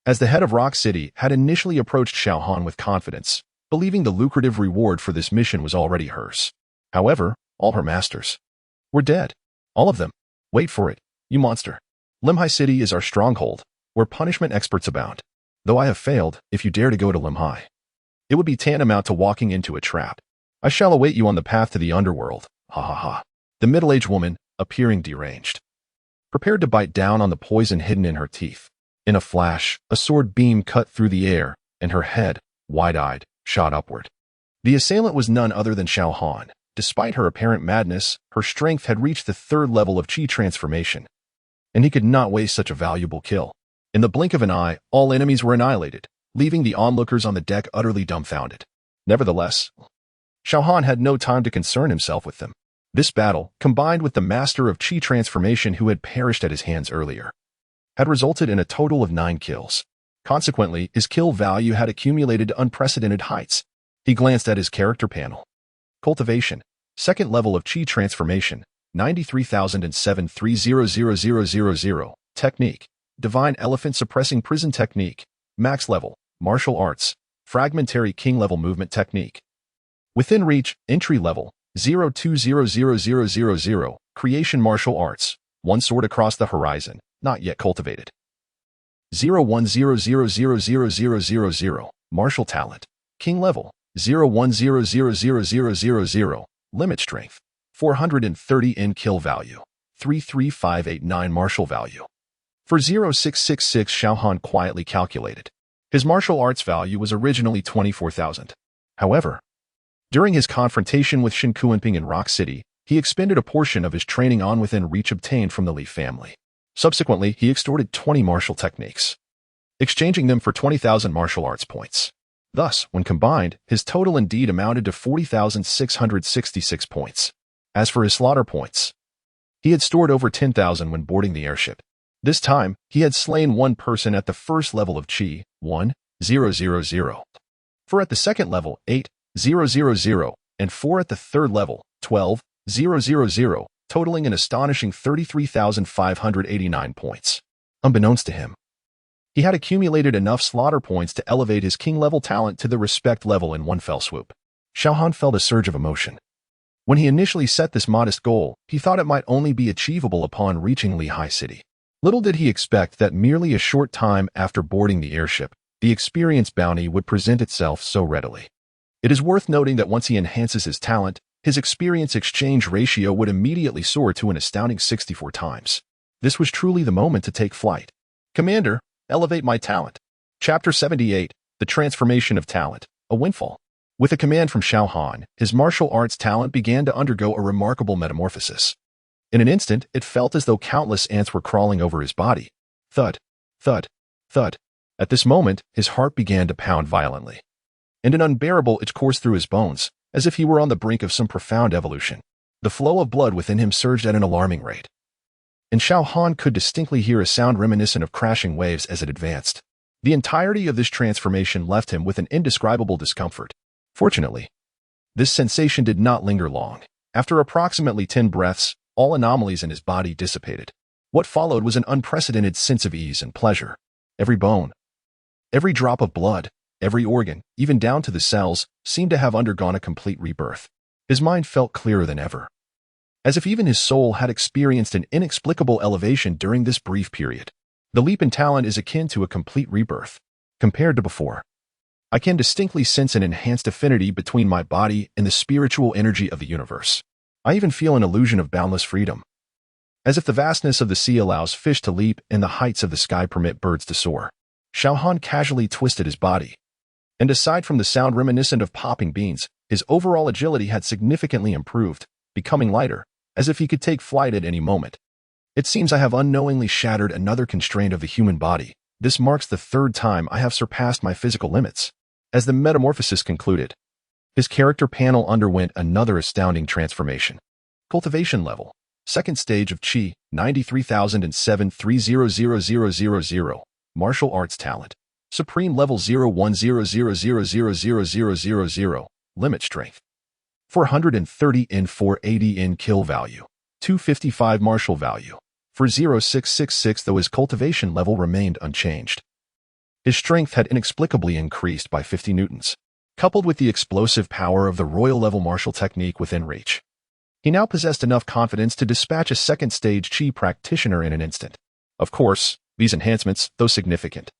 as the head of Rock City, had initially approached Xiao Han with confidence, believing the lucrative reward for this mission was already hers. However, all her masters were dead. All of them. Wait for it, you monster. Limhai City is our stronghold, where punishment experts abound. Though I have failed, if you dare to go to Limhai, it would be tantamount to walking into a trap. I shall await you on the path to the underworld. Ha ha ha. The middle-aged woman, appearing deranged, prepared to bite down on the poison hidden in her teeth. In a flash, a sword beam cut through the air, and her head, wide-eyed, shot upward. The assailant was none other than Xiao Han. Despite her apparent madness, her strength had reached the 3rd level of Qi transformation, and he could not waste such a valuable kill. In the blink of an eye, all enemies were annihilated, leaving the onlookers on the deck utterly dumbfounded. Nevertheless, Xiao Han had no time to concern himself with them. This battle, combined with the master of Qi transformation who had perished at his hands earlier, had resulted in a total of 9 kills. Consequently, his kill value had accumulated to unprecedented heights. He glanced at his character panel. Cultivation, 2nd level of Qi transformation, 93,007-3000000. Technique, Divine Elephant Suppressing Prison Technique. Max level, Martial Arts, Fragmentary King level Movement Technique. Within reach, entry level, 02000000. Creation Martial Arts, one sword across the horizon, not yet cultivated. 0100000000. Martial Talent, King level, 01000000. Limit Strength, 430 in kill value, 33589 martial value. For 0666, Xiao Han quietly calculated. His martial arts value was originally 24,000. However, during his confrontation with Shin Kuanping in Rock City, he expended a portion of his training on within reach obtained from the Li family. Subsequently, he extorted 20 martial techniques, exchanging them for 20,000 martial arts points. Thus, when combined, his total indeed amounted to 40,666 points. As for his slaughter points, he had stored over 10,000 when boarding the airship. This time, he had slain one person at the first level of Qi, 1,000, 4 at the second level, 8,000, and 4 at the third level, 12,000, totaling an astonishing 33,589 points. Unbeknownst to him, he had accumulated enough slaughter points to elevate his king-level talent to the respect level in one fell swoop. Xiao Han felt a surge of emotion. When he initially set this modest goal, he thought it might only be achievable upon reaching Li High City. Little did he expect that merely a short time after boarding the airship, the experience bounty would present itself so readily. It is worth noting that once he enhances his talent, his experience exchange ratio would immediately soar to an astounding 64 times. This was truly the moment to take flight. Commander, elevate my talent. Chapter 78, The Transformation of Talent, a Windfall. With a command from Xiao Han, his martial arts talent began to undergo a remarkable metamorphosis. In an instant, it felt as though countless ants were crawling over his body. Thud, thud, thud. At this moment, his heart began to pound violently, and an unbearable itch coursed through his bones, as if he were on the brink of some profound evolution. The flow of blood within him surged at an alarming rate, and Xiao Han could distinctly hear a sound reminiscent of crashing waves as it advanced. The entirety of this transformation left him with an indescribable discomfort. Fortunately, this sensation did not linger long. After approximately 10 breaths, all anomalies in his body dissipated. What followed was an unprecedented sense of ease and pleasure. Every bone, every drop of blood, every organ, even down to the cells, seemed to have undergone a complete rebirth. His mind felt clearer than ever, as if even his soul had experienced an inexplicable elevation during this brief period. The leap in talent is akin to a complete rebirth. Compared to before, I can distinctly sense an enhanced affinity between my body and the spiritual energy of the universe. I even feel an illusion of boundless freedom, as if the vastness of the sea allows fish to leap and the heights of the sky permit birds to soar. Xiao Han casually twisted his body, and aside from the sound reminiscent of popping beans, his overall agility had significantly improved, becoming lighter, as if he could take flight at any moment. It seems I have unknowingly shattered another constraint of the human body. This marks the third time I have surpassed my physical limits. As the metamorphosis concluded, his character panel underwent another astounding transformation. Cultivation level. Second stage of Qi, 93,007,300,000. Martial arts talent. Supreme level 01000000000. Limit strength. 430 in 480 in kill value. 255 martial value. For 0666, though his cultivation level remained unchanged. His strength had inexplicably increased by 50 newtons. Coupled with the explosive power of the royal-level martial technique within reach, he now possessed enough confidence to dispatch a second-stage Qi practitioner in an instant. Of course, these enhancements, though significant,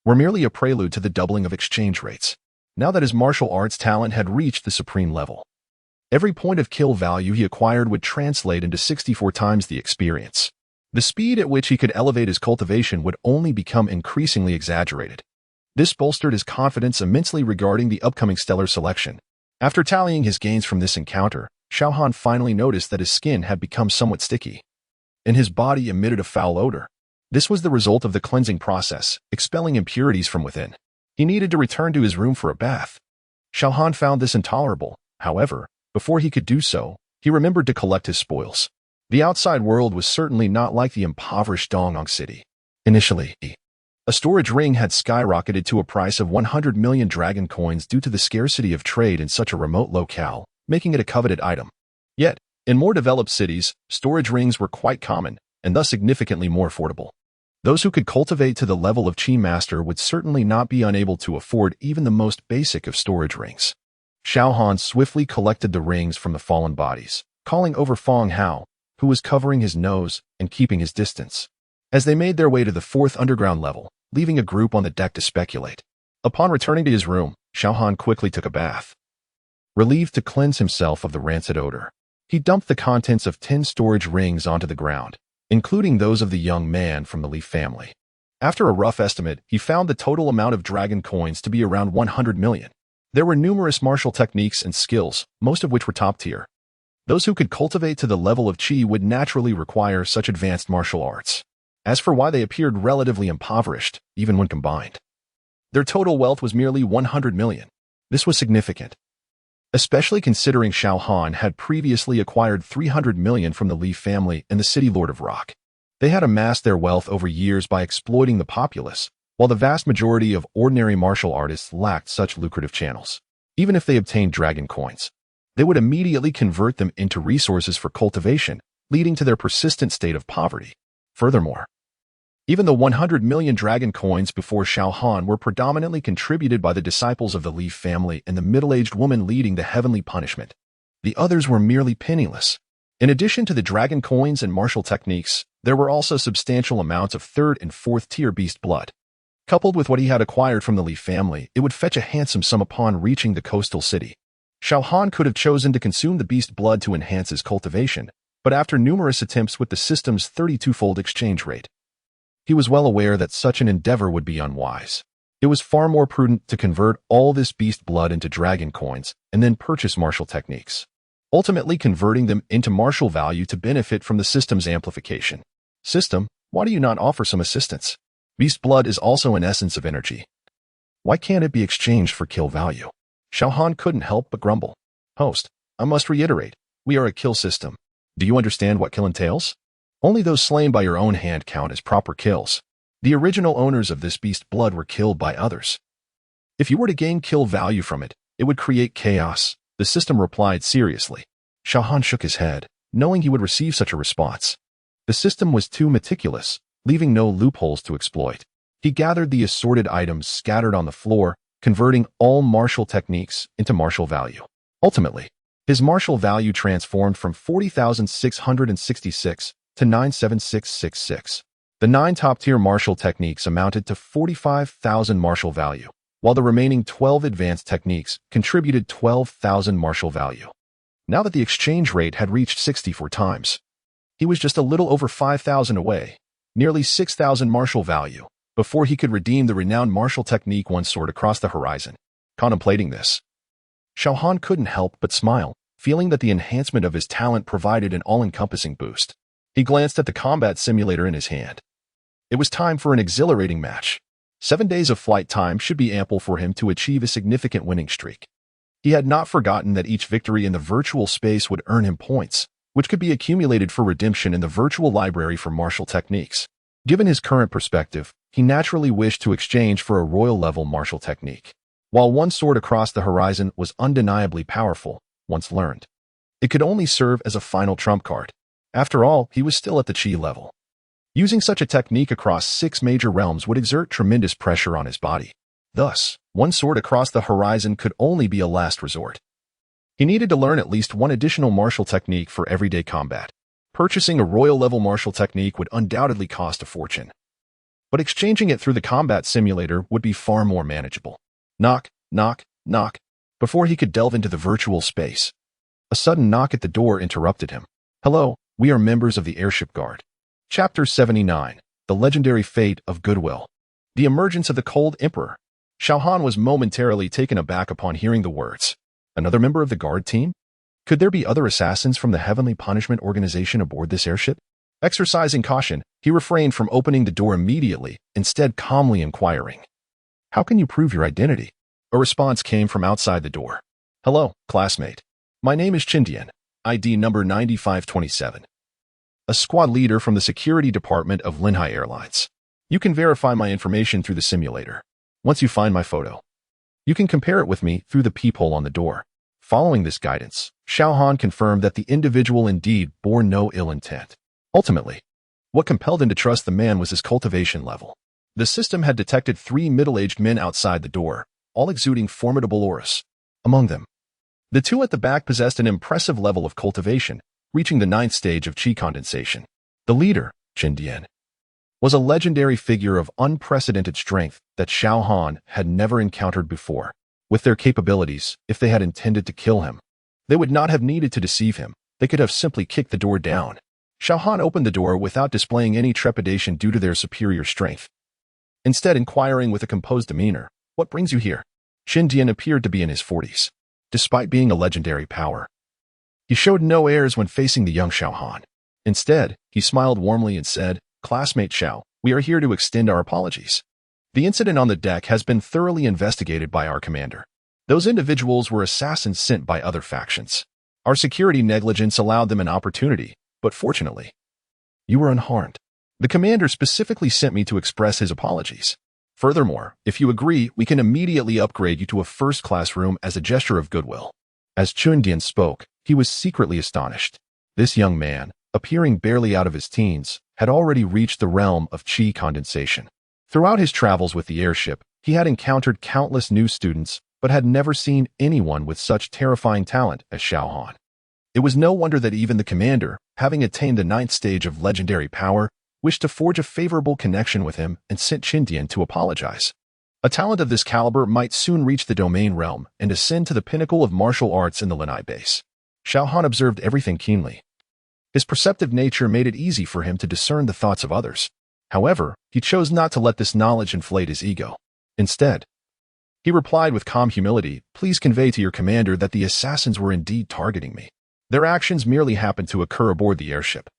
were merely a prelude to the doubling of exchange rates. Now that his martial arts talent had reached the supreme level, every point of kill value he acquired would translate into 64 times the experience. The speed at which he could elevate his cultivation would only become increasingly exaggerated. This bolstered his confidence immensely regarding the upcoming stellar selection. After tallying his gains from this encounter, Xiao Han finally noticed that his skin had become somewhat sticky, and his body emitted a foul odor. This was the result of the cleansing process, expelling impurities from within. He needed to return to his room for a bath. Xiao Han found this intolerable. However, before he could do so, he remembered to collect his spoils. The outside world was certainly not like the impoverished Dongyang City. Initially, a storage ring had skyrocketed to a price of 100 million dragon coins due to the scarcity of trade in such a remote locale, making it a coveted item. Yet, in more developed cities, storage rings were quite common, and thus significantly more affordable. Those who could cultivate to the level of Qi Master would certainly not be unable to afford even the most basic of storage rings. Xiao Han swiftly collected the rings from the fallen bodies, calling over Feng Hao, who was covering his nose and keeping his distance, as they made their way to the fourth underground level, leaving a group on the deck to speculate. Upon returning to his room, Xiao Han quickly took a bath. Relieved to cleanse himself of the rancid odor, he dumped the contents of 10 storage rings onto the ground, including those of the young man from the Li family. After a rough estimate, he found the total amount of dragon coins to be around 100 million. There were numerous martial techniques and skills, most of which were top tier. Those who could cultivate to the level of Qi would naturally require such advanced martial arts. As for why they appeared relatively impoverished, even when combined, their total wealth was merely 100 million. This was significant, especially considering Xiao Han had previously acquired 300 million from the Li family and the City Lord of Rock. They had amassed their wealth over years by exploiting the populace, while the vast majority of ordinary martial artists lacked such lucrative channels. Even if they obtained dragon coins, they would immediately convert them into resources for cultivation, leading to their persistent state of poverty. Furthermore, even the 100 million dragon coins before Xiao Han were predominantly contributed by the disciples of the Li family and the middle-aged woman leading the heavenly punishment. The others were merely penniless. In addition to the dragon coins and martial techniques, there were also substantial amounts of third and fourth tier beast blood. Coupled with what he had acquired from the Li family, it would fetch a handsome sum upon reaching the coastal city. Xiao Han could have chosen to consume the beast blood to enhance his cultivation, but after numerous attempts with the system's 32-fold exchange rate, he was well aware that such an endeavor would be unwise. It was far more prudent to convert all this beast blood into dragon coins and then purchase martial techniques, ultimately converting them into martial value to benefit from the system's amplification. System, why do you not offer some assistance? Beast blood is also an essence of energy. Why can't it be exchanged for kill value? Xiao Han couldn't help but grumble. Host, I must reiterate, we are a kill system. Do you understand what kill entails? Only those slain by your own hand count as proper kills. The original owners of this beast blood were killed by others. If you were to gain kill value from it, it would create chaos, the system replied seriously. Xiao Han shook his head, knowing he would receive such a response. The system was too meticulous, leaving no loopholes to exploit. He gathered the assorted items scattered on the floor, converting all martial techniques into martial value. Ultimately, his martial value transformed from 40,666 to 97666. The 9 top-tier martial techniques amounted to 45,000 martial value, while the remaining 12 advanced techniques contributed 12,000 martial value. Now that the exchange rate had reached 64 times, he was just a little over 5,000 away, nearly 6,000 martial value, before he could redeem the renowned martial technique One Sword Across the Horizon. Contemplating this, Xiao Han couldn't help but smile, feeling that the enhancement of his talent provided an all-encompassing boost. He glanced at the combat simulator in his hand. It was time for an exhilarating match. 7 days of flight time should be ample for him to achieve a significant winning streak. He had not forgotten that each victory in the virtual space would earn him points, which could be accumulated for redemption in the virtual library for martial techniques. Given his current perspective, he naturally wished to exchange for a royal-level martial technique. While One Sword Across the Horizon was undeniably powerful, once learned, it could only serve as a final trump card. After all, he was still at the Qi level. Using such a technique across 6 major realms would exert tremendous pressure on his body. Thus, One Sword Across the Horizon could only be a last resort. He needed to learn at least one additional martial technique for everyday combat. Purchasing a royal-level martial technique would undoubtedly cost a fortune, but exchanging it through the combat simulator would be far more manageable. Knock, knock, knock. Before he could delve into the virtual space, a sudden knock at the door interrupted him. Hello, we are members of the Airship Guard. Chapter 79, The Legendary Fate of Goodwill. The Emergence of the Cold Emperor. Xiao Han was momentarily taken aback upon hearing the words. Another member of the guard team? Could there be other assassins from the Heavenly Punishment Organization aboard this airship? Exercising caution, he refrained from opening the door immediately, instead calmly inquiring, "How can you prove your identity?" A response came from outside the door. "Hello, classmate. My name is Chindian, ID number 9527. A squad leader from the security department of Linhai Airlines. You can verify my information through the simulator. Once you find my photo, you can compare it with me through the peephole on the door." Following this guidance, Xiao Han confirmed that the individual indeed bore no ill intent. Ultimately, what compelled him to trust the man was his cultivation level. The system had detected 3 middle-aged men outside the door, all exuding formidable auras. Among them, the 2 at the back possessed an impressive level of cultivation, reaching the 9th stage of Qi condensation. The leader, Chindian, was a legendary figure of unprecedented strength that Xiao Han had never encountered before. With their capabilities, if they had intended to kill him, they would not have needed to deceive him. They could have simply kicked the door down. Xiao Han opened the door without displaying any trepidation due to their superior strength. instead inquiring with a composed demeanor, "What brings you here?" Dian appeared to be in his 40s. Despite being a legendary power, he showed no airs when facing the young Xiao Han. Instead, he smiled warmly and said, "Classmate Xiao, we are here to extend our apologies. The incident on the deck has been thoroughly investigated by our commander. Those individuals were assassins sent by other factions. Our security negligence allowed them an opportunity, but fortunately, you were unharmed. The commander specifically sent me to express his apologies. Furthermore, if you agree, we can immediately upgrade you to a first-class room as a gesture of goodwill." As Dian spoke, he was secretly astonished. This young man, appearing barely out of his teens, had already reached the realm of qi condensation. Throughout his travels with the airship, he had encountered countless new students, but had never seen anyone with such terrifying talent as Xiao Han. It was no wonder that even the commander, having attained the 9th stage of legendary power, wished to forge a favorable connection with him and sent Dian to apologize. A talent of this caliber might soon reach the domain realm and ascend to the pinnacle of martial arts in the Lanai base. Xiao Han observed everything keenly. His perceptive nature made it easy for him to discern the thoughts of others. However, he chose not to let this knowledge inflate his ego. Instead, he replied with calm humility, "Please convey to your commander that the assassins were indeed targeting me. Their actions merely happened to occur aboard the airship.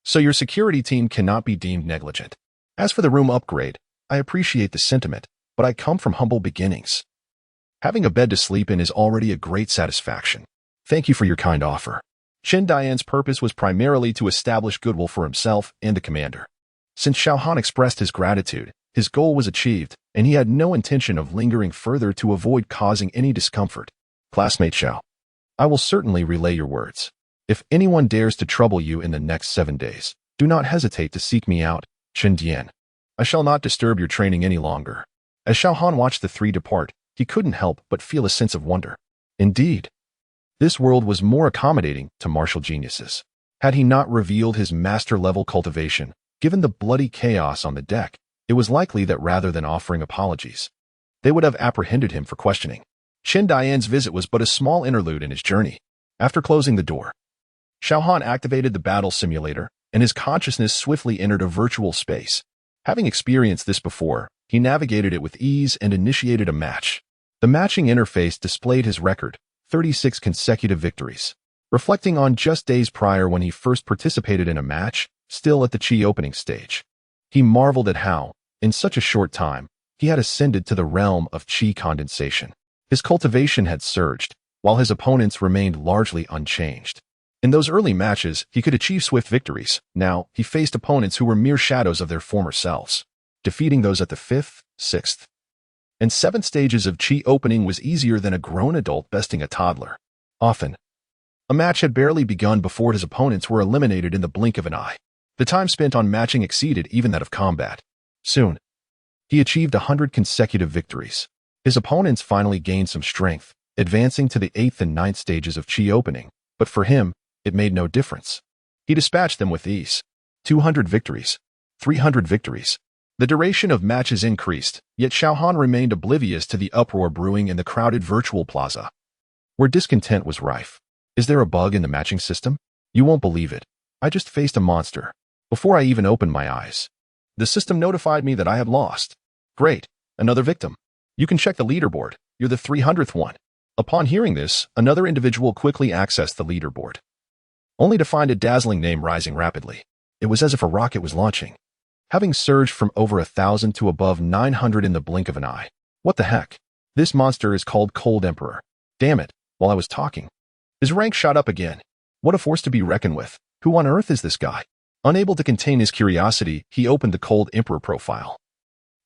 So your security team cannot be deemed negligent. As for the room upgrade, I appreciate the sentiment, but I come from humble beginnings. Having a bed to sleep in is already a great satisfaction. Thank you for your kind offer." Dian's purpose was primarily to establish goodwill for himself and the commander. Since Xiao Han expressed his gratitude, his goal was achieved, and he had no intention of lingering further to avoid causing any discomfort. "Classmate Xiao, I will certainly relay your words. If anyone dares to trouble you in the next 7 days, do not hesitate to seek me out, Dian. I shall not disturb your training any longer." As Xiao Han watched the three depart, he couldn't help but feel a sense of wonder. Indeed, this world was more accommodating to martial geniuses. Had he not revealed his master-level cultivation, given the bloody chaos on the deck, it was likely that rather than offering apologies, they would have apprehended him for questioning. Dian's visit was but a small interlude in his journey. After closing the door, Xiao Han activated the battle simulator, and his consciousness swiftly entered a virtual space. Having experienced this before, he navigated it with ease and initiated a match. The matching interface displayed his record, 36 consecutive victories. Reflecting on just days prior when he first participated in a match, still at the Qi opening stage, he marveled at how, in such a short time, he had ascended to the realm of Qi condensation. His cultivation had surged, while his opponents remained largely unchanged. In those early matches, he could achieve swift victories. Now, he faced opponents who were mere shadows of their former selves. Defeating those at the 5th, 6th, and 7th stages of Qi opening was easier than a grown adult besting a toddler. Often, a match had barely begun before his opponents were eliminated in the blink of an eye. The time spent on matching exceeded even that of combat. Soon, he achieved 100 consecutive victories. His opponents finally gained some strength, advancing to the 8th and 9th stages of Qi opening, but for him, it made no difference. He dispatched them with ease. 200 victories, 300 victories. The duration of matches increased, yet Xiao Han remained oblivious to the uproar brewing in the crowded virtual plaza, where discontent was rife. "Is there a bug in the matching system? You won't believe it. I just faced a monster. Before I even opened my eyes, the system notified me that I had lost. Great, another victim. You can check the leaderboard. You're the 300th one." Upon hearing this, another individual quickly accessed the leaderboard, only to find a dazzling name rising rapidly. It was as if a rocket was launching, having surged from over 1,000 to above 900 in the blink of an eye. What the heck? This monster is called Cold Emperor. Damn it, while I was talking, his rank shot up again. What a force to be reckoned with. Who on earth is this guy? Unable to contain his curiosity, he opened the Cold Emperor profile,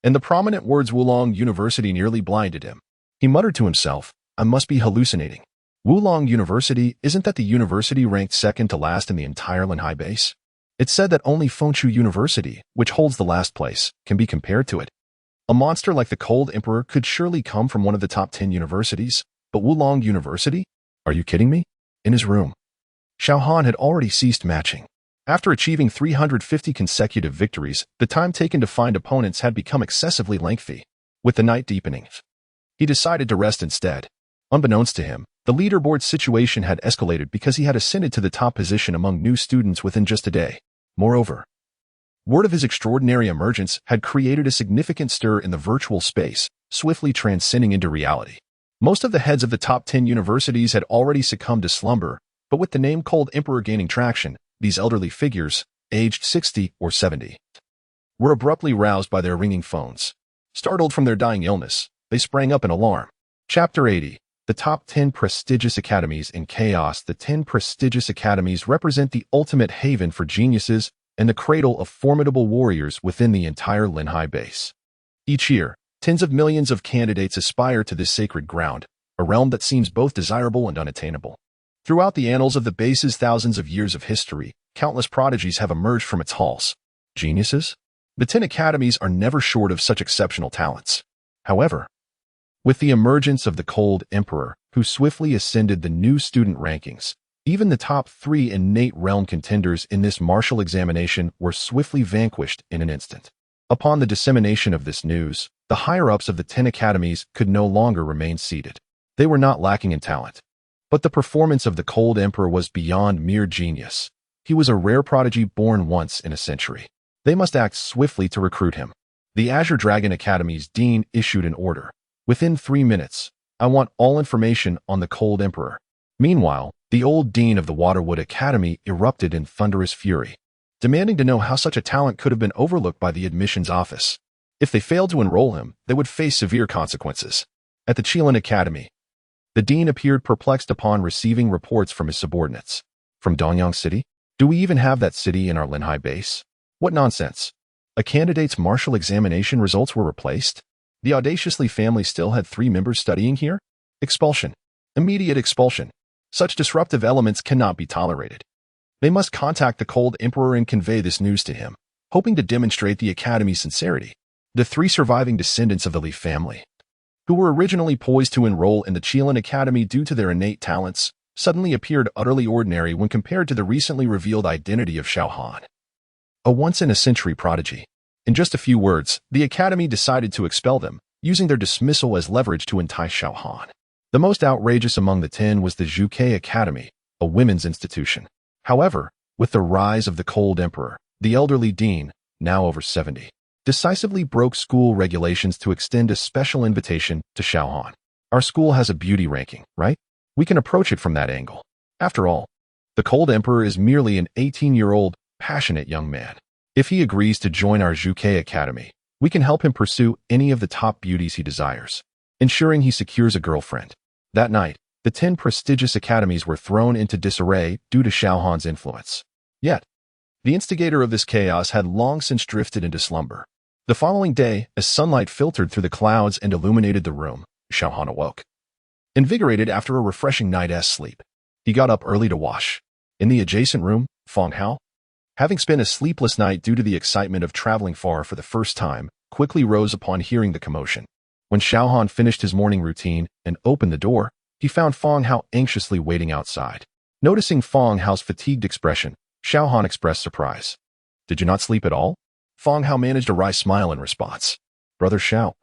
and the prominent words Wulong University nearly blinded him. He muttered to himself, "I must be hallucinating. Wulong University, isn't that the university ranked second to last in the entire Lanhai base? It said that only Fengchu University, which holds the last place, can be compared to it. A monster like the Cold Emperor could surely come from one of the top 10 universities, but Wulong University? Are you kidding me?" In his room, Xiao Han had already ceased matching. After achieving 350 consecutive victories, the time taken to find opponents had become excessively lengthy. With the night deepening, he decided to rest instead. Unbeknownst to him, the leaderboard situation had escalated because he had ascended to the top position among new students within just a day. Moreover, Word of his extraordinary emergence had created a significant stir in the virtual space, swiftly transcending into reality. Most of the heads of the top 10 universities had already succumbed to slumber, but with the name Cold Emperor gaining traction, these elderly figures, aged 60 or 70, were abruptly roused by their ringing phones. Startled from their dying illness, they sprang up in alarm. Chapter 80. The top 10 prestigious academies in chaos. The 10 prestigious academies represent the ultimate haven for geniuses and the cradle of formidable warriors within the entire Linhai base. Each year, tens of millions of candidates aspire to this sacred ground, a realm that seems both desirable and unattainable. Throughout the annals of the base's thousands of years of history, countless prodigies have emerged from its halls. Geniuses? The 10 academies are never short of such exceptional talents. However, with the emergence of the Cold Emperor, who swiftly ascended the new student rankings, even the top 3 innate realm contenders in this martial examination were swiftly vanquished in an instant. Upon the dissemination of this news, the higher-ups of the 10 academies could no longer remain seated. They were not lacking in talent. But the performance of the Cold Emperor was beyond mere genius. He was a rare prodigy born once in a century. They must act swiftly to recruit him. The Azure Dragon Academy's dean issued an order. Within 3 minutes, I want all information on the Cold Emperor. Meanwhile, the old dean of the Waterwood Academy erupted in thunderous fury, demanding to know how such a talent could have been overlooked by the admissions office. If they failed to enroll him, they would face severe consequences. At the Xiao Han Academy, the dean appeared perplexed upon receiving reports from his subordinates. From Dongyang City? Do we even have that city in our Linhai base? What nonsense. A candidate's martial examination results were replaced? The Audaciously family still had 3 members studying here? Expulsion. Immediate expulsion. Such disruptive elements cannot be tolerated. They must contact the Cold Emperor and convey this news to him, hoping to demonstrate the Academy's sincerity. The 3 surviving descendants of the Li family, who were originally poised to enroll in the Xiao Han Academy due to their innate talents, suddenly appeared utterly ordinary when compared to the recently revealed identity of Xiao Han, a once-in-a-century prodigy. In just a few words, the Academy decided to expel them, using their dismissal as leverage to entice Xiao Han. The most outrageous among the 10 was the Zhuke Academy, a women's institution. However, with the rise of the Cold Emperor, the elderly dean, now over 70, decisively broke school regulations to extend a special invitation to Xiao Han. Our school has a beauty ranking, right? We can approach it from that angle. After all, the Cold Emperor is merely an 18-year-old, passionate young man. If he agrees to join our Zhuke Academy, we can help him pursue any of the top beauties he desires, ensuring he secures a girlfriend. That night, the 10 prestigious academies were thrown into disarray due to Xiao Han's influence. Yet, the instigator of this chaos had long since drifted into slumber. The following day, as sunlight filtered through the clouds and illuminated the room, Xiao Han awoke. Invigorated after a refreshing night's sleep, he got up early to wash. In the adjacent room, Feng Hao, having spent a sleepless night due to the excitement of traveling far for the first time, quickly rose upon hearing the commotion. When Xiao Han finished his morning routine and opened the door, he found Feng Hao anxiously waiting outside. Noticing Feng Hao's fatigued expression, Xiao Han expressed surprise. "Did you not sleep at all?" Feng Hao managed a wry smile in response. "Brother Xiao,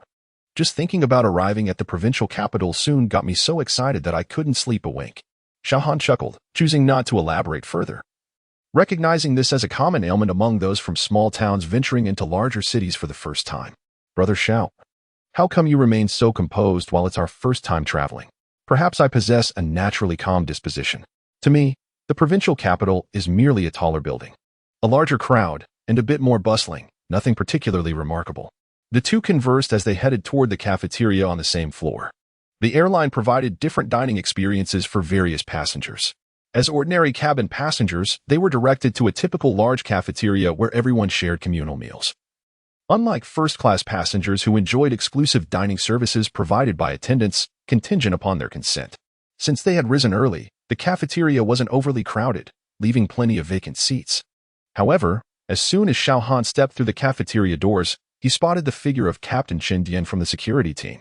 just thinking about arriving at the provincial capital soon got me so excited that I couldn't sleep a wink." Xiao Han chuckled, choosing not to elaborate further. Recognizing this as a common ailment among those from small towns venturing into larger cities for the first time. "Brother Xiao, how come you remain so composed while it's our first time traveling? Perhaps I possess a naturally calm disposition. To me, the provincial capital is merely a taller building, a larger crowd, and a bit more bustling, nothing particularly remarkable." The two conversed as they headed toward the cafeteria on the same floor. The airline provided different dining experiences for various passengers. As ordinary cabin passengers, they were directed to a typical large cafeteria where everyone shared communal meals. Unlike first-class passengers who enjoyed exclusive dining services provided by attendants, contingent upon their consent. Since they had risen early, the cafeteria wasn't overly crowded, leaving plenty of vacant seats. However, as soon as Xiao Han stepped through the cafeteria doors, he spotted the figure of Captain Chen Dian from the security team,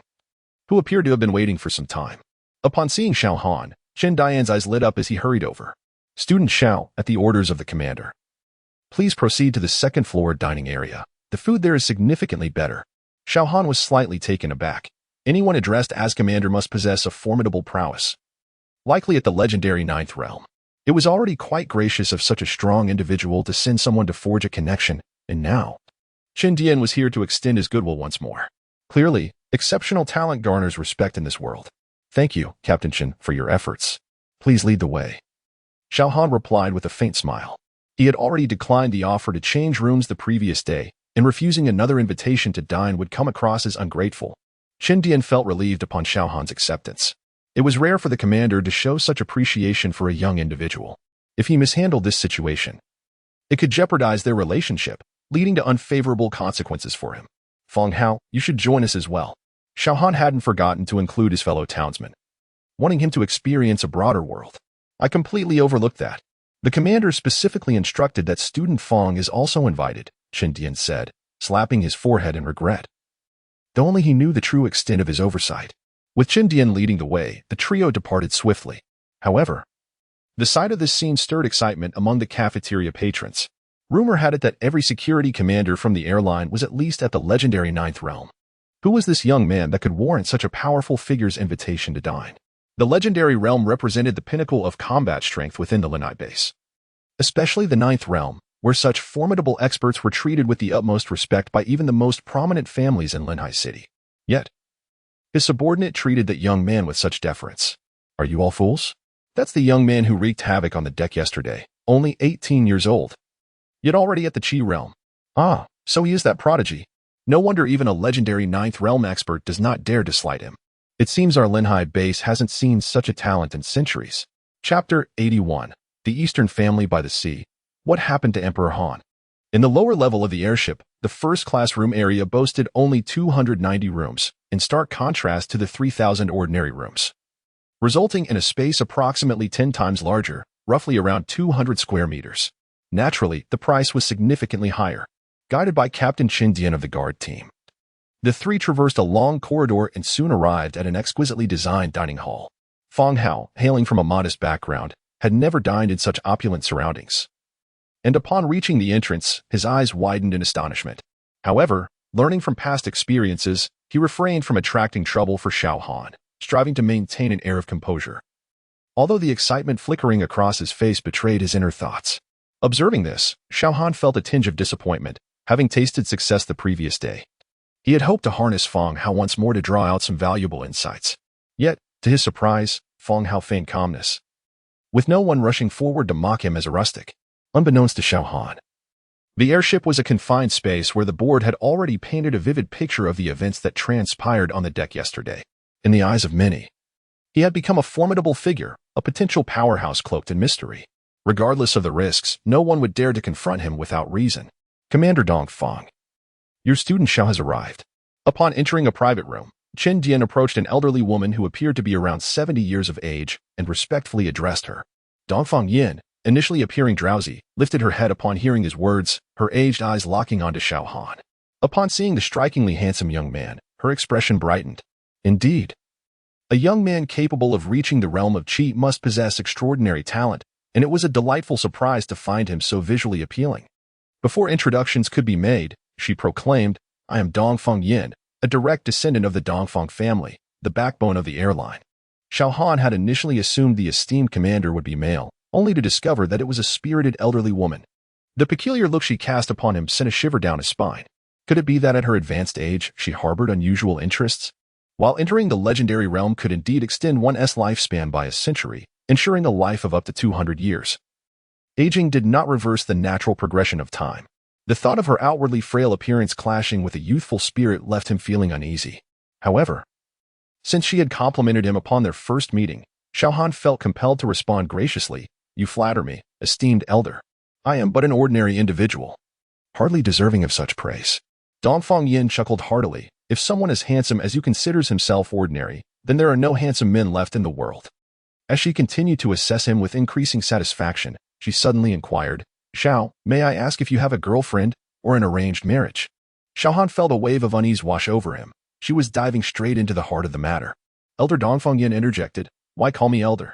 who appeared to have been waiting for some time. Upon seeing Xiao Han, Chen Dian's eyes lit up as he hurried over. "Student Xiao, at the orders of the commander. Please proceed to the second-floor dining area. The food there is significantly better." Xiao Han was slightly taken aback. Anyone addressed as commander must possess a formidable prowess, likely at the legendary 9th realm. It was already quite gracious of such a strong individual to send someone to forge a connection, And now, Qin Dian was here to extend his goodwill once more. Clearly, exceptional talent garners respect in this world. Thank you, Captain Qin, for your efforts. Please lead the way. Xiao Han replied with a faint smile. He had already declined the offer to change rooms the previous day, and refusing another invitation to dine would come across as ungrateful. Qin Dian felt relieved upon Xiao Han's acceptance. It was rare for the commander to show such appreciation for a young individual. If he mishandled this situation, it could jeopardize their relationship, leading to unfavorable consequences for him. Feng Hao, you should join us as well. Xiao Han hadn't forgotten to include his fellow townsmen, wanting him to experience a broader world. I completely overlooked that. The commander specifically instructed that student Feng is also invited, Qin Dian said, slapping his forehead in regret. Though only he knew the true extent of his oversight. With Qin Dian leading the way, the trio departed swiftly. However, the sight of this scene stirred excitement among the cafeteria patrons. Rumor had it that every security commander from the airline was at least at the legendary Ninth Realm. Who was this young man that could warrant such a powerful figure's invitation to dine? The legendary realm represented the pinnacle of combat strength within the Linhai base. Especially the Ninth Realm, where such formidable experts were treated with the utmost respect by even the most prominent families in Linhai City. Yet, his subordinate treated that young man with such deference. Are you all fools? That's the young man who wreaked havoc on the deck yesterday, only 18 years old. Yet already at the Qi realm. Ah, so he is that prodigy. No wonder even a legendary Ninth Realm expert does not dare to slight him. It seems our Linhai base hasn't seen such a talent in centuries. Chapter 81. The Eastern Family by the Sea. What happened to Emperor Han? In the lower level of the airship, the first-class room area boasted only 290 rooms, in stark contrast to the 3,000 ordinary rooms, resulting in a space approximately 10 times larger, roughly around 200 square meters. Naturally, the price was significantly higher. Guided by Captain Qin Dian of the guard team, the three traversed a long corridor and soon arrived at an exquisitely designed dining hall. Feng Hao, hailing from a modest background, had never dined in such opulent surroundings. And upon reaching the entrance, his eyes widened in astonishment. However, learning from past experiences, he refrained from attracting trouble for Xiao Han, striving to maintain an air of composure. Although the excitement flickering across his face betrayed his inner thoughts. Observing this, Xiao Han felt a tinge of disappointment, having tasted success the previous day. He had hoped to harness Feng Hao once more to draw out some valuable insights. Yet, to his surprise, Feng Hao feigned calmness, with no one rushing forward to mock him as a rustic. Unbeknownst to Xiao Han, the airship was a confined space where the board had already painted a vivid picture of the events that transpired on the deck yesterday. In the eyes of many, he had become a formidable figure, a potential powerhouse cloaked in mystery. Regardless of the risks, no one would dare to confront him without reason. Commander Dongfang, your student Xiao has arrived. Upon entering a private room, Qin Dian approached an elderly woman who appeared to be around 70 years of age and respectfully addressed her. Dongfang Yin, initially appearing drowsy, lifted her head upon hearing his words, her aged eyes locking onto Xiao Han. Upon seeing the strikingly handsome young man, her expression brightened. Indeed, a young man capable of reaching the realm of Qi must possess extraordinary talent, and it was a delightful surprise to find him so visually appealing. Before introductions could be made, she proclaimed, I am Dongfang Yin, a direct descendant of the Dongfang family, the backbone of the airline. Xiao Han had initially assumed the esteemed commander would be male, only to discover that it was a spirited elderly woman. The peculiar look she cast upon him sent a shiver down his spine. Could it be that at her advanced age she harbored unusual interests? While entering the legendary realm could indeed extend one's lifespan by a century, ensuring a life of up to 200 years. Aging did not reverse the natural progression of time. The thought of her outwardly frail appearance clashing with a youthful spirit left him feeling uneasy. However, since she had complimented him upon their first meeting, Xiao Han felt compelled to respond graciously, You flatter me, esteemed elder. I am but an ordinary individual, hardly deserving of such praise. Dongfang Yin chuckled heartily. If someone as handsome as you considers himself ordinary, then there are no handsome men left in the world. As she continued to assess him with increasing satisfaction, she suddenly inquired, Xiao, may I ask if you have a girlfriend or an arranged marriage? Xiao Han felt a wave of unease wash over him. She was diving straight into the heart of the matter. Elder Dongfang Yin interjected, Why call me elder?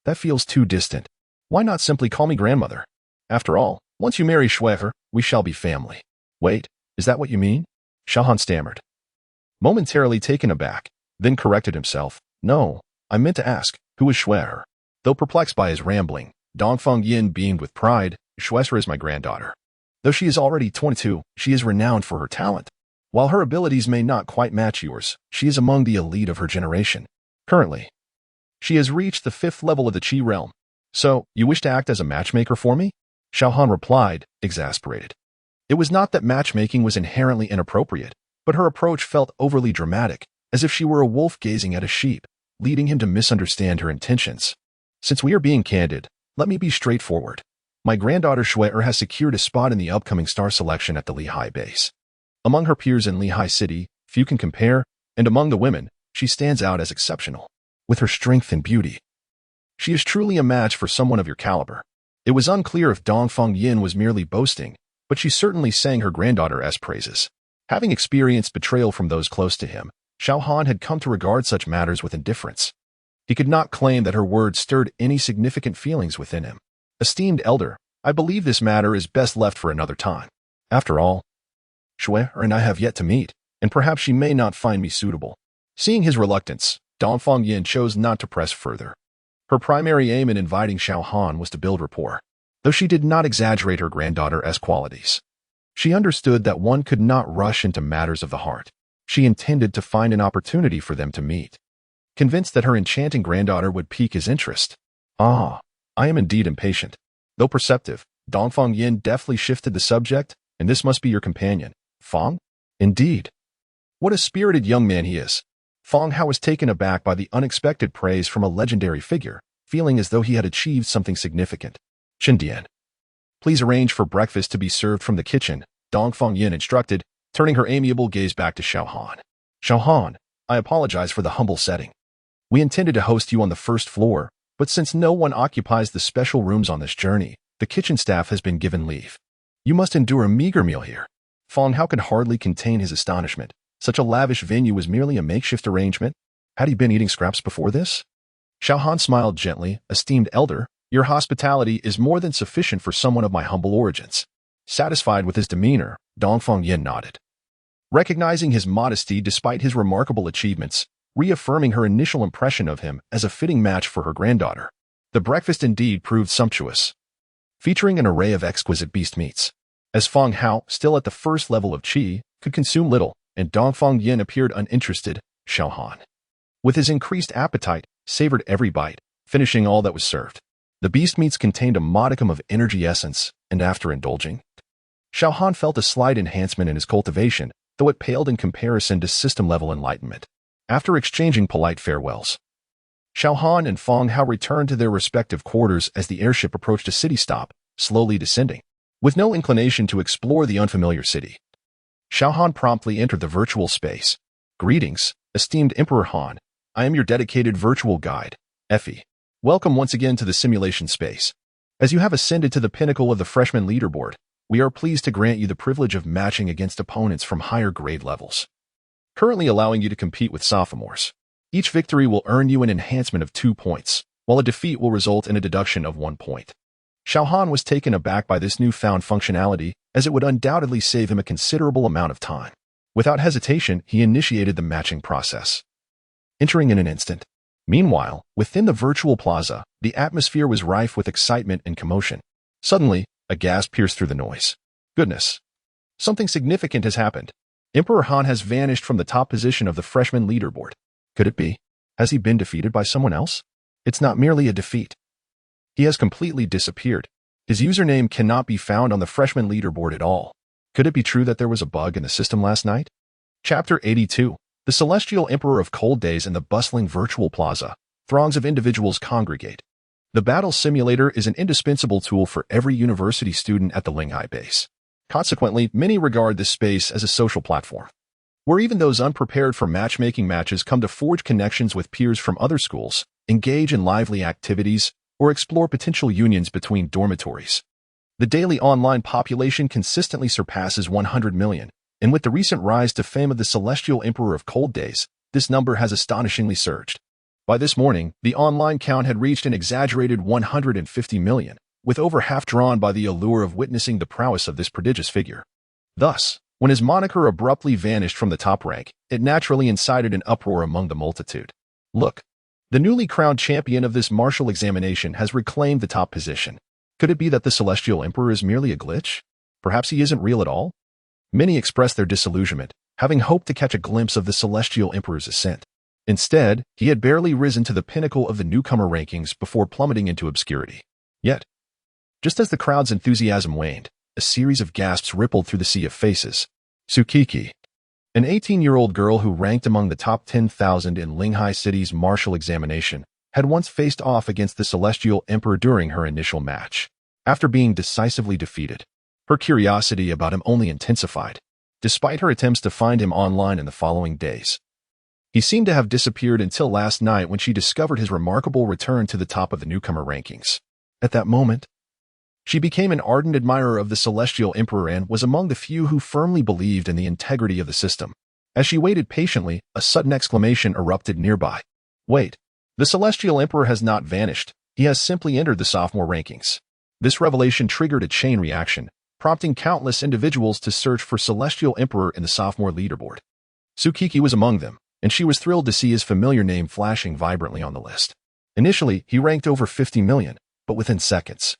That feels too distant. Why not simply call me grandmother? After all, once you marry Schweher, we shall be family. Wait, is that what you mean? Xiao Han stammered, momentarily taken aback, then corrected himself. No, I meant to ask, who is Schweher? Though perplexed by his rambling, Dongfang Yin beamed with pride. Schweher is my granddaughter. Though she is already 22, she is renowned for her talent. While her abilities may not quite match yours, she is among the elite of her generation. Currently, she has reached the 5th level of the Qi realm. So, you wish to act as a matchmaker for me? Xiao Han replied, exasperated. It was not that matchmaking was inherently inappropriate, but her approach felt overly dramatic, as if she were a wolf gazing at a sheep, leading him to misunderstand her intentions. Since we are being candid, let me be straightforward. My granddaughter Shui has secured a spot in the upcoming star selection at the Lehigh base. Among her peers in Lehigh City, few can compare, and among the women, she stands out as exceptional. With her strength and beauty, she is truly a match for someone of your caliber. It was unclear if Dongfeng Yin was merely boasting, but she certainly sang her granddaughter's praises. Having experienced betrayal from those close to him, Xiao Han had come to regard such matters with indifference. He could not claim that her words stirred any significant feelings within him. Esteemed elder, I believe this matter is best left for another time. After all, Shui and I have yet to meet, and perhaps she may not find me suitable. Seeing his reluctance, Dongfeng Yin chose not to press further. Her primary aim in inviting Xiao Han was to build rapport, though she did not exaggerate her granddaughter's qualities. She understood that one could not rush into matters of the heart. She intended to find an opportunity for them to meet. Convinced that her enchanting granddaughter would pique his interest. I am indeed impatient. Though perceptive, Dongfeng Yin deftly shifted the subject, and this must be your companion, Feng? Indeed. What a spirited young man he is. Feng Hao was taken aback by the unexpected praise from a legendary figure, feeling as though he had achieved something significant. Qindian. Please arrange for breakfast to be served from the kitchen, Dongfeng Yin instructed, turning her amiable gaze back to Xiao Han. Xiao Han, I apologize for the humble setting. We intended to host you on the first floor, but since no one occupies the special rooms on this journey, the kitchen staff has been given leave. You must endure a meager meal here. Feng Hao could hardly contain his astonishment. Such a lavish venue was merely a makeshift arrangement. Had he been eating scraps before this? Xiao Han smiled gently. Esteemed elder, your hospitality is more than sufficient for someone of my humble origins. Satisfied with his demeanor, Dongfeng Yin nodded. Recognizing his modesty despite his remarkable achievements, reaffirming her initial impression of him as a fitting match for her granddaughter. The breakfast indeed proved sumptuous, featuring an array of exquisite beast meats. As Feng Hao, still at the first level of Qi, could consume little, and Dongfeng Yin appeared uninterested, Xiao Han, with his increased appetite, savored every bite, finishing all that was served. The beast meats contained a modicum of energy essence, and after indulging, Xiao Han felt a slight enhancement in his cultivation, though it paled in comparison to system-level enlightenment. After exchanging polite farewells, Xiao Han and Feng Hao returned to their respective quarters as the airship approached a city stop, slowly descending. With no inclination to explore the unfamiliar city, Xiao Han promptly entered the virtual space. Greetings, esteemed Emperor Han. I am your dedicated virtual guide, Effie. Welcome once again to the simulation space. As you have ascended to the pinnacle of the freshman leaderboard, we are pleased to grant you the privilege of matching against opponents from higher grade levels, currently allowing you to compete with sophomores. Each victory will earn you an enhancement of 2 points, while a defeat will result in a deduction of 1 point. Xiao Han was taken aback by this newfound functionality, as it would undoubtedly save him a considerable amount of time. Without hesitation, he initiated the matching process, entering in an instant. Meanwhile, within the virtual plaza, the atmosphere was rife with excitement and commotion. Suddenly, a gasp pierced through the noise. Goodness! Something significant has happened. Emperor Han has vanished from the top position of the freshman leaderboard. Could it be? Has he been defeated by someone else? It's not merely a defeat. He has completely disappeared. His username cannot be found on the freshman leaderboard at all. Could it be true that there was a bug in the system last night? Chapter 82. The Celestial Emperor of Cold Days in the bustling virtual plaza. Throngs of individuals congregate. The battle simulator is an indispensable tool for every university student at the Lehigh base. Consequently, many regard this space as a social platform, where even those unprepared for matchmaking matches come to forge connections with peers from other schools, engage in lively activities, or explore potential unions between dormitories. The daily online population consistently surpasses 100 million, and with the recent rise to fame of the Celestial Emperor of Cold Days, this number has astonishingly surged. By this morning, the online count had reached an exaggerated 150 million, with over half drawn by the allure of witnessing the prowess of this prodigious figure. Thus, when his moniker abruptly vanished from the top rank, it naturally incited an uproar among the multitude. Look! The newly crowned champion of this martial examination has reclaimed the top position. Could it be that the Celestial Emperor is merely a glitch? Perhaps he isn't real at all? Many expressed their disillusionment, having hoped to catch a glimpse of the Celestial Emperor's ascent. Instead, he had barely risen to the pinnacle of the newcomer rankings before plummeting into obscurity. Yet, just as the crowd's enthusiasm waned, a series of gasps rippled through the sea of faces. Tsukiki, an 18-year-old girl who ranked among the top 10,000 in Linghai City's martial examination, had once faced off against the Celestial Emperor during her initial match. After being decisively defeated, her curiosity about him only intensified, despite her attempts to find him online in the following days. He seemed to have disappeared until last night when she discovered his remarkable return to the top of the newcomer rankings. At that moment, she became an ardent admirer of the Celestial Emperor and was among the few who firmly believed in the integrity of the system. As she waited patiently, a sudden exclamation erupted nearby. Wait, the Celestial Emperor has not vanished. He has simply entered the sophomore rankings. This revelation triggered a chain reaction, prompting countless individuals to search for Celestial Emperor in the sophomore leaderboard. Tsukiki was among them, and she was thrilled to see his familiar name flashing vibrantly on the list. Initially, he ranked over 50 million, but within seconds,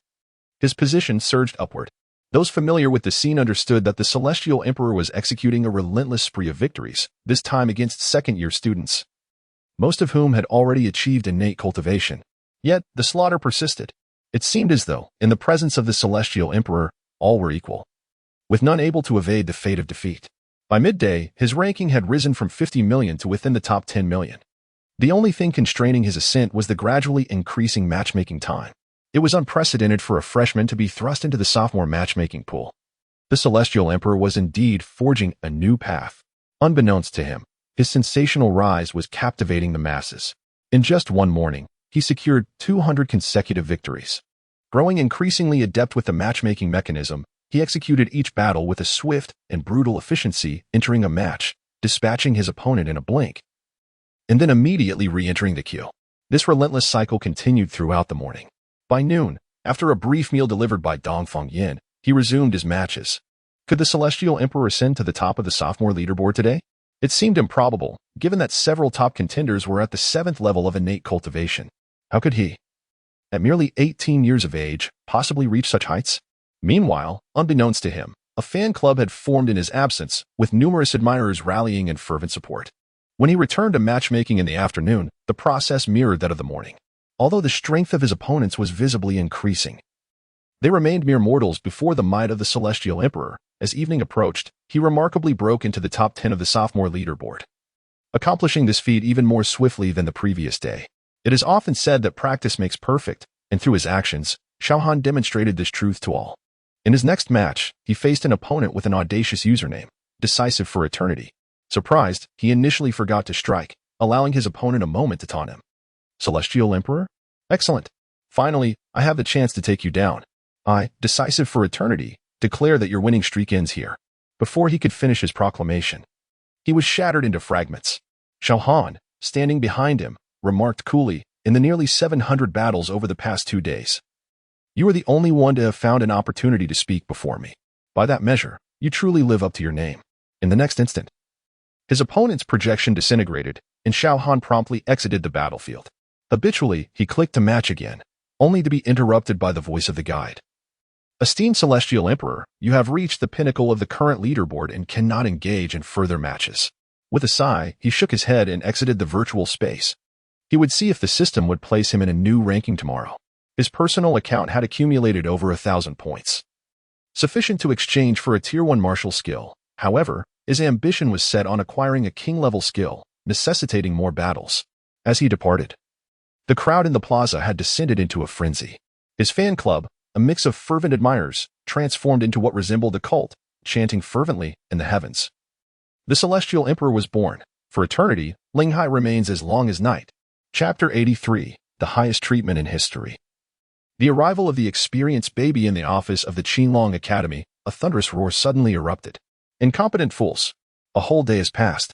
his position surged upward. Those familiar with the scene understood that the Celestial Emperor was executing a relentless spree of victories, this time against second-year students, most of whom had already achieved innate cultivation. Yet, the slaughter persisted. It seemed as though, in the presence of the Celestial Emperor, all were equal, with none able to evade the fate of defeat. By midday, his ranking had risen from 50 million to within the top 10 million. The only thing constraining his ascent was the gradually increasing matchmaking time. It was unprecedented for a freshman to be thrust into the sophomore matchmaking pool. The Celestial Emperor was indeed forging a new path. Unbeknownst to him, his sensational rise was captivating the masses. In just one morning, he secured 200 consecutive victories. Growing increasingly adept with the matchmaking mechanism, he executed each battle with a swift and brutal efficiency, entering a match, dispatching his opponent in a blink, and then immediately re-entering the queue. This relentless cycle continued throughout the morning. By noon, after a brief meal delivered by Dongfeng Yin, he resumed his matches. Could the Celestial Emperor ascend to the top of the sophomore leaderboard today? It seemed improbable, given that several top contenders were at the 7th level of innate cultivation. How could he, at merely 18 years of age, possibly reach such heights? Meanwhile, unbeknownst to him, a fan club had formed in his absence, with numerous admirers rallying in fervent support. When he returned to matchmaking in the afternoon, the process mirrored that of the morning. Although the strength of his opponents was visibly increasing, they remained mere mortals before the might of the Celestial Emperor. As evening approached, he remarkably broke into the top 10 of the sophomore leaderboard, accomplishing this feat even more swiftly than the previous day. It is often said that practice makes perfect, and through his actions, Xiao Han demonstrated this truth to all. In his next match, he faced an opponent with an audacious username, Decisive for Eternity. Surprised, he initially forgot to strike, allowing his opponent a moment to taunt him. Celestial Emperor? Excellent. Finally, I have the chance to take you down. I, Decisive for Eternity, declare that your winning streak ends here. Before he could finish his proclamation, he was shattered into fragments. Xiao Han, standing behind him, remarked coolly, in the nearly 700 battles over the past 2 days, you are the only one to have found an opportunity to speak before me. By that measure, you truly live up to your name. In the next instant, his opponent's projection disintegrated, and Xiao Han promptly exited the battlefield. Habitually, he clicked to match again, only to be interrupted by the voice of the guide. Esteemed Celestial Emperor, you have reached the pinnacle of the current leaderboard and cannot engage in further matches. With a sigh, he shook his head and exited the virtual space. He would see if the system would place him in a new ranking tomorrow. His personal account had accumulated over 1,000 points, sufficient to exchange for a Tier 1 martial skill. However, his ambition was set on acquiring a king-level skill, necessitating more battles. As he departed, the crowd in the plaza had descended into a frenzy. His fan club, a mix of fervent admirers, transformed into what resembled a cult, chanting fervently in the heavens. The Celestial Emperor was born. For eternity, Linghai remains as long as night. Chapter 83, The Highest Treatment in History. The arrival of the experienced baby in the office of the Qinglong Academy, a thunderous roar suddenly erupted. Incompetent fools! A whole day has passed,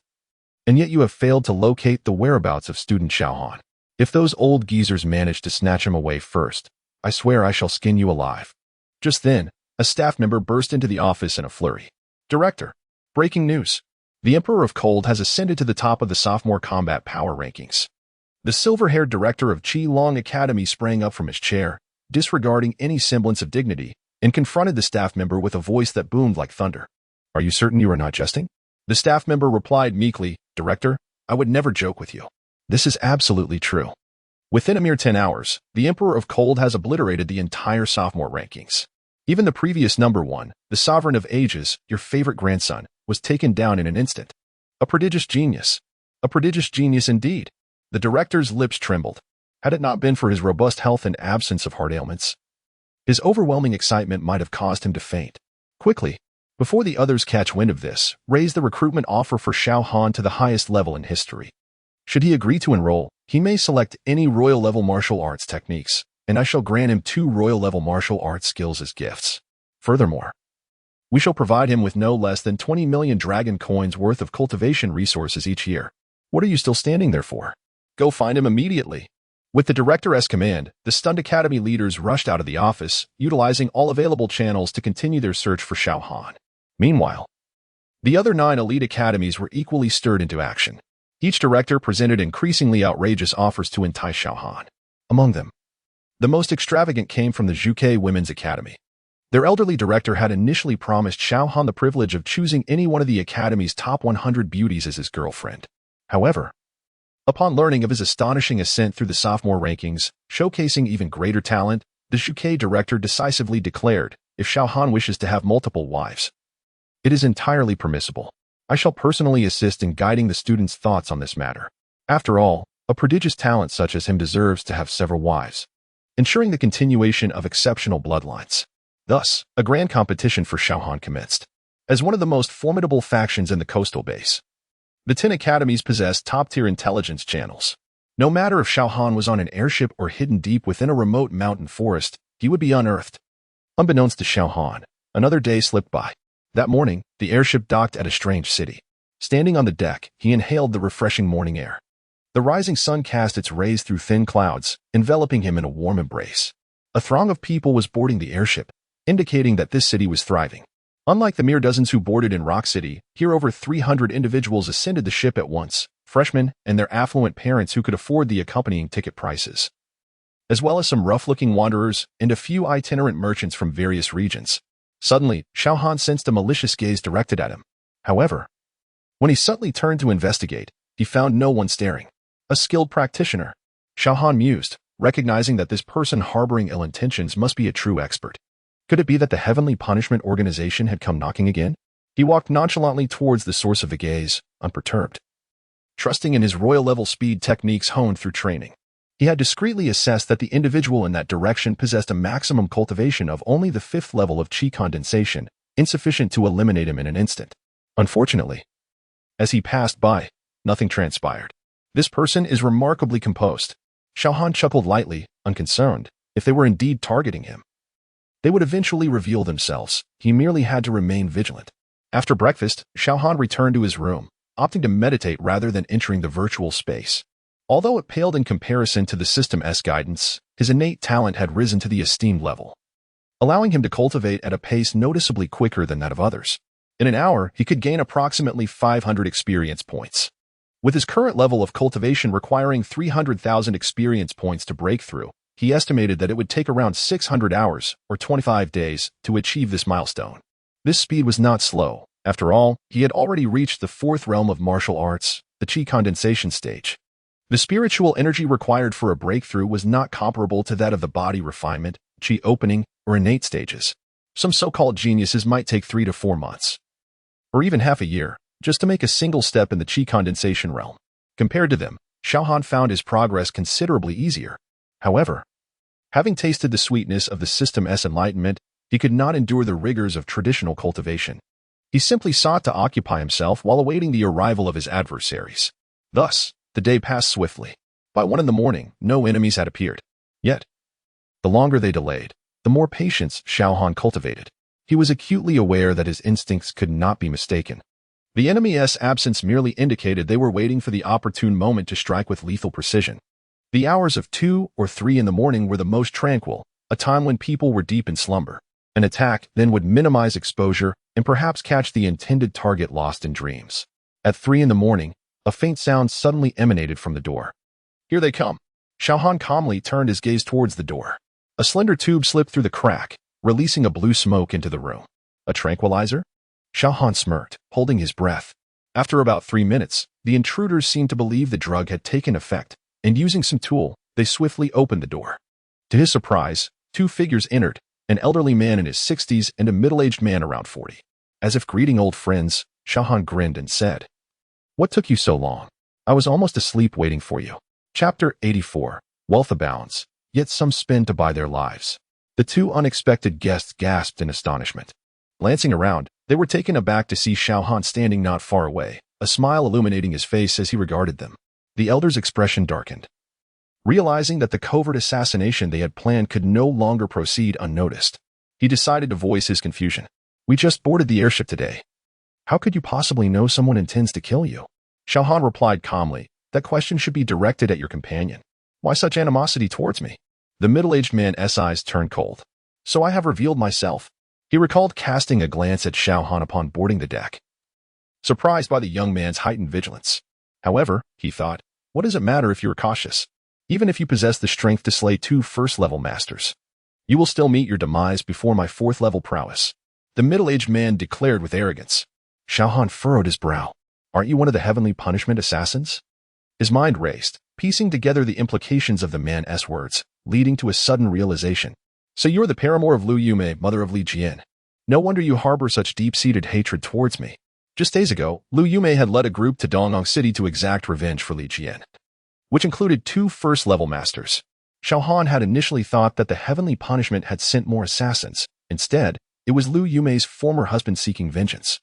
and yet you have failed to locate the whereabouts of student Xiao Han. If those old geezers manage to snatch him away first, I swear I shall skin you alive. Just then, a staff member burst into the office in a flurry. Director, breaking news. The Emperor of Cold has ascended to the top of the sophomore combat power rankings. The silver-haired director of Qilong Academy sprang up from his chair, disregarding any semblance of dignity, and confronted the staff member with a voice that boomed like thunder. "Are you certain you are not jesting?" The staff member replied meekly, "Director, I would never joke with you. This is absolutely true." Within a mere 10 hours, the Emperor of Cold has obliterated the entire sophomore rankings. Even the previous number one, the Sovereign of Ages, your favorite grandson, was taken down in an instant. A prodigious genius. A prodigious genius indeed. The director's lips trembled. Had it not been for his robust health and absence of heart ailments, his overwhelming excitement might have caused him to faint. Quickly, before the others catch wind of this, raise the recruitment offer for Xiao Han to the highest level in history. Should he agree to enroll, he may select any royal-level martial arts techniques, and I shall grant him 2 royal-level martial arts skills as gifts. Furthermore, we shall provide him with no less than 20 million dragon coins worth of cultivation resources each year. What are you still standing there for? Go find him immediately. With the director's command, the stunned academy leaders rushed out of the office, utilizing all available channels to continue their search for Xiao Han. Meanwhile, the other 9 elite academies were equally stirred into action. Each director presented increasingly outrageous offers to entice Xiao Han. Among them, the most extravagant came from the Zhuke Women's Academy. Their elderly director had initially promised Xiao Han the privilege of choosing any one of the academy's top 100 beauties as his girlfriend. However, upon learning of his astonishing ascent through the sophomore rankings, showcasing even greater talent, the Zhuke director decisively declared, if Xiao Han wishes to have multiple wives, it is entirely permissible. I shall personally assist in guiding the student's thoughts on this matter. After all, a prodigious talent such as him deserves to have several wives, ensuring the continuation of exceptional bloodlines. Thus, a grand competition for Xiao Han commenced. As one of the most formidable factions in the coastal base, the 10 academies possessed top-tier intelligence channels. No matter if Xiao Han was on an airship or hidden deep within a remote mountain forest, he would be unearthed. Unbeknownst to Xiao Han, another day slipped by. That morning, the airship docked at a strange city. Standing on the deck, he inhaled the refreshing morning air. The rising sun cast its rays through thin clouds, enveloping him in a warm embrace. A throng of people was boarding the airship, indicating that this city was thriving. Unlike the mere dozens who boarded in Rock City, here over 300 individuals ascended the ship at once, freshmen and their affluent parents who could afford the accompanying ticket prices, as well as some rough-looking wanderers and a few itinerant merchants from various regions. Suddenly, Xiao Han sensed a malicious gaze directed at him. However, when he subtly turned to investigate, he found no one staring. A skilled practitioner. Xiao Han mused, recognizing that this person harboring ill intentions must be a true expert. Could it be that the Heavenly Punishment Organization had come knocking again? He walked nonchalantly towards the source of the gaze, unperturbed, trusting in his royal-level speed techniques honed through training. He had discreetly assessed that the individual in that direction possessed a maximum cultivation of only the 5th level of chi condensation, insufficient to eliminate him in an instant. Unfortunately, as he passed by, nothing transpired. This person is remarkably composed. Xiao Han chuckled lightly, unconcerned. If they were indeed targeting him, they would eventually reveal themselves. He merely had to remain vigilant. After breakfast, Xiao Han returned to his room, opting to meditate rather than entering the virtual space. Although it paled in comparison to the system's guidance, his innate talent had risen to the esteemed level, allowing him to cultivate at a pace noticeably quicker than that of others. In an hour, he could gain approximately 500 experience points. With his current level of cultivation requiring 300,000 experience points to break through, he estimated that it would take around 600 hours, or 25 days, to achieve this milestone. This speed was not slow. After all, he had already reached the 4th realm of martial arts, the chi condensation stage. The spiritual energy required for a breakthrough was not comparable to that of the body refinement, chi opening, or innate stages. Some so-called geniuses might take 3 to 4 months, or even half a year, just to make a single step in the chi condensation realm. Compared to them, Xiao Han found his progress considerably easier. However, having tasted the sweetness of the system's enlightenment, he could not endure the rigors of traditional cultivation. He simply sought to occupy himself while awaiting the arrival of his adversaries. Thus, the day passed swiftly. By 1 in the morning, no enemies had appeared. Yet, the longer they delayed, the more patience Xiao Han cultivated. He was acutely aware that his instincts could not be mistaken. The enemy's absence merely indicated they were waiting for the opportune moment to strike with lethal precision. The hours of 2 or 3 in the morning were the most tranquil, a time when people were deep in slumber. An attack then would minimize exposure and perhaps catch the intended target lost in dreams. At 3 in the morning, a faint sound suddenly emanated from the door. Here they come. Xiao Han calmly turned his gaze towards the door. A slender tube slipped through the crack, releasing a blue smoke into the room. A tranquilizer? Xiao Han smirked, holding his breath. After about 3 minutes, the intruders seemed to believe the drug had taken effect, and using some tool, they swiftly opened the door. To his surprise, 2 figures entered, an elderly man in his 60s and a middle-aged man around 40. As if greeting old friends, Xiao Han grinned and said, "What took you so long? I was almost asleep waiting for you." Chapter 84. Wealth abounds, yet some spend to buy their lives. The 2 unexpected guests gasped in astonishment. Glancing around, they were taken aback to see Xiao Han standing not far away, a smile illuminating his face as he regarded them. The elder's expression darkened. Realizing that the covert assassination they had planned could no longer proceed unnoticed, he decided to voice his confusion. "We just boarded the airship today. How could you possibly know someone intends to kill you?" Xiao Han replied calmly, "That question should be directed at your companion. Why such animosity towards me?" The middle-aged man's eyes turned cold. "So I have revealed myself." He recalled casting a glance at Xiao Han upon boarding the deck, surprised by the young man's heightened vigilance. However, he thought, what does it matter if you are cautious? Even if you possess the strength to slay 2 first-level masters, you will still meet your demise before my 4th-level prowess. The middle-aged man declared with arrogance. Xiao Han furrowed his brow. "Aren't you one of the heavenly punishment assassins?" His mind raced, piecing together the implications of the man's words, leading to a sudden realization. "So you're the paramour of Lu Yume, mother of Li Jian. No wonder you harbor such deep-seated hatred towards me." Just days ago, Lu Yume had led a group to Dongyang City to exact revenge for Li Jian, which included 2 first-level masters. Xiao Han had initially thought that the heavenly punishment had sent more assassins. Instead, it was Lu Yume's former husband seeking vengeance.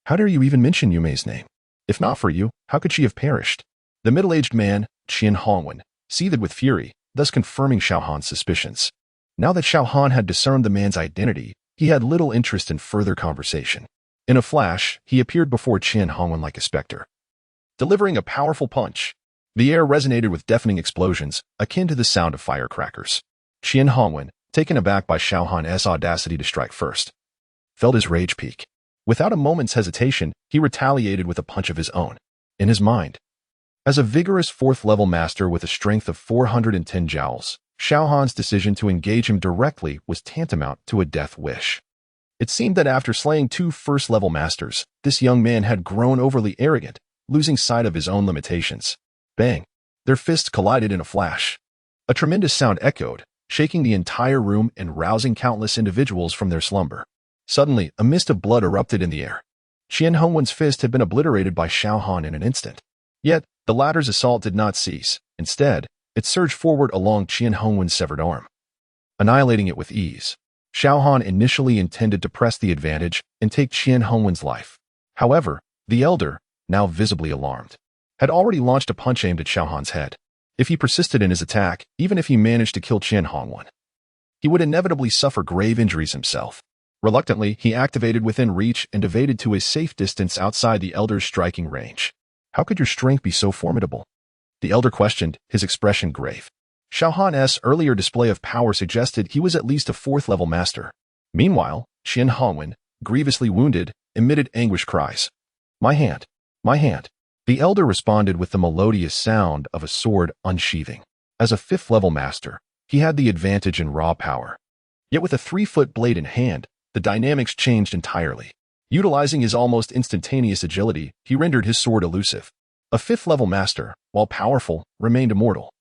"How dare you even mention Yume's name? If not for you, how could she have perished?" The middle-aged man, Qian Hongwen, seethed with fury, thus confirming Xiao Han's suspicions. Now that Xiao Han had discerned the man's identity, he had little interest in further conversation. In a flash, he appeared before Qian Hongwen like a specter, delivering a powerful punch. The air resonated with deafening explosions, akin to the sound of firecrackers. Qian Hongwen, taken aback by Xiao Han's audacity to strike first, felt his rage peak. Without a moment's hesitation, he retaliated with a punch of his own. In his mind, as a vigorous 4th-level master with a strength of 410 joules, Xiao Han's decision to engage him directly was tantamount to a death wish. It seemed that after slaying 2 first-level masters, this young man had grown overly arrogant, losing sight of his own limitations. Bang! Their fists collided in a flash. A tremendous sound echoed, shaking the entire room and rousing countless individuals from their slumber. Suddenly, a mist of blood erupted in the air. Qian Hongwen's fist had been obliterated by Xiao Han in an instant. Yet, the latter's assault did not cease. Instead, it surged forward along Qian Hongwen's severed arm, annihilating it with ease. Xiao Han initially intended to press the advantage and take Qian Hongwen's life. However, the elder, now visibly alarmed, had already launched a punch aimed at Xiao Han's head. If he persisted in his attack, even if he managed to kill Qian Hongwen, he would inevitably suffer grave injuries himself. Reluctantly, he activated within reach and evaded to a safe distance outside the elder's striking range. "How could your strength be so formidable?" the elder questioned, his expression grave. Xiao Han's earlier display of power suggested he was at least a 4th-level master. Meanwhile, Qian Hongwen, grievously wounded, emitted anguished cries. "My hand! My hand!" The elder responded with the melodious sound of a sword unsheathing. As a 5th-level master, he had the advantage in raw power. Yet with a 3-foot blade in hand, the dynamics changed entirely. Utilizing his almost instantaneous agility, he rendered his sword elusive. A 5th-level master, while powerful, remained immortal.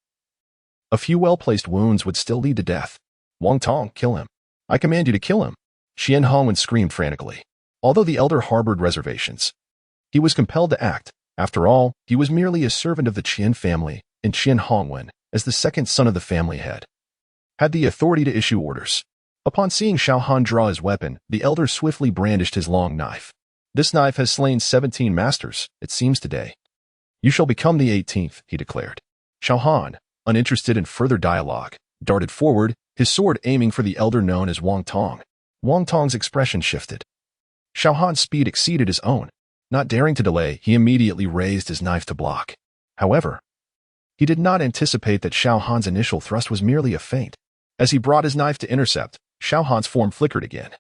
A few well-placed wounds would still lead to death. "Wang Tong, kill him. I command you to kill him." Qian Hongwen screamed frantically. Although the elder harbored reservations, he was compelled to act. After all, he was merely a servant of the Qian family, and Qian Hongwen, as the 2nd son of the family head, had the authority to issue orders. Upon seeing Xiao Han draw his weapon, the elder swiftly brandished his long knife. "This knife has slain 17 masters, it seems today. You shall become the 18th, he declared. Xiao Han, uninterested in further dialogue, darted forward, his sword aiming for the elder known as Wang Tong. Wang Tong's expression shifted. Xiao Han's speed exceeded his own. Not daring to delay, he immediately raised his knife to block. However, he did not anticipate that Xiao Han's initial thrust was merely a feint. As he brought his knife to intercept, Xiao Han's form flickered again,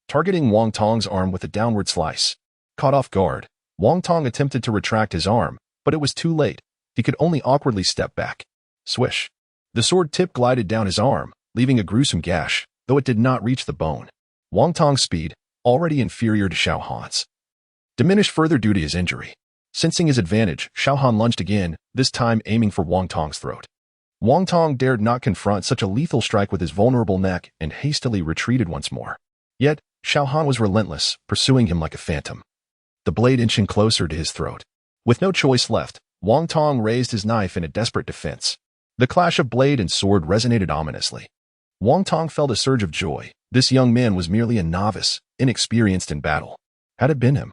targeting Wang Tong's arm with a downward slice. Caught off guard, Wang Tong attempted to retract his arm, but it was too late. He could only awkwardly step back. Swish. The sword tip glided down his arm, leaving a gruesome gash. though it did not reach the bone. Wang Tong's speed, already inferior to Xiao Han's, diminished further due to his injury. Sensing his advantage, Xiao Han lunged again, this time aiming for Wang Tong's throat. Wang Tong dared not confront such a lethal strike with his vulnerable neck and hastily retreated once more. Yet, Xiao Han was relentless, pursuing him like a phantom, the blade inching closer to his throat. With no choice left, Wang Tong raised his knife in a desperate defense. The clash of blade and sword resonated ominously. Wang Tong felt a surge of joy. This young man was merely a novice, inexperienced in battle. Had it been him,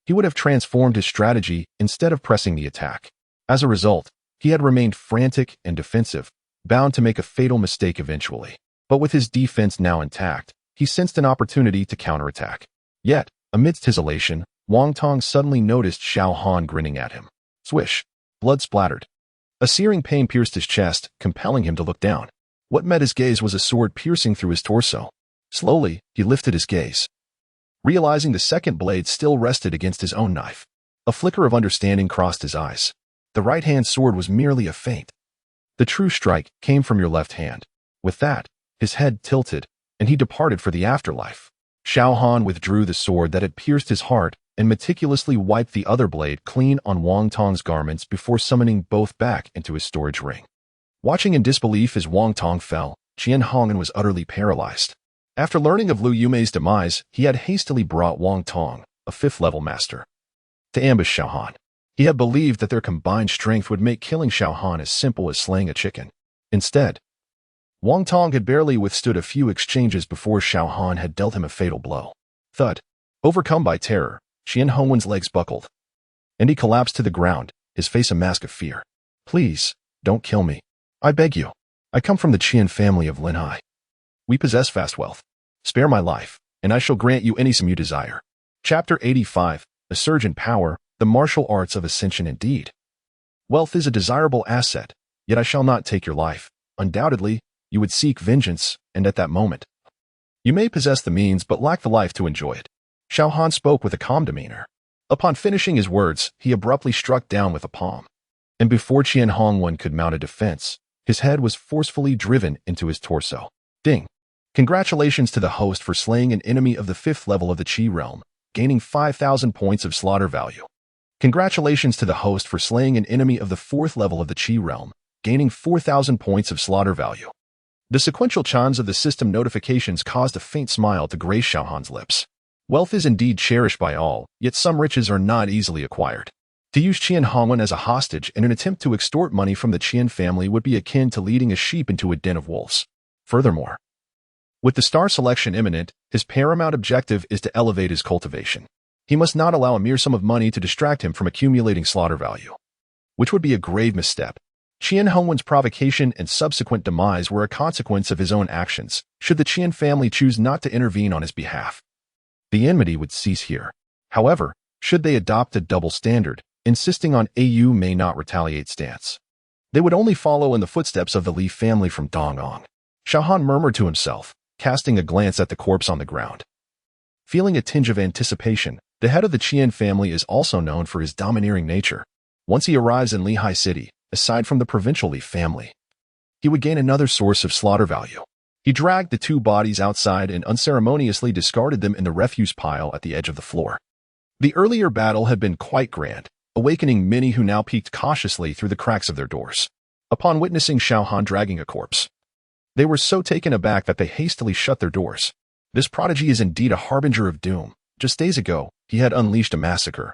he would have transformed his strategy instead of pressing the attack. As a result, he had remained frantic and defensive, bound to make a fatal mistake eventually. But with his defense now intact, he sensed an opportunity to counterattack. Yet, amidst his elation, Wang Tong suddenly noticed Xiao Han grinning at him. Swish! Blood splattered. A searing pain pierced his chest, compelling him to look down. What met his gaze was a sword piercing through his torso. Slowly, he lifted his gaze, realizing the second blade still rested against his own knife. A flicker of understanding crossed his eyes. The right-hand sword was merely a feint. The true strike came from your left hand. With that, his head tilted, and he departed for the afterlife. Xiao Han withdrew the sword that had pierced his heart and meticulously wiped the other blade clean on Wang Tong's garments before summoning both back into his storage ring. Watching in disbelief as Wang Tong fell, Qian Hongan was utterly paralyzed. After learning of Lu Yumei's demise, he had hastily brought Wang Tong, a fifth-level master, to ambush Xiao Han. He had believed that their combined strength would make killing Xiao Han as simple as slaying a chicken. Instead, Wang Tong had barely withstood a few exchanges before Xiao Han had dealt him a fatal blow. Thud. Overcome by terror, Qian Hongwen's legs buckled, and he collapsed to the ground, his face a mask of fear. Please, don't kill me. I beg you. I come from the Qian family of Linhai. We possess vast wealth. Spare my life, and I shall grant you any sum you desire. Chapter 85, A Surge in Power, the Martial Arts of Ascension indeed. Wealth is a desirable asset, yet I shall not take your life. Undoubtedly, you would seek vengeance, and at that moment, you may possess the means but lack the life to enjoy it. Xiao Han spoke with a calm demeanor. Upon finishing his words, he abruptly struck down with a palm. And before Qian Hongwen could mount a defense, his head was forcefully driven into his torso. Ding! Congratulations to the host for slaying an enemy of the 5th level of the Qi realm, gaining 5,000 points of slaughter value. Congratulations to the host for slaying an enemy of the 4th level of the Qi realm, gaining 4,000 points of slaughter value. The sequential chimes of the system notifications caused a faint smile to grace Xiao Han's lips. Wealth is indeed cherished by all, yet some riches are not easily acquired. To use Qian Hongwen as a hostage in an attempt to extort money from the Qian family would be akin to leading a sheep into a den of wolves. Furthermore, with the star selection imminent, his paramount objective is to elevate his cultivation. He must not allow a mere sum of money to distract him from accumulating slaughter value, which would be a grave misstep. Qian Hongwen's provocation and subsequent demise were a consequence of his own actions, should the Qian family choose not to intervene on his behalf. The enmity would cease here. However, should they adopt a double standard, insisting on AU may not retaliate stance, they would only follow in the footsteps of the Li family from Dongong. Xiao Han murmured to himself, casting a glance at the corpse on the ground. Feeling a tinge of anticipation, the head of the Qian family is also known for his domineering nature. Once he arrives in Lehigh City, aside from the provincial Li family, he would gain another source of slaughter value. He dragged the two bodies outside and unceremoniously discarded them in the refuse pile at the edge of the floor. The earlier battle had been quite grand, awakening many who now peeked cautiously through the cracks of their doors. Upon witnessing Xiao Han dragging a corpse, they were so taken aback that they hastily shut their doors. This prodigy is indeed a harbinger of doom. Just days ago, he had unleashed a massacre,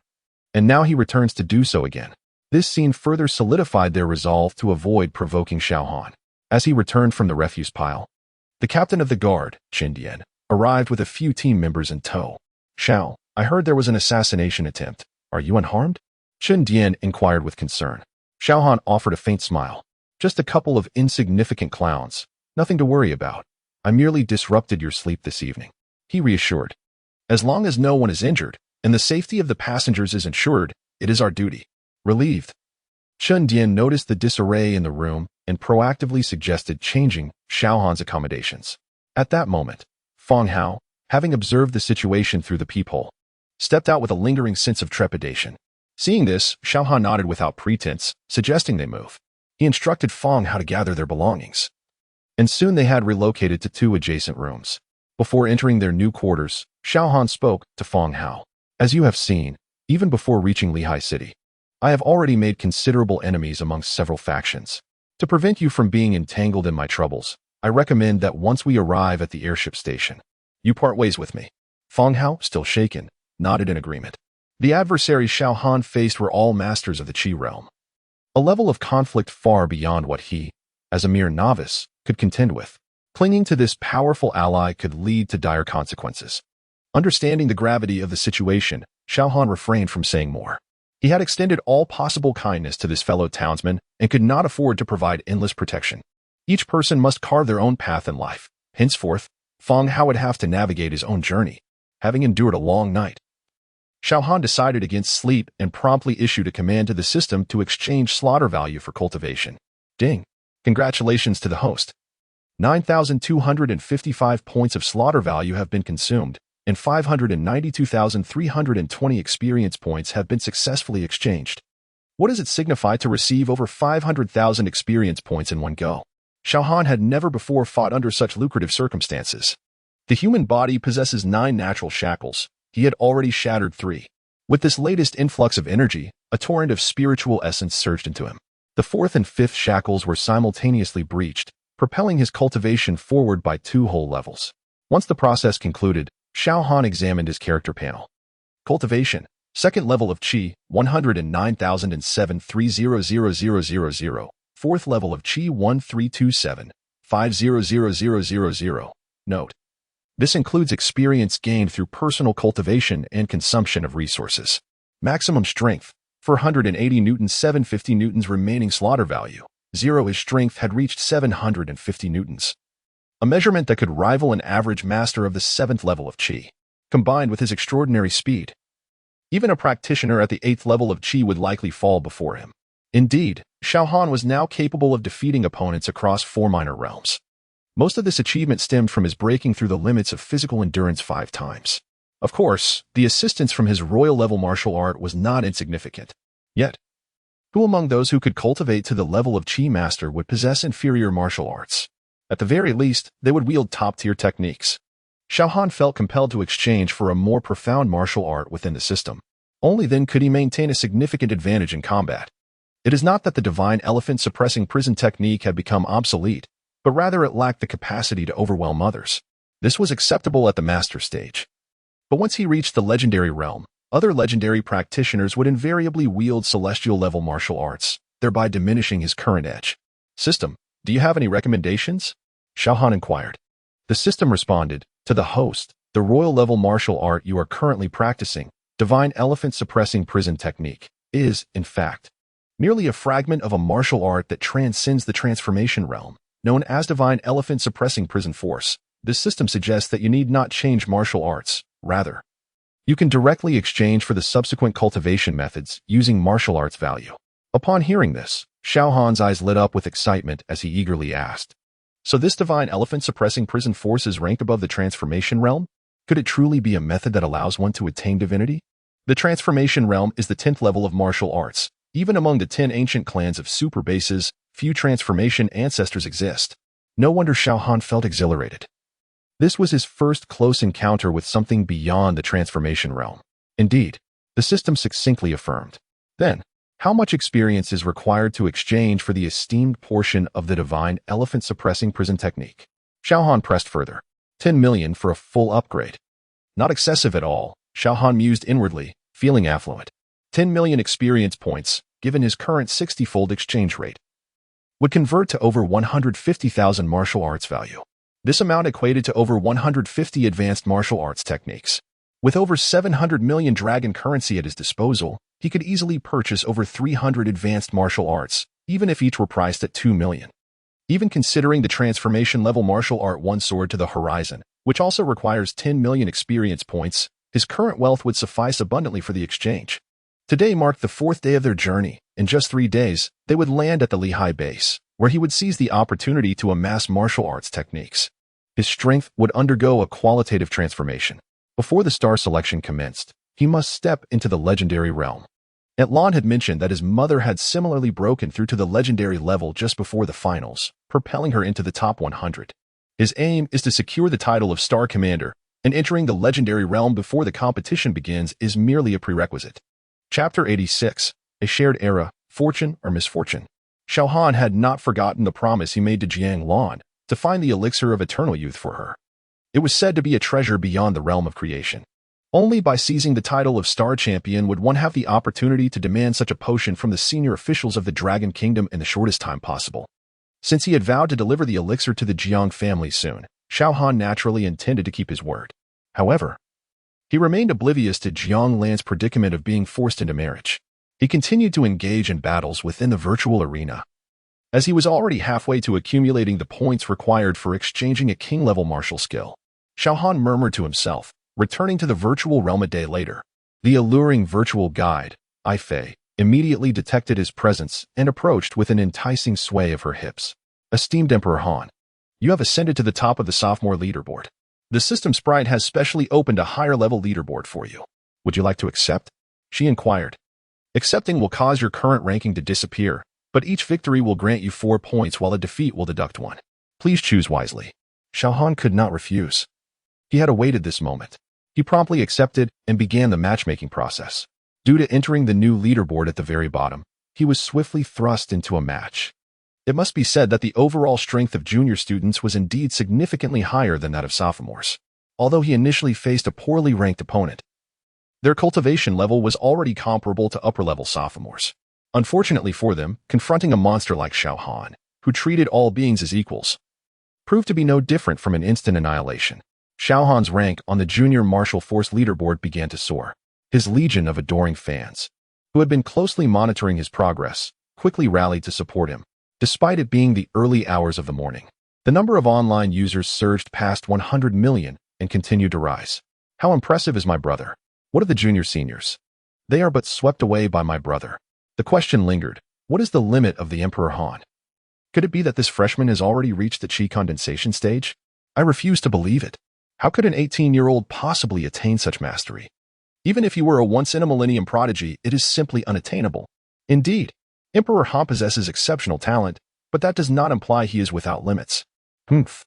and now he returns to do so again. This scene further solidified their resolve to avoid provoking Xiao Han. As he returned from the refuse pile, the captain of the guard, Chen Dian, arrived with a few team members in tow. Xiao, I heard there was an assassination attempt. Are you unharmed? Chen Dian inquired with concern. Xiao Han offered a faint smile. Just a couple of insignificant clowns. Nothing to worry about. I merely disrupted your sleep this evening, he reassured. As long as no one is injured, and the safety of the passengers is ensured, it is our duty. Relieved, Chen Dian noticed the disarray in the room and proactively suggested changing Xiao Han's accommodations. At that moment, Feng Hao, having observed the situation through the peephole, stepped out with a lingering sense of trepidation. Seeing this, Xiao Han nodded without pretense, suggesting they move. He instructed Feng how to gather their belongings. and soon they had relocated to 2 adjacent rooms. Before entering their new quarters, Xiao Han spoke to Feng Hao. As you have seen, even before reaching Lehigh City, I have already made considerable enemies amongst several factions. To prevent you from being entangled in my troubles, I recommend that once we arrive at the airship station, you part ways with me. Feng Hao, still shaken, nodded in agreement. The adversaries Xiao Han faced were all masters of the Qi realm, a level of conflict far beyond what he, as a mere novice, could contend with. Clinging to this powerful ally could lead to dire consequences. Understanding the gravity of the situation, Xiao Han refrained from saying more. He had extended all possible kindness to this fellow townsman and could not afford to provide endless protection. Each person must carve their own path in life. Henceforth, Feng Hao would have to navigate his own journey, having endured a long night. Xiao Han decided against sleep and promptly issued a command to the system to exchange slaughter value for cultivation. Ding! Congratulations to the host. 9,255 points of slaughter value have been consumed, and 592,320 experience points have been successfully exchanged. What does it signify to receive over 500,000 experience points in one go? Xiao Han had never before fought under such lucrative circumstances. The human body possesses 9 natural shackles. He had already shattered 3. With this latest influx of energy, a torrent of spiritual essence surged into him. The 4th and 5th shackles were simultaneously breached, propelling his cultivation forward by 2 whole levels. Once the process concluded, Xiao Han examined his character panel. Cultivation, 2nd level of Qi, 109,007 300,000. 4th level of Qi, 1327 500,000. Note: this includes experience gained through personal cultivation and consumption of resources. Maximum strength, 480 newtons, 750 newtons. Remaining slaughter value, 0. His strength had reached 750 newtons. A measurement that could rival an average master of the 7th level of Qi. Combined with his extraordinary speed, even a practitioner at the 8th level of Qi would likely fall before him. Indeed, Xiao Han was now capable of defeating opponents across 4 minor realms. Most of this achievement stemmed from his breaking through the limits of physical endurance 5 times. Of course, the assistance from his royal-level martial art was not insignificant. Yet, who among those who could cultivate to the level of Qi master would possess inferior martial arts? At the very least, they would wield top-tier techniques. Xiao Han felt compelled to exchange for a more profound martial art within the system. Only then could he maintain a significant advantage in combat. It is not that the divine elephant suppressing prison technique had become obsolete, but rather it lacked the capacity to overwhelm others. This was acceptable at the master stage. But once he reached the legendary realm, other legendary practitioners would invariably wield celestial-level martial arts, thereby diminishing his current edge. System, do you have any recommendations? Xiao Han inquired. The system responded, to the host, the royal-level martial art you are currently practicing, divine elephant suppressing prison technique, is, in fact, merely a fragment of a martial art that transcends the transformation realm, known as divine elephant suppressing prison force. This system suggests that you need not change martial arts, rather, you can directly exchange for the subsequent cultivation methods using martial arts value. Upon hearing this, Xiao Han's eyes lit up with excitement as he eagerly asked, so this divine elephant suppressing prison force is ranked above the transformation realm? Could it truly be a method that allows one to attain divinity? The transformation realm is the 10th level of martial arts. Even among the 10 ancient clans of super bases, few transformation ancestors exist. No wonder Xiao Han felt exhilarated. This was his first close encounter with something beyond the transformation realm. Indeed, the system succinctly affirmed. Then, how much experience is required to exchange for the esteemed portion of the divine elephant suppressing prison technique? Xiao Han pressed further. 10 million for a full upgrade. Not excessive at all, Xiao Han mused inwardly, feeling affluent. 10 million experience points, given his current 60-fold exchange rate, would convert to over 150,000 martial arts value. This amount equated to over 150 advanced martial arts techniques. With over 700 million dragon currency at his disposal, he could easily purchase over 300 advanced martial arts, even if each were priced at 2 million. Even considering the transformation-level martial art One Sword to the Horizon, which also requires 10 million experience points, his current wealth would suffice abundantly for the exchange. Today marked the 4th day of their journey. In just 3 days, they would land at the Lehigh base, where he would seize the opportunity to amass martial arts techniques. His strength would undergo a qualitative transformation. Before the star selection commenced, he must step into the legendary realm. Lan had mentioned that his mother had similarly broken through to the legendary level just before the finals, propelling her into the top 100. His aim is to secure the title of Star Commander, and entering the legendary realm before the competition begins is merely a prerequisite. Chapter 86. A Shared Era, Fortune or Misfortune. Xiao Han had not forgotten the promise he made to Jiang Lan to find the elixir of eternal youth for her. It was said to be a treasure beyond the realm of creation. Only by seizing the title of Star Champion would one have the opportunity to demand such a potion from the senior officials of the Dragon Kingdom in the shortest time possible. Since he had vowed to deliver the elixir to the Jiang family soon, Xiao Han naturally intended to keep his word. However, he remained oblivious to Jiang Lan's predicament of being forced into marriage. He continued to engage in battles within the virtual arena. As he was already halfway to accumulating the points required for exchanging a king-level martial skill, Xiao Han murmured to himself, returning to the virtual realm a day later. The alluring virtual guide, Ai Fei, immediately detected his presence and approached with an enticing sway of her hips. Esteemed Emperor Han, you have ascended to the top of the sophomore leaderboard. The system sprite has specially opened a higher-level leaderboard for you. Would you like to accept? She inquired. Accepting will cause your current ranking to disappear, but each victory will grant you 4 points while a defeat will deduct 1. Please choose wisely. Xiao Han could not refuse. He had awaited this moment. He promptly accepted and began the matchmaking process. Due to entering the new leaderboard at the very bottom, he was swiftly thrust into a match. It must be said that the overall strength of junior students was indeed significantly higher than that of sophomores, although he initially faced a poorly ranked opponent. Their cultivation level was already comparable to upper-level sophomores. Unfortunately for them, confronting a monster like Xiao Han, who treated all beings as equals, proved to be no different from an instant annihilation. Xiao Han's rank on the junior martial force leaderboard began to soar. His legion of adoring fans, who had been closely monitoring his progress, quickly rallied to support him. Despite it being the early hours of the morning, the number of online users surged past 100 million and continued to rise. How impressive is my brother? What of the junior seniors? They are but swept away by my brother. The question lingered. What is the limit of the Emperor Han? Could it be that this freshman has already reached the Qi condensation stage? I refuse to believe it. How could an 18-year-old possibly attain such mastery? Even if he were a once-in-a-millennium prodigy, it is simply unattainable. Indeed, Emperor Han possesses exceptional talent, but that does not imply he is without limits. Humph.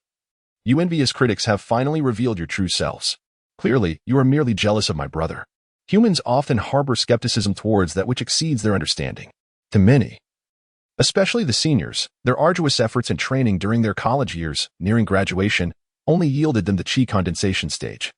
You envious critics have finally revealed your true selves. Clearly, you are merely jealous of my brother. Humans often harbor skepticism towards that which exceeds their understanding. To many, especially the seniors, their arduous efforts and training during their college years, nearing graduation, only yielded them the Qi condensation stage.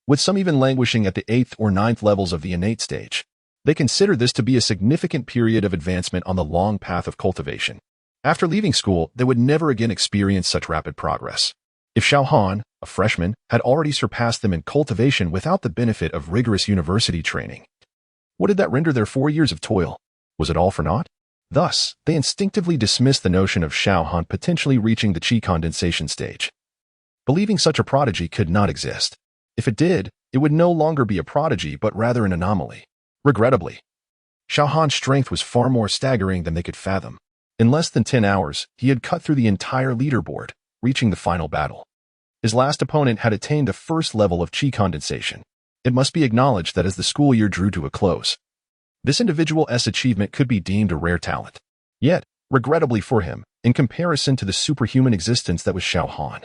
With some even languishing at the 8th or 9th levels of the innate stage, they consider this to be a significant period of advancement on the long path of cultivation. After leaving school, they would never again experience such rapid progress. If Xiao Han, a freshman, had already surpassed them in cultivation without the benefit of rigorous university training, what did that render their 4 years of toil? Was it all for naught? Thus, they instinctively dismissed the notion of Xiao Han potentially reaching the Qi condensation stage, believing such a prodigy could not exist. If it did, it would no longer be a prodigy but rather an anomaly. Regrettably, Xiao Han's strength was far more staggering than they could fathom. In less than 10 hours, he had cut through the entire leaderboard, reaching the final battle. His last opponent had attained the first level of Qi condensation. It must be acknowledged that as the school year drew to a close, this individual's achievement could be deemed a rare talent. Yet, regrettably for him, in comparison to the superhuman existence that was Xiao Han,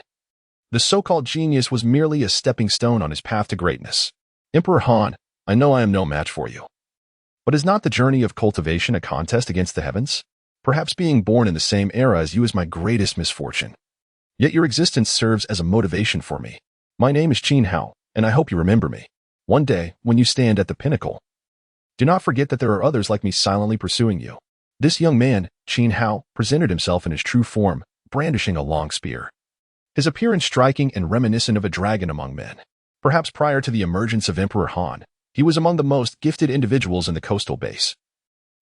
the so-called genius was merely a stepping stone on his path to greatness. Emperor Han, I know I am no match for you. But is not the journey of cultivation a contest against the heavens? Perhaps being born in the same era as you is my greatest misfortune. Yet your existence serves as a motivation for me. My name is Qin Hao, and I hope you remember me. One day, when you stand at the pinnacle, do not forget that there are others like me silently pursuing you. This young man, Qin Hao, presented himself in his true form, brandishing a long spear. His appearance striking and reminiscent of a dragon among men. Perhaps prior to the emergence of Emperor Han, he was among the most gifted individuals in the coastal base,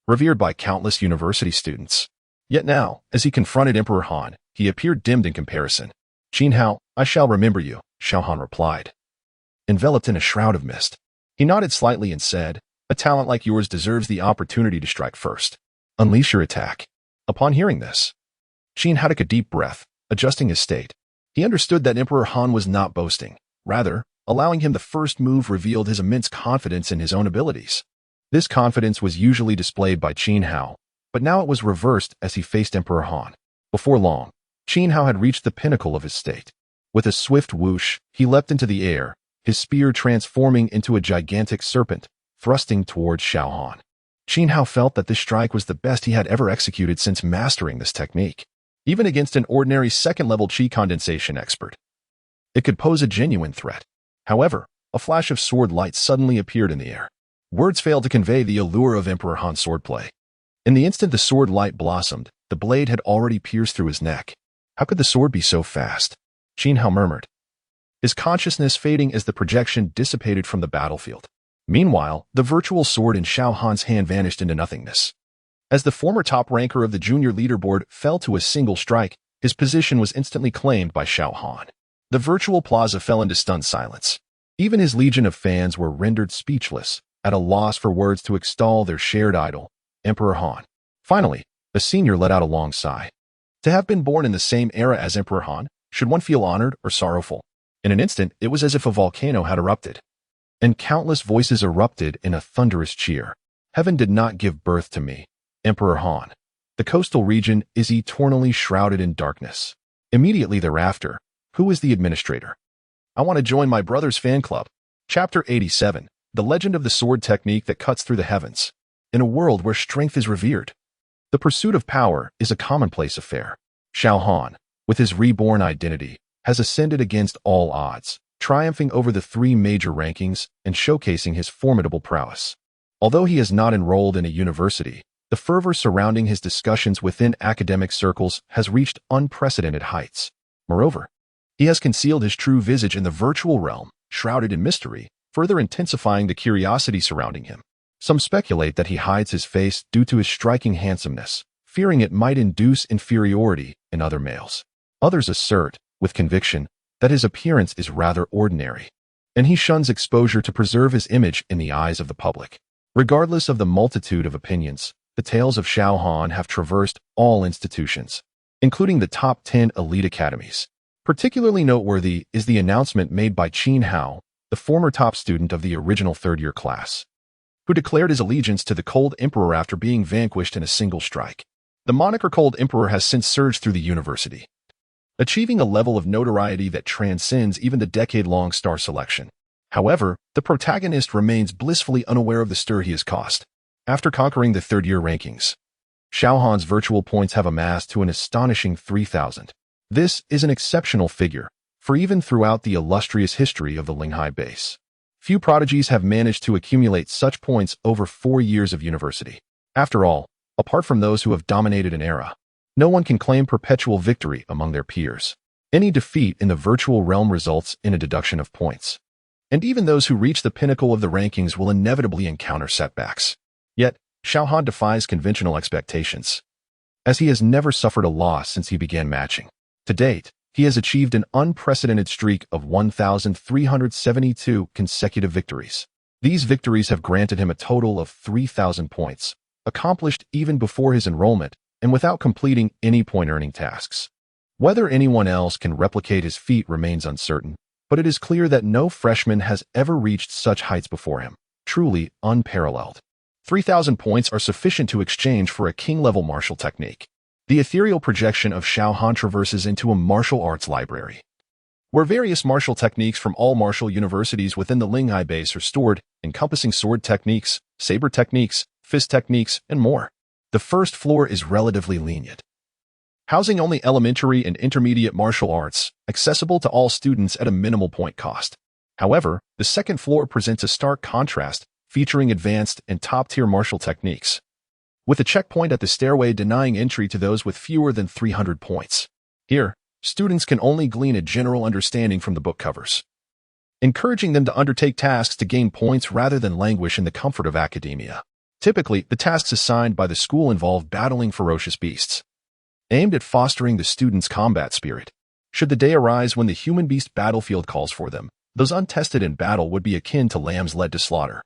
revered by countless university students. Yet now, as he confronted Emperor Han, he appeared dimmed in comparison. Qin Hao, I shall remember you, Xiao Han replied. Enveloped in a shroud of mist, he nodded slightly and said, a talent like yours deserves the opportunity to strike first. Unleash your attack. Upon hearing this, Qin Hao took a deep breath, adjusting his state. He understood that Emperor Han was not boasting. Rather, allowing him the first move revealed his immense confidence in his own abilities. This confidence was usually displayed by Qin Hao, but now it was reversed as he faced Emperor Han. Before long, Qin Hao had reached the pinnacle of his state. With a swift whoosh, he leapt into the air, his spear transforming into a gigantic serpent, thrusting towards Xiao Han. Qin Hao felt that this strike was the best he had ever executed since mastering this technique. Even against an ordinary second-level qi condensation expert, it could pose a genuine threat. However, a flash of sword light suddenly appeared in the air. Words failed to convey the allure of Emperor Han's swordplay. In the instant the sword light blossomed, the blade had already pierced through his neck. How could the sword be so fast? Qin Hao murmured, his consciousness fading as the projection dissipated from the battlefield. Meanwhile, the virtual sword in Xiao Han's hand vanished into nothingness. As the former top ranker of the junior leaderboard fell to a single strike, his position was instantly claimed by Xiao Han. The virtual plaza fell into stunned silence. Even his legion of fans were rendered speechless, at a loss for words to extol their shared idol, Emperor Han. Finally, the senior let out a long sigh. To have been born in the same era as Emperor Han, should one feel honored or sorrowful? In an instant, it was as if a volcano had erupted, and countless voices erupted in a thunderous cheer. Heaven did not give birth to me, Emperor Han. The coastal region is eternally shrouded in darkness. Immediately thereafter, who is the administrator? I want to join my brother's fan club. Chapter 87, The Legend of the Sword Technique That Cuts Through the Heavens. In a world where strength is revered, the pursuit of power is a commonplace affair. Xiao Han, with his reborn identity, has ascended against all odds, triumphing over the three major rankings and showcasing his formidable prowess. Although he is not enrolled in a university, the fervor surrounding his discussions within academic circles has reached unprecedented heights. Moreover, he has concealed his true visage in the virtual realm, shrouded in mystery, further intensifying the curiosity surrounding him. Some speculate that he hides his face due to his striking handsomeness, fearing it might induce inferiority in other males. Others assert, with conviction, that his appearance is rather ordinary, and he shuns exposure to preserve his image in the eyes of the public. Regardless of the multitude of opinions, the tales of Xiao Han have traversed all institutions, including the top 10 elite academies. Particularly noteworthy is the announcement made by Qin Hao, the former top student of the original third-year class, who declared his allegiance to the Cold Emperor after being vanquished in a single strike. The moniker Cold Emperor has since surged through the university, achieving a level of notoriety that transcends even the decade-long star selection. However, the protagonist remains blissfully unaware of the stir he has caused. After conquering the third-year rankings, Xiao Han's virtual points have amassed to an astonishing 3,000. This is an exceptional figure, for even throughout the illustrious history of the Linghai base, few prodigies have managed to accumulate such points over 4 years of university. After all, apart from those who have dominated an era, no one can claim perpetual victory among their peers. Any defeat in the virtual realm results in a deduction of points, and even those who reach the pinnacle of the rankings will inevitably encounter setbacks. Yet, Xiao Han defies conventional expectations, as he has never suffered a loss since he began matching. To date, he has achieved an unprecedented streak of 1,372 consecutive victories. These victories have granted him a total of 3,000 points, accomplished even before his enrollment and without completing any point-earning tasks. Whether anyone else can replicate his feat remains uncertain, but it is clear that no freshman has ever reached such heights before him, truly unparalleled. 3,000 points are sufficient to exchange for a king-level martial technique. The ethereal projection of Xiao Han traverses into a martial arts library, where various martial techniques from all martial universities within the Linghai base are stored, encompassing sword techniques, saber techniques, fist techniques, and more. The first floor is relatively lenient, housing only elementary and intermediate martial arts, accessible to all students at a minimal point cost. However, the second floor presents a stark contrast, featuring advanced and top-tier martial techniques, with a checkpoint at the stairway denying entry to those with fewer than 300 points. Here, students can only glean a general understanding from the book covers, encouraging them to undertake tasks to gain points rather than languish in the comfort of academia. Typically, the tasks assigned by the school involve battling ferocious beasts, aimed at fostering the students' combat spirit. Should the day arise when the human-beast battlefield calls for them, those untested in battle would be akin to lambs led to slaughter.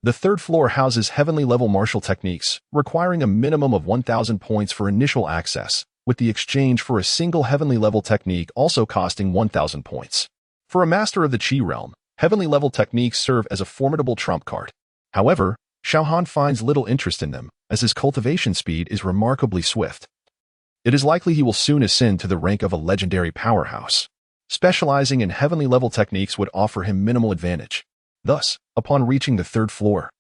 The third floor houses heavenly-level martial techniques, requiring a minimum of 1,000 points for initial access, with the exchange for a single heavenly-level technique also costing 1,000 points. For a master of the Qi realm, heavenly-level techniques serve as a formidable trump card. However, Xiao Han finds little interest in them, as his cultivation speed is remarkably swift. It is likely he will soon ascend to the rank of a legendary powerhouse. Specializing in heavenly-level techniques would offer him minimal advantage. Thus, upon reaching the third floor,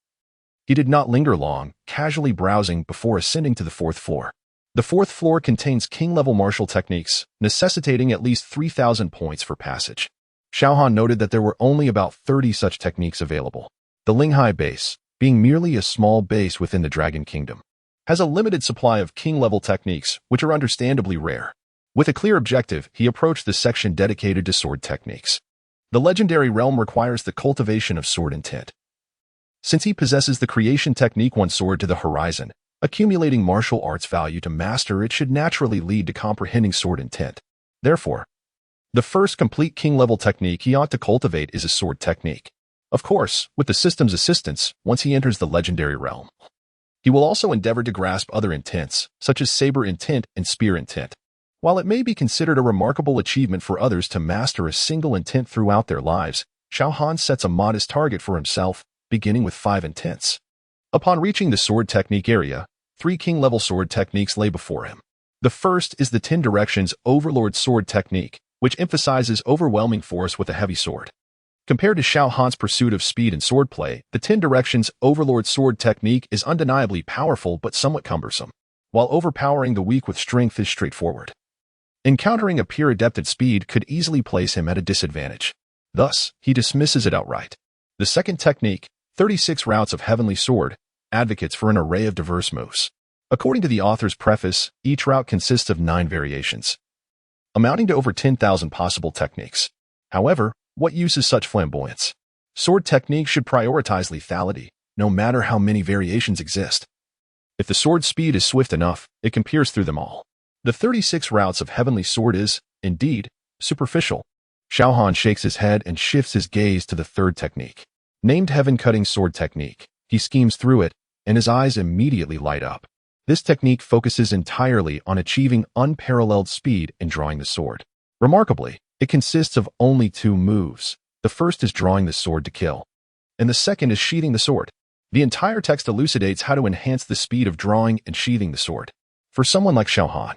he did not linger long, casually browsing before ascending to the fourth floor. The fourth floor contains king-level martial techniques, necessitating at least 3,000 points for passage. Xiao Han noted that there were only about 30 such techniques available. The Linghai base, being merely a small base within the Dragon Kingdom, has a limited supply of king-level techniques, which are understandably rare. With a clear objective, he approached the section dedicated to sword techniques. The legendary realm requires the cultivation of sword intent. Since he possesses the creation technique One Sword to the Horizon, accumulating martial arts value to master it should naturally lead to comprehending sword intent. Therefore, the first complete king-level technique he ought to cultivate is a sword technique. Of course, with the system's assistance, once he enters the legendary realm, he will also endeavor to grasp other intents, such as saber intent and spear intent. While it may be considered a remarkable achievement for others to master a single intent throughout their lives, Xiao Han sets a modest target for himself, beginning with 5 intents. Upon reaching the sword technique area, 3 king-level sword techniques lay before him. The first is the 10 Directions Overlord Sword Technique, which emphasizes overwhelming force with a heavy sword. Compared to Xiao Han's pursuit of speed and swordplay, the 10 Directions Overlord Sword Technique is undeniably powerful but somewhat cumbersome, while overpowering the weak with strength is straightforward. Encountering a pure adept at speed could easily place him at a disadvantage. Thus, he dismisses it outright. The second technique, 36 Routes of Heavenly Sword, advocates for an array of diverse moves. According to the author's preface, each route consists of 9 variations, amounting to over 10,000 possible techniques. However, what use is such flamboyance? Sword technique should prioritize lethality, no matter how many variations exist. If the sword's speed is swift enough, it can pierce through them all. The 36 Routes of Heavenly Sword is, indeed, superficial. Xiao Han shakes his head and shifts his gaze to the third technique. Named Heaven-Cutting Sword Technique, he schemes through it, and his eyes immediately light up. This technique focuses entirely on achieving unparalleled speed in drawing the sword. Remarkably, it consists of only 2 moves. The first is drawing the sword to kill, and the second is sheathing the sword. The entire text elucidates how to enhance the speed of drawing and sheathing the sword. For someone like Xiao Han,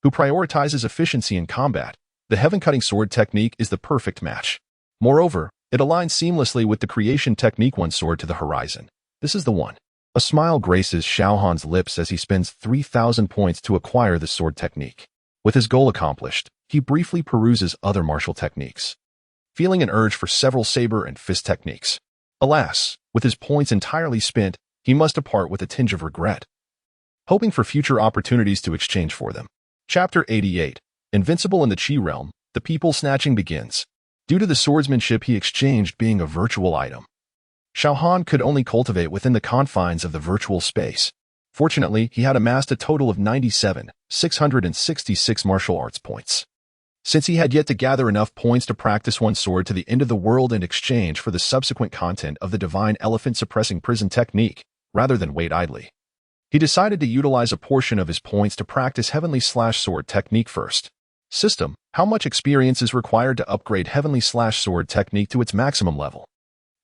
who prioritizes efficiency in combat, the Heaven-Cutting Sword Technique is the perfect match. Moreover, it aligns seamlessly with the creation technique One Sword to the Horizon. This is the one. A smile graces Xiao Han's lips as he spends 3,000 points to acquire the sword technique. With his goal accomplished, he briefly peruses other martial techniques, feeling an urge for several saber and fist techniques. Alas, with his points entirely spent, he must depart with a tinge of regret, hoping for future opportunities to exchange for them. Chapter 88. Invincible in the Qi Realm, the people snatching begins. Due to the swordsmanship he exchanged being a virtual item, Xiao Han could only cultivate within the confines of the virtual space. Fortunately, he had amassed a total of 97,666 martial arts points. Since he had yet to gather enough points to practice one sword to the end of the world in exchange for the subsequent content of the Divine Elephant Suppressing Prison technique, rather than wait idly, he decided to utilize a portion of his points to practice Heavenly Sword technique first. System: how much experience is required to upgrade Heavenly Sword technique to its maximum level?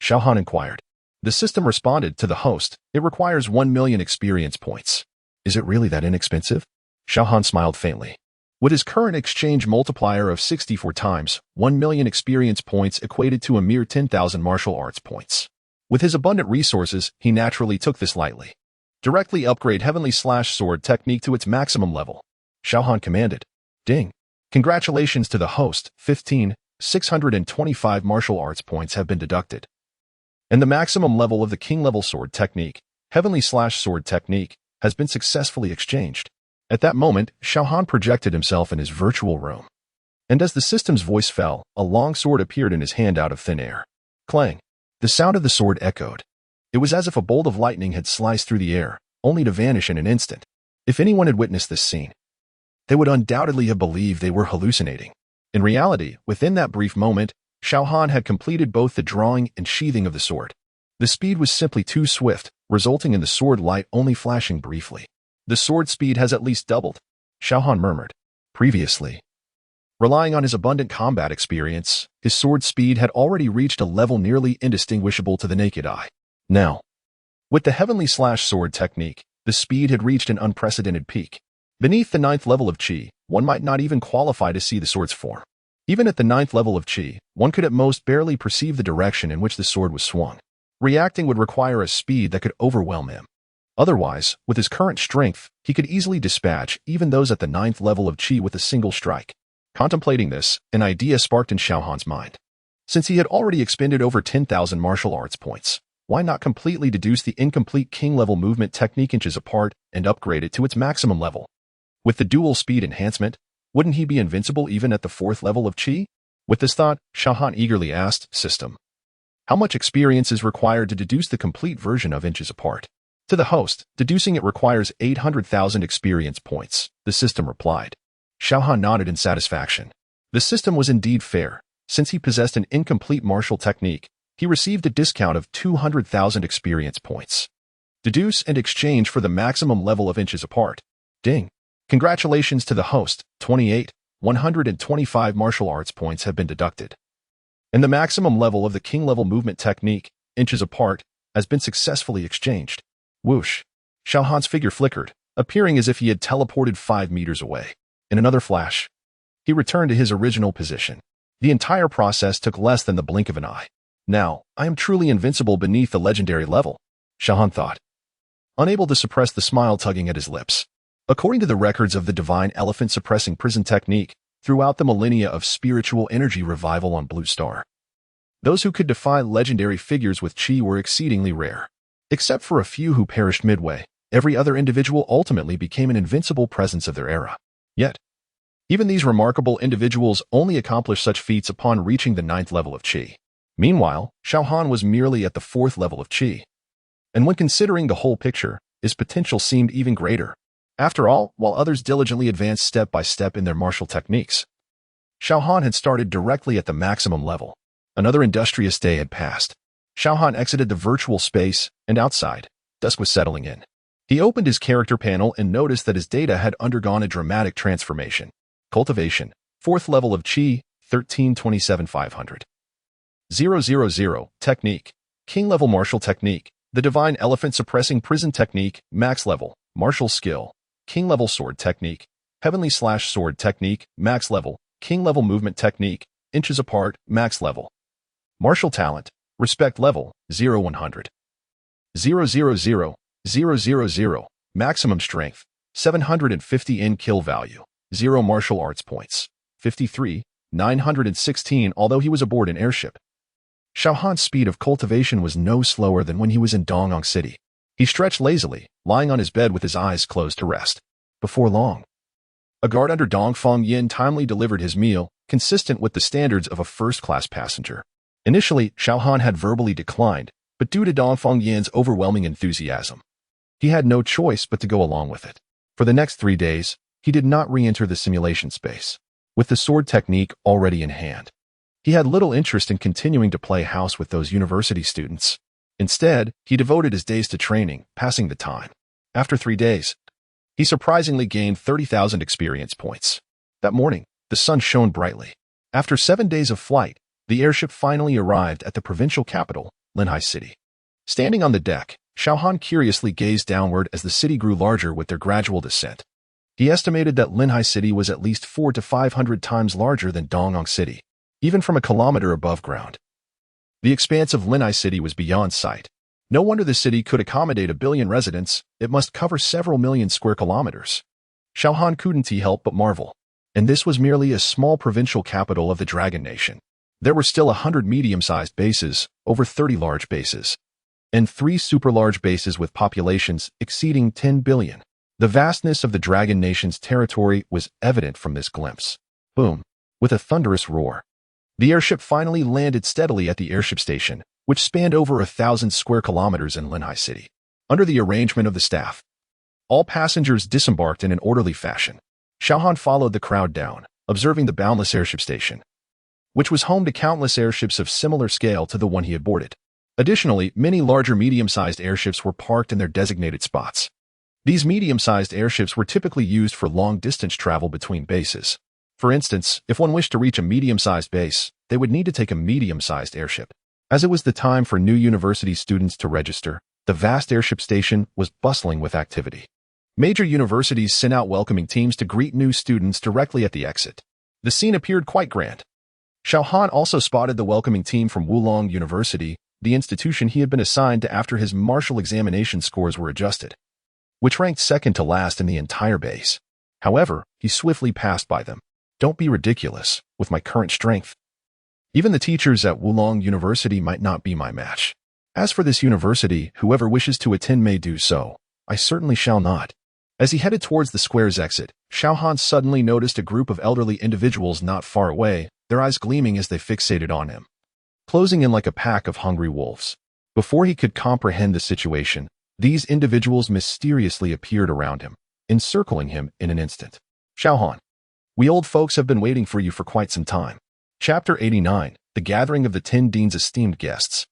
Xiao Han inquired. The system responded to the host, it requires 1 million experience points. Is it really that inexpensive? Xiao Han smiled faintly. With his current exchange multiplier of 64 times, 1 million experience points equated to a mere 10,000 martial arts points. With his abundant resources, he naturally took this lightly. Directly upgrade Heavenly Sword technique to its maximum level. Xiao Han commanded. Ding. Congratulations to the host, 15,625 martial arts points have been deducted. And the maximum level of the king-level sword technique, Heavenly Sword technique, has been successfully exchanged. At that moment, Xiao Han projected himself in his virtual room. And as the system's voice fell, a long sword appeared in his hand out of thin air. Clang! The sound of the sword echoed. It was as if a bolt of lightning had sliced through the air, only to vanish in an instant. If anyone had witnessed this scene, they would undoubtedly have believed they were hallucinating. In reality, within that brief moment, Xiao Han had completed both the drawing and sheathing of the sword. The speed was simply too swift, resulting in the sword light only flashing briefly. The sword speed has at least doubled, Xiao Han murmured. Previously, relying on his abundant combat experience, his sword speed had already reached a level nearly indistinguishable to the naked eye. Now, With the heavenly/sword technique, the speed had reached an unprecedented peak. Beneath the 9th level of Qi, one might not even qualify to see the sword's form. Even at the 9th level of Qi, one could at most barely perceive the direction in which the sword was swung. Reacting would require a speed that could overwhelm him. Otherwise, with his current strength, he could easily dispatch even those at the 9th level of Qi with a single strike. Contemplating this, an idea sparked in Xiao Han's mind. Since he had already expended over 10,000 martial arts points, why not completely deduce the incomplete king-level movement technique inches apart and upgrade it to its maximum level? With the dual speed enhancement, wouldn't he be invincible even at the 4th level of Qi? With this thought, Xiao Han eagerly asked, "System, how much experience is required to deduce the complete version of inches apart?" To the host, deducing it requires 800,000 experience points, the system replied. Xiao Han nodded in satisfaction. The system was indeed fair. Since he possessed an incomplete martial technique, he received a discount of 200,000 experience points. Deduce and exchange for the maximum level of inches apart. Ding. Congratulations to the host, 125 martial arts points have been deducted. And the maximum level of the king-level movement technique, inches apart, has been successfully exchanged. Whoosh. Xiao Han's figure flickered, appearing as if he had teleported 5 meters away. In another flash, he returned to his original position. The entire process took less than the blink of an eye. Now, I am truly invincible beneath the legendary level, Xiao Han thought, unable to suppress the smile tugging at his lips. According to the records of the divine elephant-suppressing prison technique, throughout the millennia of spiritual energy revival on Blue Star, those who could defy legendary figures with Qi were exceedingly rare. Except for a few who perished midway, every other individual ultimately became an invincible presence of their era. Yet, even these remarkable individuals only accomplished such feats upon reaching the 9th level of Qi. Meanwhile, Xiao Han was merely at the 4th level of Qi. And when considering the whole picture, his potential seemed even greater. After all, while others diligently advanced step by step in their martial techniques, Xiao Han had started directly at the maximum level. Another industrious day had passed. Xiao Han exited the virtual space, and outside, dusk was settling in. He opened his character panel and noticed that his data had undergone a dramatic transformation. Cultivation, 4th level of Qi, 1327,500. 000, Technique, King-level martial technique, the divine elephant-suppressing prison technique, max level, martial skill, King-level sword technique, heavenly/sword technique, max level, King-level movement technique, inches apart, max level. Martial talent, respect level, 0-100. 000, maximum strength, 750 in kill value, 0 martial arts points, 53, 916 although he was aboard an airship. Xiao Han's speed of cultivation was no slower than when he was in Dongyang City. He stretched lazily, lying on his bed with his eyes closed to rest. Before long, a guard under Dongfeng Yin timely delivered his meal, consistent with the standards of a first-class passenger. Initially, Xiao Han had verbally declined, but due to Dongfeng Yin's overwhelming enthusiasm, he had no choice but to go along with it. For the next 3 days, he did not re-enter the simulation space. With the sword technique already in hand, he had little interest in continuing to play house with those university students. Instead, he devoted his days to training, passing the time. After 3 days, he surprisingly gained 30,000 experience points. That morning, the sun shone brightly. After 7 days of flight, the airship finally arrived at the provincial capital, Linhai City. Standing on the deck, Xiao Han curiously gazed downward as the city grew larger with their gradual descent. He estimated that Linhai City was at least 400 to 500 times larger than Dongyang City, even from a kilometer above ground. The expanse of Linhai City was beyond sight. No wonder the city could accommodate 1 billion residents, it must cover several million square kilometers. Xiao Han couldn't help but marvel. And this was merely a small provincial capital of the Dragon Nation. There were still 100 medium-sized bases, over 30 large bases, and 3 super-large bases with populations exceeding 10 billion. The vastness of the Dragon Nation's territory was evident from this glimpse. Boom! With a thunderous roar, the airship finally landed steadily at the airship station, which spanned over 1,000 square kilometers in Linhai City. Under the arrangement of the staff, all passengers disembarked in an orderly fashion. Xiao Han followed the crowd down, observing the boundless airship station, which was home to countless airships of similar scale to the one he had boarded. Additionally, many larger medium-sized airships were parked in their designated spots. These medium-sized airships were typically used for long-distance travel between bases. For instance, if one wished to reach a medium-sized base, they would need to take a medium-sized airship. As it was the time for new university students to register, The vast airship station was bustling with activity. Major universities sent out welcoming teams to greet new students directly at the exit. The scene appeared quite grand. Xiao Han also spotted the welcoming team from Wulong University, the institution he had been assigned to after his martial examination scores were adjusted, which ranked second to last in the entire base. However, he swiftly passed by them. Don't be ridiculous, with my current strength. Even the teachers at Wulong University might not be my match. As for this university, whoever wishes to attend may do so. I certainly shall not. As he headed towards the square's exit, Xiao Han suddenly noticed a group of elderly individuals not far away, their eyes gleaming as they fixated on him, closing in like a pack of hungry wolves. Before he could comprehend the situation, these individuals mysteriously appeared around him, encircling him in an instant. Xiao Han, we old folks have been waiting for you for quite some time. Chapter 89, The Gathering of the 10 Dean's Esteemed Guests.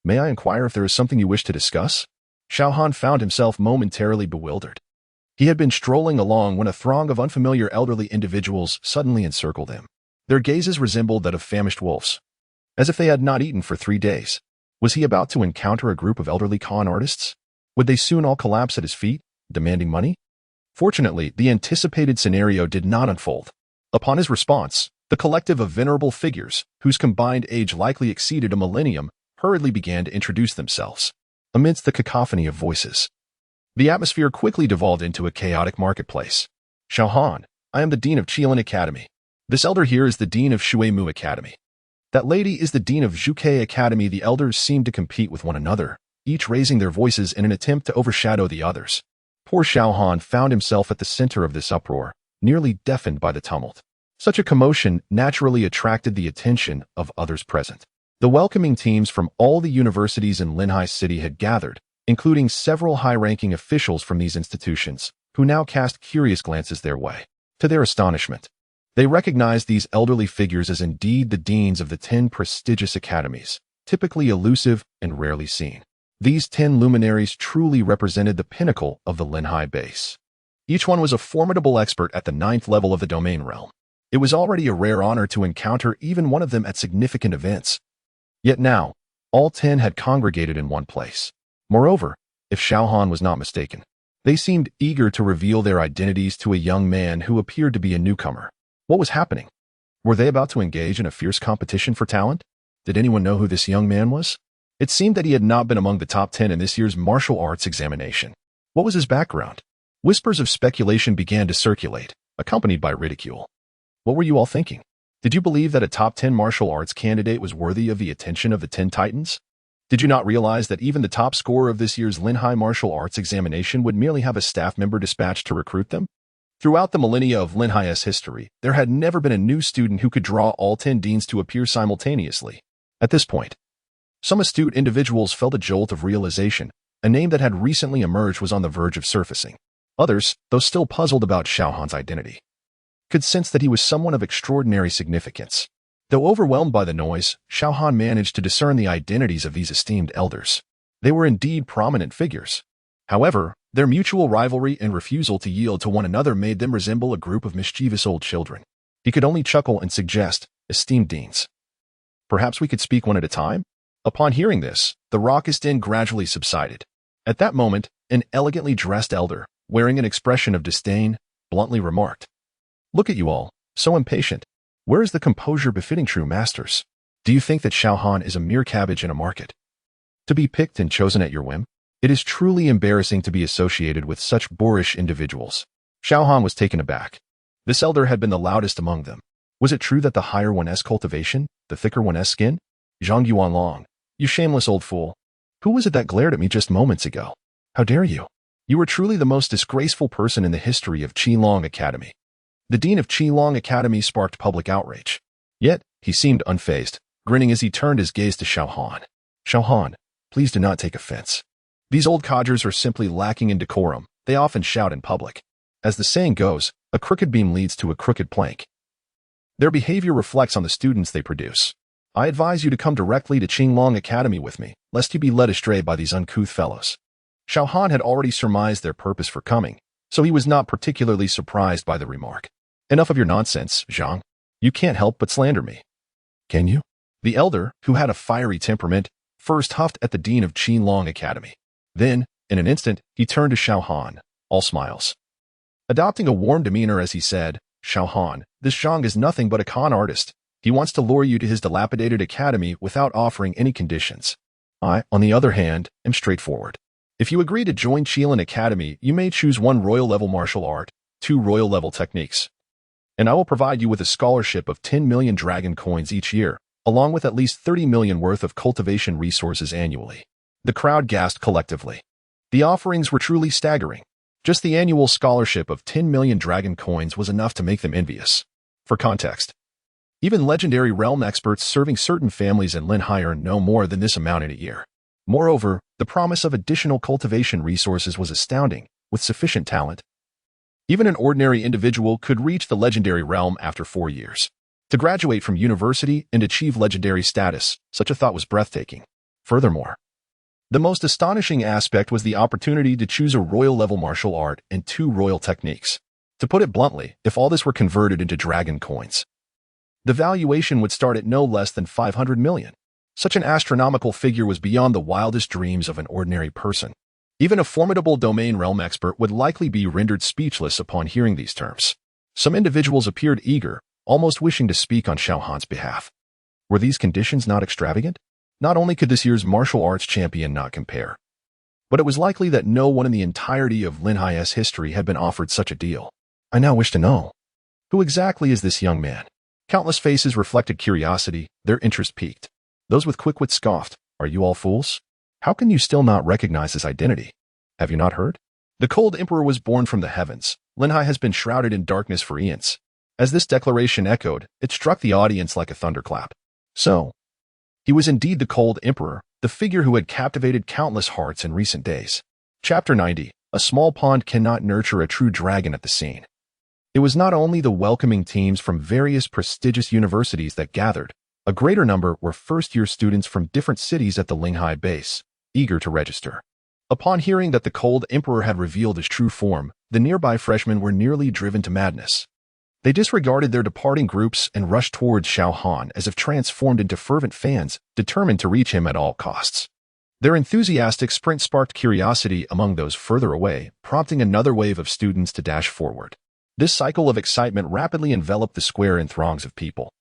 May I inquire if there is something you wish to discuss? Xiao Han found himself momentarily bewildered. He had been strolling along when a throng of unfamiliar elderly individuals suddenly encircled him. Their gazes resembled that of famished wolves, as if they had not eaten for 3 days. Was he about to encounter a group of elderly con artists? Would they soon all collapse at his feet, demanding money? Fortunately, the anticipated scenario did not unfold. Upon his response, the collective of venerable figures, whose combined age likely exceeded a millennium, hurriedly began to introduce themselves. Amidst the cacophony of voices, the atmosphere quickly devolved into a chaotic marketplace. Xiao Han, I am the Dean of Qilin Academy. This elder here is the Dean of Shuimu Academy. That lady is the Dean of Zhuke Academy. The elders seemed to compete with one another, each raising their voices in an attempt to overshadow the others. Poor Xiao Han found himself at the center of this uproar, nearly deafened by the tumult. Such a commotion naturally attracted the attention of others present. The welcoming teams from all the universities in Linhai City had gathered, including several high-ranking officials from these institutions, who now cast curious glances their way. To their astonishment, they recognized these elderly figures as indeed the deans of the 10 prestigious academies, typically elusive and rarely seen. These 10 luminaries truly represented the pinnacle of the Linhai base. Each one was a formidable expert at the 9th level of the domain realm. It was already a rare honor to encounter even one of them at significant events. Yet now, all 10 had congregated in one place. Moreover, if Xiao Han was not mistaken, they seemed eager to reveal their identities to a young man who appeared to be a newcomer. What was happening? Were they about to engage in a fierce competition for talent? Did anyone know who this young man was? It seemed that he had not been among the top 10 in this year's martial arts examination. What was his background? Whispers of speculation began to circulate, accompanied by ridicule. What were you all thinking? Did you believe that a top 10 martial arts candidate was worthy of the attention of the 10 titans? Did you not realize that even the top scorer of this year's Linhai martial arts examination would merely have a staff member dispatched to recruit them? Throughout the millennia of Linhai's history, there had never been a new student who could draw all 10 deans to appear simultaneously. At this point, some astute individuals felt a jolt of realization. A name that had recently emerged was on the verge of surfacing. Others, though still puzzled about Xiao Han's identity, could sense that he was someone of extraordinary significance. Though overwhelmed by the noise, Xiao Han managed to discern the identities of these esteemed elders. They were indeed prominent figures. However, their mutual rivalry and refusal to yield to one another made them resemble a group of mischievous old children. He could only chuckle and suggest, esteemed deans, perhaps we could speak one at a time? Upon hearing this, the raucous din gradually subsided. At that moment, an elegantly dressed elder, wearing an expression of disdain, bluntly remarked, "Look at you all, so impatient. Where is the composure befitting true masters? Do you think that Xiao Han is a mere cabbage in a market, to be picked and chosen at your whim? It is truly embarrassing to be associated with such boorish individuals." Xiao Han was taken aback. This elder had been the loudest among them. Was it true that the higher one's cultivation, the thicker one's skin? Zhang Yuanlong, you shameless old fool. Who was it that glared at me just moments ago? How dare you? You are truly the most disgraceful person in the history of Qilong Academy. The dean of Qilong Academy sparked public outrage. Yet, he seemed unfazed, grinning as he turned his gaze to Xiao Han. Xiao Han, please do not take offense. These old codgers are simply lacking in decorum. They often shout in public. As the saying goes, a crooked beam leads to a crooked plank. Their behavior reflects on the students they produce. I advise you to come directly to Qilong Academy with me, lest you be led astray by these uncouth fellows. Xiao Han had already surmised their purpose for coming, so he was not particularly surprised by the remark. Enough of your nonsense, Zhang. You can't help but slander me. Can you? The elder, who had a fiery temperament, first huffed at the dean of Qilong Academy. Then, in an instant, he turned to Xiao Han, all smiles. Adopting a warm demeanor as he said, "Xiao Han, this Zhang is nothing but a con artist. He wants to lure you to his dilapidated academy without offering any conditions. I, on the other hand, am straightforward. If you agree to join Qilan Academy, you may choose 1 royal-level martial art, 2 royal-level techniques. And I will provide you with a scholarship of 10 million dragon coins each year, along with at least 30 million worth of cultivation resources annually." The crowd gasped collectively. The offerings were truly staggering. Just the annual scholarship of 10 million dragon coins was enough to make them envious. For context, even legendary realm experts serving certain families in Linhai earn no more than this amount in a year. Moreover, the promise of additional cultivation resources was astounding. With sufficient talent, even an ordinary individual could reach the legendary realm after 4 years. To graduate from university and achieve legendary status, such a thought was breathtaking. Furthermore, the most astonishing aspect was the opportunity to choose a royal-level martial art and 2 royal techniques. To put it bluntly, if all this were converted into dragon coins, the valuation would start at no less than 500 million. Such an astronomical figure was beyond the wildest dreams of an ordinary person. Even a formidable domain realm expert would likely be rendered speechless upon hearing these terms. Some individuals appeared eager, almost wishing to speak on Xiao Han's behalf. Were these conditions not extravagant? Not only could this year's martial arts champion not compare, but it was likely that no one in the entirety of Linhai's history had been offered such a deal. I now wish to know, who exactly is this young man? Countless faces reflected curiosity, their interest piqued. Those with quick wit scoffed, "Are you all fools? How can you still not recognize his identity? Have you not heard? The cold emperor was born from the heavens. Linhai has been shrouded in darkness for eons." As this declaration echoed, it struck the audience like a thunderclap. So, he was indeed the cold emperor, the figure who had captivated countless hearts in recent days. Chapter 90. A small pond cannot nurture a true dragon at the scene. It was not only the welcoming teams from various prestigious universities that gathered. A greater number were first-year students from different cities at the Linhai base, eager to register. Upon hearing that the cold emperor had revealed his true form, the nearby freshmen were nearly driven to madness. They disregarded their departing groups and rushed towards Xiao Han as if transformed into fervent fans, determined to reach him at all costs. Their enthusiastic sprint sparked curiosity among those further away, prompting another wave of students to dash forward. This cycle of excitement rapidly enveloped the square in throngs of people,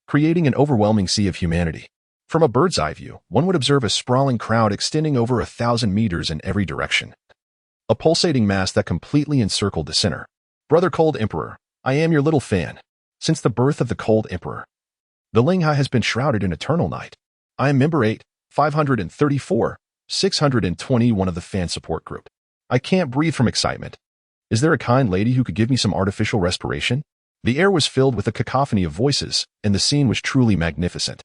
creating an overwhelming sea of humanity. From a bird's eye view, one would observe a sprawling crowd extending over 1,000 meters in every direction. A pulsating mass that completely encircled the center. Brother Cold Emperor, I am your little fan. Since the birth of the Cold Emperor, the Linhai has been shrouded in eternal night. I am member 8, 621 of the fan support group. I can't breathe from excitement. Is there a kind lady who could give me some artificial respiration? The air was filled with a cacophony of voices, and the scene was truly magnificent.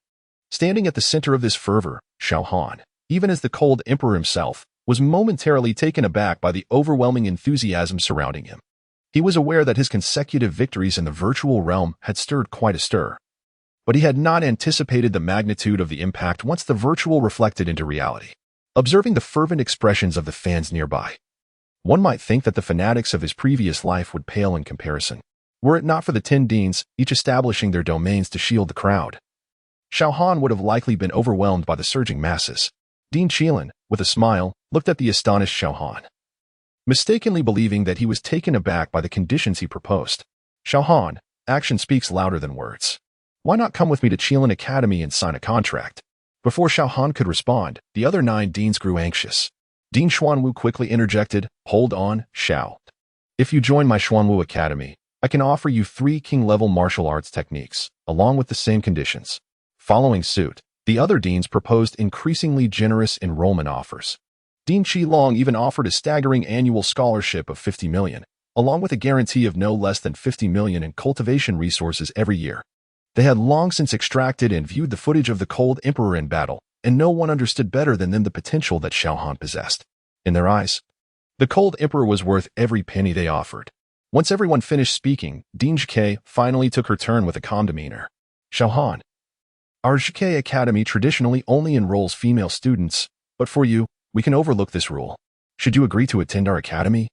Standing at the center of this fervor, Xiao Han, even as the Cold Emperor himself, was momentarily taken aback by the overwhelming enthusiasm surrounding him. He was aware that his consecutive victories in the virtual realm had stirred quite a stir, but he had not anticipated the magnitude of the impact once the virtual reflected into reality. Observing the fervent expressions of the fans nearby, one might think that the fanatics of his previous life would pale in comparison, were it not for the 10 deans, each establishing their domains to shield the crowd. Xiao Han would have likely been overwhelmed by the surging masses. Dean Qilan, with a smile, looked at the astonished Xiao Han, mistakenly believing that he was taken aback by the conditions he proposed. Xiao Han, action speaks louder than words. Why not come with me to Qilan Academy and sign a contract? Before Xiao Han could respond, the other 9 deans grew anxious. Dean Xuanwu quickly interjected, "Hold on, Xiao. If you join my Xuanwu Academy, I can offer you 3 king-level martial arts techniques, along with the same conditions." Following suit, the other deans proposed increasingly generous enrollment offers. Dean Qilong even offered a staggering annual scholarship of 50 million, along with a guarantee of no less than 50 million in cultivation resources every year. They had long since extracted and viewed the footage of the Cold Emperor in battle, and no one understood better than them the potential that Xiao Han possessed. In their eyes, the Cold Emperor was worth every penny they offered. Once everyone finished speaking, Dean Zhike finally took her turn with a calm demeanor. "Xiao Han, our Zhike Academy traditionally only enrolls female students, but for you, we can overlook this rule. Should you agree to attend our academy,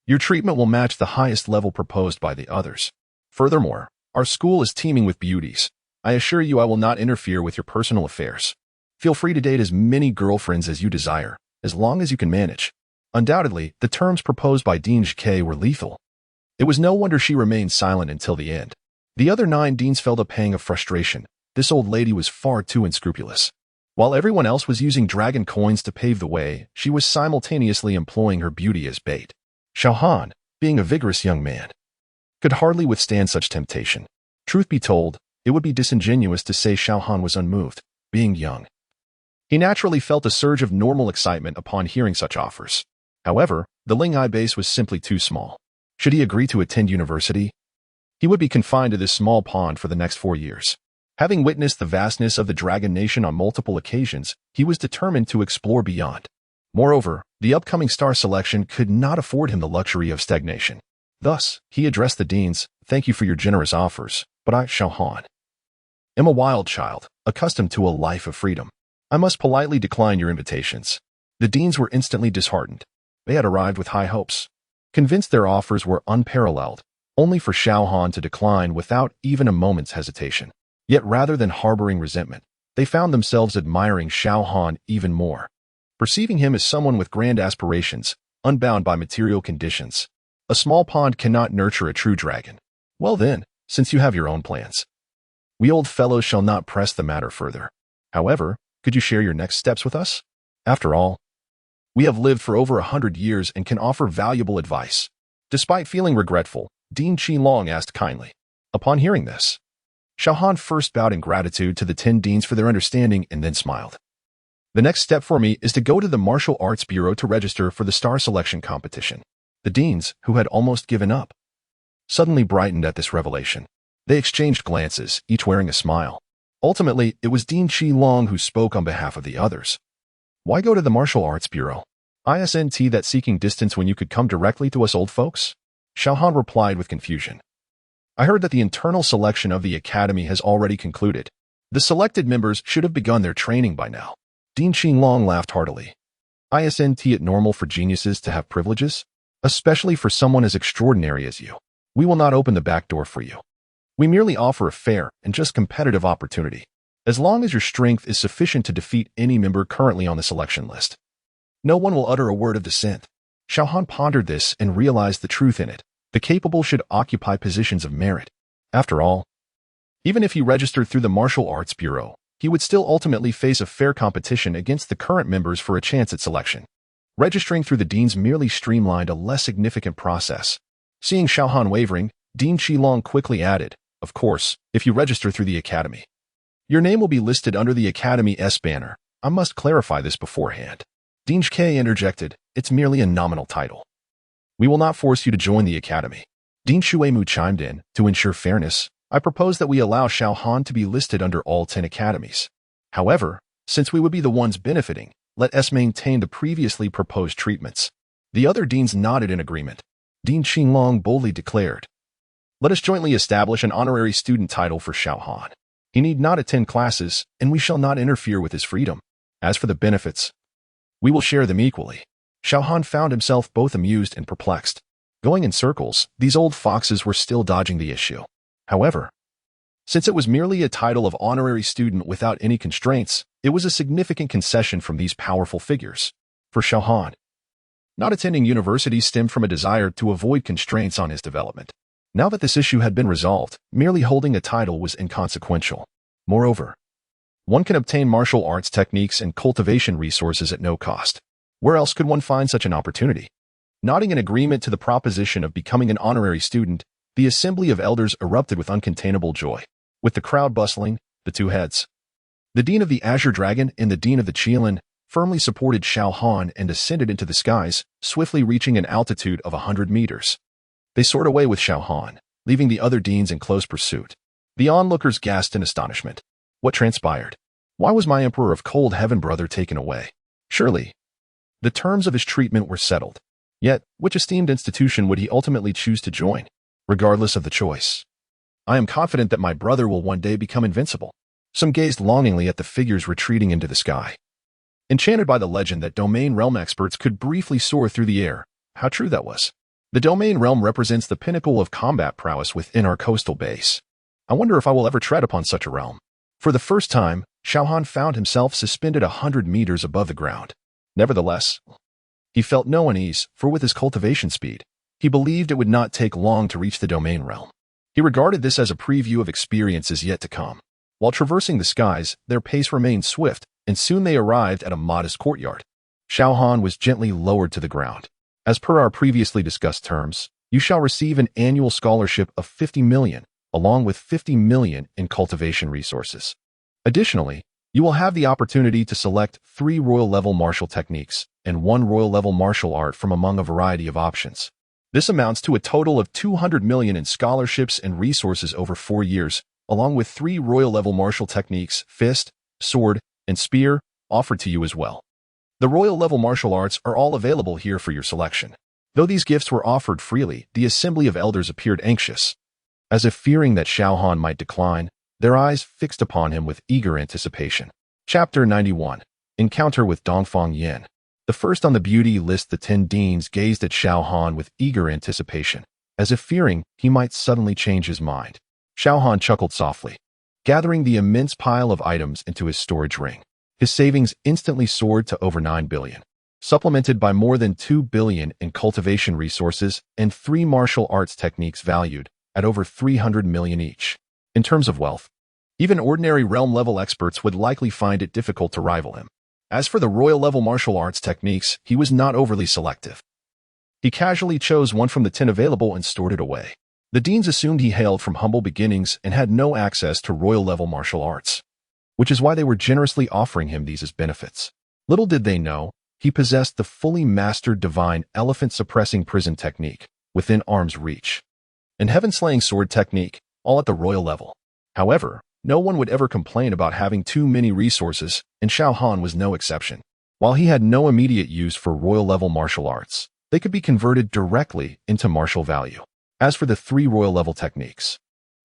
your treatment will match the highest level proposed by the others. Furthermore, our school is teeming with beauties. I assure you I will not interfere with your personal affairs. Feel free to date as many girlfriends as you desire. as long as you can manage. Undoubtedly, the terms proposed by Dean K were lethal. It was no wonder she remained silent until the end. The other 9 deans felt a pang of frustration. This old lady was far too unscrupulous. While everyone else was using dragon coins to pave the way, she was simultaneously employing her beauty as bait. Xiao Han, being a vigorous young man, could hardly withstand such temptation. Truth be told, it would be disingenuous to say Xiao Han was unmoved, being young. He naturally felt a surge of normal excitement upon hearing such offers. However, the Lingai base was simply too small. Should he agree to attend university, he would be confined to this small pond for the next 4 years. Having witnessed the vastness of the Dragon Nation on multiple occasions, he was determined to explore beyond. Moreover, the upcoming star selection could not afford him the luxury of stagnation. Thus, he addressed the deans, "Thank you for your generous offers, but I, Xiao Han, am a wild child, accustomed to a life of freedom. I must politely decline your invitations." The deans were instantly disheartened. They had arrived with high hopes, convinced their offers were unparalleled, only for Xiao Han to decline without even a moment's hesitation. Yet rather than harboring resentment, they found themselves admiring Xiao Han even more, perceiving him as someone with grand aspirations, unbound by material conditions. A small pond cannot nurture a true dragon. Well then, since you have your own plans, we old fellows shall not press the matter further. However, could you share your next steps with us? After all, we have lived for over 100 years and can offer valuable advice. Despite feeling regretful, Dean Qilong asked kindly. Upon hearing this, Xiao Han first bowed in gratitude to the 10 deans for their understanding and then smiled. The next step for me is to go to the Martial Arts Bureau to register for the star selection competition. The deans, who had almost given up, suddenly brightened at this revelation. They exchanged glances, each wearing a smile. Ultimately, it was Dean Qilong who spoke on behalf of the others. Why go to the Martial Arts Bureau? Isn't that seeking distance when you could come directly to us old folks? Xiao Han replied with confusion. I heard that the internal selection of the academy has already concluded. The selected members should have begun their training by now. Dean Qilong laughed heartily. Isn't it normal for geniuses to have privileges? Especially for someone as extraordinary as you. We will not open the back door for you. We merely offer a fair and just competitive opportunity, as long as your strength is sufficient to defeat any member currently on the selection list. No one will utter a word of dissent. Xiao Han pondered this and realized the truth in it. The capable should occupy positions of merit. After all, even if he registered through the Martial Arts Bureau, he would still ultimately face a fair competition against the current members for a chance at selection. Registering through the deans merely streamlined a less significant process. Seeing Xiao Han wavering, Dean Qilong quickly added, "Of course, if you register through the academy, your name will be listed under the Academy's banner. I must clarify this beforehand." Dean K interjected, "It's merely a nominal title. We will not force you to join the academy." Dean Shuemu chimed in, "To ensure fairness, I propose that we allow Xiao Han to be listed under all 10 academies. However, since we would be the ones benefiting, let us maintain the previously proposed treatments." The other deans nodded in agreement. Dean Qilong boldly declared, "Let us jointly establish an honorary student title for Xiao Han. He need not attend classes, and we shall not interfere with his freedom. As for the benefits, we will share them equally." Xiao Han found himself both amused and perplexed. Going in circles, these old foxes were still dodging the issue. However, since it was merely a title of honorary student without any constraints, it was a significant concession from these powerful figures. For Xiao Han, not attending university stemmed from a desire to avoid constraints on his development. Now that this issue had been resolved, merely holding a title was inconsequential. Moreover, one can obtain martial arts techniques and cultivation resources at no cost. Where else could one find such an opportunity? Nodding in agreement to the proposition of becoming an honorary student, the assembly of elders erupted with uncontainable joy. With the crowd bustling, the two heads, the Dean of the Azure Dragon and the Dean of the Qilan, firmly supported Xiao Han and ascended into the skies, swiftly reaching an altitude of 100 meters. They soared away with Xiao Han, leaving the other deans in close pursuit. The onlookers gasped in astonishment. What transpired? Why was my Emperor of Cold Heaven brother taken away? Surely, the terms of his treatment were settled. Yet, which esteemed institution would he ultimately choose to join? Regardless of the choice, I am confident that my brother will one day become invincible. Some gazed longingly at the figures retreating into the sky, enchanted by the legend that domain realm experts could briefly soar through the air. How true that was. The domain realm represents the pinnacle of combat prowess within our coastal base. I wonder if I will ever tread upon such a realm. For the first time, Xiao Han found himself suspended 100 meters above the ground. Nevertheless, he felt no unease, for with his cultivation speed, he believed it would not take long to reach the domain realm. He regarded this as a preview of experiences yet to come. While traversing the skies, their pace remained swift, and soon they arrived at a modest courtyard. Xiao Han was gently lowered to the ground. As per our previously discussed terms, you shall receive an annual scholarship of 50 million, along with 50 million in cultivation resources. Additionally, you will have the opportunity to select 3 royal-level martial techniques and 1 royal-level martial art from among a variety of options. This amounts to a total of 200 million in scholarships and resources over 4 years, along with 3 royal-level martial techniques, fist, sword, and spear, offered to you as well. The royal-level martial arts are all available here for your selection. Though these gifts were offered freely, the assembly of elders appeared anxious. As if fearing that Xiao Han might decline, their eyes fixed upon him with eager anticipation. Chapter 91. Encounter with Dongfang Yin. The first on the beauty list, the 10 deans gazed at Xiao Han with eager anticipation, as if fearing he might suddenly change his mind. Xiao Han chuckled softly, gathering the immense pile of items into his storage ring. His savings instantly soared to over 9 billion, supplemented by more than 2 billion in cultivation resources and 3 martial arts techniques valued at over 300 million each. In terms of wealth, even ordinary realm-level experts would likely find it difficult to rival him. As for the royal-level martial arts techniques, he was not overly selective. He casually chose one from the 10 available and stored it away. The deans assumed he hailed from humble beginnings and had no access to royal-level martial arts, which is why they were generously offering him these as benefits. Little did they know, he possessed the fully mastered divine elephant-suppressing prison technique within arm's reach, and heaven-slaying sword technique, all at the royal level. However, no one would ever complain about having too many resources, and Xiao Han was no exception. While he had no immediate use for royal-level martial arts, they could be converted directly into martial value. As for the 3 royal-level techniques,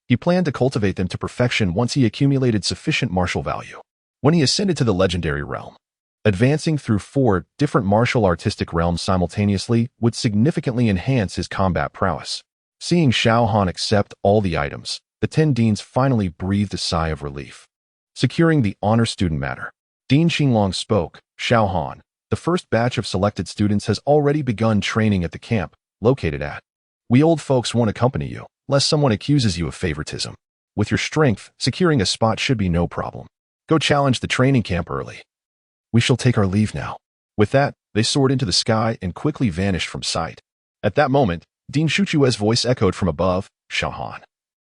he planned to cultivate them to perfection once he accumulated sufficient martial value. When he ascended to the legendary realm, advancing through 4 different martial artistic realms simultaneously would significantly enhance his combat prowess. Seeing Xiao Han accept all the items, the 10 deans finally breathed a sigh of relief. Securing the honor student matter, Dean Xinglong spoke. Xiao Han, the first batch of selected students has already begun training at the camp located at. We old folks won't accompany you, lest someone accuses you of favoritism. With your strength, securing a spot should be no problem. Go challenge the training camp early. We shall take our leave now. With that, they soared into the sky and quickly vanished from sight. At that moment, Dean Shuchue's voice echoed from above. Xiao Han,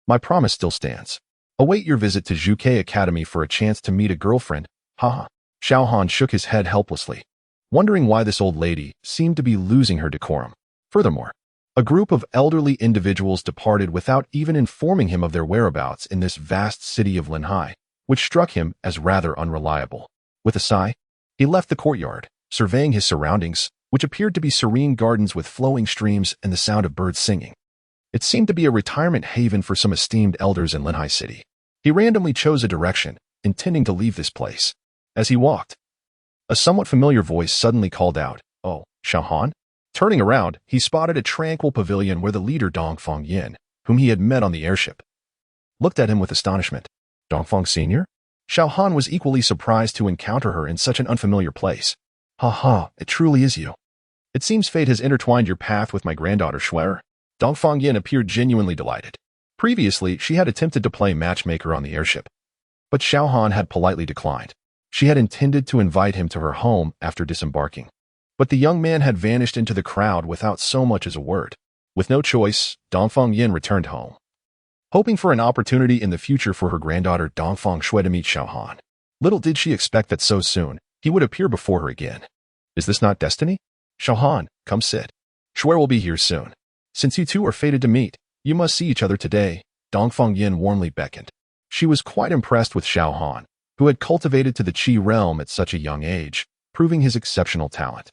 my promise still stands. Await your visit to Zhuke Academy for a chance to meet a girlfriend. Haha. Xiao Han shook his head helplessly, wondering why this old lady seemed to be losing her decorum. Furthermore, a group of elderly individuals departed without even informing him of their whereabouts in this vast city of Linhai, which struck him as rather unreliable. With a sigh, he left the courtyard, surveying his surroundings, which appeared to be serene gardens with flowing streams and the sound of birds singing. It seemed to be a retirement haven for some esteemed elders in Linhai City. He randomly chose a direction, intending to leave this place. As he walked, a somewhat familiar voice suddenly called out, "Oh, Xiao Han?" Turning around, he spotted a tranquil pavilion where the leader Dongfang Yin, whom he had met on the airship, looked at him with astonishment. Dongfang Sr.? Xiao Han was equally surprised to encounter her in such an unfamiliar place. Ha ha, it truly is you. It seems fate has intertwined your path with my granddaughter Shuer. Dongfang Yin appeared genuinely delighted. Previously, she had attempted to play matchmaker on the airship, but Xiao Han had politely declined. She had intended to invite him to her home after disembarking, but the young man had vanished into the crowd without so much as a word. With no choice, Dongfang Yin returned home, hoping for an opportunity in the future for her granddaughter Dongfang Shui to meet Xiao Han. Little did she expect that so soon, he would appear before her again. Is this not destiny? Xiao Han, come sit. Shui will be here soon. Since you two are fated to meet, you must see each other today. Dongfang Yin warmly beckoned. She was quite impressed with Xiao Han, who had cultivated to the Qi realm at such a young age, proving his exceptional talent.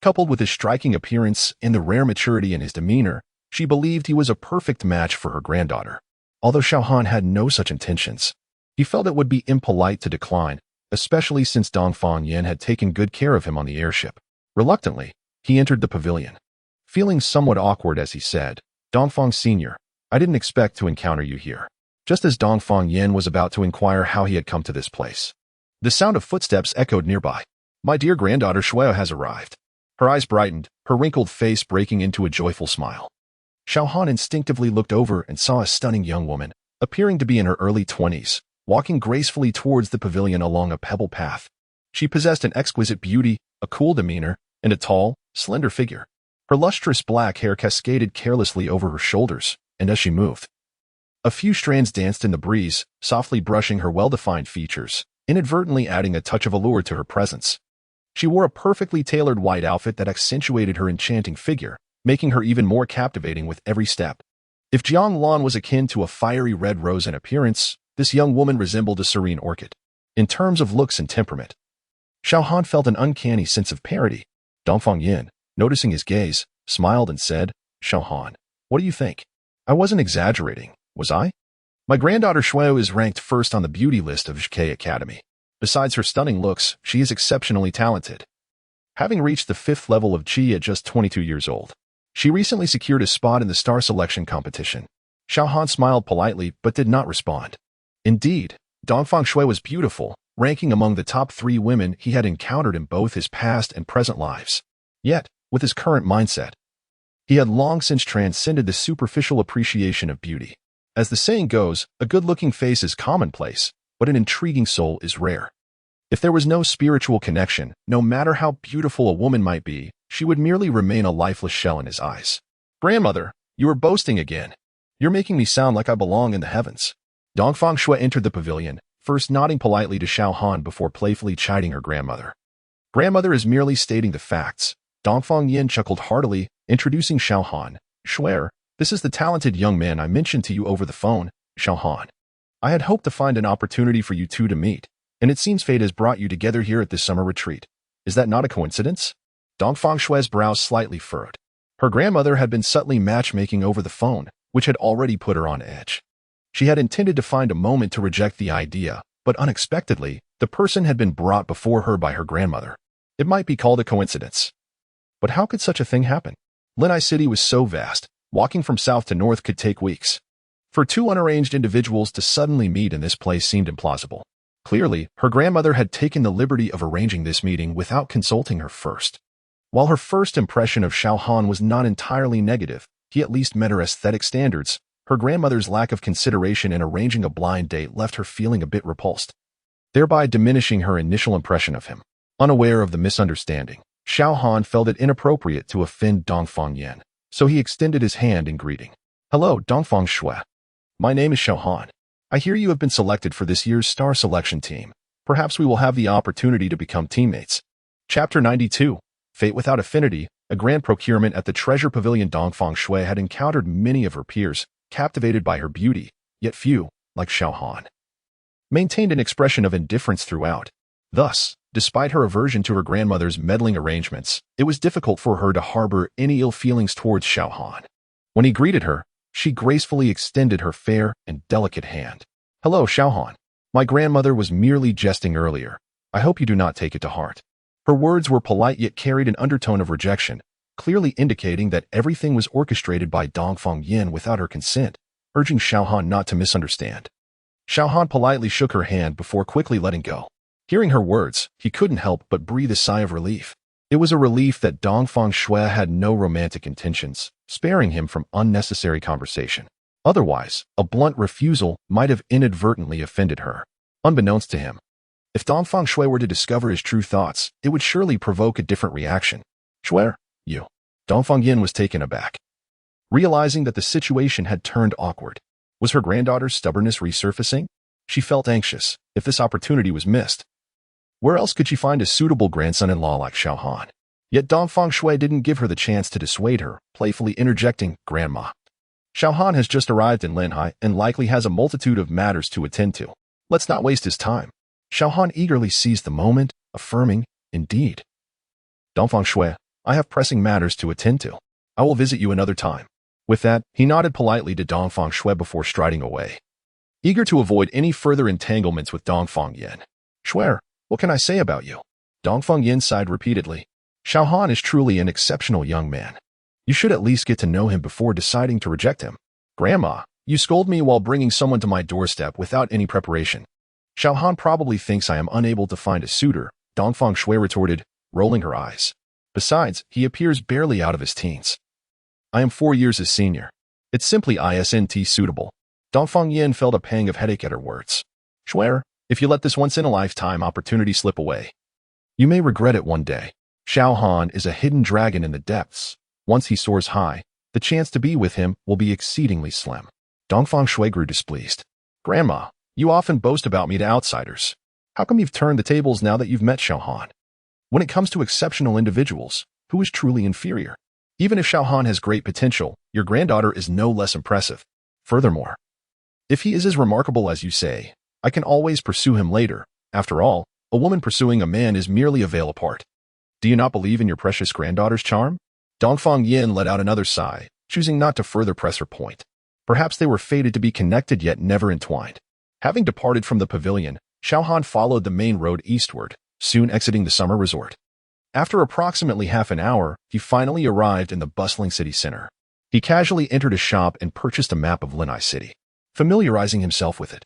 Coupled with his striking appearance and the rare maturity in his demeanor, she believed he was a perfect match for her granddaughter. Although Xiao Han had no such intentions, he felt it would be impolite to decline, especially since Dongfang Yin had taken good care of him on the airship. Reluctantly, he entered the pavilion, feeling somewhat awkward as he said, Dongfang Sr., I didn't expect to encounter you here. Just as Dongfang Yin was about to inquire how he had come to this place, the sound of footsteps echoed nearby. My dear granddaughter Shuo has arrived. Her eyes brightened, her wrinkled face breaking into a joyful smile. Xiao Han instinctively looked over and saw a stunning young woman, appearing to be in her early 20s, walking gracefully towards the pavilion along a pebble path. She possessed an exquisite beauty, a cool demeanor, and a tall, slender figure. Her lustrous black hair cascaded carelessly over her shoulders, and as she moved, a few strands danced in the breeze, softly brushing her well-defined features, inadvertently adding a touch of allure to her presence. She wore a perfectly tailored white outfit that accentuated her enchanting figure, making her even more captivating with every step. If Jiang Lan was akin to a fiery red rose in appearance, this young woman resembled a serene orchid. In terms of looks and temperament, Xiao Han felt an uncanny sense of parity. Dongfang Yin, noticing his gaze, smiled and said, Xiao Han, what do you think? I wasn't exaggerating, was I? My granddaughter Shuo is ranked first on the beauty list of Zhike Academy. Besides her stunning looks, she is exceptionally talented. Having reached the 5th level of Qi at just 22 years old, she recently secured a spot in the star selection competition. Xiao Han smiled politely but did not respond. Indeed, Dongfang Shui was beautiful, ranking among the top 3 women he had encountered in both his past and present lives. Yet, with his current mindset, he had long since transcended the superficial appreciation of beauty. As the saying goes, a good-looking face is commonplace, but an intriguing soul is rare. If there was no spiritual connection, no matter how beautiful a woman might be, she would merely remain a lifeless shell in his eyes. Grandmother, you are boasting again. You're making me sound like I belong in the heavens. Dongfang Shui entered the pavilion, first nodding politely to Xiao Han before playfully chiding her grandmother. Grandmother is merely stating the facts. Dongfang Yin chuckled heartily, introducing Xiao Han. Shui, this is the talented young man I mentioned to you over the phone, Xiao Han. I had hoped to find an opportunity for you two to meet, and it seems fate has brought you together here at this summer retreat. Is that not a coincidence? Dongfang Shui's brows slightly furrowed. Her grandmother had been subtly matchmaking over the phone, which had already put her on edge. She had intended to find a moment to reject the idea, but unexpectedly, the person had been brought before her by her grandmother. It might be called a coincidence. But how could such a thing happen? Linai City was so vast, walking from south to north could take weeks. For 2 unarranged individuals to suddenly meet in this place seemed implausible. Clearly, her grandmother had taken the liberty of arranging this meeting without consulting her first. While her first impression of Xiao Han was not entirely negative, he at least met her aesthetic standards. Her grandmother's lack of consideration in arranging a blind date left her feeling a bit repulsed, thereby diminishing her initial impression of him. Unaware of the misunderstanding, Xiao Han felt it inappropriate to offend Dongfang Yin, so he extended his hand in greeting. Hello, Dongfang Shui. My name is Xiao Han. I hear you have been selected for this year's star selection team. Perhaps we will have the opportunity to become teammates. Chapter 92, Fate Without Affinity, a grand procurement at the Treasure Pavilion. Dongfang Shui had encountered many of her peers, captivated by her beauty, yet few, like Xiao Han, maintained an expression of indifference throughout. Thus, despite her aversion to her grandmother's meddling arrangements, it was difficult for her to harbor any ill feelings towards Xiao Han. When he greeted her, she gracefully extended her fair and delicate hand. Hello, Xiao Han. My grandmother was merely jesting earlier. I hope you do not take it to heart. Her words were polite yet carried an undertone of rejection, clearly indicating that everything was orchestrated by Dongfang Yin without her consent, urging Xiao Han not to misunderstand. Xiao Han politely shook her hand before quickly letting go. Hearing her words, he couldn't help but breathe a sigh of relief. It was a relief that Dongfang Shui had no romantic intentions, sparing him from unnecessary conversation. Otherwise, a blunt refusal might have inadvertently offended her. Unbeknownst to him, if Dongfang Shui were to discover his true thoughts, it would surely provoke a different reaction. Shui, you. Dongfang Yin was taken aback, realizing that the situation had turned awkward. Was her granddaughter's stubbornness resurfacing? She felt anxious if this opportunity was missed. Where else could she find a suitable grandson-in-law like Xiao Han? Yet Dongfang Shui didn't give her the chance to dissuade her, playfully interjecting, Grandma. Xiao Han has just arrived in Linhai and likely has a multitude of matters to attend to. Let's not waste his time. Xiao Han eagerly seized the moment, affirming, Indeed. Dongfang Shui, I have pressing matters to attend to. I will visit you another time. With that, he nodded politely to Dongfang Shui before striding away. Eager to avoid any further entanglements with Dongfang Yin. Shui, what can I say about you? Dongfang Yin sighed repeatedly. Xiao Han is truly an exceptional young man. You should at least get to know him before deciding to reject him. Grandma, you scold me while bringing someone to my doorstep without any preparation. Xiao Han probably thinks I am unable to find a suitor, Dongfang Shui retorted, rolling her eyes. Besides, he appears barely out of his teens. I am 4 years his senior. It's simply isn't suitable. Dongfang Yin felt a pang of headache at her words. Swear, if you let this once-in-a-lifetime opportunity slip away, you may regret it one day. Xiao Han is a hidden dragon in the depths. Once he soars high, the chance to be with him will be exceedingly slim. Dongfang Shui grew displeased. Grandma, you often boast about me to outsiders. How come you've turned the tables now that you've met Xiao Han? When it comes to exceptional individuals, who is truly inferior? Even if Xiao Han has great potential, your granddaughter is no less impressive. Furthermore, if he is as remarkable as you say, I can always pursue him later. After all, a woman pursuing a man is merely a veil apart. Do you not believe in your precious granddaughter's charm? Dongfang Yin let out another sigh, choosing not to further press her point. Perhaps they were fated to be connected yet never entwined. Having departed from the pavilion, Xiao Han followed the main road eastward, soon exiting the summer resort. After approximately half an hour, he finally arrived in the bustling city center. He casually entered a shop and purchased a map of Linhai City, familiarizing himself with it.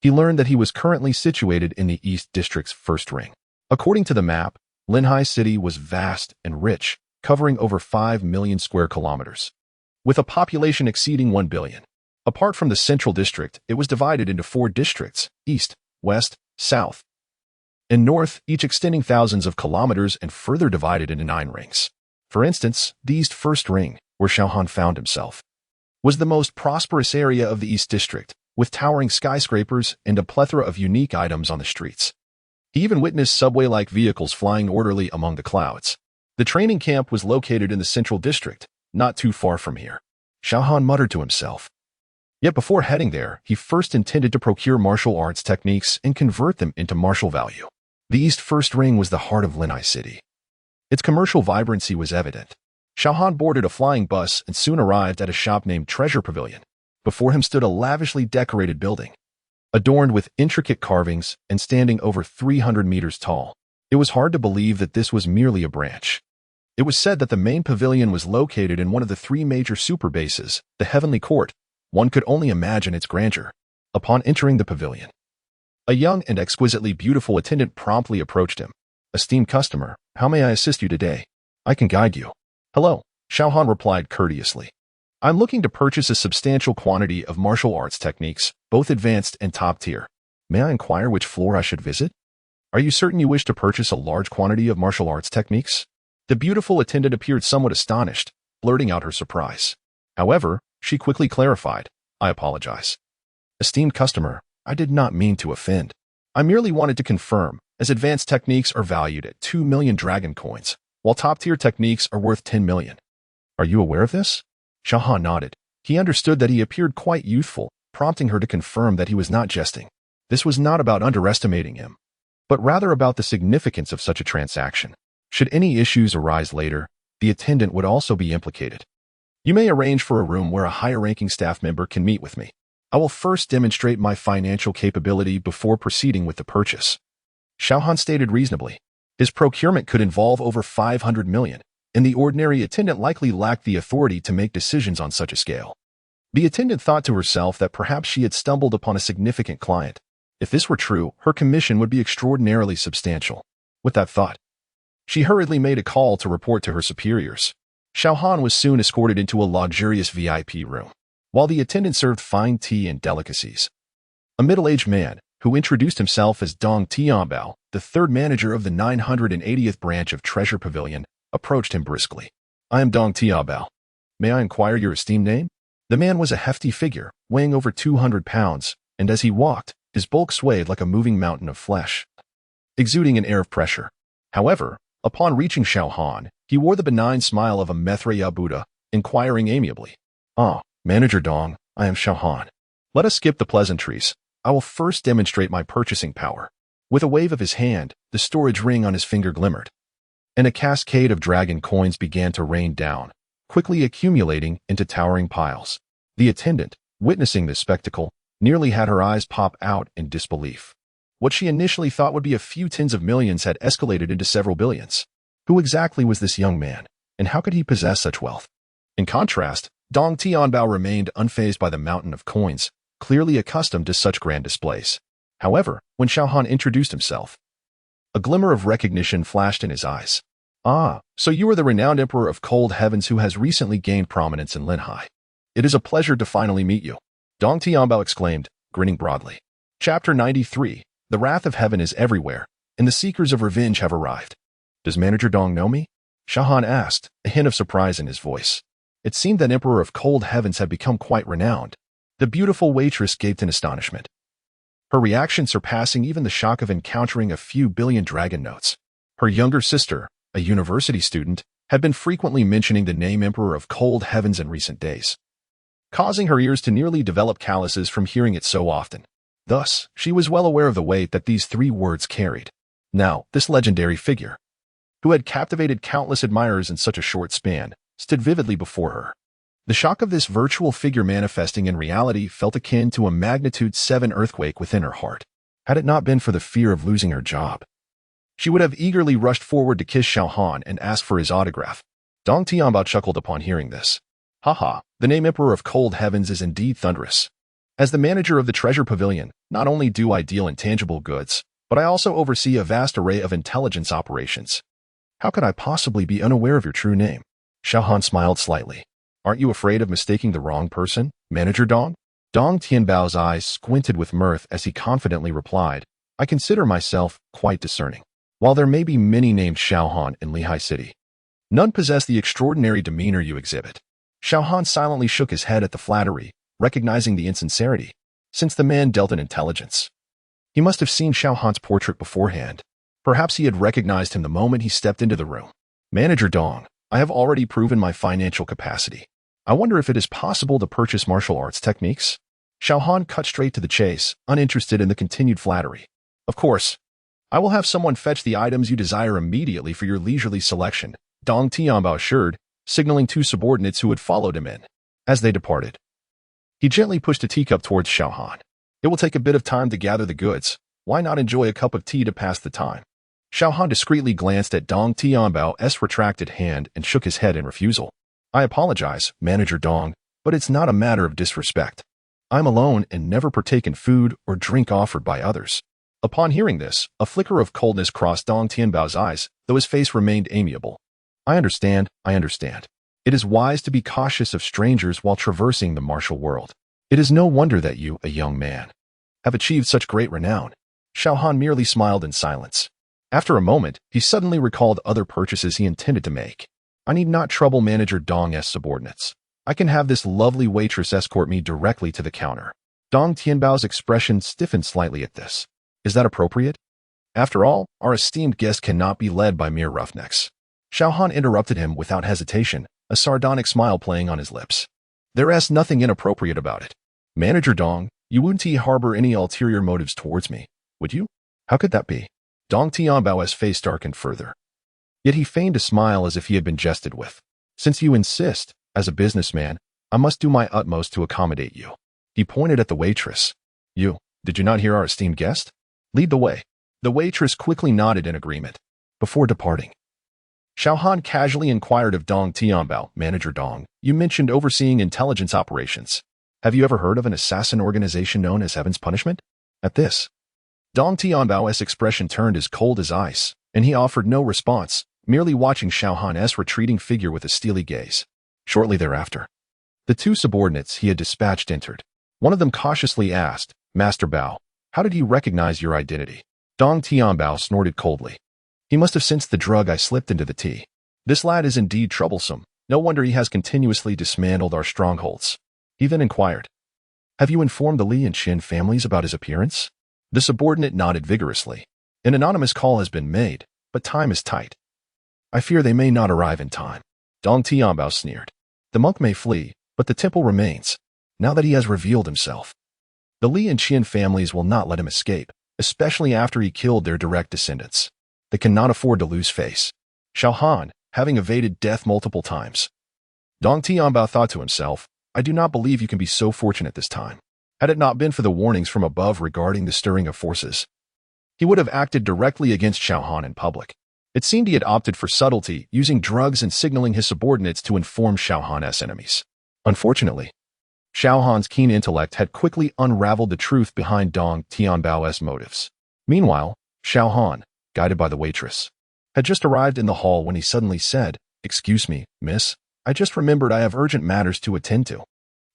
He learned that he was currently situated in the East District's first ring. According to the map, Linhai City was vast and rich, covering over 5 million square kilometers, with a population exceeding 1 billion. Apart from the central district, it was divided into 4 districts, east, west, south, and north, each extending thousands of kilometers and further divided into 9 rings. For instance, the East First Ring, where Xiao Han found himself, was the most prosperous area of the East District, with towering skyscrapers and a plethora of unique items on the streets. He even witnessed subway-like vehicles flying orderly among the clouds. The training camp was located in the central district, not too far from here. Xiao Han muttered to himself. Yet before heading there, he first intended to procure martial arts techniques and convert them into martial value. The East First Ring was the heart of Linhai City. Its commercial vibrancy was evident. Xiao Han boarded a flying bus and soon arrived at a shop named Treasure Pavilion. Before him stood a lavishly decorated building, adorned with intricate carvings and standing over 300 meters tall. It was hard to believe that this was merely a branch. It was said that the main pavilion was located in one of the 3 major super bases, the Heavenly Court. One could only imagine its grandeur. Upon entering the pavilion, a young and exquisitely beautiful attendant promptly approached him. Esteemed customer, how may I assist you today? I can guide you. Hello, Xiao Han replied courteously. I'm looking to purchase a substantial quantity of martial arts techniques, both advanced and top tier. May I inquire which floor I should visit? Are you certain you wish to purchase a large quantity of martial arts techniques? The beautiful attendant appeared somewhat astonished, blurting out her surprise. However, she quickly clarified, I apologize. Esteemed customer, I did not mean to offend. I merely wanted to confirm, as advanced techniques are valued at 2 million dragon coins, while top-tier techniques are worth 10 million. Are you aware of this? Xiao Han nodded. He understood that he appeared quite youthful, prompting her to confirm that he was not jesting. This was not about underestimating him, but rather about the significance of such a transaction. Should any issues arise later, the attendant would also be implicated. You may arrange for a room where a higher-ranking staff member can meet with me. I will first demonstrate my financial capability before proceeding with the purchase. Xiao Han stated reasonably. His procurement could involve over 500 million, and the ordinary attendant likely lacked the authority to make decisions on such a scale. The attendant thought to herself that perhaps she had stumbled upon a significant client. If this were true, her commission would be extraordinarily substantial. With that thought, she hurriedly made a call to report to her superiors. Xiao Han was soon escorted into a luxurious VIP room, while the attendant served fine tea and delicacies. A middle-aged man, who introduced himself as Dong Tianbao, the 3rd manager of the 980th branch of Treasure Pavilion, approached him briskly. I am Dong Tianbao. May I inquire your esteemed name? The man was a hefty figure, weighing over 200 pounds, and as he walked, his bulk swayed like a moving mountain of flesh, exuding an air of pressure. However, upon reaching Xiao Han, he wore the benign smile of a Maitreya Buddha, inquiring amiably, Ah, Manager Dong, I am Xiao Han. Let us skip the pleasantries. I will first demonstrate my purchasing power. With a wave of his hand, the storage ring on his finger glimmered, and a cascade of dragon coins began to rain down, quickly accumulating into towering piles. The attendant, witnessing this spectacle, nearly had her eyes pop out in disbelief. What she initially thought would be a few tens of millions had escalated into several billions. Who exactly was this young man, and how could he possess such wealth? In contrast, Dong Tianbao remained unfazed by the mountain of coins, clearly accustomed to such grand displays. However, when Xiao Han introduced himself, A glimmer of recognition flashed in his eyes. Ah, so you are the renowned Emperor of Cold Heavens who has recently gained prominence in Linhai. It is a pleasure to finally meet you, Dong Tianbao exclaimed, grinning broadly. Chapter 93. The Wrath of Heaven is everywhere, and the seekers of revenge have arrived. Does Manager Dong know me? Xiao Han asked, a hint of surprise in his voice. It seemed that Emperor of Cold Heavens had become quite renowned. The beautiful waitress gaped in astonishment, her reaction surpassing even the shock of encountering a few billion dragon notes. Her younger sister, a university student, had been frequently mentioning the name Emperor of Cold Heavens in recent days, causing her ears to nearly develop calluses from hearing it so often. Thus, she was well aware of the weight that these three words carried. Now, this legendary figure, who had captivated countless admirers in such a short span, stood vividly before her. The shock of this virtual figure manifesting in reality felt akin to a magnitude 7 earthquake within her heart. Had it not been for the fear of losing her job, she would have eagerly rushed forward to kiss Xiao Han and ask for his autograph. Dong Tianbao chuckled upon hearing this. Haha, the name Emperor of Cold Heavens is indeed thunderous. As the manager of the Treasure Pavilion, not only do I deal in tangible goods, but I also oversee a vast array of intelligence operations. How could I possibly be unaware of your true name? Xiao Han smiled slightly. Aren't you afraid of mistaking the wrong person, Manager Dong? Dong Tianbao's eyes squinted with mirth as he confidently replied, I consider myself quite discerning. While there may be many named Xiao Han in Lehigh City, none possess the extraordinary demeanor you exhibit. Xiao Han silently shook his head at the flattery, recognizing the insincerity, since the man dealt in intelligence. He must have seen Xiao Han's portrait beforehand. Perhaps he had recognized him the moment he stepped into the room. Manager Dong, I have already proven my financial capacity. I wonder if it is possible to purchase martial arts techniques? Xiao Han cut straight to the chase, uninterested in the continued flattery. Of course, I will have someone fetch the items you desire immediately for your leisurely selection, Dong Tianbao assured, signaling two subordinates who had followed him in. As they departed, he gently pushed a teacup towards Xiao Han. It will take a bit of time to gather the goods. Why not enjoy a cup of tea to pass the time? Xiao Han discreetly glanced at Dong Tianbao's retracted hand and shook his head in refusal. I apologize, Manager Dong, but it's not a matter of disrespect. I'm alone and never partake in food or drink offered by others. Upon hearing this, a flicker of coldness crossed Dong Tianbao's eyes, though his face remained amiable. I understand. It is wise to be cautious of strangers while traversing the martial world. It is no wonder that you, a young man, have achieved such great renown. Xiao Han merely smiled in silence. After a moment, he suddenly recalled other purchases he intended to make. I need not trouble Manager Dong's subordinates. I can have this lovely waitress escort me directly to the counter. Dong Tianbao's expression stiffened slightly at this. Is that appropriate? After all, our esteemed guest cannot be led by mere roughnecks. Xiao Han interrupted him without hesitation, a sardonic smile playing on his lips. There is nothing inappropriate about it. Manager Dong, you wouldn't harbor any ulterior motives towards me, would you? How could that be? Dong Tianbao's face darkened further. Yet he feigned a smile as if he had been jested with. Since you insist, as a businessman, I must do my utmost to accommodate you. He pointed at the waitress. Did you not hear our esteemed guest? Lead the way. The waitress quickly nodded in agreement. Before departing, Xiao Han casually inquired of Dong Tianbao, Manager Dong, you mentioned overseeing intelligence operations. Have you ever heard of an assassin organization known as Heaven's Punishment? At this, Dong Tianbao's expression turned as cold as ice, and he offered no response, merely watching Xiao Han's retreating figure with a steely gaze. Shortly thereafter, the two subordinates he had dispatched entered. One of them cautiously asked, Master Bao, how did he recognize your identity? Dong Tianbao snorted coldly. He must have sensed the drug I slipped into the tea. This lad is indeed troublesome. No wonder he has continuously dismantled our strongholds. He then inquired, have you informed the Li and Qin families about his appearance? The subordinate nodded vigorously. An anonymous call has been made, but time is tight. I fear they may not arrive in time. Dong Tianbao sneered. The monk may flee, but the temple remains, now that he has revealed himself. The Li and Qin families will not let him escape, especially after he killed their direct descendants. They cannot afford to lose face. Xiao Han, having evaded death multiple times. Dong Tianbao thought to himself, I do not believe you can be so fortunate this time. Had it not been for the warnings from above regarding the stirring of forces, he would have acted directly against Xiao Han in public. It seemed he had opted for subtlety, using drugs and signaling his subordinates to inform Xiao Han's enemies. Unfortunately, Xiao Han's keen intellect had quickly unraveled the truth behind Dong Tianbao's motives. Meanwhile, Xiao Han, guided by the waitress, had just arrived in the hall when he suddenly said, "Excuse me, miss, I just remembered I have urgent matters to attend to.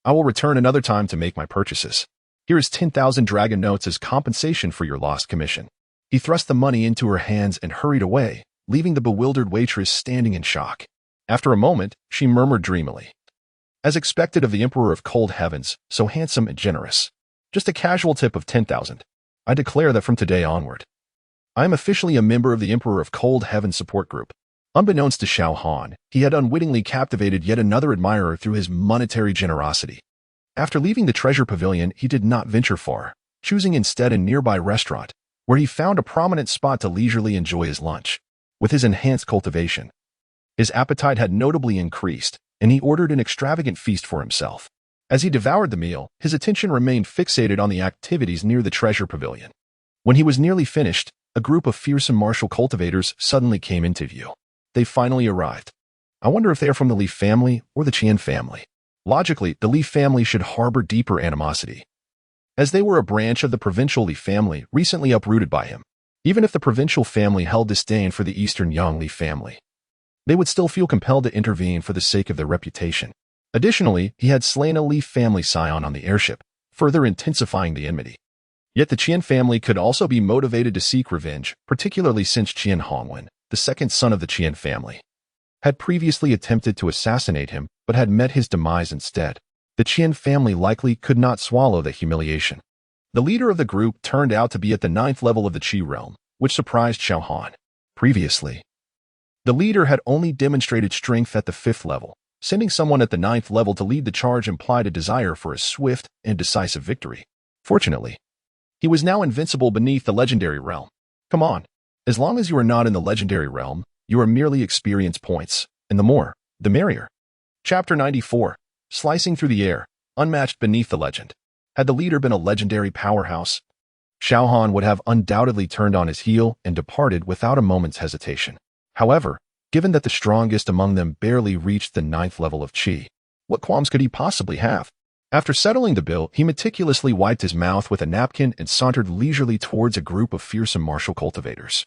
I will return another time to make my purchases. Here is 10,000 dragon notes as compensation for your lost commission." He thrust the money into her hands and hurried away, leaving the bewildered waitress standing in shock. After a moment, she murmured dreamily, "As expected of the Emperor of Cold Heavens, so handsome and generous. Just a casual tip of 10,000. I declare that from today onward, I am officially a member of the Emperor of Cold Heavens support group." Unbeknownst to Xiao Han, he had unwittingly captivated yet another admirer through his monetary generosity. After leaving the treasure pavilion, he did not venture far, choosing instead a nearby restaurant, where he found a prominent spot to leisurely enjoy his lunch. With his enhanced cultivation, his appetite had notably increased, and he ordered an extravagant feast for himself. As he devoured the meal, his attention remained fixated on the activities near the treasure pavilion. When he was nearly finished, a group of fearsome martial cultivators suddenly came into view. They finally arrived. I wonder if they are from the Li family or the Qian family. Logically, the Li family should harbor deeper animosity, as they were a branch of the provincial Li family recently uprooted by him. Even if the provincial family held disdain for the Eastern Yang Li family, they would still feel compelled to intervene for the sake of their reputation. Additionally, he had slain a Li family scion on the airship, further intensifying the enmity. Yet the Qian family could also be motivated to seek revenge, particularly since Qian Hongwen, the second son of the Qian family, had previously attempted to assassinate him but had met his demise instead. The Qian family likely could not swallow the humiliation. The leader of the group turned out to be at the 9th level of the Qi realm, which surprised Xiao Han. Previously, the leader had only demonstrated strength at the 5th level. Sending someone at the 9th level to lead the charge implied a desire for a swift and decisive victory. Fortunately, he was now invincible beneath the legendary realm. Come on, as long as you are not in the legendary realm, you are merely experience points, and the more, the merrier. Chapter 94. Slicing through the air, unmatched beneath the legend. Had the leader been a legendary powerhouse, Xiao Han would have undoubtedly turned on his heel and departed without a moment's hesitation. However, given that the strongest among them barely reached the 9th level of Qi, what qualms could he possibly have? After settling the bill, he meticulously wiped his mouth with a napkin and sauntered leisurely towards a group of fearsome martial cultivators.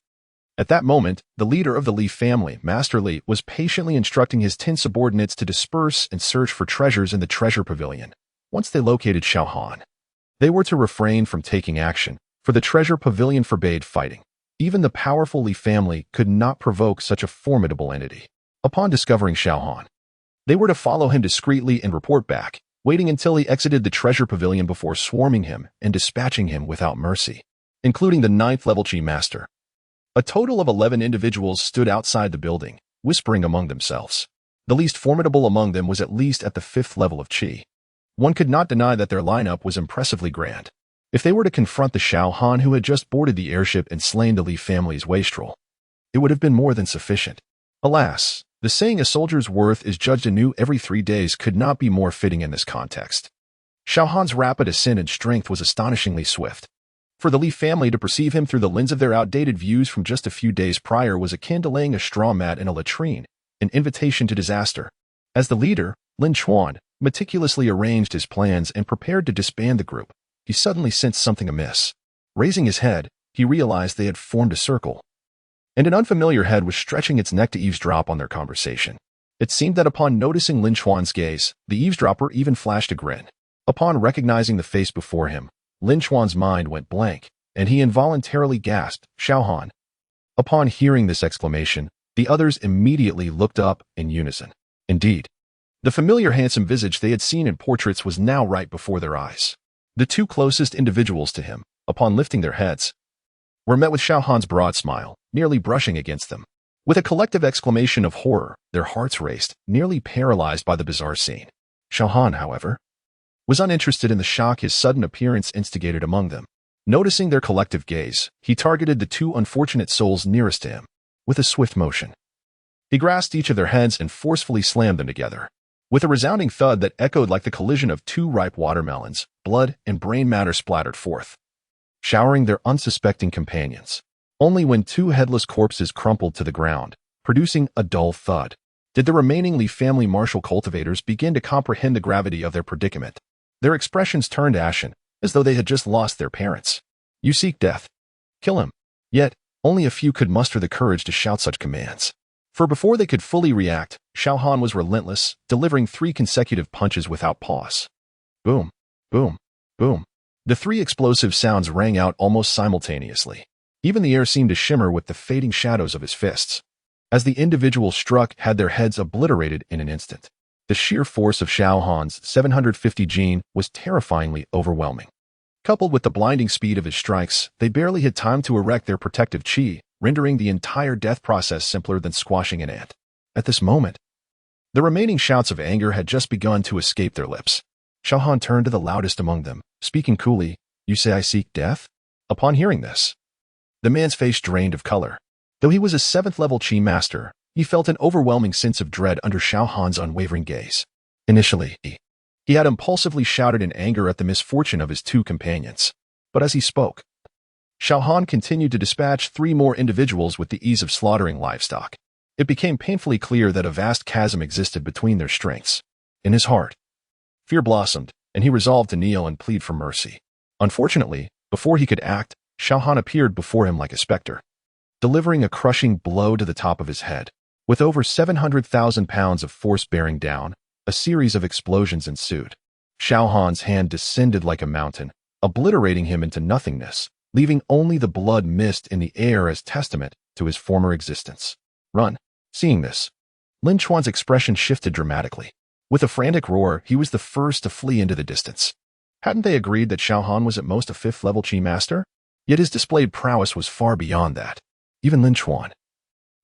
At that moment, the leader of the Li family, Master Li, was patiently instructing his 10 subordinates to disperse and search for treasures in the treasure pavilion. Once they located Xiao Han, they were to refrain from taking action, for the treasure pavilion forbade fighting. Even the powerful Li family could not provoke such a formidable entity. Upon discovering Xiao Han, they were to follow him discreetly and report back, waiting until he exited the treasure pavilion before swarming him and dispatching him without mercy, including the 9th level Qi master. A total of 11 individuals stood outside the building, whispering among themselves. The least formidable among them was at least at the 5th level of Qi. One could not deny that their lineup was impressively grand. If they were to confront the Xiao Han who had just boarded the airship and slain the Li family's wastrel, it would have been more than sufficient. Alas, the saying a soldier's worth is judged anew every 3 days could not be more fitting in this context. Xiao Han's rapid ascent in strength was astonishingly swift. For the Li family to perceive him through the lens of their outdated views from just a few days prior was akin to laying a straw mat in a latrine, an invitation to disaster. As the leader, Lin Chuan, meticulously arranged his plans and prepared to disband the group, he suddenly sensed something amiss. Raising his head, he realized they had formed a circle, and an unfamiliar head was stretching its neck to eavesdrop on their conversation. It seemed that upon noticing Lin Chuan's gaze, the eavesdropper even flashed a grin. Upon recognizing the face before him, Lin Chuan's mind went blank, and he involuntarily gasped, "Xiao Han." Upon hearing this exclamation, the others immediately looked up in unison. Indeed, the familiar handsome visage they had seen in portraits was now right before their eyes. The 2 closest individuals to him, upon lifting their heads, were met with Xiao Han's broad smile, nearly brushing against them. With a collective exclamation of horror, their hearts raced, nearly paralyzed by the bizarre scene. Xiao Han, however, was uninterested in the shock his sudden appearance instigated among them. Noticing their collective gaze, he targeted the 2 unfortunate souls nearest to him. With a swift motion, he grasped each of their heads and forcefully slammed them together. With a resounding thud that echoed like the collision of 2 ripe watermelons, blood and brain matter splattered forth, showering their unsuspecting companions. Only when 2 headless corpses crumpled to the ground, producing a dull thud, did the remaining Li family martial cultivators begin to comprehend the gravity of their predicament. Their expressions turned ashen, as though they had just lost their parents. "You seek death. Kill him." Yet, Only a few could muster the courage to shout such commands. For before they could fully react, Xiao Han was relentless, delivering 3 consecutive punches without pause. Boom, boom, boom. The 3 explosive sounds rang out almost simultaneously. Even the air seemed to shimmer with the fading shadows of his fists. As the individuals struck, had their heads obliterated in an instant. The sheer force of Xiao Han's 750 gene was terrifyingly overwhelming. Coupled with the blinding speed of his strikes, they barely had time to erect their protective chi, rendering the entire death process simpler than squashing an ant. At this moment, the remaining shouts of anger had just begun to escape their lips. Xiao Han turned to the loudest among them, speaking coolly, "You say I seek death?" Upon hearing this, the man's face drained of color. Though he was a 7th-level chi master, he felt an overwhelming sense of dread under Xiao Han's unwavering gaze. Initially, he had impulsively shouted in anger at the misfortune of his 2 companions. But as he spoke, Xiao Han continued to dispatch 3 more individuals with the ease of slaughtering livestock. It became painfully clear that a vast chasm existed between their strengths. In his heart, fear blossomed, and he resolved to kneel and plead for mercy. Unfortunately, before he could act, Xiao Han appeared before him like a specter, delivering a crushing blow to the top of his head. With over 700,000 pounds of force bearing down, a series of explosions ensued. Xiao Han's hand descended like a mountain, obliterating him into nothingness, leaving only the blood mist in the air as testament to his former existence. Run. Seeing this, Lin Chuan's expression shifted dramatically. With a frantic roar, he was the first to flee into the distance. Hadn't they agreed that Xiao Han was at most a 5th-level chi master? Yet his displayed prowess was far beyond that. Even Lin Chuan,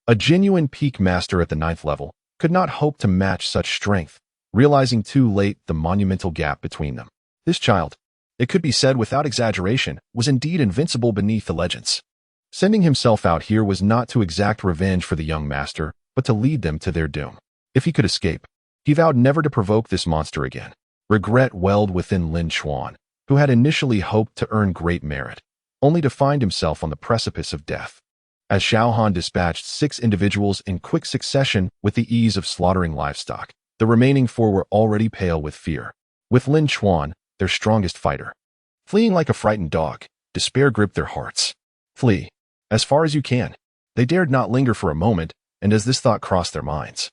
a genuine peak master at the 9th level, could not hope to match such strength, realizing too late the monumental gap between them. This child, it could be said without exaggeration, was indeed invincible beneath the legends. Sending himself out here was not to exact revenge for the young master, but to lead them to their doom. If he could escape, he vowed never to provoke this monster again. Regret welled within Lin Chuan, who had initially hoped to earn great merit, only to find himself on the precipice of death. As Xiao Han dispatched 6 individuals in quick succession with the ease of slaughtering livestock, the remaining 4 were already pale with fear. With Lin Chuan, their strongest fighter, fleeing like a frightened dog, despair gripped their hearts. Flee. As far as you can. They dared not linger for a moment, and as this thought crossed their minds,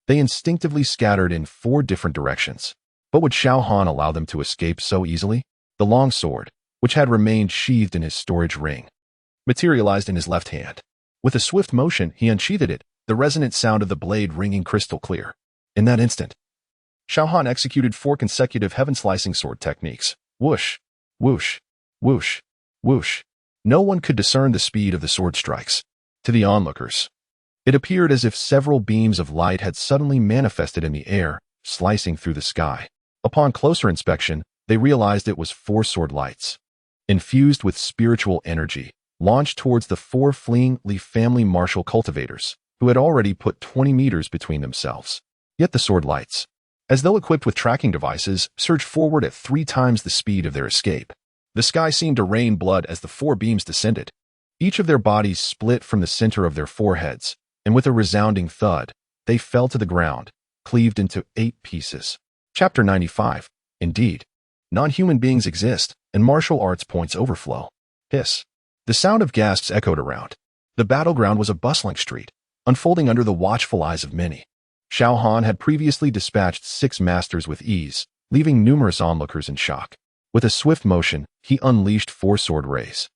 they instinctively scattered in 4 different directions. But would Xiao Han allow them to escape so easily? The long sword, which had remained sheathed in his storage ring, materialized in his left hand. With a swift motion, he unsheathed it, the resonant sound of the blade ringing crystal clear. In that instant, Xiao Han executed 4 consecutive heaven-slicing sword techniques. Whoosh, whoosh, whoosh, whoosh. No one could discern the speed of the sword strikes. To the onlookers, it appeared as if several beams of light had suddenly manifested in the air, slicing through the sky. Upon closer inspection, they realized it was 4 sword lights, infused with spiritual energy, launched towards the 4 fleeing Li family martial cultivators, who had already put 20 meters between themselves. Yet the sword lights, as though equipped with tracking devices, surged forward at 3 times the speed of their escape. The sky seemed to rain blood as the 4 beams descended. Each of their bodies split from the center of their foreheads, and with a resounding thud, they fell to the ground, cleaved into 8 pieces. Chapter 95. Indeed, non-human beings exist, and martial arts points overflow. Hiss. The sound of gasps echoed around. The battleground was a bustling street, unfolding under the watchful eyes of many. Xiao Han had previously dispatched 6 masters with ease, leaving numerous onlookers in shock. With a swift motion, he unleashed 4 sword rays,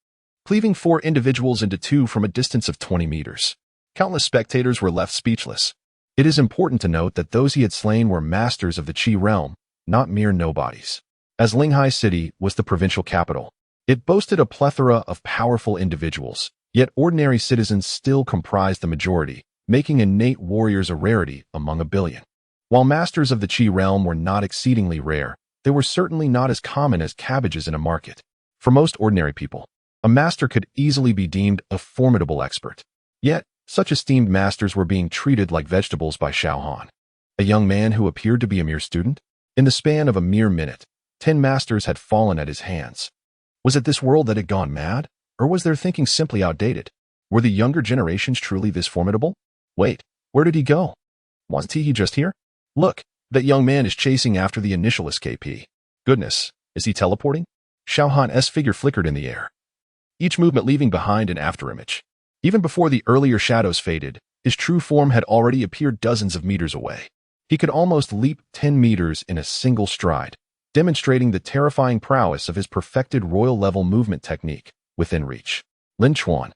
cleaving 4 individuals into 2 from a distance of 20 meters. Countless spectators were left speechless. It is important to note that those he had slain were masters of the Qi realm, not mere nobodies. As Linghai City was the provincial capital, it boasted a plethora of powerful individuals, yet ordinary citizens still comprised the majority, making innate warriors a rarity among a billion. While masters of the Qi realm were not exceedingly rare, they were certainly not as common as cabbages in a market. For most ordinary people, a master could easily be deemed a formidable expert. Yet, such esteemed masters were being treated like vegetables by Xiao Han, a young man who appeared to be a mere student. In the span of a mere minute, 10 masters had fallen at his hands. Was it this world that had gone mad, or was their thinking simply outdated? Were the younger generations truly this formidable? Wait, where did he go? Wasn't he just here? Look, that young man is chasing after the initial escapee. Goodness, is he teleporting? Xiao Han's figure flickered in the air, each movement leaving behind an afterimage. Even before the earlier shadows faded, his true form had already appeared dozens of meters away. He could almost leap 10 meters in a single stride, demonstrating the terrifying prowess of his perfected royal-level movement technique within reach. Lin Chuan,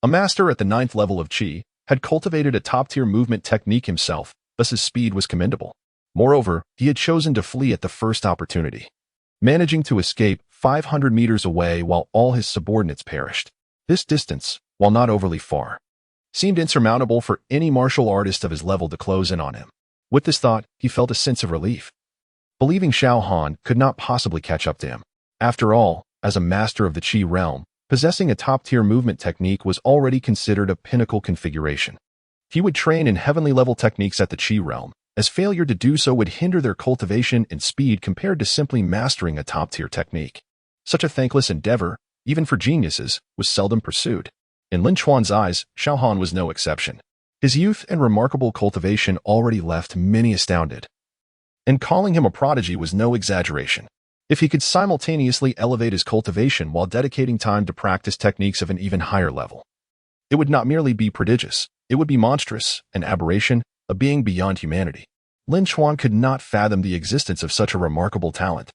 a master at the 9th level of Qi, had cultivated a top-tier movement technique himself, thus his speed was commendable. Moreover, he had chosen to flee at the first opportunity, managing to escape 500 meters away while all his subordinates perished. This distance, while not overly far, seemed insurmountable for any martial artist of his level to close in on him. With this thought, he felt a sense of relief, believing Xiao Han could not possibly catch up to him. After all, as a master of the Qi realm, possessing a top-tier movement technique was already considered a pinnacle configuration. He would train in heavenly-level techniques at the Qi realm, as failure to do so would hinder their cultivation and speed compared to simply mastering a top-tier technique. Such a thankless endeavor, even for geniuses, was seldom pursued. In Lin Chuan's eyes, Xiao Han was no exception. His youth and remarkable cultivation already left many astounded, and calling him a prodigy was no exaggeration. If he could simultaneously elevate his cultivation while dedicating time to practice techniques of an even higher level, it would not merely be prodigious, it would be monstrous, an aberration, a being beyond humanity. Lin Chuan could not fathom the existence of such a remarkable talent.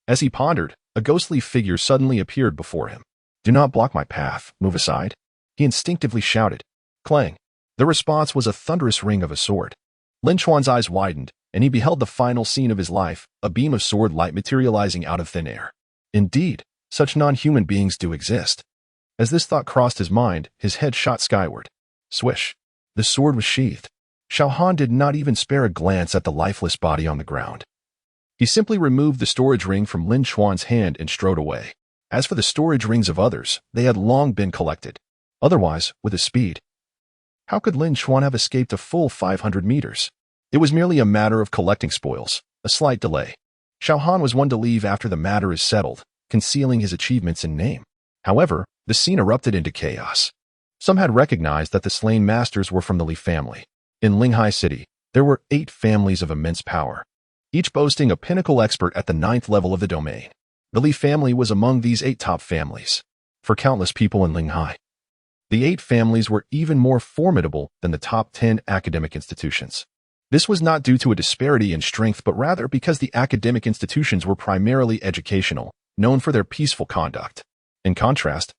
As he pondered, a ghostly figure suddenly appeared before him. "Do not block my path, move aside," he instinctively shouted. Clang! The response was a thunderous ring of a sword. Lin Chuan's eyes widened, and he beheld the final scene of his life, a beam of sword light materializing out of thin air. Indeed, such non-human beings do exist. As this thought crossed his mind, his head shot skyward. Swish! The sword was sheathed. Xiao Han did not even spare a glance at the lifeless body on the ground. He simply removed the storage ring from Lin Chuan's hand and strode away. As for the storage rings of others, they had long been collected. Otherwise, with his speed, how could Lin Chuan have escaped a full 500 meters? It was merely a matter of collecting spoils, a slight delay. Xiao Han was one to leave after the matter is settled, concealing his achievements in name. However, the scene erupted into chaos. Some had recognized that the slain masters were from the Li family. In Linghai City, there were 8 families of immense power, each boasting a pinnacle expert at the 9th level of the domain. The Li family was among these 8 top families. For countless people in Linghai, the 8 families were even more formidable than the top 10 academic institutions. This was not due to a disparity in strength, but rather because the academic institutions were primarily educational, known for their peaceful conduct. In contrast,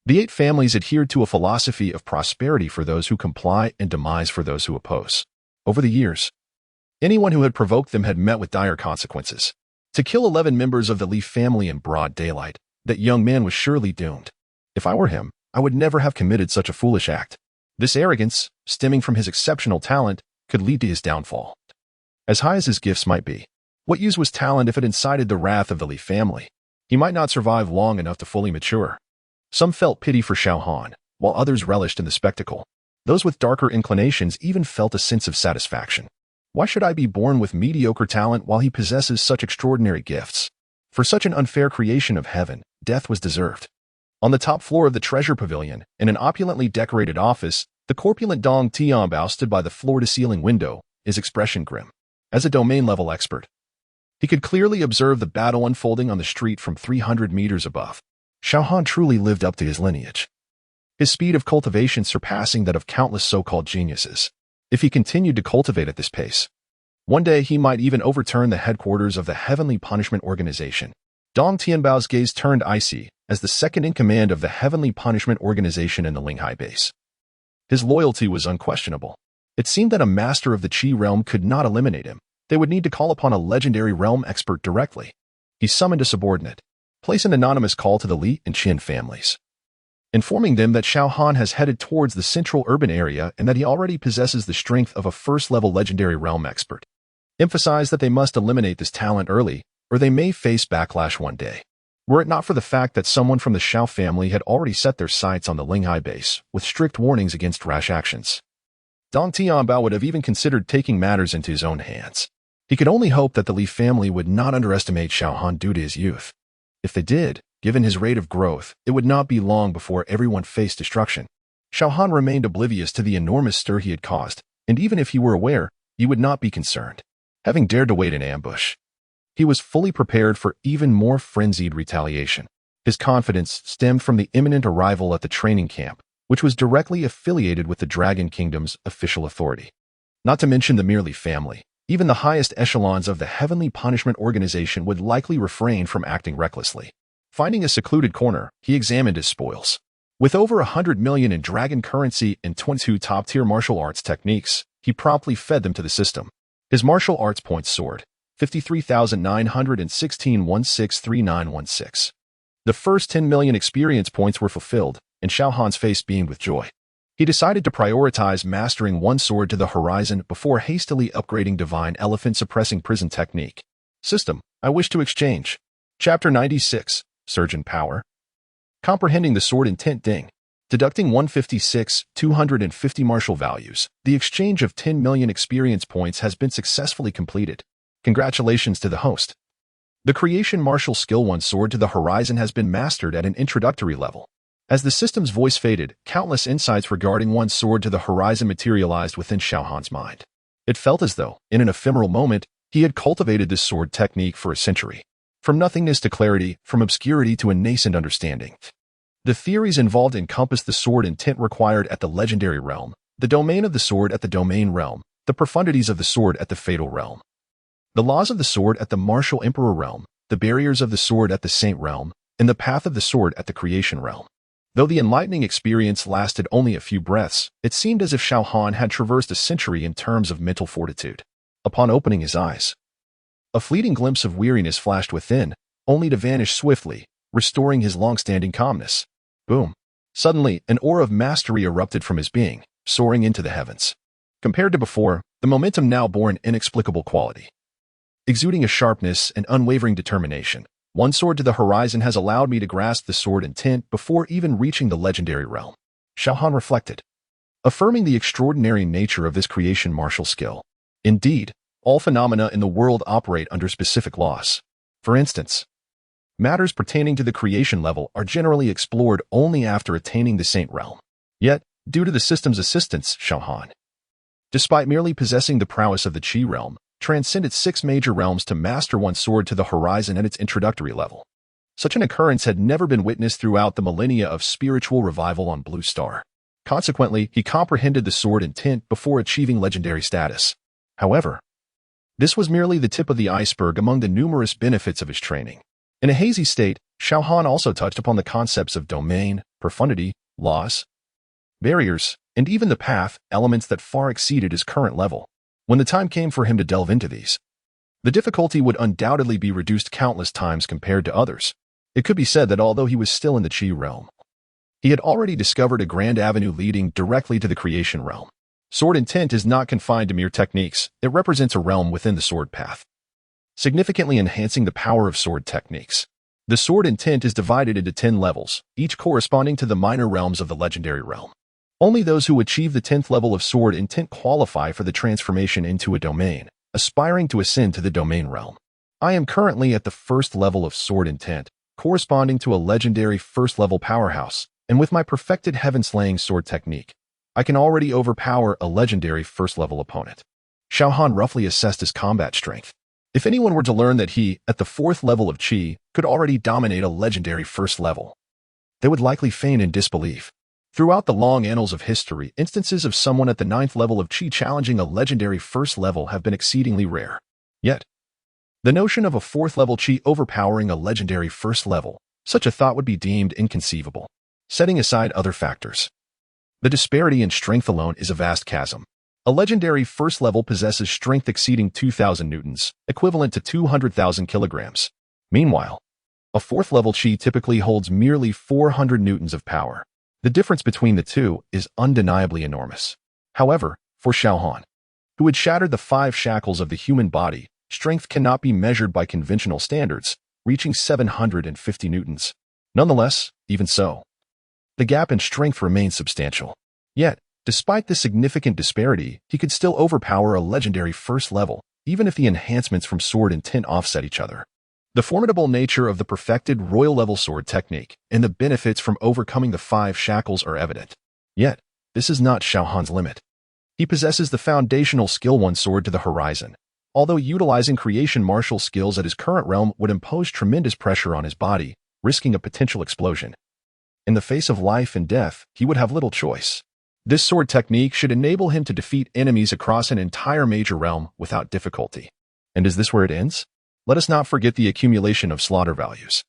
the 8 families adhered to a philosophy of prosperity for those who comply and demise for those who oppose. Over the years, anyone who had provoked them had met with dire consequences. To kill 11 members of the Li family in broad daylight, that young man was surely doomed. If I were him, I would never have committed such a foolish act. This arrogance, stemming from his exceptional talent, could lead to his downfall. As high as his gifts might be, what use was talent if it incited the wrath of the Li family? He might not survive long enough to fully mature. Some felt pity for Xiao Han, while others relished in the spectacle. Those with darker inclinations even felt a sense of satisfaction. Why should I be born with mediocre talent while he possesses such extraordinary gifts? For such an unfair creation of heaven, death was deserved. On the top floor of the treasure pavilion, in an opulently decorated office, the corpulent Dong Tianbao stood by the floor-to-ceiling window, his expression grim. As a domain-level expert, he could clearly observe the battle unfolding on the street from 300 meters above. Xiao Han truly lived up to his lineage, his speed of cultivation surpassing that of countless so-called geniuses. If he continued to cultivate at this pace, one day he might even overturn the headquarters of the Heavenly Punishment Organization. Dong Tianbao's gaze turned icy as the second-in-command of the Heavenly Punishment Organization in the Linghai base. His loyalty was unquestionable. It seemed that a master of the Qi realm could not eliminate him. They would need to call upon a legendary realm expert directly. He summoned a subordinate. Place an anonymous call to the Li and Qin families, informing them that Xiao Han has headed towards the central urban area and that he already possesses the strength of a first-level legendary realm expert. Emphasize that they must eliminate this talent early, or they may face backlash one day. Were it not for the fact that someone from the Xiao family had already set their sights on the Linghai base, with strict warnings against rash actions, Dong Tianbao would have even considered taking matters into his own hands. He could only hope that the Li family would not underestimate Xiao Han due to his youth. If they did, given his rate of growth, it would not be long before everyone faced destruction. Xiao Han remained oblivious to the enormous stir he had caused, and even if he were aware, he would not be concerned. Having dared to wait in ambush, he was fully prepared for even more frenzied retaliation. His confidence stemmed from the imminent arrival at the training camp, which was directly affiliated with the Dragon Kingdom's official authority. Not to mention the merely family. Even the highest echelons of the Heavenly Punishment Organization would likely refrain from acting recklessly. Finding a secluded corner, he examined his spoils. With over 100 million in dragon currency and 22 top-tier martial arts techniques, he promptly fed them to the system. His martial arts points soared, 53,916 The first 10 million experience points were fulfilled, and Xiao Han's face beamed with joy. He decided to prioritize mastering one sword to the horizon before hastily upgrading Divine Elephant Suppressing Prison Technique. System, I wish to exchange. Chapter 96, Surge in Power. Comprehending the sword intent ding. Deducting 250 martial values, the exchange of 10 million experience points has been successfully completed. Congratulations to the host. The creation martial skill one sword to the horizon has been mastered at an introductory level. As the system's voice faded, countless insights regarding one sword to the horizon materialized within Xiao Han's mind. It felt as though, in an ephemeral moment, he had cultivated this sword technique for a century. From nothingness to clarity, from obscurity to a nascent understanding. The theories involved encompass the sword intent required at the legendary realm, the domain of the sword at the domain realm, the profundities of the sword at the fatal realm, the laws of the sword at the martial emperor realm, the barriers of the sword at the saint realm, and the path of the sword at the creation realm. Though the enlightening experience lasted only a few breaths, it seemed as if Xiao Han had traversed a century in terms of mental fortitude. Upon opening his eyes, a fleeting glimpse of weariness flashed within, only to vanish swiftly, restoring his long-standing calmness. Boom. Suddenly, an aura of mastery erupted from his being, soaring into the heavens. Compared to before, the momentum now bore an inexplicable quality. Exuding a sharpness and unwavering determination, one sword to the horizon has allowed me to grasp the sword intent before even reaching the legendary realm. Xiao Han reflected, affirming the extraordinary nature of this creation martial skill. Indeed, all phenomena in the world operate under specific laws. For instance, matters pertaining to the creation level are generally explored only after attaining the saint realm. Yet, due to the system's assistance, Xiao Han, despite merely possessing the prowess of the Qi realm, transcended 6 major realms to master one sword to the horizon at its introductory level. Such an occurrence had never been witnessed throughout the millennia of spiritual revival on Blue Star. Consequently, he comprehended the sword intent before achieving legendary status. However, this was merely the tip of the iceberg among the numerous benefits of his training. In a hazy state, Xiao Han also touched upon the concepts of domain, profundity, laws, barriers, and even the path, elements that far exceeded his current level. When the time came for him to delve into these, the difficulty would undoubtedly be reduced countless times compared to others. It could be said that although he was still in the Qi realm, he had already discovered a grand avenue leading directly to the creation realm. Sword intent is not confined to mere techniques, it represents a realm within the sword path, significantly enhancing the power of sword techniques. The sword intent is divided into 10 levels, each corresponding to the minor realms of the legendary realm. Only those who achieve the 10th level of sword intent qualify for the transformation into a domain, aspiring to ascend to the domain realm. I am currently at the first level of sword intent, corresponding to a legendary first-level powerhouse, and with my perfected heaven-slaying sword technique, I can already overpower a legendary first-level opponent. Xiao Han roughly assessed his combat strength. If anyone were to learn that he, at the 4th level of Qi, could already dominate a legendary first level, they would likely feign in disbelief. Throughout the long annals of history, instances of someone at the 9th level of Qi challenging a legendary first level have been exceedingly rare. Yet, the notion of a 4th level Qi overpowering a legendary first level, such a thought would be deemed inconceivable. Setting aside other factors, the disparity in strength alone is a vast chasm. A legendary first level possesses strength exceeding 2,000 newtons, equivalent to 200,000 kilograms. Meanwhile, a 4th level Qi typically holds merely 400 newtons of power. The difference between the two is undeniably enormous. However, for Xiao Han, who had shattered the 5 shackles of the human body, strength cannot be measured by conventional standards, reaching 750 newtons. Nonetheless, even so, the gap in strength remains substantial. Yet, despite this significant disparity, he could still overpower a legendary first level, even if the enhancements from sword intent offset each other. The formidable nature of the perfected royal-level sword technique and the benefits from overcoming the 5 shackles are evident. Yet, this is not Xiao Han's limit. He possesses the foundational skill one sword to the horizon. Although utilizing creation martial skills at his current realm would impose tremendous pressure on his body, risking a potential explosion, In the face of life and death, he would have little choice. This sword technique should enable him to defeat enemies across an entire major realm without difficulty. And is this where it ends? Let us not forget the accumulation of slaughter values.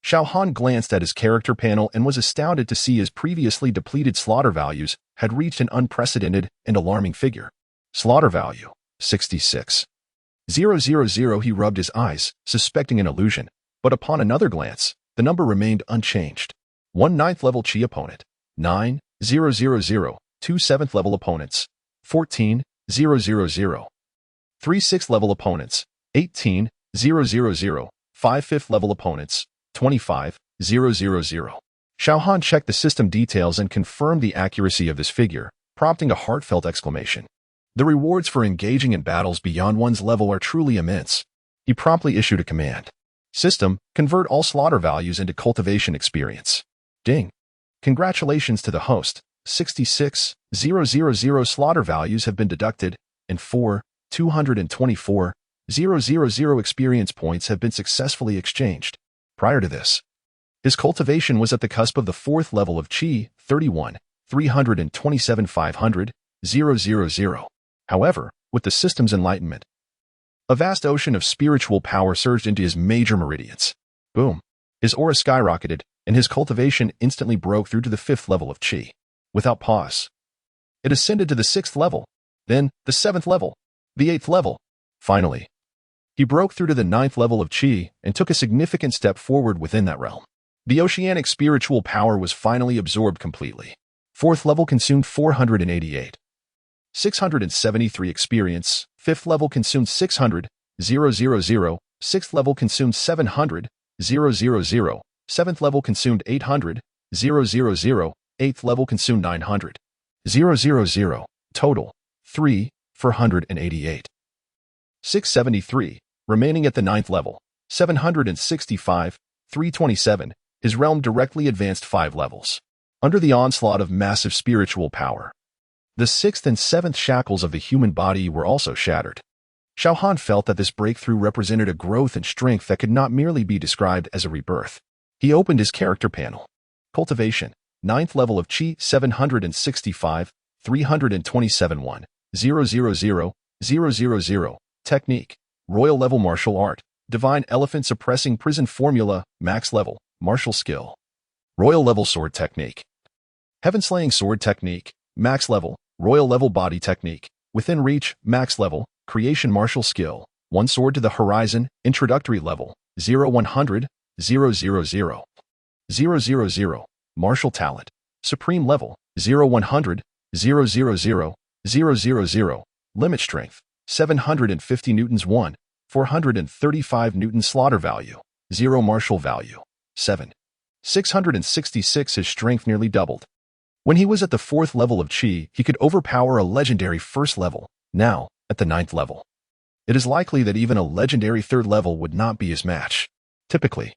Xiao Han glanced at his character panel and was astounded to see his previously depleted slaughter values had reached an unprecedented and alarming figure. Slaughter value, 66. 000. He rubbed his eyes, suspecting an illusion, but upon another glance, the number remained unchanged. 1 9th level Qi opponent, 9, 000, 2 7th level opponents, 14, 000, 3 6th level opponents, 18, 000, 5 5th level opponents, 25, 000. Xiao Han checked the system details and confirmed the accuracy of this figure, prompting a heartfelt exclamation. The rewards for engaging in battles beyond one's level are truly immense. He promptly issued a command. System, convert all slaughter values into cultivation experience. Ding. Congratulations to the host. 66, 000 slaughter values have been deducted, and 4, 224, 000 experience points have been successfully exchanged. Prior to this, his cultivation was at the cusp of the 4th level of Qi, 31, 327 500, 000. However, with the system's enlightenment, a vast ocean of spiritual power surged into his major meridians. Boom. His aura skyrocketed, and his cultivation instantly broke through to the 5th level of Qi. Without pause, it ascended to the 6th level, then the 7th level, the 8th level. Finally, he broke through to the 9th level of Qi and took a significant step forward within that realm. The oceanic spiritual power was finally absorbed completely. 4th level consumed 488. 673 experience, 5th level consumed 600, 000, 6th level consumed 700, 000, 7th level consumed 800, 000, 8th level consumed 900, 000, total, 488. 673, remaining at the 9th level, 765, 327, his realm directly advanced 5 levels. Under the onslaught of massive spiritual power, the 6th and 7th shackles of the human body were also shattered. Xiao Han felt that this breakthrough represented a growth and strength that could not merely be described as a rebirth. He opened his character panel. Cultivation, 9th level of Qi, 765, 327 1, 000. Technique, Royal level martial art, Divine Elephant Suppressing Prison Formula, max level, martial skill. Royal level sword technique. Heaven Slaying sword technique, max level, Royal level body technique, within reach, max level, creation martial skill, 1 sword to the horizon, introductory level, 0-100, 000. 000, martial talent, supreme level, 0-100, 000, limit strength, 750 newtons 1, 435 newton slaughter value, 0 martial value, 7. 666 his strength nearly doubled. When he was at the 4th level of Qi, he could overpower a legendary 1st level, now at the 9th level. It is likely that even a legendary 3rd level would not be his match. Typically,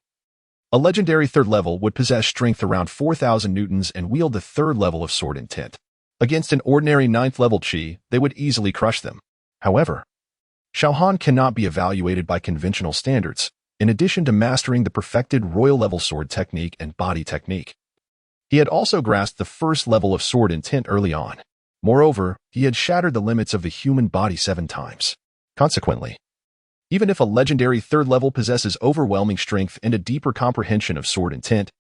a legendary 3rd level would possess strength around 4,000 newtons and wield the 3rd level of sword intent. Against an ordinary 9th level Qi, they would easily crush them. However, Xiao Han cannot be evaluated by conventional standards, in addition to mastering the perfected Royal level sword technique and body technique. He had also grasped the 1st level of sword intent early on. Moreover, he had shattered the limits of the human body 7 times. Consequently, even if a legendary 3rd level possesses overwhelming strength and a deeper comprehension of sword intent,